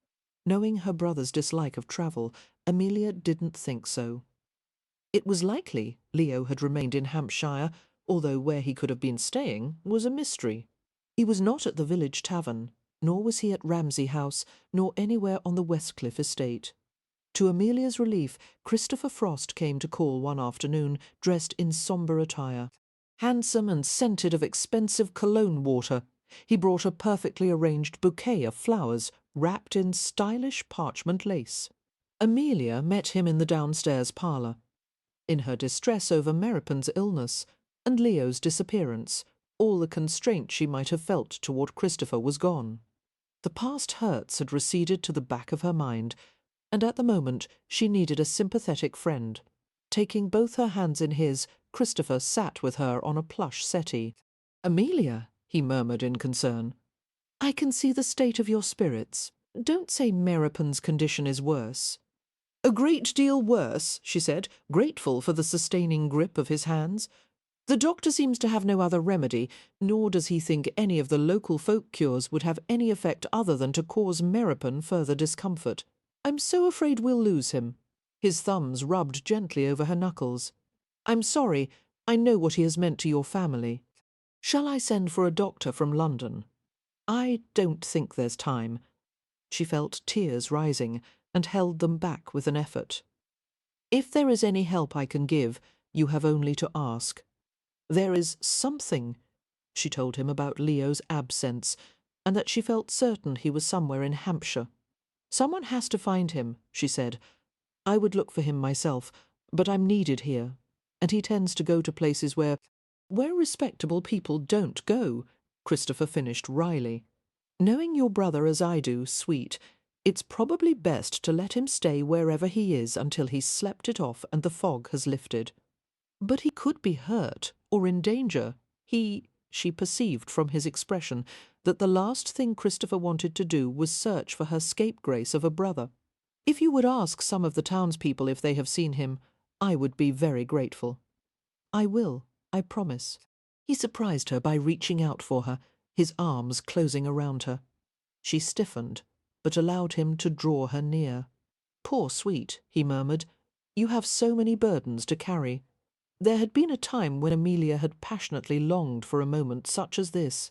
Speaker 1: Knowing her brother's dislike of travel, Amelia didn't think so. It was likely Leo had remained in Hampshire, although where he could have been staying was a mystery. He was not at the village tavern, nor was he at Ramsay House, nor anywhere on the Westcliff estate. To Amelia's relief, Christopher Frost came to call one afternoon, dressed in sombre attire. Handsome and scented of expensive cologne water, he brought a perfectly arranged bouquet of flowers wrapped in stylish parchment lace. Amelia met him in the downstairs parlour. In her distress over Meropen's illness and Leo's disappearance, all the constraint she might have felt toward Christopher was gone. The past hurts had receded to the back of her mind, and at the moment she needed a sympathetic friend. Taking both her hands in his, Christopher sat with her on a plush settee. "Amelia," he murmured in concern, "I can see the state of your spirits. Don't say Meropen's condition is worse." "A great deal worse," she said, grateful for the sustaining grip of his hands. "The doctor seems to have no other remedy, nor does he think any of the local folk cures would have any effect other than to cause Meropen further discomfort. I'm so afraid we'll lose him." His thumbs rubbed gently over her knuckles. "I'm sorry. I know what he has meant to your family. Shall I send for a doctor from London?" "I don't think there's time." She felt tears rising and held them back with an effort. "If there is any help I can give, you have only to ask. There is something," she told him about Leo's absence, and that she felt certain he was somewhere in Hampshire. "Someone has to find him," she said. "I would look for him myself, but I'm needed here, and he tends to go to places where respectable people don't go," Christopher finished wryly. "Knowing your brother as I do, sweet, it's probably best to let him stay wherever he is until he's slept it off and the fog has lifted." "But he could be hurt or in danger. She perceived from his expression that the last thing Christopher wanted to do was search for her scapegrace of a brother. "If you would ask some of the townspeople if they have seen him, I would be very grateful." "I will, I promise." He surprised her by reaching out for her, his arms closing around her. She stiffened, but allowed him to draw her near. "Poor sweet," he murmured, "you have so many burdens to carry." There had been a time when Amelia had passionately longed for a moment such as this,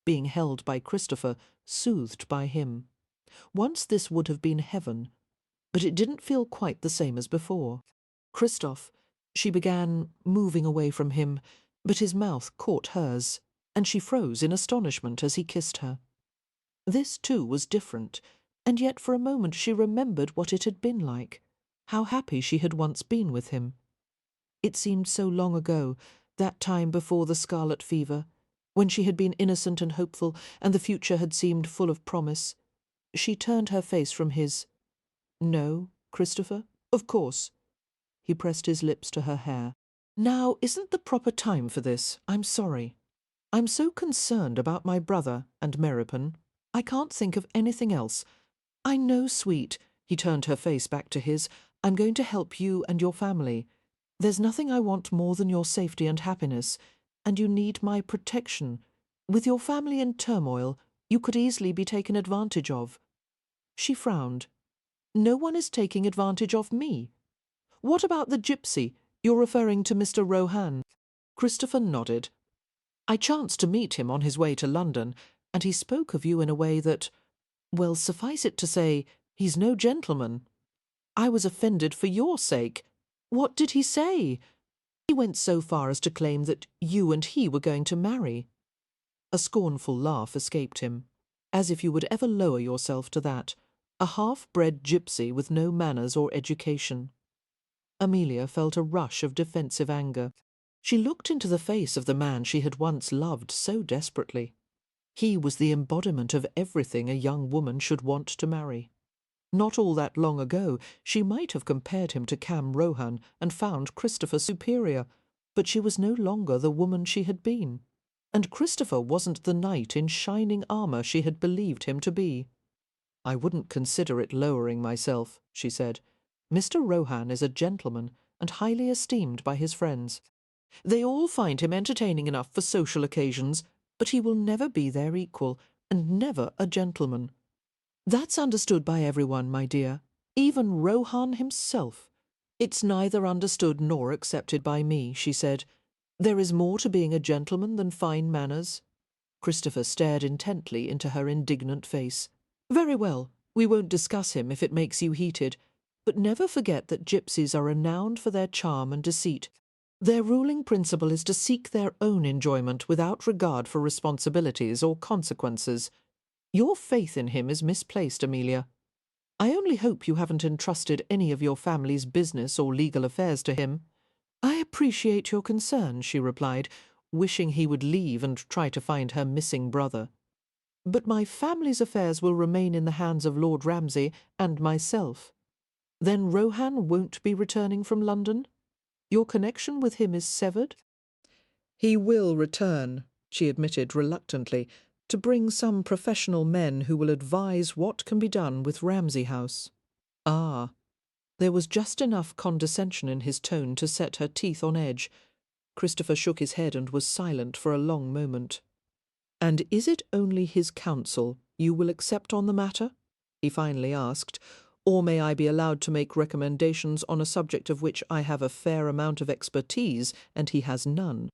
Speaker 1: being held by Christopher, soothed by him. Once this would have been heaven, but it didn't feel quite the same as before. "Christoph," she began, moving away from him, but his mouth caught hers, and she froze in astonishment as he kissed her. This, too, was different, and yet for a moment she remembered what it had been like, how happy she had once been with him. It seemed so long ago, that time before the scarlet fever, when she had been innocent and hopeful, and the future had seemed full of promise. She turned her face from his. "No, Christopher, of course." He pressed his lips to her hair. "Now isn't the proper time for this. I'm sorry. I'm so concerned about my brother and Meropen. I can't think of anything else. I know, sweet," he turned her face back to his, "I'm going to help you and your family. There's nothing I want more than your safety and happiness, and you need my protection. With your family in turmoil, you could easily be taken advantage of." She frowned. "No one is taking advantage of me. What about the gypsy? You're referring to Mr. Rohan." Christopher nodded. "I chanced to meet him on his way to London, and he spoke of you in a way that, well, suffice it to say, he's no gentleman. I was offended for your sake. What did he say? He went so far as to claim that you and he were going to marry." A scornful laugh escaped him. As if you would ever lower yourself to that. A half-bred gypsy with no manners or education. Amelia felt a rush of defensive anger. She looked into the face of the man she had once loved so desperately. He was the embodiment of everything a young woman should want to marry. Not all that long ago she might have compared him to Cam Rohan and found Christopher superior, but she was no longer the woman she had been. And Christopher wasn't the knight in shining armour she had believed him to be. "I wouldn't consider it lowering myself," she said. "Mr. Rohan is a gentleman and highly esteemed by his friends. They all find him entertaining enough for social occasions, but he will never be their equal, and never a gentleman. That's understood by everyone, my dear, even Rohan himself. It's neither understood nor accepted by me," she said. "There is more to being a gentleman than fine manners." Christopher stared intently into her indignant face. "Very well, we won't discuss him if it makes you heated, but never forget that gypsies are renowned for their charm and deceit. Their ruling principle is to seek their own enjoyment without regard for responsibilities or consequences. Your faith in him is misplaced, Amelia. I only hope you haven't entrusted any of your family's business or legal affairs to him." "I appreciate your concern," she replied, wishing he would leave and try to find her missing brother. "But my family's affairs will remain in the hands of Lord Ramsay and myself." "Then Rohan won't be returning from London? Your connection with him is severed?" "He will return," she admitted reluctantly, "to bring some professional men who will advise what can be done with Ramsay House." "Ah." There was just enough condescension in his tone to set her teeth on edge. Christopher shook his head and was silent for a long moment. "And is it only his counsel you will accept on the matter?" he finally asked. "Or may I be allowed to make recommendations on a subject of which I have a fair amount of expertise and he has none?"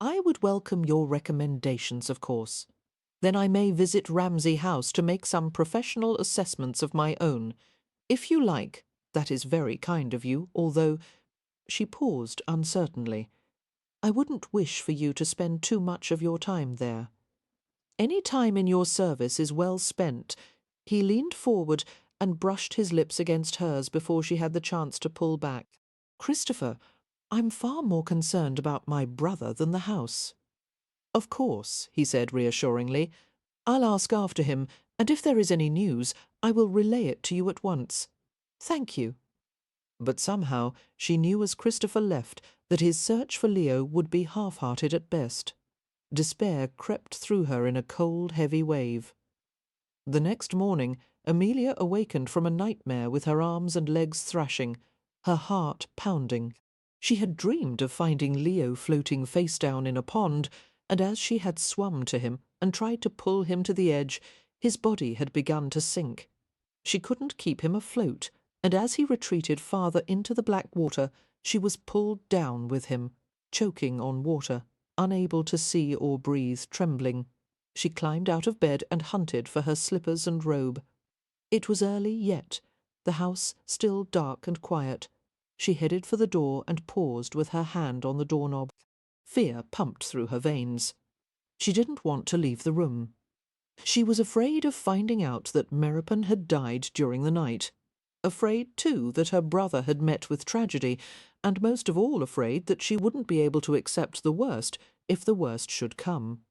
Speaker 1: "I would welcome your recommendations, of course. Then I may visit Ramsay House to make some professional assessments of my own. If you like, that is very kind of you, although—" She paused uncertainly. "I wouldn't wish for you to spend too much of your time there. Any time in your service is well spent." He leaned forward and brushed his lips against hers before she had the chance to pull back. "Christopher, I'm far more concerned about my brother than the house." "Of course," he said reassuringly. "I'll ask after him, and if there is any news, I will relay it to you at once. Thank you." But somehow she knew as Christopher left that his search for Leo would be half-hearted at best. Despair crept through her in a cold, heavy wave. The next morning Amelia awakened from a nightmare with her arms and legs thrashing, her heart pounding. She had dreamed of finding Leo floating face down in a pond, and as she had swum to him and tried to pull him to the edge, his body had begun to sink. She couldn't keep him afloat, and as he retreated farther into the black water, she was pulled down with him, choking on water, unable to see or breathe, trembling. She climbed out of bed and hunted for her slippers and robe. It was early yet, the house still dark and quiet. She headed for the door and paused with her hand on the doorknob. Fear pumped through her veins. She didn't want to leave the room. She was afraid of finding out that Meropen had died during the night. Afraid, too, that her brother had met with tragedy, and most of all afraid that she wouldn't be able to accept the worst if the worst should come.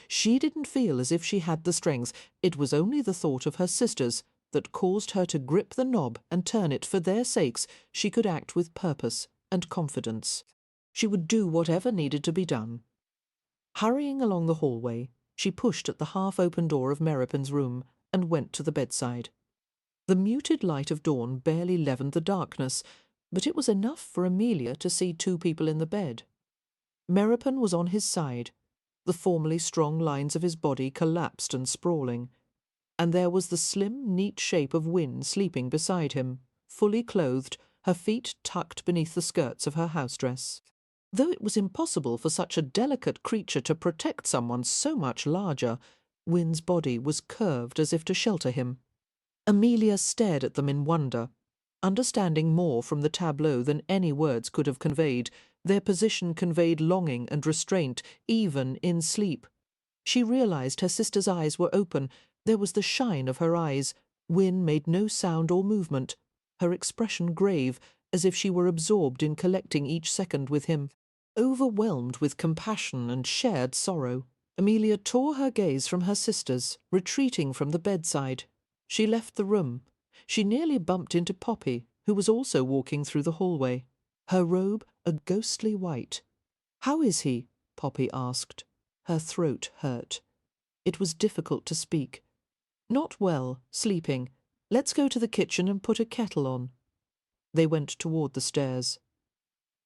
Speaker 1: She didn't feel as if she had the strength. It was only the thought of her sisters that caused her to grip the knob and turn it. For their sakes she could act with purpose and confidence. She would do whatever needed to be done. Hurrying along the hallway, she pushed at the half-open door of Meropen's room and went to the bedside. The muted light of dawn barely leavened the darkness, but it was enough for Amelia to see two people in the bed. Meropen was on his side, the formerly strong lines of his body collapsed and sprawling, and there was the slim, neat shape of Wynne sleeping beside him, fully clothed, her feet tucked beneath the skirts of her house-dress. Though it was impossible for such a delicate creature to protect someone so much larger, Wynne's body was curved as if to shelter him. Amelia stared at them in wonder, understanding more from the tableau than any words could have conveyed. Their position conveyed longing and restraint, even in sleep. She realized her sister's eyes were open. There was the shine of her eyes. Wynne made no sound or movement, her expression grave, as if she were absorbed in collecting each second with him. Overwhelmed with compassion and shared sorrow, Amelia tore her gaze from her sister's, retreating from the bedside. She left the room. She nearly bumped into Poppy, who was also walking through the hallway, her robe a ghostly white. "How is he?" Poppy asked. Her throat hurt. It was difficult to speak. "Not well, sleeping. Let's go to the kitchen and put a kettle on." They went toward the stairs.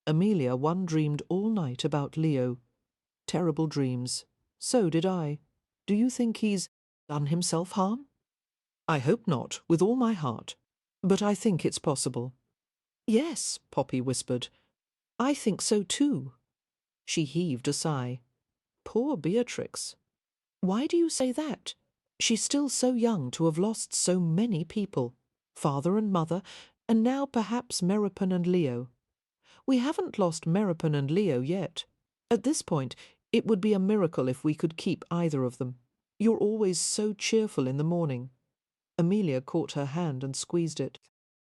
Speaker 1: Amelia dreamed all night about Leo. Terrible dreams. So did I. Do you think he's done himself harm? I hope not, with all my heart. But I think it's possible. Yes, Poppy whispered. I think so too. She heaved a sigh. Poor Beatrix. Why do you say that? She's still so young to have lost so many people. Father and mother, and now perhaps Meropen and Leo. We haven't lost Meropen and Leo yet. At this point, it would be a miracle if we could keep either of them. You're always so cheerful in the morning. Amelia caught her hand and squeezed it.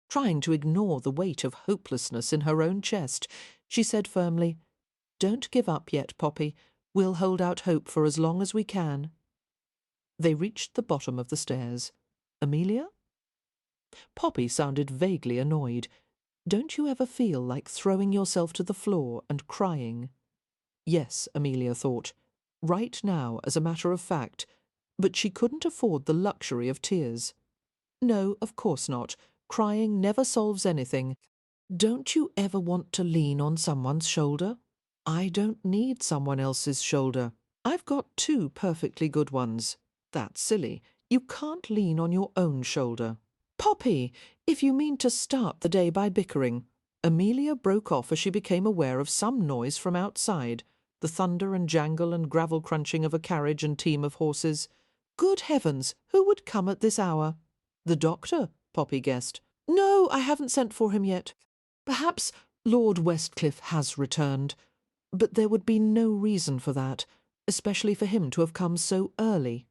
Speaker 1: Trying to ignore the weight of hopelessness in her own chest, she said firmly, Don't give up yet, Poppy. We'll hold out hope for as long as we can. They reached the bottom of the stairs. Amelia? Poppy sounded vaguely annoyed. Don't you ever feel like throwing yourself to the floor and crying? Yes, Amelia thought. Right now, as a matter of fact. But she couldn't afford the luxury of tears. No, of course not. Crying never solves anything. Don't you ever want to lean on someone's shoulder? I don't need someone else's shoulder. I've got two perfectly good ones. That's silly. You can't lean on your own shoulder. Poppy, if you mean to start the day by bickering. Amelia broke off as she became aware of some noise from outside, the thunder and jangle and gravel crunching of a carriage and team of horses. Good heavens, who would come at this hour? The doctor, Poppy guessed. No, I haven't sent for him yet. Perhaps Lord Westcliff has returned. But there would be no reason for that, especially for him to have come so early.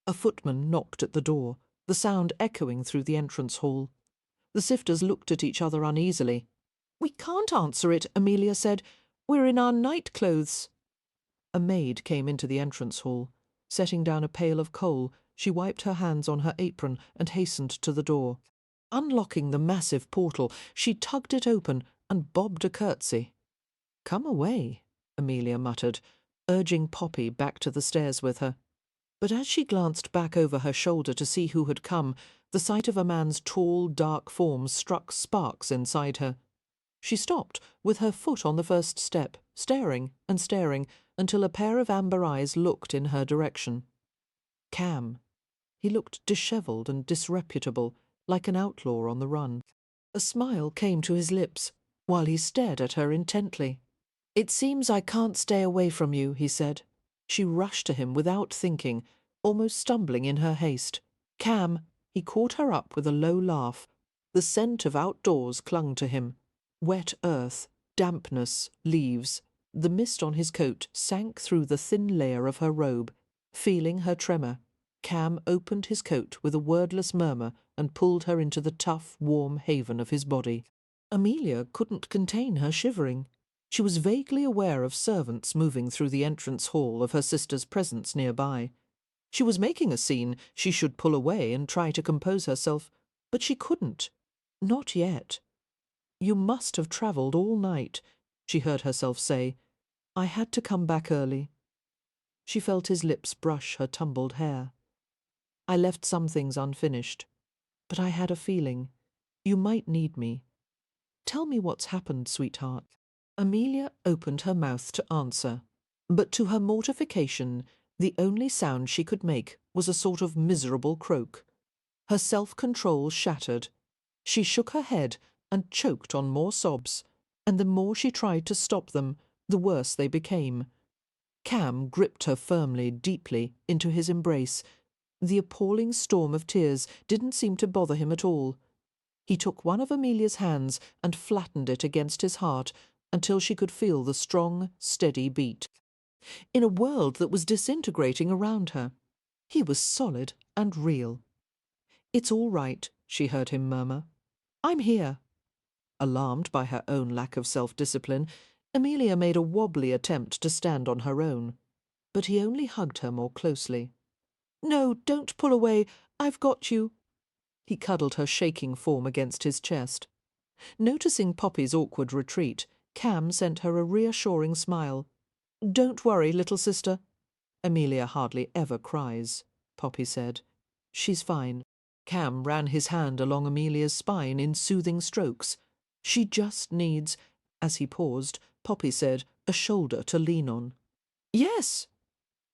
Speaker 1: A footman knocked at the door, the sound echoing through the entrance hall. The sifters looked at each other uneasily. We can't answer it, Amelia said. We're in our night clothes. A maid came into the entrance hall. Setting down a pail of coal, she wiped her hands on her apron and hastened to the door. Unlocking the massive portal, she tugged it open and bobbed a curtsy. Come away, Amelia muttered, urging Poppy back to the stairs with her. But as she glanced back over her shoulder to see who had come, the sight of a man's tall, dark form struck sparks inside her. She stopped, with her foot on the first step, staring and staring, until a pair of amber eyes looked in her direction. Cam. He looked dishevelled and disreputable, like an outlaw on the run. A smile came to his lips, while he stared at her intently. It seems I can't stay away from you, he said. She rushed to him without thinking, almost stumbling in her haste. Cam, he caught her up with a low laugh. The scent of outdoors clung to him. Wet earth, dampness, leaves. The mist on his coat sank through the thin layer of her robe. Feeling her tremor, Cam opened his coat with a wordless murmur and pulled her into the tough, warm haven of his body. Amelia couldn't contain her shivering. She was vaguely aware of servants moving through the entrance hall, of her sister's presence nearby. She was making a scene. She should pull away and try to compose herself, but she couldn't. Not yet. You must have travelled all night, she heard herself say. I had to come back early. She felt his lips brush her tumbled hair. I left some things unfinished, but I had a feeling. You might need me. Tell me what's happened, sweetheart. Amelia opened her mouth to answer, but to her mortification, the only sound she could make was a sort of miserable croak. Her self-control shattered. She shook her head and choked on more sobs, and the more she tried to stop them, the worse they became. Cam gripped her firmly, deeply, into his embrace. The appalling storm of tears didn't seem to bother him at all. He took one of Amelia's hands and flattened it against his heart until she could feel the strong, steady beat. in a world that was disintegrating around her. He was solid and real. "It's all right," she heard him murmur. "I'm here." Alarmed by her own lack of self-discipline, Amelia made a wobbly attempt to stand on her own, but he only hugged her more closely. "No, don't pull away. I've got you." He cuddled her shaking form against his chest. Noticing Poppy's awkward retreat, Cam sent her a reassuring smile. "Don't worry, little sister." "Amelia hardly ever cries," Poppy said. "She's fine." Cam ran his hand along Amelia's spine in soothing strokes. "She just needs—" As he paused, Poppy said, "a shoulder to lean on." "Yes."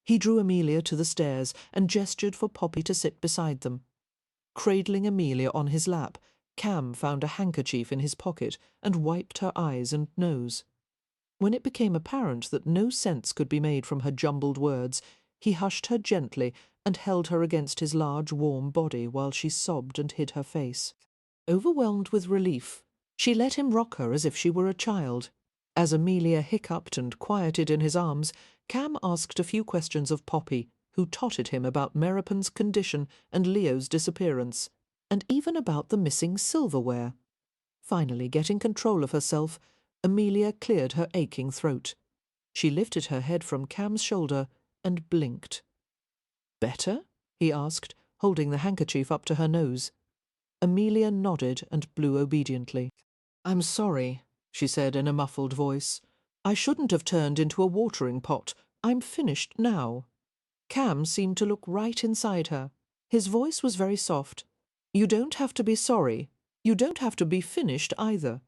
Speaker 1: He drew Amelia to the stairs and gestured for Poppy to sit beside them. Cradling Amelia on his lap, Cam found a handkerchief in his pocket and wiped her eyes and nose. When it became apparent that no sense could be made from her jumbled words, he hushed her gently and held her against his large, warm body while she sobbed and hid her face. Overwhelmed with relief, she let him rock her as if she were a child. As Amelia hiccuped and quieted in his arms, Cam asked a few questions of Poppy, who tottered him about Meropen's condition and Leo's disappearance, and even about the missing silverware. Finally, getting control of herself, Amelia cleared her aching throat. She lifted her head from Cam's shoulder and blinked. "Better?" he asked, holding the handkerchief up to her nose. Amelia nodded and blew obediently. "I'm sorry," she said in a muffled voice. "I shouldn't have turned into a watering pot. I'm finished now." Cam seemed to look right inside her. His voice was very soft. "You don't have to be sorry. You don't have to be finished either."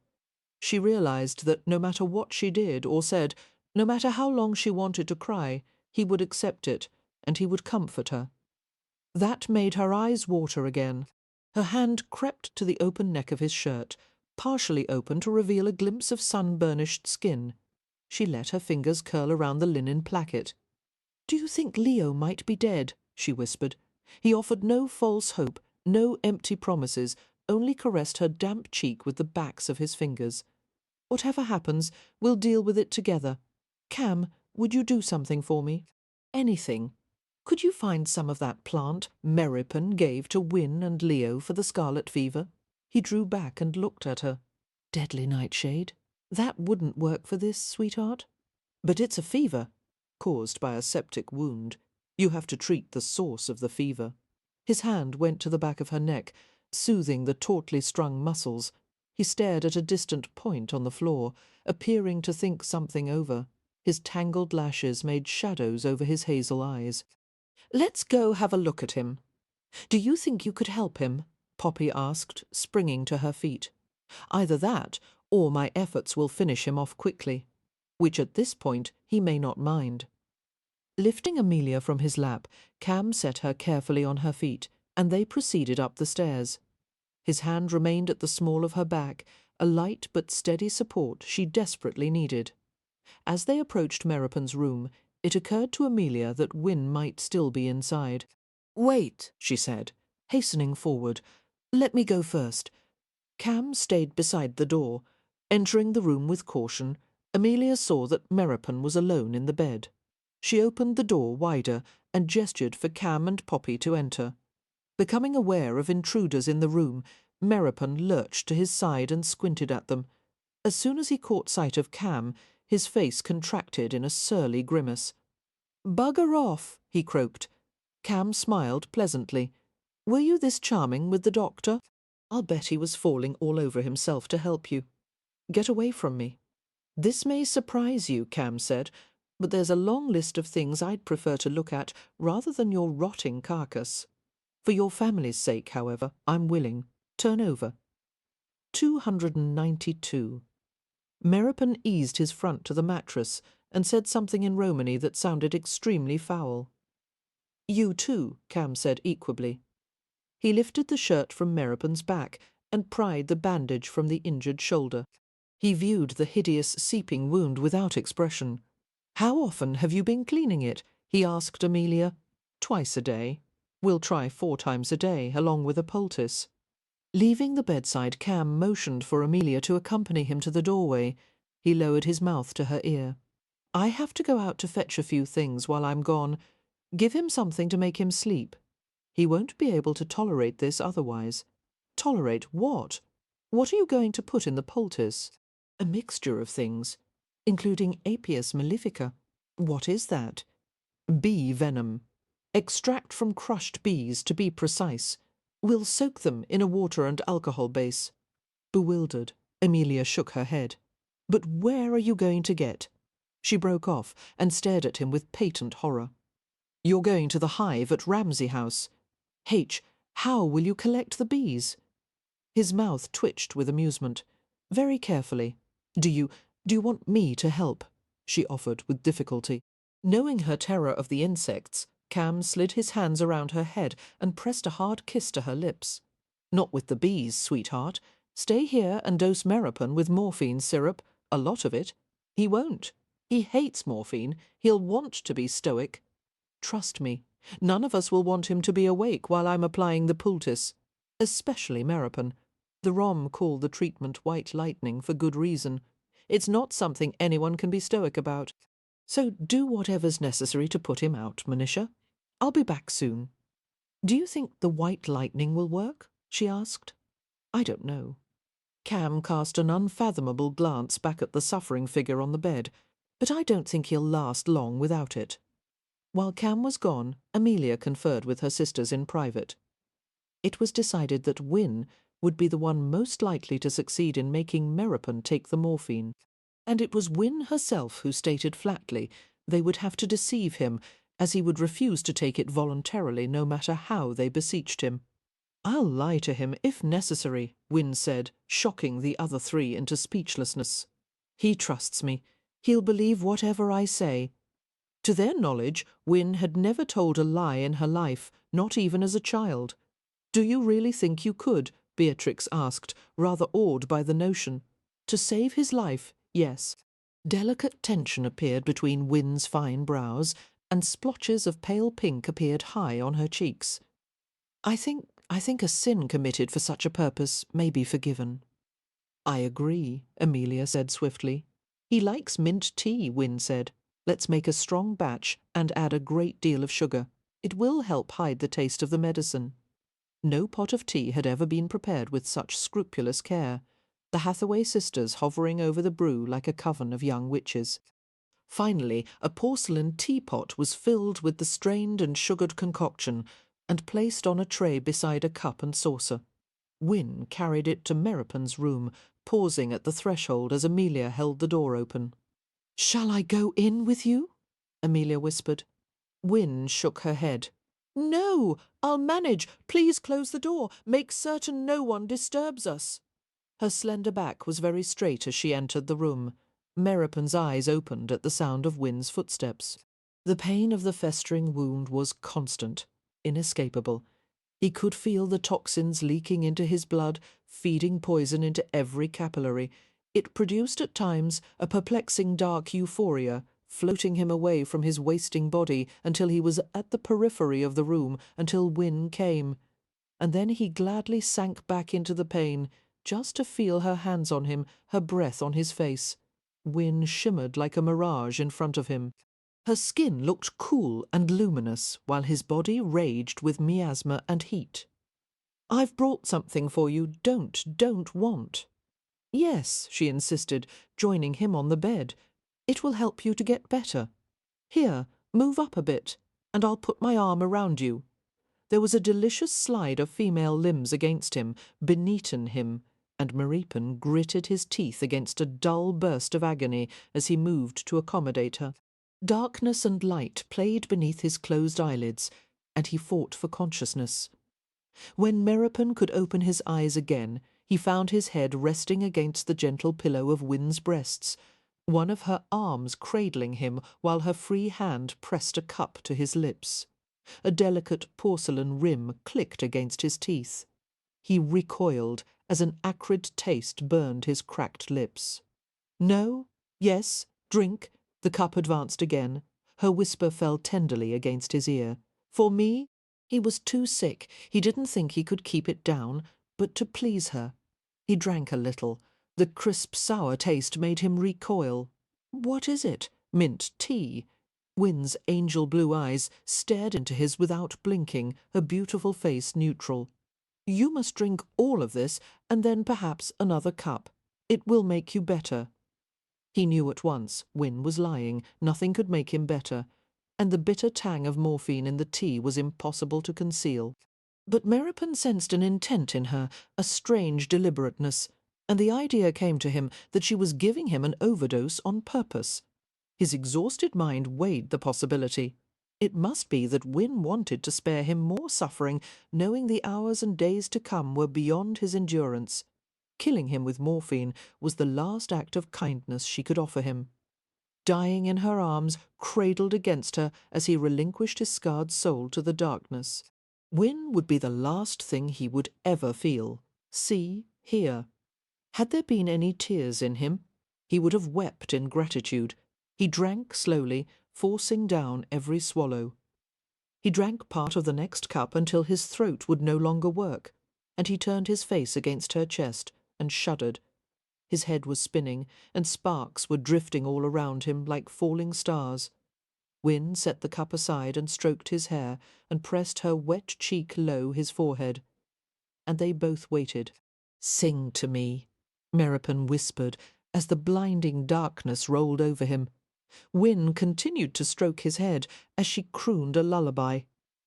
Speaker 1: She realized that no matter what she did or said, no matter how long she wanted to cry, he would accept it, and he would comfort her. That made her eyes water again. Her hand crept to the open neck of his shirt, partially open to reveal a glimpse of sun-burnished skin. She let her fingers curl around the linen placket. "Do you think Leo might be dead?" she whispered. He offered no false hope, no empty promises, only caressed her damp cheek with the backs of his fingers. "Whatever happens, we'll deal with it together. Cam, would you do something for me? Anything. Could you find some of that plant Meropen gave to Win and Leo for the scarlet fever?" He drew back and looked at her. "Deadly nightshade? That wouldn't work for this, sweetheart. But it's a fever, caused by a septic wound. You have to treat the source of the fever." His hand went to the back of her neck, soothing the tautly strung muscles. He stared at a distant point on the floor, appearing to think something over. His tangled lashes made shadows over his hazel eyes. "Let's go have a look at him." "Do you think you could help him?" Poppy asked, springing to her feet. "Either that, or my efforts will finish him off quickly, which at this point he may not mind." Lifting Amelia from his lap, Cam set her carefully on her feet, and they proceeded up the stairs. His hand remained at the small of her back, a light but steady support she desperately needed. As they approached Meropen's room, it occurred to Amelia that Win might still be inside. "Wait," she said, hastening forward. "Let me go first." Cam stayed beside the door. Entering the room with caution, Amelia saw that Meropen was alone in the bed. She opened the door wider and gestured for Cam and Poppy to enter. Becoming aware of intruders in the room, Meropen lurched to his side and squinted at them. As soon as he caught sight of Cam, his face contracted in a surly grimace. "Bugger off," he croaked. Cam smiled pleasantly. "Were you this charming with the doctor? I'll bet he was falling all over himself to help you. Get away from me." "This may surprise you," Cam said, "but there's a long list of things I'd prefer to look at rather than your rotting carcass. For your family's sake, however, I'm willing. Turn over." 292. Meropen eased his front to the mattress and said something in Romany that sounded extremely foul. "You too," Cam said equably. He lifted the shirt from Meropen's back and pried the bandage from the injured shoulder. He viewed the hideous seeping wound without expression. "How often have you been cleaning it?" he asked Amelia. "Twice a day. We'll try 4 times a day, along with a poultice." Leaving the bedside, Cam motioned for Amelia to accompany him to the doorway. He lowered his mouth to her ear. I have to go out to fetch a few things while I'm gone. Give him something to make him sleep. He won't be able to tolerate this otherwise. Tolerate what? What are you going to put in the poultice? A mixture of things, including Apius mellifica. What is that? Bee venom. Extract from crushed bees, to be precise. We'll soak them in a water and alcohol base. Bewildered, Amelia shook her head. But where are you going to get? She broke off and stared at him with patent horror. You're going to the hive at Ramsay House. H, how will you collect the bees? His mouth twitched with amusement. Very carefully. Do you want me to help? She offered with difficulty. Knowing her terror of the insects, Cam slid his hands around her head and pressed a hard kiss to her lips. Not with the bees, sweetheart. Stay here and dose Meripon with morphine syrup, a lot of it. He won't. He hates morphine. He'll want to be stoic. Trust me, none of us will want him to be awake while I'm applying the poultice, especially Meripon. The Rom call the treatment white lightning for good reason. It's not something anyone can be stoic about. So do whatever's necessary to put him out, Manisha. I'll be back soon. Do you think the white lightning will work? She asked. I don't know. Cam cast an unfathomable glance back at the suffering figure on the bed, but I don't think he'll last long without it. While Cam was gone, Amelia conferred with her sisters in private. It was decided that Wynne would be the one most likely to succeed in making Meripon take the morphine, and it was Wynne herself who stated flatly they would have to deceive him, as he would refuse to take it voluntarily no matter how they beseeched him. I'll lie to him if necessary, Wynne said, shocking the other three into speechlessness. He trusts me. He'll believe whatever I say. To their knowledge, Wynne had never told a lie in her life, not even as a child. Do you really think you could? Beatrix asked, rather awed by the notion. To save his life, yes. Delicate tension appeared between Wynne's fine brows, and splotches of pale pink appeared high on her cheeks. I think a sin committed for such a purpose may be forgiven. I agree, Amelia said swiftly. He likes mint tea, Wynne said. Let's make a strong batch and add a great deal of sugar. It will help hide the taste of the medicine. No pot of tea had ever been prepared with such scrupulous care, the Hathaway sisters hovering over the brew like a coven of young witches. Finally, a porcelain teapot was filled with the strained and sugared concoction and placed on a tray beside a cup and saucer. Wynne carried it to Meripon's room, pausing at the threshold as Amelia held the door open. "Shall I go in with you?" Amelia whispered. Wynne shook her head. "No, I'll manage. Please close the door. Make certain no one disturbs us." Her slender back was very straight as she entered the room. Meripon's eyes opened at the sound of Wynne's footsteps. The pain of the festering wound was constant, inescapable. He could feel the toxins leaking into his blood, feeding poison into every capillary. It produced at times a perplexing dark euphoria, floating him away from his wasting body until he was at the periphery of the room, until Wynne came. And then he gladly sank back into the pain, just to feel her hands on him, her breath on his face. Wynne shimmered like a mirage in front of him. Her skin looked cool and luminous, while his body raged with miasma and heat. "I've brought something for you. Don't want." "Yes," she insisted, joining him on the bed. "It will help you to get better. Here, move up a bit, and I'll put my arm around you." There was a delicious slide of female limbs against him, beneath him, and Meripon gritted his teeth against a dull burst of agony as he moved to accommodate her. Darkness and light played beneath his closed eyelids, and he fought for consciousness. When Meripon could open his eyes again, he found his head resting against the gentle pillow of Wynne's breasts, one of her arms cradling him while her free hand pressed a cup to his lips. A delicate porcelain rim clicked against his teeth. He recoiled as an acrid taste burned his cracked lips. "No? Yes? Drink?" The cup advanced again. Her whisper fell tenderly against his ear. "For me?" He was too sick. He didn't think he could keep it down, but to please her. He drank a little. The crisp, sour taste made him recoil. "What is it?" mint tea. Wynne's angel blue eyes stared into his without blinking, her beautiful face neutral. You must drink all of this, and then perhaps another cup. It will make you better. He knew at once Wynne was lying, nothing could make him better, and the bitter tang of morphine in the tea was impossible to conceal. But Meropen sensed an intent in her, a strange deliberateness, and the idea came to him that she was giving him an overdose on purpose. His exhausted mind weighed the possibility. It must be that Wynne wanted to spare him more suffering, knowing the hours and days to come were beyond his endurance. Killing him with morphine was the last act of kindness she could offer him. Dying in her arms, cradled against her as he relinquished his scarred soul to the darkness. Wynne would be the last thing he would ever feel, see, hear. Had there been any tears in him, he would have wept in gratitude. He drank slowly, forcing down every swallow. He drank part of the next cup until his throat would no longer work, and he turned his face against her chest and shuddered. His head was spinning, and sparks were drifting all around him like falling stars. Wynne set the cup aside and stroked his hair and pressed her wet cheek low his forehead. And they both waited. "Sing to me," Meropen whispered as the blinding darkness rolled over him. Wynne continued to stroke his head as she crooned a lullaby.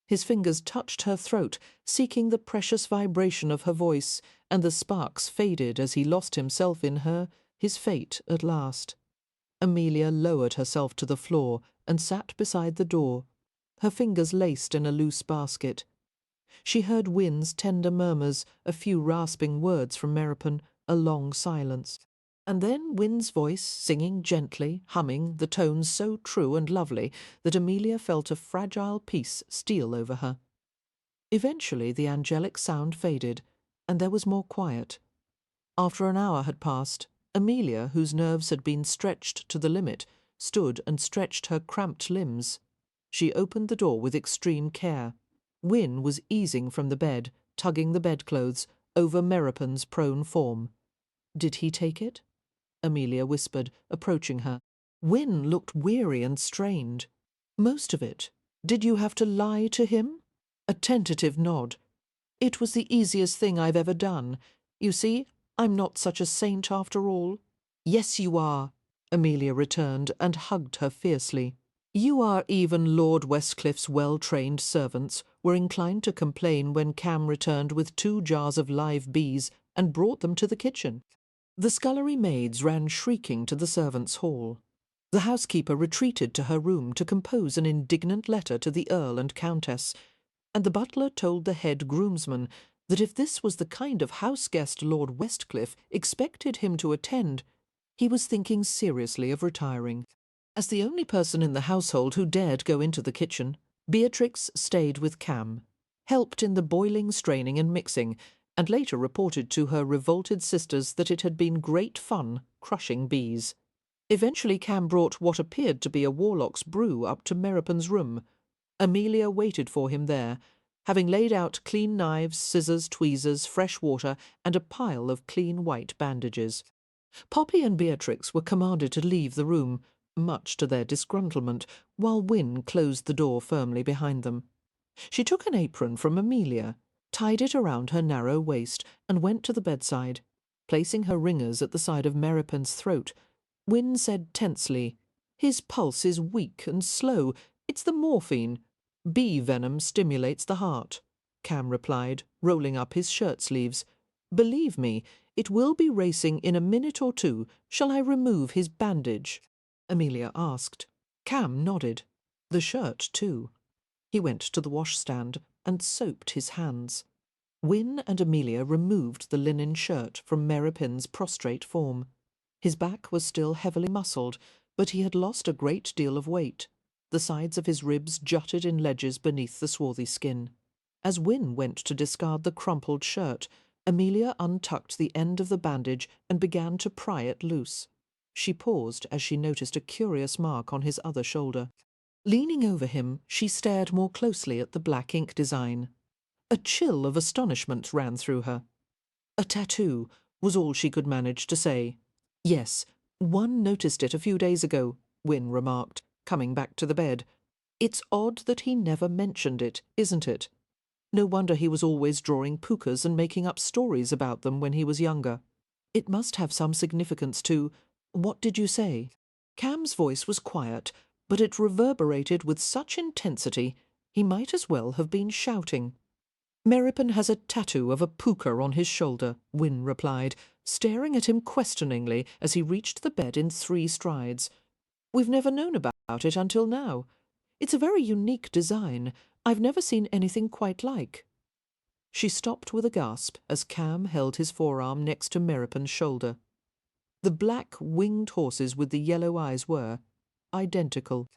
Speaker 1: His fingers touched her throat, seeking the precious vibration of her voice, and the sparks faded as he lost himself in her, his fate at last. Amelia lowered herself to the floor and sat beside the door, her fingers laced in a loose basket. She heard Wynne's tender murmurs, a few rasping words from Meropen, a long silence. And then Wynne's voice, singing gently, humming, the tones so true and lovely that Amelia felt a fragile peace steal over her. Eventually the angelic sound faded, and there was more quiet. After an hour had passed, Amelia, whose nerves had been stretched to the limit, stood and stretched her cramped limbs. She opened the door with extreme care. Wynne was easing from the bed, tugging the bedclothes, over Meropen's prone form. "Did he take it?" Amelia whispered, approaching her. Wynne looked weary and strained. "Most of it. Did you have to lie to him?" A tentative nod. "It was the easiest thing I've ever done. You see, I'm not such a saint after all." "Yes, you are," Amelia returned and hugged her fiercely. "You are even Lord Westcliffe's well-trained servants were inclined to complain when Cam returned with 2 jars of live bees and brought them to the kitchen." The scullery maids ran shrieking to the servants' hall. The housekeeper retreated to her room to compose an indignant letter to the Earl and Countess, and the butler told the head groomsman that if this was the kind of house-guest Lord Westcliff expected him to attend, he was thinking seriously of retiring. As the only person in the household who dared go into the kitchen, Beatrix stayed with Cam, helped in the boiling, straining and mixing, and later reported to her revolted sisters that it had been great fun crushing bees. Eventually Cam brought what appeared to be a warlock's brew up to Meropen's room. Amelia waited for him there, having laid out clean knives, scissors, tweezers, fresh water, and a pile of clean white bandages. Poppy and Beatrix were commanded to leave the room, much to their disgruntlement, while Wynne closed the door firmly behind them. She took an apron from Amelia, tied it around her narrow waist, and went to the bedside. Placing her ringers at the side of Meropen's throat, Wynne said tensely, "His pulse is weak and slow. It's the morphine. Bee venom stimulates the heart," Cam replied, rolling up his shirt sleeves. "Believe me, it will be racing in a minute or 2. Shall I remove his bandage?" Amelia asked. Cam nodded. The shirt, too. He went to the washstand and soaped his hands. Wynne and Amelia removed the linen shirt from Meropen's prostrate form. His back was still heavily muscled, but he had lost a great deal of weight. The sides of his ribs jutted in ledges beneath the swarthy skin. As Wynne went to discard the crumpled shirt, Amelia untucked the end of the bandage and began to pry it loose. She paused as she noticed a curious mark on his other shoulder. Leaning over him, she stared more closely at the black ink design. A chill of astonishment ran through her. "A tattoo," was all she could manage to say. "Yes, one noticed it a few days ago. Wynne remarked, coming back to the bed. It's odd that he never mentioned it, isn't it? No wonder he was always drawing pukas and making up stories about them when he was younger. It must have some significance to— What did you say? Cam's voice was quiet, but it reverberated with such intensity he might as well have been shouting. Merripon has a tattoo of a puka on his shoulder, Wynne replied, staring at him questioningly as he reached the bed in 3 strides. We've never known about it until now. It's a very unique design. I've never seen anything quite like. She stopped with a gasp as Cam held his forearm next to Merripon's shoulder. The black winged horses with the yellow eyes were identical.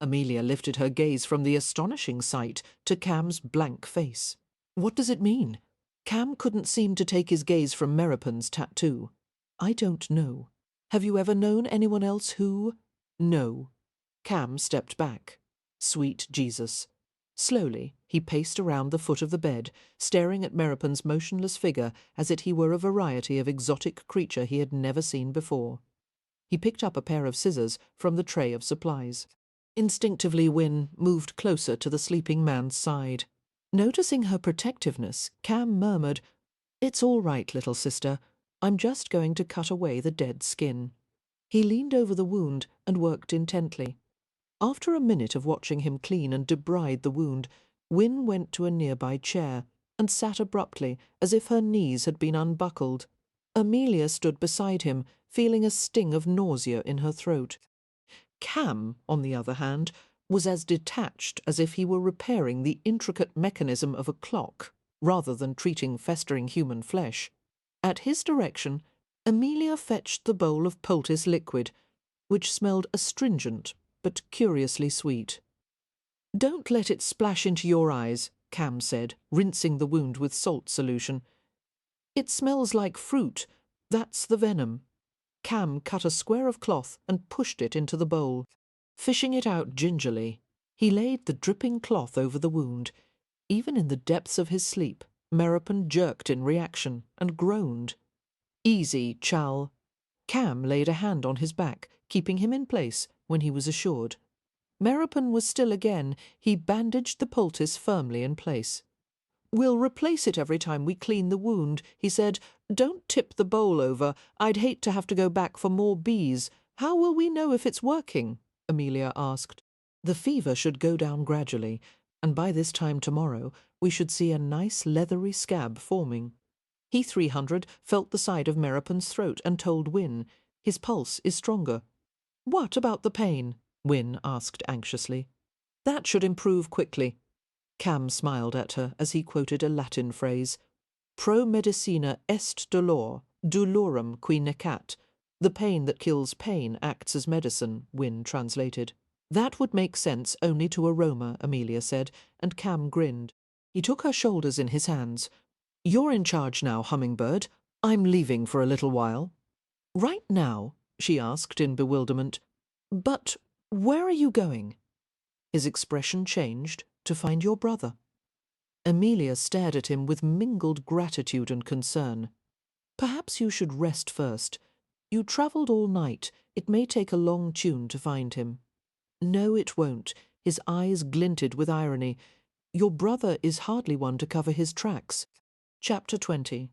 Speaker 1: Amelia lifted her gaze from the astonishing sight to Cam's blank face. What does it mean? Cam couldn't seem to take his gaze from Merripon's tattoo. I don't know. Have you ever known anyone else who— No. Cam stepped back. Sweet Jesus. Slowly, he paced around the foot of the bed, staring at Merripon's motionless figure as if he were a variety of exotic creature he had never seen before. He picked up a pair of scissors from the tray of supplies. Instinctively, Wynne moved closer to the sleeping man's side. Noticing her protectiveness, Cam murmured, "It's all right, little sister. I'm just going to cut away the dead skin." He leaned over the wound and worked intently. After a minute of watching him clean and debride the wound, Wynne went to a nearby chair and sat abruptly as if her knees had been unbuckled. Amelia stood beside him, feeling a sting of nausea in her throat. Cam, on the other hand, was as detached as if he were repairing the intricate mechanism of a clock, rather than treating festering human flesh. At his direction, Amelia fetched the bowl of poultice liquid, which smelled astringent but curiously sweet. "Don't let it splash into your eyes," Cam said, rinsing the wound with salt solution. "It smells like fruit. That's the venom." Cam cut a square of cloth and pushed it into the bowl. Fishing it out gingerly, he laid the dripping cloth over the wound. Even in the depths of his sleep, Merripon jerked in reaction and groaned. "Easy, Chal." Cam laid a hand on his back, keeping him in place when he was assured. Merripon was still again. He bandaged the poultice firmly in place. "We'll replace it every time we clean the wound," he said. "Don't tip the bowl over. I'd hate to have to go back for more bees. How will we know if it's working?" Amelia asked. "The fever should go down gradually, and by this time tomorrow we should see a nice leathery scab forming." He 300 felt the side of Merripon's throat and told Wynne, "His pulse is stronger." "What about the pain?" Wynne asked anxiously. "That should improve quickly." Cam smiled at her as he quoted a Latin phrase. "Pro medicina est dolor, dolorum qui necat." The pain that kills pain acts as medicine, Wynne translated. "That would make sense only to Aroma," Amelia said, and Cam grinned. He took her shoulders in his hands. "You're in charge now, Hummingbird. I'm leaving for a little while." "Right now?" she asked in bewilderment. "But where are you going?" His expression changed. "To find your brother." Amelia stared at him with mingled gratitude and concern. "Perhaps you should rest first. You travelled all night. It may take a long tune to find him." "No, it won't." His eyes glinted with irony. "Your brother is hardly one to cover his tracks." Chapter 20.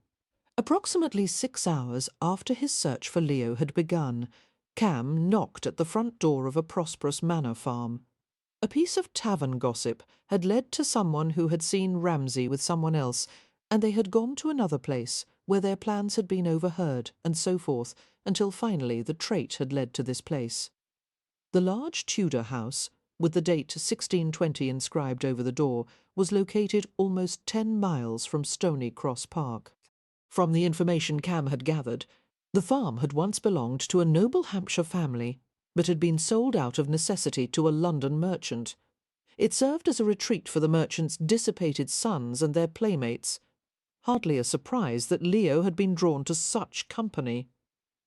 Speaker 1: Approximately 6 hours after his search for Leo had begun, Cam knocked at the front door of a prosperous manor farm. A piece of tavern gossip had led to someone who had seen Ramsay with someone else, and they had gone to another place where their plans had been overheard, and so forth, until finally the trait had led to this place. The large Tudor house, with the date 1620 inscribed over the door, was located almost 10 miles from Stony Cross Park. From the information Cam had gathered, the farm had once belonged to a noble Hampshire family, but had been sold out of necessity to a London merchant. It served as a retreat for the merchant's dissipated sons and their playmates. Hardly a surprise that Leo had been drawn to such company.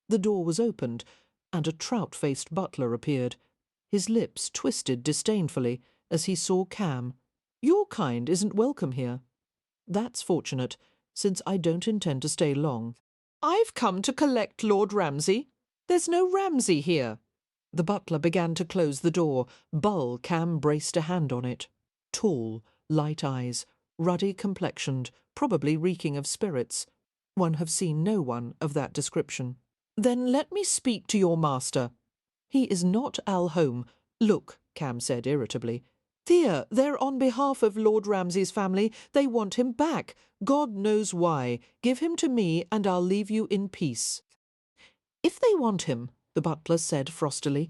Speaker 1: The door was opened, and a trout-faced butler appeared. His lips twisted disdainfully as he saw Cam. "Your kind isn't welcome here." "That's fortunate, since I don't intend to stay long." "I've come to collect Lord Ramsay. There's no Ramsay here." The butler began to close the door. Cam braced a hand on it. Tall, light eyes, ruddy complexioned, probably reeking of spirits. One have seen no one of that description. "Then let me speak to your master." "He is not Al Home. Look," Cam said irritably. "Thea, they're on behalf of Lord Ramsay's family. They want him back. God knows why. Give him to me and I'll leave you in peace." "If they want him," the butler said frostily,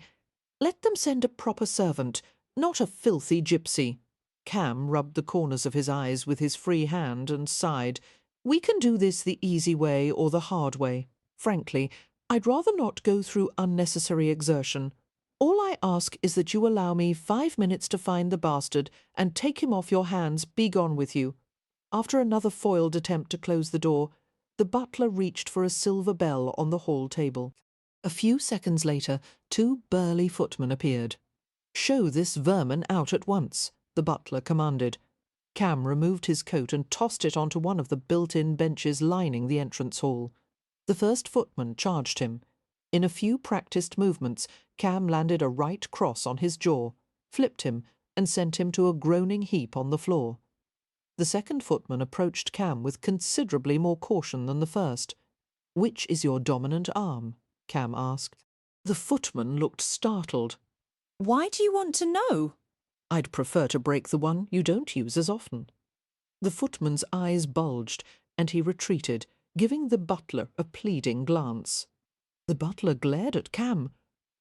Speaker 1: "let them send a proper servant, not a filthy gypsy." Cam rubbed the corners of his eyes with his free hand and sighed. "We can do this the easy way or the hard way. Frankly, I'd rather not go through unnecessary exertion. All I ask is that you allow me 5 minutes to find the bastard and take him off your hands. Be gone with you." After another foiled attempt to close the door, the butler reached for a silver bell on the hall table. A few seconds later, 2 burly footmen appeared. "Show this vermin out at once," the butler commanded. Cam removed his coat and tossed it onto one of the built-in benches lining the entrance hall. The first footman charged him. In a few practised movements, Cam landed a right cross on his jaw, flipped him, and sent him to a groaning heap on the floor. The second footman approached Cam with considerably more caution than the first. "Which is your dominant arm?" Cam asked. The footman looked startled.
Speaker 8: "Why do you want to know?"
Speaker 1: "I'd prefer to break the one you don't use as often." The footman's eyes bulged, and he retreated, giving the butler a pleading glance. The butler glared at Cam.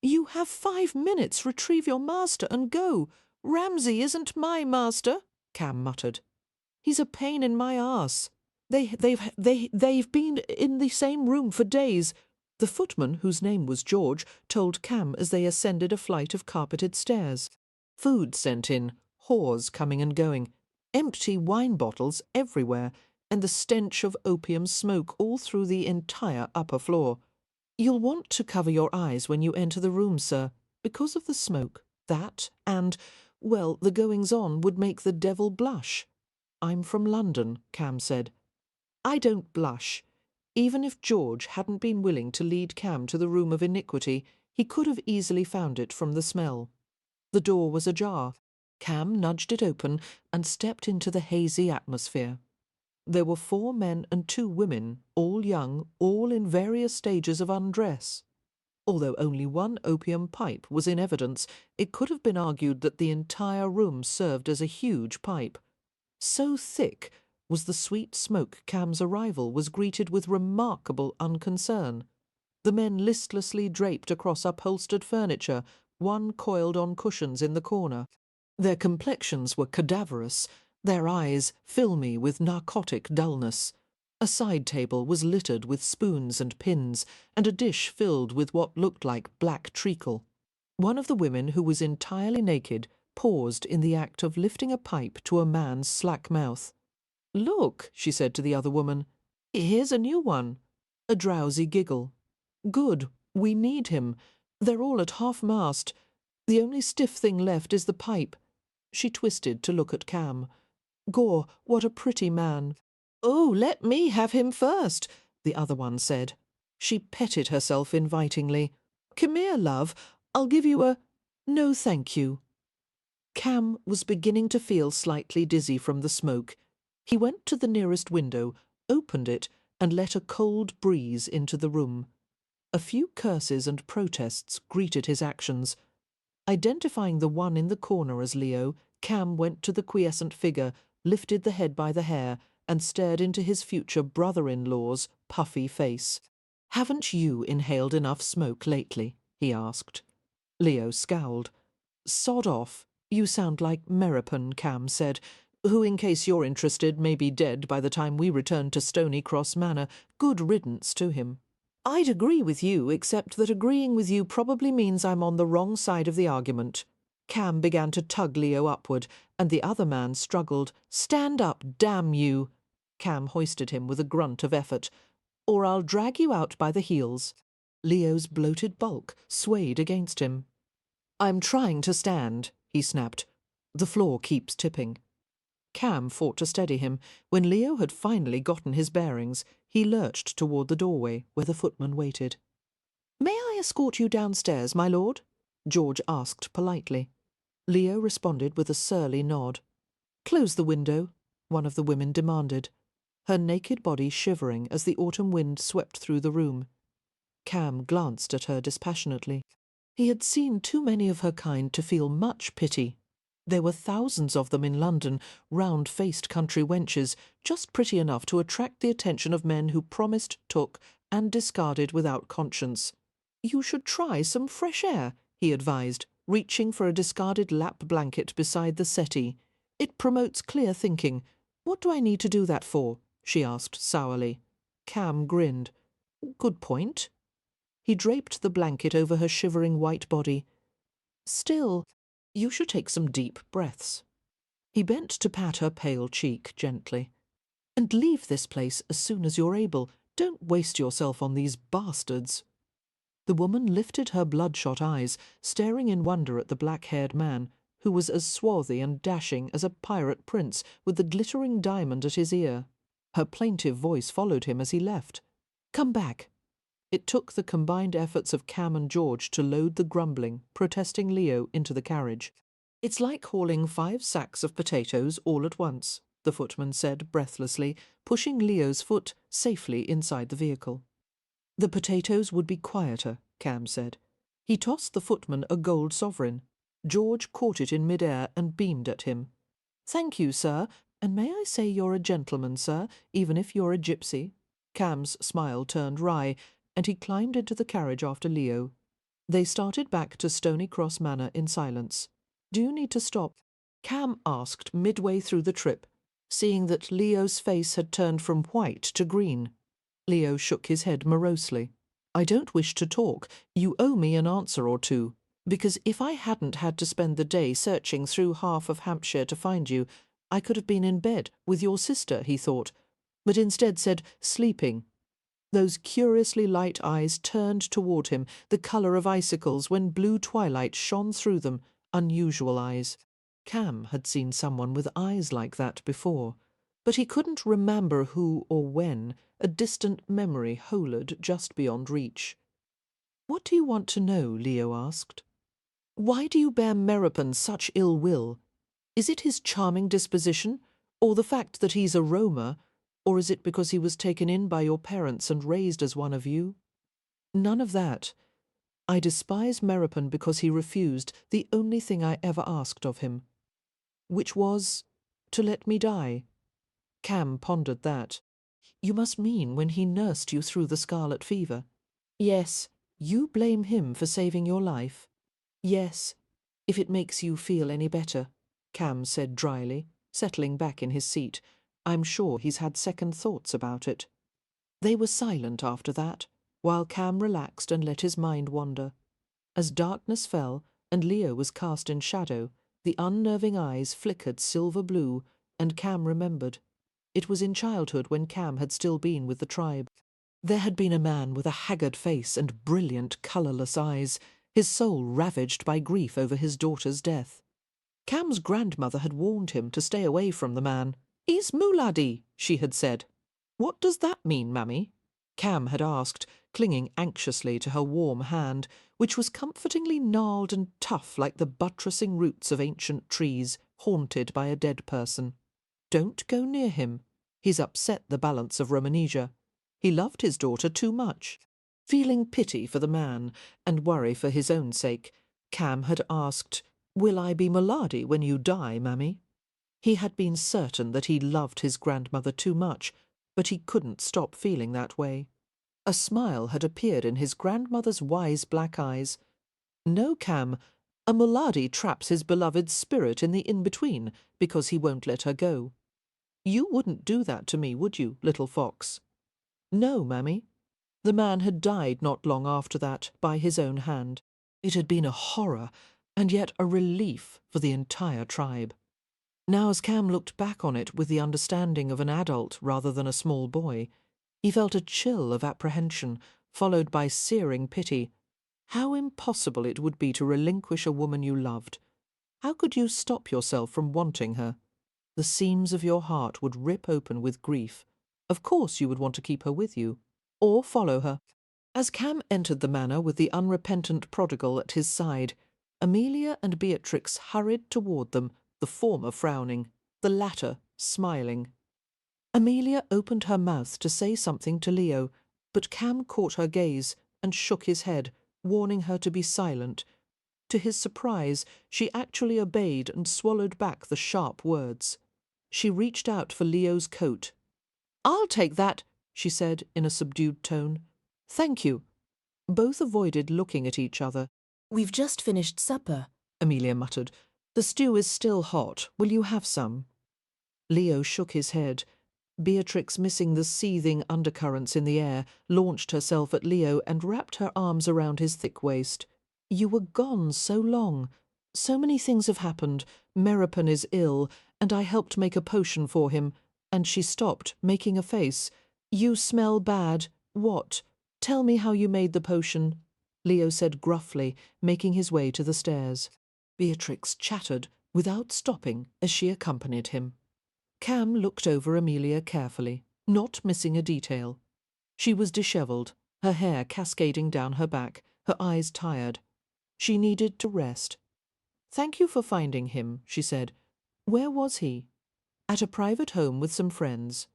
Speaker 1: "You have 5 minutes. Retrieve your master and go. Ramsay isn't my master," Cam muttered. "He's a pain in my arse. They've been in the same room for days." The footman, whose name was George, told Cam as they ascended a flight of carpeted stairs. Food sent in, whores coming and going, empty wine bottles everywhere, and the stench of opium smoke all through the entire upper floor. "You'll want to cover your eyes when you enter the room, sir, because of the smoke. That and, well, the goings-on would make the devil blush." "I'm from London," Cam said. "I don't blush." Even if George hadn't been willing to lead Cam to the room of iniquity, he could have easily found it from the smell. The door was ajar. Cam nudged it open and stepped into the hazy atmosphere. There were 4 men and 2 women, all young, all in various stages of undress. Although only 1 opium pipe was in evidence, it could have been argued that the entire room served as a huge pipe. So thick was the sweet smoke Cam's arrival was greeted with remarkable unconcern. The men listlessly draped across upholstered furniture, one coiled on cushions in the corner. Their complexions were cadaverous, their eyes filmy with narcotic dullness. A side table was littered with spoons and pins, and a dish filled with what looked like black treacle. One of the women, who was entirely naked, paused in the act of lifting a pipe to a man's slack mouth. "Look," she said to the other woman, "here's a new one." A drowsy giggle. "Good, we need him. They're all at half-mast. The only stiff thing left is the pipe." She twisted to look at Cam. "Gore, what a pretty man." "Oh, let me have him first," the other one said. She petted herself invitingly. "Come here, love. I'll give you a—" "No, thank you." Cam was beginning to feel slightly dizzy from the smoke. He went to the nearest window, opened it, and let a cold breeze into the room. A few curses and protests greeted his actions. Identifying the one in the corner as Leo, Cam went to the quiescent figure, lifted the head by the hair, and stared into his future brother-in-law's puffy face. "Haven't you inhaled enough smoke lately?" he asked. Leo scowled. "Sod off. You sound like Meripon," Cam said, "who, in case you're interested, may be dead by the time we return to Stony Cross Manor. Good riddance to him." "I'd agree with you, except that agreeing with you probably means I'm on the wrong side of the argument." Cam began to tug Leo upward, and the other man struggled. "Stand up, damn you!" Cam hoisted him with a grunt of effort. "Or I'll drag you out by the heels." Leo's bloated bulk swayed against him. "I'm trying to stand," he snapped. "The floor keeps tipping." Cam fought to steady him. When Leo had finally gotten his bearings, he lurched toward the doorway where the footman waited. "May I escort you downstairs, my lord?" George asked politely. Leo responded with a surly nod. "Close the window," one of the women demanded, her naked body shivering as the autumn wind swept through the room. Cam glanced at her dispassionately. He had seen too many of her kind to feel much pity. There were thousands of them in London, round-faced country wenches, just pretty enough to attract the attention of men who promised, took, and discarded without conscience. "You should try some fresh air," he advised, reaching for a discarded lap blanket beside the settee. "It promotes clear thinking. What do I need to do that for?" she asked sourly. Cam grinned. "Good point." He draped the blanket over her shivering white body. "Still, you should take some deep breaths." He bent to pat her pale cheek gently. "And leave this place as soon as you're able. Don't waste yourself on these bastards." The woman lifted her bloodshot eyes, staring in wonder at the black-haired man, who was as swarthy and dashing as a pirate prince with the glittering diamond at his ear. Her plaintive voice followed him as he left. "Come back." It took the combined efforts of Cam and George to load the grumbling, protesting Leo into the carriage. "It's like hauling 5 sacks of potatoes all at once," the footman said breathlessly, pushing Leo's foot safely inside the vehicle. "The potatoes would be quieter," Cam said. He tossed the footman a gold sovereign. George caught it in mid-air and beamed at him. "Thank you, sir, and may I say you're a gentleman, sir, even if you're a gypsy?" Cam's smile turned wry, and he climbed into the carriage after Leo. They started back to Stony Cross Manor in silence. "Do you need to stop?" Cam asked midway through the trip, seeing that Leo's face had turned from white to green. Leo shook his head morosely. "I don't wish to talk. You owe me an answer or two, because if I hadn't had to spend the day searching through half of Hampshire to find you, I could have been in bed with your sister," he thought, but instead said sleeping. Those curiously light eyes turned toward him, the colour of icicles when blue twilight shone through them, unusual eyes. Cam had seen someone with eyes like that before, but he couldn't remember who or when, a distant memory holed just beyond reach. "What do you want to know?" Leo asked. "Why do you bear Meropen such ill will? Is it his charming disposition, or the fact that he's a roamer, or is it because he was taken in by your parents and raised as one of you?" "None of that. I despise Meropen because he refused the only thing I ever asked of him." "Which was to let me die?" Cam pondered that. "You must mean when he nursed you through the scarlet fever." "Yes." "You blame him for saving your life?" "Yes, if it makes you feel any better," Cam said dryly, settling back in his seat. "I'm sure he's had second thoughts about it." They were silent after that, while Cam relaxed and let his mind wander. As darkness fell and Leo was cast in shadow, the unnerving eyes flickered silver blue, and Cam remembered. It was in childhood when Cam had still been with the tribe. There had been a man with a haggard face and brilliant, colourless eyes, his soul ravaged by grief over his daughter's death. Cam's grandmother had warned him to stay away from the man. "He's Muladi," she had said. "What does that mean, Mammy?" Cam had asked, clinging anxiously to her warm hand, which was comfortingly gnarled and tough like the buttressing roots of ancient trees, haunted by a dead person. "Don't go near him. He's upset the balance of Romanesia. He loved his daughter too much." Feeling pity for the man and worry for his own sake, Cam had asked, "Will I be Muladi when you die, Mammy?" He had been certain that he loved his grandmother too much, but he couldn't stop feeling that way. A smile had appeared in his grandmother's wise black eyes. "No, Cam, a Muladi traps his beloved's spirit in the in-between because he won't let her go. You wouldn't do that to me, would you, little fox?" "No, Mammy." The man had died not long after that, by his own hand. It had been a horror, and yet a relief for the entire tribe. Now as Cam looked back on it with the understanding of an adult rather than a small boy, he felt a chill of apprehension, followed by searing pity. How impossible it would be to relinquish a woman you loved. How could you stop yourself from wanting her? The seams of your heart would rip open with grief. Of course you would want to keep her with you, or follow her. As Cam entered the manor with the unrepentant prodigal at his side, Amelia and Beatrix hurried toward them, the former frowning, the latter smiling. Amelia opened her mouth to say something to Leo, but Cam caught her gaze and shook his head, warning her to be silent. To his surprise, she actually obeyed and swallowed back the sharp words. She reached out for Leo's coat. "I'll take that," she said in a subdued tone. "Thank you." Both avoided looking at each other.
Speaker 3: We've just finished supper,
Speaker 1: Amelia muttered. "The stew is still hot. Will you have some?" Leo shook his head. Beatrix, missing the seething undercurrents in the air, launched herself at Leo and wrapped her arms around his thick waist. "You were gone so long. So many things have happened. Meropen is ill, and I helped make a potion for him." And she stopped, making a face. "You smell bad. What? Tell me how you made the potion," Leo said gruffly, making his way to the stairs. Beatrix chattered, without stopping, as she accompanied him. Cam looked over Amelia carefully, not missing a detail. She was dishevelled, her hair cascading down her back, her eyes tired. She needed to rest. "Thank you for finding him," she said. "Where was he?" "At a private home with some friends."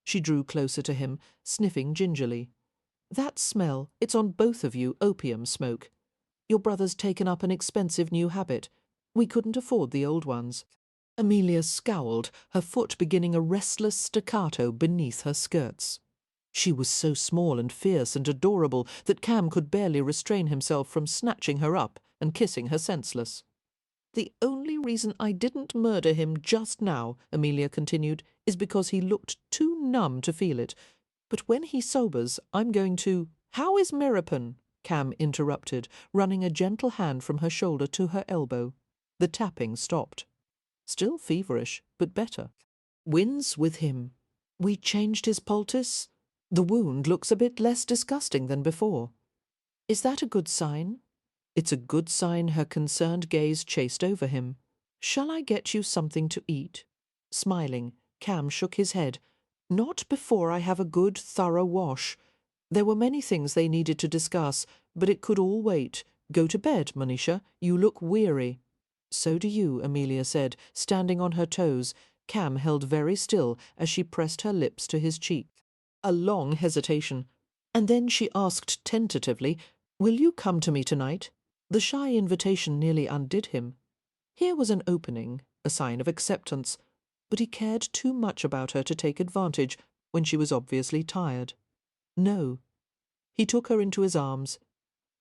Speaker 1: She drew closer to him, sniffing gingerly. "That smell, it's on both of you, opium smoke. Your brother's taken up an expensive new habit. We couldn't afford the old ones." Amelia scowled, her foot beginning a restless staccato beneath her skirts. She was so small and fierce and adorable that Cam could barely restrain himself from snatching her up and kissing her senseless. "The only reason I didn't murder him just now," Amelia continued, "is because he looked too numb to feel it. But when he sobers, I'm going to—" "How is Meropen?" Cam interrupted, running a gentle hand from her shoulder to her elbow. The tapping stopped. Still feverish, but better. "Wins with him. We changed his poultice. The wound looks a bit less disgusting than before. Is that a good sign?" "It's a good sign." Her concerned gaze chased over him. "Shall I get you something to eat?" Smiling, Cam shook his head. "Not before I have a good, thorough wash." There were many things they needed to discuss, but it could all wait. "Go to bed, Monisha. You look weary." "So do you," Amelia said, standing on her toes. Cam held very still as she pressed her lips to his cheek. A long hesitation, and then she asked tentatively, "Will you come to me tonight?" The shy invitation nearly undid him. Here was an opening, a sign of acceptance, but he cared too much about her to take advantage when she was obviously tired. "No." He took her into his arms.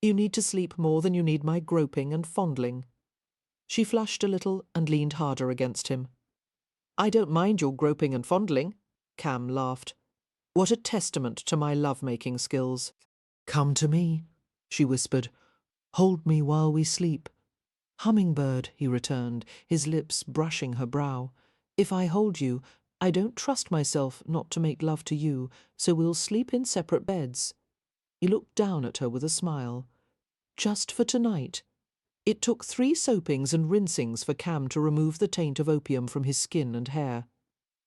Speaker 1: "You need to sleep more than you need my groping and fondling." She flushed a little and leaned harder against him. "I don't mind your groping and fondling," Cam laughed. "What a testament to my love-making skills." "Come to me," she whispered. "Hold me while we sleep." "Hummingbird," he returned, his lips brushing her brow. "If I hold you, I don't trust myself not to make love to you, so we'll sleep in separate beds." He looked down at her with a smile. "Just for tonight." It took 3 soapings and rinsings for Cam to remove the taint of opium from his skin and hair.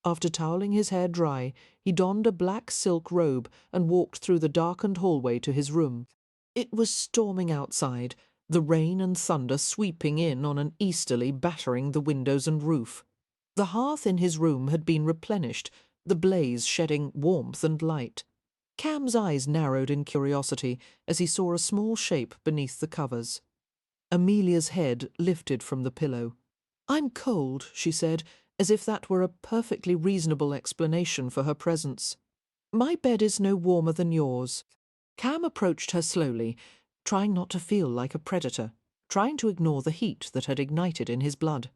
Speaker 1: After toweling his hair dry, he donned a black silk robe and walked through the darkened hallway to his room. It was storming outside, the rain and thunder sweeping in on an easterly, battering the windows and roof. The hearth in his room had been replenished, the blaze shedding warmth and light. Cam's eyes narrowed in curiosity as he saw a small shape beneath the covers. Amelia's head lifted from the pillow. "I'm cold," she said, as if that were a perfectly reasonable explanation for her presence. "My bed is no warmer than yours." Cam approached her slowly, trying not to feel like a predator, trying to ignore the heat that had ignited in his blood.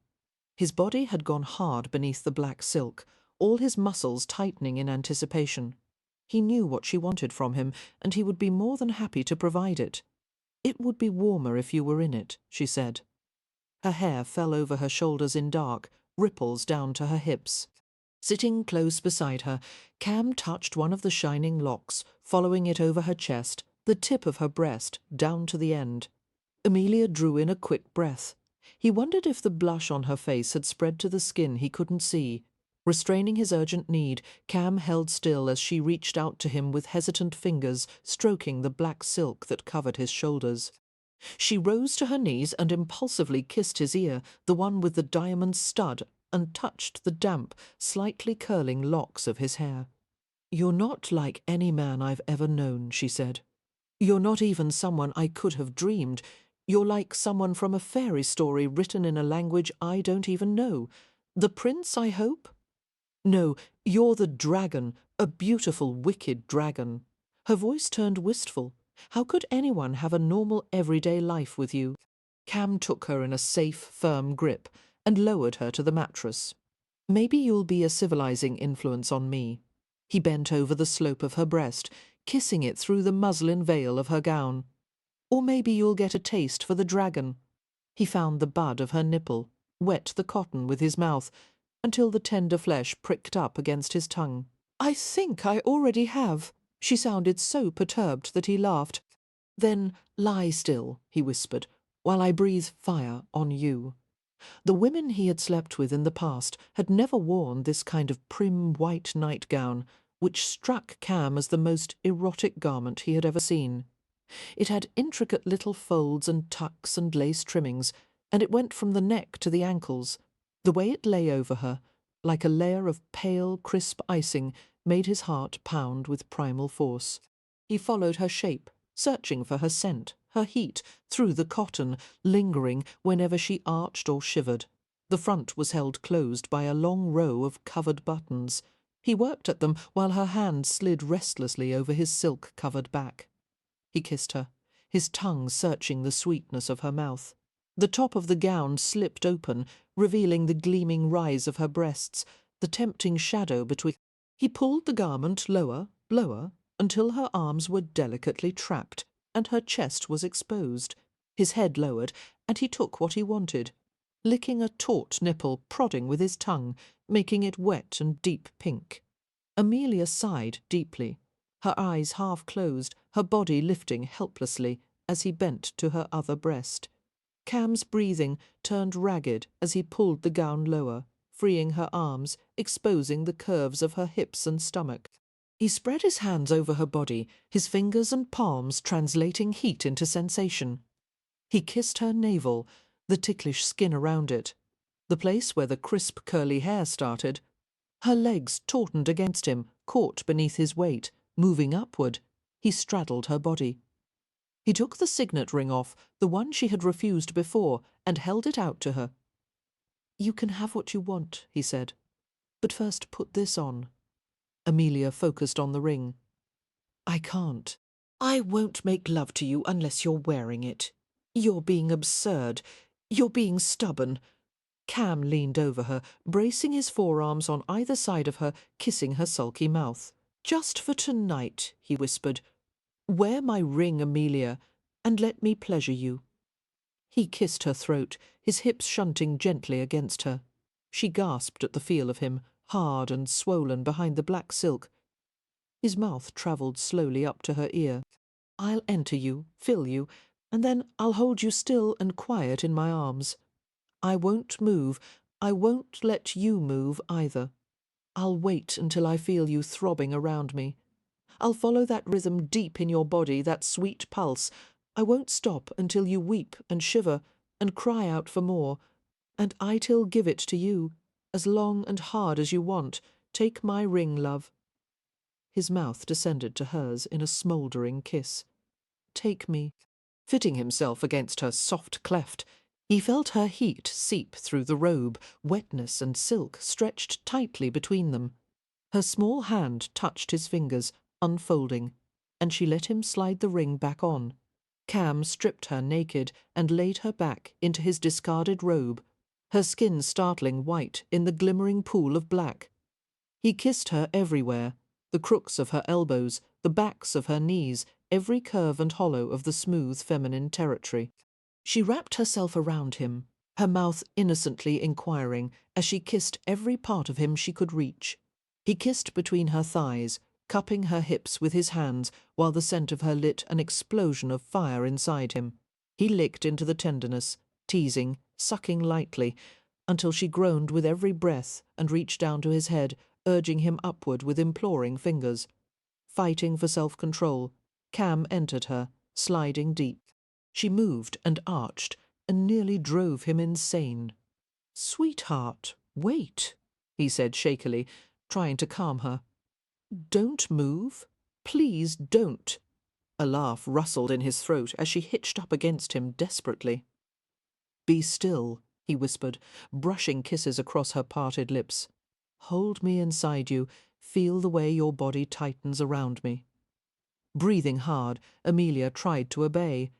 Speaker 1: His body had gone hard beneath the black silk, all his muscles tightening in anticipation. He knew what she wanted from him, and he would be more than happy to provide it. "It would be warmer if you were in it," she said. Her hair fell over her shoulders in dark, ripples down to her hips. Sitting close beside her, Cam touched one of the shining locks, following it over her chest, the tip of her breast, down to the end. Amelia drew in a quick breath. He wondered if the blush on her face had spread to the skin he couldn't see. Restraining his urgent need, Cam held still as she reached out to him with hesitant fingers, stroking the black silk that covered his shoulders. She rose to her knees and impulsively kissed his ear, the one with the diamond stud, and touched the damp, slightly curling locks of his hair. "You're not like any man I've ever known," she said. "You're not even someone I could have dreamed. You're like someone from a fairy story written in a language I don't even know. The prince, I hope? No, you're the dragon, a beautiful, wicked dragon." Her voice turned wistful. How could anyone have a normal, everyday life with you? Cam took her in a safe, firm grip and lowered her to the mattress. "Maybe you'll be a civilizing influence on me." He bent over the slope of her breast, kissing it through the muslin veil of her gown. "Or maybe you'll get a taste for the dragon." He found the bud of her nipple, wet the cotton with his mouth, until the tender flesh pricked up against his tongue. "I think I already have." She sounded so perturbed that he laughed. "Then lie still," he whispered, "while I breathe fire on you." The women he had slept with in the past had never worn this kind of prim white nightgown, which struck Cam as the most erotic garment he had ever seen. It had intricate little folds and tucks and lace trimmings, and it went from the neck to the ankles. The way it lay over her, like a layer of pale, crisp icing, made his heart pound with primal force. He followed her shape, searching for her scent, her heat, through the cotton, lingering whenever she arched or shivered. The front was held closed by a long row of covered buttons. He worked at them while her hand slid restlessly over his silk-covered back. He kissed her, his tongue searching the sweetness of her mouth. The top of the gown slipped open, revealing the gleaming rise of her breasts, the tempting shadow between. He pulled the garment lower, lower, until her arms were delicately trapped, and her chest was exposed. His head lowered, and he took what he wanted, licking a taut nipple, prodding with his tongue, making it wet and deep pink. Amelia sighed deeply, her eyes half closed, her body lifting helplessly as he bent to her other breast. Cam's breathing turned ragged as he pulled the gown lower, freeing her arms, exposing the curves of her hips and stomach. He spread his hands over her body, his fingers and palms translating heat into sensation. He kissed her navel, the ticklish skin around it, the place where the crisp curly hair started. Her legs tautened against him, caught beneath his weight, moving upward. He straddled her body. He took the signet ring off, the one she had refused before, and held it out to her. "You can have what you want," he said. "But first put this on." Amelia focused on the ring. "I can't. I won't make love to you unless you're wearing it. You're being absurd. You're being stubborn." Cam leaned over her, bracing his forearms on either side of her, kissing her sulky mouth. "Just for tonight," he whispered. "Wear my ring, Amelia, and let me pleasure you." He kissed her throat, his hips shunting gently against her. She gasped at the feel of him, hard and swollen behind the black silk. His mouth travelled slowly up to her ear. "I'll enter you, fill you, and then I'll hold you still and quiet in my arms. I won't move. I won't let you move either. I'll wait until I feel you throbbing around me. I'll follow that rhythm deep in your body, that sweet pulse. I won't stop until you weep and shiver and cry out for more. And I'll give it to you, as long and hard as you want. Take my ring, love." His mouth descended to hers in a smouldering kiss. "Take me." Fitting himself against her soft cleft, he felt her heat seep through the robe, wetness and silk stretched tightly between them. Her small hand touched his fingers, unfolding, and she let him slide the ring back on. Cam stripped her naked and laid her back into his discarded robe, her skin startling white in the glimmering pool of black. He kissed her everywhere, the crooks of her elbows, the backs of her knees, every curve and hollow of the smooth feminine territory. She wrapped herself around him, her mouth innocently inquiring as she kissed every part of him she could reach. He kissed between her thighs, cupping her hips with his hands while the scent of her lit an explosion of fire inside him. He licked into the tenderness, teasing, sucking lightly, until she groaned with every breath and reached down to his head, urging him upward with imploring fingers. Fighting for self-control, Cam entered her, sliding deep. She moved and arched and nearly drove him insane. "Sweetheart, wait," he said shakily, trying to calm her. "Don't move. Please don't." A laugh rustled in his throat as she hitched up against him desperately. "Be still," he whispered, brushing kisses across her parted lips. "Hold me inside you. Feel the way your body tightens around me." Breathing hard, Amelia tried to obey.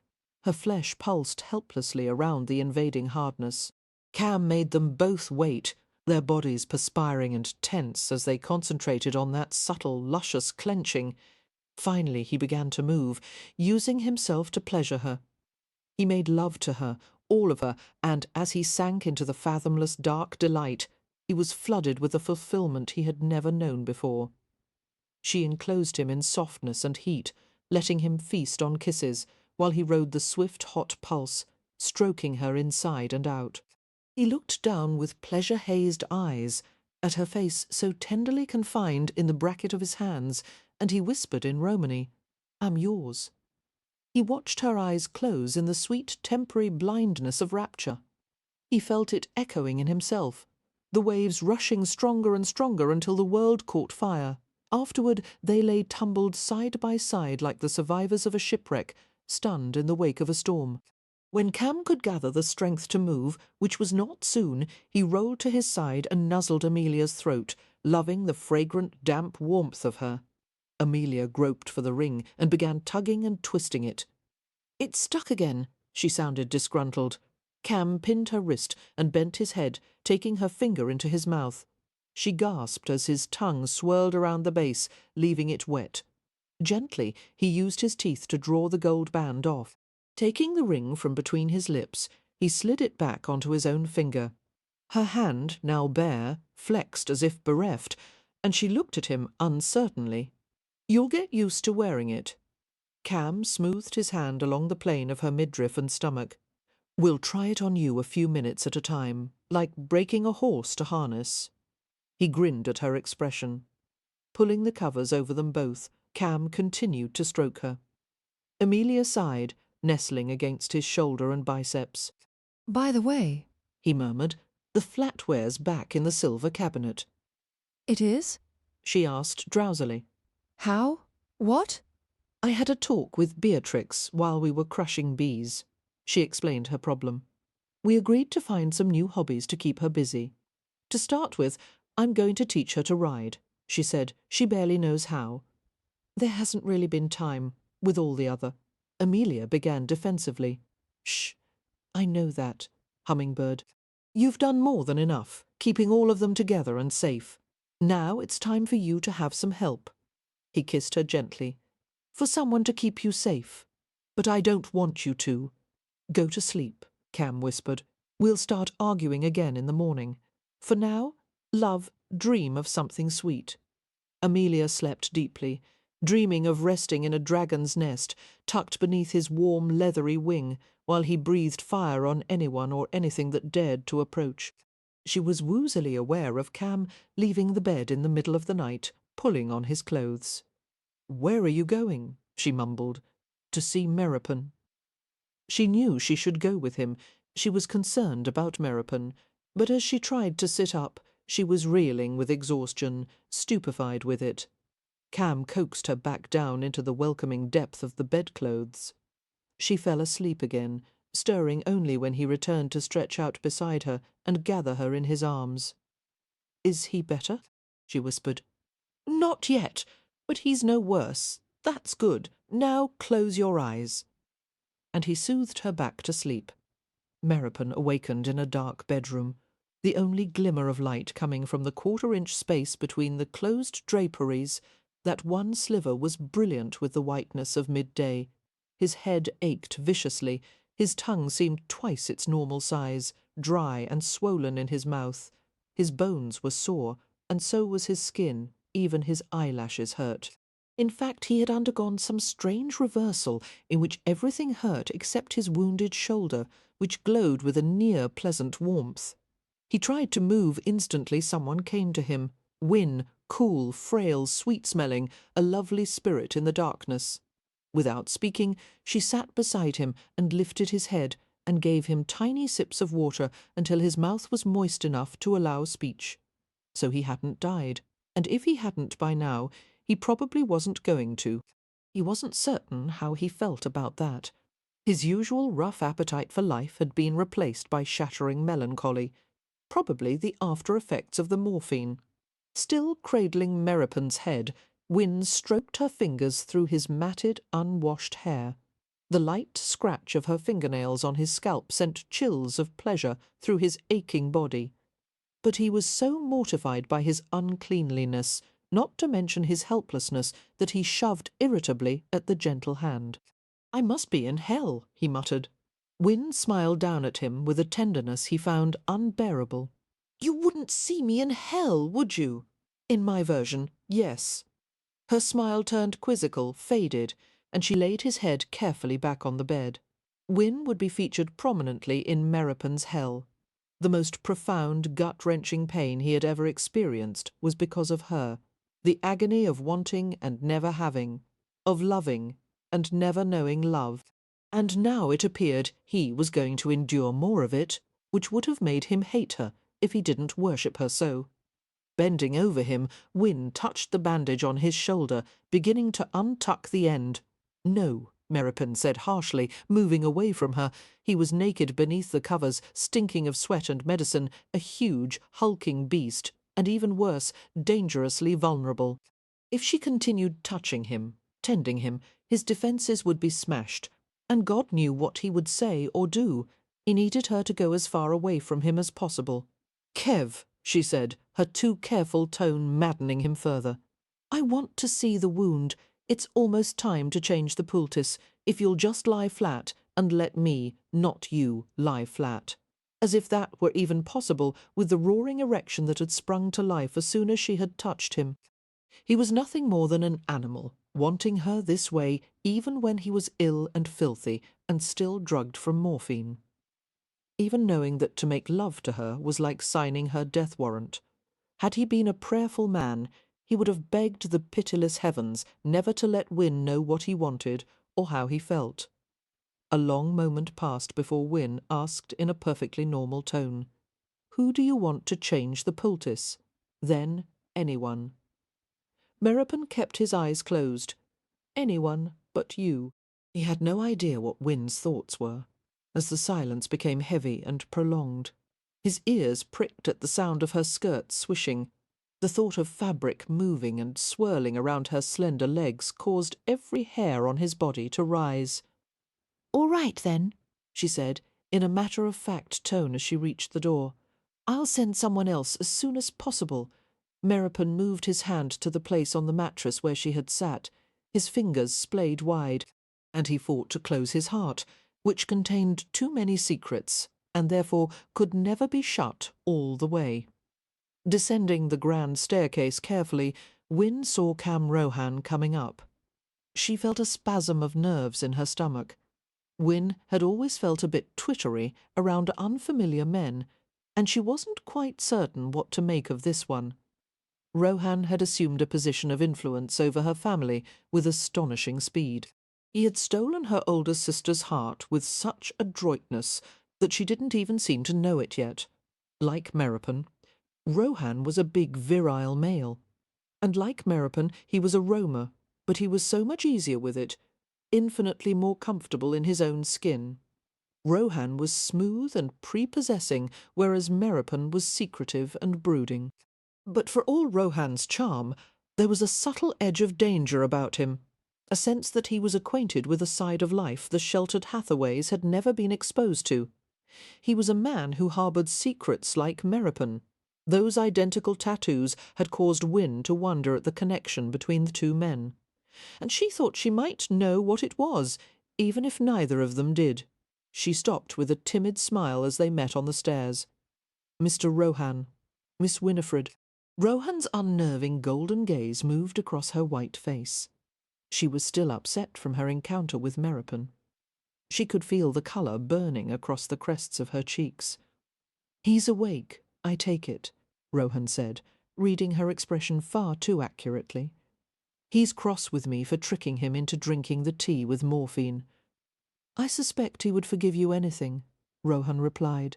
Speaker 1: Her flesh pulsed helplessly around the invading hardness. Cam made them both wait, their bodies perspiring and tense as they concentrated on that subtle, luscious clenching. Finally he began to move, using himself to pleasure her. He made love to her, all of her, and as he sank into the fathomless dark delight, he was flooded with a fulfillment he had never known before. She enclosed him in softness and heat, letting him feast on kisses, while he rode the swift hot pulse, stroking her inside and out. He looked down with pleasure-hazed eyes at her face so tenderly confined in the bracket of his hands, and he whispered in Romany, "I'm yours." He watched her eyes close in the sweet temporary blindness of rapture. He felt it echoing in himself, the waves rushing stronger and stronger until the world caught fire. Afterward they lay tumbled side by side like the survivors of a shipwreck, stunned in the wake of a storm. When Cam could gather the strength to move, which was not soon, he rolled to his side and nuzzled Amelia's throat, loving the fragrant, damp warmth of her. Amelia groped for the ring and began tugging and twisting it. "It's stuck again," she sounded disgruntled. Cam pinned her wrist and bent his head, taking her finger into his mouth. She gasped as his tongue swirled around the base, leaving it wet. Gently, he used his teeth to draw the gold band off. Taking the ring from between his lips, he slid it back onto his own finger. Her hand, now bare, flexed as if bereft, and she looked at him uncertainly. "You'll get used to wearing it." Cam smoothed his hand along the plane of her midriff and stomach. "We'll try it on you a few minutes at a time, like breaking a horse to harness." He grinned at her expression. Pulling the covers over them both, Cam continued to stroke her. Amelia sighed, nestling against his shoulder and biceps.
Speaker 2: "By the way,"
Speaker 1: he murmured, "the flatware's back in the silver cabinet."
Speaker 2: "It is?"
Speaker 1: she asked drowsily.
Speaker 2: "How? What?"
Speaker 1: "I had a talk with Beatrix while we were crushing bees." She explained her problem. "We agreed to find some new hobbies to keep her busy. To start with, I'm going to teach her to ride," she said. "She barely knows how." "There hasn't really been time, with all the other." Amelia began defensively. "Shh, I know that, Hummingbird. You've done more than enough, keeping all of them together and safe. Now it's time for you to have some help." He kissed her gently. "For someone to keep you safe. But I don't want you to." "Go to sleep," Cam whispered. "We'll start arguing again in the morning. For now, love, dream of something sweet." Amelia slept deeply, dreaming of resting in a dragon's nest, tucked beneath his warm, leathery wing, while he breathed fire on anyone or anything that dared to approach. She was woozily aware of Cam leaving the bed in the middle of the night, pulling on his clothes. "Where are you going?" she mumbled. "To see Meropen." She knew she should go with him. She was concerned about Meropen, but as she tried to sit up, she was reeling with exhaustion, stupefied with it. Cam coaxed her back down into the welcoming depth of the bedclothes. She fell asleep again, stirring only when he returned to stretch out beside her and gather her in his arms. "Is he better?" she whispered. "Not yet, but he's no worse. That's good. Now close your eyes." And he soothed her back to sleep. Meropen awakened in a dark bedroom, the only glimmer of light coming from the quarter-inch space between the closed draperies. That one sliver was brilliant with the whiteness of midday. His head ached viciously, his tongue seemed twice its normal size, dry and swollen in his mouth. His bones were sore, and so was his skin, even his eyelashes hurt. In fact, he had undergone some strange reversal in which everything hurt except his wounded shoulder, which glowed with a near-pleasant warmth. He tried to move instantly someone came to him. Wynne, cool, frail, sweet-smelling, a lovely spirit in the darkness. Without speaking, she sat beside him and lifted his head and gave him tiny sips of water until his mouth was moist enough to allow speech. So he hadn't died, and if he hadn't by now, he probably wasn't going to. He wasn't certain how he felt about that. His usual rough appetite for life had been replaced by shattering melancholy, probably the after-effects of the morphine. Still cradling Meropen's head, Wynne stroked her fingers through his matted, unwashed hair. The light scratch of her fingernails on his scalp sent chills of pleasure through his aching body. But he was so mortified by his uncleanliness, not to mention his helplessness, that he shoved irritably at the gentle hand. "I must be in hell," he muttered. Wynne smiled down at him with a tenderness he found unbearable. "You wouldn't see me in hell, would you?" "In my version, yes." Her smile turned quizzical, faded, and she laid his head carefully back on the bed. Wynne would be featured prominently in Meropen's hell. The most profound, gut-wrenching pain he had ever experienced was because of her, the agony of wanting and never having, of loving and never knowing love. And now it appeared he was going to endure more of it, which would have made him hate her if he didn't worship her so. Bending over him, Wynne touched the bandage on his shoulder, beginning to untuck the end. "No," Meropen said harshly, moving away from her. He was naked beneath the covers, stinking of sweat and medicine, a huge, hulking beast, and even worse, dangerously vulnerable. If she continued touching him, tending him, his defences would be smashed, and God knew what he would say or do. He needed her to go as far away from him as possible. "Kev," she said, her too careful tone maddening him further. "I want to see the wound. It's almost time to change the poultice, if you'll just lie flat and let me, not you, lie flat." As if that were even possible with the roaring erection that had sprung to life as soon as she had touched him. He was nothing more than an animal, wanting her this way even when he was ill and filthy and still drugged from morphine. Even knowing that to make love to her was like signing her death warrant. Had he been a prayerful man, he would have begged the pitiless heavens never to let Wynne know what he wanted or how he felt. A long moment passed before Wynne asked in a perfectly normal tone, "Who do you want to change the poultice?" Then, "Anyone." Meropen kept his eyes closed. "Anyone but you." He had no idea what Wynne's thoughts were, as the silence became heavy and prolonged. His ears pricked at the sound of her skirts swishing. The thought of fabric moving and swirling around her slender legs caused every hair on his body to rise. "All right, then," she said, in a matter-of-fact tone as she reached the door. "I'll send someone else as soon as possible." Meropen moved his hand to the place on the mattress where she had sat. His fingers splayed wide, and he fought to close his heart, which contained too many secrets, and therefore could never be shut all the way. Descending the grand staircase carefully, Wynne saw Cam Rohan coming up. She felt a spasm of nerves in her stomach. Wynne had always felt a bit twittery around unfamiliar men, and she wasn't quite certain what to make of this one. Rohan had assumed a position of influence over her family with astonishing speed. He had stolen her older sister's heart with such adroitness that she didn't even seem to know it yet. Like Meropen, Rohan was a big virile male, and like Meropen he was a roamer, but he was so much easier with it, infinitely more comfortable in his own skin. Rohan was smooth and prepossessing, whereas Meropen was secretive and brooding. But for all Rohan's charm, there was a subtle edge of danger about him, a sense that he was acquainted with a side of life the sheltered Hathaways had never been exposed to. He was a man who harboured secrets like Meropen. Those identical tattoos had caused Wynne to wonder at the connection between the two men, and she thought she might know what it was, even if neither of them did. She stopped with a timid smile as they met on the stairs. "Mr. Rohan, Miss Winifred." Rohan's unnerving golden gaze moved across her white face. She was still upset from her encounter with Meropen. She could feel the colour burning across the crests of her cheeks. "He's awake, I take it," Rohan said, reading her expression far too accurately. He's cross with me for tricking him into drinking the tea with morphine." "I suspect he would forgive you anything," Rohan replied.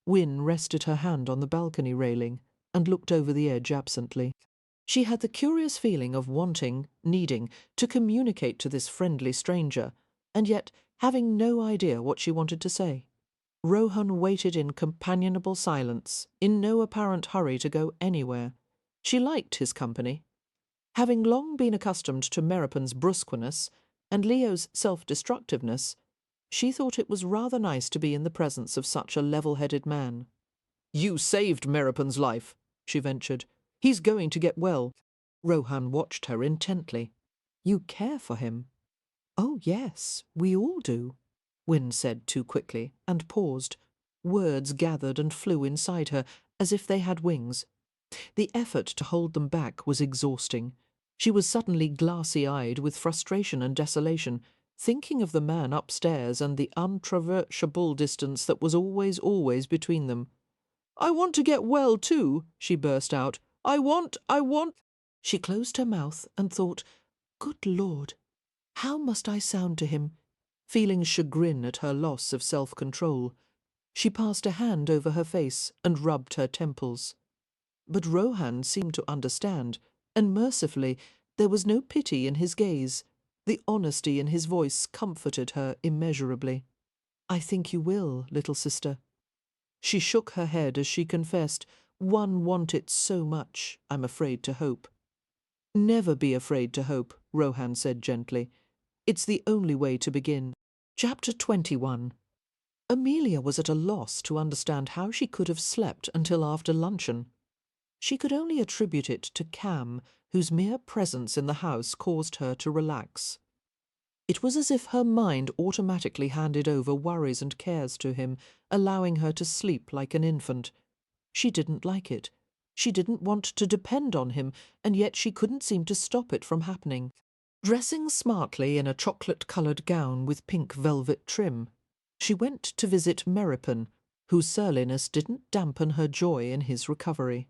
Speaker 1: Wynne rested her hand on the balcony railing and looked over the edge absently. She had the curious feeling of needing to communicate to this friendly stranger, and yet having no idea what she wanted to say. Rohan waited in companionable silence, in no apparent hurry to go anywhere. She liked his company. Having long been accustomed to Meropen's brusqueness and Leo's self-destructiveness, she thought it was rather nice to be in the presence of such a level-headed man. "You saved Meropen's life," she ventured. "He's going to get well." Rohan watched her intently. "You care for him?" "Oh, yes, we all do," Wynne said too quickly, and paused. Words gathered and flew inside her, as if they had wings. The effort to hold them back was exhausting. She was suddenly glassy-eyed with frustration and desolation, thinking of the man upstairs and the untraversable distance that was always between them. "I want to get well too," she burst out. I want... She closed her mouth and thought, "Good Lord, how must I sound to him?" Feeling chagrin at her loss of self-control. She passed a hand over her face and rubbed her temples. But Rohan seemed to understand, and mercifully there was no pity in his gaze. The honesty in his voice comforted her immeasurably. "I think you will, little sister." She shook her head as she confessed, "One want it so much, I'm afraid to hope." "Never be afraid to hope," Rohan said gently. "It's the only way to begin." Chapter 21. Amelia was at a loss to understand how she could have slept until after luncheon. She could only attribute it to Cam, whose mere presence in the house caused her to relax. It was as if her mind automatically handed over worries and cares to him, allowing her to sleep like an infant. She didn't like it. She didn't want to depend on him, and yet she couldn't seem to stop it from happening. Dressing smartly in a chocolate-coloured gown with pink velvet trim, she went to visit Meropen, whose surliness didn't dampen her joy in his recovery.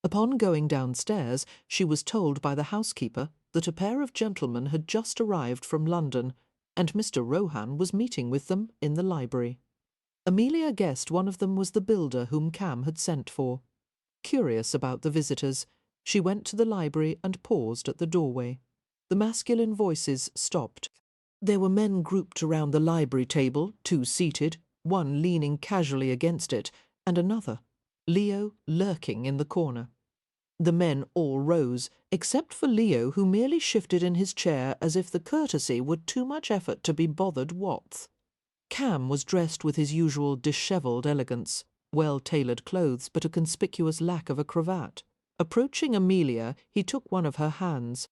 Speaker 1: Upon going downstairs, she was told by the housekeeper that a pair of gentlemen had just arrived from London, and Mr. Rohan was meeting with them in the library. Amelia guessed one of them was the builder whom Cam had sent for. Curious about the visitors, she went to the library and paused at the doorway. The masculine voices stopped. There were men grouped around the library table, two seated, one leaning casually against it, and another, Leo, lurking in the corner. The men all rose, except for Leo, who merely shifted in his chair as if the courtesy were too much effort to be bothered what. Cam was dressed with his usual dishevelled elegance, well-tailored clothes but a conspicuous lack of a cravat. Approaching Amelia, he took one of her hands.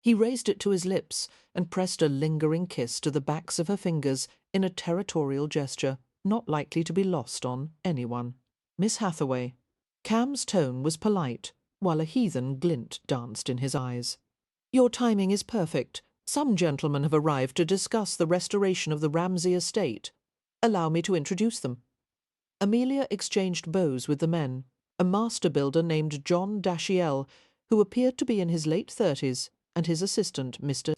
Speaker 1: He raised it to his lips and pressed a lingering kiss to the backs of her fingers in a territorial gesture not likely to be lost on anyone. "Miss Hathaway." Cam's tone was polite, while a heathen glint danced in his eyes. "Your timing is perfect. Some gentlemen have arrived to discuss the restoration of the Ramsay estate. Allow me to introduce them." Amelia exchanged bows with the men, a master builder named John Dashiell, who appeared to be in his late 30s, and his assistant, Mr.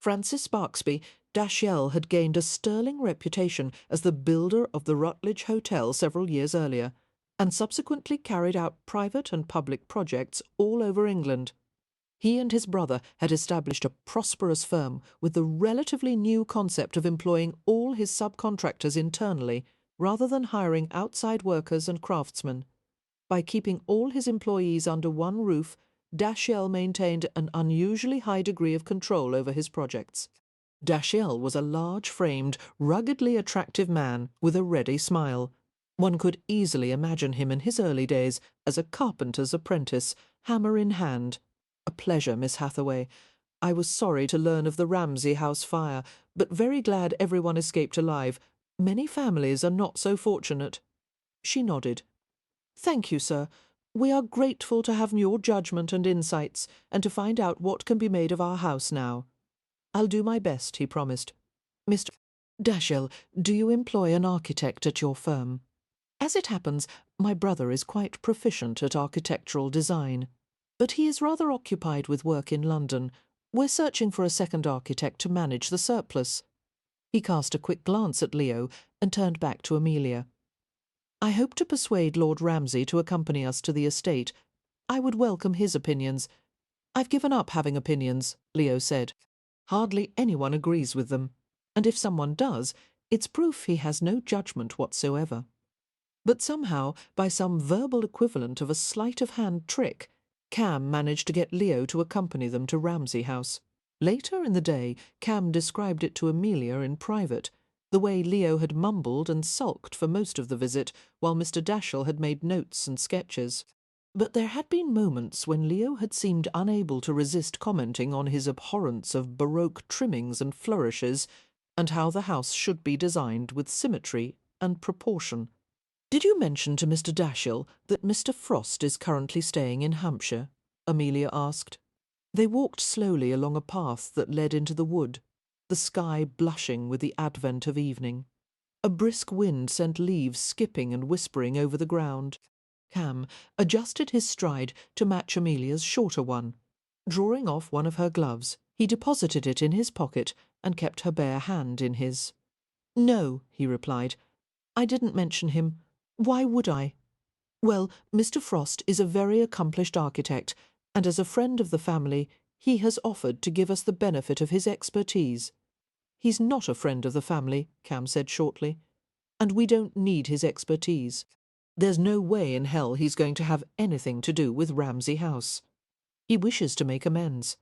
Speaker 1: Francis Sparksby. Dashiell had gained a sterling reputation as the builder of the Rutledge Hotel several years earlier, and subsequently carried out private and public projects all over England. He and his brother had established a prosperous firm with the relatively new concept of employing all his subcontractors internally rather than hiring outside workers and craftsmen. By keeping all his employees under one roof, Dashiell maintained an unusually high degree of control over his projects. Dashiell was a large-framed, ruggedly attractive man with a ready smile. One could easily imagine him in his early days as a carpenter's apprentice, hammer in hand. "A pleasure, Miss Hathaway. I was sorry to learn of the Ramsay House fire, but very glad everyone escaped alive. Many families are not so fortunate." She nodded. "Thank you, sir. We are grateful to have your judgment and insights, and to find out what can be made of our house now." "I'll do my best," he promised. "Mr. Dashiell, do you employ an architect at your firm?" "As it happens, my brother is quite proficient at architectural design, but he is rather occupied with work in London. We're searching for a second architect to manage the surplus. He cast a quick glance at Leo and turned back to Amelia. I hope to persuade Lord Ramsay to accompany us to the estate. I would welcome his opinions. I've given up having opinions, Leo said. Hardly anyone agrees with them, and if someone does, it's proof he has no judgment whatsoever. But somehow, by some verbal equivalent of a sleight-of-hand trick, Cam managed to get Leo to accompany them to Ramsay House. Later in the day, Cam described it to Amelia in private, the way Leo had mumbled and sulked for most of the visit, while Mr. Dashel had made notes and sketches. But there had been moments when Leo had seemed unable to resist commenting on his abhorrence of Baroque trimmings and flourishes, and how the house should be designed with symmetry and proportion. "Did you mention to Mr. Dashel that Mr. Frost is currently staying in Hampshire?" Amelia asked. They walked slowly along a path that led into the wood, the sky blushing with the advent of evening. A brisk wind sent leaves skipping and whispering over the ground. Cam adjusted his stride to match Amelia's shorter one. Drawing off one of her gloves, he deposited it in his pocket and kept her bare hand in his. "No," he replied, "I didn't mention him. Why would I? Well, Mr. Frost is a very accomplished architect, and as a friend of the family, he has offered to give us the benefit of his expertise." "He's not a friend of the family," Cam said shortly, "and we don't need his expertise. There's no way in hell he's going to have anything to do with Ramsay House. He wishes to make amends.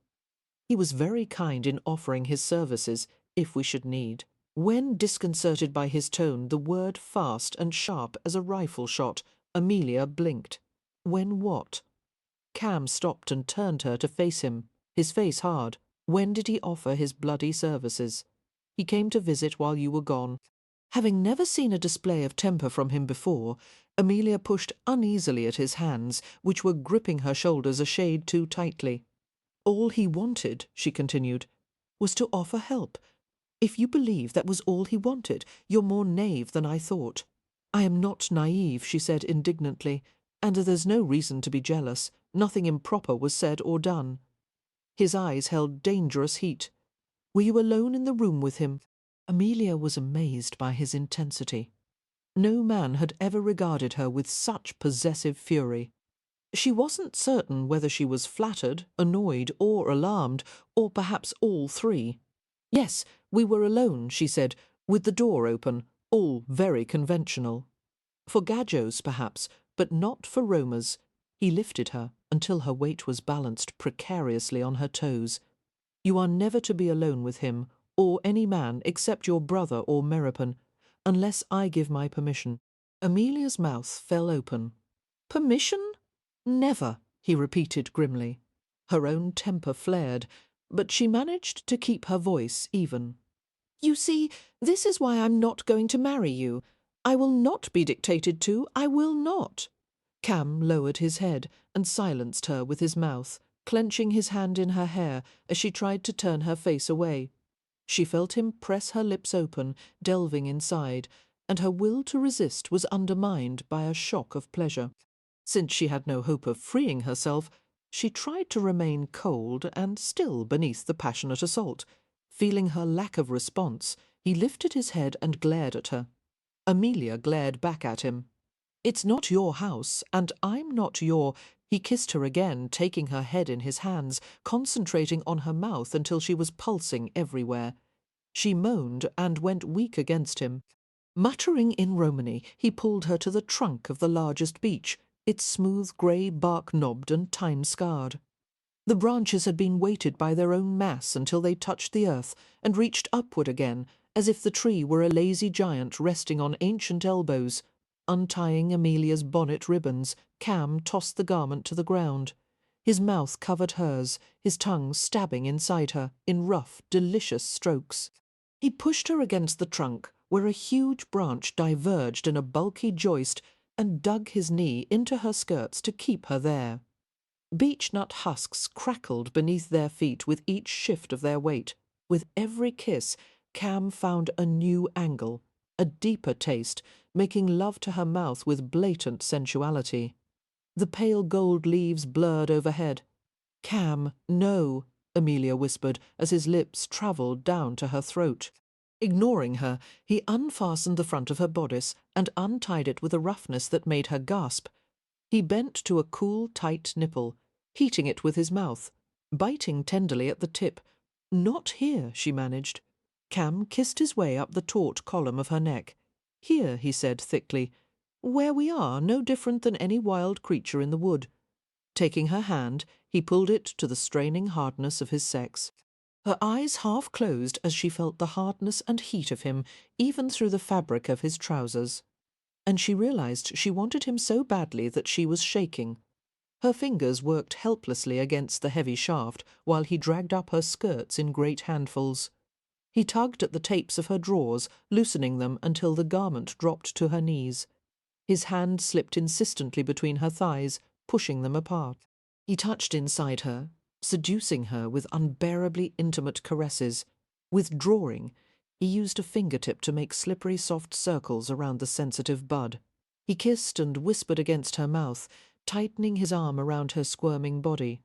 Speaker 1: He was very kind in offering his services, if we should need." When, disconcerted by his tone, the word fast and sharp as a rifle shot, Amelia blinked. When what? Cam stopped and turned her to face him, his face hard. "When did he offer his bloody services?" "He came to visit while you were gone." Having never seen a display of temper from him before, Amelia pushed uneasily at his hands, which were gripping her shoulders a shade too tightly. "All he wanted," she continued, "was to offer help. If you believe that was all he wanted, you're more knave than I thought." "I am not naive," she said indignantly, "and there's no reason to be jealous. Nothing improper was said or done." His eyes held dangerous heat. "Were you alone in the room with him?" Amelia was amazed by his intensity. No man had ever regarded her with such possessive fury. She wasn't certain whether she was flattered, annoyed, or alarmed, or perhaps all three. "Yes, we were alone," she said, "with the door open, all very conventional. For Gadgos, perhaps, but not for Roma's." He lifted her until her weight was balanced precariously on her toes. "You are never to be alone with him, or any man except your brother or Meropen, unless I give my permission." Amelia's mouth fell open. "Permission? Never," he repeated grimly. Her own temper flared, but she managed to keep her voice even. "You see, this is why I'm not going to marry you. I will not be dictated to, I will not." Cam lowered his head and silenced her with his mouth, clenching his hand in her hair as she tried to turn her face away. She felt him press her lips open, delving inside, and her will to resist was undermined by a shock of pleasure. Since she had no hope of freeing herself, she tried to remain cold and still beneath the passionate assault. Feeling her lack of response, he lifted his head and glared at her. Amelia glared back at him. "It's not your house, and I'm not your—" He kissed her again, taking her head in his hands, concentrating on her mouth until she was pulsing everywhere. She moaned and went weak against him. Muttering in Romany, he pulled her to the trunk of the largest beech, its smooth grey bark knobbed and time-scarred. The branches had been weighted by their own mass until they touched the earth and reached upward again, as if the tree were a lazy giant resting on ancient elbows. Untying Amelia's bonnet ribbons, Cam tossed the garment to the ground. His mouth covered hers, his tongue stabbing inside her in rough, delicious strokes. He pushed her against the trunk, where a huge branch diverged in a bulky joist, and dug his knee into her skirts to keep her there. Beechnut husks crackled beneath their feet with each shift of their weight. With every kiss, Cam found a new angle, a deeper taste, making love to her mouth with blatant sensuality. The pale gold leaves blurred overhead. "Cam, no." Amelia whispered as his lips travelled down to her throat. Ignoring her, he unfastened the front of her bodice and untied it with a roughness that made her gasp. He bent to a cool, tight nipple, heating it with his mouth, biting tenderly at the tip. "Not here," she managed. Cam kissed his way up the taut column of her neck. "Here," he said thickly. "Where we are, no different than any wild creature in the wood." Taking her hand, he pulled it to the straining hardness of his sex. Her eyes half closed as she felt the hardness and heat of him, even through the fabric of his trousers. And she realized she wanted him so badly that she was shaking. Her fingers worked helplessly against the heavy shaft while he dragged up her skirts in great handfuls. He tugged at the tapes of her drawers, loosening them until the garment dropped to her knees. His hand slipped insistently between her thighs, pushing them apart. He touched inside her, seducing her with unbearably intimate caresses. Withdrawing, he used a fingertip to make slippery soft circles around the sensitive bud. He kissed and whispered against her mouth, tightening his arm around her squirming body.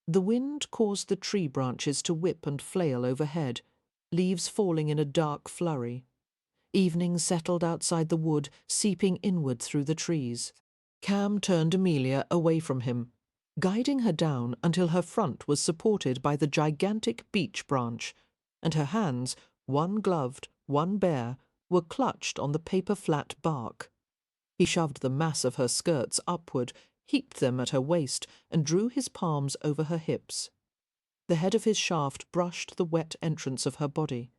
Speaker 1: The wind caused the tree branches to whip and flail overhead, leaves falling in a dark flurry. Evening settled outside the wood, seeping inward through the trees. Cam turned Amelia away from him, guiding her down until her front was supported by the gigantic beech branch, and her hands, one gloved, one bare, were clutched on the paper-flat bark. He shoved the mass of her skirts upward, heaped them at her waist, and drew his palms over her hips. The head of his shaft brushed the wet entrance of her body.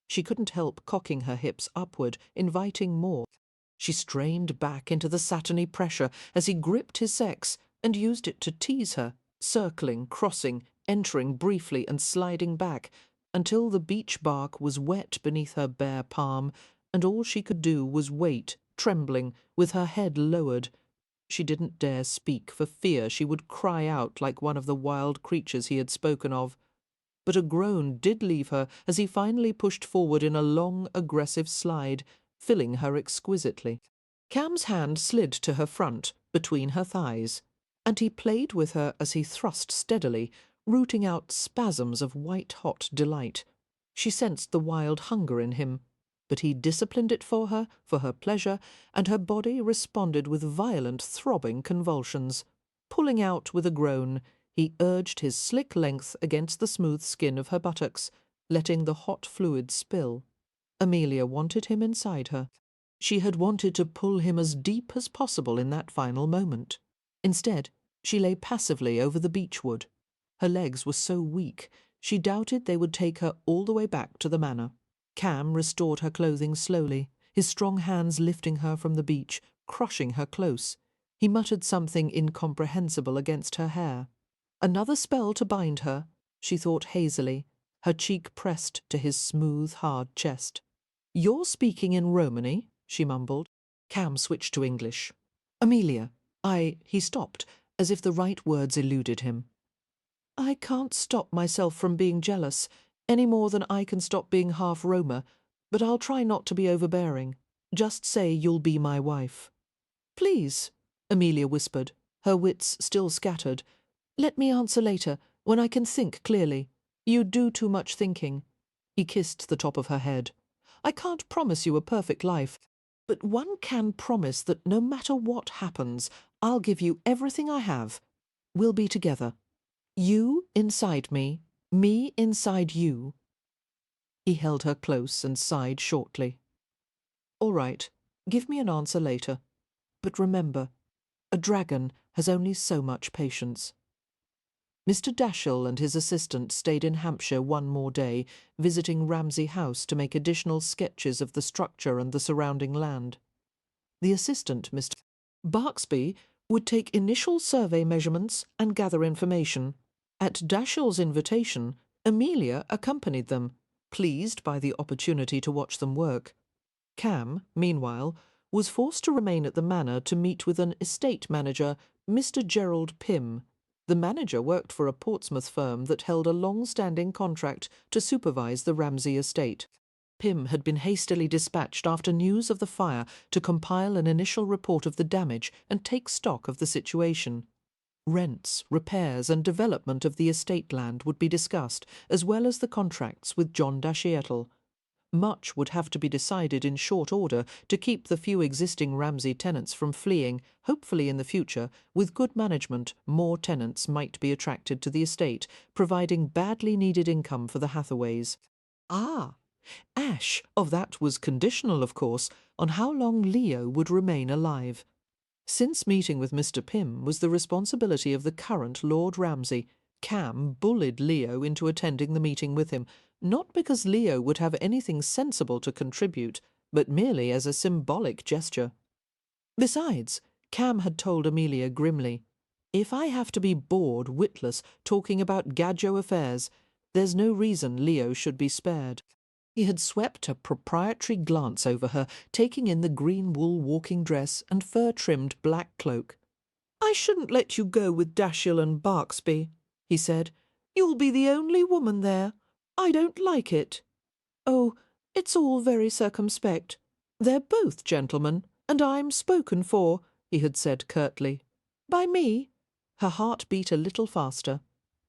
Speaker 1: She couldn't help cocking her hips upward, inviting more. She strained back into the satiny pressure as he gripped his sex and used it to tease her, circling, crossing, entering briefly and sliding back, until the beech bark was wet beneath her bare palm, and all she could do was wait, trembling, with her head lowered. She didn't dare speak for fear she would cry out like one of the wild creatures he had spoken of. But a groan did leave her as he finally pushed forward in a long, aggressive slide, filling her exquisitely. Cam's hand slid to her front, between her thighs, and he played with her as he thrust steadily, rooting out spasms of white-hot delight. She sensed the wild hunger in him, but he disciplined it for her pleasure, and her body responded with violent, throbbing convulsions. Pulling out with a groan, he urged his slick length against the smooth skin of her buttocks, letting the hot fluid spill. Amelia wanted him inside her. She had wanted to pull him as deep as possible in that final moment. Instead, she lay passively over the beechwood. Her legs were so weak, she doubted they would take her all the way back to the manor. Cam restored her clothing slowly, his strong hands lifting her from the beach, crushing her close. He muttered something incomprehensible against her hair. Another spell to bind her, she thought hazily, her cheek pressed to his smooth, hard chest. "You're speaking in Romany," she mumbled. Cam switched to English. "Amelia, He stopped, as if the right words eluded him. "I can't stop myself from being jealous, any more than I can stop being half Roma, but I'll try not to be overbearing. Just say you'll be my wife." "Please," Amelia whispered, her wits still scattered. "Let me answer later, when I can think clearly. You do too much thinking." He kissed the top of her head. "I can't promise you a perfect life, but one can promise that no matter what happens, I'll give you everything I have. We'll be together. You inside me inside you." He held her close and sighed shortly. "All right, give me an answer later. But remember, a dragon has only so much patience." Mr. Dashiell and his assistant stayed in Hampshire one more day, visiting Ramsay House to make additional sketches of the structure and the surrounding land. The assistant, Mr. Barksby, would take initial survey measurements and gather information. At Dashiell's invitation, Amelia accompanied them, pleased by the opportunity to watch them work. Cam, meanwhile, was forced to remain at the manor to meet with an estate manager, Mr. Gerald Pym. The manager worked for a Portsmouth firm that held a long-standing contract to supervise the Ramsay estate. Pym had been hastily dispatched after news of the fire to compile an initial report of the damage and take stock of the situation. Rents, repairs and development of the estate land would be discussed, as well as the contracts with John Dashiell. Much would have to be decided in short order to keep the few existing Ramsay tenants from fleeing. Hopefully in the future, with good management, more tenants might be attracted to the estate, providing badly needed income for the Hathaways. Ah! Ash, of that was conditional, of course, on how long Leo would remain alive. Since meeting with Mr. Pym was the responsibility of the current Lord Ramsay, Cam bullied Leo into attending the meeting with him, not because Leo would have anything sensible to contribute, but merely as a symbolic gesture. Besides, Cam had told Amelia grimly, "If I have to be bored witless talking about Gadjo affairs, there's no reason Leo should be spared." He had swept a proprietary glance over her, taking in the green wool walking dress and fur-trimmed black cloak. "I shouldn't let you go with Dashiell and Barksby," he said. "You'll be the only woman there. I don't like it." "Oh, it's all very circumspect. They're both gentlemen, and I'm spoken for," he had said curtly. "By me?" Her heart beat a little faster.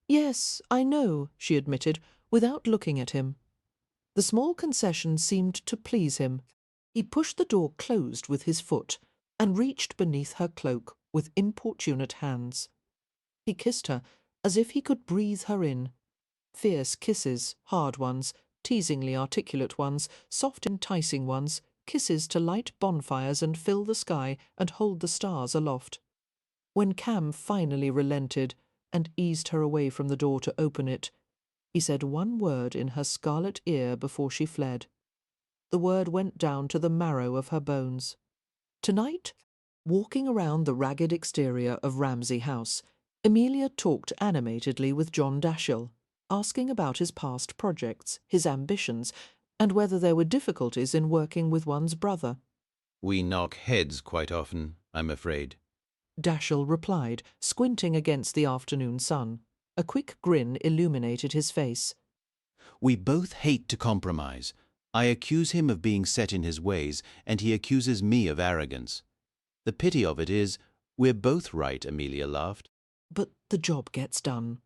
Speaker 1: "Yes, I know," she admitted, without looking at him. The small concession seemed to please him. He pushed the door closed with his foot and reached beneath her cloak with importunate hands. He kissed her as if he could breathe her in. Fierce kisses, hard ones, teasingly articulate ones, soft enticing ones, kisses to light bonfires and fill the sky and hold the stars aloft. When Cam finally relented and eased her away from the door to open it, he said one word in her scarlet ear before she fled. The word went down to the marrow of her bones. Tonight, walking around the ragged exterior of Ramsay House, Amelia talked animatedly with John Dashiell, asking about his past projects, his ambitions, and whether there were difficulties in working with one's brother.
Speaker 9: "We knock heads quite often, I'm afraid,"
Speaker 1: Dashiell replied, squinting against the afternoon sun. A quick grin illuminated his face.
Speaker 9: "We both hate to compromise. I accuse him of being set in his ways, and he accuses me of arrogance. The pity of it is, we're both right," Amelia laughed.
Speaker 1: "But the job gets done.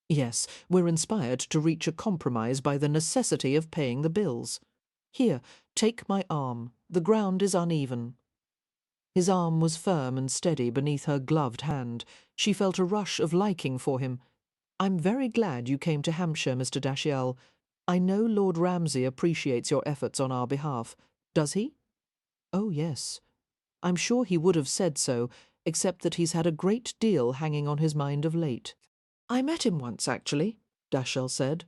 Speaker 1: Yes, we're inspired to reach a compromise by the necessity of paying the bills. Here, take my arm. The ground is uneven." His arm was firm and steady beneath her gloved hand. She felt a rush of liking for him. "I'm very glad you came to Hampshire, Mr. Dashiell. I know Lord Ramsay appreciates your efforts on our behalf. Does he?" "Oh, yes. I'm sure he would have said so, except that he's had a great deal hanging on his mind of late." "I met him once, actually," Dashiell said.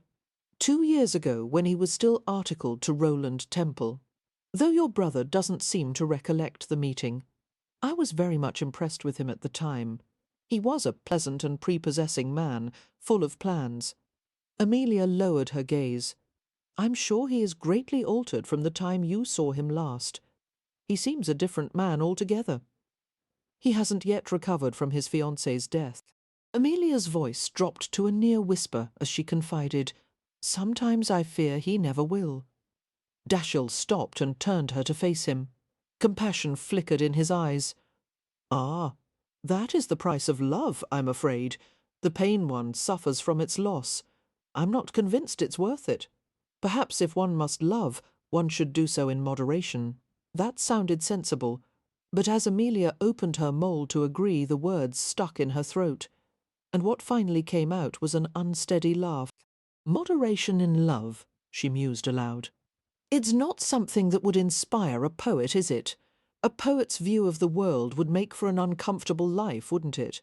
Speaker 1: "2 years ago, when he was still articled to Roland Temple. Though your brother doesn't seem to recollect the meeting. I was very much impressed with him at the time. He was a pleasant and prepossessing man, full of plans." Amelia lowered her gaze. "I'm sure he is greatly altered from the time you saw him last. He seems a different man altogether. He hasn't yet recovered from his fiancée's death." Amelia's voice dropped to a near whisper as she confided, "Sometimes I fear he never will." Dashiell stopped and turned her to face him. Compassion flickered in his eyes. "Ah, that is the price of love, I'm afraid. The pain one suffers from its loss. I'm not convinced it's worth it. Perhaps if one must love, one should do so in moderation." That sounded sensible, but as Amelia opened her mould to agree, the words stuck in her throat, and what finally came out was an unsteady laugh. "Moderation in love," she mused aloud. "It's not something that would inspire a poet, is it? A poet's view of the world would make for an uncomfortable life, wouldn't it?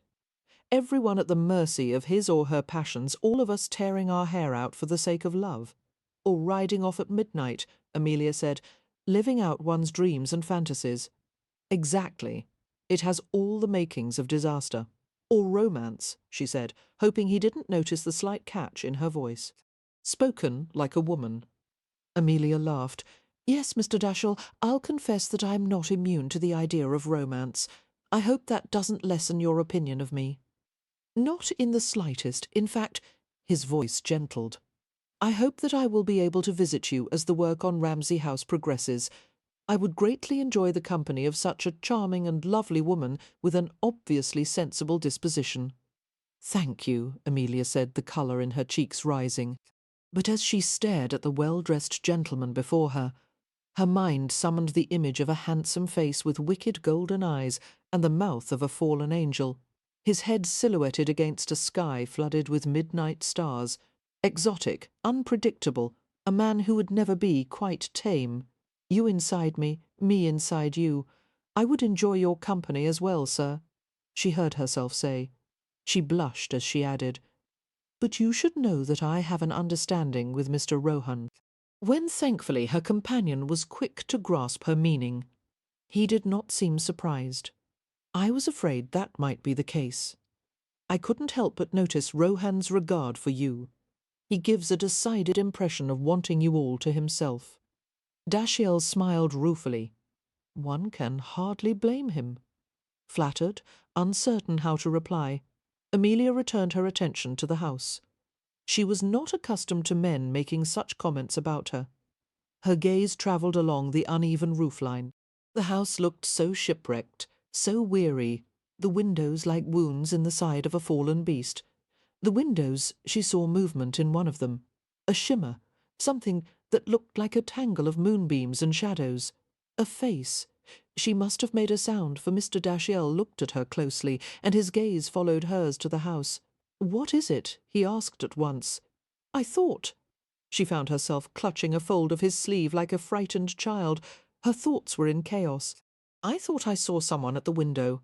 Speaker 1: Everyone at the mercy of his or her passions, all of us tearing our hair out for the sake of love. Or riding off at midnight," Amelia said, "living out one's dreams and fantasies." "Exactly. It has all the makings of disaster." "Or romance," she said, hoping he didn't notice the slight catch in her voice. "Spoken like a woman." Amelia laughed. "Yes, Mr. Dashiell, I'll confess that I'm not immune to the idea of romance. I hope that doesn't lessen your opinion of me." "Not in the slightest. In fact," his voice gentled, "I hope that I will be able to visit you as the work on Ramsay House progresses. I would greatly enjoy the company of such a charming and lovely woman with an obviously sensible disposition." "Thank you," Amelia said, the colour in her cheeks rising. But as she stared at the well-dressed gentleman before her, her mind summoned the image of a handsome face with wicked golden eyes and the mouth of a fallen angel, his head silhouetted against a sky flooded with midnight stars, exotic, unpredictable, a man who would never be quite tame. You inside me inside you. I would enjoy your company as well, sir, she heard herself say. She blushed as she added, "But you should know that I have an understanding with Mr. Rohan." When thankfully her companion was quick to grasp her meaning. He did not seem surprised. "I was afraid that might be the case. I couldn't help but notice Rohan's regard for you. He gives a decided impression of wanting you all to himself." Dashiell smiled ruefully. One can hardly blame him. Flattered, uncertain how to reply, Amelia returned her attention to the house. She was not accustomed to men making such comments about her. Her gaze travelled along the uneven roofline. The house looked so shipwrecked, so weary, the windows like wounds in the side of a fallen beast. The windows, she saw movement in one of them, a shimmer, something that looked like a tangle of moonbeams and shadows, a face. She must have made a sound, for Mr. Dashiell looked at her closely, and his gaze followed hers to the house. "What is it?" he asked at once. "I thought—" She found herself clutching a fold of his sleeve like a frightened child. Her thoughts were in chaos. "I thought I saw someone at the window."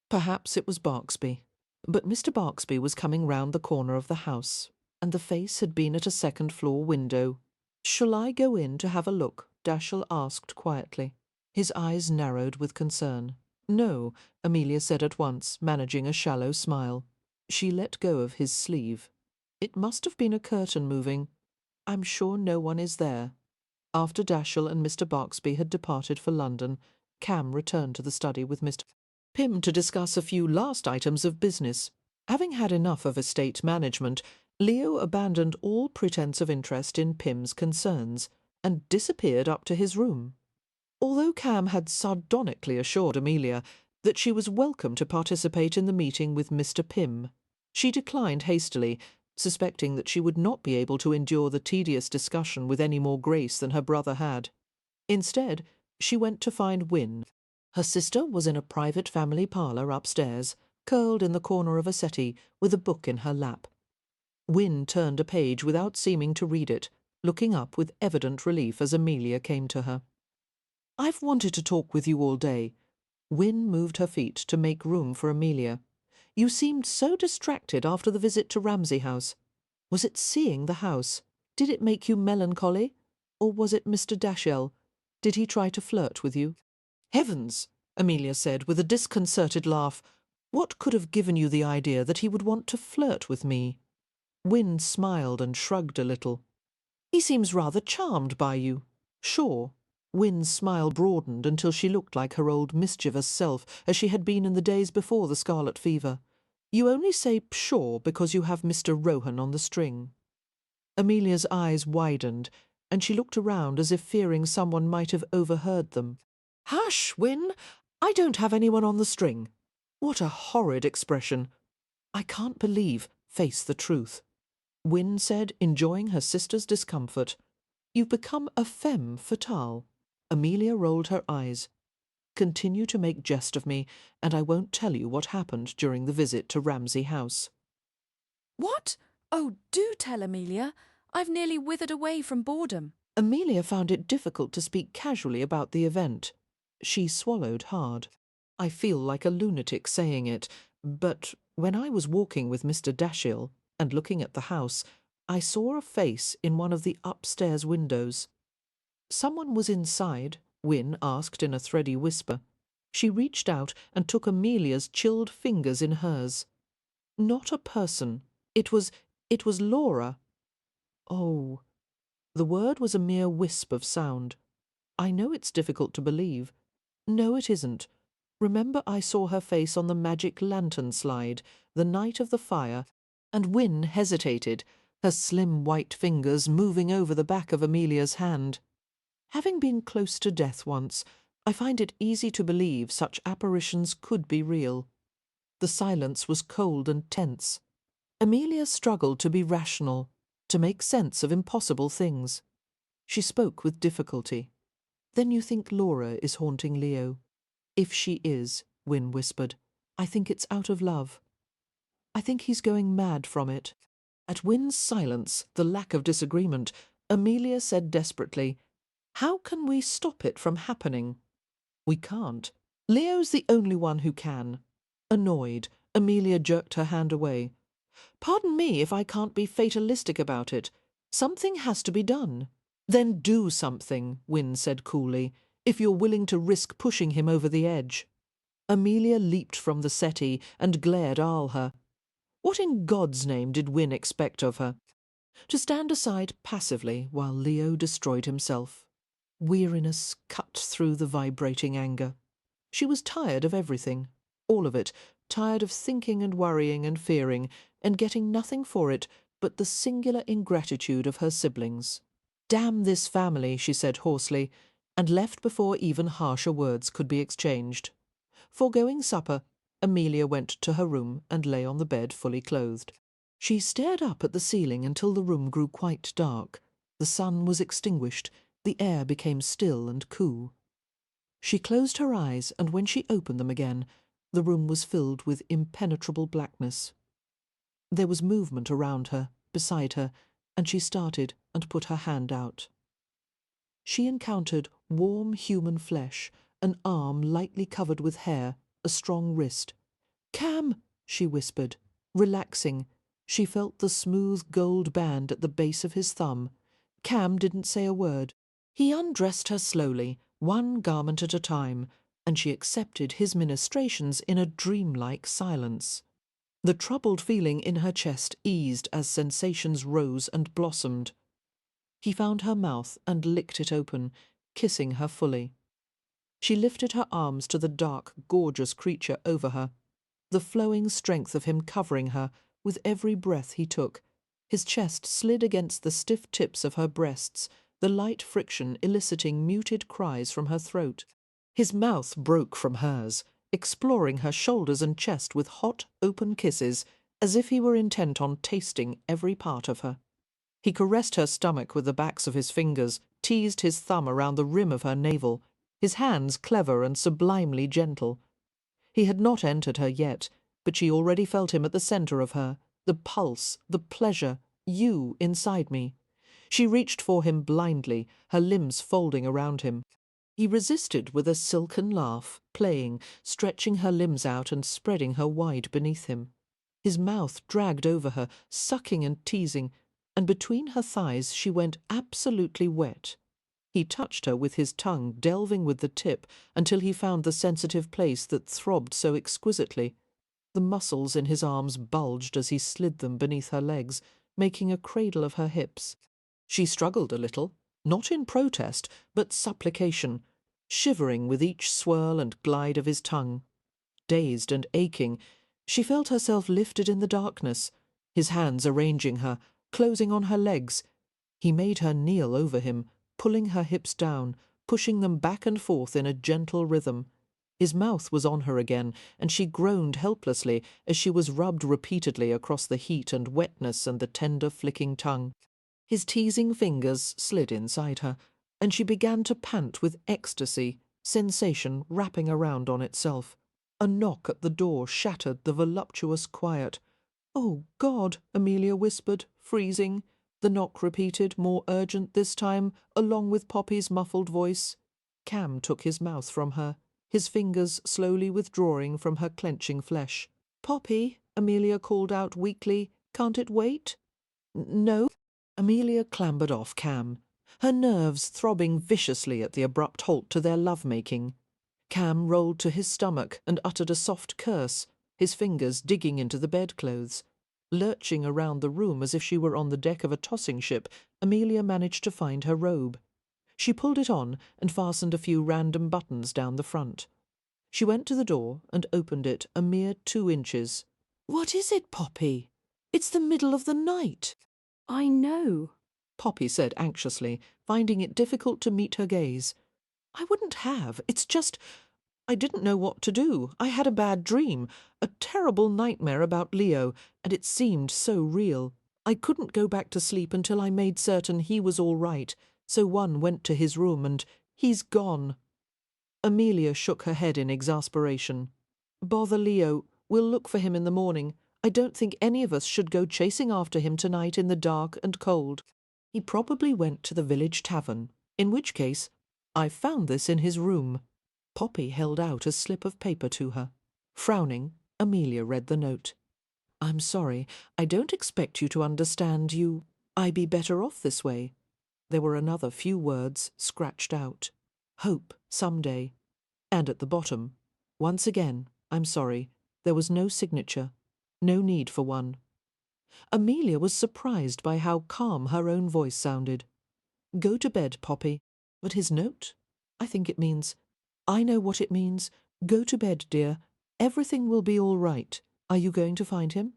Speaker 1: Perhaps it was Barksby. But Mr. Barksby was coming round the corner of the house, and the face had been at a second-floor window. "Shall I go in to have a look?" Dashiell asked quietly. His eyes narrowed with concern. "No," Amelia said at once, managing a shallow smile. She let go of his sleeve. "It must have been a curtain moving. I'm sure no one is there." After Dashiell and Mr. Barksby had departed for London, Cam returned to the study with Mr. Pym to discuss a few last items of business. Having had enough of estate management, Leo abandoned all pretence of interest in Pym's concerns and disappeared up to his room. Although Cam had sardonically assured Amelia that she was welcome to participate in the meeting with Mr. Pym, she declined hastily, suspecting that she would not be able to endure the tedious discussion with any more grace than her brother had. Instead, she went to find Wynne. Her sister was in a private family parlour upstairs, curled in the corner of a settee, with a book in her lap. Wynne turned a page without seeming to read it, looking up with evident relief as Amelia came to her. "I've wanted to talk with you all day." Wynne moved her feet to make room for Amelia. "You seemed so distracted after the visit to Ramsay House. Was it seeing the house? Did it make you melancholy? Or was it Mr. Dashiell? Did he try to flirt with you?" "Heavens!" Amelia said with a disconcerted laugh. "What could have given you the idea that he would want to flirt with me?" Wynne smiled and shrugged a little. "He seems rather charmed by you." "Sure." Wynne's smile broadened until she looked like her old mischievous self, as she had been in the days before the scarlet fever. "You only say sure because you have Mr. Rohan on the string." Amelia's eyes widened, and she looked around as if fearing someone might have overheard them. "Hush, Wynne! I don't have anyone on the string." What a horrid expression! "I can't believe, face the truth," Wynne said, enjoying her sister's discomfort. "You've become a femme fatale." Amelia rolled her eyes. "Continue to make jest of me, and I won't tell you what happened during the visit to Ramsay House."
Speaker 8: What? Oh, do tell, Amelia. I've nearly withered away from boredom.
Speaker 1: Amelia found it difficult to speak casually about the event. She swallowed hard. "I feel like a lunatic saying it, but when I was walking with Mr. Dashiell and looking at the house, I saw a face in one of the upstairs windows." "Someone was inside?" Wynne asked in a thready whisper. She reached out and took Amelia's chilled fingers in hers. "Not a person. It was Laura." "Oh." The word was a mere wisp of sound. "I know it's difficult to believe. No, it isn't. Remember I saw her face on the magic lantern slide, the night of the fire," and Wynne hesitated, her slim white fingers moving over the back of Amelia's hand. "Having been close to death once, I find it easy to believe such apparitions could be real." The silence was cold and tense. Amelia struggled to be rational, to make sense of impossible things. She spoke with difficulty. "Then you think Laura is haunting Leo?" "If she is," Wynne whispered, "I think it's out of love. I think he's going mad from it." At Wynne's silence, the lack of disagreement, Amelia said desperately, "How can we stop it from happening?" "We can't. Leo's the only one who can." Annoyed, Amelia jerked her hand away. "Pardon me if I can't be fatalistic about it. Something has to be done." "Then do something," Wynne said coolly, "if you're willing to risk pushing him over the edge." Amelia leaped from the settee and glared at her. What in God's name did Wynne expect of her? To stand aside passively while Leo destroyed himself. Weariness cut through the vibrating anger. She was tired of everything, all of it, tired of thinking and worrying and fearing, and getting nothing for it but the singular ingratitude of her siblings. "Damn this family," she said hoarsely, and left before even harsher words could be exchanged. Foregoing supper, Amelia went to her room and lay on the bed fully clothed. She stared up at the ceiling until the room grew quite dark. The sun was extinguished, the air became still and cool. She closed her eyes, and when she opened them again, the room was filled with impenetrable blackness. There was movement around her, beside her, and she started and put her hand out. She encountered warm human flesh, an arm lightly covered with hair, a strong wrist. "Cam!" she whispered, relaxing. She felt the smooth gold band at the base of his thumb. Cam didn't say a word. He undressed her slowly, one garment at a time, and she accepted his ministrations in a dreamlike silence. The troubled feeling in her chest eased as sensations rose and blossomed. He found her mouth and licked it open, kissing her fully. She lifted her arms to the dark, gorgeous creature over her, the flowing strength of him covering her with every breath he took. His chest slid against the stiff tips of her breasts, the light friction eliciting muted cries from her throat. His mouth broke from hers, exploring her shoulders and chest with hot, open kisses, as if he were intent on tasting every part of her. He caressed her stomach with the backs of his fingers, teased his thumb around the rim of her navel, his hands clever and sublimely gentle. He had not entered her yet, but she already felt him at the centre of her, the pulse, the pleasure, you inside me. She reached for him blindly, her limbs folding around him. He resisted with a silken laugh, playing, stretching her limbs out and spreading her wide beneath him. His mouth dragged over her, sucking and teasing, and between her thighs she went absolutely wet. He touched her with his tongue, delving with the tip until he found the sensitive place that throbbed so exquisitely. The muscles in his arms bulged as he slid them beneath her legs, making a cradle of her hips. She struggled a little, not in protest, but supplication, shivering with each swirl and glide of his tongue. Dazed and aching, she felt herself lifted in the darkness, his hands arranging her, closing on her legs. He made her kneel over him, pulling her hips down, pushing them back and forth in a gentle rhythm. His mouth was on her again, and she groaned helplessly as she was rubbed repeatedly across the heat and wetness and the tender flicking tongue. His teasing fingers slid inside her, and she began to pant with ecstasy, sensation wrapping around on itself. A knock at the door shattered the voluptuous quiet. "Oh, God!" Amelia whispered, freezing. The knock repeated, more urgent this time, along with Poppy's muffled voice. Cam took his mouth from her, his fingers slowly withdrawing from her clenching flesh. "Poppy," Amelia called out weakly, "can't it wait?" "No." Amelia clambered off Cam, her nerves throbbing viciously at the abrupt halt to their love-making. Cam rolled to his stomach and uttered a soft curse, his fingers digging into the bedclothes. Lurching around the room as if she were on the deck of a tossing ship, Amelia managed to find her robe. She pulled it on and fastened a few random buttons down the front. She went to the door and opened it a mere 2 inches. "What is it, Poppy? It's the middle of the night."
Speaker 6: I know.
Speaker 1: Poppy said anxiously, finding it difficult to meet her gaze. "I wouldn't have. It's just... I didn't know what to do. I had a bad dream, a terrible nightmare about Leo, and it seemed so real. I couldn't go back to sleep until I made certain he was all right, so one went to his room and he's gone." Amelia shook her head in exasperation. "Bother Leo. We'll look for him in the morning. I don't think any of us should go chasing after him tonight in the dark and cold. He probably went to the village tavern, in which case I found this in his room." Poppy held out a slip of paper to her. Frowning, Amelia read the note. "I'm sorry. I don't expect you to understand you. I be better off this way." There were another few words scratched out. "Hope, someday." And at the bottom, "Once again, I'm sorry. There was no signature. No need for one." Amelia was surprised by how calm her own voice sounded. "Go to bed, Poppy." But his note? I think it means, "I know what it means. Go to bed, dear. Everything will be all right. Are you going to find him?"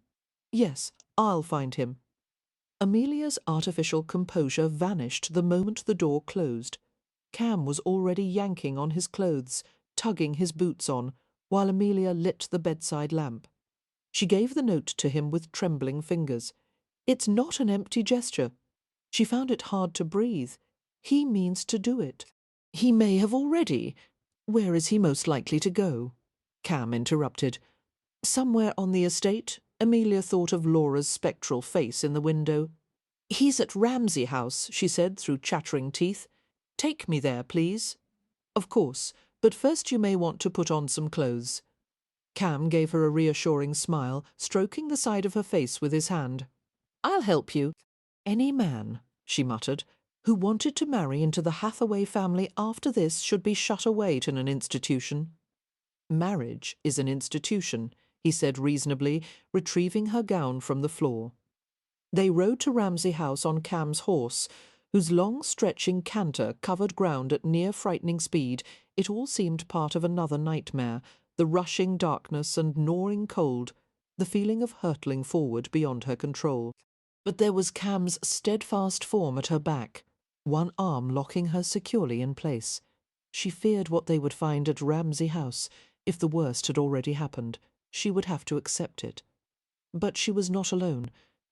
Speaker 1: "Yes, I'll find him." Amelia's artificial composure vanished the moment the door closed. Cam was already yanking on his clothes, tugging his boots on, while Amelia lit the bedside lamp. She gave the note to him with trembling fingers. It's not an empty gesture. She found it hard to breathe. He means to do it. He may have already. Where is he most likely to go? Cam interrupted. Somewhere on the estate. Amelia thought of Laura's spectral face in the window. "He's at Ramsay House," she said through chattering teeth. "Take me there, please." "Of course, but first you may want to put on some clothes." Cam gave her a reassuring smile, stroking the side of her face with his hand. "I'll help you." "Any man," she muttered, "who wanted to marry into the Hathaway family after this should be shut away to an institution." "Marriage is an institution," he said reasonably, retrieving her gown from the floor. They rode to Ramsay House on Cam's horse, whose long-stretching canter covered ground at near frightening speed. It all seemed part of another nightmare, the rushing darkness and gnawing cold, the feeling of hurtling forward beyond her control. But there was Cam's steadfast form at her back, one arm locking her securely in place. She feared what they would find at Ramsay House. If the worst had already happened, she would have to accept it. But she was not alone.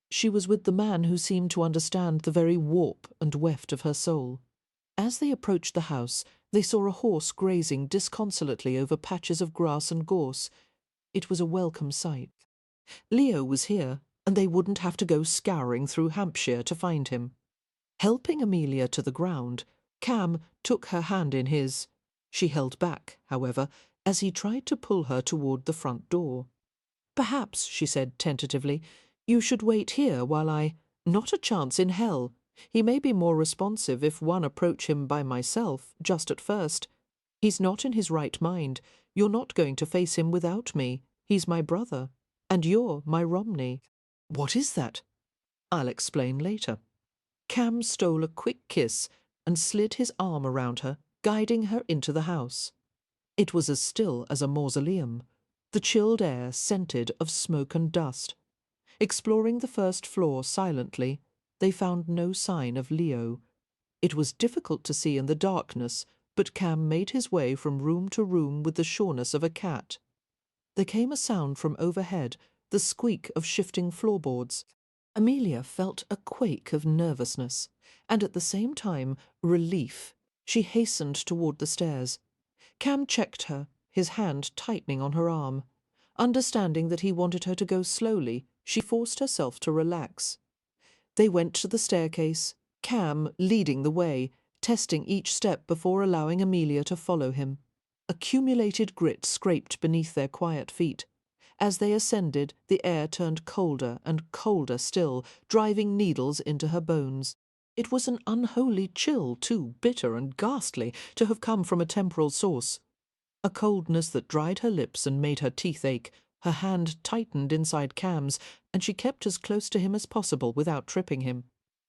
Speaker 1: She was with the man who seemed to understand the very warp and weft of her soul. As they approached the house, they saw a horse grazing disconsolately over patches of grass and gorse. It was a welcome sight. Leo was here, and they wouldn't have to go scouring through Hampshire to find him. Helping Amelia to the ground, Cam took her hand in his. She held back, however, as he tried to pull her toward the front door. "Perhaps," she said tentatively, "you should wait here while I—" "Not a chance in hell. He may be more responsive if one approach him by myself, just at first. He's not in his right mind. You're not going to face him without me. He's my brother. And you're my Romney." "What is that?" "I'll explain later." Cam stole a quick kiss and slid his arm around her, guiding her into the house. It was as still as a mausoleum, the chilled air scented of smoke and dust. Exploring the first floor silently, they found no sign of Leo. It was difficult to see in the darkness, but Cam made his way from room to room with the sureness of a cat. There came a sound from overhead, the squeak of shifting floorboards. Amelia felt a quake of nervousness, and at the same time relief. She hastened toward the stairs. Cam checked her, his hand tightening on her arm. Understanding that he wanted her to go slowly, she forced herself to relax. They went to the staircase, Cam leading the way, testing each step before allowing Amelia to follow him. Accumulated grit scraped beneath their quiet feet. As they ascended, the air turned colder and colder still, driving needles into her bones. It was an unholy chill, too bitter and ghastly, to have come from a temporal source. A coldness that dried her lips and made her teeth ache. Her hand tightened inside Cam's, and she kept as close to him as possible without tripping him.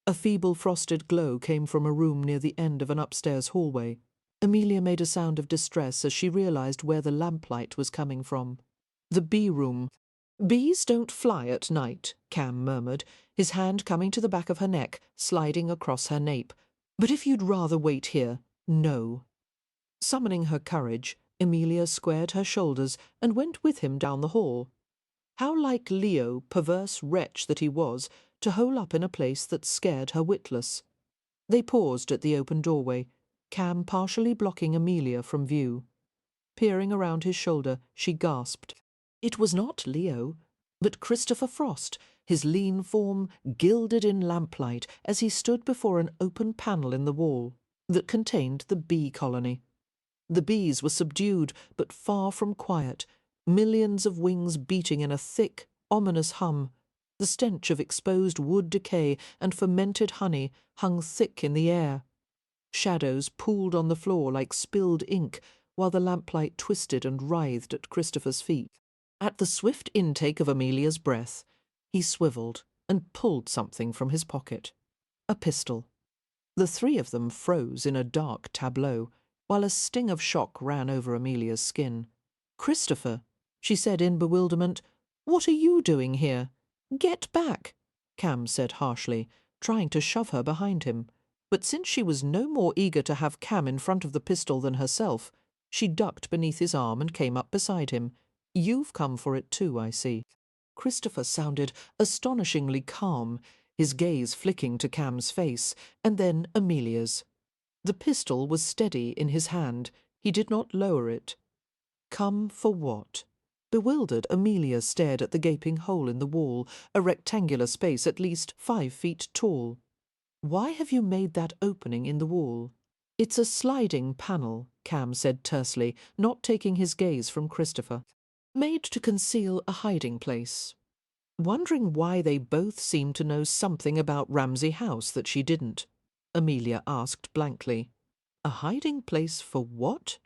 Speaker 1: A feeble frosted glow came from a room near the end of an upstairs hallway. Amelia made a sound of distress as she realized where the lamplight was coming from. The bee room. "Bees don't fly at night," Cam murmured, his hand coming to the back of her neck, sliding across her nape. "But if you'd rather wait here, no." Summoning her courage, Amelia squared her shoulders and went with him down the hall. How like Leo, perverse wretch that he was, to hole up in a place that scared her witless. They paused at the open doorway, Cam partially blocking Amelia from view. Peering around his shoulder, she gasped. It was not Leo, but Christopher Frost, his lean form gilded in lamplight as he stood before an open panel in the wall that contained the bee colony. The bees were subdued but far from quiet, millions of wings beating in a thick, ominous hum. The stench of exposed wood decay and fermented honey hung thick in the air. Shadows pooled on the floor like spilled ink, while the lamplight twisted and writhed at Christopher's feet. At the swift intake of Amelia's breath, he swiveled and pulled something from his pocket. A pistol. The three of them froze in a dark tableau, while a sting of shock ran over Amelia's skin. "Christopher," she said in bewilderment, "what are you doing here?" "Get back," Cam said harshly, trying to shove her behind him. But since she was no more eager to have Cam in front of the pistol than herself, she ducked beneath his arm and came up beside him. "You've come for it too, I see." Christopher sounded astonishingly calm, his gaze flicking to Cam's face, and then Amelia's. The pistol was steady in his hand. He did not lower it. Come for what? Bewildered, Amelia stared at the gaping hole in the wall, a rectangular space at least 5 feet tall. "Why have you made that opening in the wall?" "It's a sliding panel," Cam said tersely, not taking his gaze from Christopher. "Made to conceal a hiding place." Wondering why they both seemed to know something about Ramsay House that she didn't, Amelia asked blankly. "A hiding place for what?"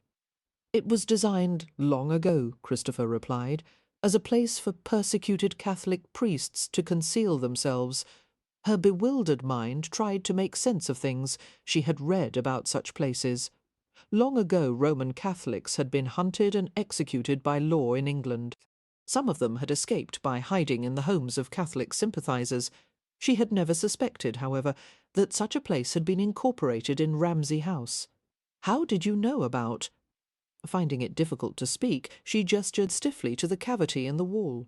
Speaker 1: "It was designed long ago," Christopher replied, "as a place for persecuted Catholic priests to conceal themselves." Her bewildered mind tried to make sense of things. She had read about such places. Long ago Roman Catholics had been hunted and executed by law in England. Some of them had escaped by hiding in the homes of Catholic sympathizers. She had never suspected, however, that such a place had been incorporated in Ramsay House. "How did you know about—" Finding it difficult to speak, she gestured stiffly to the cavity in the wall.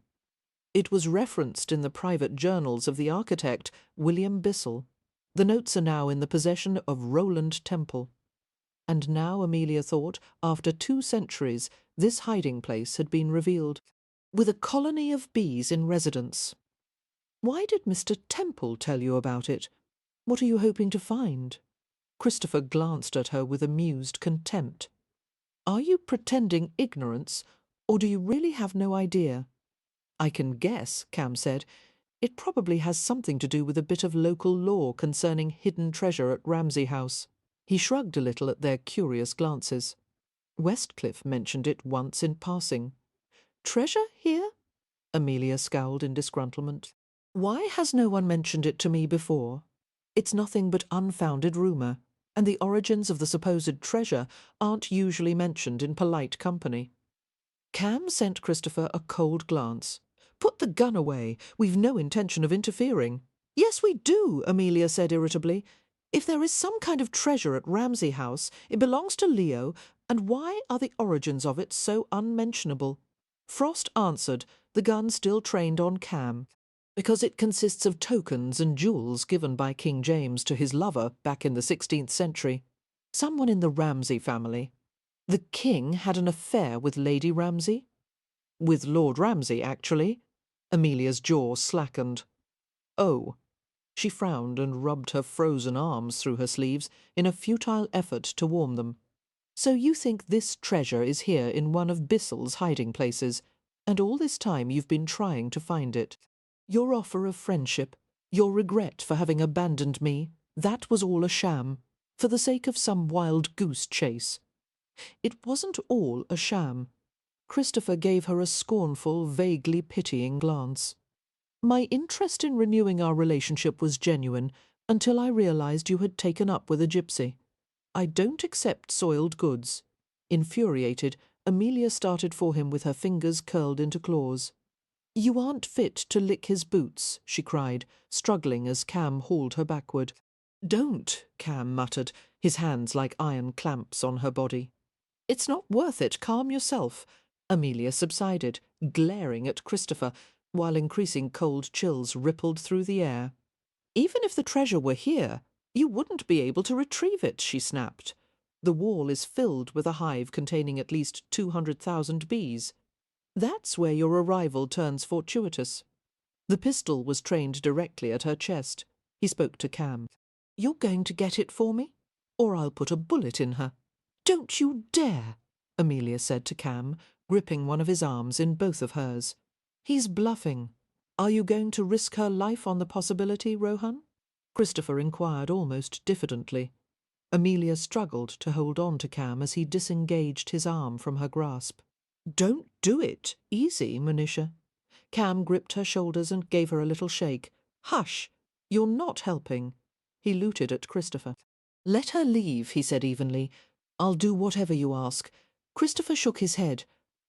Speaker 1: "It was referenced in the private journals of the architect, William Bissell. The notes are now in the possession of Roland Temple." And now, Amelia thought, after 2 centuries, this hiding place had been revealed, with a colony of bees in residence. "Why did Mr. Temple tell you about it? What are you hoping to find?" Christopher glanced at her with amused contempt. "Are you pretending ignorance, or do you really have no idea?" "I can guess," Cam said. "It probably has something to do with a bit of local law concerning hidden treasure at Ramsay House." He shrugged a little at their curious glances. "Westcliff mentioned it once in passing." "Treasure here?" Amelia scowled in disgruntlement. "Why has no one mentioned it to me before? It's nothing but unfounded rumour, and the origins of the supposed treasure aren't usually mentioned in polite company." Cam sent Christopher a cold glance. "Put the gun away. We've no intention of interfering." "Yes, we do," Amelia said irritably. "If there is some kind of treasure at Ramsay House, it belongs to Leo, and why are the origins of it so unmentionable?" Frost answered, the gun still trained on Cam. "Because it consists of tokens and jewels given by King James to his lover back in the 16th century. Someone in the Ramsay family. The king had an affair with Lady Ramsay?" "With Lord Ramsay, actually." Amelia's jaw slackened. "Oh." She frowned and rubbed her frozen arms through her sleeves in a futile effort to warm them. "So you think this treasure is here in one of Bissell's hiding places, and all this time you've been trying to find it. Your offer of friendship, your regret for having abandoned me, that was all a sham, for the sake of some wild goose chase." It wasn't all a sham. Christopher gave her a scornful, vaguely pitying glance. "My interest in renewing our relationship was genuine until I realized you had taken up with a gypsy. I don't accept soiled goods." Infuriated, Amelia started for him with her fingers curled into claws. "You aren't fit to lick his boots," she cried, struggling as Cam hauled her backward. "Don't," Cam muttered, his hands like iron clamps on her body. It's not worth it. Calm yourself. Amelia subsided, glaring at Christopher, while increasing cold chills rippled through the air. Even if the treasure were here, you wouldn't be able to retrieve it, she snapped. The wall is filled with a hive containing at least 200,000 bees. That's where your arrival turns fortuitous. The pistol was trained directly at her chest. He spoke to Cam. You're going to get it for me? Or I'll put a bullet in her. Don't you dare, Amelia said to Cam, gripping one of his arms in both of hers. He's bluffing. Are you going to risk her life on the possibility, Rohan? Christopher inquired almost diffidently. Amelia struggled to hold on to Cam as he disengaged his arm from her grasp. Don't do it. Easy, Manisha. Cam gripped her shoulders and gave her a little shake. Hush! You're not helping. He looted at Christopher. Let her leave, he said evenly. I'll do whatever you ask. Christopher shook his head.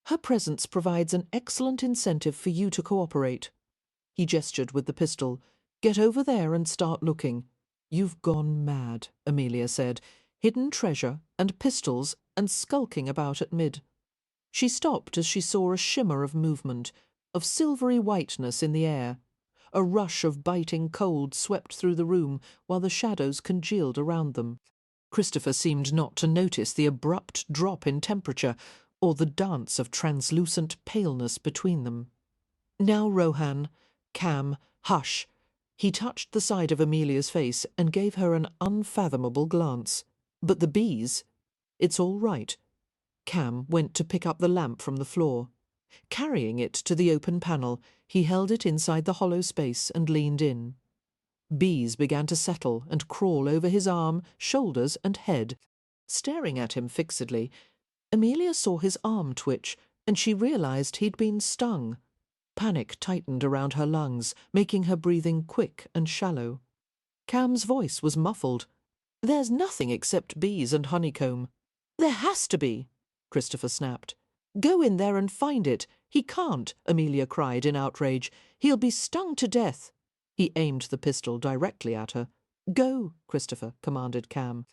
Speaker 1: Her presence provides an excellent incentive for you to cooperate. He gestured with the pistol. Get over there and start looking. You've gone mad, Amelia said. Hidden treasure and pistols and skulking about at mid. She stopped as she saw a shimmer of movement, of silvery whiteness in the air. A rush of biting cold swept through the room while the shadows congealed around them. Christopher seemed not to notice the abrupt drop in temperature or the dance of translucent paleness between them. Now, Rohan, Cam, hush. He touched the side of Amelia's face and gave her an unfathomable glance. But the bees? It's all right. Cam went to pick up the lamp from the floor. Carrying it to the open panel, he held it inside the hollow space and leaned in. Bees began to settle and crawl over his arm, shoulders and head. Staring at him fixedly, Amelia saw his arm twitch, and she realized he'd been stung. Panic tightened around her lungs, making her breathing quick and shallow. Cam's voice was muffled. There's nothing except bees and honeycomb. There has to be, Christopher snapped. Go in there and find it. He can't, Amelia cried in outrage. He'll be stung to death. He aimed the pistol directly at her. Go, Christopher, commanded Cam.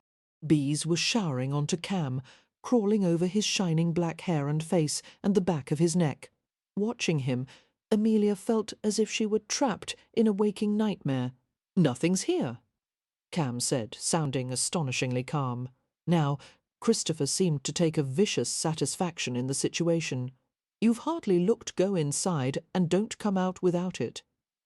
Speaker 1: Bees were showering onto Cam, crawling over his shining black hair and face and the back of his neck. Watching him, Amelia felt as if she were trapped in a waking nightmare. Nothing's here, Cam said, sounding astonishingly calm. Now, Christopher seemed to take a vicious satisfaction in the situation. You've hardly looked go inside and don't come out without it.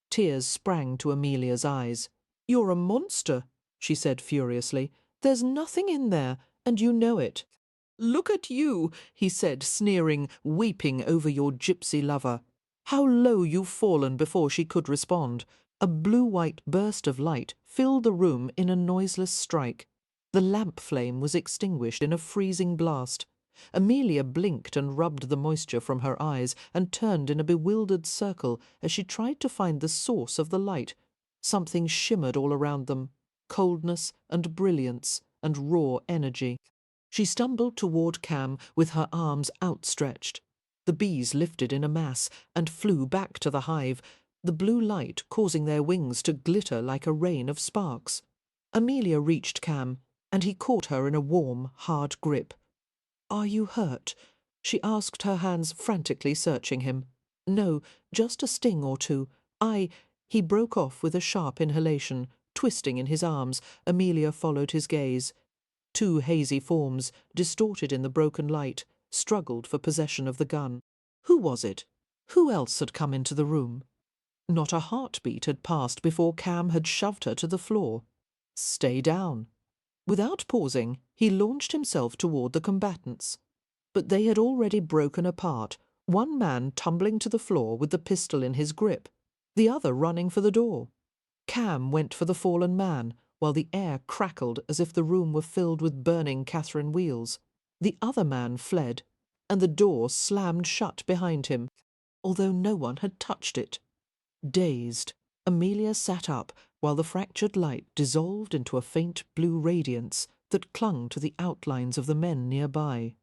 Speaker 1: Tears sprang to Amelia's eyes. You're a monster, she said furiously. There's nothing in there, and you know it. Look at you, he said, sneering, weeping over your gypsy lover. How low you've fallen before she could respond. A blue-white burst of light filled the room in a noiseless strike. The lamp flame was extinguished in a freezing blast. Amelia blinked and rubbed the moisture from her eyes and turned in a bewildered circle as she tried to find the source of the light. Something shimmered all around them, coldness and brilliance and raw energy. She stumbled toward Cam with her arms outstretched. The bees lifted in a mass and flew back to the hive, the blue light causing their wings to glitter like a rain of sparks. Amelia reached Cam, and he caught her in a warm, hard grip. Are you hurt? She asked, her hands frantically searching him. No, just a sting or two. He broke off with a sharp inhalation, twisting in his arms. Amelia followed his gaze. Two hazy forms, distorted in the broken light, struggled for possession of the gun. Who was it? Who else had come into the room? Not a heartbeat had passed before Cam had shoved her to the floor. Stay down. Without pausing, he launched himself toward the combatants. But they had already broken apart, one man tumbling to the floor with the pistol in his grip, the other running for the door. Cam went for the fallen man, while the air crackled as if the room were filled with burning Catherine wheels. The other man fled, and the door slammed shut behind him, although no one had touched it. Dazed, Amelia sat up while the fractured light dissolved into a faint blue radiance that clung to the outlines of the men nearby.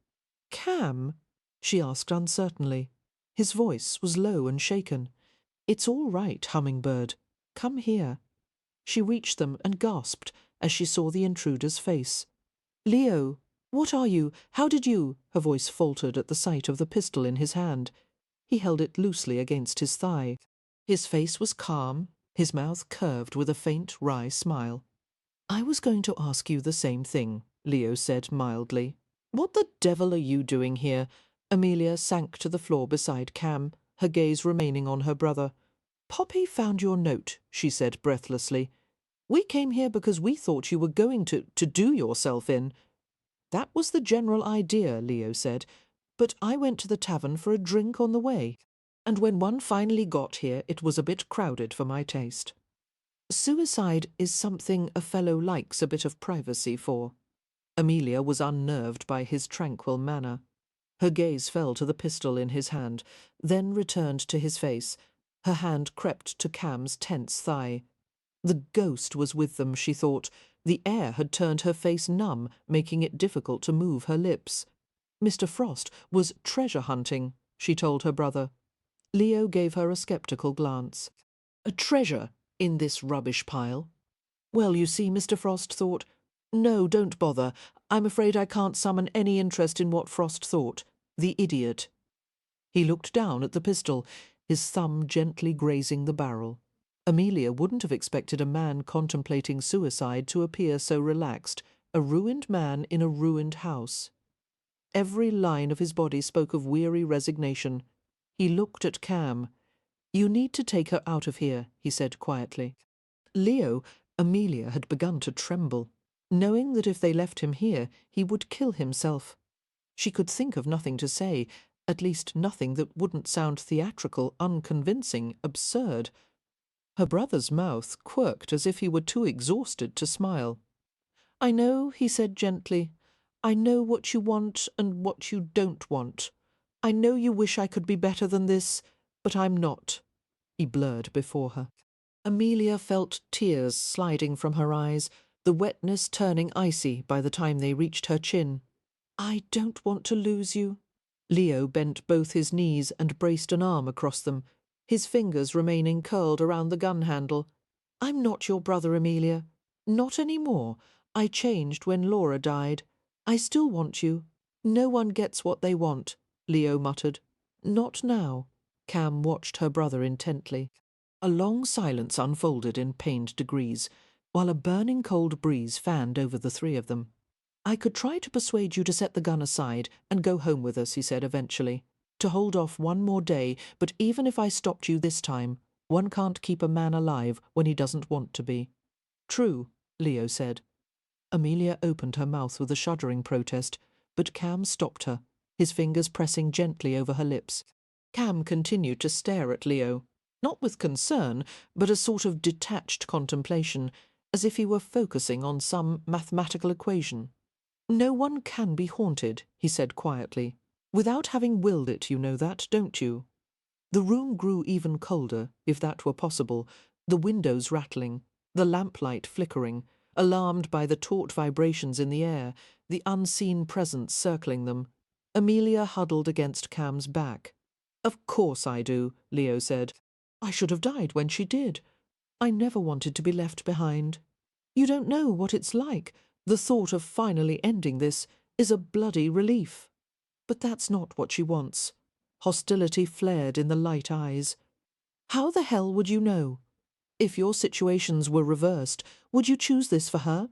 Speaker 1: Cam? She asked uncertainly. His voice was low and shaken. It's all right, Hummingbird. Come here. She reached them and gasped as she saw the intruder's face. Leo, "What are you? How did you—" Her voice faltered at the sight of the pistol in his hand. He held it loosely against his thigh. His face was calm, his mouth curved with a faint, wry smile. "I was going to ask you the same thing," Leo said mildly. "What the devil are you doing here?" Amelia sank to the floor beside Cam, her gaze remaining on her brother. "Poppy found your note," she said breathlessly. "We came here because we thought you were going to do yourself in." "That was the general idea," Leo said, "but I went to the tavern for a drink on the way, and when one finally got here it was a bit crowded for my taste. Suicide is something a fellow likes a bit of privacy for." Amelia was unnerved by his tranquil manner. Her gaze fell to the pistol in his hand, then returned to his face. Her hand crept to Cam's tense thigh. The ghost was with them, she thought. The air had turned her face numb, making it difficult to move her lips. Mr. Frost was treasure hunting, she told her brother. Leo gave her a sceptical glance. A treasure in this rubbish pile? Well, you see, Mr. Frost thought. No, don't bother. I'm afraid I can't summon any interest in what Frost thought. The idiot. He looked down at the pistol, his thumb gently grazing the barrel. Amelia wouldn't have expected a man contemplating suicide to appear so relaxed, a ruined man in a ruined house. Every line of his body spoke of weary resignation. He looked at Cam. "You need to take her out of here," he said quietly. Amelia had begun to tremble, knowing that if they left him here he would kill himself. She could think of nothing to say, at least nothing that wouldn't sound theatrical, unconvincing, absurd. Her brother's mouth quirked as if he were too exhausted to smile. "I know," he said gently. "I know what you want and what you don't want. I know you wish I could be better than this, but I'm not." He blurred before her. Amelia felt tears sliding from her eyes, the wetness turning icy by the time they reached her chin. "I don't want to lose you." Leo bent both his knees and braced an arm across them, his fingers remaining curled around the gun handle. "I'm not your brother, Amelia. Not any more. I changed when Laura died. I still want you. No one gets what they want," Leo muttered. "Not now." Cam watched her brother intently. A long silence unfolded in pained degrees, while a burning cold breeze fanned over the three of them. "I could try to persuade you to set the gun aside and go home with us," he said eventually, "to hold off one more day, but even if I stopped you this time, one can't keep a man alive when he doesn't want to be." "True," Leo said. Amelia opened her mouth with a shuddering protest, but Cam stopped her, his fingers pressing gently over her lips. Cam continued to stare at Leo, not with concern, but a sort of detached contemplation, as if he were focusing on some mathematical equation. "No one can be haunted," he said quietly. "Without having willed it, you know that, don't you?" The room grew even colder, if that were possible, the windows rattling, the lamplight flickering, alarmed by the taut vibrations in the air, the unseen presence circling them. Amelia huddled against Cam's back. "Of course I do," Leo said. "I should have died when she did. I never wanted to be left behind. You don't know what it's like. The thought of finally ending this is a bloody relief. But that's not what she wants." Hostility flared in the light eyes. "How the hell would you know? If your situations were reversed, would you choose this for her?"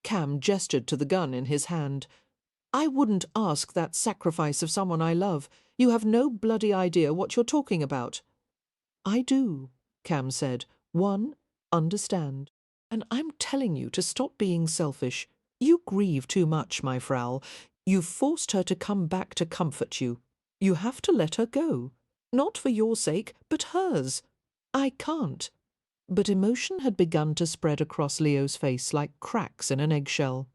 Speaker 1: Cam gestured to the gun in his hand. "I wouldn't ask that sacrifice of someone I love. You have no bloody idea what you're talking about." "I do," Cam said. Understand. And I'm telling you to stop being selfish. You grieve too much, my Frau. You've forced her to come back to comfort you. You have to let her go. Not for your sake, but hers. I can't." But emotion had begun to spread across Leo's face like cracks in an eggshell.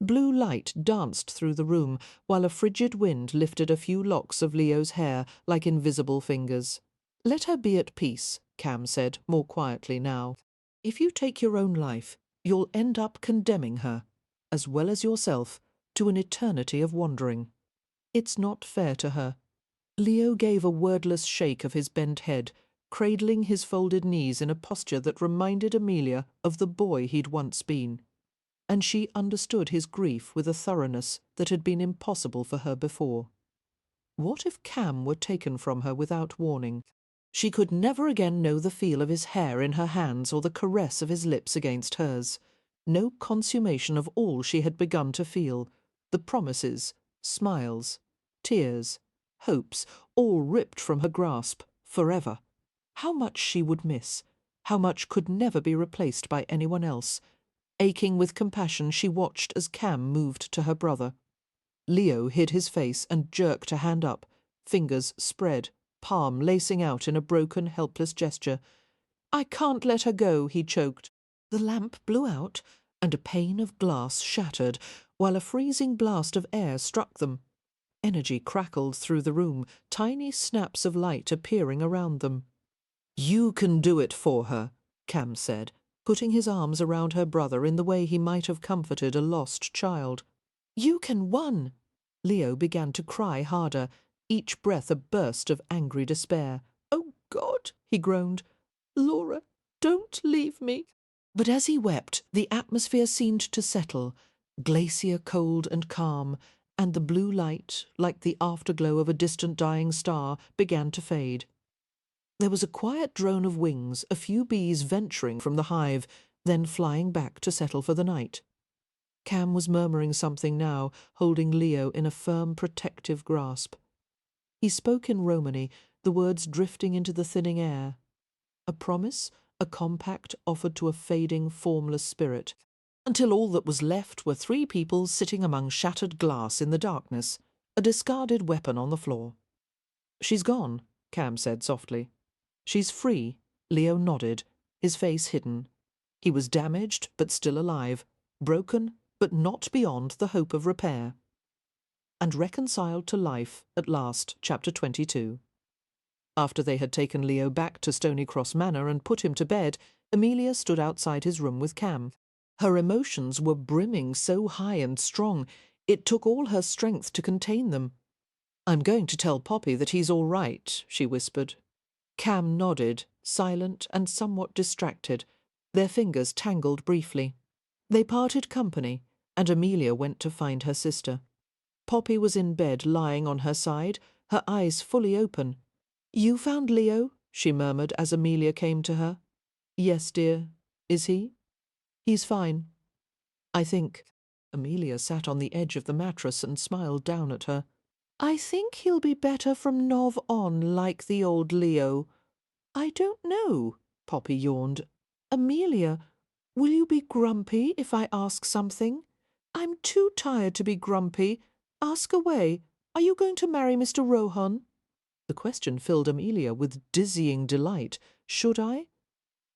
Speaker 1: Blue light danced through the room, while a frigid wind lifted a few locks of Leo's hair like invisible fingers. "Let her be at peace," Cam said, more quietly now. "If you take your own life, you'll end up condemning her, as well as yourself, to an eternity of wandering. It's not fair to her." Leo gave a wordless shake of his bent head, cradling his folded knees in a posture that reminded Amelia of the boy he'd once been. and she understood his grief with a thoroughness that had been impossible for her before. What if Cam were taken from her without warning? She could never again know the feel of his hair in her hands or the caress of his lips against hers. No consummation of all she had begun to feel, the promises, smiles, tears, hopes, all ripped from her grasp, forever. How much she would miss, how much could never be replaced by anyone else. Aching with compassion, she watched as Cam moved to her brother. Leo hid his face and jerked a hand up, fingers spread, palm lacing out in a broken, helpless gesture. "I can't let her go," he choked. The lamp blew out, and a pane of glass shattered, while a freezing blast of air struck them. Energy crackled through the room, tiny snaps of light appearing around them. "You can do it for her," Cam said, putting his arms around her brother in the way he might have comforted a lost child. "You can won!" Leo began to cry harder, each breath a burst of angry despair. "Oh, God!" he groaned. "Laura, don't leave me!" But as he wept, the atmosphere seemed to settle, glacier cold and calm, and the blue light, like the afterglow of a distant dying star, began to fade. There was a quiet drone of wings, a few bees venturing from the hive, then flying back to settle for the night. Cam was murmuring something now, holding Leo in a firm, protective grasp. He spoke in Romany, the words drifting into the thinning air. A promise, a compact offered to a fading, formless spirit, until all that was left were three people sitting among shattered glass in the darkness, a discarded weapon on the floor. "She's gone," Cam said softly. "She's free," Leo nodded, his face hidden. He was damaged, but still alive, broken, but not beyond the hope of repair. And reconciled to life at last, chapter 22. After they had taken Leo back to Stony Cross Manor and put him to bed, Amelia stood outside his room with Cam. Her emotions were brimming so high and strong, it took all her strength to contain them. "I'm going to tell Poppy that he's all right," she whispered. Cam nodded, silent and somewhat distracted. Their fingers tangled briefly. They parted company, and Amelia went to find her sister. Poppy was in bed, lying on her side, her eyes fully open. "You found Leo?" she murmured as Amelia came to her. "Yes, dear. Is he?" "He's fine, I think." Amelia sat on the edge of the mattress and smiled down at her. "I think he'll be better from Nov on, like the old Leo." "I don't know," Poppy yawned. "Amelia, will you be grumpy if I ask something?" "I'm too tired to be grumpy. Ask away. Are you going to marry Mr. Rohan?" The question filled Amelia with dizzying delight. "Should I?"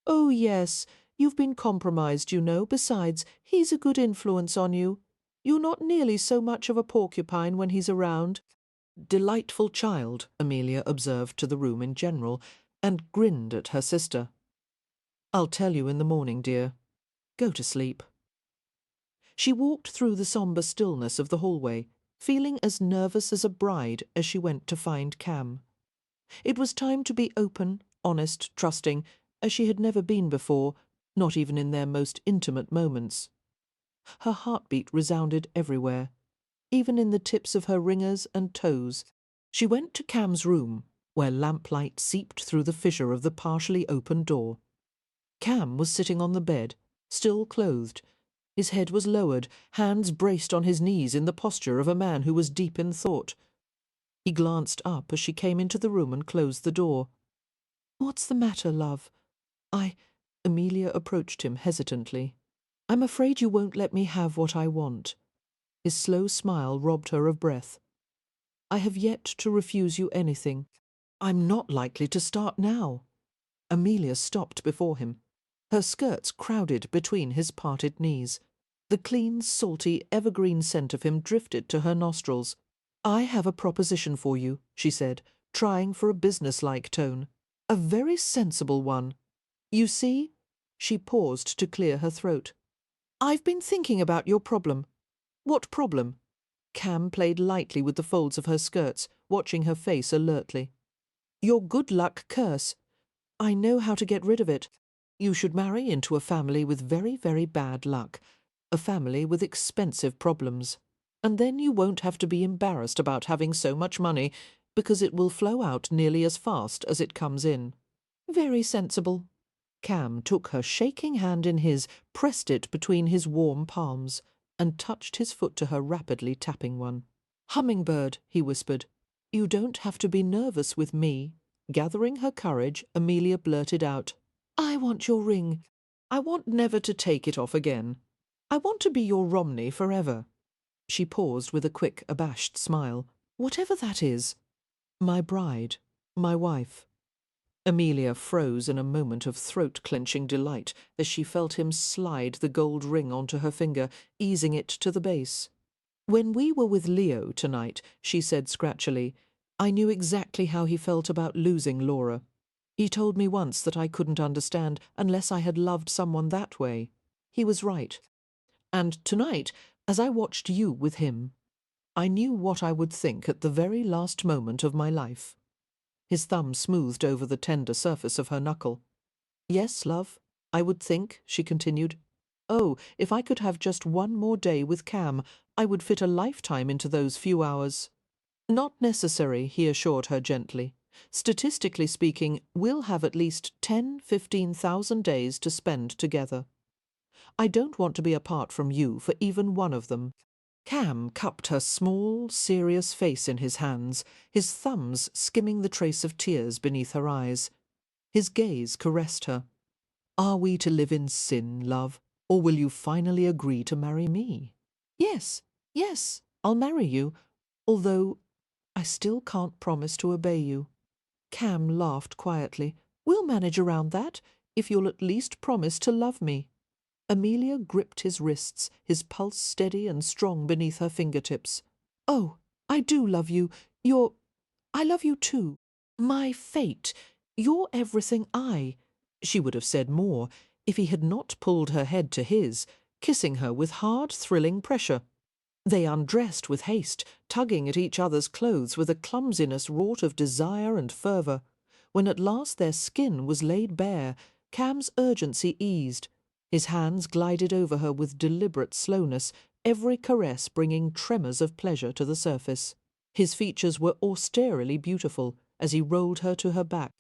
Speaker 1: "Oh, yes. You've been compromised, you know. Besides, he's a good influence on you. You're not nearly so much of a porcupine when he's around." "Delightful child," Amelia observed to the room in general, and grinned at her sister. "I'll tell you in the morning, dear. Go to sleep." She walked through the sombre stillness of the hallway, feeling as nervous as a bride as she went to find Cam. It was time to be open, honest, trusting, as she had never been before, not even in their most intimate moments. Her heartbeat resounded everywhere, even in the tips of her ringers and toes. She went to Cam's room, where lamplight seeped through the fissure of the partially open door. Cam was sitting on the bed, still clothed. His head was lowered, hands braced on his knees in the posture of a man who was deep in thought. He glanced up as she came into the room and closed the door. "What's the matter, love?" Amelia approached him hesitantly. "I'm afraid you won't let me have what I want." His slow smile robbed her of breath. "I have yet to refuse you anything. I'm not likely to start now." Amelia stopped before him. Her skirts crowded between his parted knees. The clean, salty, evergreen scent of him drifted to her nostrils. "I have a proposition for you," she said, trying for a businesslike tone. "A very sensible one. You see—" She paused to clear her throat. "I've been thinking about your problem." "What problem?" Cam played lightly with the folds of her skirts, watching her face alertly. "Your good luck curse. I know how to get rid of it. You should marry into a family with very, very bad luck. a family with expensive problems. And then you won't have to be embarrassed about having so much money, because it will flow out nearly as fast as it comes in. Very sensible. Cam took her shaking hand in his, pressed it between his warm palms, and touched his foot to her, rapidly tapping one. Hummingbird, he whispered. You don't have to be nervous with me. Gathering her courage, Amelia blurted out, I want your ring. I want never to take it off again. I want to be your Romney forever. She paused with a quick, abashed smile. Whatever that is. My bride. My wife. Amelia froze in a moment of throat-clenching delight as she felt him slide the gold ring onto her finger, easing it to the base. When we were with Leo tonight, she said scratchily, I knew exactly how he felt about losing Laura. He told me once that I couldn't understand unless I had loved someone that way. He was right. And tonight, as I watched you with him, I knew what I would think at the very last moment of my life. His thumb smoothed over the tender surface of her knuckle. Yes, love, I would think, she continued. Oh, if I could have just one more day with Cam, I would fit a lifetime into those few hours. Not necessary, he assured her gently. Statistically speaking, we'll have at least 15,000 days to spend together. I don't want to be apart from you for even one of them. Cam cupped her small, serious face in his hands, his thumbs skimming the trace of tears beneath her eyes. His gaze caressed her. Are we to live in sin, love, or will you finally agree to marry me? Yes, yes, I'll marry you, although I still can't promise to obey you. Cam laughed quietly. We'll manage around that, if you'll at least promise to love me. Amelia gripped his wrists, his pulse steady and strong beneath her fingertips. Oh, I do love you. I love you too. My fate. You're everything She would have said more, if he had not pulled her head to his, kissing her with hard, thrilling pressure. They undressed with haste, tugging at each other's clothes with a clumsiness wrought of desire and fervour. When at last their skin was laid bare, Cam's urgency eased. His hands glided over her with deliberate slowness, every caress bringing tremors of pleasure to the surface. His features were austerely beautiful as he rolled her to her back,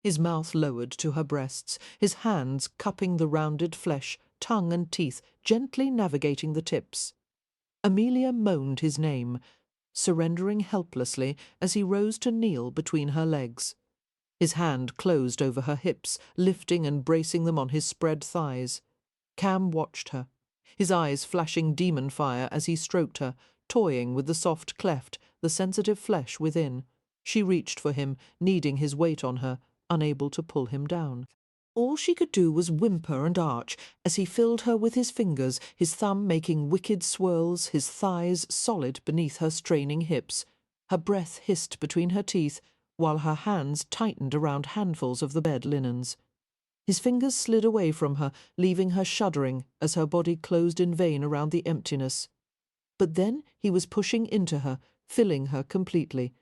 Speaker 1: his mouth lowered to her breasts, his hands cupping the rounded flesh, tongue and teeth, gently navigating the tips. Amelia moaned his name, surrendering helplessly as he rose to kneel between her legs. His hand closed over her hips, lifting and bracing them on his spread thighs. Cam watched her, his eyes flashing demon fire as he stroked her, toying with the soft cleft, the sensitive flesh within. She reached for him, needing his weight on her, unable to pull him down. All she could do was whimper and arch as he filled her with his fingers, his thumb making wicked swirls, his thighs solid beneath her straining hips. Her breath hissed between her teeth, while her hands tightened around handfuls of the bed linens. His fingers slid away from her, leaving her shuddering as her body closed in vain around the emptiness. But then he was pushing into her, filling her completely.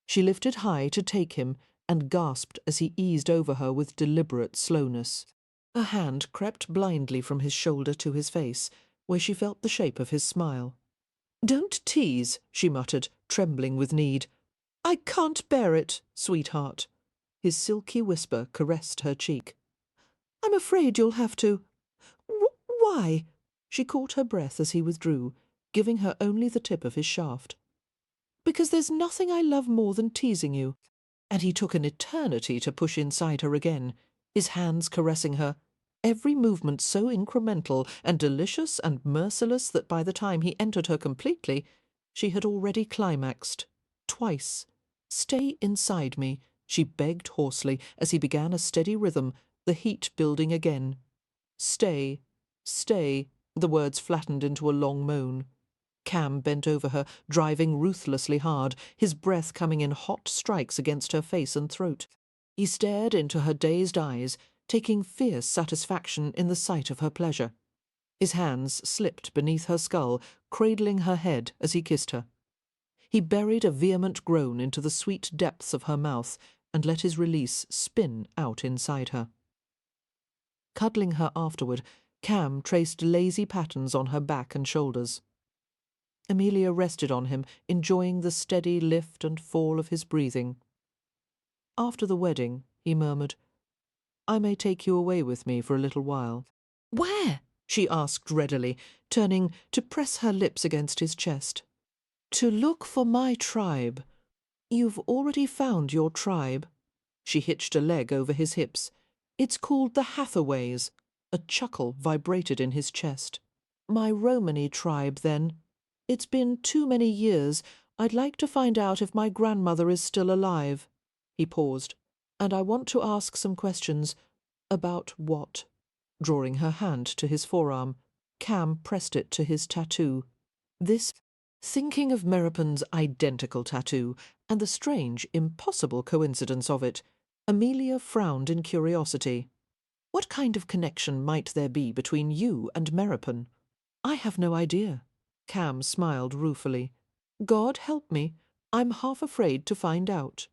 Speaker 1: She lifted high to take him, and gasped as he eased over her with deliberate slowness. Her hand crept blindly from his shoulder to his face, where she felt the shape of his smile. "Don't tease," she muttered, trembling with need. "I can't bear it, sweetheart." His silky whisper caressed her cheek. "I'm afraid you'll have to—" "Why?" She caught her breath as he withdrew, giving her only the tip of his shaft. "Because there's nothing I love more than teasing you." And he took an eternity to push inside her again, his hands caressing her, every movement so incremental and delicious and merciless that by the time he entered her completely, she had already climaxed. Twice. "Stay inside me," she begged hoarsely as he began a steady rhythm, the heat building again. "Stay, stay," the words flattened into a long moan. Cam bent over her, driving ruthlessly hard, his breath coming in hot strikes against her face and throat. He stared into her dazed eyes, taking fierce satisfaction in the sight of her pleasure. His hands slipped beneath her skull, cradling her head as he kissed her. He buried a vehement groan into the sweet depths of her mouth and let his release spin out inside her. Cuddling her afterward, Cam traced lazy patterns on her back and shoulders. Amelia rested on him, enjoying the steady lift and fall of his breathing. After the wedding, he murmured, "I may take you away with me for a little while."
Speaker 2: Where?
Speaker 1: She asked readily, turning to press her lips against his chest. "To look for my tribe. You've already found your tribe." She hitched a leg over his hips. "It's called the Hathaways." A chuckle vibrated in his chest. "My Romany tribe, then. It's been too many years. I'd like to find out if my grandmother is still alive." He paused. "And I want to ask some questions." "About what?" Drawing her hand to his forearm, Cam pressed it to his tattoo. Thinking of Meropen's identical tattoo and the strange, impossible coincidence of it, Amelia frowned in curiosity. "What kind of connection might there be between you and Meropen?" "I have no idea." Cam smiled ruefully. "God help me, I'm half afraid to find out."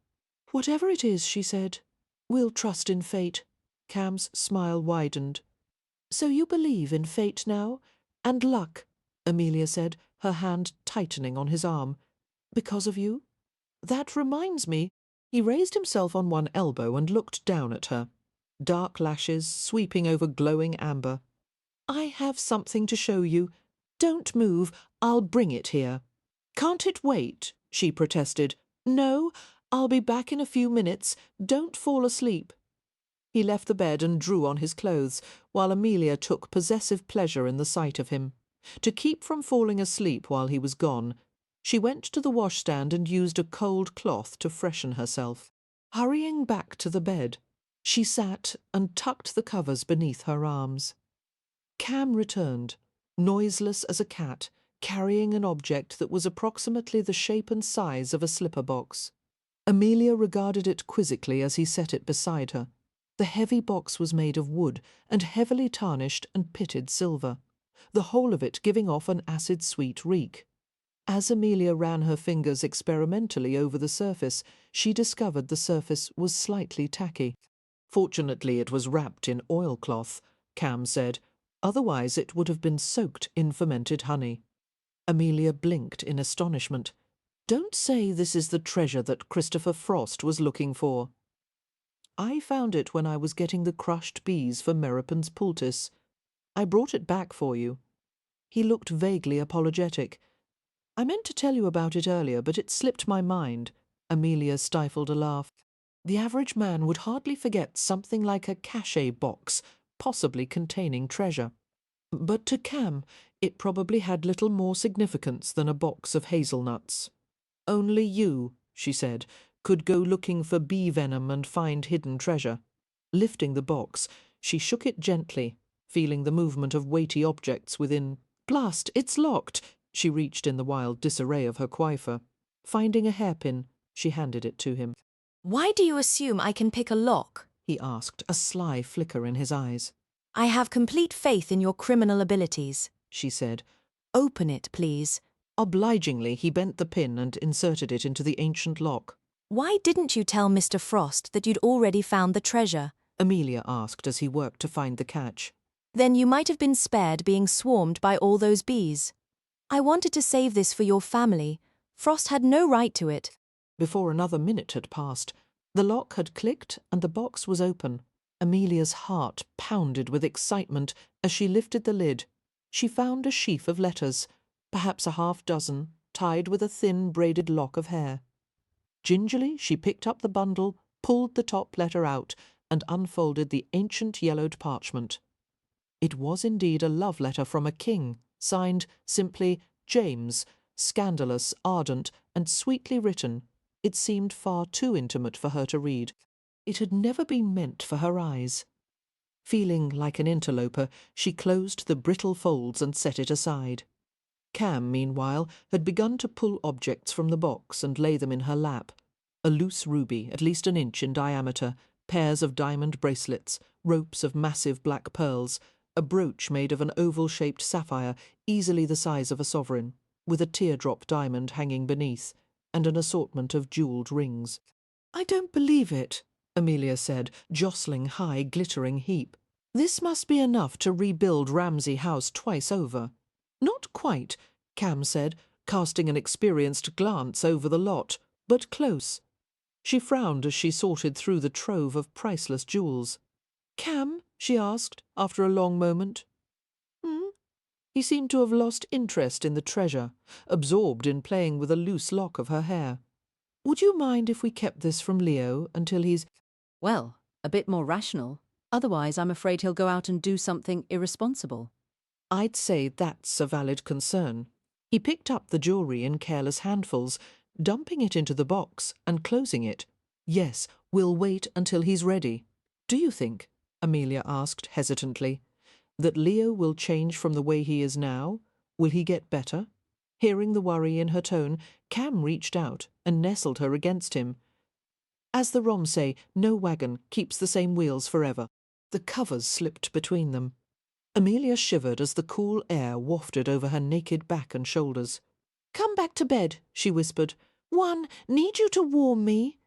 Speaker 1: "Whatever it is," she said, "we'll trust in fate." Cam's smile widened. "So you believe in fate now? And luck?" Amelia said, her hand tightening on his arm. "Because of you? That reminds me." He raised himself on one elbow and looked down at her, dark lashes sweeping over glowing amber. "I have something to show you. Don't move, I'll bring it here." "Can't it wait?" she protested. "No, I'll be back in a few minutes. Don't fall asleep." He left the bed and drew on his clothes, while Amelia took possessive pleasure in the sight of him. To keep from falling asleep while he was gone, she went to the washstand and used a cold cloth to freshen herself. Hurrying back to the bed, she sat and tucked the covers beneath her arms. Cam returned, noiseless as a cat, carrying an object that was approximately the shape and size of a slipper box. Amelia regarded it quizzically as he set it beside her. The heavy box was made of wood and heavily tarnished and pitted silver, the whole of it giving off an acid-sweet reek. As Amelia ran her fingers experimentally over the surface, she discovered the surface was slightly tacky. Fortunately, it was wrapped in oilcloth, Cam said. Otherwise it would have been soaked in fermented honey. Amelia blinked in astonishment. "Don't say this is the treasure that Christopher Frost was looking for." "I found it when I was getting the crushed bees for Meropen's poultice. I brought it back for you." He looked vaguely apologetic. "I meant to tell you about it earlier, but it slipped my mind." Amelia stifled a laugh. "The average man would hardly forget something like a cachet box, possibly containing treasure. But to Cam, it probably had little more significance than a box of hazelnuts. Only you," she said, "could go looking for bee venom and find hidden treasure." Lifting the box, she shook it gently, feeling the movement of weighty objects within. "Blast, it's locked!" She reached in the wild disarray of her coiffure. Finding a hairpin, she handed it to him.
Speaker 3: Why do you assume I can pick a lock?
Speaker 1: He asked, a sly flicker in his eyes.
Speaker 3: I have complete faith in your criminal abilities,
Speaker 1: she said.
Speaker 3: Open it, please.
Speaker 1: Obligingly, he bent the pin and inserted it into the ancient lock.
Speaker 3: Why didn't you tell Mr. Frost that you'd already found the treasure?
Speaker 1: Amelia asked as he worked to find the catch.
Speaker 3: Then you might have been spared being swarmed by all those bees. I wanted to save this for your family. Frost had no right to it.
Speaker 1: Before another minute had passed, the lock had clicked and the box was open. Amelia's heart pounded with excitement as she lifted the lid. She found a sheaf of letters, perhaps a half-dozen, tied with a thin braided lock of hair. Gingerly she picked up the bundle, pulled the top letter out, and unfolded the ancient yellowed parchment. It was indeed a love letter from a king, signed simply James, scandalous, ardent, and sweetly written. It seemed far too intimate for her to read. It had never been meant for her eyes. Feeling like an interloper, she closed the brittle folds and set it aside. Cam, meanwhile, had begun to pull objects from the box and lay them in her lap. A loose ruby, at least an inch in diameter, pairs of diamond bracelets, ropes of massive black pearls, a brooch made of an oval-shaped sapphire easily the size of a sovereign, with a teardrop diamond hanging beneath, and an assortment of jewelled rings. "I don't believe it," Amelia said, jostling high, glittering heap. This must be enough to rebuild Ramsay House twice over. Not quite, Cam said, casting an experienced glance over the lot, but close. She frowned as she sorted through the trove of priceless jewels. Cam? She asked, after a long moment. He seemed to have lost interest in the treasure, absorbed in playing with a loose lock of her hair. Would you mind if we kept this from Leo until he's—
Speaker 10: Well, a bit more rational. Otherwise, I'm afraid he'll go out and do something irresponsible.
Speaker 1: I'd say that's a valid concern. He picked up the jewellery in careless handfuls, dumping it into the box and closing it. Yes, we'll wait until he's ready. Do you think, Amelia asked hesitantly, that Leo will change from the way he is now? Will he get better? Hearing the worry in her tone, Cam reached out and nestled her against him. As the Rom say, no wagon keeps the same wheels forever. The covers slipped between them. Amelia shivered as the cool air wafted over her naked back and shoulders. "Come back to bed," she whispered. "One, need you to warm me?"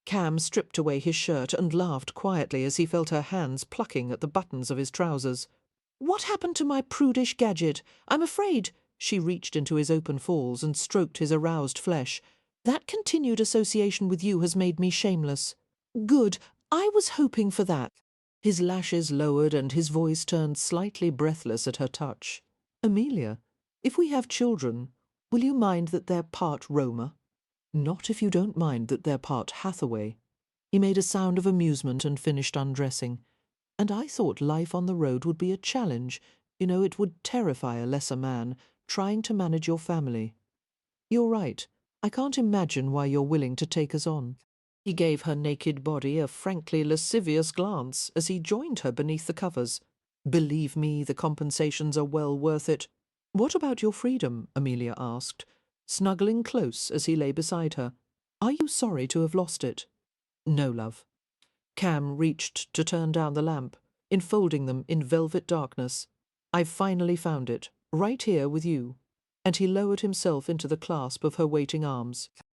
Speaker 1: Cam stripped away his shirt and laughed quietly as he felt her hands plucking at the buttons of his trousers. "What happened to my prudish gadget? I'm afraid—" She reached into his open falls and stroked his aroused flesh. "That continued association with you has made me shameless." "Good. I was hoping for that." His lashes lowered and his voice turned slightly breathless at her touch. "Amelia, if we have children, will you mind that they're part Roma?" "Not if you don't mind that they're part Hathaway." He made a sound of amusement and finished undressing. "And I thought life on the road would be a challenge. You know, it would terrify a lesser man, trying to manage your family. You're right. I can't imagine why you're willing to take us on." He gave her naked body a frankly lascivious glance as he joined her beneath the covers. "Believe me, the compensations are well worth it." "What about your freedom?" Amelia asked, snuggling close as he lay beside her. "Are you sorry to have lost it?" "No, love." Cam reached to turn down the lamp, enfolding them in velvet darkness. "I've finally found it, right here with you." And he lowered himself into the clasp of her waiting arms.